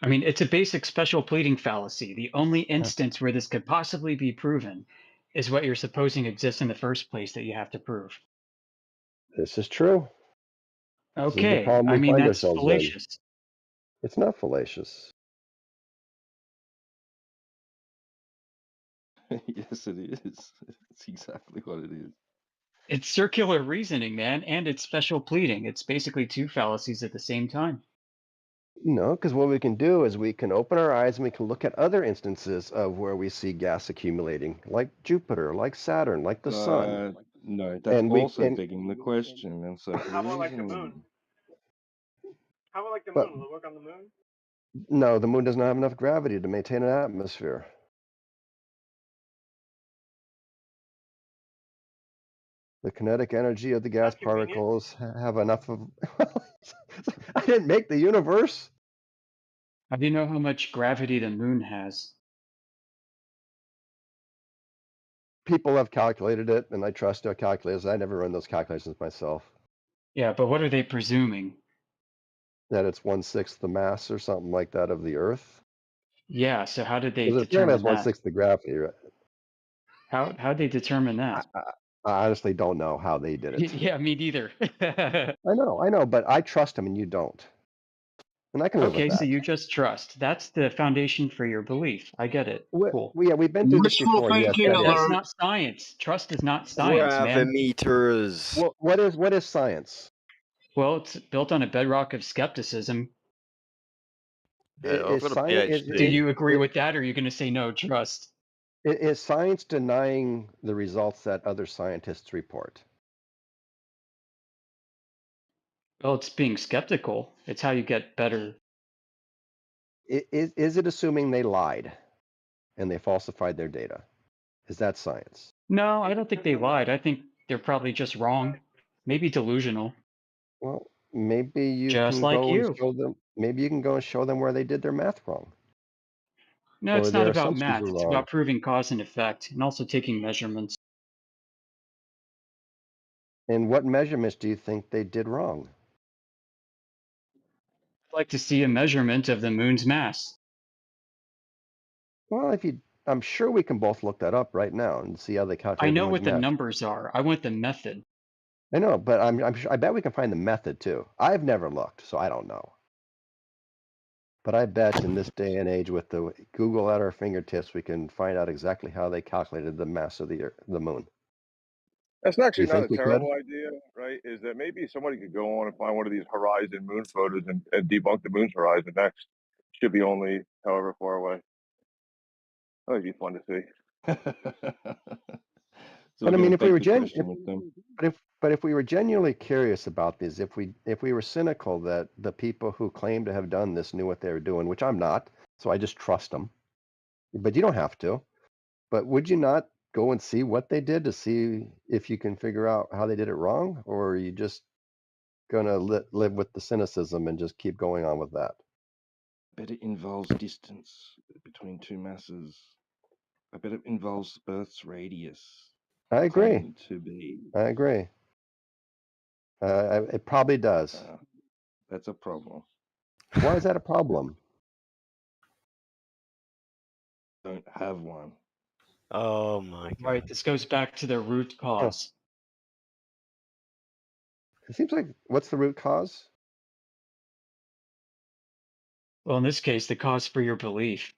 I mean, it's a basic special pleading fallacy. The only instance where this could possibly be proven is what you're supposing exists in the first place that you have to prove. This is true. This is the Okay, problem I we mean, find that's ourselves fallacious. in. It's not fallacious. Yes, it is. It's exactly what it is. It's circular reasoning, man, and it's special pleading. It's basically two fallacies at the same time. No, because what we can do is we can open our eyes and we can look at other instances of where we see gas accumulating, like Jupiter, like Saturn, like the sun. No, that's And also begging the question. And so How about like the moon? How about like the But- moon? Will it work on the moon? No, the moon doesn't have enough gravity to maintain an atmosphere. The kinetic energy of the gas particles have enough of. I didn't make the universe. How do you know how much gravity the moon has? People have calculated it, and I trust their calculators. I never run those calculations myself. Yeah, but what are they presuming? That it's 1/6 the mass or something like that of the Earth. Yeah, so how did they Because the planet determine has that? 1/6 the gravity. Right? How'd they determine that? I honestly don't know how they did it. Yeah, me neither. I know, but I trust them and you don't. And I can live Okay, with so that. you just trust. That's the foundation for your belief. I get it. Cool. We've been through this before. Yes, But that's not science. Trust is not science, man. Gravimeters. What is science? Well, it's built on a bedrock of skepticism. I've got a Do you agree with that, or are you going to say no, trust? Is science denying the results that other scientists report? Well, it's being skeptical. It's how you get better. Is it assuming they lied and they falsified their data? Is that science? No, I don't think they lied. I think they're probably just wrong. Maybe delusional. Well, maybe you Just can like go and you. show them. Maybe you can go and show them where they did their math wrong, No, or it's not their about assumptions math. were It's wrong. about proving cause and effect and also taking measurements. And what measurements do you think they did wrong? I'd like to see a measurement of the moon's mass. Well, I'm sure we can both look that up right now and see how they I calculate the know moon's what the mass. numbers are. I want the method. I know, but I bet we can find the method too. I've never looked, so I don't know. But I bet in this day and age, with the Google at our fingertips, we can find out exactly how they calculated the mass of the moon. That's Do actually you not think a we could? terrible idea, right? Is that maybe somebody could go on and find one of these horizon moon photos and debunk the moon's horizon next. Should be only however far away. That would be fun to see. So But we're I going mean, to if we beg were the question with them. but if we were genuinely curious about these, if we were cynical that the people who claim to have done this knew what they were doing, which I'm not, so I just trust them. But you don't have to. But would you not go and see what they did to see if you can figure out how they did it wrong, or are you just gonna live with the cynicism and just keep going on with that? Bet it involves distance between two masses. I bet it involves Earth's radius. I agree. Claiming to be. I agree. It probably does. That's a problem. Why is that a problem? Don't have one. Oh my god. Right, this goes back to the root cause. It seems like, what's the root cause? Well, in this case, the cause for your belief.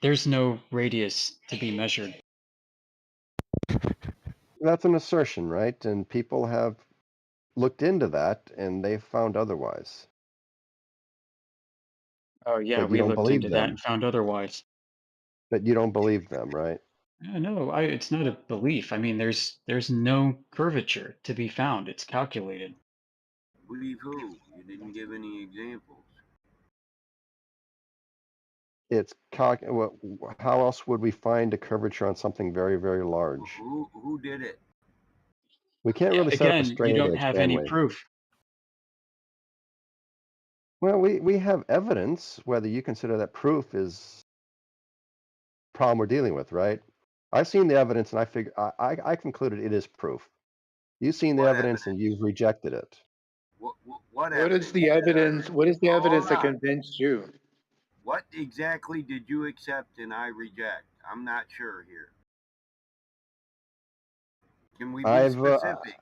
There's no radius to be measured. That's an assertion, right? And people have looked into that and they found otherwise. Oh yeah, But you we don't looked believe into that them. and found otherwise. But you don't believe them, right? No, it's not a belief. I mean, there's no curvature to be found. It's calculated. Believe who? You didn't give any examples. It's how else would we find a curvature on something very, very large? Who did it? We can't really set up a Again, straight you don't image, have can any we? proof. Well, we have evidence. Whether you consider that proof is the problem we're dealing with, right? I've seen the evidence and I concluded it is proof. You've seen the evidence and you've rejected it. What is the evidence? What is the evidence that convinced you? What exactly did you accept and I reject? I'm not sure here. Can we be specific?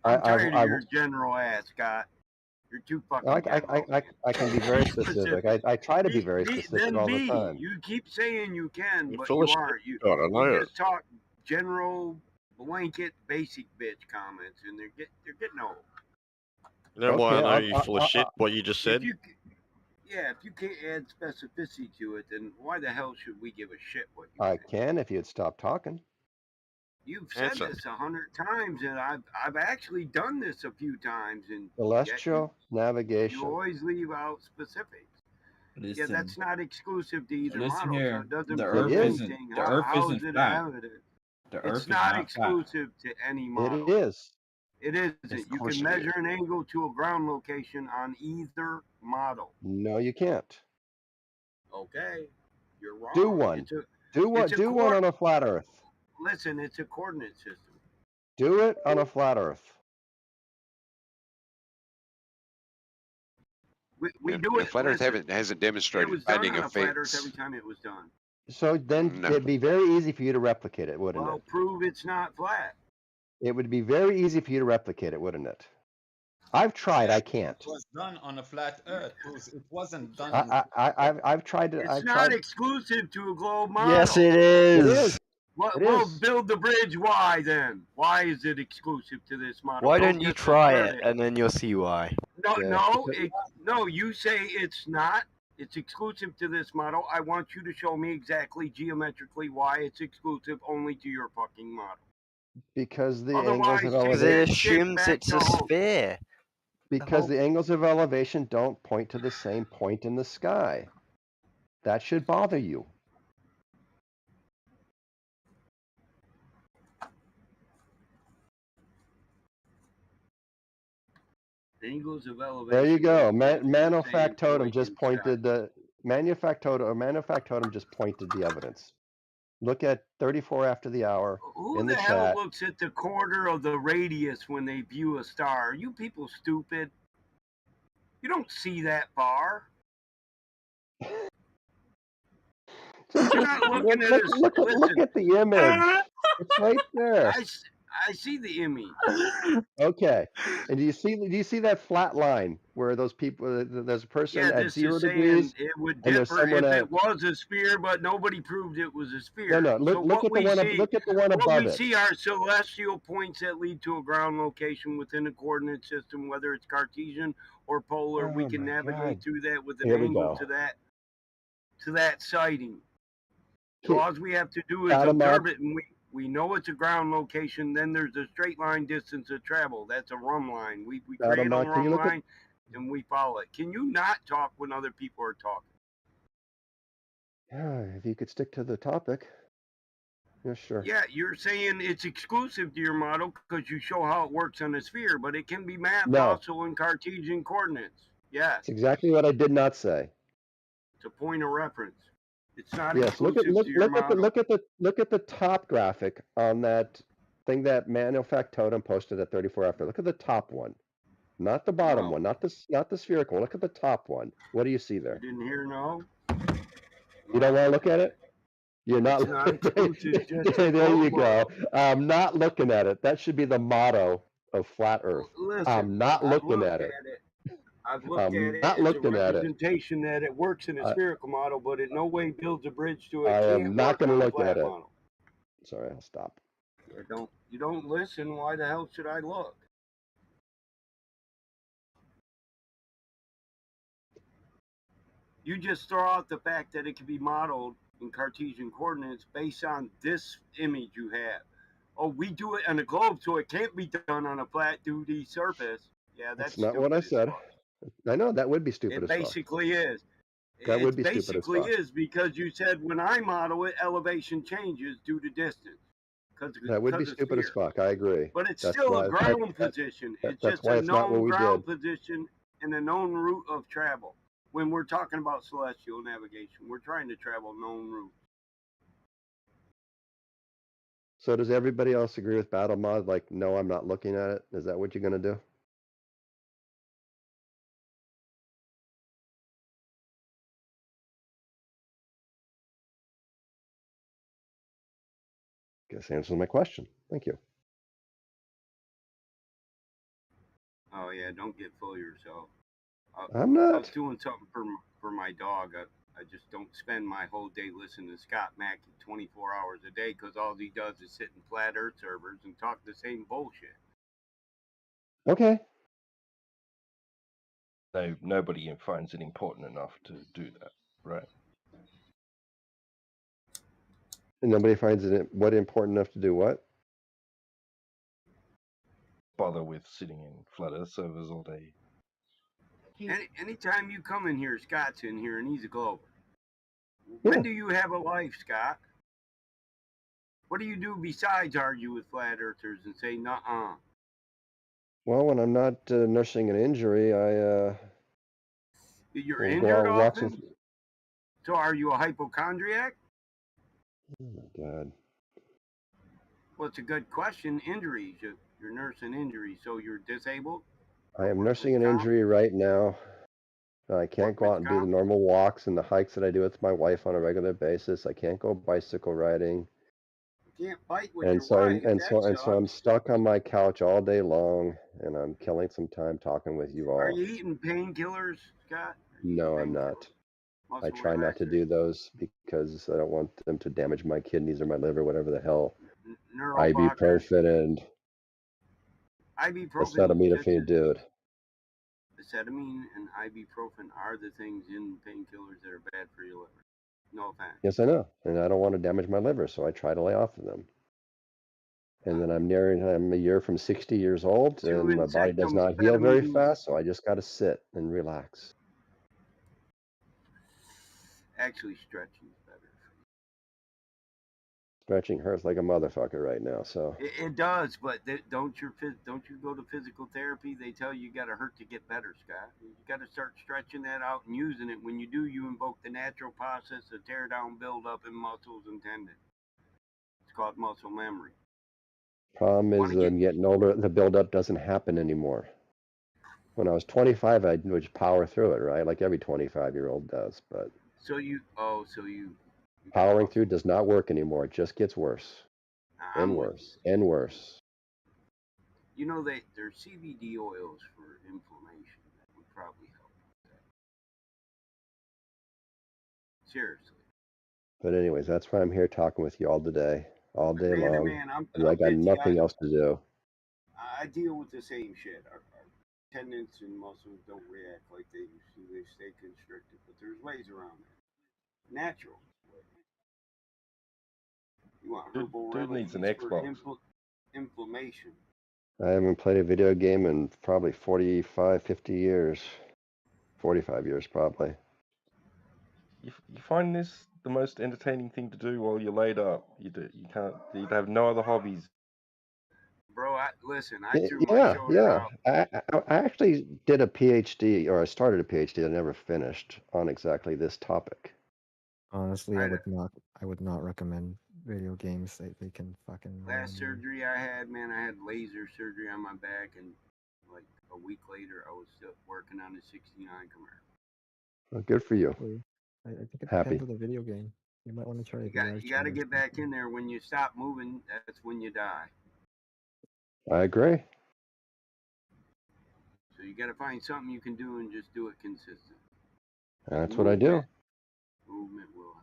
I'm tired of your general ass, Scott. You're too fucking general. I can be very specific. I try to be very specific all the time. You keep saying you can, but full you of shit, aren't. You just talk general, blanket, basic bitch comments, and they're getting old. You know why I know you're full of shit, what you just said? If you can't add specificity to it, then why the hell should we give a shit what you I can if you'd stop talking. You've said this 100 times, and I've actually done this a few times, and Celestial navigation. you always leave out specifics. Listen, yeah, that's not exclusive to either listen model, here. so it doesn't The prove Earth isn't. anything. The Earth How isn't is it flat. evident? The It's Earth is not not exclusive to any model. It is. It isn't. You can measure an angle to a ground location on either model. No, you can't. Okay, you're wrong. Do one. Do one on a flat Earth. Listen, it's a coordinate system. Do it on a flat Earth. We do it. Flat Earth hasn't demonstrated finding a a flat Earth fix. every time it was done. So then it'd be very easy for you to replicate it, wouldn't Well, it? prove it's not flat. It would be very easy for you to replicate it, wouldn't it? I've tried. I can't. It was done on a flat Earth. It wasn't done. I've tried to. It's not exclusive to a globe model. Yes, it is. It is. Well, build the bridge. Why then? Why is it exclusive to this model? Why don't you try it and then you'll see why? No, no. You say it's not. It's exclusive to this model. I want you to show me exactly geometrically why it's exclusive only to your fucking model. Because the Otherwise, angles of take Because it that shit elevation. assumes back it's to a home. sphere. Because the angles of elevation don't point to the same point in the sky. That should bother you. Angles of elevation. There you go. don't point to the same Manufactotum point just in pointed sky. the Manufactotum just pointed the evidence. Look at 34 after the hour Who in the the hell chat. looks at the quarter of the radius when they view a star? Are you people stupid? You don't see that far. Just You're not looking at us. look at the image. It's right there. I see the image. Okay. And do you see that flat line where those people? There's a person Yeah, at this 0 is saying degrees, it would and there's differ someone if at it was a sphere, but nobody proved it was a sphere. no. So Look at the one. Look at the one what above we it. see are celestial points that lead to a ground location within a coordinate system, whether it's Cartesian or polar. We Oh can my navigate God. through that with an Here we angle go. to that sighting. So all we have to do is Adam, observe it, and we know it's a ground location. Then there's a straight line distance of travel. That's a run line. We create a can you run look at? line, and we follow it. Can you not talk when other people are talking? Yeah, if you could stick to the topic. Yeah, sure. Yeah, you're saying it's exclusive to your model because you show how it works on a sphere, but it can be mapped No. also in Cartesian coordinates. Yes. It's exactly what I did not say. It's a point of reference. It's not Yes, exclusive to your model. look at the top graphic on that thing that Manufactotum posted at 34 after. Look at the top one. Not the bottom one, not the spherical. Look at the top one. What do you see there? You didn't hear no? You don't want to look at it? You're not. It's not exclusive, just There a you globe go. model. I'm not looking at it. That should be the motto of Flat Earth. Listen, I'm not I've looking looked at it. I've looked I'm at it. not It's a looking at it. representation that it works in a I- spherical model, but it no way builds a bridge to it. I am Can't not work going to on a look at flat it. model. Sorry, I'll stop. You don't listen. Why the hell should I look? You just throw out the fact that it can be modeled in Cartesian coordinates based on this image you have. Oh, we do it on a globe, so it can't be done on a flat 2D surface. Yeah, That's that's not what I stupid as said. fuck. I know that would be stupid It as fuck. basically is. That would It be stupid as basically fuck. is because you said when I model it, elevation changes due to distance. That would be stupid as fuck. I agree. But it's That's still why a ground position. It's that's just why a it's not what known we ground did. position and a known route of travel. When we're talking about celestial navigation, we're trying to travel known routes. So does everybody else agree with Battle Mod? Like, no, I'm not looking at it. Is that what you're gonna do? Guess answers my question. Thank you. Oh yeah, don't get full of yourself. I'm not. I was doing something for my dog. I just don't spend my whole day listening to Scott Mackey 24 hours a day because all he does is sit in flat Earth servers and talk the same bullshit. Okay. So nobody finds it important enough to do that, right? And nobody finds it what important enough to do what? Bother with sitting in flat Earth servers all day. Anytime you come in here, Scott's in here and he's a glober. Yeah. When do you have a life, Scott? What do you do besides argue with flat earthers and say, nuh-uh? Well, when I'm not nursing an injury, I You're will injured go out walks often? So are you a hypochondriac? Oh my God. Well, it's a good question. Injuries. You're nursing injuries, so you're disabled? I am nursing an injury right now. I can't go out and do the normal walks and the hikes that I do with my wife on a regular basis. I can't go bicycle riding. You can't fight with And your so wife. so I'm stuck on my couch all day long, and I'm killing some time talking with you Are all. you eating painkillers, Scott? No, I'm not. I try not to do those because I don't want them to damage my kidneys or my liver, whatever the hell. Neuroblockers. Ibuprofen and Ibuprofen. acetaminophen, dude. acetylcholine and ibuprofen are the things in painkillers that are bad for your liver. No offense. Yes, I know, and I don't want to damage my liver, so I try to lay off of them. And then I'm a year from 60 years old, and my body does not heal very fast, so I just got to sit and relax. Actually, stretching is better. Stretching hurts like a motherfucker right now, so. It does, but don't you go to physical therapy? They tell you got to hurt to get better, Scott. You got to start stretching that out and using it. When you do, you invoke the natural process to tear down buildup in muscles and tendons. It's called muscle memory. Problem is, I'm getting older, the buildup doesn't happen anymore. When I was 25, I would power through it, right? Like every 25-year-old does, but powering through does not work anymore. It just gets worse and worse and worse. You know, there's CBD oils for inflammation that would probably help with that. Seriously. But anyways, that's why I'm here talking with you all today, all day long. I'm I got 50. nothing else to do. I deal with the same shit. Our tendons and muscles don't react like they used to. They stay constricted, but there's ways around that. Natural. You want herbal Dude needs an remedies for Xbox. inflammation. I haven't played a video game in probably 45, 50 years. 45 years, probably. You find this the most entertaining thing to do while you're laid up. You have no other hobbies. Bro, listen, I threw my Yeah, shoulder out. I actually did a PhD, or I started a PhD. I never finished on exactly this topic. Honestly, I would not recommend video games. They can fucking ruin Last surgery I had, man, I had laser surgery on my back, and like a week later, I was still working on a '69 Camaro. Well, good for you. I think it Happy. depends on the video game. You might want to try You got to get back in there. When you stop moving, that's when you die. I agree. So you got to find something you can do and just do it consistent. That's what I do. Movement will.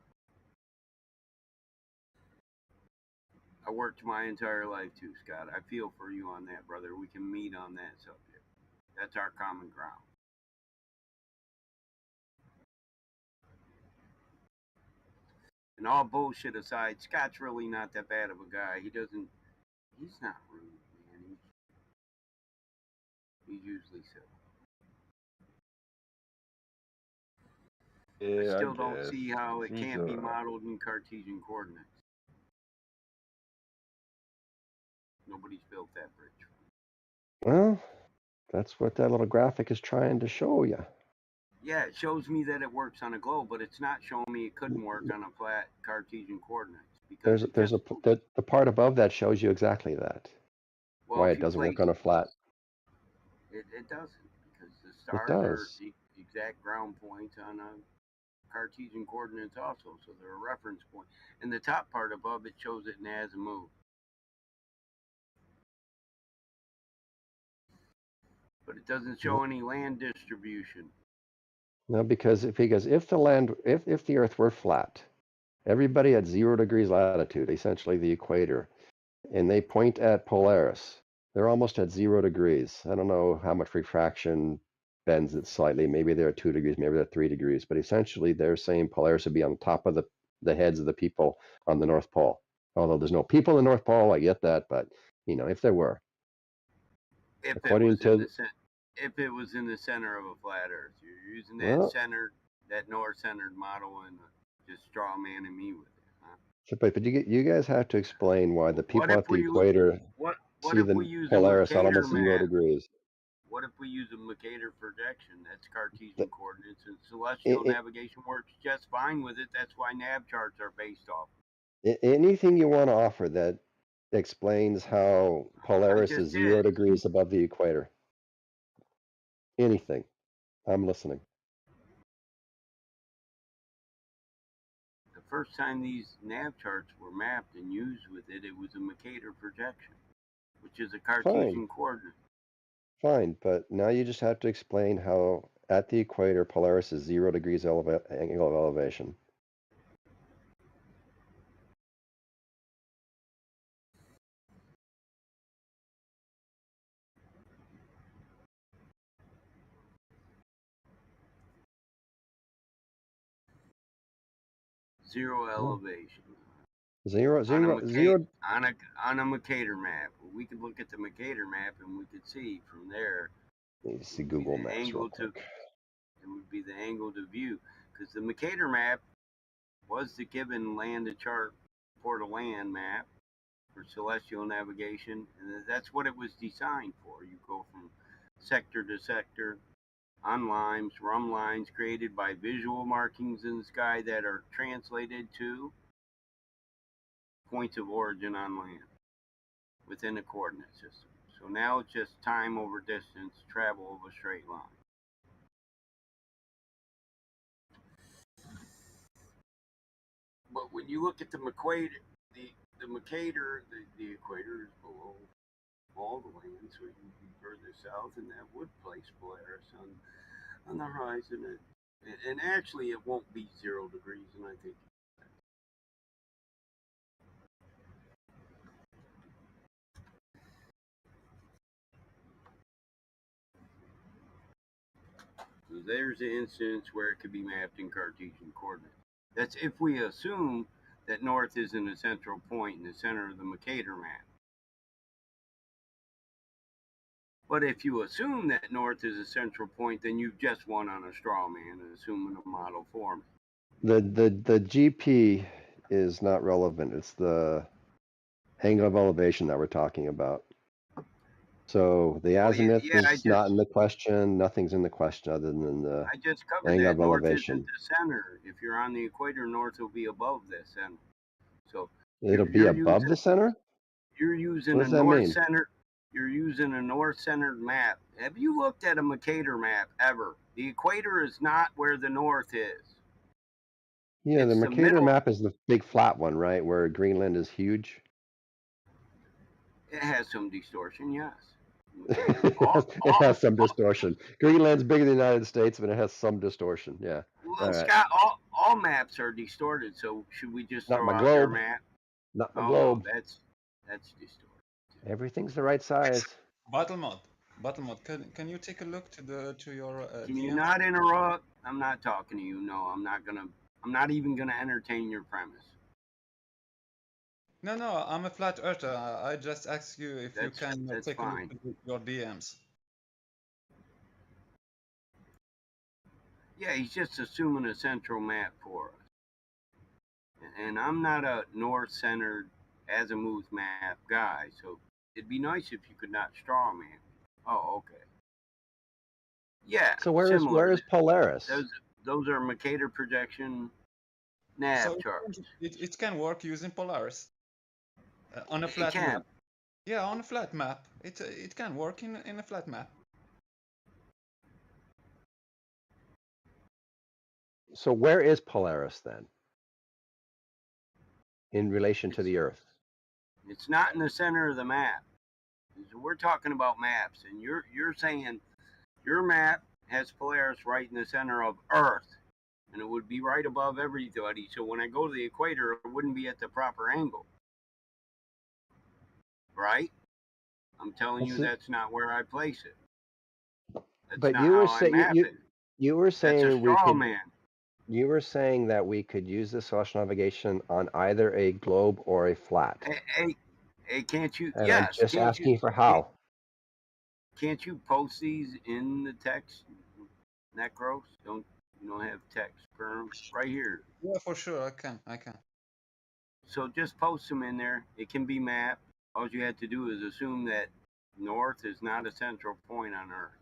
I worked my entire life too, Scott. I feel for you on that, brother. We can meet on that subject. That's our common ground. And all bullshit aside, Scott's really not that bad of a guy. He's not rude, man. He's usually civil. Yeah, I still don't see how it He's can't be alright. modeled in Cartesian coordinates. Nobody's built that bridge. Well, that's what that little graphic is trying to show you. Yeah, it shows me that it works on a globe, but it's not showing me it couldn't work on a flat Cartesian coordinates. Because The part above that shows you exactly that. Why it doesn't work on a flat. It doesn't, because the stars are the exact ground point on a Cartesian coordinates also, so they're a reference point. And the top part above it shows it in azimuth. But it doesn't show any land distribution. No, because if the Earth were flat, everybody at 0 degrees latitude, essentially the equator, and they point at Polaris, they're almost at 0 degrees. I don't know how much refraction bends it slightly. Maybe they're at 2 degrees, maybe they're at 3 degrees, but essentially they're saying Polaris would be on top of the heads of the people on the North Pole. Although there's no people in the North Pole, I get that, but if there were. If it was in the center of a flat Earth, you're using that north-centered model, and just straw manning me with it, huh? But you guys have to explain why the people at the equator see the Polaris at almost 0 degrees. What if we use a Mercator projection? That's Cartesian coordinates, and celestial navigation works just fine with it. That's why nav charts are based off. Anything you want to offer that explains how Polaris is 0 degrees above the equator. Anything. I'm listening. The first time these nav charts were mapped and used with it, it was a Mercator projection, which is a Cartesian coordinate. Fine, but now you just have to explain how at the equator Polaris is 0 degrees angle of elevation. Zero elevation. Zero, On a zero, Mercator, zero. on a Mercator map. We could look at the Mercator map and we could see from there. Need to see Google the Maps real angle quick. it would be the angle to view, because the Mercator map was the given land to chart port of land map for celestial navigation, and that's what it was designed for. You go from sector to sector on lines, rum lines created by visual markings in the sky that are translated to points of origin on land within a coordinate system. So now it's just time over distance, travel of a straight line. But when you look at the equator, the Mercator, the equator is below all the land, so it would be further south, and that would place Polaris on the horizon. And actually, it won't be 0 degrees, and I think so there's an instance where it could be mapped in Cartesian coordinates. That's if we assume that north isn't a central point in the center of the Mercator map. But if you assume that north is a central point, then you've just won on a straw man, assuming a model form. The GP is not relevant. It's the angle of elevation that we're talking about. So the azimuth is not in the question. Nothing's in the question other than the I just covered angle that. of North elevation. isn't the center. If you're on the equator, north will be above the center. So It'll be above the center? You're using What a does that north mean? center. You're using a north-centered map. Have you looked at a Mercator map ever? The equator is not where the north is. Yeah, the It's the Mercator middle. map is the big flat one, right? Where Greenland is huge. It has some distortion, yes. It has some distortion. Greenland's bigger than the United States, but it has some distortion. Yeah. Well, All right. Scott, all maps are distorted. So should we just Not throw my out globe. their map? Not my Oh, globe. no, that's distorted. Everything's the right size. Battle mod, can you take a look to your Can you DM? not interrupt? I'm not talking to you. No, I'm not even gonna entertain your premise. No, I'm a flat earther. I just ask you if you can That's take a fine. look at your DMs. Yeah, he's just assuming a central map for us. And I'm not a north-centered azimuth map guy, so it'd be nice if you could not straw man. Oh, okay. Yeah. So where is Polaris? Those are Mercator projection nav So charts. it can work using Polaris on a flat map. Yeah, on a flat map. It can work in a flat map. So where is Polaris then? In relation to the Earth? It's not in the center of the map. We're talking about maps, and you're saying your map has Polaris right in the center of Earth, and it would be right above everybody. So when I go to the equator, it wouldn't be at the proper angle, right? I'm telling you that's not where I place it. That's But not you were how I saying map it. you were That's a saying we straw could. man. You were saying that we could use the celestial navigation on either a globe or a flat. Hey, can't you? And Yes. I'm just can't asking you, for how. Can't you post these in the text, Necros? Don't have text perm right here. Yeah, for sure, I can. So just post them in there. It can be mapped. All you have to do is assume that north is not a central point on Earth.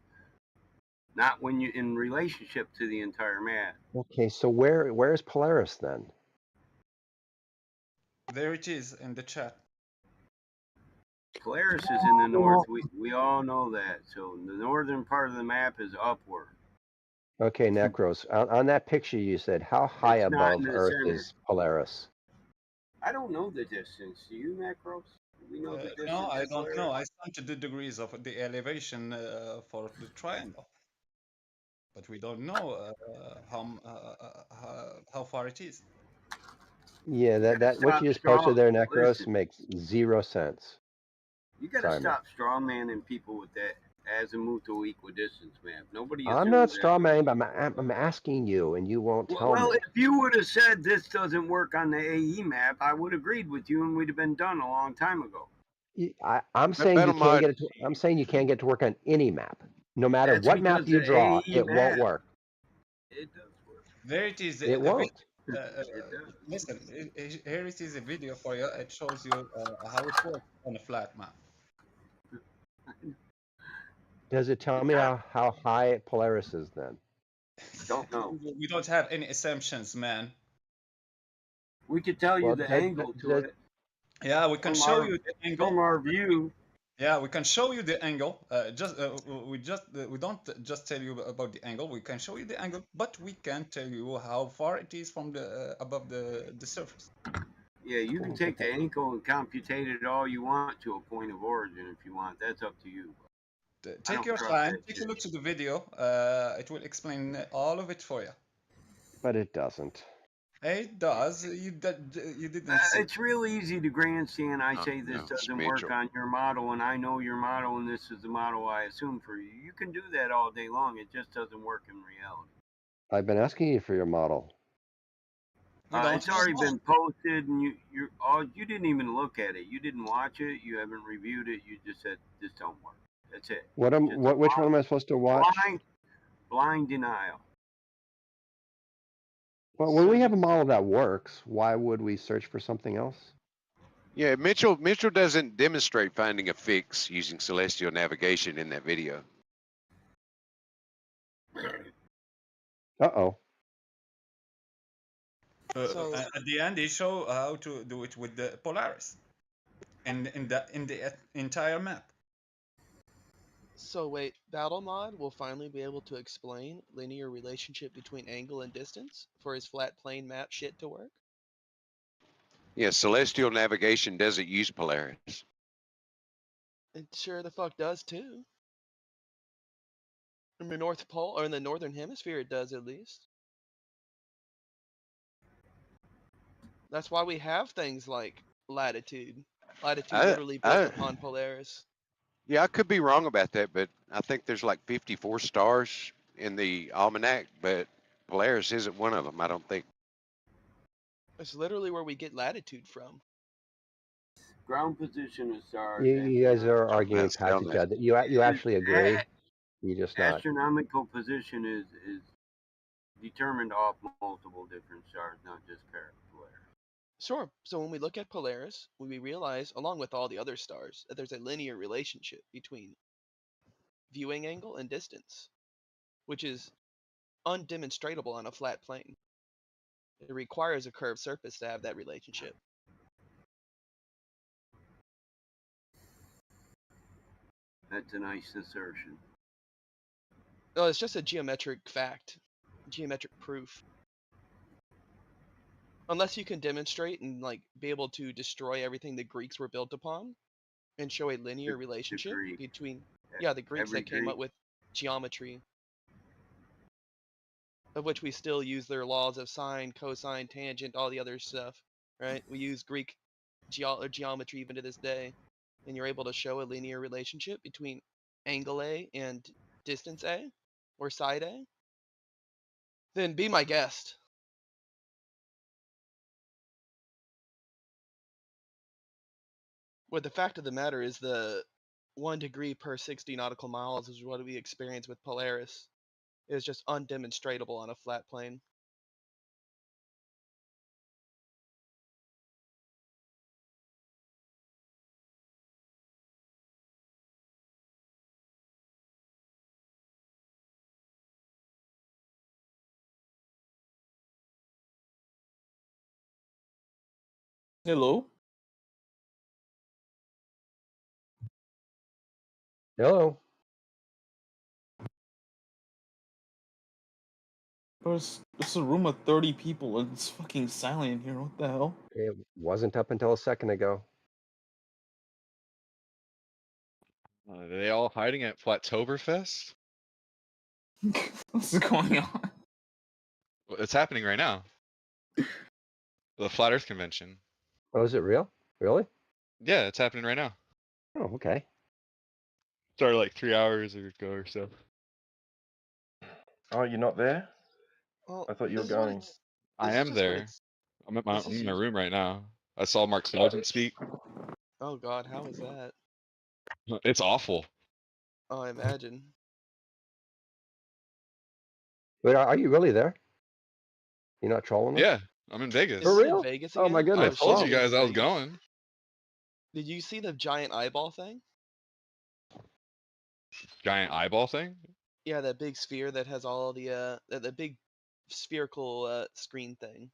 Not when you in relationship to the entire map. Okay, so where is Polaris then? There it is in the chat. Polaris is in the north. We all know that. So the northern part of the map is upward. Okay, Necros. On that picture you said, how high It's not above in the Earth center. is Polaris? I don't know the distance. Do you, Necros? We know the distance. No, I of don't Polaris? know. I counted the degrees of the elevation for the triangle, but we don't know how far it is. Yeah, that what you just posted there, Necros, makes 0 sense. You got to Sorry, stop straw manning people with that. azimuthal equidistance map. Nobody I'm assumes not that. straw man, but I'm asking you, and you won't tell Well, me. if you would have said this doesn't work on the AE map, I would have agreed with you, and we'd have been done a long time ago. I'm saying you can't get it. I'm saying you can't get to work on any map, no matter That's what map because you the draw. AE It won't map. work. It does work. There it is. It A won't. listen, here it is a video for you. It shows you how it works on a flat map. Does it tell me how high Polaris is then? Don't know. We don't have any assumptions, man. We could tell you Well, the angle to it. Yeah, we can From show our- you the angle from our view. Yeah, we can show you the angle. We don't just tell you about the angle. We can show you the angle, but we can't tell you how far it is from the above the surface. Yeah, you can take the ankle and computate it all you want to a point of origin if you want. That's up to you. I Take don't your trust time. that Take a shit. look to the video. It will explain all of it for you. But it doesn't. It does. You didn't see. It's real easy to grandstand. I No, say this no, doesn't Mitchell. work on your model, and I know your model, and this is the model I assume for you. You can do that all day long. It just doesn't work in reality. I've been asking you for your model. It's already been posted, and you didn't even look at it. You didn't watch it. You haven't reviewed it. You just said this don't work. That's it. Which one am I supposed to watch? Blind denial. Well, when we have a model that works, why would we search for something else? Yeah, Mitchell doesn't demonstrate finding a fix using celestial navigation in that video. Uh-oh. At the end, they show how to do it with the Polaris, and in the entire map. So wait, Battle Mod will finally be able to explain linear relationship between angle and distance for his flat plane map shit to work? Yeah, celestial navigation doesn't use Polaris. It sure the fuck does too. In the North Pole, or in the Northern Hemisphere, it does at least. That's why we have things like latitude. Latitude literally built upon Polaris. Yeah, I could be wrong about that, but I think there's like 54 stars in the almanac, but Polaris isn't one of them, I don't think. It's literally where we get latitude from. Ground position of stars. You guys are arguing past each other. You actually agree. You just not. Astronomical position is determined off multiple different stars, not just Polaris. Sure. So when we look at Polaris, we realize, along with all the other stars, that there's a linear relationship between viewing angle and distance, which is undemonstratable on a flat plane. It requires a curved surface to have that relationship. That's a nice assertion. No, it's just a geometric fact, geometric proof. Unless you can demonstrate and like be able to destroy everything the Greeks were built upon, and show a linear relationship between the Greeks that came up with geometry, of which we still use their laws of sine, cosine, tangent, all the other stuff, right? We use Greek geometry even to this day, and you're able to show a linear relationship between angle A and distance A, or side A, then be my guest. But the fact of the matter is the 1 degree per 60 nautical miles is what we experience with Polaris. It is just undemonstratable on a flat plane. Hello. Hello. This is a room of 30 people and it's fucking silent in here. What the hell? It wasn't up until a second ago. Are they all hiding at Flattoberfest? What's going on? Well, it's happening right now. The Flat Earth Convention. Oh, is it real? Really? Yeah, it's happening right now. Oh, okay. Started like 3 hours ago or so. Oh, you're not there? Well, I thought you were this is what going. it's. I This is am just what there. it's. I'm at my This I'm is in my usually. room right now. I saw Mark Sargent speak. Oh God, how is that? It's awful. Oh, I imagine. Wait, are you really there? You're not trolling us? Yeah, I'm in Vegas. Is For he in real? Vegas Oh my again? I Oh goodness! told shit, you Wow. he is guys in I was Vegas. going. Did you see the giant eyeball thing? Giant eyeball thing? Yeah, that big sphere that has all the big spherical screen thing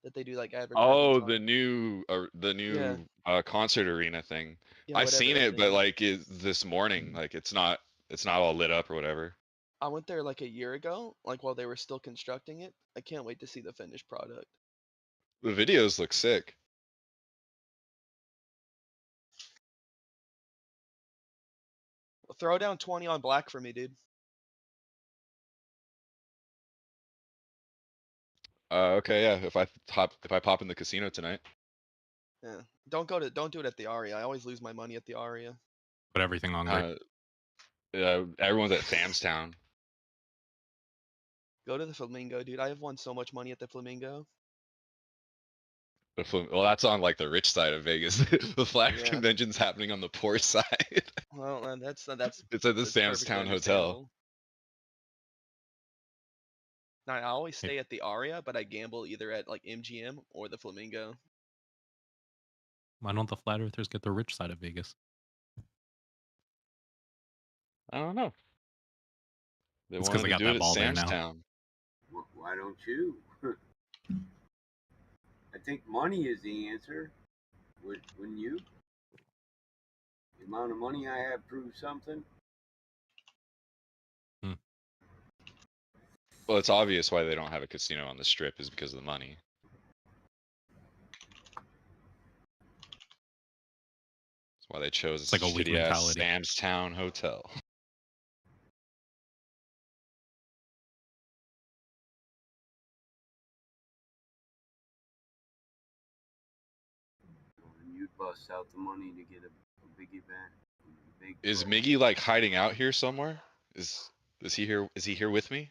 that they do like advertisements Oh, on. the Yeah, new concert arena thing. yeah, I whatever seen that it, thing but is. like this morning, like it's not all lit up or whatever. I went there like a year ago, like while they were still constructing it. I can't wait to see the finished product. The videos look sick. Throw down 20 on black for me, dude. Okay, yeah. If I pop in the casino tonight. Yeah. Don't do it at the Aria. I always lose my money at the Aria. Put everything on there. Yeah, everyone's at Sam's Town. Go to the Flamingo, dude. I have won so much money at the Flamingo. Well, that's on like the rich side of Vegas. The Flash Yeah. convention's happening on the poor side. Well, that's It's at the that's Sam's perfectly Town Hotel. understandable. Now, I always stay at the Aria, but I gamble either at like MGM or the Flamingo. Why don't the flat earthers get the rich side of Vegas? I don't know. They It's because wanted they to got do it that at ball there Sam's now. Town. Why don't you? I think money is the answer. Wouldn't you? The amount of money I have proves something. Well, it's obvious why they don't have a casino on the Strip is because of the money. That's why they chose It's like a weak shitty ass mentality. Sam's Town Hotel. And you'd bust out the money to get a big event. Is Miggy like hiding out here somewhere? Is he here? Is he here with me?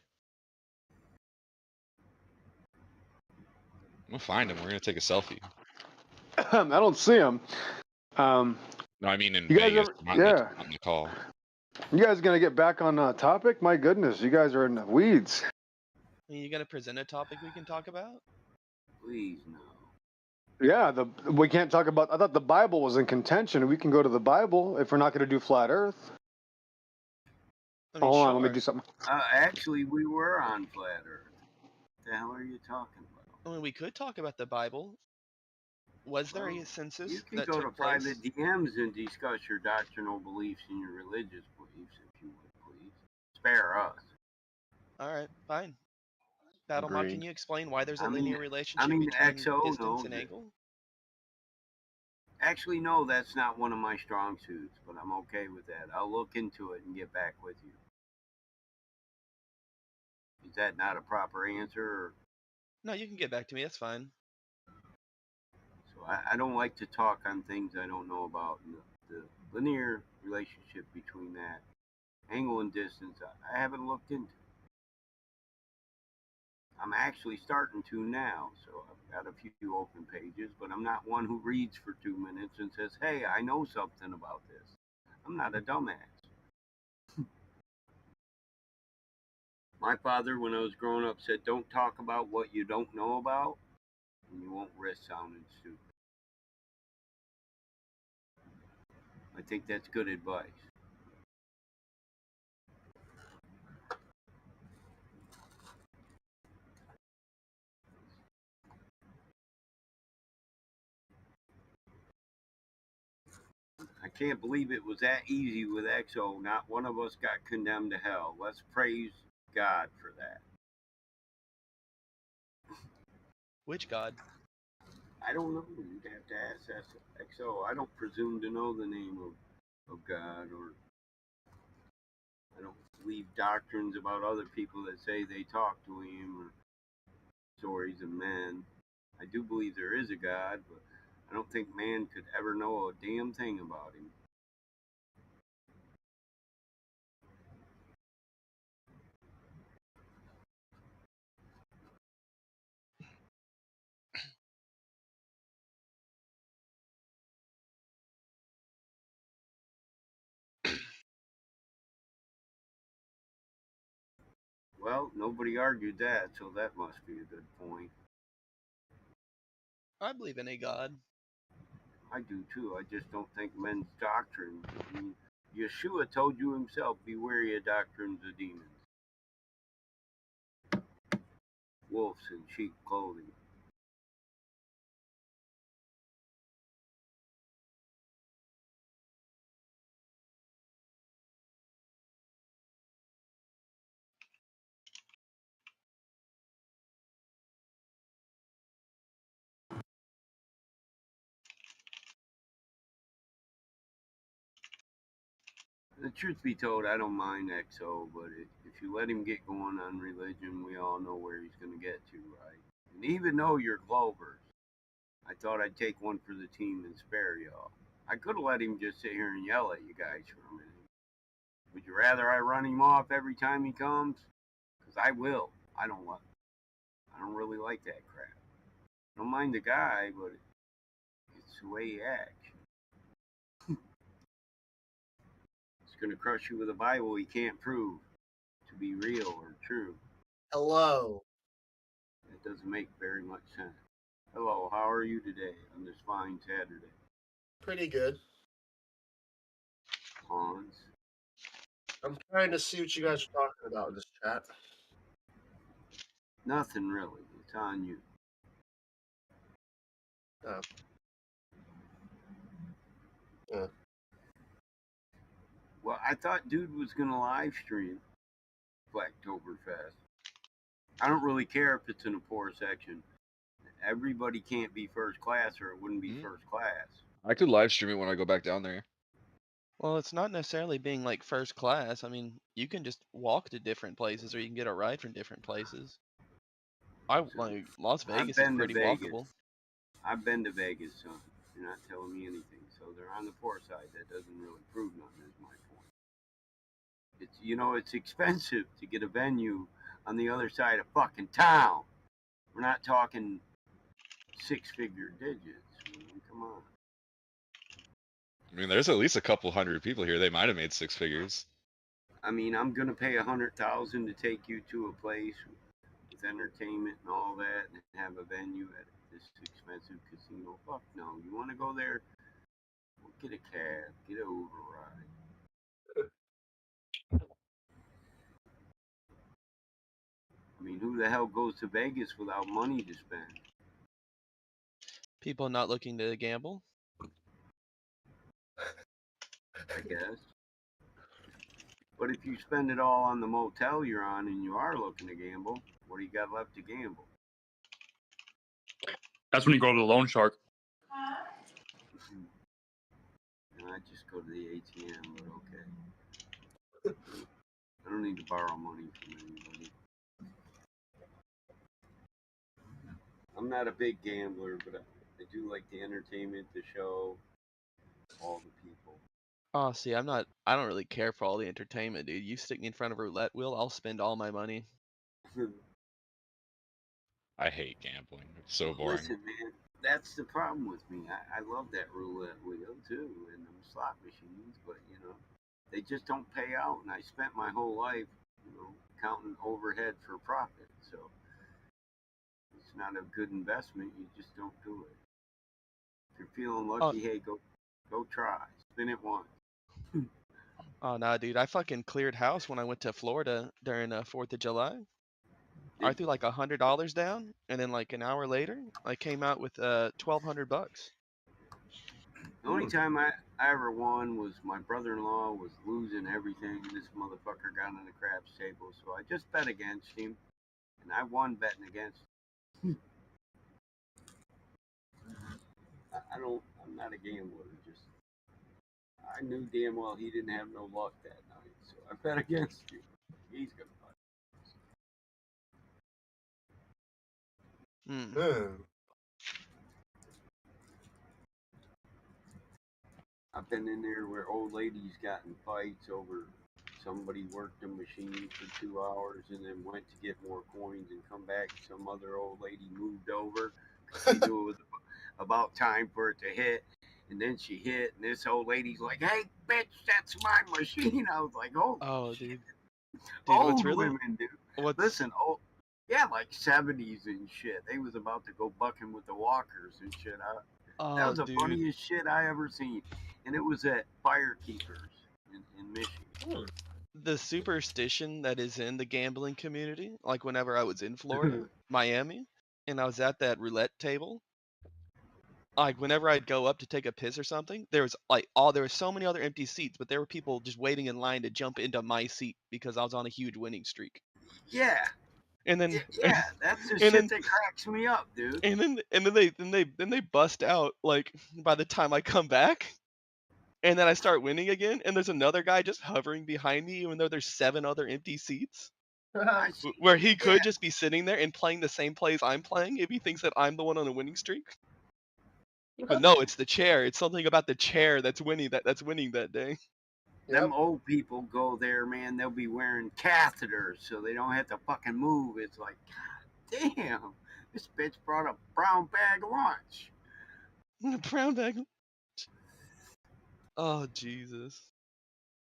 I'm gonna find him. We're gonna take a selfie. I don't see him. No, I mean in You guys Vegas. ever- Not yeah. on the call. You guys gonna get back on topic? My goodness, you guys are in the weeds. Are you gonna present a topic we can talk about? Please no. Yeah, we can't talk about. I thought the Bible was in contention. We can go to the Bible if we're not gonna do flat Earth. I mean, Hold on, sure. let me do something. Actually, we were on flat Earth. What the hell are you talking about? I mean, we could talk about the Bible. Was there a census You can that go to took place? private DMs and discuss your doctrinal beliefs and your religious beliefs, if you would please. Spare us. All right, fine. Battlemod, Agreed. can you explain why there's a I mean- linear relationship I mean, between XO distance knows and it. angle? Actually, no, that's not one of my strong suits, but I'm okay with that. I'll look into it and get back with you. Is that not a proper answer? Or... No, you can get back to me. That's fine. So I don't like to talk on things I don't know about. And the linear relationship between that angle and distance, I haven't looked into. I'm actually starting to now, so I've got a few open pages, but I'm not one who reads for 2 minutes and says, hey, I know something about this. I'm not a dumbass. My father, when I was growing up, said, don't talk about what you don't know about, and you won't risk sounding stupid. I think that's good advice. I can't believe it was that easy with XO. Not one of us got condemned to hell. Let's praise God for that. Which God? I don't know. You'd have to ask XO. I don't presume to know the name of God, or I don't believe doctrines about other people that say they talk to him, or stories of men. I do believe there is a God, but I don't think man could ever know a damn thing about him. Well, nobody argued that, so that must be a good point. I believe in a God. I do too. I just don't think men's doctrine. I mean, Yeshua told you himself, be wary of doctrines of demons. Wolves in sheep clothing. The truth be told, I don't mind XO, but if you let him get going on religion, we all know where he's going to get to, right? And even though you're Clovers, I thought I'd take one for the team and spare y'all. I could have let him just sit here and yell at you guys for a minute. Would you rather I run him off every time he comes? Because I will. I don't really like that crap. I don't mind the guy, but it's the way he acts. He's going to crush you with a Bible he can't prove to be real or true. Hello. It doesn't make very much sense. Hello, how are you today on this fine Saturday? Pretty good. Hans? I'm trying to see what you guys are talking about in this chat. Nothing really. It's on you. Oh. Yeah. Well, I thought dude was going to live stream Blacktoberfest. I don't really care if it's in a poor section. Everybody can't be first class or it wouldn't be first class. I could live stream it when I go back down there. Well, it's not necessarily being like first class. I mean, you can just walk to different places, or you can get a ride from different places. Like Las Vegas is pretty walkable. I've been to Vegas, so you're not telling me anything. So they're on the poor side. That doesn't really prove nothing, is my point. It's expensive to get a venue on the other side of fucking town. We're not talking six-figure digits. I mean, come on. I mean, there's at least a couple hundred people here. They might have made six figures. I mean, I'm gonna pay $100,000 to take you to a place with entertainment and all that, and have a venue at this expensive casino. Fuck no. You want to go there? Well, get a cab, get an Uber ride. I mean, who the hell goes to Vegas without money to spend? People not looking to gamble. I guess. But if you spend it all on the motel you're on and you are looking to gamble, what do you got left to gamble? That's when you go to the loan shark. I just go to the ATM, but okay. I don't need to borrow money from anybody. I'm not a big gambler, but I do like the entertainment, the show, all the people. Oh, see, I don't really care for all the entertainment, dude. You stick me in front of a roulette wheel, I'll spend all my money. I hate gambling. It's so boring. Listen, man, that's the problem with me. I love that roulette wheel too, and them slot machines, but they just don't pay out. And I spent my whole life, counting overhead for profit. So it's not a good investment. You just don't do it. If you're feeling lucky, hey, go try. Spin it once. Oh, nah, dude. I fucking cleared house when I went to Florida during 4th of July. I threw like $100 down, and then like an hour later, I came out with $1,200. The only time I ever won was my brother-in-law was losing everything. This motherfucker got on the craps table, so I just bet against him, and I won betting against him. I'm not a gambler. I knew damn well he didn't have no luck that night, so I bet against him. He's gonna fight. I've been in there where old ladies got in fights over somebody worked a machine for 2 hours and then went to get more coins and come back. Some other old lady moved over because they knew it was about time for it to hit. And then she hit, and this old lady's like, "Hey, bitch, that's my machine." I was like, "Oh, dude. Old What's really women, dude. Listen, yeah, like 70s and shit. They was about to go bucking with the walkers and shit. That Oh, was the dude. funniest shit I ever seen, and it was at Firekeepers in Michigan. The superstition that is in the gambling community, like whenever I was in Florida, Miami, and I was at that roulette table, like whenever I'd go up to take a piss or something, there was so many other empty seats, but there were people just waiting in line to jump into my seat because I was on a huge winning streak. Yeah. And then Yeah, that's the and shit then that cracks me up, dude. and then they bust out like by the time I come back. And then I start winning again, and there's another guy just hovering behind me, even though there's 7 other empty seats. Where he could just be sitting there and playing the same plays I'm playing if he thinks that I'm the one on a winning streak. But no, it's the chair. It's something about the chair that's winning that day. Them old people go there, man. They'll be wearing catheters so they don't have to fucking move. It's like, God damn, this bitch brought a brown bag lunch. Brown bag. Oh Jesus.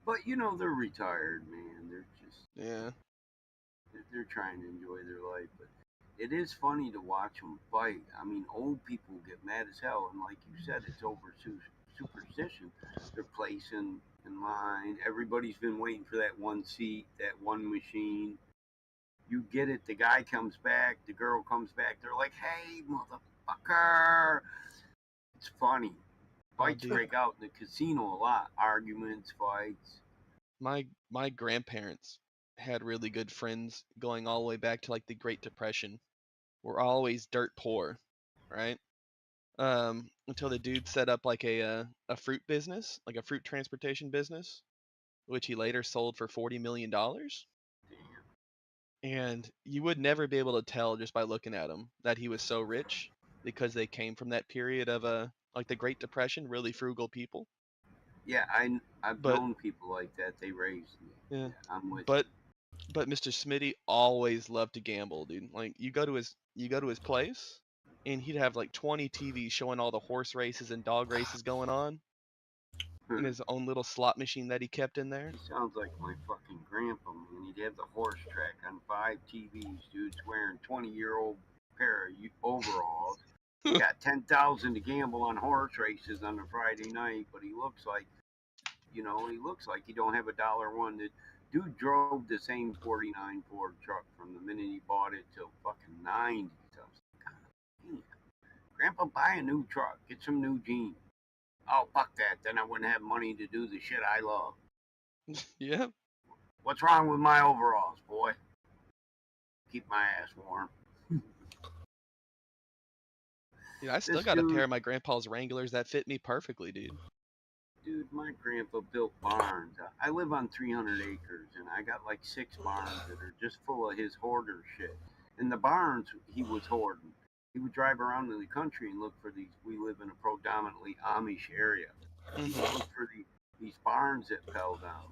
But you know they're retired, man. They're just Yeah. They're trying to enjoy their life, but it is funny to watch them fight. I mean, old people get mad as hell, and like you said, it's over superstition. They're placing in line. Everybody's been waiting for that one seat, that one machine. You get it. The guy comes back. The girl comes back. They're like, "Hey, motherfucker!" It's funny. Fights break out in the casino a lot. Arguments, fights. My grandparents had really good friends going all the way back to like the Great Depression. We're always dirt poor, right? Until the dude set up like a fruit business, like a fruit transportation business, which he later sold for $40 million. And you would never be able to tell just by looking at him that he was so rich because they came from that period of like the Great Depression, really frugal people. Yeah, I've known people like that. They raised me. Yeah, I'm with but Mr. Smitty always loved to gamble, dude. Like you go to his place, and he'd have like 20 TVs showing all the horse races and dog races going on, and his own little slot machine that he kept in there. He sounds like my fucking grandpa, man. He'd have the horse track on 5 TVs. Dude's wearing 20-year-old pair of overalls. He got 10,000 to gamble on horse races on a Friday night, but he looks like, he looks like he don't have $1. The dude drove the same '49 Ford truck from the minute he bought it till fucking '90s. I was like, God damn. Grandpa, buy a new truck. Get some new jeans. Oh, fuck that. Then I wouldn't have money to do the shit I love. Yeah. What's wrong with my overalls, boy? Keep my ass warm. Dude, I still got a pair of my grandpa's Wranglers that fit me perfectly, dude. Dude, my grandpa built barns. I live on 300 acres, and I got like 6 barns that are just full of his hoarder shit. And the barns he was hoarding. He would drive around in the country and look for these. We live in a predominantly Amish area. He'd look for these barns that fell down.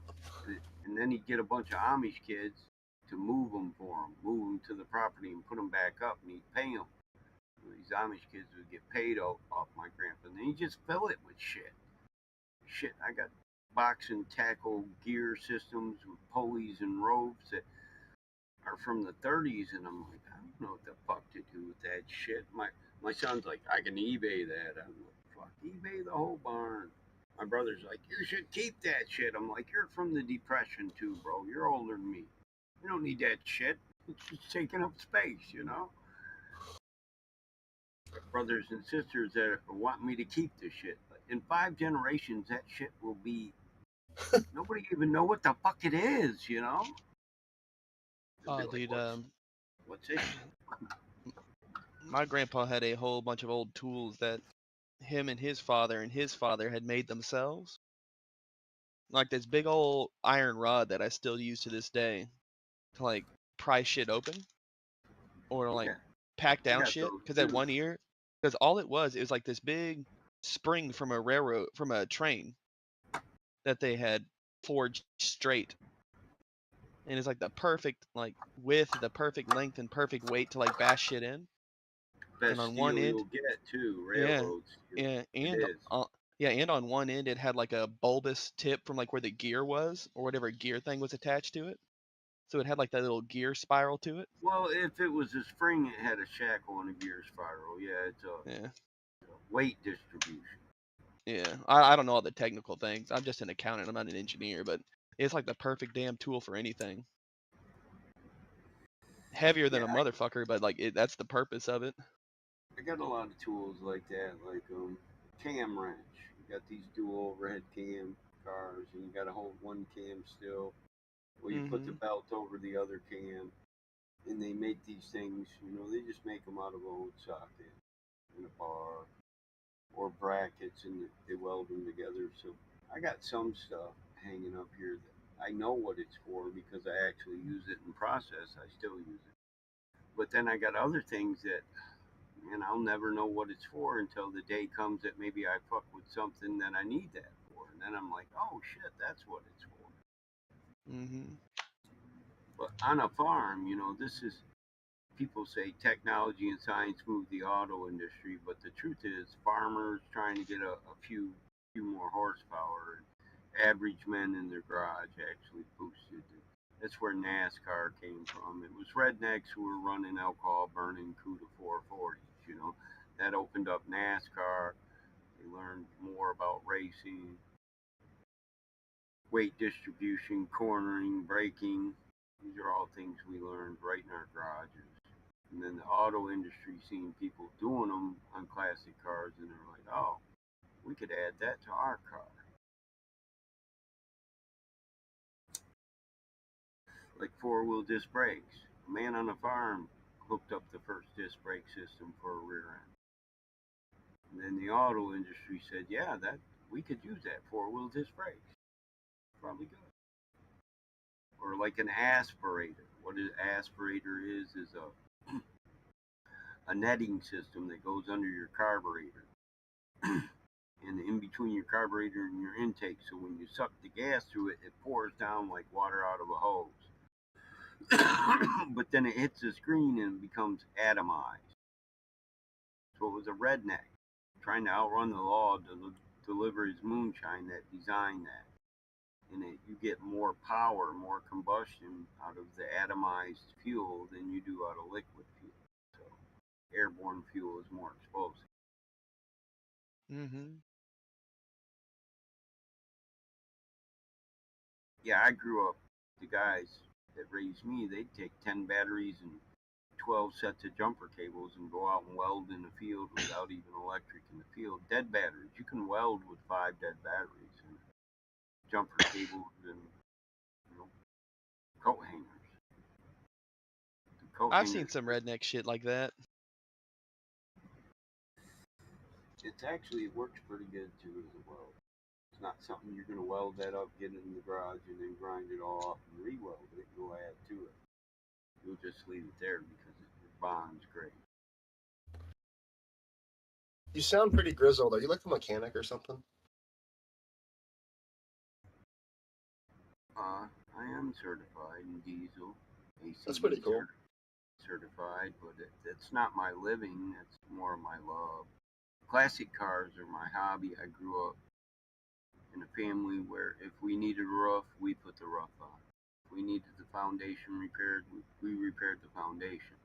And then he'd get a bunch of Amish kids to move them for him, move them to the property and put them back up, and he'd pay them. These Amish kids would get paid off my grandpa, and then he'd just fill it with shit. I got boxing tackle gear systems with pulleys and ropes that are from the 30s, and I'm like, I don't know what the fuck to do with that shit. My son's like, I can eBay that. I'm like, fuck, eBay the whole barn. My brother's like, you should keep that shit. I'm like, you're from the Depression too, bro. You're older than me. You don't need that shit. It's just taking up space, Brothers and sisters that want me to keep this shit. But in 5 generations, that shit will be. Nobody even know what the fuck it is, Oh, dude, what's it? My grandpa had a whole bunch of old tools that him and his father had made themselves. Like this big old iron rod that I still use to this day to like pry shit open or like pack down shit. Because at one ear, because all it was like this big spring from a train that they had forged straight. And it's like the perfect like width, the perfect length, and perfect weight to like bash shit in. Best and on steel one end, you'll get too, railroad steel. And on one end it had like a bulbous tip from like where the gear was or whatever gear thing was attached to it. So it had like that little gear spiral to it. Well, if it was a spring, it had a shackle and a gear spiral. Yeah, it's a weight distribution. Yeah, I don't know all the technical things. I'm just an accountant. I'm not an engineer, but it's like the perfect damn tool for anything. Heavier than a motherfucker, but like that's the purpose of it. I got a lot of tools like that, like cam wrench. You got these dual overhead cam cars, and you got to hold one cam still. Well, you put the belt over the other cam, and they make these things. They just make them out of a old socket in a bar or brackets, and they weld them together. So I got some stuff hanging up here that I know what it's for because I actually use it in process. I still use it. But then I got other things that, man, I'll never know what it's for until the day comes that maybe I fuck with something that I need that for. And then I'm like, oh shit, that's what it's for. But on a farm, this is, people say technology and science move the auto industry, but the truth is farmers trying to get a few more horsepower, and average men in their garage actually boosted it. That's where NASCAR came from. It was rednecks who were running alcohol burning CUDA 440s. That opened up NASCAR. They learned more about racing, weight distribution, cornering, braking. These are all things we learned right in our garages. And then the auto industry seen people doing them on classic cars, and they're like, oh, we could add that to our car. Like four-wheel disc brakes. A man on a farm hooked up the first disc brake system for a rear end. And then the auto industry said, yeah, that we could use that four-wheel disc brakes. Probably good. Or like an aspirator. What an aspirator is a netting system that goes under your carburetor and in between your carburetor and your intake. So when you suck the gas through it, it pours down like water out of a hose. But then it hits the screen and becomes atomized. So it was a redneck trying to outrun the law to deliver his moonshine that designed that. And you get more power, more combustion out of the atomized fuel than you do out of liquid fuel. So airborne fuel is more explosive. Yeah, I grew up, the guys that raised me, they'd take 10 batteries and 12 sets of jumper cables and go out and weld in the field without even electric in the field. Dead batteries. You can weld with 5 dead batteries and jumper cables and coat hangers. I've seen some redneck shit like that. It works pretty good too as a weld. It's not something you're going to weld that up, get it in the garage, and then grind it all up and re-weld it. You'll add to it. You'll just leave it there because it bonds great. You sound pretty grizzled. Are you like a mechanic or something? I am certified in diesel. That's pretty cool. Certified, but it's not my living. It's more of my love. Classic cars are my hobby. I grew up in a family where if we needed a roof, we put the roof on. If we needed the foundation repaired, we repaired the foundation.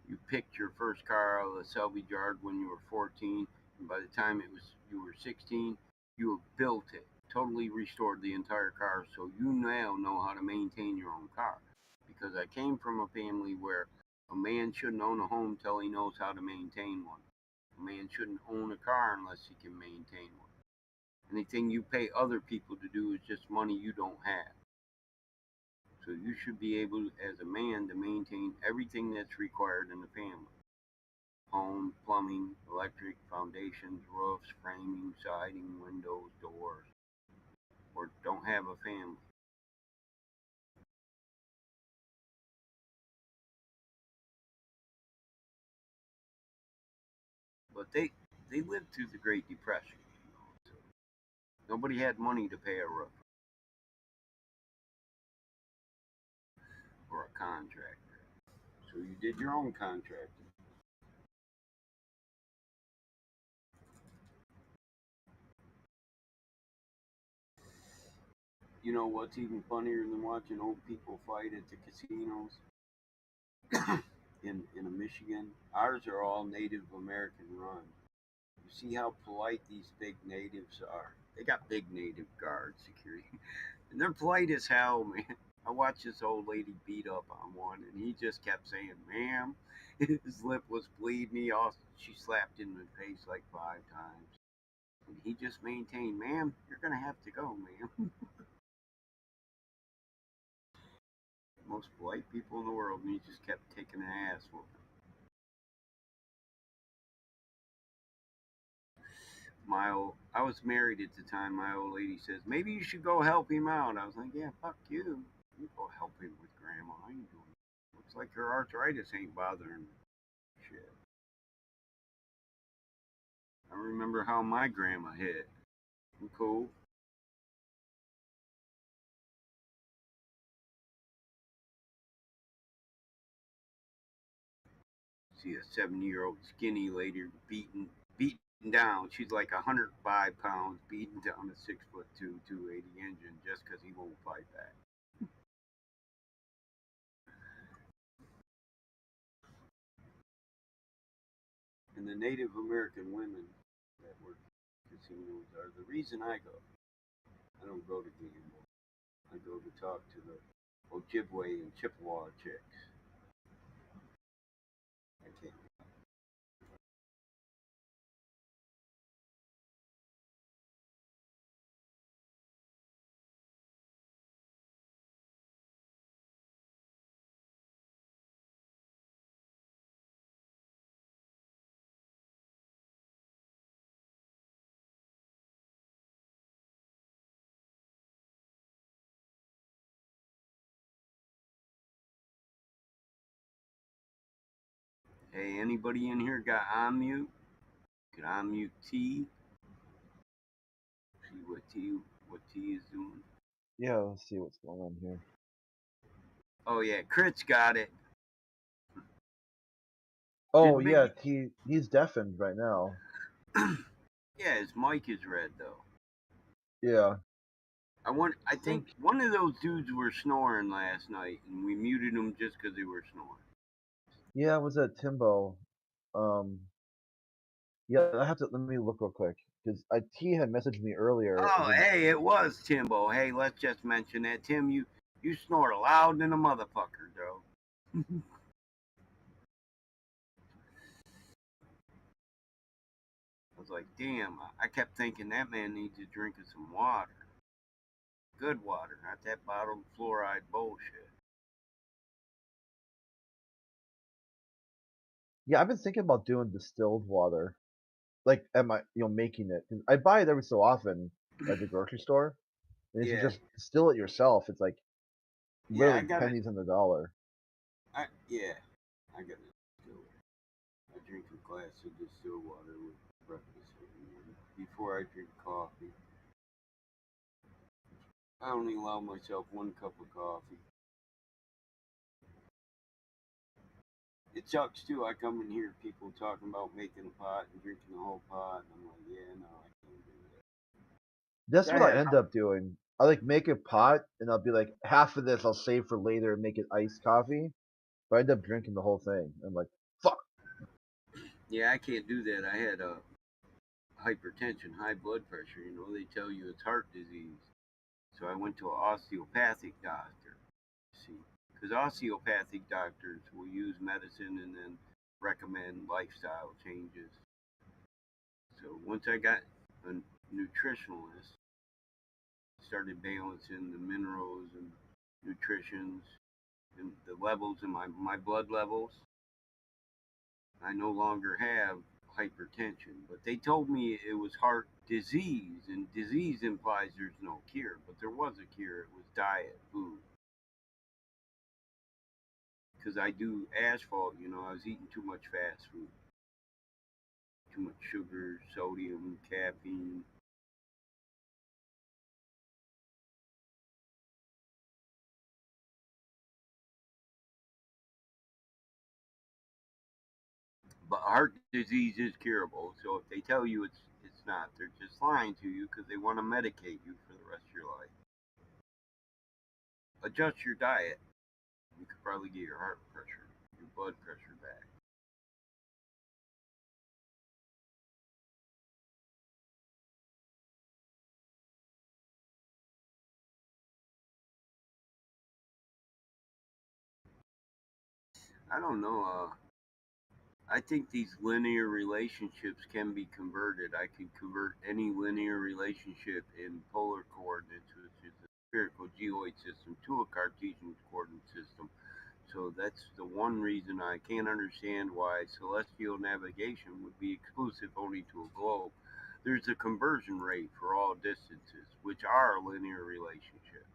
You picked your first car out of the salvage yard when you were 14, and by the time you were 16, you have built it, totally restored the entire car, so you now know how to maintain your own car. Because I came from a family where a man shouldn't own a home till he knows how to maintain one. A man shouldn't own a car unless he can maintain one. Anything you pay other people to do is just money you don't have. So you should be able, as a man, to maintain everything that's required in the family. Home, plumbing, electric, foundations, roofs, framing, siding, windows, doors. Or don't have a family. But they lived through the Great Depression. So nobody had money to pay a roof. Or a contractor. So you did your own contracting. You know what's even funnier than watching old people fight at the casinos in Michigan? Ours are all Native American run. You see how polite these big natives are. They got big native guard security, and they're polite as hell, man. I watched this old lady beat up on one, and he just kept saying, "Ma'am." His lip was bleeding. She slapped him in the face like 5 times, and he just maintained, "Ma'am, you're gonna have to go, ma'am." Most polite people in the world, and he just kept taking an ass whooping. I was married at the time. My old lady says, maybe you should go help him out. I was like, yeah, fuck you. You go help him with grandma. I ain't doing it. Looks like her arthritis ain't bothering her. Shit. I remember how my grandma hit. I'm cool. See a 70-year-old skinny lady beaten down. She's like 105 pounds, beating down a 6'2", 280 engine just because he won't fight back. And the Native American women that work casinos are the reason I go. I don't go to gamble. I go to talk to the Ojibwe and Chippewa chicks. I can't. Hey, anybody in here got on mute? Could unmute T? See what T is doing. Yeah, let's see what's going on here. Oh yeah, Crit's got it. Oh yeah, he's deafened right now. Yeah, his mic is red though. Yeah. I think one of those dudes were snoring last night, and we muted them just because they were snoring. Yeah, was that Timbo? Yeah, I have to let me look real quick because T had messaged me earlier. Oh, hey, it was Timbo. Hey, let's just mention that. Tim, you snore loud than a motherfucker, bro. I was like, damn, I kept thinking that man needs to drink some water. Good water, not that bottled fluoride bullshit. Yeah, I've been thinking about doing distilled water, like at my making it. 'Cause I buy it every so often at the grocery store, and if you Yeah. just distill it yourself, it's like Yeah, I literally got it. pennies on the dollar. I got it. I drink a glass of distilled water with breakfast every morning before I drink coffee. I only allow myself 1 cup of coffee. It sucks too. I come in here, people talking about making a pot and drinking the whole pot, and I'm like, yeah, no, I can't do that. That's Go what I ahead. end up doing. I like make a pot, and I'll be like, half of this I'll save for later and make it iced coffee. But I end up drinking the whole thing. I'm like, fuck. Yeah, I can't do that. I had hypertension, high blood pressure. You know, they tell you it's heart disease. So I went to an osteopathic doctor. See, because osteopathic doctors will use medicine and then recommend lifestyle changes. So once I got a nutritionalist, started balancing the minerals and nutritions and the levels in my blood levels, I no longer have hypertension. But they told me it was heart disease, and disease implies there's no cure. But there was a cure. It was diet, food. Because I do asphalt, you know, I was eating too much fast food, too much sugar, sodium, caffeine. But heart disease is curable, so if they tell you it's not, they're just lying to you because they want to medicate you for the rest of your life. adjust your diet, you could probably get your heart pressure, your blood pressure back. I don't know. I think these linear relationships can be converted. I can convert any linear relationship in polar coordinates, which is a spherical geoid system, to a Cartesian coordinate system. So that's the one reason I can't understand why celestial navigation would be exclusive only to a globe. There's a conversion rate for all distances, which are a linear relationship.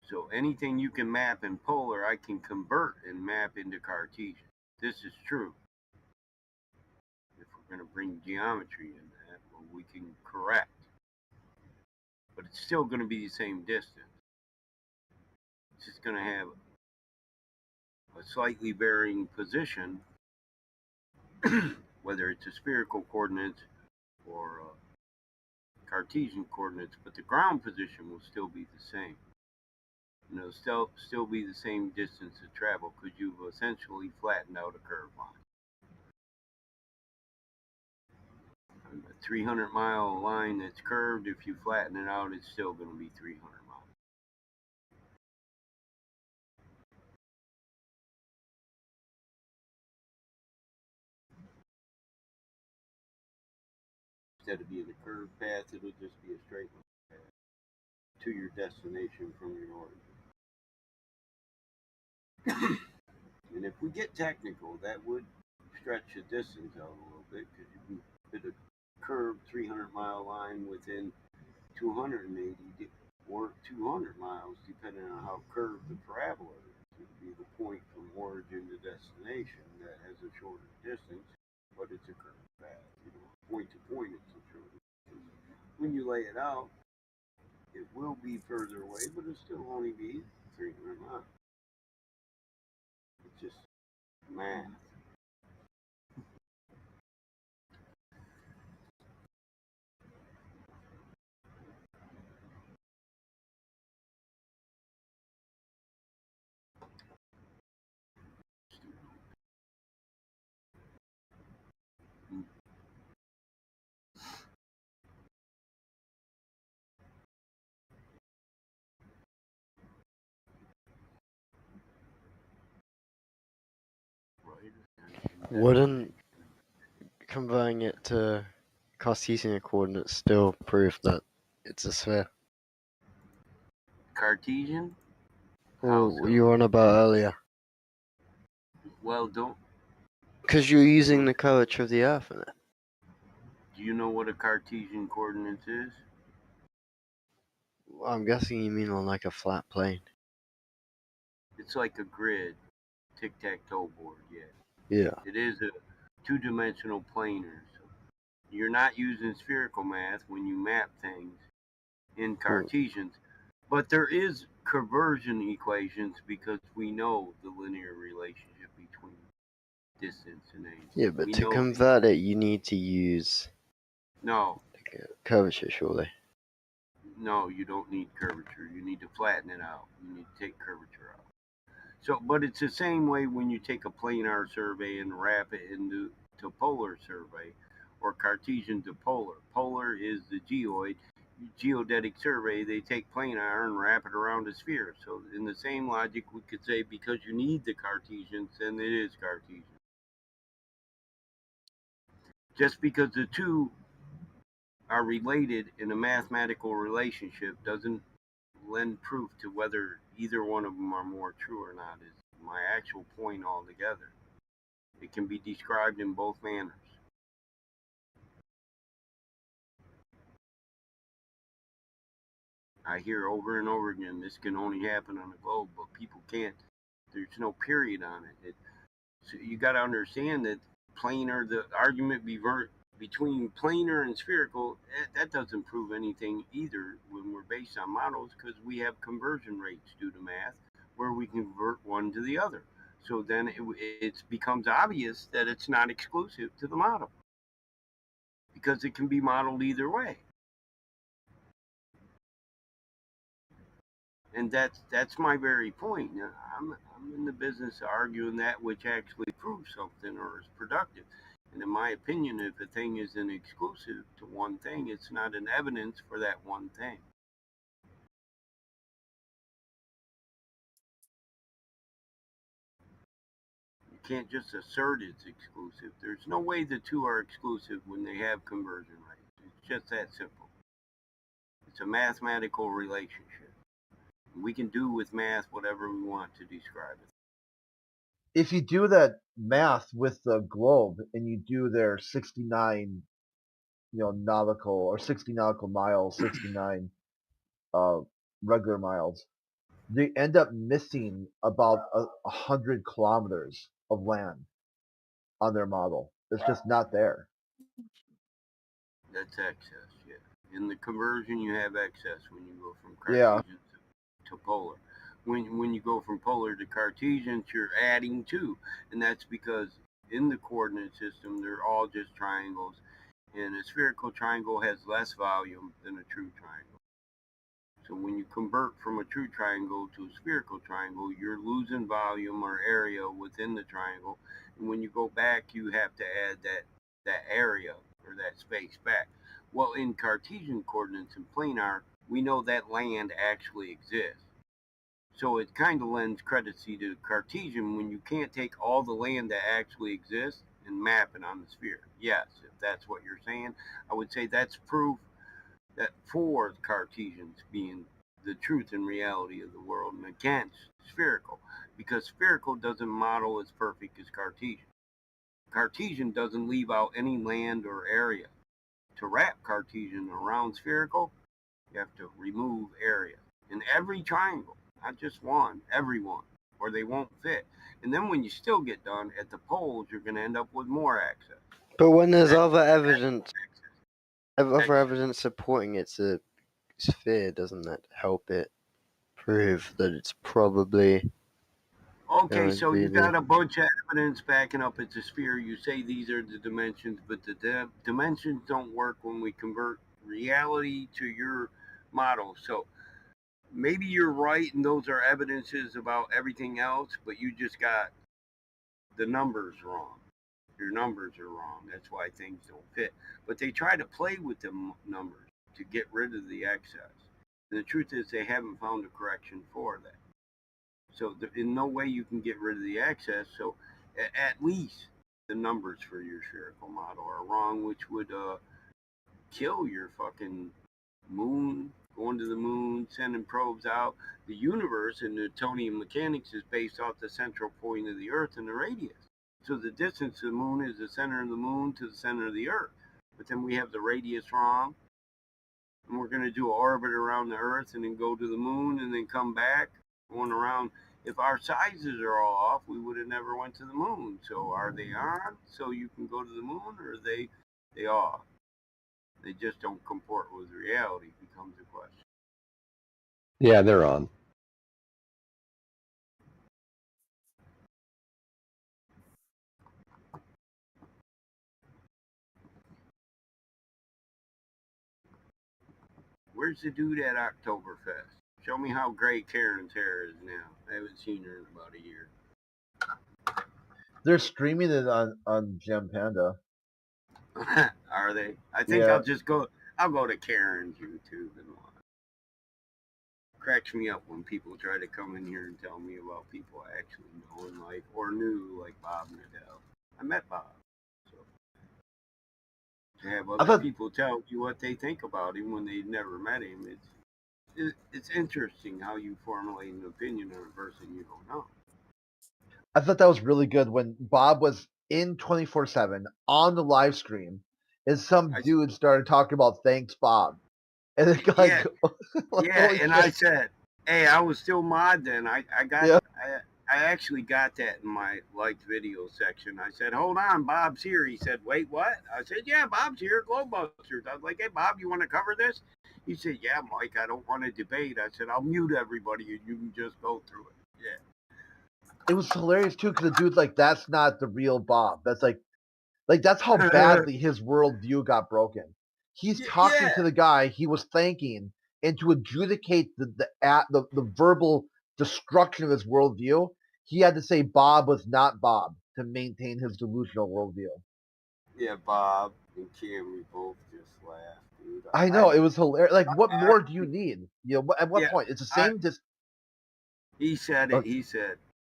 So anything you can map in polar, I can convert and map into Cartesian. This is true. If we're going to bring geometry in that, well, we can correct. But it's still going to be the same distance. It's just going to have a slightly varying position, whether it's a spherical coordinates or Cartesian coordinates, but the ground position will still be the same. And it'll still be the same distance to travel because you've essentially flattened out a curved line. A 300-mile line that's curved, if you flatten it out, it's still going to be 300 miles. Instead of being a curved path, it'll just be a straight line path to your destination from your origin. And if we get technical, that would stretch the distance out a little bit because you can fit a curved 300-mile line within 280 or 200 miles, depending on how curved the parabola is. It would be the point from origin to destination that has a shorter distance, but it's a curved path. You know, point to point, it's a shorter distance. When you lay it out, it will be further away, but it'll still only be 300 miles. It's just math. Wouldn't converting it to Cartesian coordinates still prove that it's a sphere? Cartesian? Well, you were on about earlier. Well, don't. Because you're using the curvature of the Earth in it. Do you know what a Cartesian coordinate is? I'm guessing you mean on like a flat plane. It's like a grid, tic-tac-toe board, yeah. Yeah. It is a two-dimensional planar. So you're not using spherical math when you map things in Cartesians, but there is conversion equations because we know the linear relationship between distance and age. Yeah, but we to know convert it, you need to use no curvature, surely. No, you don't need curvature. You need to flatten it out. You need to take curvature out. So, but it's the same way when you take a planar survey and wrap it into polar survey or Cartesian to polar. Polar is the geoid. Geodetic survey, they take planar and wrap it around a sphere. So, in the same logic, we could say because you need the Cartesians, then it is Cartesian. Just because the two are related in a mathematical relationship doesn't lend proof to whether either one of them are more true or not is my actual point altogether. It can be described in both manners. I hear over and over again, this can only happen on a globe, but people can't. There's no period on it. So you got to understand that planar, the argument between planar and spherical, that doesn't prove anything either when we're based on models because we have conversion rates due to math where we convert one to the other. So then it becomes obvious that it's not exclusive to the model because it can be modeled either way. And that's my very point. Now, I'm in the business of arguing that which actually proves something or is productive. And in my opinion, if a thing isn't exclusive to one thing, it's not an evidence for that one thing. You can't just assert it's exclusive. There's no way the two are exclusive when they have conversion rates. It's just that simple. It's a mathematical relationship. We can do with math whatever we want to describe it. If you do that math with the globe and you do their 69, nautical or 60 nautical miles, 69 regular miles, they end up missing about 100 kilometers of land on their model. It's just not there. That's excess, yeah. In the conversion, you have excess when you go from Yeah. Cartesian to polar. When you go from polar to Cartesian, you're adding two, and that's because in the coordinate system they're all just triangles, and a spherical triangle has less volume than a true triangle. So when you convert from a true triangle to a spherical triangle, you're losing volume or area within the triangle, and when you go back, you have to add that area or that space back. Well, in Cartesian coordinates and planar, we know that land actually exists. So it kind of lends credence to Cartesian when you can't take all the land that actually exists and map it on the sphere. Yes, if that's what you're saying, I would say that's proof that for Cartesians being the truth and reality of the world and against spherical, because spherical doesn't model as perfect as Cartesian. Cartesian doesn't leave out any land or area. To wrap Cartesian around spherical, you have to remove area in every triangle, not just one, every one, or they won't fit. And then when you still get done at the poles, you're going to end up with more access. But when there's other evidence supporting it's a sphere, doesn't that help it prove that it's probably Okay, so you got a bunch of evidence backing up it's a sphere. You say these are the dimensions, but the dimensions don't work when we convert reality to your model. So maybe you're right and those are evidences about everything else, but you just got the numbers wrong. Your numbers are wrong. That's why things don't fit. But they try to play with the numbers to get rid of the excess. And the truth is they haven't found a correction for that. So in no way you can get rid of the excess. So at least the numbers for your spherical model are wrong, which would kill your fucking moon, going to the moon, sending probes out. The universe in Newtonian mechanics is based off the central point of the Earth and the radius. So the distance to the moon is the center of the moon to the center of the Earth. But then we have the radius wrong, and we're going to do an orbit around the Earth and then go to the moon and then come back, going around. If our sizes are all off, we would have never went to the moon. So are they on so you can go to the moon, or are they off? They just don't comport with reality becomes a question. Yeah, they're on. Where's the dude at Oktoberfest? Show me how gray Karen's hair is now. I haven't seen her in about a year. They're streaming it on Gem Panda. Are they? I think Yeah. I'll go to Karen's YouTube and watch. Cracks me up when people try to come in here and tell me about people I actually know and like or knew, like Bob Nadell. I met Bob. So to have other people tell you what they think about him when they never met him, it's interesting how you formulate an opinion on a person you don't know. I thought that was really good when Bob was in 24/7 on the live stream, and some dude started talking about thanks Bob, and it like, Yeah, holy and shit. I said, hey, I was still mod then. I actually got that in my liked video section. I said, hold on, Bob's here. He said, wait, what? I said, yeah, Bob's here, Globebusters. I was like, hey, Bob, you want to cover this? He said, yeah, Mike, I don't want to debate. I said, I'll mute everybody and you can just go through it. Yeah. It was hilarious too because the dude's like, that's not the real Bob. That's like that's how badly his worldview got broken. He's talking to the guy he was thanking, and to adjudicate the verbal destruction of his worldview, he had to say Bob was not Bob to maintain his delusional worldview. Yeah, Bob and Cameron both just laughed, dude. I know, it was hilarious. Like, what more do you need? You know, at what Yeah, point? It's the same. He said it. He said,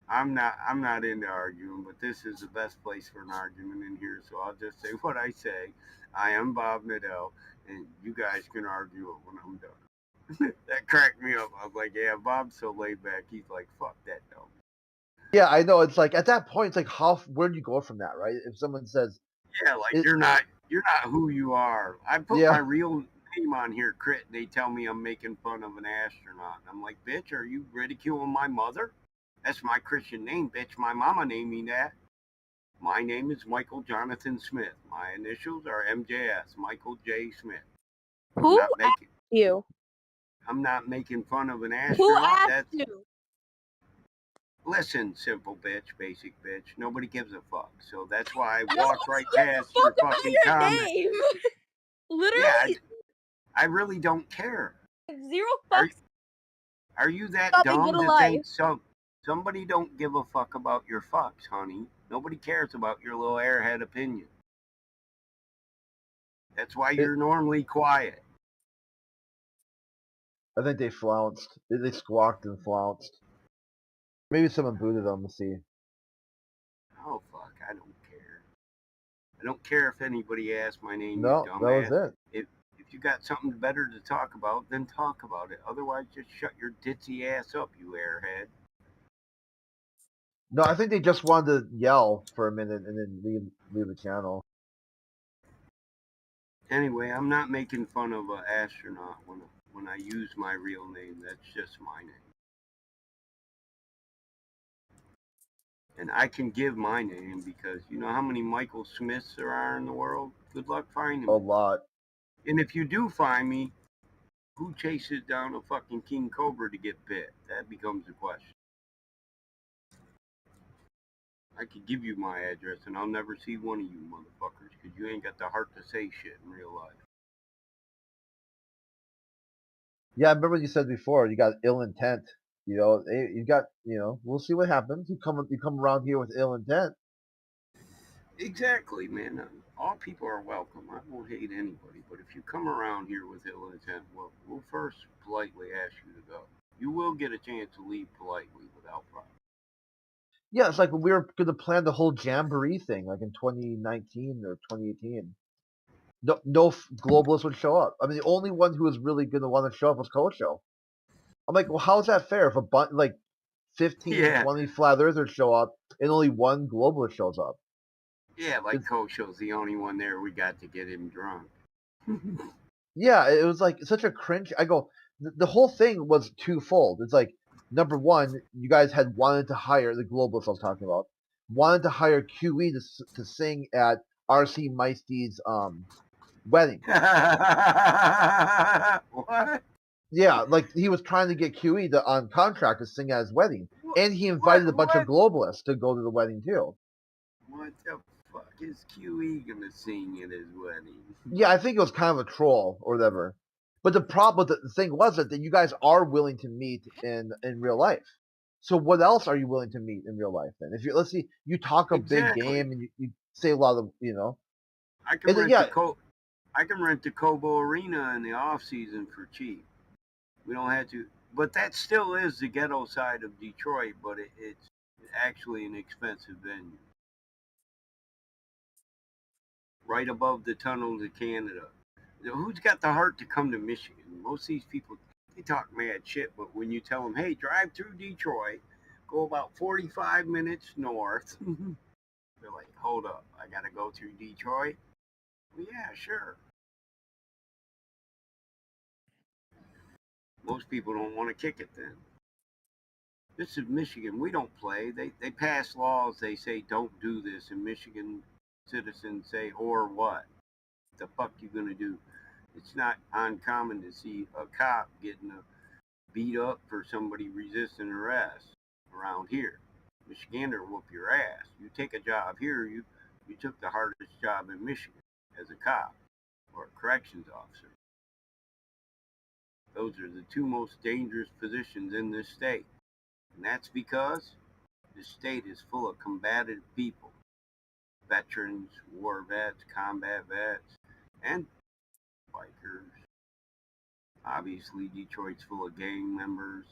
I'm not into arguing, but this is the best place for an argument in here, so I'll just say what I say. I am Bob Nadell, and you guys can argue it when I'm done. That cracked me up. I was like, yeah, Bob's so laid back. He's like, fuck that, though. Yeah, I know. It's like at that point, it's like where do you go from that, right? If someone says, Yeah, like you're not who you are. I put Yeah. my real name on here, Crit, and they tell me I'm making fun of an astronaut. And I'm like, bitch, are you ridiculing my mother? That's my Christian name, bitch. My mama named me that. My name is Michael Jonathan Smith. My initials are MJS, Michael J. Smith. Who asked you? I'm not making fun of an Who astronaut. asked you? Listen, simple bitch, basic bitch. Nobody gives a fuck. So that's why I No walked one right gives a past your fuck about fucking your comment. name. Literally, Yeah, I really don't care. zero fucks. Are you that About to dumb get a to think life. somebody don't give a fuck about your fucks, honey? Nobody cares about your little airhead opinion. That's why you're normally quiet. I think they flounced. They squawked and flounced. Maybe someone booted them to see. Oh fuck, I don't care. I don't care if anybody asks my name, you No, that was dumbass. it. If you got something better to talk about, then talk about it. Otherwise, just shut your ditzy ass up, you airhead. No, I think they just wanted to yell for a minute and then leave the channel. Anyway, I'm not making fun of an astronaut when I use my real name. That's just my name. And I can give my name because you know how many Michael Smiths there are in the world? Good luck finding me. A lot. And if you do find me, who chases down a fucking king cobra to get bit? That becomes the question. I could give you my address and I'll never see one of you motherfuckers because you ain't got the heart to say shit in real life. Yeah, I remember you said before you got ill intent. You know, you got. You know, we'll see what happens. You come around here with ill intent. Exactly, man. All people are welcome. I won't hate anybody, but if you come around here with ill intent, well, we'll first politely ask you to go. You will get a chance to leave politely without problem. Yeah, it's like when we were going to plan the whole jamboree thing, like in 2019 or 2018. No globalists would show up. I mean, the only one who was really going to want to show up was Kosho. I'm like, well, how's that fair if a bunch like 15, 20 flat earthers show up and only one globalist shows up? Yeah, like Kosho's the only one there. We got to get him drunk. Yeah, it was like such a cringe. I go, the whole thing was twofold. It's like, number one, you guys had wanted to hire the globalists I was talking about, wanted to hire QE to sing at RC Meisty's wedding. What? Yeah, like he was trying to get QE on contract to sing at his wedding, and he invited a bunch of globalists to go to the wedding too. What the fuck is QE gonna sing at his wedding? Yeah, I think it was kind of a troll or whatever. But the problem, the thing was that you guys are willing to meet in real life. So what else are you willing to meet in real life then? If you let's see, you talk a big game and you say a lot of I can then, rent I can rent the Cobo Arena in the off season for cheap. We don't have to, but that still is the ghetto side of Detroit. But it's actually an expensive venue, right above the tunnel to Canada. Who's got the heart to come to Michigan? Most of these people, they talk mad shit, but when you tell them, hey, drive through Detroit, go about 45 minutes north, they're like, hold up, I gotta go through Detroit? Well, yeah, sure. Most people don't want to kick it then. This is Michigan. We don't play. They pass laws. They say don't do this, and Michigan citizens say, or what? The fuck you gonna do? It's not uncommon to see a cop getting beat up for somebody resisting arrest around here. Michigander whoop your ass. You take a job here, you took the hardest job in Michigan as a cop or a corrections officer. Those are the two most dangerous positions in this state. And that's because the state is full of combative people. Veterans, war vets, combat vets, and bikers. Obviously, Detroit's full of gang members.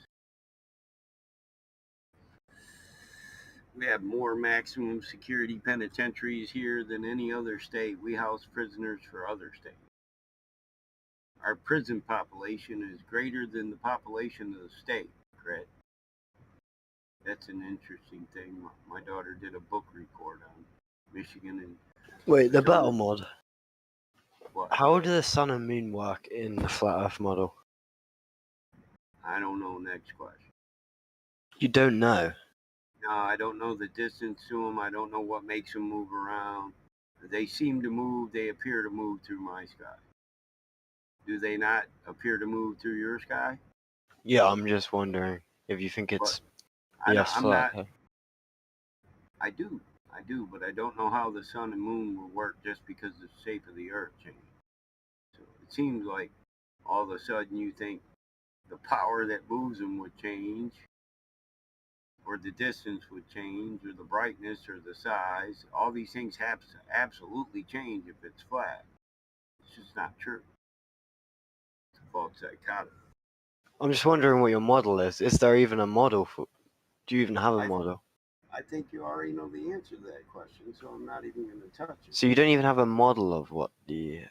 We have more maximum security penitentiaries here than any other state. We house prisoners for other states. Our prison population is greater than the population of the state, correct? That's an interesting thing. My daughter did a book report on Michigan and Wait, the battle mod. What? How do the sun and moon work in the flat Earth model? I don't know. Next question. You don't know. No, I don't know the distance to them. I don't know what makes them move around. They seem to move. They appear to move through my sky. Do they not appear to move through your sky? Yeah, I'm just wondering if you think it's yes I'm flat. not. I do, but I don't know how the sun and moon will work just because the shape of the Earth changed. So it seems like all of a sudden you think the power that moves them would change, or the distance would change, or the brightness, or the size. All these things have to absolutely change if it's flat. It's just not true. It's a false dichotomy. I'm just wondering what your model is. Is there even a model for? Do you even have a model? I think you already know the answer to that question, so I'm not even going to touch it. So you don't even have a model of what the.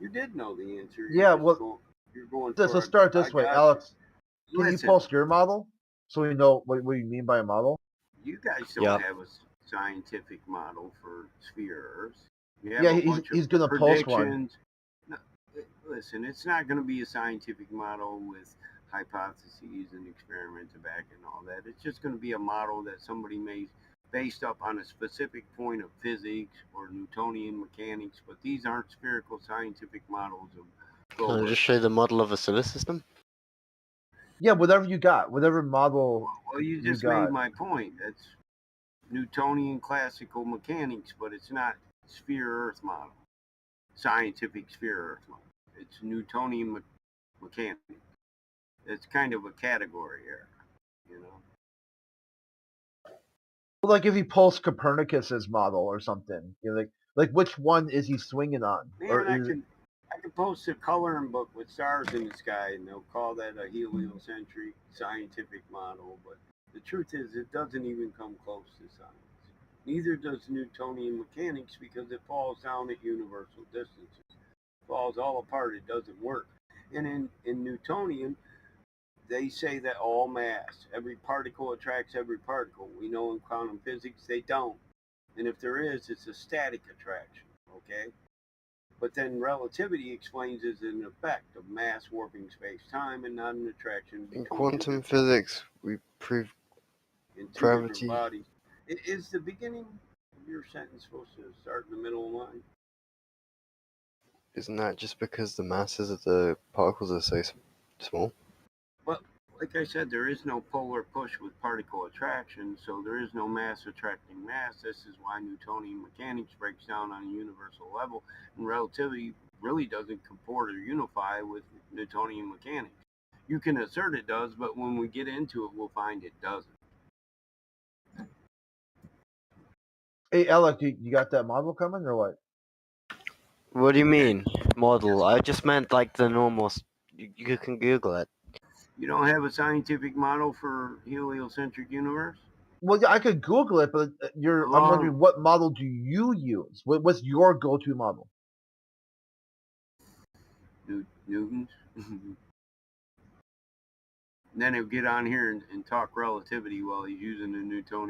You did know the answer. Yeah, well, you're going let's for start this way, Alex. Can Listen. you post your model so we know what you mean by a model? You guys don't have a scientific model for sphere Earth. You have a bunch he's of going to post one. predictions. No, listen, it's not going to be a scientific model with hypotheses and experiments back and all that. It's just going to be a model that somebody made based up on a specific point of physics or Newtonian mechanics, but these aren't spherical scientific models of Can I just show the model of a solar system? Yeah, whatever you got, whatever model. Well, you just made my point. That's Newtonian classical mechanics, but it's not sphere Earth model, scientific sphere Earth model. It's Newtonian mechanics. It's kind of a category error, you know. Like if you post Copernicus's model or something, you know, like which one is he swinging on? Man, Or I is can post a coloring book with stars in the sky, and they'll call that a heliocentric scientific model. But the truth is, it doesn't even come close to science. Neither does Newtonian mechanics because it falls down at universal distances. It falls all apart. It doesn't work. And in Newtonian, they say that all mass, every particle attracts every particle. We know in quantum physics they don't. And if there is, it's a static attraction, okay? But then relativity explains as an effect of mass warping space-time and not an attraction In between quantum physics, we prove two gravity. different bodies. Is the beginning of your sentence supposed to start in the middle of mine? Isn't that just because the masses of the particles are so small? Well, like I said, there is no polar push with particle attraction, so there is no mass attracting mass. This is why Newtonian mechanics breaks down on a universal level, and relativity really doesn't comport or unify with Newtonian mechanics. You can assert it does, but when we get into it, we'll find it doesn't. Hey, Alec, you got that model coming or what? What do you mean, model? I just meant like the normal. You can Google it. You don't have a scientific model for heliocentric universe? Well, yeah, I could Google it, but I'm wondering what model do you use? What's your go-to model? Newton's. And then he'll get on here and talk relativity while he's using the Newtonian